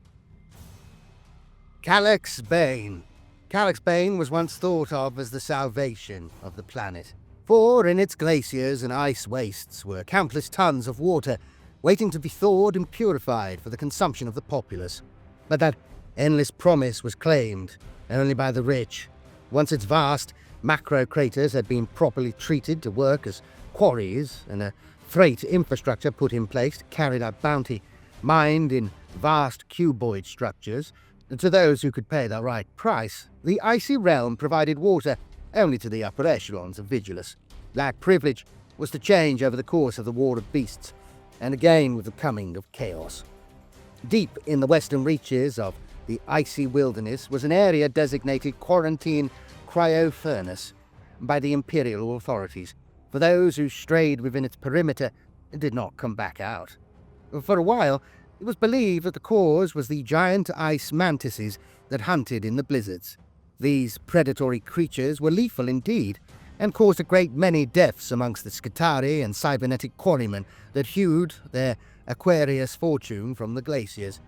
[SPEAKER 1] Kallax's Bane. Kallax's Bane was once thought of as the salvation of the planet, for in its glaciers and ice wastes were countless tons of water waiting to be thawed and purified for the consumption of the populace. But that endless promise was claimed only by the rich. Once its vast macro craters had been properly treated to work as quarries and a freight infrastructure put in place to carry that bounty, mined in vast cuboid structures, to those who could pay the right price, the icy realm provided water only to the upper echelons of Vigilus. That privilege was to change over the course of the War of Beasts, and again with the coming of chaos. Deep in the western reaches of the icy wilderness was an area designated Quarantine Cryo-Furnace by the Imperial authorities, for those who strayed within its perimeter and did not come back out. For a while, it was believed that the cause was the giant ice mantises that hunted in the blizzards. These predatory creatures were lethal indeed, and caused a great many deaths amongst the Skitarii and cybernetic quarrymen that hewed their Aquarius fortune from the glaciers.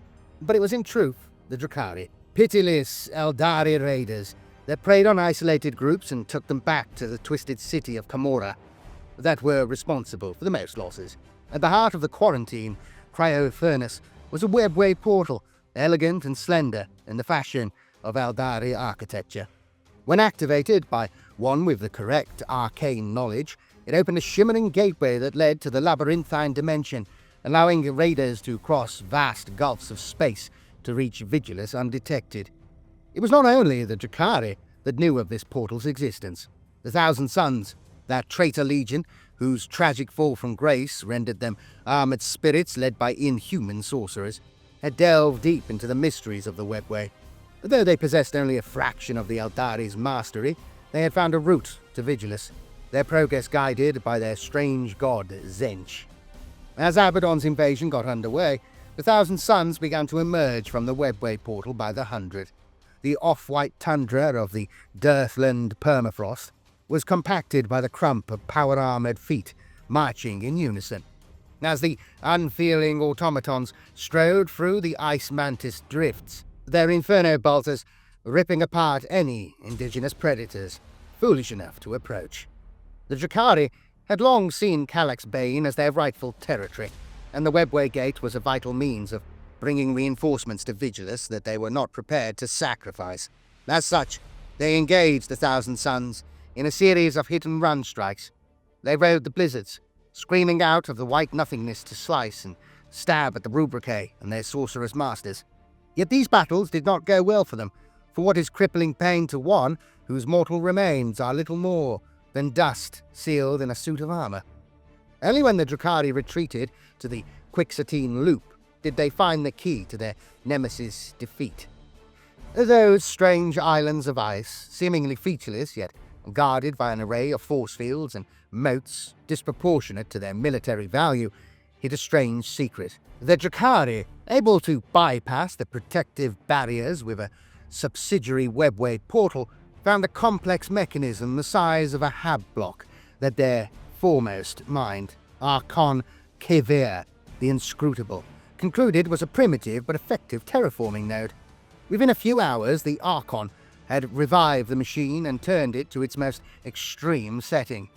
[SPEAKER 1] But it was in truth the Drukhari, pitiless Aeldari raiders, that preyed on isolated groups and took them back to the twisted city of Camorra, that were responsible for the most losses. At the heart of the Quarantine Cryo-Furnace was a webway portal, elegant and slender in the fashion of Aeldari architecture. When activated by one with the correct arcane knowledge, it opened a shimmering gateway that led to the labyrinthine dimension, allowing raiders to cross vast gulfs of space to reach Vigilus undetected. It was not only the Drukhari that knew of this portal's existence. The Thousand Sons, that traitor legion whose tragic fall from grace rendered them armoured spirits led by inhuman sorcerers, had delved deep into the mysteries of the webway. Though they possessed only a fraction of the Aeldari's mastery, they had found a route to Vigilus, their progress guided by their strange god Tzeentch. As Abaddon's invasion got underway, the Thousand Sons began to emerge from the webway portal by the hundred. The off-white tundra of the Deathland permafrost was compacted by the crump of power-armoured feet marching in unison. As the unfeeling automatons strode through the ice mantis drifts, their inferno bolters ripping apart any indigenous predators foolish enough to approach. The Drukhari had long seen Kallax's Bane as their rightful territory, and the webway gate was a vital means of bringing reinforcements to Vigilus that they were not prepared to sacrifice. As such, they engaged the Thousand Sons in a series of hit-and-run strikes. They rode the blizzards, screaming out of the white nothingness to slice and stab at the Rubricae and their sorcerous masters. Yet these battles did not go well for them, for what is crippling pain to one whose mortal remains are little more than dust sealed in a suit of armour. Only when the Drukhari retreated to the Quixote Loop did they find the key to their nemesis' defeat. Those strange islands of ice, seemingly featureless yet guarded by an array of force fields and moats disproportionate to their military value, hid a strange secret. The Drukhari, able to bypass the protective barriers with a subsidiary webway portal, found a complex mechanism the size of a hab block that their foremost mind, Haarken Worldclaimer, the inscrutable, concluded was a primitive but effective terraforming node. Within a few hours, the Archon had revived the machine and turned it to its most extreme setting.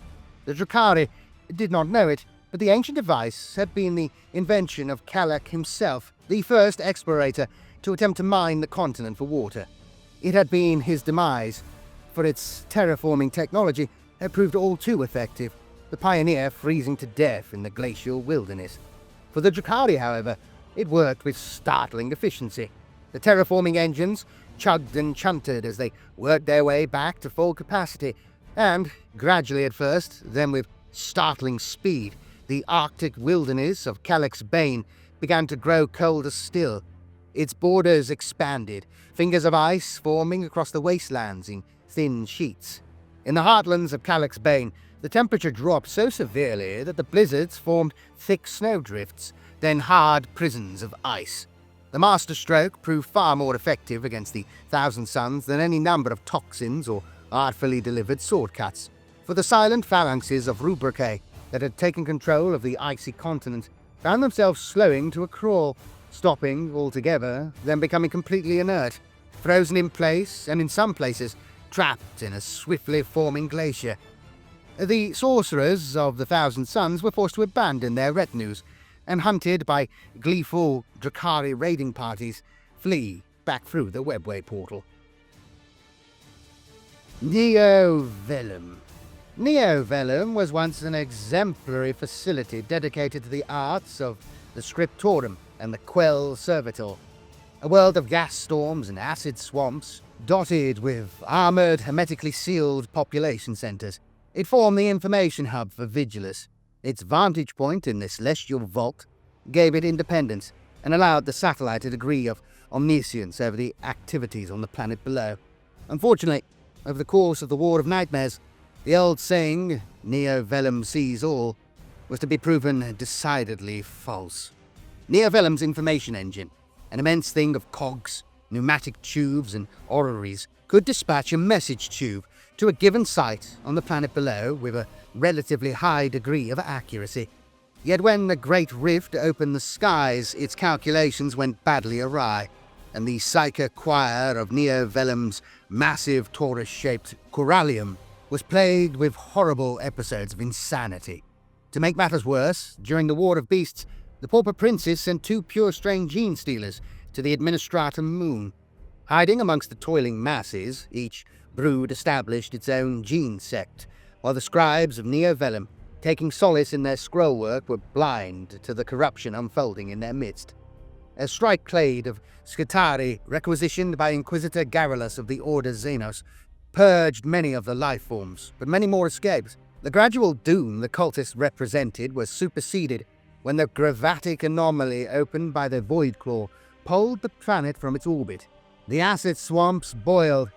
[SPEAKER 1] The Drukhari did not know it, but the ancient device had been the invention of Calgar himself, the first explorator to attempt to mine the continent for water. It had been his demise, for its terraforming technology had proved all too effective, the pioneer freezing to death in the glacial wilderness. For the Drukhari, however, it worked with startling efficiency. The terraforming engines chugged and chunted as they worked their way back to full capacity, and, gradually at first, then with startling speed, the Arctic wilderness of Calgar's Bane began to grow colder still. Its borders expanded, fingers of ice forming across the wastelands in thin sheets. In the heartlands of Calgar's Bane, the temperature dropped so severely that the blizzards formed thick snowdrifts, then hard prisons of ice. The Master Stroke proved far more effective against the Thousand Suns than any number of toxins or artfully delivered sword cuts, for the silent phalanxes of Rubricae that had taken control of the icy continent found themselves slowing to a crawl, stopping altogether, then becoming completely inert, frozen in place and in some places trapped in a swiftly forming glacier. The sorcerers of the Thousand Suns were forced to abandon their retinues, and hunted by gleeful Drukhari raiding parties, flee back through the webway portal. Neo-Vellum. Neo-Vellum was once an exemplary facility dedicated to the arts of the Scriptorum and the Quell Servitor, a world of gas storms and acid swamps, dotted with armoured, hermetically sealed population centres. It formed the information hub for Vigilus. Its vantage point in the celestial vault gave it independence and allowed the satellite a degree of omniscience over the activities on the planet below. Unfortunately, over the course of the War of Nightmares, the old saying, Neo-Vellum sees all, was to be proven decidedly false. Neo-Vellum's information engine, an immense thing of cogs, pneumatic tubes and orreries, could dispatch a message tube to a given site on the planet below with a relatively high degree of accuracy. Yet when the Great Rift opened the skies, its calculations went badly awry, and the Psyker choir of Neo-Vellum's massive torus-shaped Corallium was plagued with horrible episodes of insanity. To make matters worse, during the War of Beasts, the Pauper Princes sent 2 pure-strain gene-stealers to the Administratum Moon. Hiding amongst the toiling masses, each brood established its own gene sect, while the scribes of Neo-Vellum, taking solace in their scroll work, were blind to the corruption unfolding in their midst. A strike clade of Scutari, requisitioned by Inquisitor Garrulus of the Order Xenos, purged many of the life forms, but many more escaped. The gradual doom the cultists represented was superseded when the gravatic anomaly opened by the Void Claw pulled the planet from its orbit. The acid swamps boiled,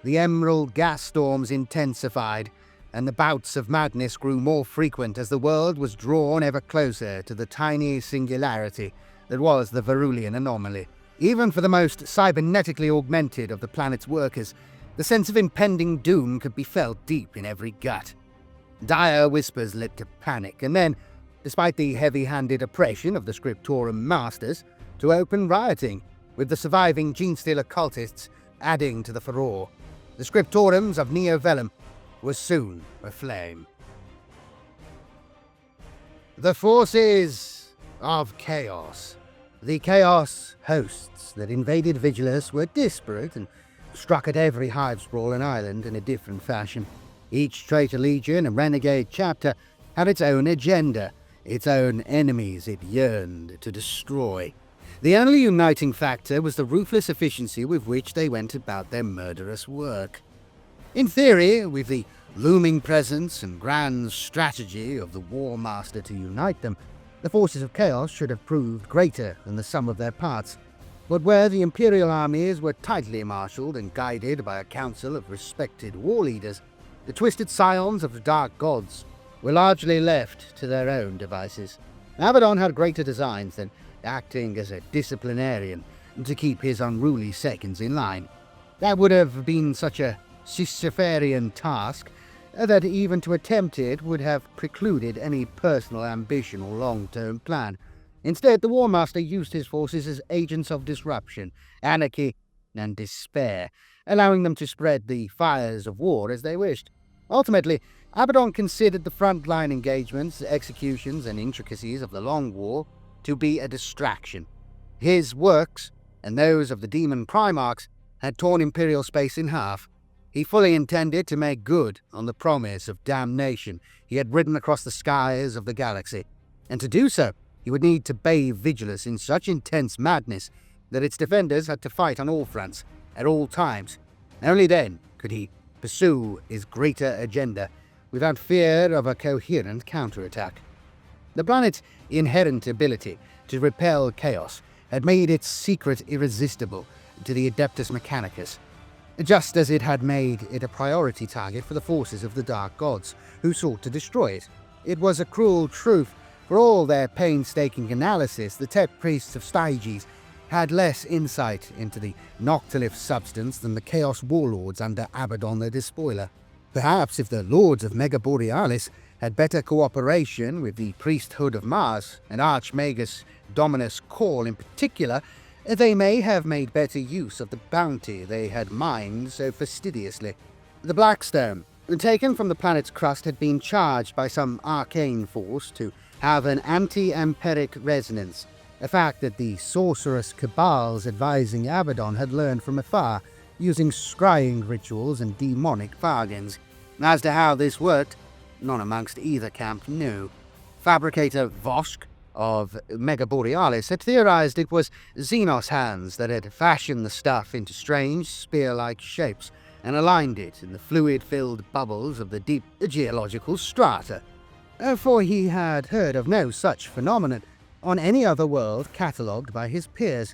[SPEAKER 1] the emerald gas storms intensified, and the bouts of madness grew more frequent as the world was drawn ever closer to the tiny singularity that was the Verulian anomaly. Even for the most cybernetically augmented of the planet's workers, the sense of impending doom could be felt deep in every gut. Dire whispers led to panic, and then, despite the heavy-handed oppression of the Scriptorum masters, to open rioting, with the surviving Genestealer cultists adding to the furore. The Scriptorums of Neo-Vellum were soon aflame. The forces of chaos. The chaos hosts that invaded Vigilus were disparate and struck at every Hivespraw and island in a different fashion. Each traitor legion and renegade chapter had its own agenda, its own enemies it yearned to destroy. The only uniting factor was the ruthless efficiency with which they went about their murderous work. In theory, with the looming presence and grand strategy of the War Master to unite them, the forces of chaos should have proved greater than the sum of their parts. But where the Imperial armies were tightly marshalled and guided by a council of respected war leaders, the twisted scions of the Dark Gods were largely left to their own devices. Abaddon had greater designs than acting as a disciplinarian to keep his unruly seconds in line. That would have been such a Sisyphean task that even to attempt it would have precluded any personal ambition or long-term plan. Instead, the War Master used his forces as agents of disruption, anarchy, and despair, allowing them to spread the fires of war as they wished. Ultimately, Abaddon considered the front-line engagements, executions, and intricacies of the Long War to be a distraction. His works, and those of the Demon Primarchs, had torn Imperial space in half. He fully intended to make good on the promise of damnation he had ridden across the skies of the galaxy, and to do so, he would need to bathe Vigilus in such intense madness that its defenders had to fight on all fronts, at all times. Only then could he pursue his greater agenda without fear of a coherent counterattack. The planet's inherent ability to repel chaos had made its secret irresistible to the Adeptus Mechanicus, just as it had made it a priority target for the forces of the Dark Gods, who sought to destroy it. It was a cruel truth. For all their painstaking analysis, the tech priests of Styges had less insight into the Noctilith substance than the Chaos Warlords under Abaddon the Despoiler. Perhaps if the Lords of Megaborealis had better cooperation with the priesthood of Mars, and Archmagus Dominus Cawl in particular, they may have made better use of the bounty they had mined so fastidiously. The Blackstone, taken from the planet's crust, had been charged by some arcane force to have an anti-empiric resonance, a fact that the sorcerous cabals advising Abaddon had learned from afar, using scrying rituals and demonic bargains. As to how this worked, none amongst either camp knew. Fabricator Vosk of Megaborealis had theorized it was Xenos hands that had fashioned the stuff into strange, spear-like shapes and aligned it in the fluid-filled bubbles of the deep geological strata. For he had heard of no such phenomenon on any other world catalogued by his peers.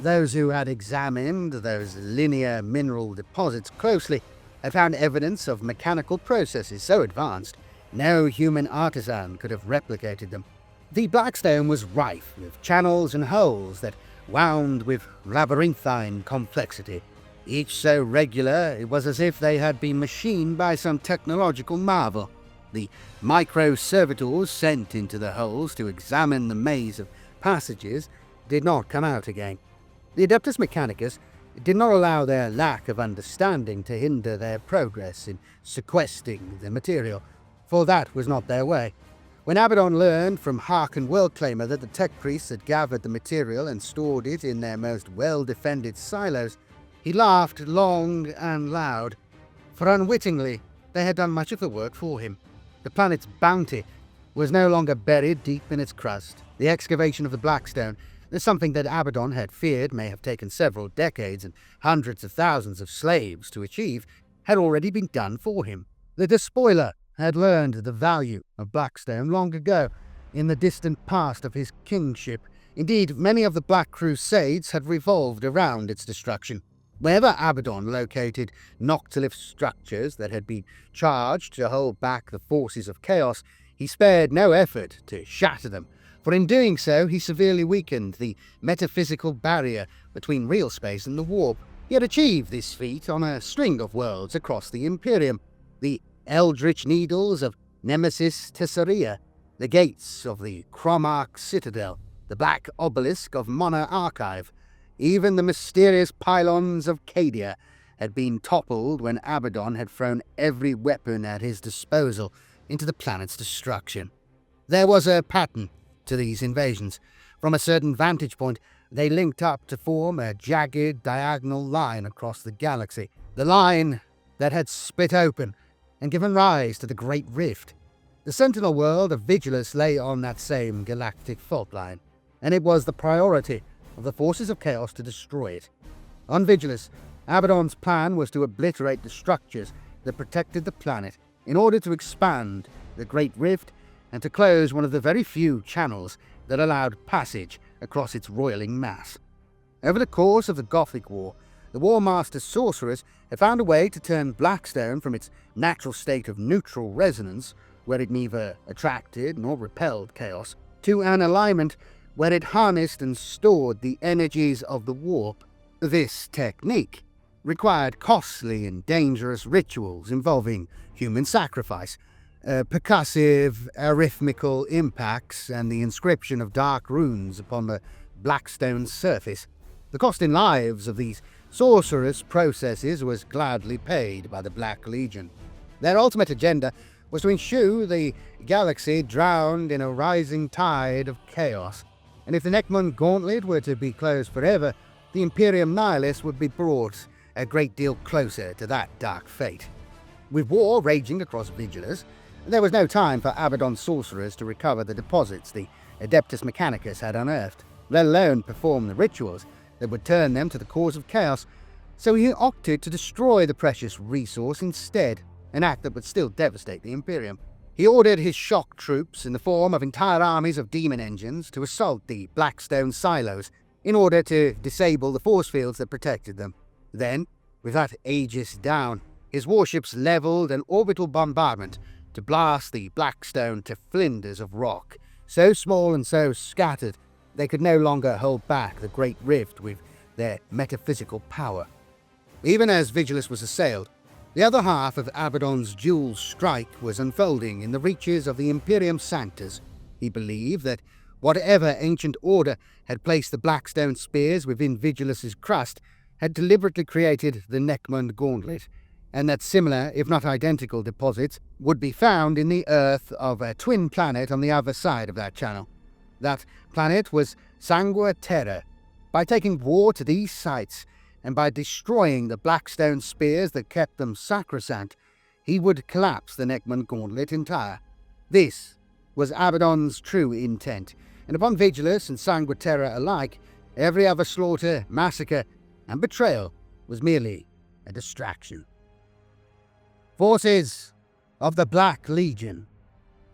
[SPEAKER 1] Those who had examined those linear mineral deposits closely had found evidence of mechanical processes so advanced no human artisan could have replicated them. The Blackstone was rife with channels and holes that wound with labyrinthine complexity, each so regular it was as if they had been machined by some technological marvel. The micro-servitors sent into the holes to examine the maze of passages did not come out again. The Adeptus Mechanicus did not allow their lack of understanding to hinder their progress in sequestering the material, for that was not their way. When Abaddon learned from Haarken Worldclaimer that the tech priests had gathered the material and stored it in their most well-defended silos, he laughed long and loud, for unwittingly they had done much of the work for him. The planet's bounty was no longer buried deep in its crust. The excavation of the Blackstone, something that Abaddon had feared may have taken several decades and hundreds of thousands of slaves to achieve, had already been done for him. The Despoiler had learned the value of Blackstone long ago, in the distant past of his kingship. Indeed, many of the Black Crusades had revolved around its destruction. Wherever Abaddon located Noctilith structures that had been charged to hold back the forces of chaos, he spared no effort to shatter them, for in doing so he severely weakened the metaphysical barrier between real space and the warp. He had achieved this feat on a string of worlds across the Imperium, the Eldritch Needles of Nemesis Tesseria, the gates of the Cromarch Citadel, the Black Obelisk of Mono Archive. Even the mysterious pylons of Cadia had been toppled when Abaddon had thrown every weapon at his disposal into the planet's destruction. There was a pattern to these invasions. From a certain vantage point, they linked up to form a jagged diagonal line across the galaxy, the line that had split open and given rise to the Great Rift. The Sentinel world of Vigilus lay on that same galactic fault line, and it was the priority of the forces of Chaos to destroy it. On Vigilus, Abaddon's plan was to obliterate the structures that protected the planet in order to expand the Great Rift and to close one of the very few channels that allowed passage across its roiling mass. Over the course of the Gothic War, the War Master sorcerers had found a way to turn Blackstone from its natural state of neutral resonance, where it neither attracted nor repelled chaos, to an alignment where it harnessed and stored the energies of the warp. This technique required costly and dangerous rituals involving human sacrifice, percussive arithmetical impacts, and the inscription of dark runes upon the Blackstone's surface. The cost in lives of these sorcerous processes was gladly paid by the Black Legion. Their ultimate agenda was to ensure the galaxy drowned in a rising tide of chaos, and if the Nachmund Gauntlet were to be closed forever, the Imperium Nihilist would be brought a great deal closer to that dark fate. With war raging across Vigilus, there was no time for Abaddon's sorcerers to recover the deposits the Adeptus Mechanicus had unearthed, let alone perform the rituals that would turn them to the cause of chaos, so he opted to destroy the precious resource instead, an act that would still devastate the Imperium. He ordered his shock troops in the form of entire armies of demon engines to assault the Blackstone silos in order to disable the force fields that protected them. Then, with that Aegis down, his warships leveled an orbital bombardment to blast the Blackstone to flinders of rock, so small and so scattered they could no longer hold back the Great Rift with their metaphysical power. Even as Vigilus was assailed, the other half of Abaddon's dual strike was unfolding in the reaches of the Imperium Sanctus. He believed that whatever ancient order had placed the Blackstone spears within Vigilus's crust had deliberately created the Nachmund Gauntlet, and that similar, if not identical, deposits would be found in the earth of a twin planet on the other side of that channel. That planet was Sangua Terra. By taking war to these sites, and by destroying the Blackstone spears that kept them sacrosanct, he would collapse the Nachmund Gauntlet entire. This was Abaddon's true intent, and upon Vigilus and Sangua Terra alike, every other slaughter, massacre, and betrayal was merely a distraction. Forces of the Black Legion.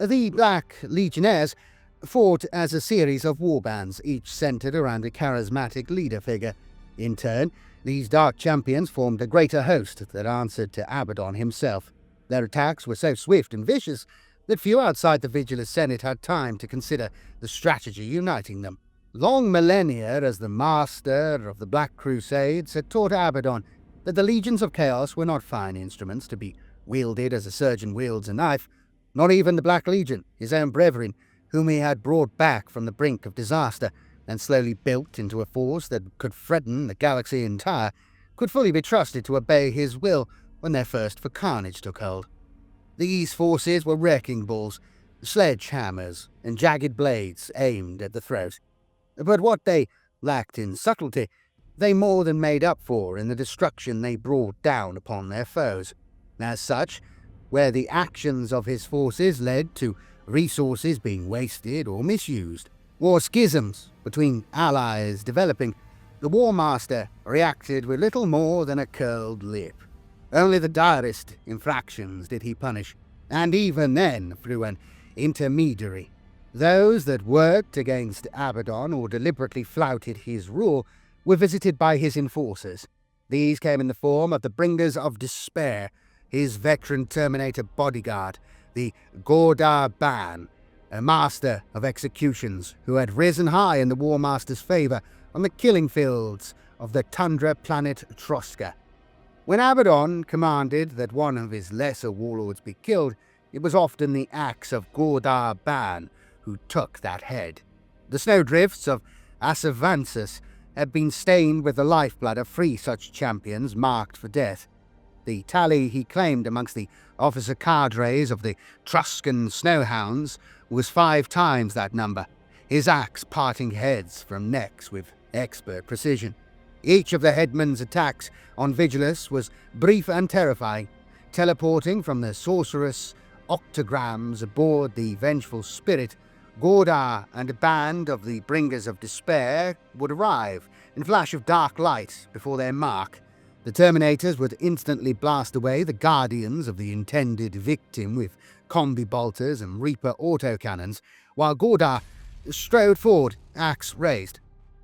[SPEAKER 1] The Black Legionnaires fought as a series of warbands, each centered around a charismatic leader figure. In turn, these dark champions formed a greater host that answered to Abaddon himself. Their attacks were so swift and vicious that few outside the Vigilus Senate had time to consider the strategy uniting them. Long millennia as the master of the Black Crusades had taught Abaddon that the legions of chaos were not fine instruments to be wielded as a surgeon wields a knife. Not even the Black Legion, his own brethren, whom he had brought back from the brink of disaster and slowly built into a force that could threaten the galaxy entire, could fully be trusted to obey his will when their thirst for carnage took hold. These forces were wrecking balls, sledgehammers, and jagged blades aimed at the throat. But what they lacked in subtlety, they more than made up for in the destruction they brought down upon their foes. As such, where the actions of his forces led to resources being wasted or misused, or schisms between allies developing, the War Master reacted with little more than a curled lip. Only the direst infractions did he punish, and even then through an intermediary. Those that worked against Abaddon or deliberately flouted his rule were visited by his enforcers. These came in the form of the Bringers of Despair, his veteran Terminator bodyguard, the Gordar Ban, a master of executions who had risen high in the War Master's favour on the killing fields of the tundra planet Troska. When Abaddon commanded that one of his lesser warlords be killed, it was often the axe of Gordar Ban who took that head. The snowdrifts of Assavansus had been stained with the lifeblood of 3 such champions marked for death. The tally he claimed amongst the officer cadres of the Truscan snowhounds was 5 times that number, his axe parting heads from necks with expert precision. Each of the headman's attacks on Vigilus was brief and terrifying, teleporting from the sorceress octograms aboard the Vengeful Spirit, Gordar and a band of the Bringers of Despair would arrive in a flash of dark light before their mark. The Terminators would instantly blast away the Guardians of the intended victim with combi bolters and Reaper autocannons, while Gordar strode forward, axe raised.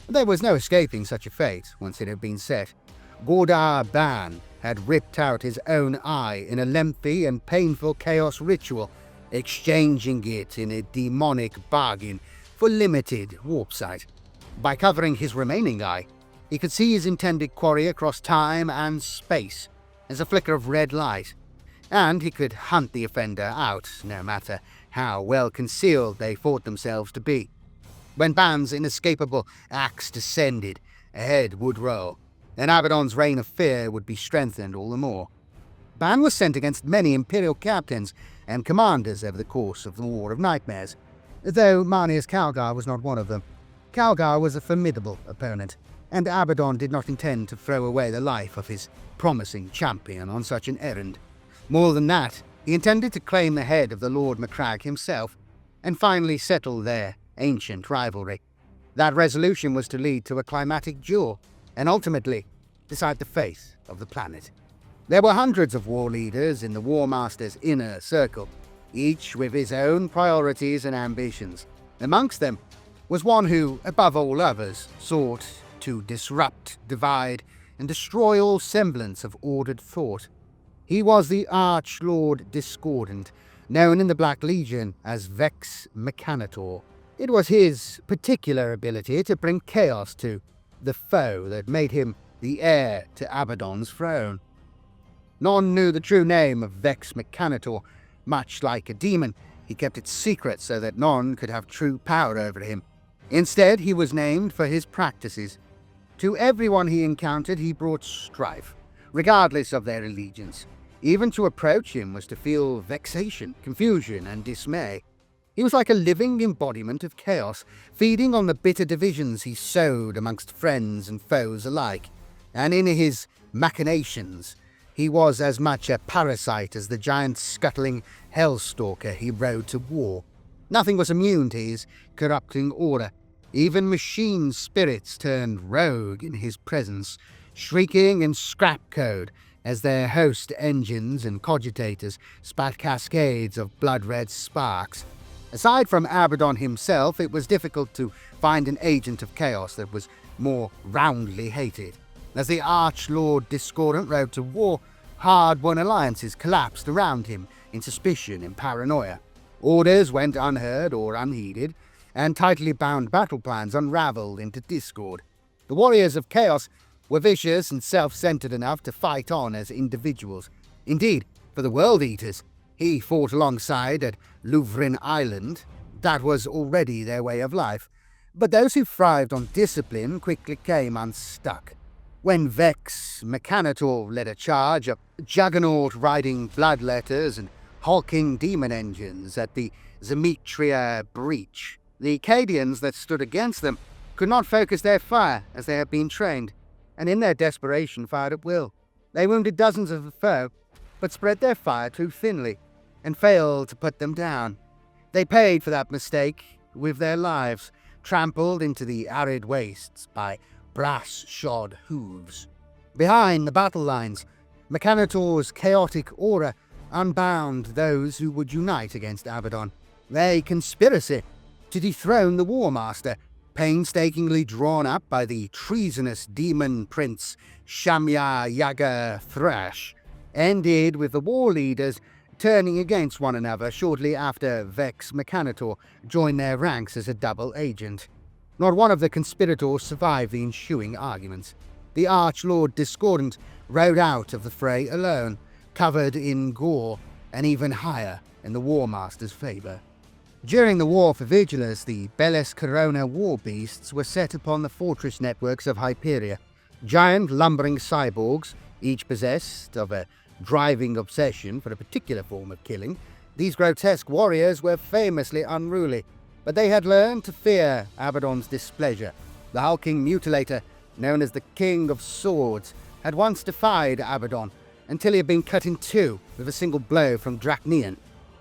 [SPEAKER 1] There was no escaping such a fate once it had been set. Gordar Ban had ripped out his own eye in a lengthy and painful chaos ritual, exchanging it in a demonic bargain for limited warp sight. By covering his remaining eye, he could see his intended quarry across time and space as a flicker of red light, and he could hunt the offender out, no matter how well concealed they thought themselves to be. When Ban's inescapable axe descended, a head would roll, and Abaddon's reign of fear would be strengthened all the more. Ban was sent against many Imperial captains and commanders over the course of the War of Nightmares, though Marneus Calgar was not one of them. Calgar was a formidable opponent, and Abaddon did not intend to throw away the life of his promising champion on such an errand. More than that, he intended to claim the head of the Lord Macragge himself, and finally settle their ancient rivalry. That resolution was to lead to a climatic duel, and ultimately decide the fate of the planet. There were hundreds of war leaders in the War Master's inner circle, each with his own priorities and ambitions. Amongst them was one who, above all others, sought to disrupt, divide, and destroy all semblance of ordered thought. He was the Archlord Discordant, known in the Black Legion as Vex Mechanitor. It was his particular ability to bring chaos to the foe that made him the heir to Abaddon's throne. None knew the true name of Vex Mechanitor. Much like a demon, he kept it secret so that none could have true power over him. Instead, he was named for his practices. To everyone he encountered, he brought strife, regardless of their allegiance. Even to approach him was to feel vexation, confusion, and dismay. He was like a living embodiment of chaos, feeding on the bitter divisions he sowed amongst friends and foes alike. And in his machinations, he was as much a parasite as the giant scuttling hellstalker he rode to war. Nothing was immune to his corrupting aura. Even machine spirits turned rogue in his presence, shrieking in scrap code as their host engines and cogitators spat cascades of blood-red sparks. Aside from Abaddon himself, it was difficult to find an agent of chaos that was more roundly hated. As the Archlord Discordant rode to war, hard-won alliances collapsed around him in suspicion and paranoia. Orders went unheard or unheeded, and tightly bound battle plans unraveled into discord. The warriors of chaos were vicious and self-centered enough to fight on as individuals. Indeed, for the World Eaters, he fought alongside at Louvrin Island. That was already their way of life. But those who thrived on discipline quickly came unstuck. When Vex Mechanitor led a charge of juggernaut-riding bloodletters and hulking demon engines at the Zemetria Breach, the Acadians that stood against them could not focus their fire as they had been trained, and in their desperation fired at will. They wounded dozens of the foe, but spread their fire too thinly, and failed to put them down. They paid for that mistake with their lives, trampled into the arid wastes by brass-shod hooves. Behind the battle lines, Mechanitor's chaotic aura unbound those who would unite against Abaddon. A conspiracy to dethrone the War Master, painstakingly drawn up by the treasonous demon prince Shamya Yaga Thrash, ended with the war leaders turning against one another shortly after Vex Mechanitor joined their ranks as a double agent. Not one of the conspirators survived the ensuing arguments. The Archlord Discordant rode out of the fray alone, covered in gore, and even higher in the War Master's favour. During the War for Vigilus, the Belles Corona war beasts were set upon the fortress networks of Hyperia. Giant lumbering cyborgs, each possessed of a driving obsession for a particular form of killing. These grotesque warriors were famously unruly, but they had learned to fear Abaddon's displeasure. The hulking mutilator, known as the King of Swords, had once defied Abaddon until he had been cut in two with a single blow from Dracnean.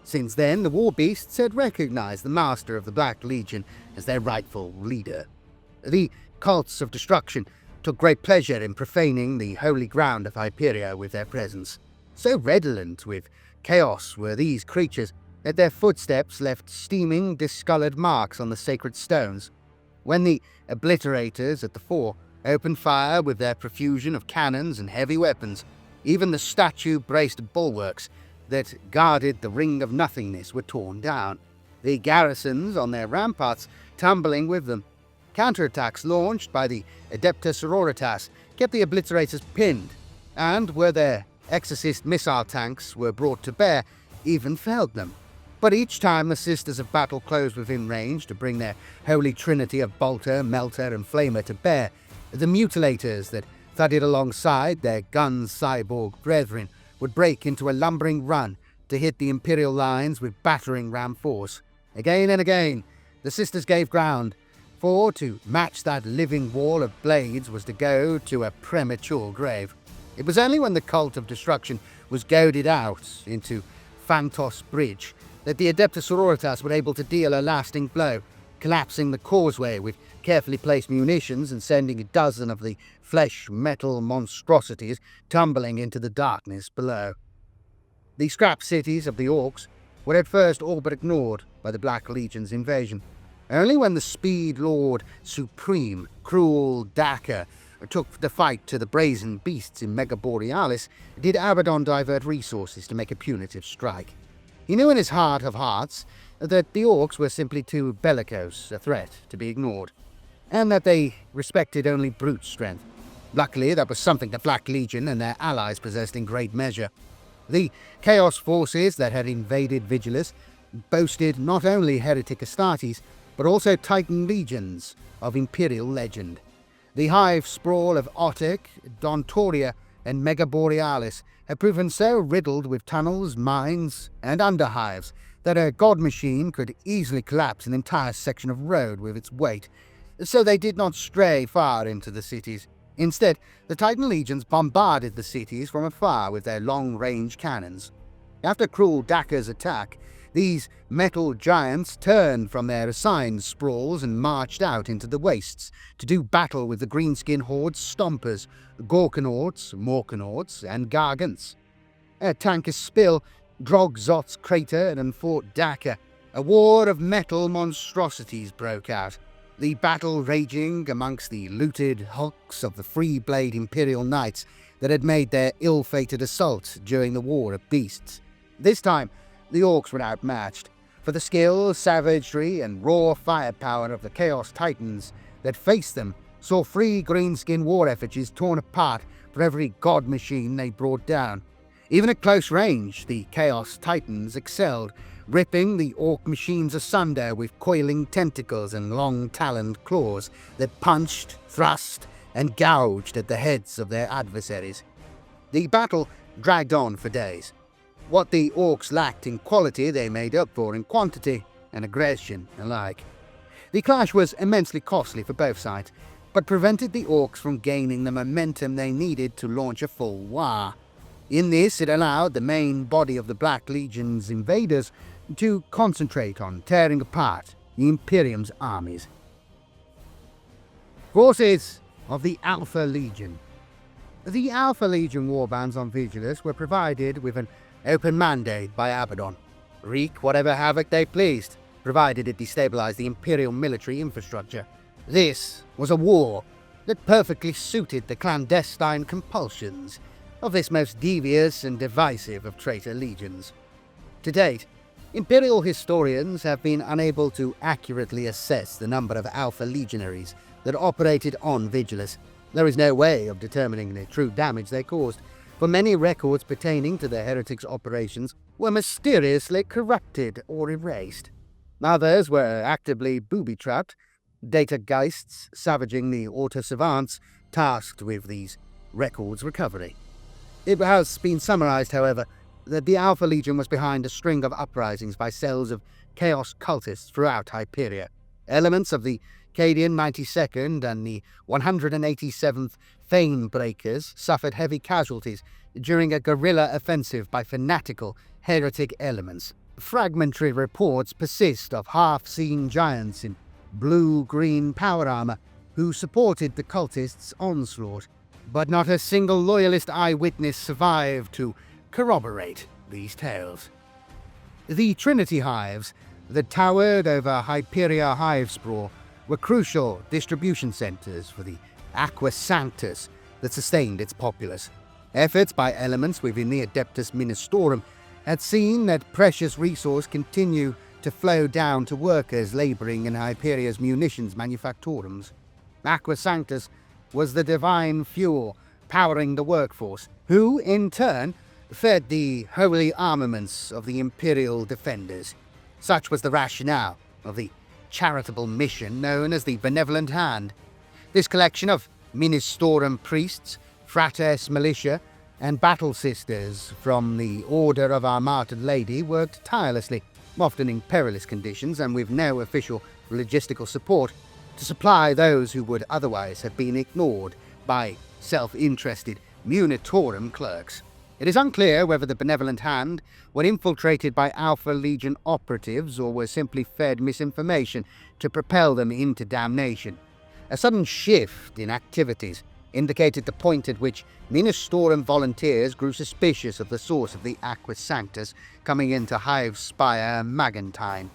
[SPEAKER 1] Since then, the war beasts had recognized the master of the Black Legion as their rightful leader. The cults of destruction took great pleasure in profaning the holy ground of Hyperia with their presence. So redolent with chaos were these creatures that their footsteps left steaming, discolored marks on the sacred stones. When the obliterators at the fore opened fire with their profusion of cannons and heavy weapons, even the statue-braced bulwarks that guarded the Ring of Nothingness were torn down, the garrisons on their ramparts tumbling with them. Counterattacks launched by the Adepta Sororitas kept the obliterators pinned, and where their exorcist missile tanks were brought to bear, even felled them. But each time the Sisters of Battle closed within range to bring their holy trinity of Bolter, Melter, and Flamer to bear, the mutilators that thudded alongside their gun-cyborg brethren would break into a lumbering run to hit the Imperial lines with battering ram force. Again and again, the Sisters gave ground, for to match that living wall of blades was to go to a premature grave. It was only when the cult of destruction was goaded out into Phantos Bridge that the Adepta Sororitas were able to deal a lasting blow, collapsing the causeway with carefully placed munitions and sending a dozen of the flesh-metal monstrosities tumbling into the darkness below. The scrap cities of the Orcs were at first all but ignored by the Black Legion's invasion. Only when the Speed Lord Supreme, Cruel Daka, took the fight to the brazen beasts in Mega Borealis did Abaddon divert resources to make a punitive strike. He knew in his heart of hearts that the Orcs were simply too bellicose a threat to be ignored, and that they respected only brute strength. Luckily, that was something the Black Legion and their allies possessed in great measure. The Chaos forces that had invaded Vigilus boasted not only Heretic Astartes, but also Titan legions of Imperial legend. The Hive sprawl of Otek, Dontoria, and Mega Borealis had proven so riddled with tunnels, mines, and underhives that a god machine could easily collapse an entire section of road with its weight, so they did not stray far into the cities. Instead, the Titan legions bombarded the cities from afar with their long-range cannons. After Cruel Daka's attack, these metal giants turned from their assigned sprawls and marched out into the wastes to do battle with the greenskin hordes Stompers, Gorkanauts, Morkanauts, and Gargants. At Tankus Spill, Drogzot's crater and Fort Daka, a war of metal monstrosities broke out, the battle raging amongst the looted hulks of the free-blade Imperial Knights that had made their ill-fated assault during the War of Beasts. This time, the Orcs were outmatched, for the skill, savagery, and raw firepower of the Chaos Titans that faced them saw 3 greenskin war effigies torn apart for every god machine they brought down. Even at close range, the Chaos Titans excelled, ripping the Orc machines asunder with coiling tentacles and long-taloned claws that punched, thrust, and gouged at the heads of their adversaries. The battle dragged on for days. What the Orcs lacked in quality they made up for in quantity and aggression alike. The clash was immensely costly for both sides, but prevented the Orcs from gaining the momentum they needed to launch a full war. In this, it allowed the main body of the Black Legion's invaders to concentrate on tearing apart the Imperium's armies. Forces of the Alpha Legion. The Alpha Legion warbands on Vigilus were provided with an open mandate by Abaddon. Wreak whatever havoc they pleased, provided it destabilized the Imperial military infrastructure. This was a war that perfectly suited the clandestine compulsions of this most devious and divisive of traitor legions. To date, Imperial historians have been unable to accurately assess the number of Alpha Legionaries that operated on Vigilus. There is no way of determining the true damage they caused, for many records pertaining to the heretics' operations were mysteriously corrupted or erased. Others were actively booby-trapped, data geists savaging the auto-savants tasked with these records' recovery. It has been summarized, however, that the Alpha Legion was behind a string of uprisings by cells of chaos cultists throughout Hyperia. Elements of the Cadian 92nd and the 187th Fane Breakers suffered heavy casualties during a guerrilla offensive by fanatical heretic elements, Fragmentary reports persist of half-seen giants in blue-green power armor who supported the cultists' onslaught, but not a single loyalist eyewitness survived to corroborate these tales. The Trinity Hives that towered over Hyperia Hivespraw were crucial distribution centers for the Aqua Sanctus that sustained its populace. Efforts by elements within the Adeptus Ministorum had seen that precious resource continue to flow down to workers laboring in Hyperia's munitions manufactorums. Aqua Sanctus was the divine fuel powering the workforce, who, in turn, fed the holy armaments of the Imperial defenders. Such was the rationale of the charitable mission known as the Benevolent Hand. This collection of Ministorum priests, fratres militia, and battle sisters from the Order of our Martyred Lady worked tirelessly, often in perilous conditions and with no official logistical support, to supply those who would otherwise have been ignored by self-interested Munitorum clerks. It is unclear whether the Benevolent Hand were infiltrated by Alpha Legion operatives or were simply fed misinformation to propel them into damnation. A sudden shift in activities indicated the point at which Ministorum volunteers grew suspicious of the source of the Aqua Sanctus coming into Hivespraw Magentine.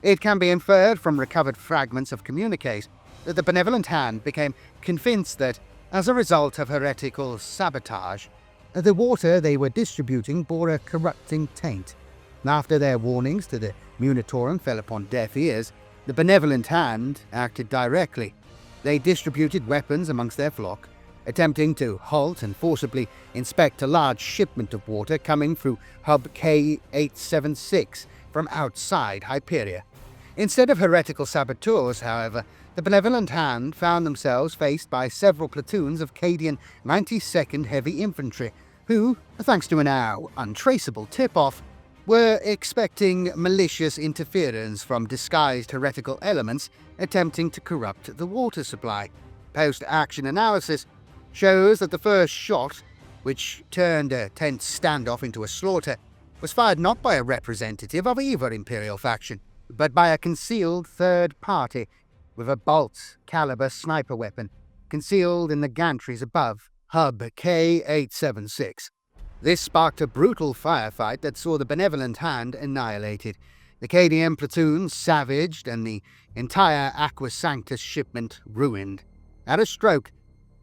[SPEAKER 1] It can be inferred from recovered fragments of communiques that the Benevolent Hand became convinced that, as a result of heretical sabotage, the water they were distributing bore a corrupting taint. After their warnings to the Munitorum fell upon deaf ears, the Benevolent Hand acted directly. They distributed weapons amongst their flock, attempting to halt and forcibly inspect a large shipment of water coming through Hub K876 from outside Hyperia. Instead of heretical saboteurs, however, the Benevolent Hand found themselves faced by several platoons of Cadian 92nd Heavy Infantry, who, thanks to an now untraceable tip-off, were expecting malicious interference from disguised heretical elements attempting to corrupt the water supply. Post-action analysis shows that the first shot, which turned a tense standoff into a slaughter, was fired not by a representative of either Imperial faction, but by a concealed third party with a bolt-caliber sniper weapon concealed in the gantries above Hub K876. This sparked a brutal firefight that saw the Benevolent Hand annihilated, the Cadian platoon savaged, and the entire Aqua Sanctus shipment ruined. At a stroke,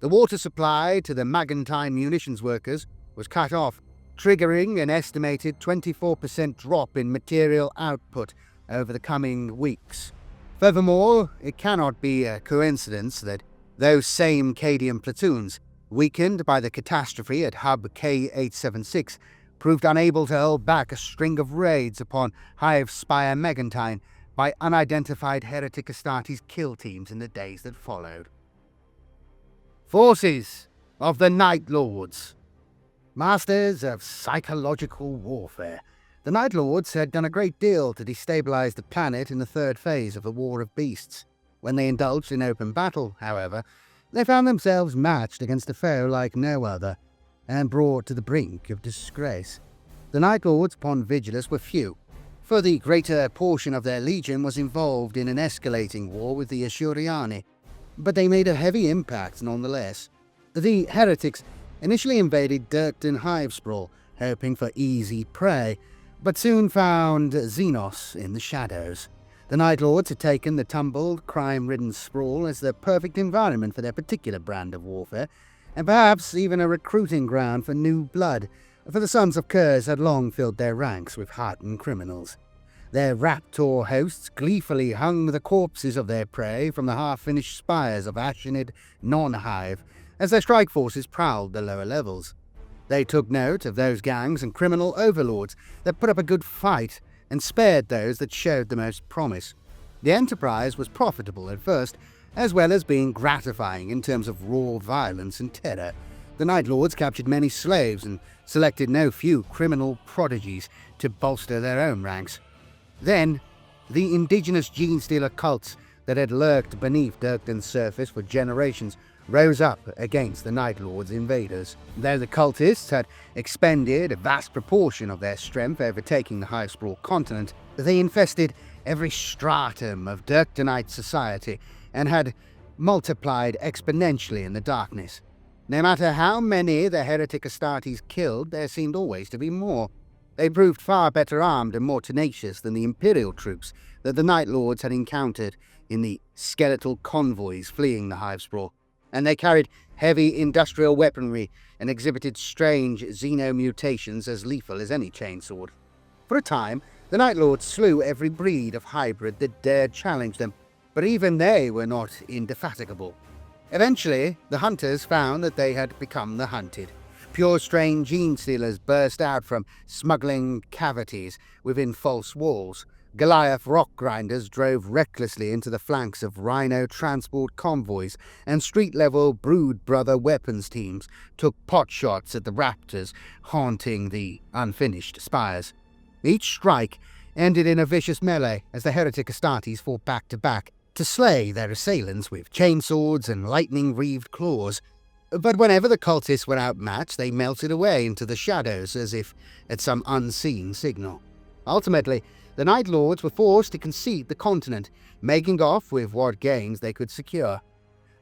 [SPEAKER 1] the water supply to the Magentine munitions workers was cut off, triggering an estimated 24% drop in material output over the coming weeks. Furthermore, it cannot be a coincidence that those same Cadian platoons, weakened by the catastrophe at Hub K876, proved unable to hold back a string of raids upon Hivespraw Magentine by unidentified Heretic Astartes kill teams in the days that followed. Forces of the Night Lords. Masters of psychological warfare, the Night Lords had done a great deal to destabilize the planet in the third phase of the War of Beasts. When they indulged in open battle, however, they found themselves matched against a foe like no other, and brought to the brink of disgrace. The Night Lords upon Vigilus were few, for the greater portion of their legion was involved in an escalating war with the Ashuriani, but they made a heavy impact nonetheless. The heretics initially invaded Durken Hivespraw, hoping for easy prey, but soon found Xenos in the shadows. The Night Lords had taken the tumbled, crime-ridden sprawl as the perfect environment for their particular brand of warfare, and perhaps even a recruiting ground for new blood, for the Sons of Curse had long filled their ranks with hardened criminals. Their raptor hosts gleefully hung the corpses of their prey from the half-finished spires of Ashenid non-Hive as their strike forces prowled the lower levels. They took note of those gangs and criminal overlords that put up a good fight and spared those that showed the most promise. The enterprise was profitable at first, as well as being gratifying in terms of raw violence and terror. The Night Lords captured many slaves and selected no few criminal prodigies to bolster their own ranks. Then, the indigenous Genestealer cults that had lurked beneath Durken's surface for generations rose up against the Night Lord's invaders. Though the cultists had expended a vast proportion of their strength overtaking the Hivespraw continent, they infested every stratum of Durkenite society and had multiplied exponentially in the darkness. No matter how many the heretic Astartes killed, there seemed always to be more. They proved far better armed and more tenacious than the Imperial troops that the Night Lords had encountered in the skeletal convoys fleeing the Hivespraw, and they carried heavy industrial weaponry and exhibited strange xenomutations as lethal as any chainsword. For a time, the Night Lords slew every breed of hybrid that dared challenge them, but even they were not indefatigable. Eventually, the hunters found that they had become the hunted. Pure-strain gene-stealers burst out from smuggling cavities within false walls. Goliath rock grinders drove recklessly into the flanks of rhino transport convoys, and street-level Brood Brother weapons teams took potshots at the raptors haunting the unfinished spires. Each strike ended in a vicious melee as the heretic Astartes fought back-to-back to slay their assailants with chainswords and lightning-wreathed claws. But whenever the cultists were outmatched, they melted away into the shadows as if at some unseen signal. Ultimately, the Night Lords were forced to concede the continent, making off with what gains they could secure.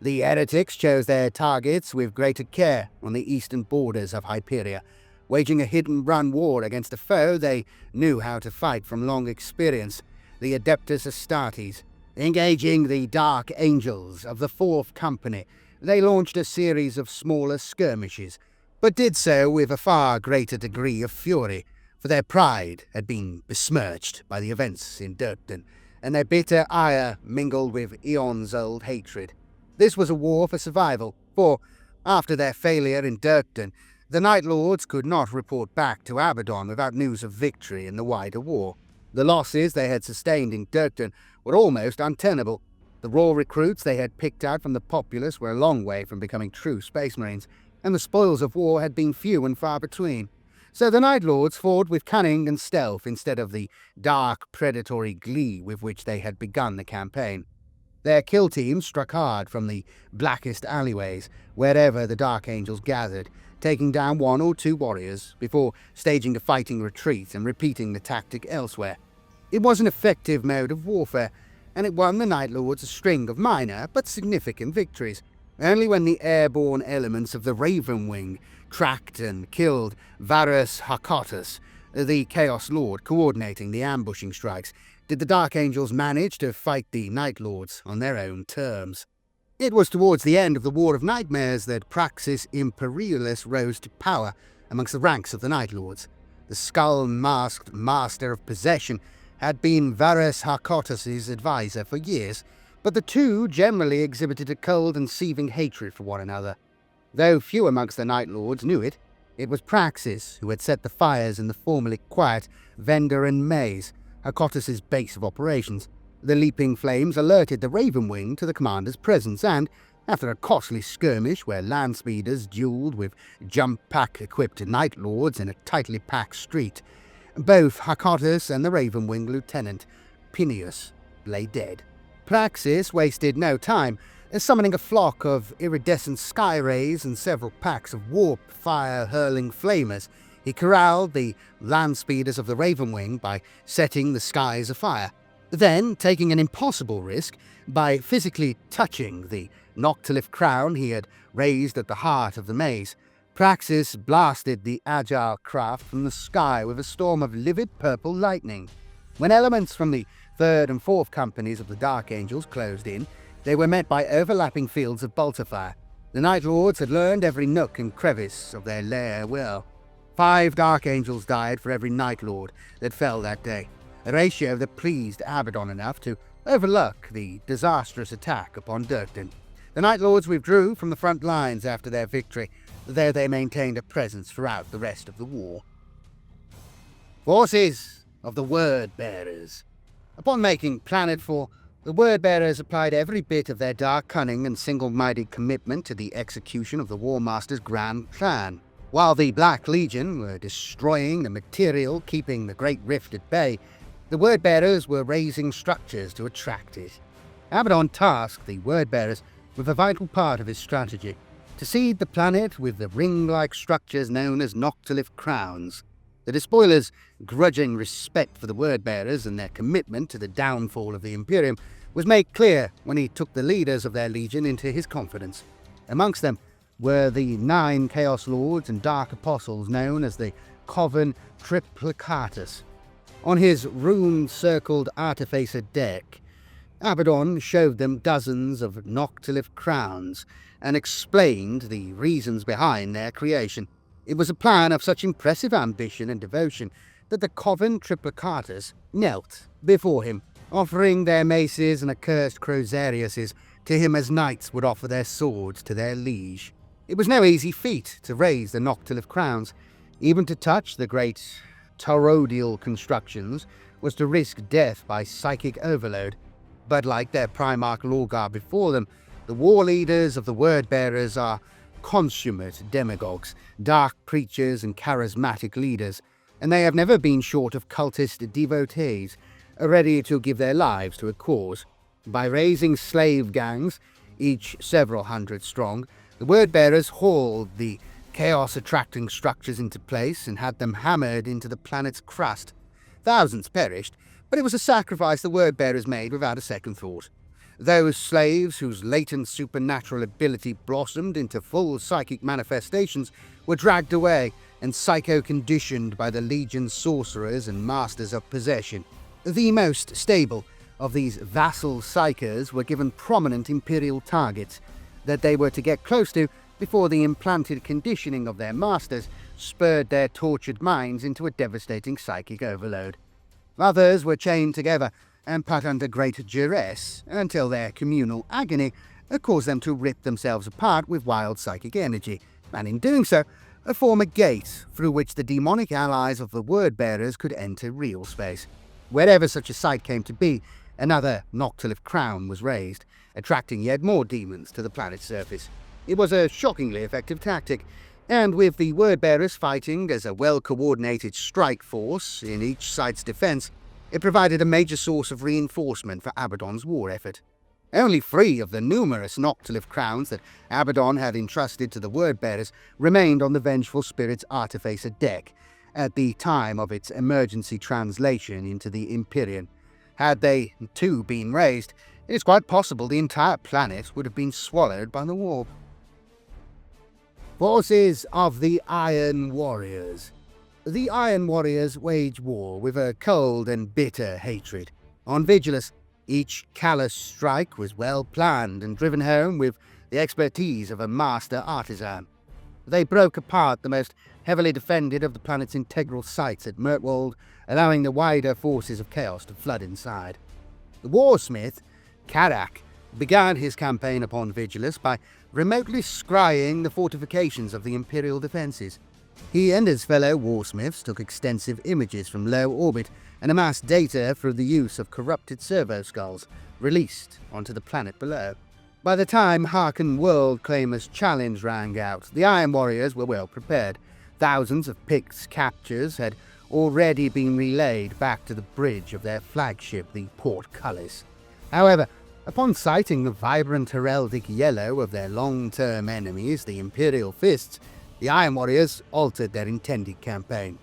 [SPEAKER 1] The heretics chose their targets with greater care on the eastern borders of Hyperia, waging a hit-and-run war against a foe they knew how to fight from long experience, the Adeptus Astartes. Engaging the Dark Angels of the Fourth Company, they launched a series of smaller skirmishes, but did so with a far greater degree of fury, for their pride had been besmirched by the events in Durken, and their bitter ire mingled with eons-old hatred. This was a war for survival, for, after their failure in Durken, the Night Lords could not report back to Abaddon without news of victory in the wider war. The losses they had sustained in Durken were almost untenable. The raw recruits they had picked out from the populace were a long way from becoming true Space Marines, and the spoils of war had been few and far between. So the Night Lords fought with cunning and stealth instead of the dark, predatory glee with which they had begun the campaign. Their kill teams struck hard from the blackest alleyways, wherever the Dark Angels gathered, taking down one or two warriors before staging a fighting retreat and repeating the tactic elsewhere. It was an effective mode of warfare, and it won the Night Lords a string of minor but significant victories. Only when the airborne elements of the Raven Wing tracked and killed Varus Harkotus, the Chaos Lord coordinating the ambushing strikes, did the Dark Angels manage to fight the Night Lords on their own terms. It was towards the end of the War of Nightmares that Praxis Imperialis rose to power amongst the ranks of the Night Lords. The skull-masked Master of Possession had been Varus Harkotus's advisor for years, but the two generally exhibited a cold and seething hatred for one another. Though few amongst the Night Lords knew it, it was Praxis who had set the fires in the formerly quiet Vendarin Maze, Harkotus's base of operations. The leaping flames alerted the Raven Wing to the commander's presence, and, after a costly skirmish where land speeders duelled with jump-pack-equipped Night Lords in a tightly packed street, both Harkotus and the Raven Wing Lieutenant, Pineus, lay dead. Praxis wasted no time, summoning a flock of iridescent sky rays and several packs of warp fire-hurling flamers. He corralled the land speeders of the Raven Wing by setting the skies afire. Then, taking an impossible risk by physically touching the Noctilith crown he had raised at the heart of the maze, Praxis blasted the agile craft from the sky with a storm of livid purple lightning. When elements from the Third and Fourth Companies of the Dark Angels closed in, they were met by overlapping fields of bolter fire. The Night Lords had learned every nook and crevice of their lair well. 5 Dark Angels died for every Night Lord that fell that day, a ratio that pleased Abaddon enough to overlook the disastrous attack upon Durken. The Night Lords withdrew from the front lines after their victory, though they maintained a presence throughout the rest of the war. Forces of the Word-Bearers. Upon making planetfall, the Word-Bearers applied every bit of their dark cunning and single-minded commitment to the execution of the War Master's grand plan. While the Black Legion were destroying the material keeping the Great Rift at bay, the Word-Bearers were raising structures to attract it. Abaddon tasked the Word-Bearers with a vital part of his strategy, to seed the planet with the ring-like structures known as Noctilith crowns. The Despoiler's grudging respect for the Word-Bearers and their commitment to the downfall of the Imperium was made clear when he took the leaders of their legion into his confidence. Amongst them were the 9 Chaos Lords and Dark Apostles known as the Coven Triplicatus. On his rune-circled Artificer deck, Abaddon showed them dozens of Noctilith crowns and explained the reasons behind their creation. It was a plan of such impressive ambition and devotion that the Coven Triplicatus knelt before him, offering their maces and accursed crozariuses to him as knights would offer their swords to their liege. It was no easy feat to raise the Noctilith crowns. Even to touch the great toroidal constructions was to risk death by psychic overload. But like their Primarch Lorgar before them, the war leaders of the Word-Bearers are consummate demagogues, dark preachers and charismatic leaders, and they have never been short of cultist devotees, ready to give their lives to a cause. By raising slave gangs, each several hundred strong, the Word-Bearers hauled the chaos-attracting structures into place and had them hammered into the planet's crust. Thousands perished, but it was a sacrifice the Word-Bearers made without a second thought. Those slaves whose latent supernatural ability blossomed into full psychic manifestations were dragged away and psycho-conditioned by the Legion's sorcerers and masters of possession. The most stable of these vassal psychers were given prominent Imperial targets that they were to get close to before the implanted conditioning of their masters spurred their tortured minds into a devastating psychic overload. Others were chained together and put under great duress until their communal agony caused them to rip themselves apart with wild psychic energy, and in doing so, form a gate through which the demonic allies of the Word-Bearers could enter real space. Wherever such a site came to be, another Noctilith crown was raised, attracting yet more demons to the planet's surface. It was a shockingly effective tactic, and with the Word-Bearers fighting as a well-coordinated strike force in each site's defense, it provided a major source of reinforcement for Abaddon's war effort. Only 3 of the numerous Noctilith crowns that Abaddon had entrusted to the Word-Bearers remained on the Vengeful Spirit's Artificer deck at the time of its emergency translation into the Imperium. Had they too been raised, it is quite possible the entire planet would have been swallowed by the warp. Forces of the Iron Warriors. The Iron Warriors wage war with a cold and bitter hatred. On Vigilus, each callous strike was well planned and driven home with the expertise of a master artisan. They broke apart the most heavily defended of the planet's integral sites at Mirtwald, allowing the wider forces of chaos to flood inside. The warsmith, Karak, began his campaign upon Vigilus by remotely scrying the fortifications of the Imperial defences. He and his fellow warsmiths took extensive images from low orbit and amassed data through the use of corrupted servo skulls released onto the planet below. By the time Haarken Worldclaimer's challenge rang out, the Iron Warriors were well prepared. Thousands of Pict's captures had already been relayed back to the bridge of their flagship, the Portcullis. However, upon sighting the vibrant heraldic yellow of their long-term enemies, the Imperial Fists, the Iron Warriors altered their intended campaign.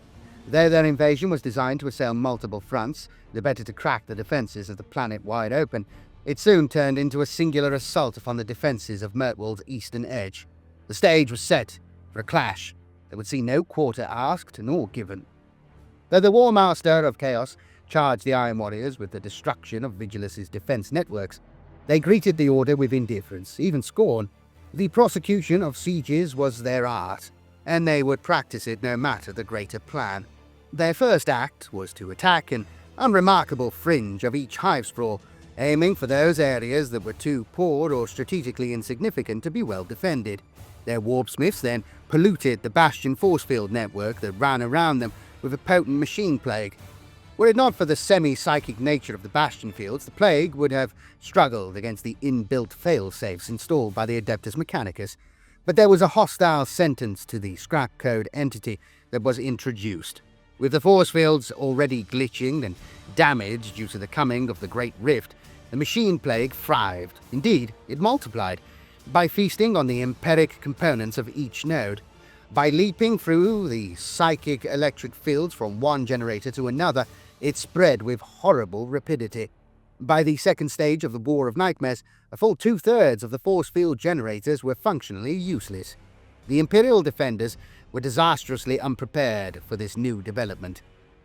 [SPEAKER 1] Though their invasion was designed to assail multiple fronts, the better to crack the defences of the planet wide open, it soon turned into a singular assault upon the defences of Mirtwald's eastern edge. The stage was set for a clash that would see no quarter asked nor given. Though the War Master of Chaos charged the Iron Warriors with the destruction of Vigilus's defence networks, they greeted the order with indifference, even scorn. The prosecution of sieges was their art, and they would practice it no matter the greater plan. Their first act was to attack an unremarkable fringe of each Hivespraw, aiming for those areas that were too poor or strategically insignificant to be well defended. Their warpsmiths then polluted the Bastion force field network that ran around them with a potent machine plague. Were it not for the semi-psychic nature of the Bastion fields, the plague would have struggled against the inbuilt fail-safes installed by the Adeptus Mechanicus, but there was a hostile sentence to the scrap code entity that was introduced. With the force fields already glitching and damaged due to the coming of the Great Rift, the machine plague thrived. Indeed, it multiplied. by feasting on the empiric components of each node, by leaping through the psychic electric fields from one generator to another. It spread with horrible rapidity. By the second stage of the War of Nightmares, a full 2/3 of the force field generators were functionally useless. The Imperial defenders were disastrously unprepared for this new development.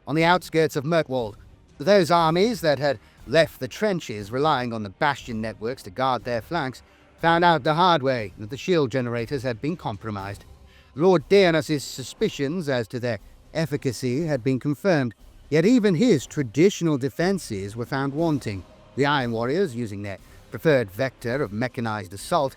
[SPEAKER 1] On the outskirts of Mirkwold, those armies that had left the trenches relying on the bastion networks to guard their flanks found out the hard way that the shield generators had been compromised. Lord Deanus' suspicions as to their efficacy had been confirmed, yet even his traditional defences were found wanting. The Iron Warriors, using their preferred vector of mechanised assault,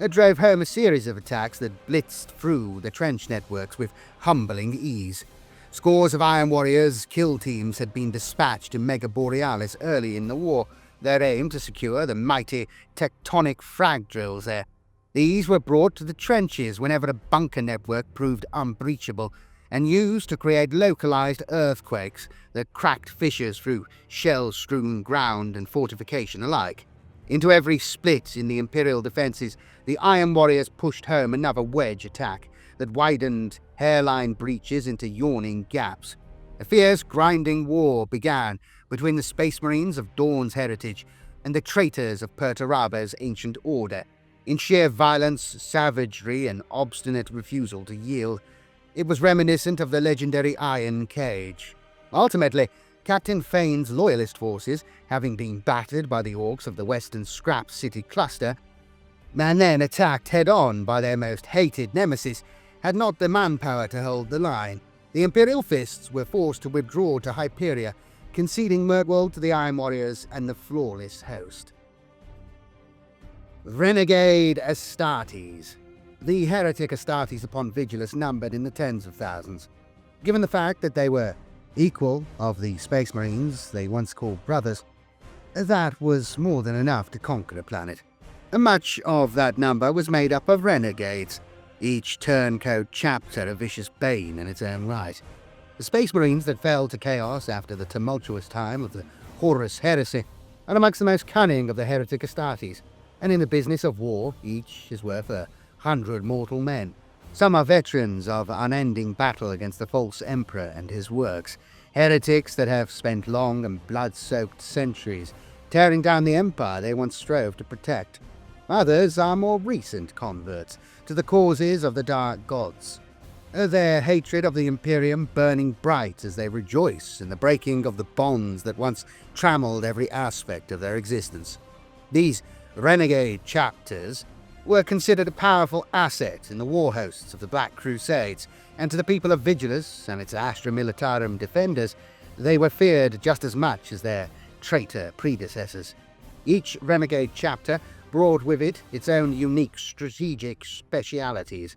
[SPEAKER 1] drove home a series of attacks that blitzed through the trench networks with humbling ease. Scores of Iron Warriors' kill teams had been dispatched to Mega Borealis early in the war, their aim to secure the mighty tectonic frag drills there. These were brought to the trenches whenever a bunker network proved unbreachable, and used to create localized earthquakes that cracked fissures through shell-strewn ground and fortification alike. Into every split in the Imperial defences, the Iron Warriors pushed home another wedge attack that widened hairline breaches into yawning gaps. A fierce, grinding war began between the Space Marines of Dawn's heritage and the traitors of Perturabo's ancient order. In sheer violence, savagery, and obstinate refusal to yield, it was reminiscent of the legendary Iron Cage. Ultimately, Captain Fane's loyalist forces, having been battered by the Orcs of the Western Scrap City cluster, and then attacked head-on by their most hated nemesis, had not the manpower to hold the line. The Imperial Fists were forced to withdraw to Hyperia, conceding Mirkwold to the Iron Warriors and the Flawless Host. Renegade Astartes. The heretic Astartes upon Vigilus numbered in the tens of thousands. Given the fact that they were equal of the Space Marines they once called brothers, that was more than enough to conquer a planet. Much of that number was made up of renegades, each turncoat chapter a vicious bane in its own right. The Space Marines that fell to chaos after the tumultuous time of the Horus Heresy are amongst the most cunning of the heretic Astartes, and in the business of war, each is worth 100 mortal men. Some are veterans of unending battle against the false emperor and his works, heretics that have spent long and blood-soaked centuries tearing down the empire they once strove to protect. Others are more recent converts to the causes of the Dark Gods, their hatred of the Imperium burning bright as they rejoice in the breaking of the bonds that once trammeled every aspect of their existence. These renegade chapters were considered a powerful asset in the war hosts of the Black Crusades, and to the people of Vigilus and its Astra Militarum defenders, they were feared just as much as their traitor predecessors. Each renegade chapter brought with it its own unique strategic specialities,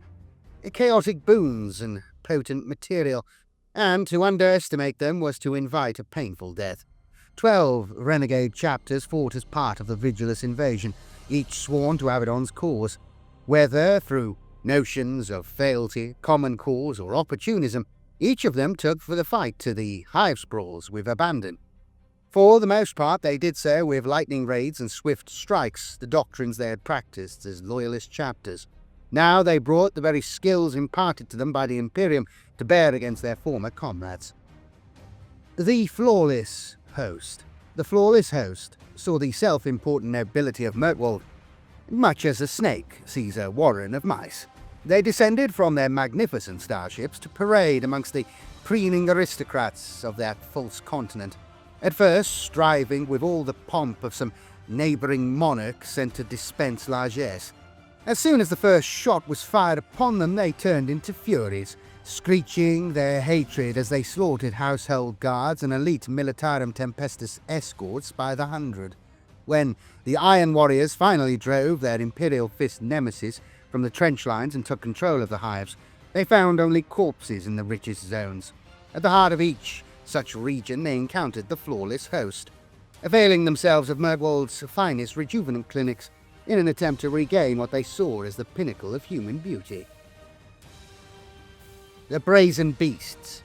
[SPEAKER 1] chaotic boons and potent material, and to underestimate them was to invite a painful death. 12 renegade chapters fought as part of the Vigilus invasion, each sworn to Abaddon's cause. Whether through notions of fealty, common cause, or opportunism, each of them took for the fight to the Hivespraws with abandon. For the most part, they did so with lightning raids and swift strikes, the doctrines they had practiced as loyalist chapters. Now they brought the very skills imparted to them by the Imperium to bear against their former comrades. The Flawless Host. The Flawless Host saw the self-important nobility of Mirkwold, much as a snake sees a warren of mice. They descended from their magnificent starships to parade amongst the preening aristocrats of that false continent, at first striving with all the pomp of some neighbouring monarch sent to dispense largesse. As soon as the first shot was fired upon them, they turned into furies, screeching their hatred as they slaughtered household guards and elite Militarum Tempestus escorts by the hundred. When the Iron Warriors finally drove their Imperial Fist nemesis from the trench lines and took control of the hives, they found only corpses in the richest zones. At the heart of each such region they encountered the Flawless Host, availing themselves of Mirkwold's finest rejuvenant clinics in an attempt to regain what they saw as the pinnacle of human beauty. The Brazen Beasts.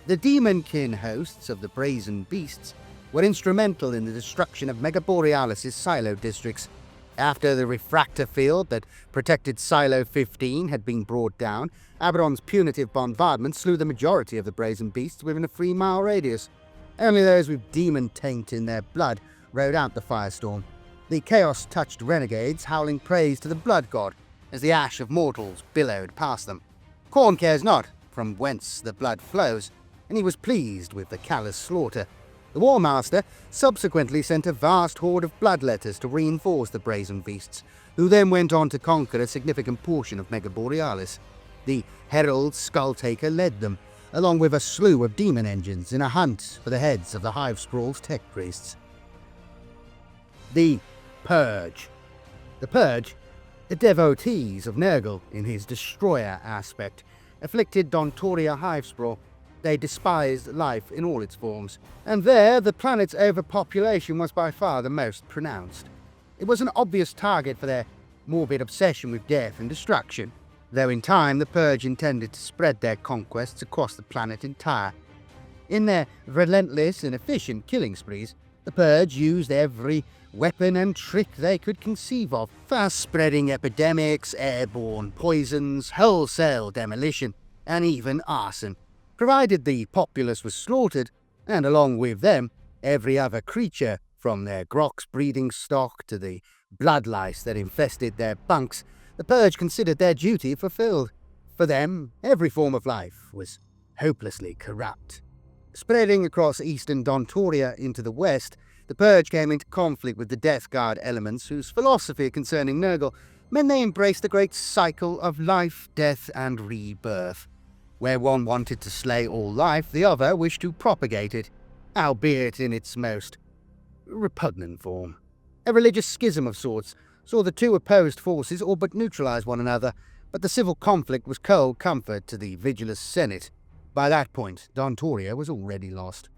[SPEAKER 1] The demon-kin hosts of the Brazen Beasts were instrumental in the destruction of Mega Borealis' silo districts, After the refractor field that protected Silo 15 had been brought down, Abaddon's punitive bombardment slew the majority of the brazen beasts within a 3-mile radius. Only those with demon taint in their blood rode out the firestorm, the chaos-touched renegades howling praise to the blood god as the ash of mortals billowed past them. Khorne cares not from whence the blood flows, and he was pleased with the callous slaughter. The War Master subsequently sent a vast horde of bloodletters to reinforce the brazen beasts, who then went on to conquer a significant portion of Mega Borealis. The Herald Skulltaker led them, along with a slew of demon engines, in a hunt for the heads of the Hivespraw's tech priests. The Purge. The Purge, the devotees of Nurgle in his destroyer aspect, afflicted Dontoria Hivespraw. They despised life in all its forms, and there the planet's overpopulation was by far the most pronounced. It was an obvious target for their morbid obsession with death and destruction, though in time the Purge intended to spread their conquests across the planet entire. In their relentless and efficient killing sprees, the Purge used every weapon and trick they could conceive of, fast-spreading epidemics, airborne poisons, wholesale demolition, and even arson. Provided the populace was slaughtered, and along with them, every other creature, from their grox breeding stock to the bloodlice that infested their bunks, the Purge considered their duty fulfilled. For them, every form of life was hopelessly corrupt. Spreading across eastern Dontoria into the west, the Purge came into conflict with the Death Guard elements whose philosophy concerning Nurgle meant they embraced the great cycle of life, death, and rebirth. Where one wanted to slay all life, the other wished to propagate it, albeit in its most repugnant form. A religious schism of sorts saw the two opposed forces all but neutralize one another, but the civil conflict was cold comfort to the Vigilus Senate. By that point, Dontoria was already lost.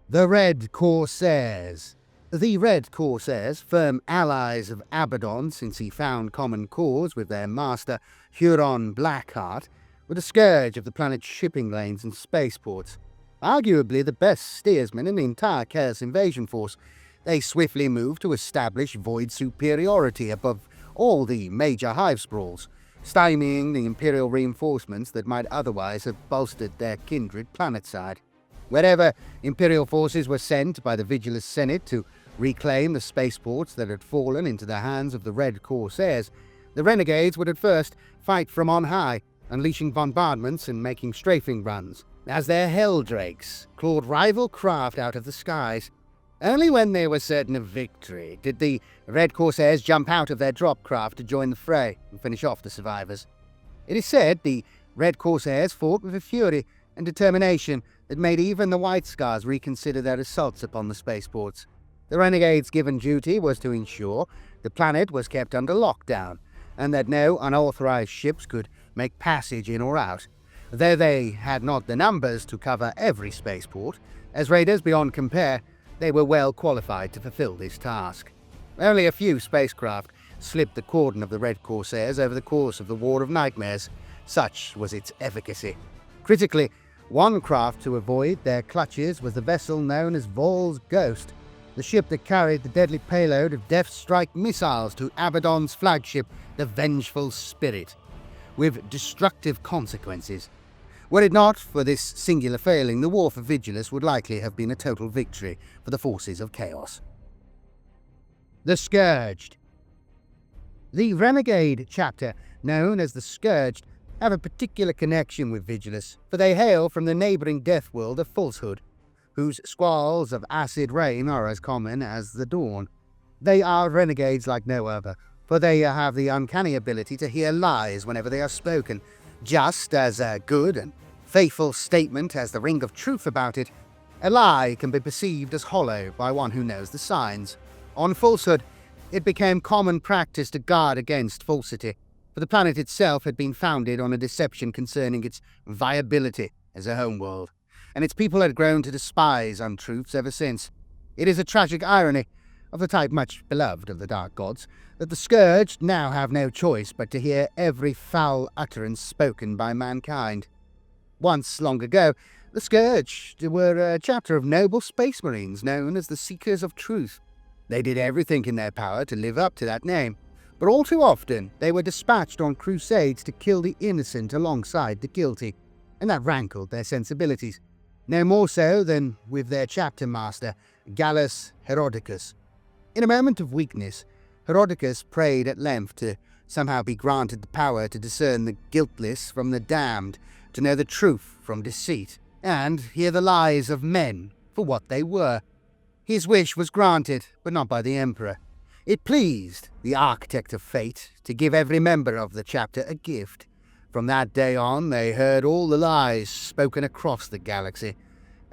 [SPEAKER 1] The Red Corsairs. The Red Corsairs, firm allies of Abaddon since he found common cause with their master Huron Blackheart, were the scourge of the planet's shipping lanes and spaceports. Arguably the best steersmen in the entire Chaos Invasion force, they swiftly moved to establish void superiority above all the major Hivesprawls, stymieing the Imperial reinforcements that might otherwise have bolstered their kindred planetside. Wherever Imperial forces were sent by the Vigilus Senate to reclaim the spaceports that had fallen into the hands of the Red Corsairs, the renegades would at first fight from on high, unleashing bombardments and making strafing runs, as their Helldrakes clawed rival craft out of the skies. Only when they were certain of victory did the Red Corsairs jump out of their drop craft to join the fray and finish off the survivors. It is said the Red Corsairs fought with a fury and determination that made even the White Scars reconsider their assaults upon the spaceports. The renegades' given duty was to ensure the planet was kept under lockdown, and that no unauthorized ships could make passage in or out. Though they had not the numbers to cover every spaceport, as raiders beyond compare, they were well qualified to fulfill this task. Only a few spacecraft slipped the cordon of the Red Corsairs over the course of the War of Nightmares. Such was its efficacy. Critically, one craft to avoid their clutches was the vessel known as Vol's Ghost, the ship that carried the deadly payload of Death Strike missiles to Abaddon's flagship, the Vengeful Spirit, with destructive consequences. Were it not for this singular failing, the war for Vigilus would likely have been a total victory for the forces of Chaos. The Scourged. The Renegade chapter, known as the Scourged, have a particular connection with Vigilus, for they hail from the neighbouring death world of Falsehood, whose squalls of acid rain are as common as the dawn. They are renegades like no other, for they have the uncanny ability to hear lies whenever they are spoken. Just as a good and faithful statement has the ring of truth about it, a lie can be perceived as hollow by one who knows the signs. On Falsehood, it became common practice to guard against falsity, for the planet itself had been founded on a deception concerning its viability as a homeworld, and its people had grown to despise untruths ever since. It is a tragic irony, of the type much beloved of the Dark Gods, that the Scourged now have no choice but to hear every foul utterance spoken by mankind. Once, long ago, the Scourged were a chapter of noble space marines known as the Seekers of Truth. They did everything in their power to live up to that name, but all too often they were dispatched on crusades to kill the innocent alongside the guilty, and that rankled their sensibilities. No more so than with their chapter master, Gallus Herodicus. In a moment of weakness, Herodicus prayed at length to somehow be granted the power to discern the guiltless from the damned, to know the truth from deceit, and hear the lies of men for what they were. His wish was granted, but not by the Emperor. It pleased the architect of fate to give every member of the chapter a gift. From that day on, they heard all the lies spoken across the galaxy,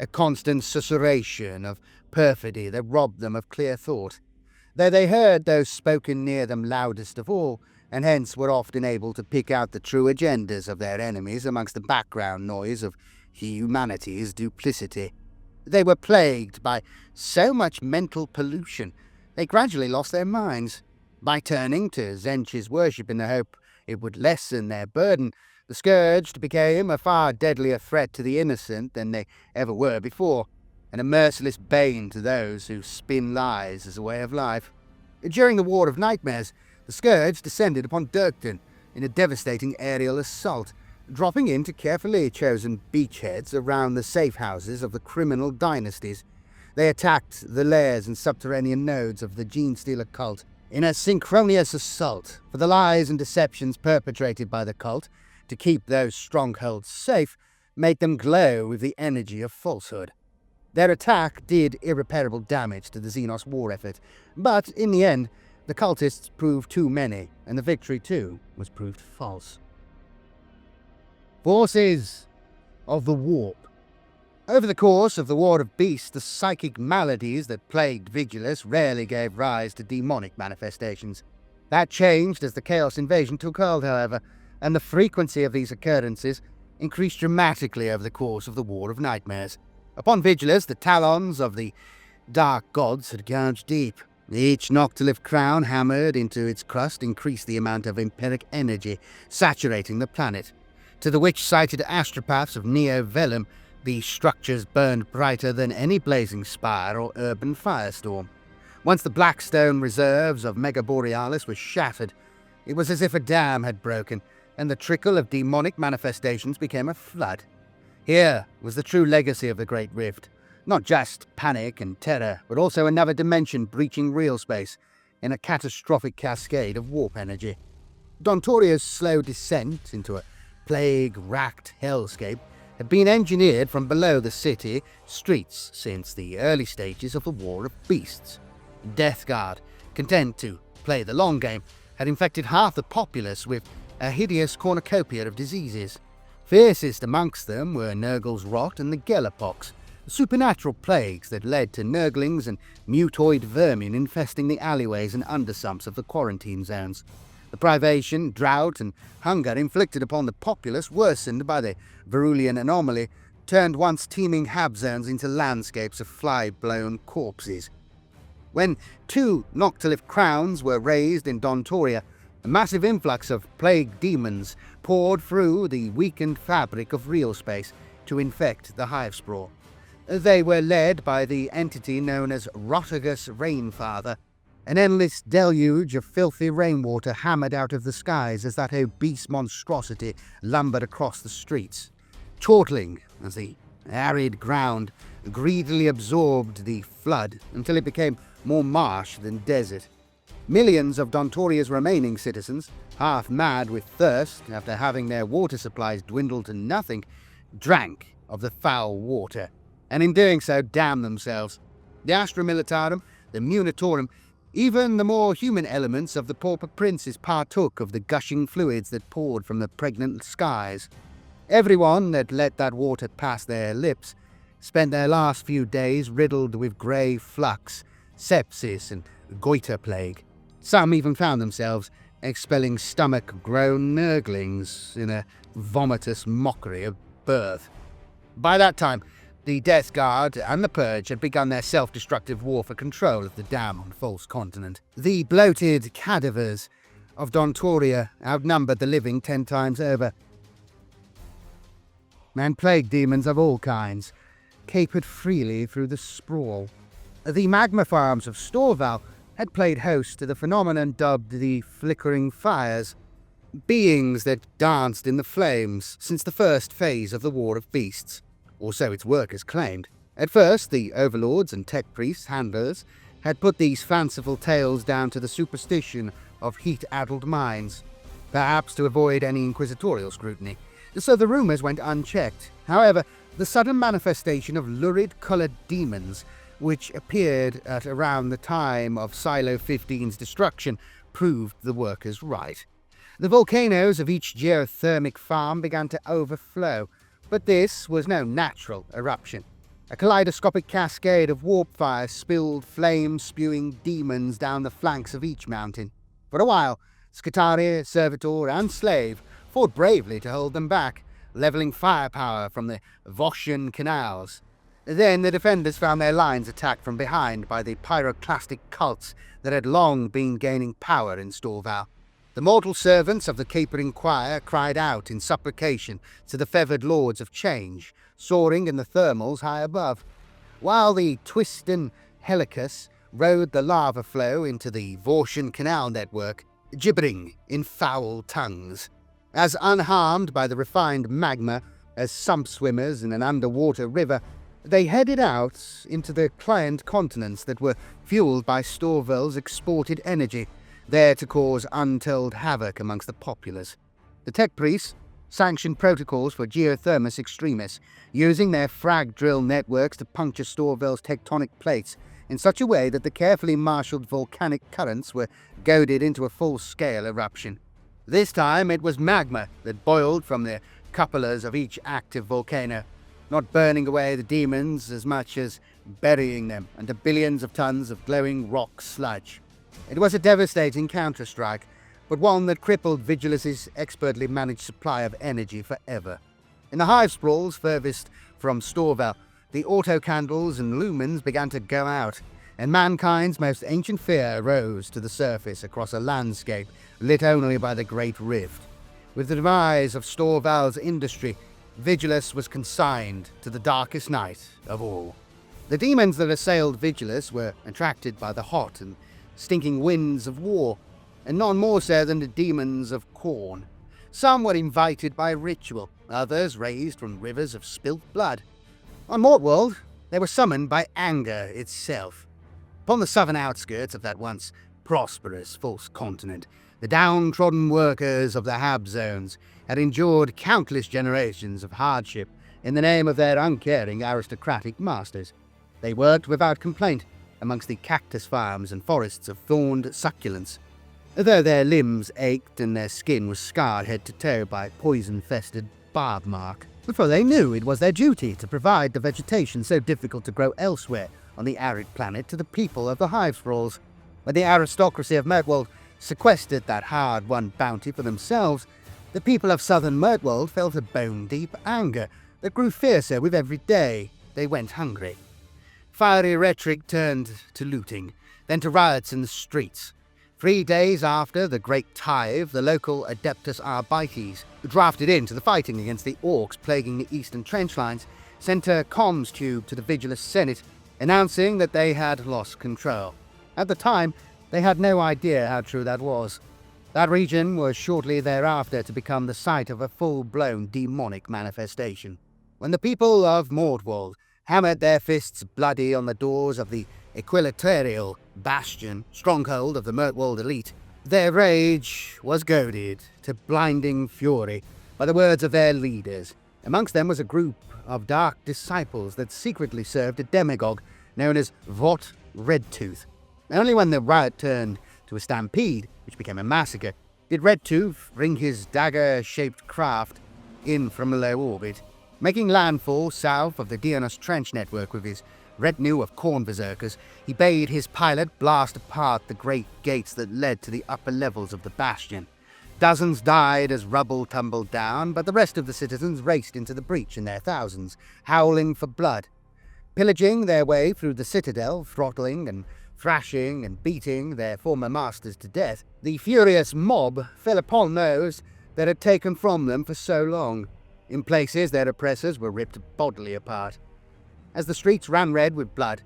[SPEAKER 1] a constant susurration of perfidy that robbed them of clear thought. Though they heard those spoken near them loudest of all, and hence were often able to pick out the true agendas of their enemies amongst the background noise of humanity's duplicity. They were plagued by so much mental pollution, they gradually lost their minds. By turning to Tzeentch's worship in the hope it would lessen their burden, the Scourged became a far deadlier threat to the innocent than they ever were before, and a merciless bane to those who spin lies as a way of life. During the War of Nightmares, the Scourge descended upon Durken in a devastating aerial assault, dropping into carefully chosen beachheads around the safe houses of the criminal dynasties. They attacked the lairs and subterranean nodes of the Genestealer Cult in a synchronous assault for the lies and deceptions perpetrated by the cult to keep those strongholds safe, made them glow with the energy of falsehood. Their attack did irreparable damage to the Xenos war effort, but in the end, the cultists proved too many, and the victory too was proved false. Forces of the Warp. Over the course of the War of Beasts, the psychic maladies that plagued Vigilus rarely gave rise to demonic manifestations. That changed as the Chaos Invasion took hold, however, and the frequency of these occurrences increased dramatically over the course of the War of Nightmares. Upon Vigilus, the talons of the dark gods had gouged deep. Each noctilith crown hammered into its crust increased the amount of empiric energy saturating the planet. To the witch-sighted astropaths of Neo-Vellum, these structures burned brighter than any blazing spire or urban firestorm. Once the blackstone reserves of Mega Borealis were shattered, it was as if a dam had broken, and the trickle of demonic manifestations became a flood. Here was the true legacy of the Great Rift. Not just panic and terror, but also another dimension breaching real space in a catastrophic cascade of warp energy. Dontoria's slow descent into a plague-racked hellscape had been engineered from below the city streets since the early stages of the War of Beasts. Death Guard, content to play the long game, had infected half the populace with a hideous cornucopia of diseases. Fiercest amongst them were Nurgle's rot and the Gellerpox, supernatural plagues that led to Nurglings and mutoid vermin infesting the alleyways and undersumps of the quarantine zones. The privation, drought, and hunger inflicted upon the populace, worsened by the Verulian anomaly, turned once teeming hab zones into landscapes of fly-blown corpses. When 2 noctilith crowns were raised in Dontoria, a massive influx of plague demons poured through the weakened fabric of real space to infect the Hivespraw. They were led by the entity known as Rotigus Rainfather. An endless deluge of filthy rainwater hammered out of the skies as that obese monstrosity lumbered across the streets, chortling as the arid ground greedily absorbed the flood until it became more marsh than desert. Millions of Dontoria's remaining citizens, half mad with thirst after having their water supplies dwindle to nothing, drank of the foul water, and in doing so damned themselves. The Astra Militarum, the Munitorum, even the more human elements of the pauper princes partook of the gushing fluids that poured from the pregnant skies. Everyone that let that water pass their lips spent their last few days riddled with grey flux, sepsis, and goiter plague. Some even found themselves expelling stomach-grown nurglings in a vomitous mockery of birth. By that time, the Death Guard and the Purge had begun their self-destructive war for control of the dam on False Continent. The bloated cadavers of Dontoria outnumbered the living 10 times over. And plague demons of all kinds capered freely through the sprawl. The magma farms of Storval had played host to the phenomenon dubbed the Flickering Fires, beings that danced in the flames since the first phase of the War of Beasts, or so its workers claimed. At first, the overlords and tech priests, handlers, had put these fanciful tales down to the superstition of heat-addled minds, perhaps to avoid any inquisitorial scrutiny, so the rumours went unchecked. However, the sudden manifestation of lurid-coloured demons, which appeared at around the time of Silo 15's destruction, proved the workers right. The volcanoes of each geothermic farm began to overflow, but this was no natural eruption. A kaleidoscopic cascade of warp fire spilled flame-spewing demons down the flanks of each mountain. For a while, Skitaria, Servitor, and Slave fought bravely to hold them back, levelling firepower from the Voshian canals. Then the defenders found their lines attacked from behind by the pyroclastic cults that had long been gaining power in Storval. The mortal servants of the capering choir cried out in supplication to the feathered lords of change, soaring in the thermals high above, while the Twiston Helicus rode the lava flow into the Voshian canal network, gibbering in foul tongues. As unharmed by the refined magma as sump swimmers in an underwater river, they headed out into the client continents that were fueled by Storval's exported energy, there to cause untold havoc amongst the populace. The tech priests sanctioned protocols for geothermous extremists, using their frag drill networks to puncture Storval's tectonic plates in such a way that the carefully marshalled volcanic currents were goaded into a full-scale eruption. This time it was magma that boiled from the cupolas of each active volcano, not burning away the demons as much as burying them under billions of tons of glowing rock sludge. It was a devastating counterstrike, but one that crippled Vigilus's expertly managed supply of energy forever. In the hive sprawls furthest from Storval, the auto-candles and lumens began to go out, and mankind's most ancient fear rose to the surface across a landscape lit only by the Great Rift. With the demise of Storval's industry, Vigilus was consigned to the darkest night of all. The demons that assailed Vigilus were attracted by the hot and stinking winds of war, and none more so than the demons of Khorne. Some were invited by ritual, others raised from rivers of spilt blood. On Mortworld, they were summoned by anger itself. Upon the southern outskirts of that once prosperous false continent, the downtrodden workers of the Hab Zones had endured countless generations of hardship in the name of their uncaring aristocratic masters. They worked without complaint amongst the cactus farms and forests of thorned succulents, though their limbs ached and their skin was scarred head to toe by poison-festered barb mark. For they knew it was their duty to provide the vegetation so difficult to grow elsewhere on the arid planet to the people of the Hivespraws. When the aristocracy of Mirtwold sequestered that hard-won bounty for themselves, the people of southern Mirtwold felt a bone-deep anger that grew fiercer with every day they went hungry. Fiery rhetoric turned to looting, then to riots in the streets. 3 days after the Great Hive, the local Adeptus Arbites, drafted into the fighting against the Orcs plaguing the eastern trench lines, sent a comms tube to the Vigilus Senate, announcing that they had lost control. At the time, they had no idea how true that was. That region was shortly thereafter to become the site of a full-blown demonic manifestation. When the people of Mortwold hammered their fists bloody on the doors of the Equiliterial Bastion, stronghold of the Mirtwold elite, their rage was goaded to blinding fury by the words of their leaders. Amongst them was a group of dark disciples that secretly served a demagogue known as Vought Redtooth. Only when the riot turned to a stampede, which became a massacre, did Redtooth bring his dagger-shaped craft in from a low orbit. Making landfall south of the Dionos Trench network with his retinue of Khorne berserkers, he bade his pilot blast apart the great gates that led to the upper levels of the bastion. Dozens died as rubble tumbled down, but the rest of the citizens raced into the breach in their thousands, howling for blood. Pillaging their way through the citadel, throttling and thrashing and beating their former masters to death, the furious mob fell upon those that had taken from them for so long. In places, their oppressors were ripped bodily apart. As the streets ran red with blood,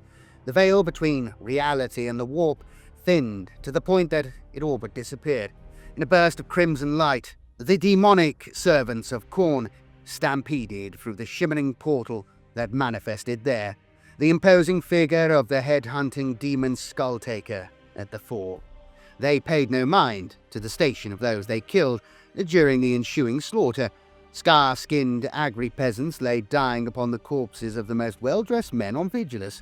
[SPEAKER 1] The veil between reality and the warp thinned to the point that it all but disappeared. In a burst of crimson light, the demonic servants of Khorne stampeded through the shimmering portal that manifested there, the imposing figure of the head-hunting demon Skulltaker at the fore. They paid no mind to the station of those they killed during the ensuing slaughter. Scar-skinned agri-peasants lay dying upon the corpses of the most well-dressed men on Vigilus.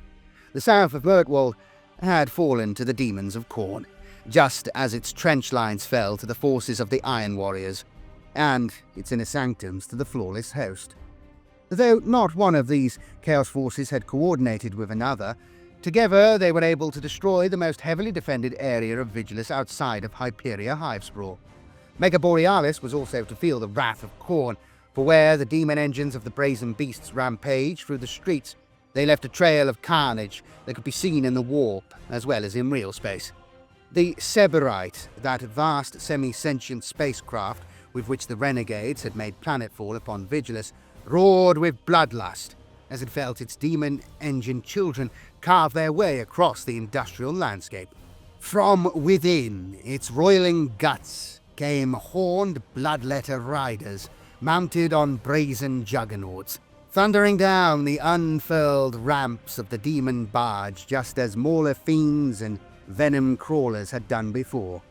[SPEAKER 1] The south of Mirtwald had fallen to the demons of Khorne, just as its trench lines fell to the forces of the Iron Warriors, and its inner sanctums to the Flawless Host. Though not one of these Chaos forces had coordinated with another, together they were able to destroy the most heavily defended area of Vigilus outside of Hyperia Hivespraw. Mega Borealis was also to feel the wrath of Khorne, for where the demon engines of the brazen beasts rampaged through the streets, they left a trail of carnage that could be seen in the warp as well as in real space. The Seberite, that vast semi-sentient spacecraft with which the renegades had made planetfall upon Vigilus, roared with bloodlust as it felt its demon engine children carve their way across the industrial landscape. From within its roiling guts came horned bloodletter riders mounted on brazen juggernauts, thundering down the unfurled ramps of the demon barge just as Mauler fiends and venom crawlers had done before.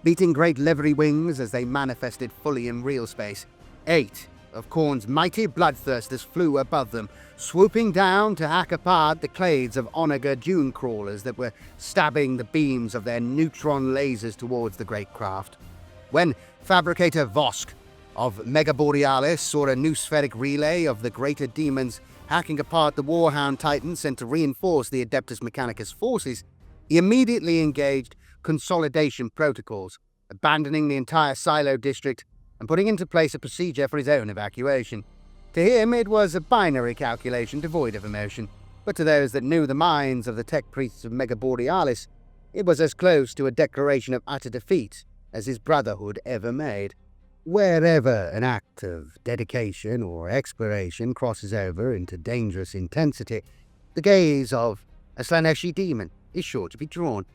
[SPEAKER 1] Beating great livery wings as they manifested fully in real space, 8 of Khorne's mighty bloodthirsters flew above them, swooping down to hack apart the clades of onager dune crawlers that were stabbing the beams of their neutron lasers towards the great craft. When Fabricator Vosk of Mega Borealis saw a noospheric relay of the greater demons hacking apart the Warhound Titans sent to reinforce the Adeptus Mechanicus forces, he immediately engaged consolidation protocols, abandoning the entire silo district and putting into place a procedure for his own evacuation. To him, it was a binary calculation devoid of emotion, but to those that knew the minds of the tech priests of Mega Borealis, it was as close to a declaration of utter defeat as his brotherhood ever made. Wherever an act of dedication or exploration crosses over into dangerous intensity, the gaze of a Slaaneshi demon is sure to be drawn.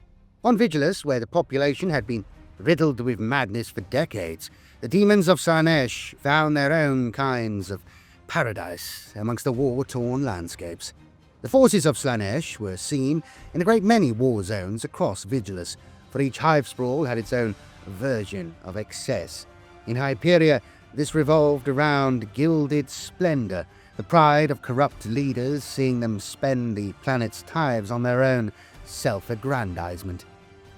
[SPEAKER 1] On Vigilus, where the population had been riddled with madness for decades, the demons of Slaanesh found their own kinds of paradise amongst the war-torn landscapes. The forces of Slaanesh were seen in a great many war zones across Vigilus, for each Hivespraw had its own version of excess. In Hyperia, this revolved around gilded splendor, the pride of corrupt leaders seeing them spend the planet's tithes on their own self-aggrandizement.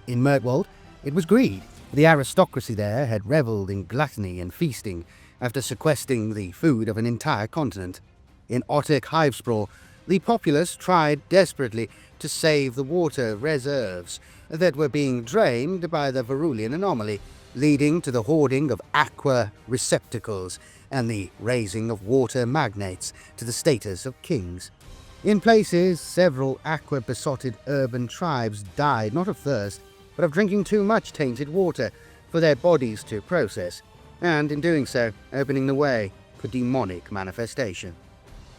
[SPEAKER 1] In Mirtwald, it was greed. The aristocracy there had reveled in gluttony and feasting after sequestering the food of an entire continent. In Otek Hivespraw, the populace tried desperately to save the water reserves that were being drained by the Verulian anomaly, leading to the hoarding of aqua receptacles and the raising of water magnates to the status of kings. In places, several aqua-besotted urban tribes died not of thirst, but of drinking too much tainted water for their bodies to process, and in doing so, opening the way for demonic manifestation.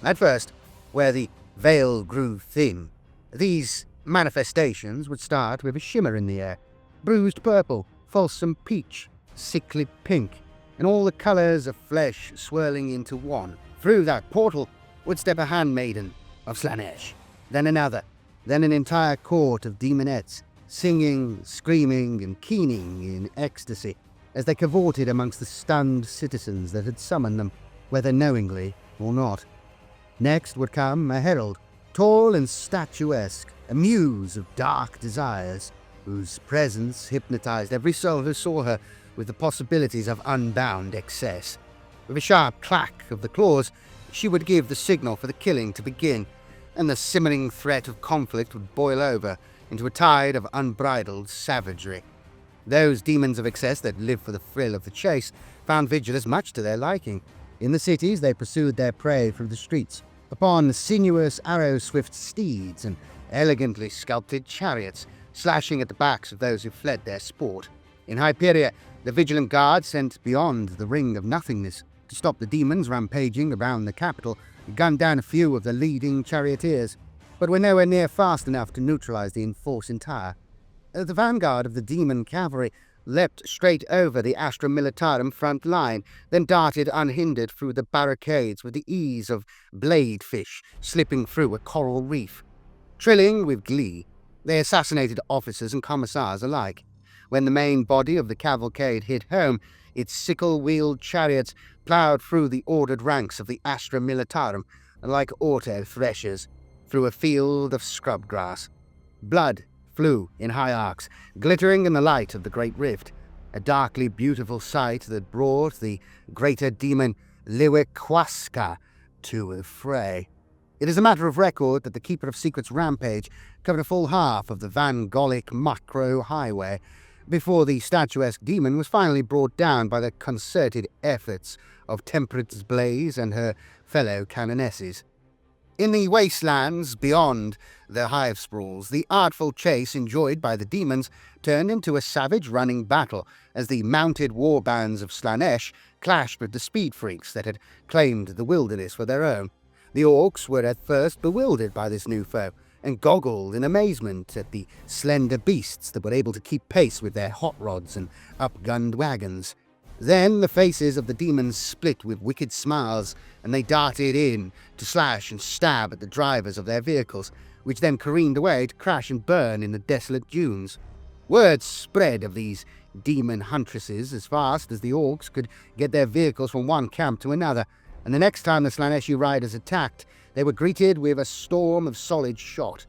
[SPEAKER 1] At first, where the veil grew thin, these manifestations would start with a shimmer in the air, bruised purple, fulsome peach, sickly pink, and all the colours of flesh swirling into one. Through that portal would step a handmaiden of Slaanesh, then another, then an entire court of demonettes, singing, screaming, and keening in ecstasy as they cavorted amongst the stunned citizens that had summoned them, whether knowingly or not. Next would come a herald, tall and statuesque, a muse of dark desires, whose presence hypnotized every soul who saw her with the possibilities of unbound excess. With a sharp clack of the claws, she would give the signal for the killing to begin, and the simmering threat of conflict would boil over into a tide of unbridled savagery. Those demons of excess that lived for the thrill of the chase found Vigilus much to their liking. In the cities, they pursued their prey through the streets, upon sinuous arrow-swift steeds and elegantly sculpted chariots, slashing at the backs of those who fled their sport. In Hyperia, the vigilant guard sent beyond the ring of nothingness to stop the demons rampaging around the capital and gun down a few of the leading charioteers. but were nowhere near fast enough to neutralize the force entire. The vanguard of the demon cavalry leapt straight over the Astra Militarum front line, then darted unhindered through the barricades with the ease of bladefish slipping through a coral reef. Trilling with glee, they assassinated officers and commissars alike. When the main body of the cavalcade hit home, its sickle-wheeled chariots ploughed through the ordered ranks of the Astra Militarum like auto threshers through a field of scrub grass. Blood flew in high arcs, glittering in the light of the great rift, a darkly beautiful sight that brought the greater demon Liwiquasca to the fray. It is a matter of record that the Keeper of Secrets rampage covered a full half of the Van Golic macro highway before the statuesque demon was finally brought down by the concerted efforts of Temperance Blaze and her fellow canonesses. In the wastelands beyond the Hivespraws, the artful chase enjoyed by the demons turned into a savage running battle as the mounted war bands of Slaanesh clashed with the speed freaks that had claimed the wilderness for their own. The orcs were at first bewildered by this new foe, and goggled in amazement at the slender beasts that were able to keep pace with their hot rods and upgunned wagons. Then the faces of the demons split with wicked smiles, and they darted in to slash and stab at the drivers of their vehicles, which then careened away to crash and burn in the desolate dunes. Word spread of these demon huntresses as fast as the orcs could get their vehicles from one camp to another, and the next time the Slaaneshi riders attacked, they were greeted with a storm of solid shot.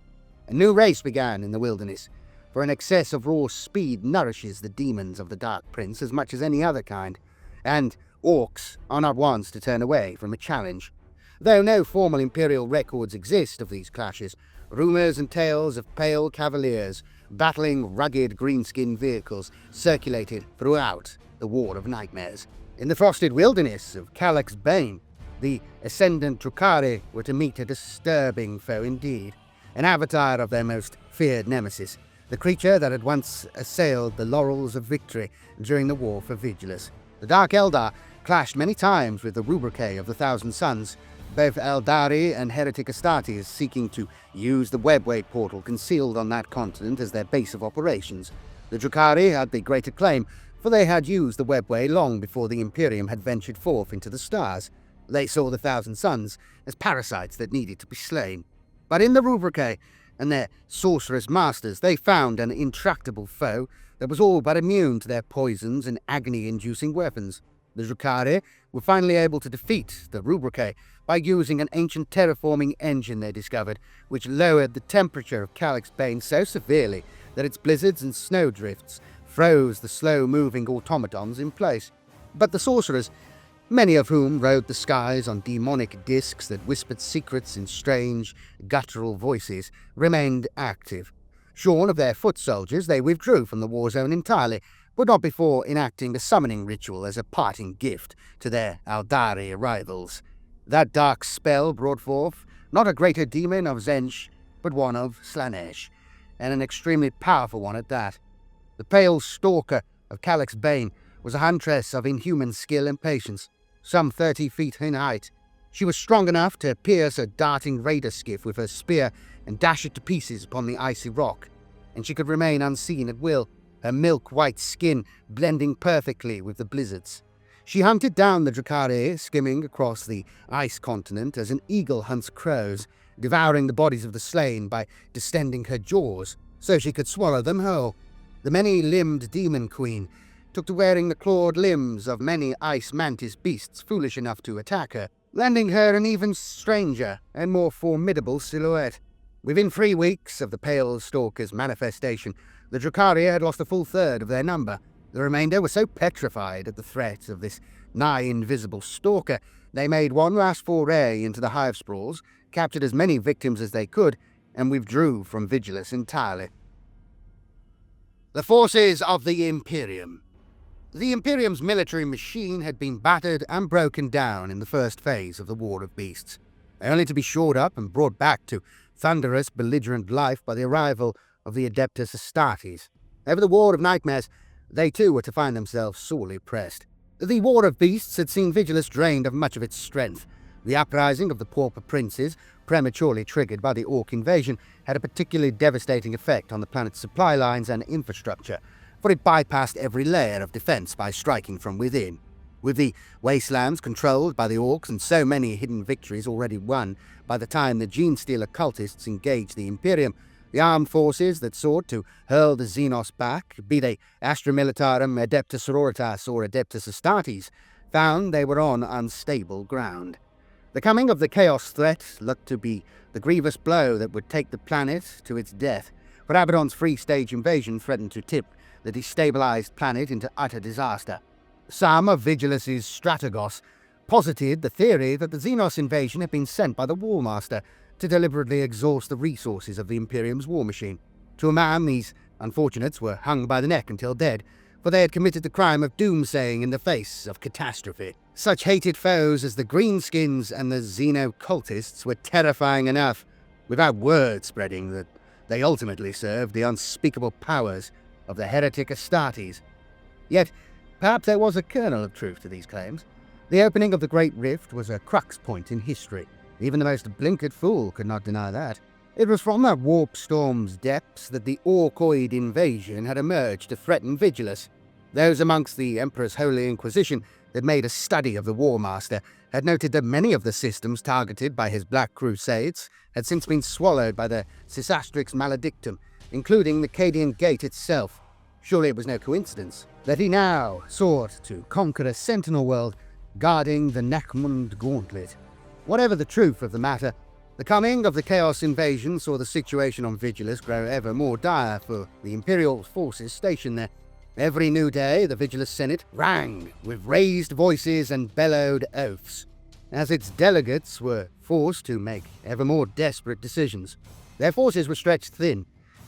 [SPEAKER 1] A new race began in the wilderness, for an excess of raw speed nourishes the demons of the Dark Prince as much as any other kind, and orcs are not ones to turn away from a challenge. Though no formal imperial records exist of these clashes, rumours and tales of pale cavaliers battling rugged greenskin vehicles circulated throughout the War of Nightmares. In the frosted wilderness of Calyx Bane, the ascendant Drukhari were to meet a disturbing foe indeed, an avatar of their most feared nemesis, the creature that had once assailed the laurels of victory during the War for Vigilus. The Dark Eldar clashed many times with the Rubricae of the Thousand Suns, both Aeldari and Heretic Astartes seeking to use the webway portal concealed on that continent as their base of operations. The Drukhari had the greater claim, for they had used the webway long before the Imperium had ventured forth into the stars. They saw the Thousand Suns as parasites that needed to be slain. But in the Rubricae and their sorceress masters, they found an intractable foe that was all but immune to their poisons and agony-inducing weapons. The Drukhari were finally able to defeat the Rubricae by using an ancient terraforming engine they discovered, which lowered the temperature of Calyx Bane so severely that its blizzards and snowdrifts froze the slow-moving automatons in place. But the sorcerers, many of whom rode the skies on demonic discs that whispered secrets in strange, guttural voices, remained active. Shorn of their foot soldiers, they withdrew from the war zone entirely, but not before enacting a summoning ritual as a parting gift to their Aeldari rivals. That dark spell brought forth not a greater demon of Tzeentch, but one of Slaanesh, and an extremely powerful one at that. The pale stalker of Calyx Bane was a huntress of inhuman skill and patience, some 30 feet in height. She was strong enough to pierce a darting raider skiff with her spear and dash it to pieces upon the icy rock, and she could remain unseen at will, her milk-white skin blending perfectly with the blizzards. She hunted down the Drukhari, skimming across the ice continent as an eagle hunts crows, devouring the bodies of the slain by distending her jaws so she could swallow them whole. The many-limbed demon queen took to wearing the clawed limbs of many ice mantis beasts foolish enough to attack her, lending her an even stranger and more formidable silhouette. Within 3 weeks of the pale stalker's manifestation, the Drukhari had lost a full third of their number. The remainder were so petrified at the threat of this nigh-invisible stalker, they made one last foray into the Hivespraws, captured as many victims as they could, and withdrew from Vigilus entirely. The forces of the Imperium. The Imperium's military machine had been battered and broken down in the first phase of the War of Beasts, only to be shored up and brought back to thunderous, belligerent life by the arrival of the Adeptus Astartes. Over the War of Nightmares, they too were to find themselves sorely pressed. The War of Beasts had seen Vigilus drained of much of its strength. The uprising of the Pauper Princes prematurely triggered by the Orc invasion, had a particularly devastating effect on the planet's supply lines and infrastructure, for it bypassed every layer of defense by striking from within. With the wastelands controlled by the Orcs and so many hidden victories already won by the time the Genestealer cultists engaged the Imperium, the armed forces that sought to hurl the Xenos back, be they Astra Militarum, Adeptus Sororitas or Adeptus Astartes, found they were on unstable ground. The coming of the Chaos threat looked to be the grievous blow that would take the planet to its death, for Abaddon's free-stage invasion threatened to tip the destabilized planet into utter disaster. Some of Vigilus's strategos posited the theory that the Xenos invasion had been sent by the Warmaster to deliberately exhaust the resources of the Imperium's war machine. To a man, these unfortunates were hung by the neck until dead, for they had committed the crime of doomsaying in the face of catastrophe. Such hated foes as the Greenskins and the Xeno-cultists were terrifying enough, without word spreading that they ultimately served the unspeakable powers of the heretic Astartes. Yet, perhaps there was a kernel of truth to these claims. The opening of the Great Rift was a crux point in history. Even the most blinkered fool could not deny that. It was from that warp storm's depths that the Orcoid invasion had emerged to threaten Vigilus. Those amongst the Emperor's Holy Inquisition that made a study of the Warmaster had noted that many of the systems targeted by his Black Crusades had since been swallowed by the Sysastrix Maledictum, including the Cadian Gate itself. Surely it was no coincidence that he now sought to conquer a sentinel world guarding the Nachmund Gauntlet. Whatever the truth of the matter, the coming of the Chaos invasion saw the situation on Vigilus grow ever more dire for the Imperial forces stationed there. Every new day, the Vigilus Senate rang with raised voices and bellowed oaths, as its delegates were forced to make ever more desperate decisions. Their forces were stretched thin,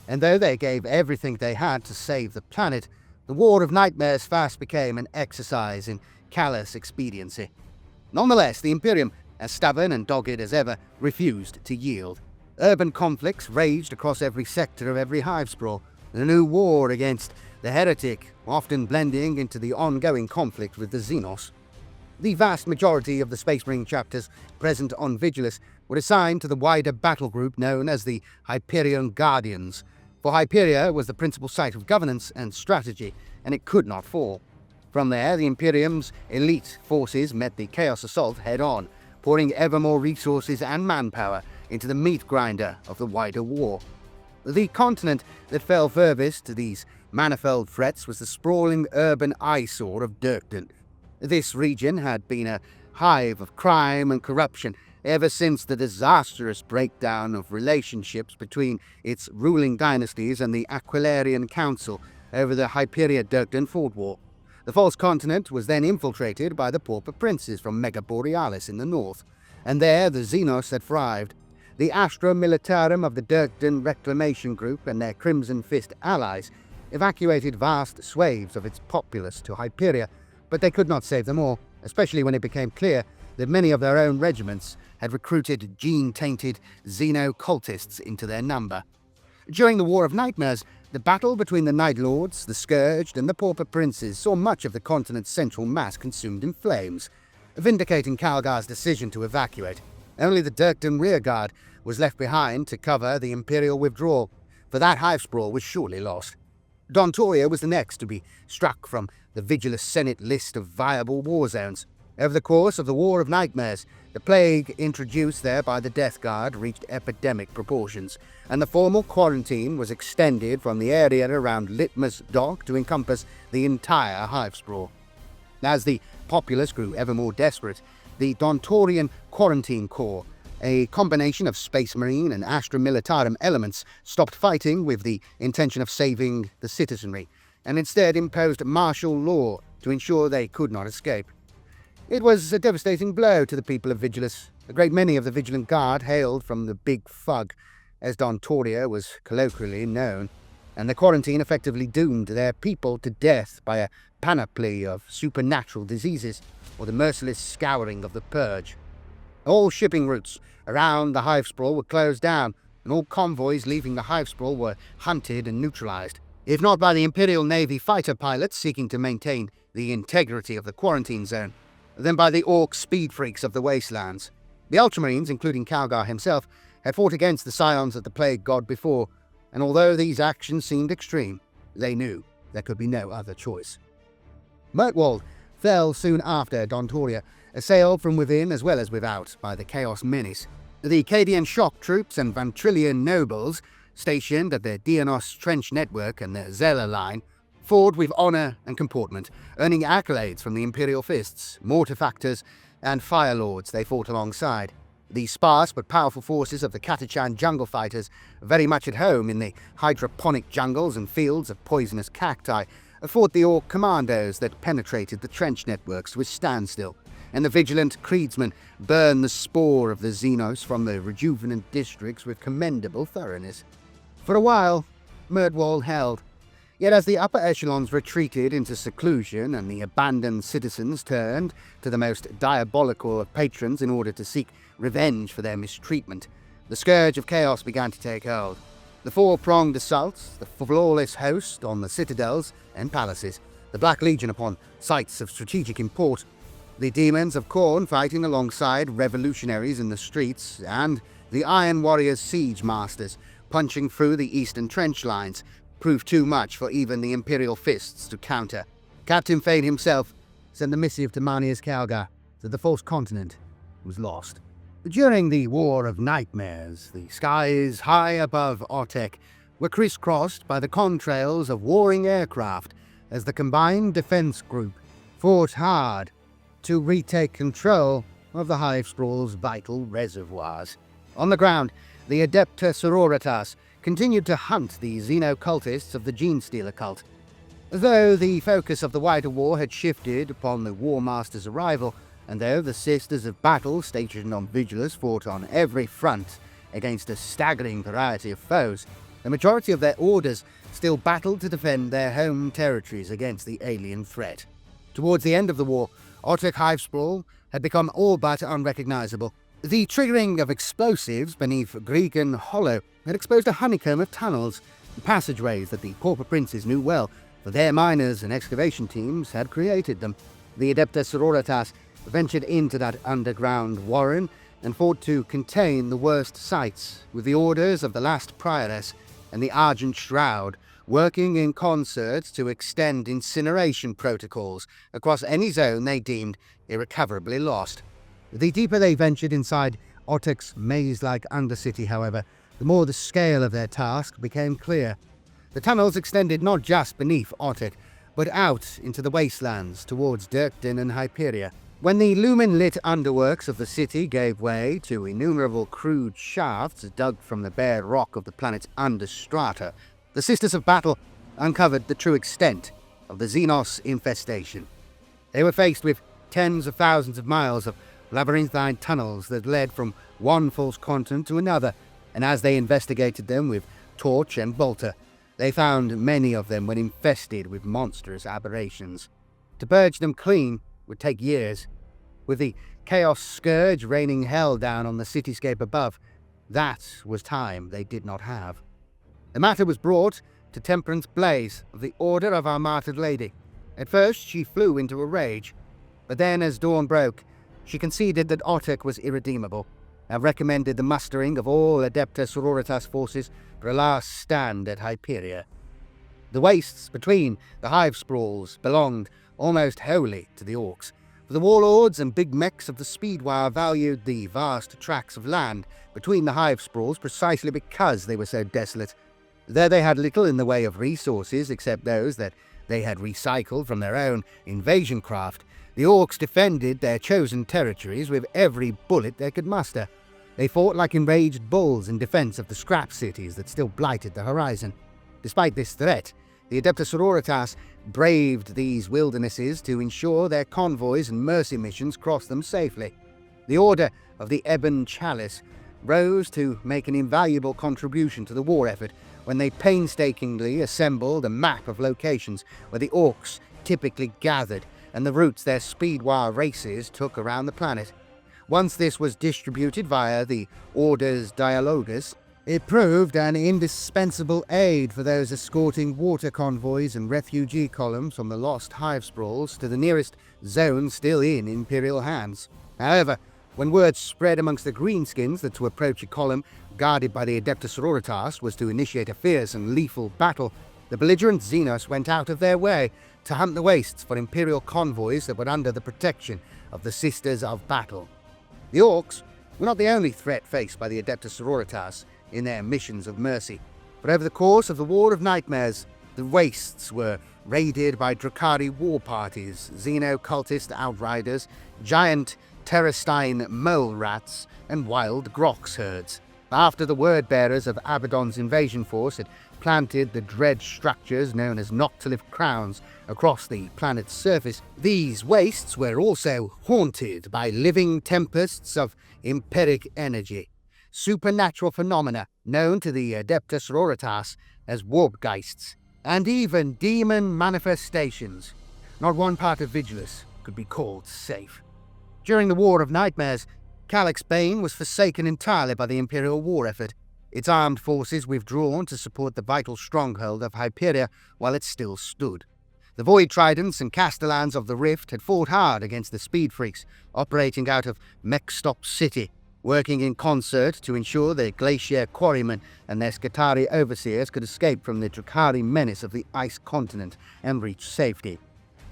[SPEAKER 1] and though they gave everything they had to save the planet, the War of Nightmares fast became an exercise in callous expediency. Nonetheless, the Imperium, as stubborn and dogged as ever, refused to yield. Urban conflicts raged across every sector of every Hivespraw, the new war against the heretic often blending into the ongoing conflict with the Xenos. The vast majority of the Space Marine chapters present on Vigilus were assigned to the wider battle group known as the Hyperion Guardians, for Hyperia was the principal site of governance and strategy, and it could not fall. From there, the Imperium's elite forces met the Chaos Assault head-on, pouring ever more resources and manpower into the meat grinder of the wider war. The continent that fell furthest to these manifold threats was the sprawling urban eyesore of Durken. This region had been a hive of crime and corruption ever since the disastrous breakdown of relationships between its ruling dynasties and the Aquilarian Council over the Hyperia-Durken Fort War. The false continent was then infiltrated by the pauper princes from Mega Borealis in the north, and there the Xenos had thrived. The Astra Militarum of the Durken Reclamation Group and their Crimson Fist allies evacuated vast swathes of its populace to Hyperia, but they could not save them all, especially when it became clear that many of their own regiments had recruited gene-tainted Xeno-cultists into their number. During the War of Nightmares, the battle between the Night Lords, the Scourged, and the Pauper Princes saw much of the continent's central mass consumed in flames, vindicating Calgar's decision to evacuate. Only the Durken rearguard was left behind to cover the Imperial withdrawal, for that Hivespraw was surely lost. Dontoria was the next to be struck from the Vigilus Senate list of viable war zones. Over the course of the War of Nightmares, the plague introduced there by the Death Guard reached epidemic proportions, and the formal quarantine was extended from the area around Litmus Dock to encompass the entire Hivespraw. As the populace grew ever more desperate, the Dontoria Quarantine Corps, a combination of Space Marine and Astra Militarum elements, stopped fighting with the intention of saving the citizenry, and instead imposed martial law to ensure they could not escape. It was a devastating blow to the people of Vigilus. A great many of the Vigilant Guard hailed from the Big Fug, as Dontoria was colloquially known, and the quarantine effectively doomed their people to death by a panoply of supernatural diseases, or the merciless scouring of the Purge. All shipping routes around the Hivespraw were closed down, and all convoys leaving the Hivespraw were hunted and neutralized, if not by the Imperial Navy fighter pilots seeking to maintain the integrity of the quarantine zone, then by the Orc Speedfreaks of the Wastelands. The Ultramarines, including Calgar himself, had fought against the scions of the Plague God before, and although these actions seemed extreme, they knew there could be no other choice. Mirtwald fell soon after Dontoria, assailed from within as well as without by the Chaos Menace. The Cadian shock troops and Vantrilian nobles, stationed at the Dianos Trench Network and the Zella Line, fought with honour and comportment, earning accolades from the Imperial Fists, Mortifactors, and Fire Lords they fought alongside. The sparse but powerful forces of the Catachan jungle fighters, very much at home in the hydroponic jungles and fields of poisonous cacti, fought the Orc commandos that penetrated the trench networks to a standstill, and the vigilant Creedsmen burned the spore of the Xenos from the rejuvenant districts with commendable thoroughness. For a while, Mirtwald held. Yet as the upper echelons retreated into seclusion and the abandoned citizens turned to the most diabolical of patrons in order to seek revenge for their mistreatment, the scourge of chaos began to take hold. The four-pronged assaults, the flawless host on the citadels and palaces, the Black Legion upon sites of strategic import, the demons of Khorne fighting alongside revolutionaries in the streets, and the Iron Warriors siege masters punching through the eastern trench lines, proved too much for even the Imperial Fists to counter. Captain Fane himself sent a missive to Marneus Calgar that the false continent was lost. During the War of Nightmares, the skies high above Otek were crisscrossed by the contrails of warring aircraft as the combined defense group fought hard to retake control of the Hivespraw's vital reservoirs. On the ground, the Adepta Sororitas continued to hunt the xeno-cultists of the Genestealer Cult. Though the focus of the wider war had shifted upon the War Master's arrival, and though the Sisters of Battle stationed on Vigilus fought on every front against a staggering variety of foes, the majority of their orders still battled to defend their home territories against the alien threat. Towards the end of the war, Otek Hivespraw had become all but unrecognizable. The triggering of explosives beneath Gregan Hollow had exposed a honeycomb of tunnels and passageways that the Pauper Princes knew well, for their miners and excavation teams had created them. The Adepta Sororitas ventured into that underground warren and fought to contain the worst sites, with the orders of the last Prioress and the Argent Shroud working in concert to extend incineration protocols across any zone they deemed irrecoverably lost. The deeper they ventured inside Otek's maze-like undercity, however, the more the scale of their task became clear. The tunnels extended not just beneath Otek, but out into the wastelands towards Durken and Hyperia. When the lumen-lit underworks of the city gave way to innumerable crude shafts dug from the bare rock of the planet's understrata, the Sisters of Battle uncovered the true extent of the Xenos infestation. They were faced with tens of thousands of miles of labyrinthine tunnels that led from one false continent to another, and as they investigated them with torch and bolter, they found many of them were infested with monstrous aberrations. To purge them clean would take years. With the chaos scourge raining hell down on the cityscape above, that was time they did not have. The matter was brought to Temperance Blaze of the Order of Our Martyred Lady. At first she flew into a rage, but then as dawn broke, she conceded that Otek was irredeemable, and recommended the mustering of all Adepta Sororitas forces for a last stand at Hyperia. The wastes between the Hivesprawls belonged almost wholly to the Orcs, for the warlords and big mechs of the Speedwaaagh valued the vast tracts of land between the Hivesprawls precisely because they were so desolate. Though they had little in the way of resources except those that they had recycled from their own invasion craft, the Orcs defended their chosen territories with every bullet they could muster. They fought like enraged bulls in defense of the scrap cities that still blighted the horizon. Despite this threat, the Adepta Sororitas braved these wildernesses to ensure their convoys and mercy missions crossed them safely. The Order of the Ebon Chalice rose to make an invaluable contribution to the war effort when they painstakingly assembled a map of locations where the Orcs typically gathered and the routes their Speedwaaagh races took around the planet. Once this was distributed via the Order's Dialogus, it proved an indispensable aid for those escorting water convoys and refugee columns from the lost Hivesprawls to the nearest zone still in Imperial hands. However, When word spread amongst the greenskins that to approach a column guarded by the Adeptus Sororitas was to initiate a fierce and lethal battle, the belligerent Xenos went out of their way to hunt the wastes for Imperial convoys that were under the protection of the Sisters of Battle. The Orcs were not the only threat faced by the Adeptus Sororitas in their missions of mercy, but over the course of the War of Nightmares, the wastes were raided by Drukhari war parties, Xeno-cultist outriders, giant Terrastine mole rats, and wild Grox herds. After the word-bearers of Abaddon's invasion force had planted the dread structures known as Noctilith crowns across the planet's surface, these wastes were also haunted by living tempests of empiric energy, supernatural phenomena known to the Adeptus Sororitas as warpgeists, and even demon manifestations. Not one part of Vigilus could be called safe. During the War of Nightmares, Calyx Bane was forsaken entirely by the Imperial war effort, its armed forces withdrawn to support the vital stronghold of Hyperia while it still stood. The Void Tridents and Castellans of the Rift had fought hard against the Speed Freaks, operating out of Mechstop City, working in concert to ensure the Glacier Quarrymen and their Skitarii overseers could escape from the Drukhari menace of the Ice Continent and reach safety.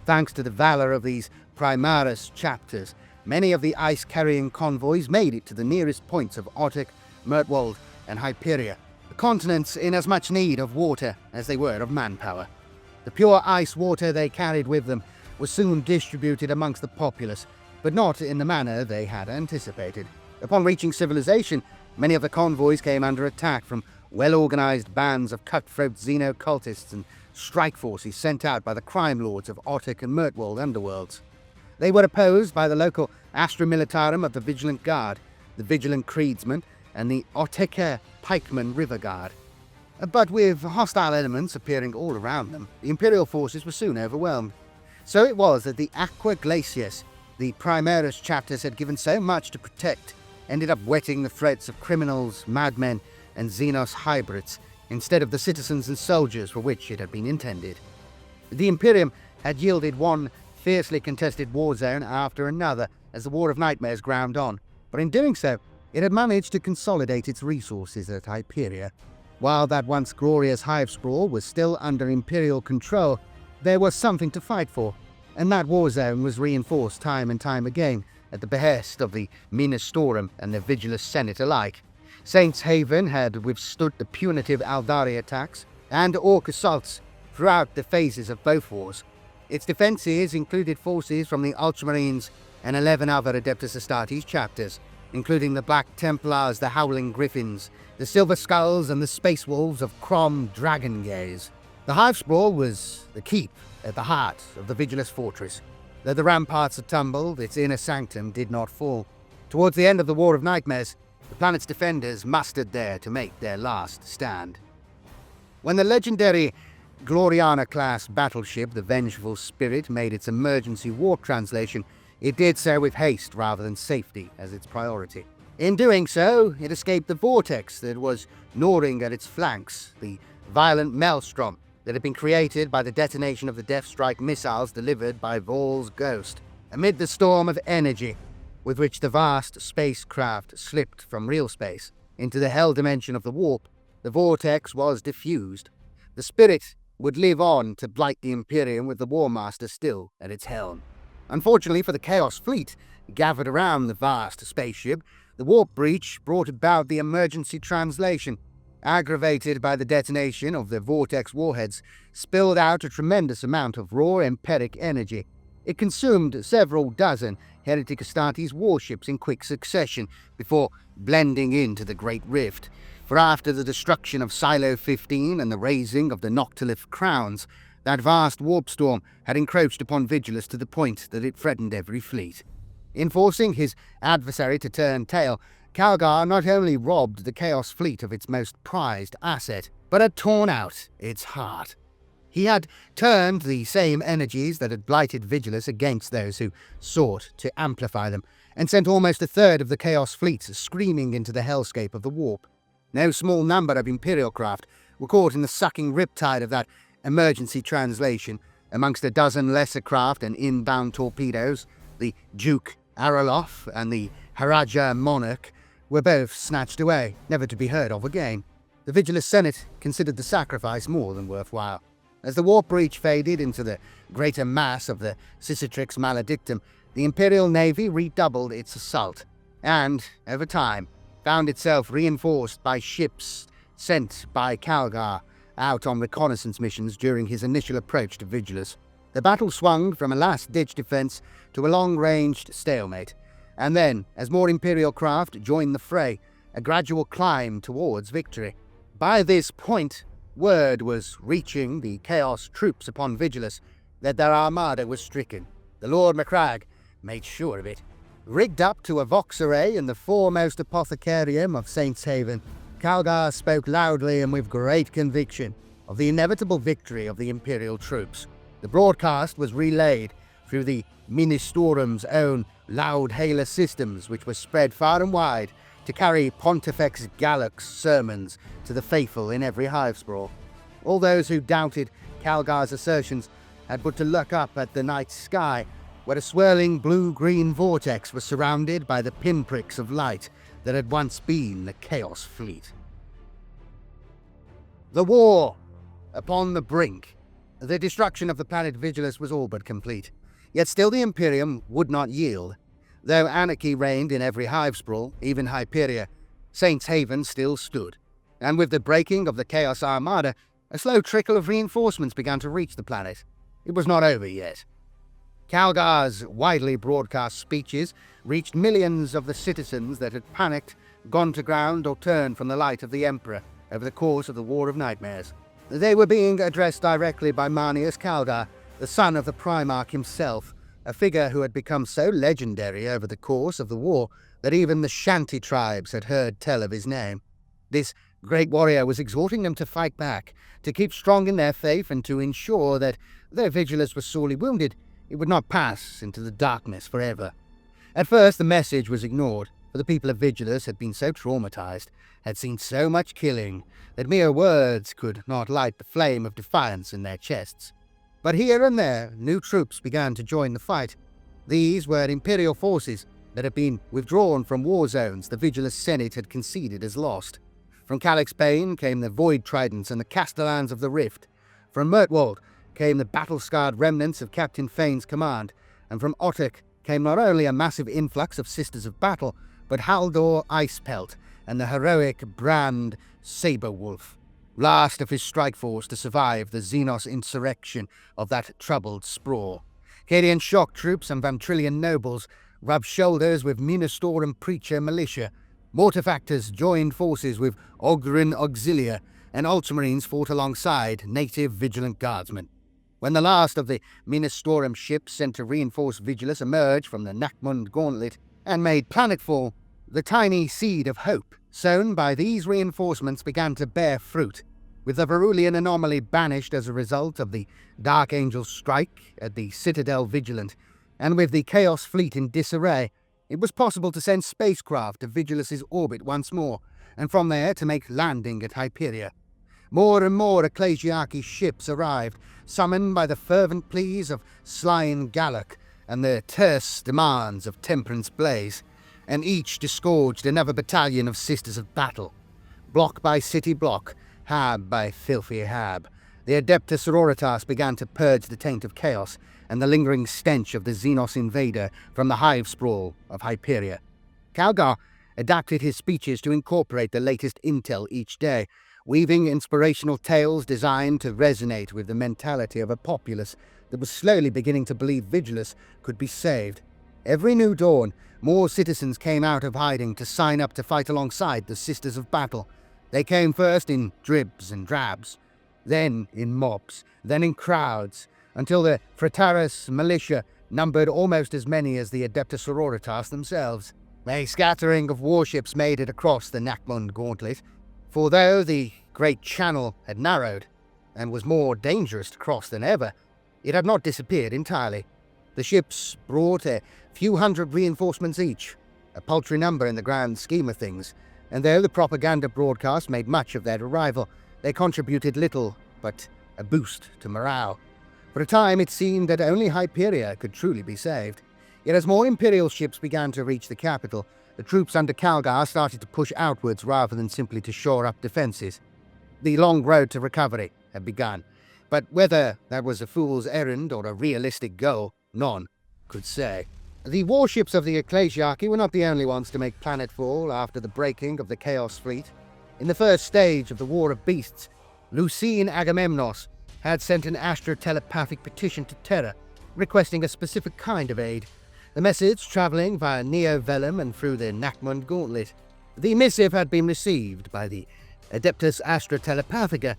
[SPEAKER 1] Thanks to the valor of these Primaris chapters, many of the ice-carrying convoys made it to the nearest points of Otek, Mirtwald, and Hyperia, the continents in as much need of water as they were of manpower. The pure ice water they carried with them was soon distributed amongst the populace, but not in the manner they had anticipated. Upon reaching civilization, many of the convoys came under attack from well-organized bands of cutthroat Xeno-cultists and strike forces sent out by the crime lords of Otek and Mirtwald underworlds. They were opposed by the local Astra Militarum of the Vigilant Guard, the Vigilant Creedsmen, and the Oteker Pikeman River Guard. But with hostile elements appearing all around them, the Imperial forces were soon overwhelmed. So it was that the Aqua Glacius, the Primaris chapters had given so much to protect, ended up whetting the threats of criminals, madmen, and Xenos hybrids, instead of the citizens and soldiers for which it had been intended. The Imperium had yielded one fiercely contested war zone after another as the War of Nightmares ground on, but in doing so, it had managed to consolidate its resources at Hyperia. While that once glorious Hivespraw was still under Imperial control, there was something to fight for, and that war zone was reinforced time and time again at the behest of the Ministorum and the Vigilus Senate alike. Saints Haven had withstood the punitive Aeldari attacks and Orc assaults throughout the phases of both wars. Its defences included forces from the Ultramarines and 11 other Adeptus Astartes chapters, including the Black Templars, the Howling Griffins, the Silver Skulls, and the Space Wolves of Crom Dragongaze. The Hivespraw was the keep at the heart of the Vigilus fortress. Though the ramparts had tumbled, its inner sanctum did not fall. Towards the end of the War of Nightmares, the planet's defenders mustered there to make their last stand. When the legendary Gloriana-class battleship, the Vengeful Spirit, made its emergency warp translation, it did so with haste rather than safety as its priority. In doing so, it escaped the vortex that was gnawing at its flanks, the violent maelstrom that had been created by the detonation of the Death Strike missiles delivered by Vol's Ghost. Amid the storm of energy with which the vast spacecraft slipped from real space into the hell dimension of the warp, the vortex was diffused. The spirit would live on to blight the Imperium with the War Master still at its helm. Unfortunately for the Chaos Fleet gathered around the vast spaceship, the warp breach brought about the emergency translation. Aggravated by the detonation of the vortex warheads, spilled out a tremendous amount of raw empiric energy. It consumed several dozen Heretic Astartes warships in quick succession before blending into the Great Rift. For after the destruction of Silo 15 and the raising of the Noctilith crowns, that vast warp storm had encroached upon Vigilus to the point that it threatened every fleet. In forcing his adversary to turn tail, Calgar not only robbed the Chaos Fleet of its most prized asset, but had torn out its heart. He had turned the same energies that had blighted Vigilus against those who sought to amplify them, and sent almost a third of the Chaos Fleet screaming into the hellscape of the warp. No small number of Imperial craft were caught in the sucking riptide of that emergency translation, amongst a dozen lesser craft and inbound torpedoes, the Duke Araloff and the Haraja monarch were both snatched away, never to be heard of again. The Vigilus Senate considered the sacrifice more than worthwhile. As the war breach faded into the greater mass of the Cicatrix Maledictum, the Imperial Navy redoubled its assault, and, over time, found itself reinforced by ships sent by Calgar out on reconnaissance missions during his initial approach to Vigilus. The battle swung from a last-ditch defense to a long-ranged stalemate, and then, as more Imperial craft joined the fray, a gradual climb towards victory. By this point, word was reaching the Chaos troops upon Vigilus that their armada was stricken. The Lord Macragge made sure of it. Rigged up to a vox array in the foremost apothecarium of Saints Haven, Calgar spoke loudly and with great conviction of the inevitable victory of the Imperial troops. The broadcast was relayed through the Ministorum's own loud hailer systems, which were spread far and wide to carry Pontifex Galloc's sermons to the faithful in every Hivespraw. All those who doubted Calgar's assertions had but to look up at the night sky, where a swirling blue-green vortex was surrounded by the pinpricks of light that had once been the Chaos Fleet. The war upon the brink. The destruction of the planet Vigilus was all but complete, yet still the Imperium would not yield. Though anarchy reigned in every Hivespraw, even Hyperia, Saints Haven still stood, and with the breaking of the Chaos Armada, a slow trickle of reinforcements began to reach the planet. It was not over yet. Calgar's widely broadcast speeches reached millions of the citizens that had panicked, gone to ground, or turned from the light of the Emperor over the course of the War of Nightmares. They were being addressed directly by Marneus Calgar, the son of the Primarch himself, a figure who had become so legendary over the course of the war that even the Shanty tribes had heard tell of his name. This great warrior was exhorting them to fight back, to keep strong in their faith, and to ensure that, though Vigilus was sorely wounded, it would not pass into the darkness forever. At first the message was ignored, for the people of Vigilus had been so traumatized, had seen so much killing, that mere words could not light the flame of defiance in their chests. But here and there, new troops began to join the fight. These were Imperial forces that had been withdrawn from war zones the Vigilus Senate had conceded as lost. From Calix Bane came the Void Tridents and the Castellans of the Rift. From Mirtwald came the battle-scarred remnants of Captain Fane's command, and from Otek came not only a massive influx of Sisters of Battle, but Haldor Icepelt and the heroic Brand Saberwolf, last of his strike force to survive the Xenos insurrection of that troubled sprawl. Cadian shock troops and Vamtrillian nobles rubbed shoulders with Ministorum Preacher militia. Mortifactors joined forces with Ogrin Auxilia, and Ultramarines fought alongside native Vigilant Guardsmen. When the last of the Ministorum ships sent to reinforce Vigilus emerged from the Nachmund Gauntlet and made planetfall, the tiny seed of hope sown by these reinforcements began to bear fruit. With the Verulian anomaly banished as a result of the Dark Angel's strike at the Citadel Vigilant, and with the Chaos Fleet in disarray, it was possible to send spacecraft to Vigilus's orbit once more, and from there to make landing at Hyperia. More and more Ecclesiarchy ships arrived, summoned by the fervent pleas of Slyn Galloc and the terse demands of Temperance Blaze, and each disgorged another battalion of Sisters of Battle. Block by city block, hab by filthy hab, the Adepta Sororitas began to purge the taint of chaos and the lingering stench of the Xenos invader from the Hivespraw of Hyperia. Calgar adapted his speeches to incorporate the latest intel each day, weaving inspirational tales designed to resonate with the mentality of a populace that was slowly beginning to believe Vigilus could be saved. Every new dawn, more citizens came out of hiding to sign up to fight alongside the Sisters of Battle. They came first in dribs and drabs, then in mobs, then in crowds, until the Frataris militia numbered almost as many as the Adepta Sororitas themselves. A scattering of warships made it across the Nachmund Gauntlet, for though the Great Channel had narrowed, and was more dangerous to cross than ever, it had not disappeared entirely. The ships brought a few hundred reinforcements each, a paltry number in the grand scheme of things, and though the propaganda broadcast made much of their arrival, they contributed little but a boost to morale. For a time it seemed that only Hyperia could truly be saved. Yet as more Imperial ships began to reach the capital, the troops under Calgar started to push outwards rather than simply to shore up defences. The long road to recovery had begun, but whether that was a fool's errand or a realistic goal, none could say. The warships of the Ecclesiarchy were not the only ones to make planetfall after the breaking of the Chaos Fleet. In the first stage of the War of Beasts, Lucene Agamemnos had sent an astro-telepathic petition to Terra, requesting a specific kind of aid, the message travelling via Neo-Vellum and through the Nachmund Gauntlet. The missive had been received by the Adeptus Astro-Telepathica,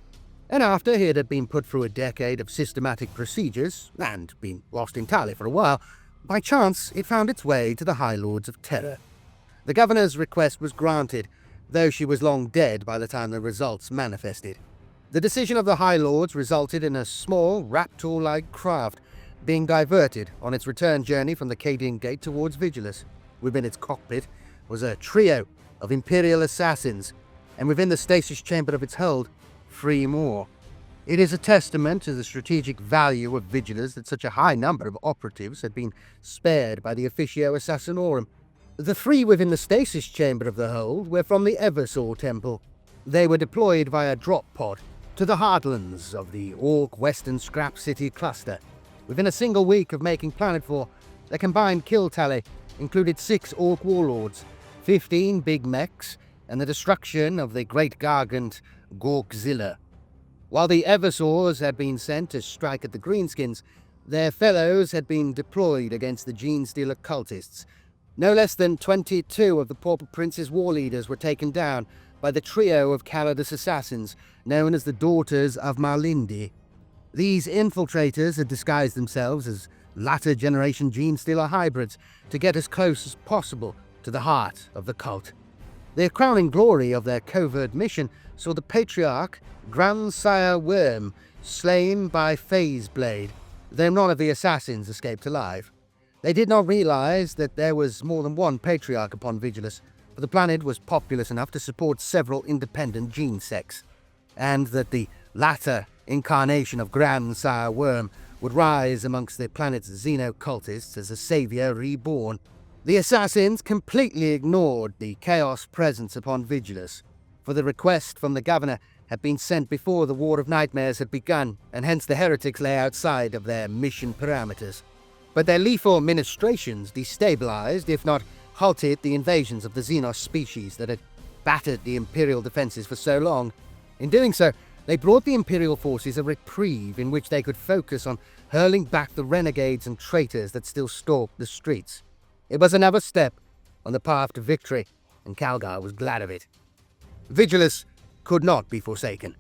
[SPEAKER 1] and after it had been put through a decade of systematic procedures, and been lost entirely for a while, by chance it found its way to the High Lords of Terra. The Governor's request was granted, though she was long dead by the time the results manifested. The decision of the High Lords resulted in a small, raptor-like craft being diverted on its return journey from the Cadian Gate towards Vigilus. Within its cockpit was a trio of Imperial assassins, and within the stasis chamber of its hold, 3 more. It is a testament to the strategic value of Vigilus that such a high number of operatives had been spared by the Officio Assassinorum. The 3 within the stasis chamber of the hold were from the Eversaw Temple. They were deployed via drop pod to the heartlands of the Orc Western Scrap City cluster. Within a single week of making planetfall, their combined kill tally included 6 Orc warlords, 15 big mechs, and the destruction of the great gargant Gorkzilla. While the Eversaws had been sent to strike at the Greenskins, their fellows had been deployed against the Genestealer Cultists. No less than 22 of the Pauper Prince's war leaders were taken down by the trio of Calidus assassins, known as the Daughters of Marlindi. These infiltrators had disguised themselves as latter-generation Genestealer hybrids to get as close as possible to the heart of the cult. The crowning glory of their covert mission saw the Patriarch, Grandsire Worm, slain by Phase Blade, though none of the assassins escaped alive. They did not realize that there was more than one Patriarch upon Vigilus, for the planet was populous enough to support several independent gene sects, and that the latter incarnation of Grandsire Worm would rise amongst the planet's xeno-cultists as a savior reborn. The assassins completely ignored the chaos presence upon Vigilus, for the request from the Governor had been sent before the War of Nightmares had begun, and hence the heretics lay outside of their mission parameters. But their lethal ministrations destabilized, if not halted, the invasions of the Xenos species that had battered the Imperial defenses for so long. In doing so, they brought the Imperial forces a reprieve in which they could focus on hurling back the renegades and traitors that still stalked the streets. It was another step on the path to victory, and Calgar was glad of it. Vigilus could not be forsaken,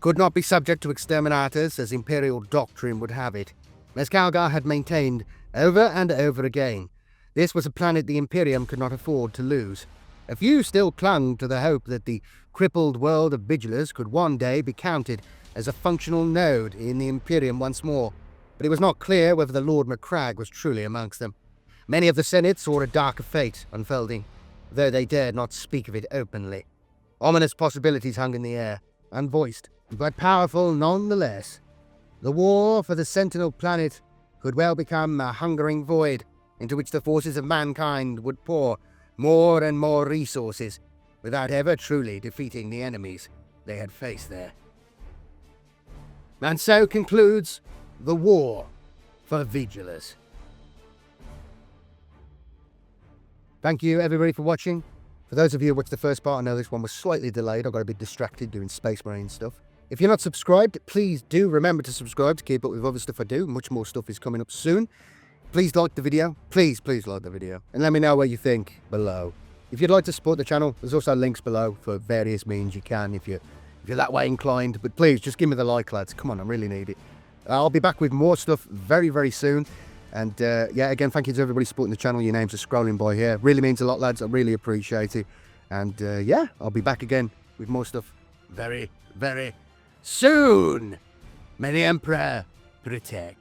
[SPEAKER 1] could not be subject to exterminators as Imperial doctrine would have it. As Calgar had maintained over and over again, this was a planet the Imperium could not afford to lose. A few still clung to the hope that the crippled world of Vigilus could one day be counted as a functional node in the Imperium once more, but it was not clear whether the Lord Macragge was truly amongst them. Many of the Senate saw a darker fate unfolding, though they dared not speak of it openly. Ominous possibilities hung in the air, unvoiced, but powerful nonetheless. The war for the Sentinel planet could well become a hungering void into which the forces of mankind would pour more and more resources without ever truly defeating the enemies they had faced there. And so concludes the war for Vigilus. Thank you everybody for watching. For those of you who watched the first part, I know this one was slightly delayed. I got a bit distracted doing Space Marine stuff. If you're not subscribed, please do remember to subscribe to keep up with other stuff I do. Much more stuff is coming up soon. Please like the video. Please like the video. And let me know what you think below. If you'd like to support the channel, there's also links below for various means you can if you're that way inclined. But please, just give me the like, lads. Come on, I really need it. I'll be back with more stuff very, very soon. And yeah, again, thank you to everybody supporting the channel. Your names are scrolling by here. Really means a lot, lads. I really appreciate it. And yeah, I'll be back again with more stuff very, very soon. May the Emperor protect.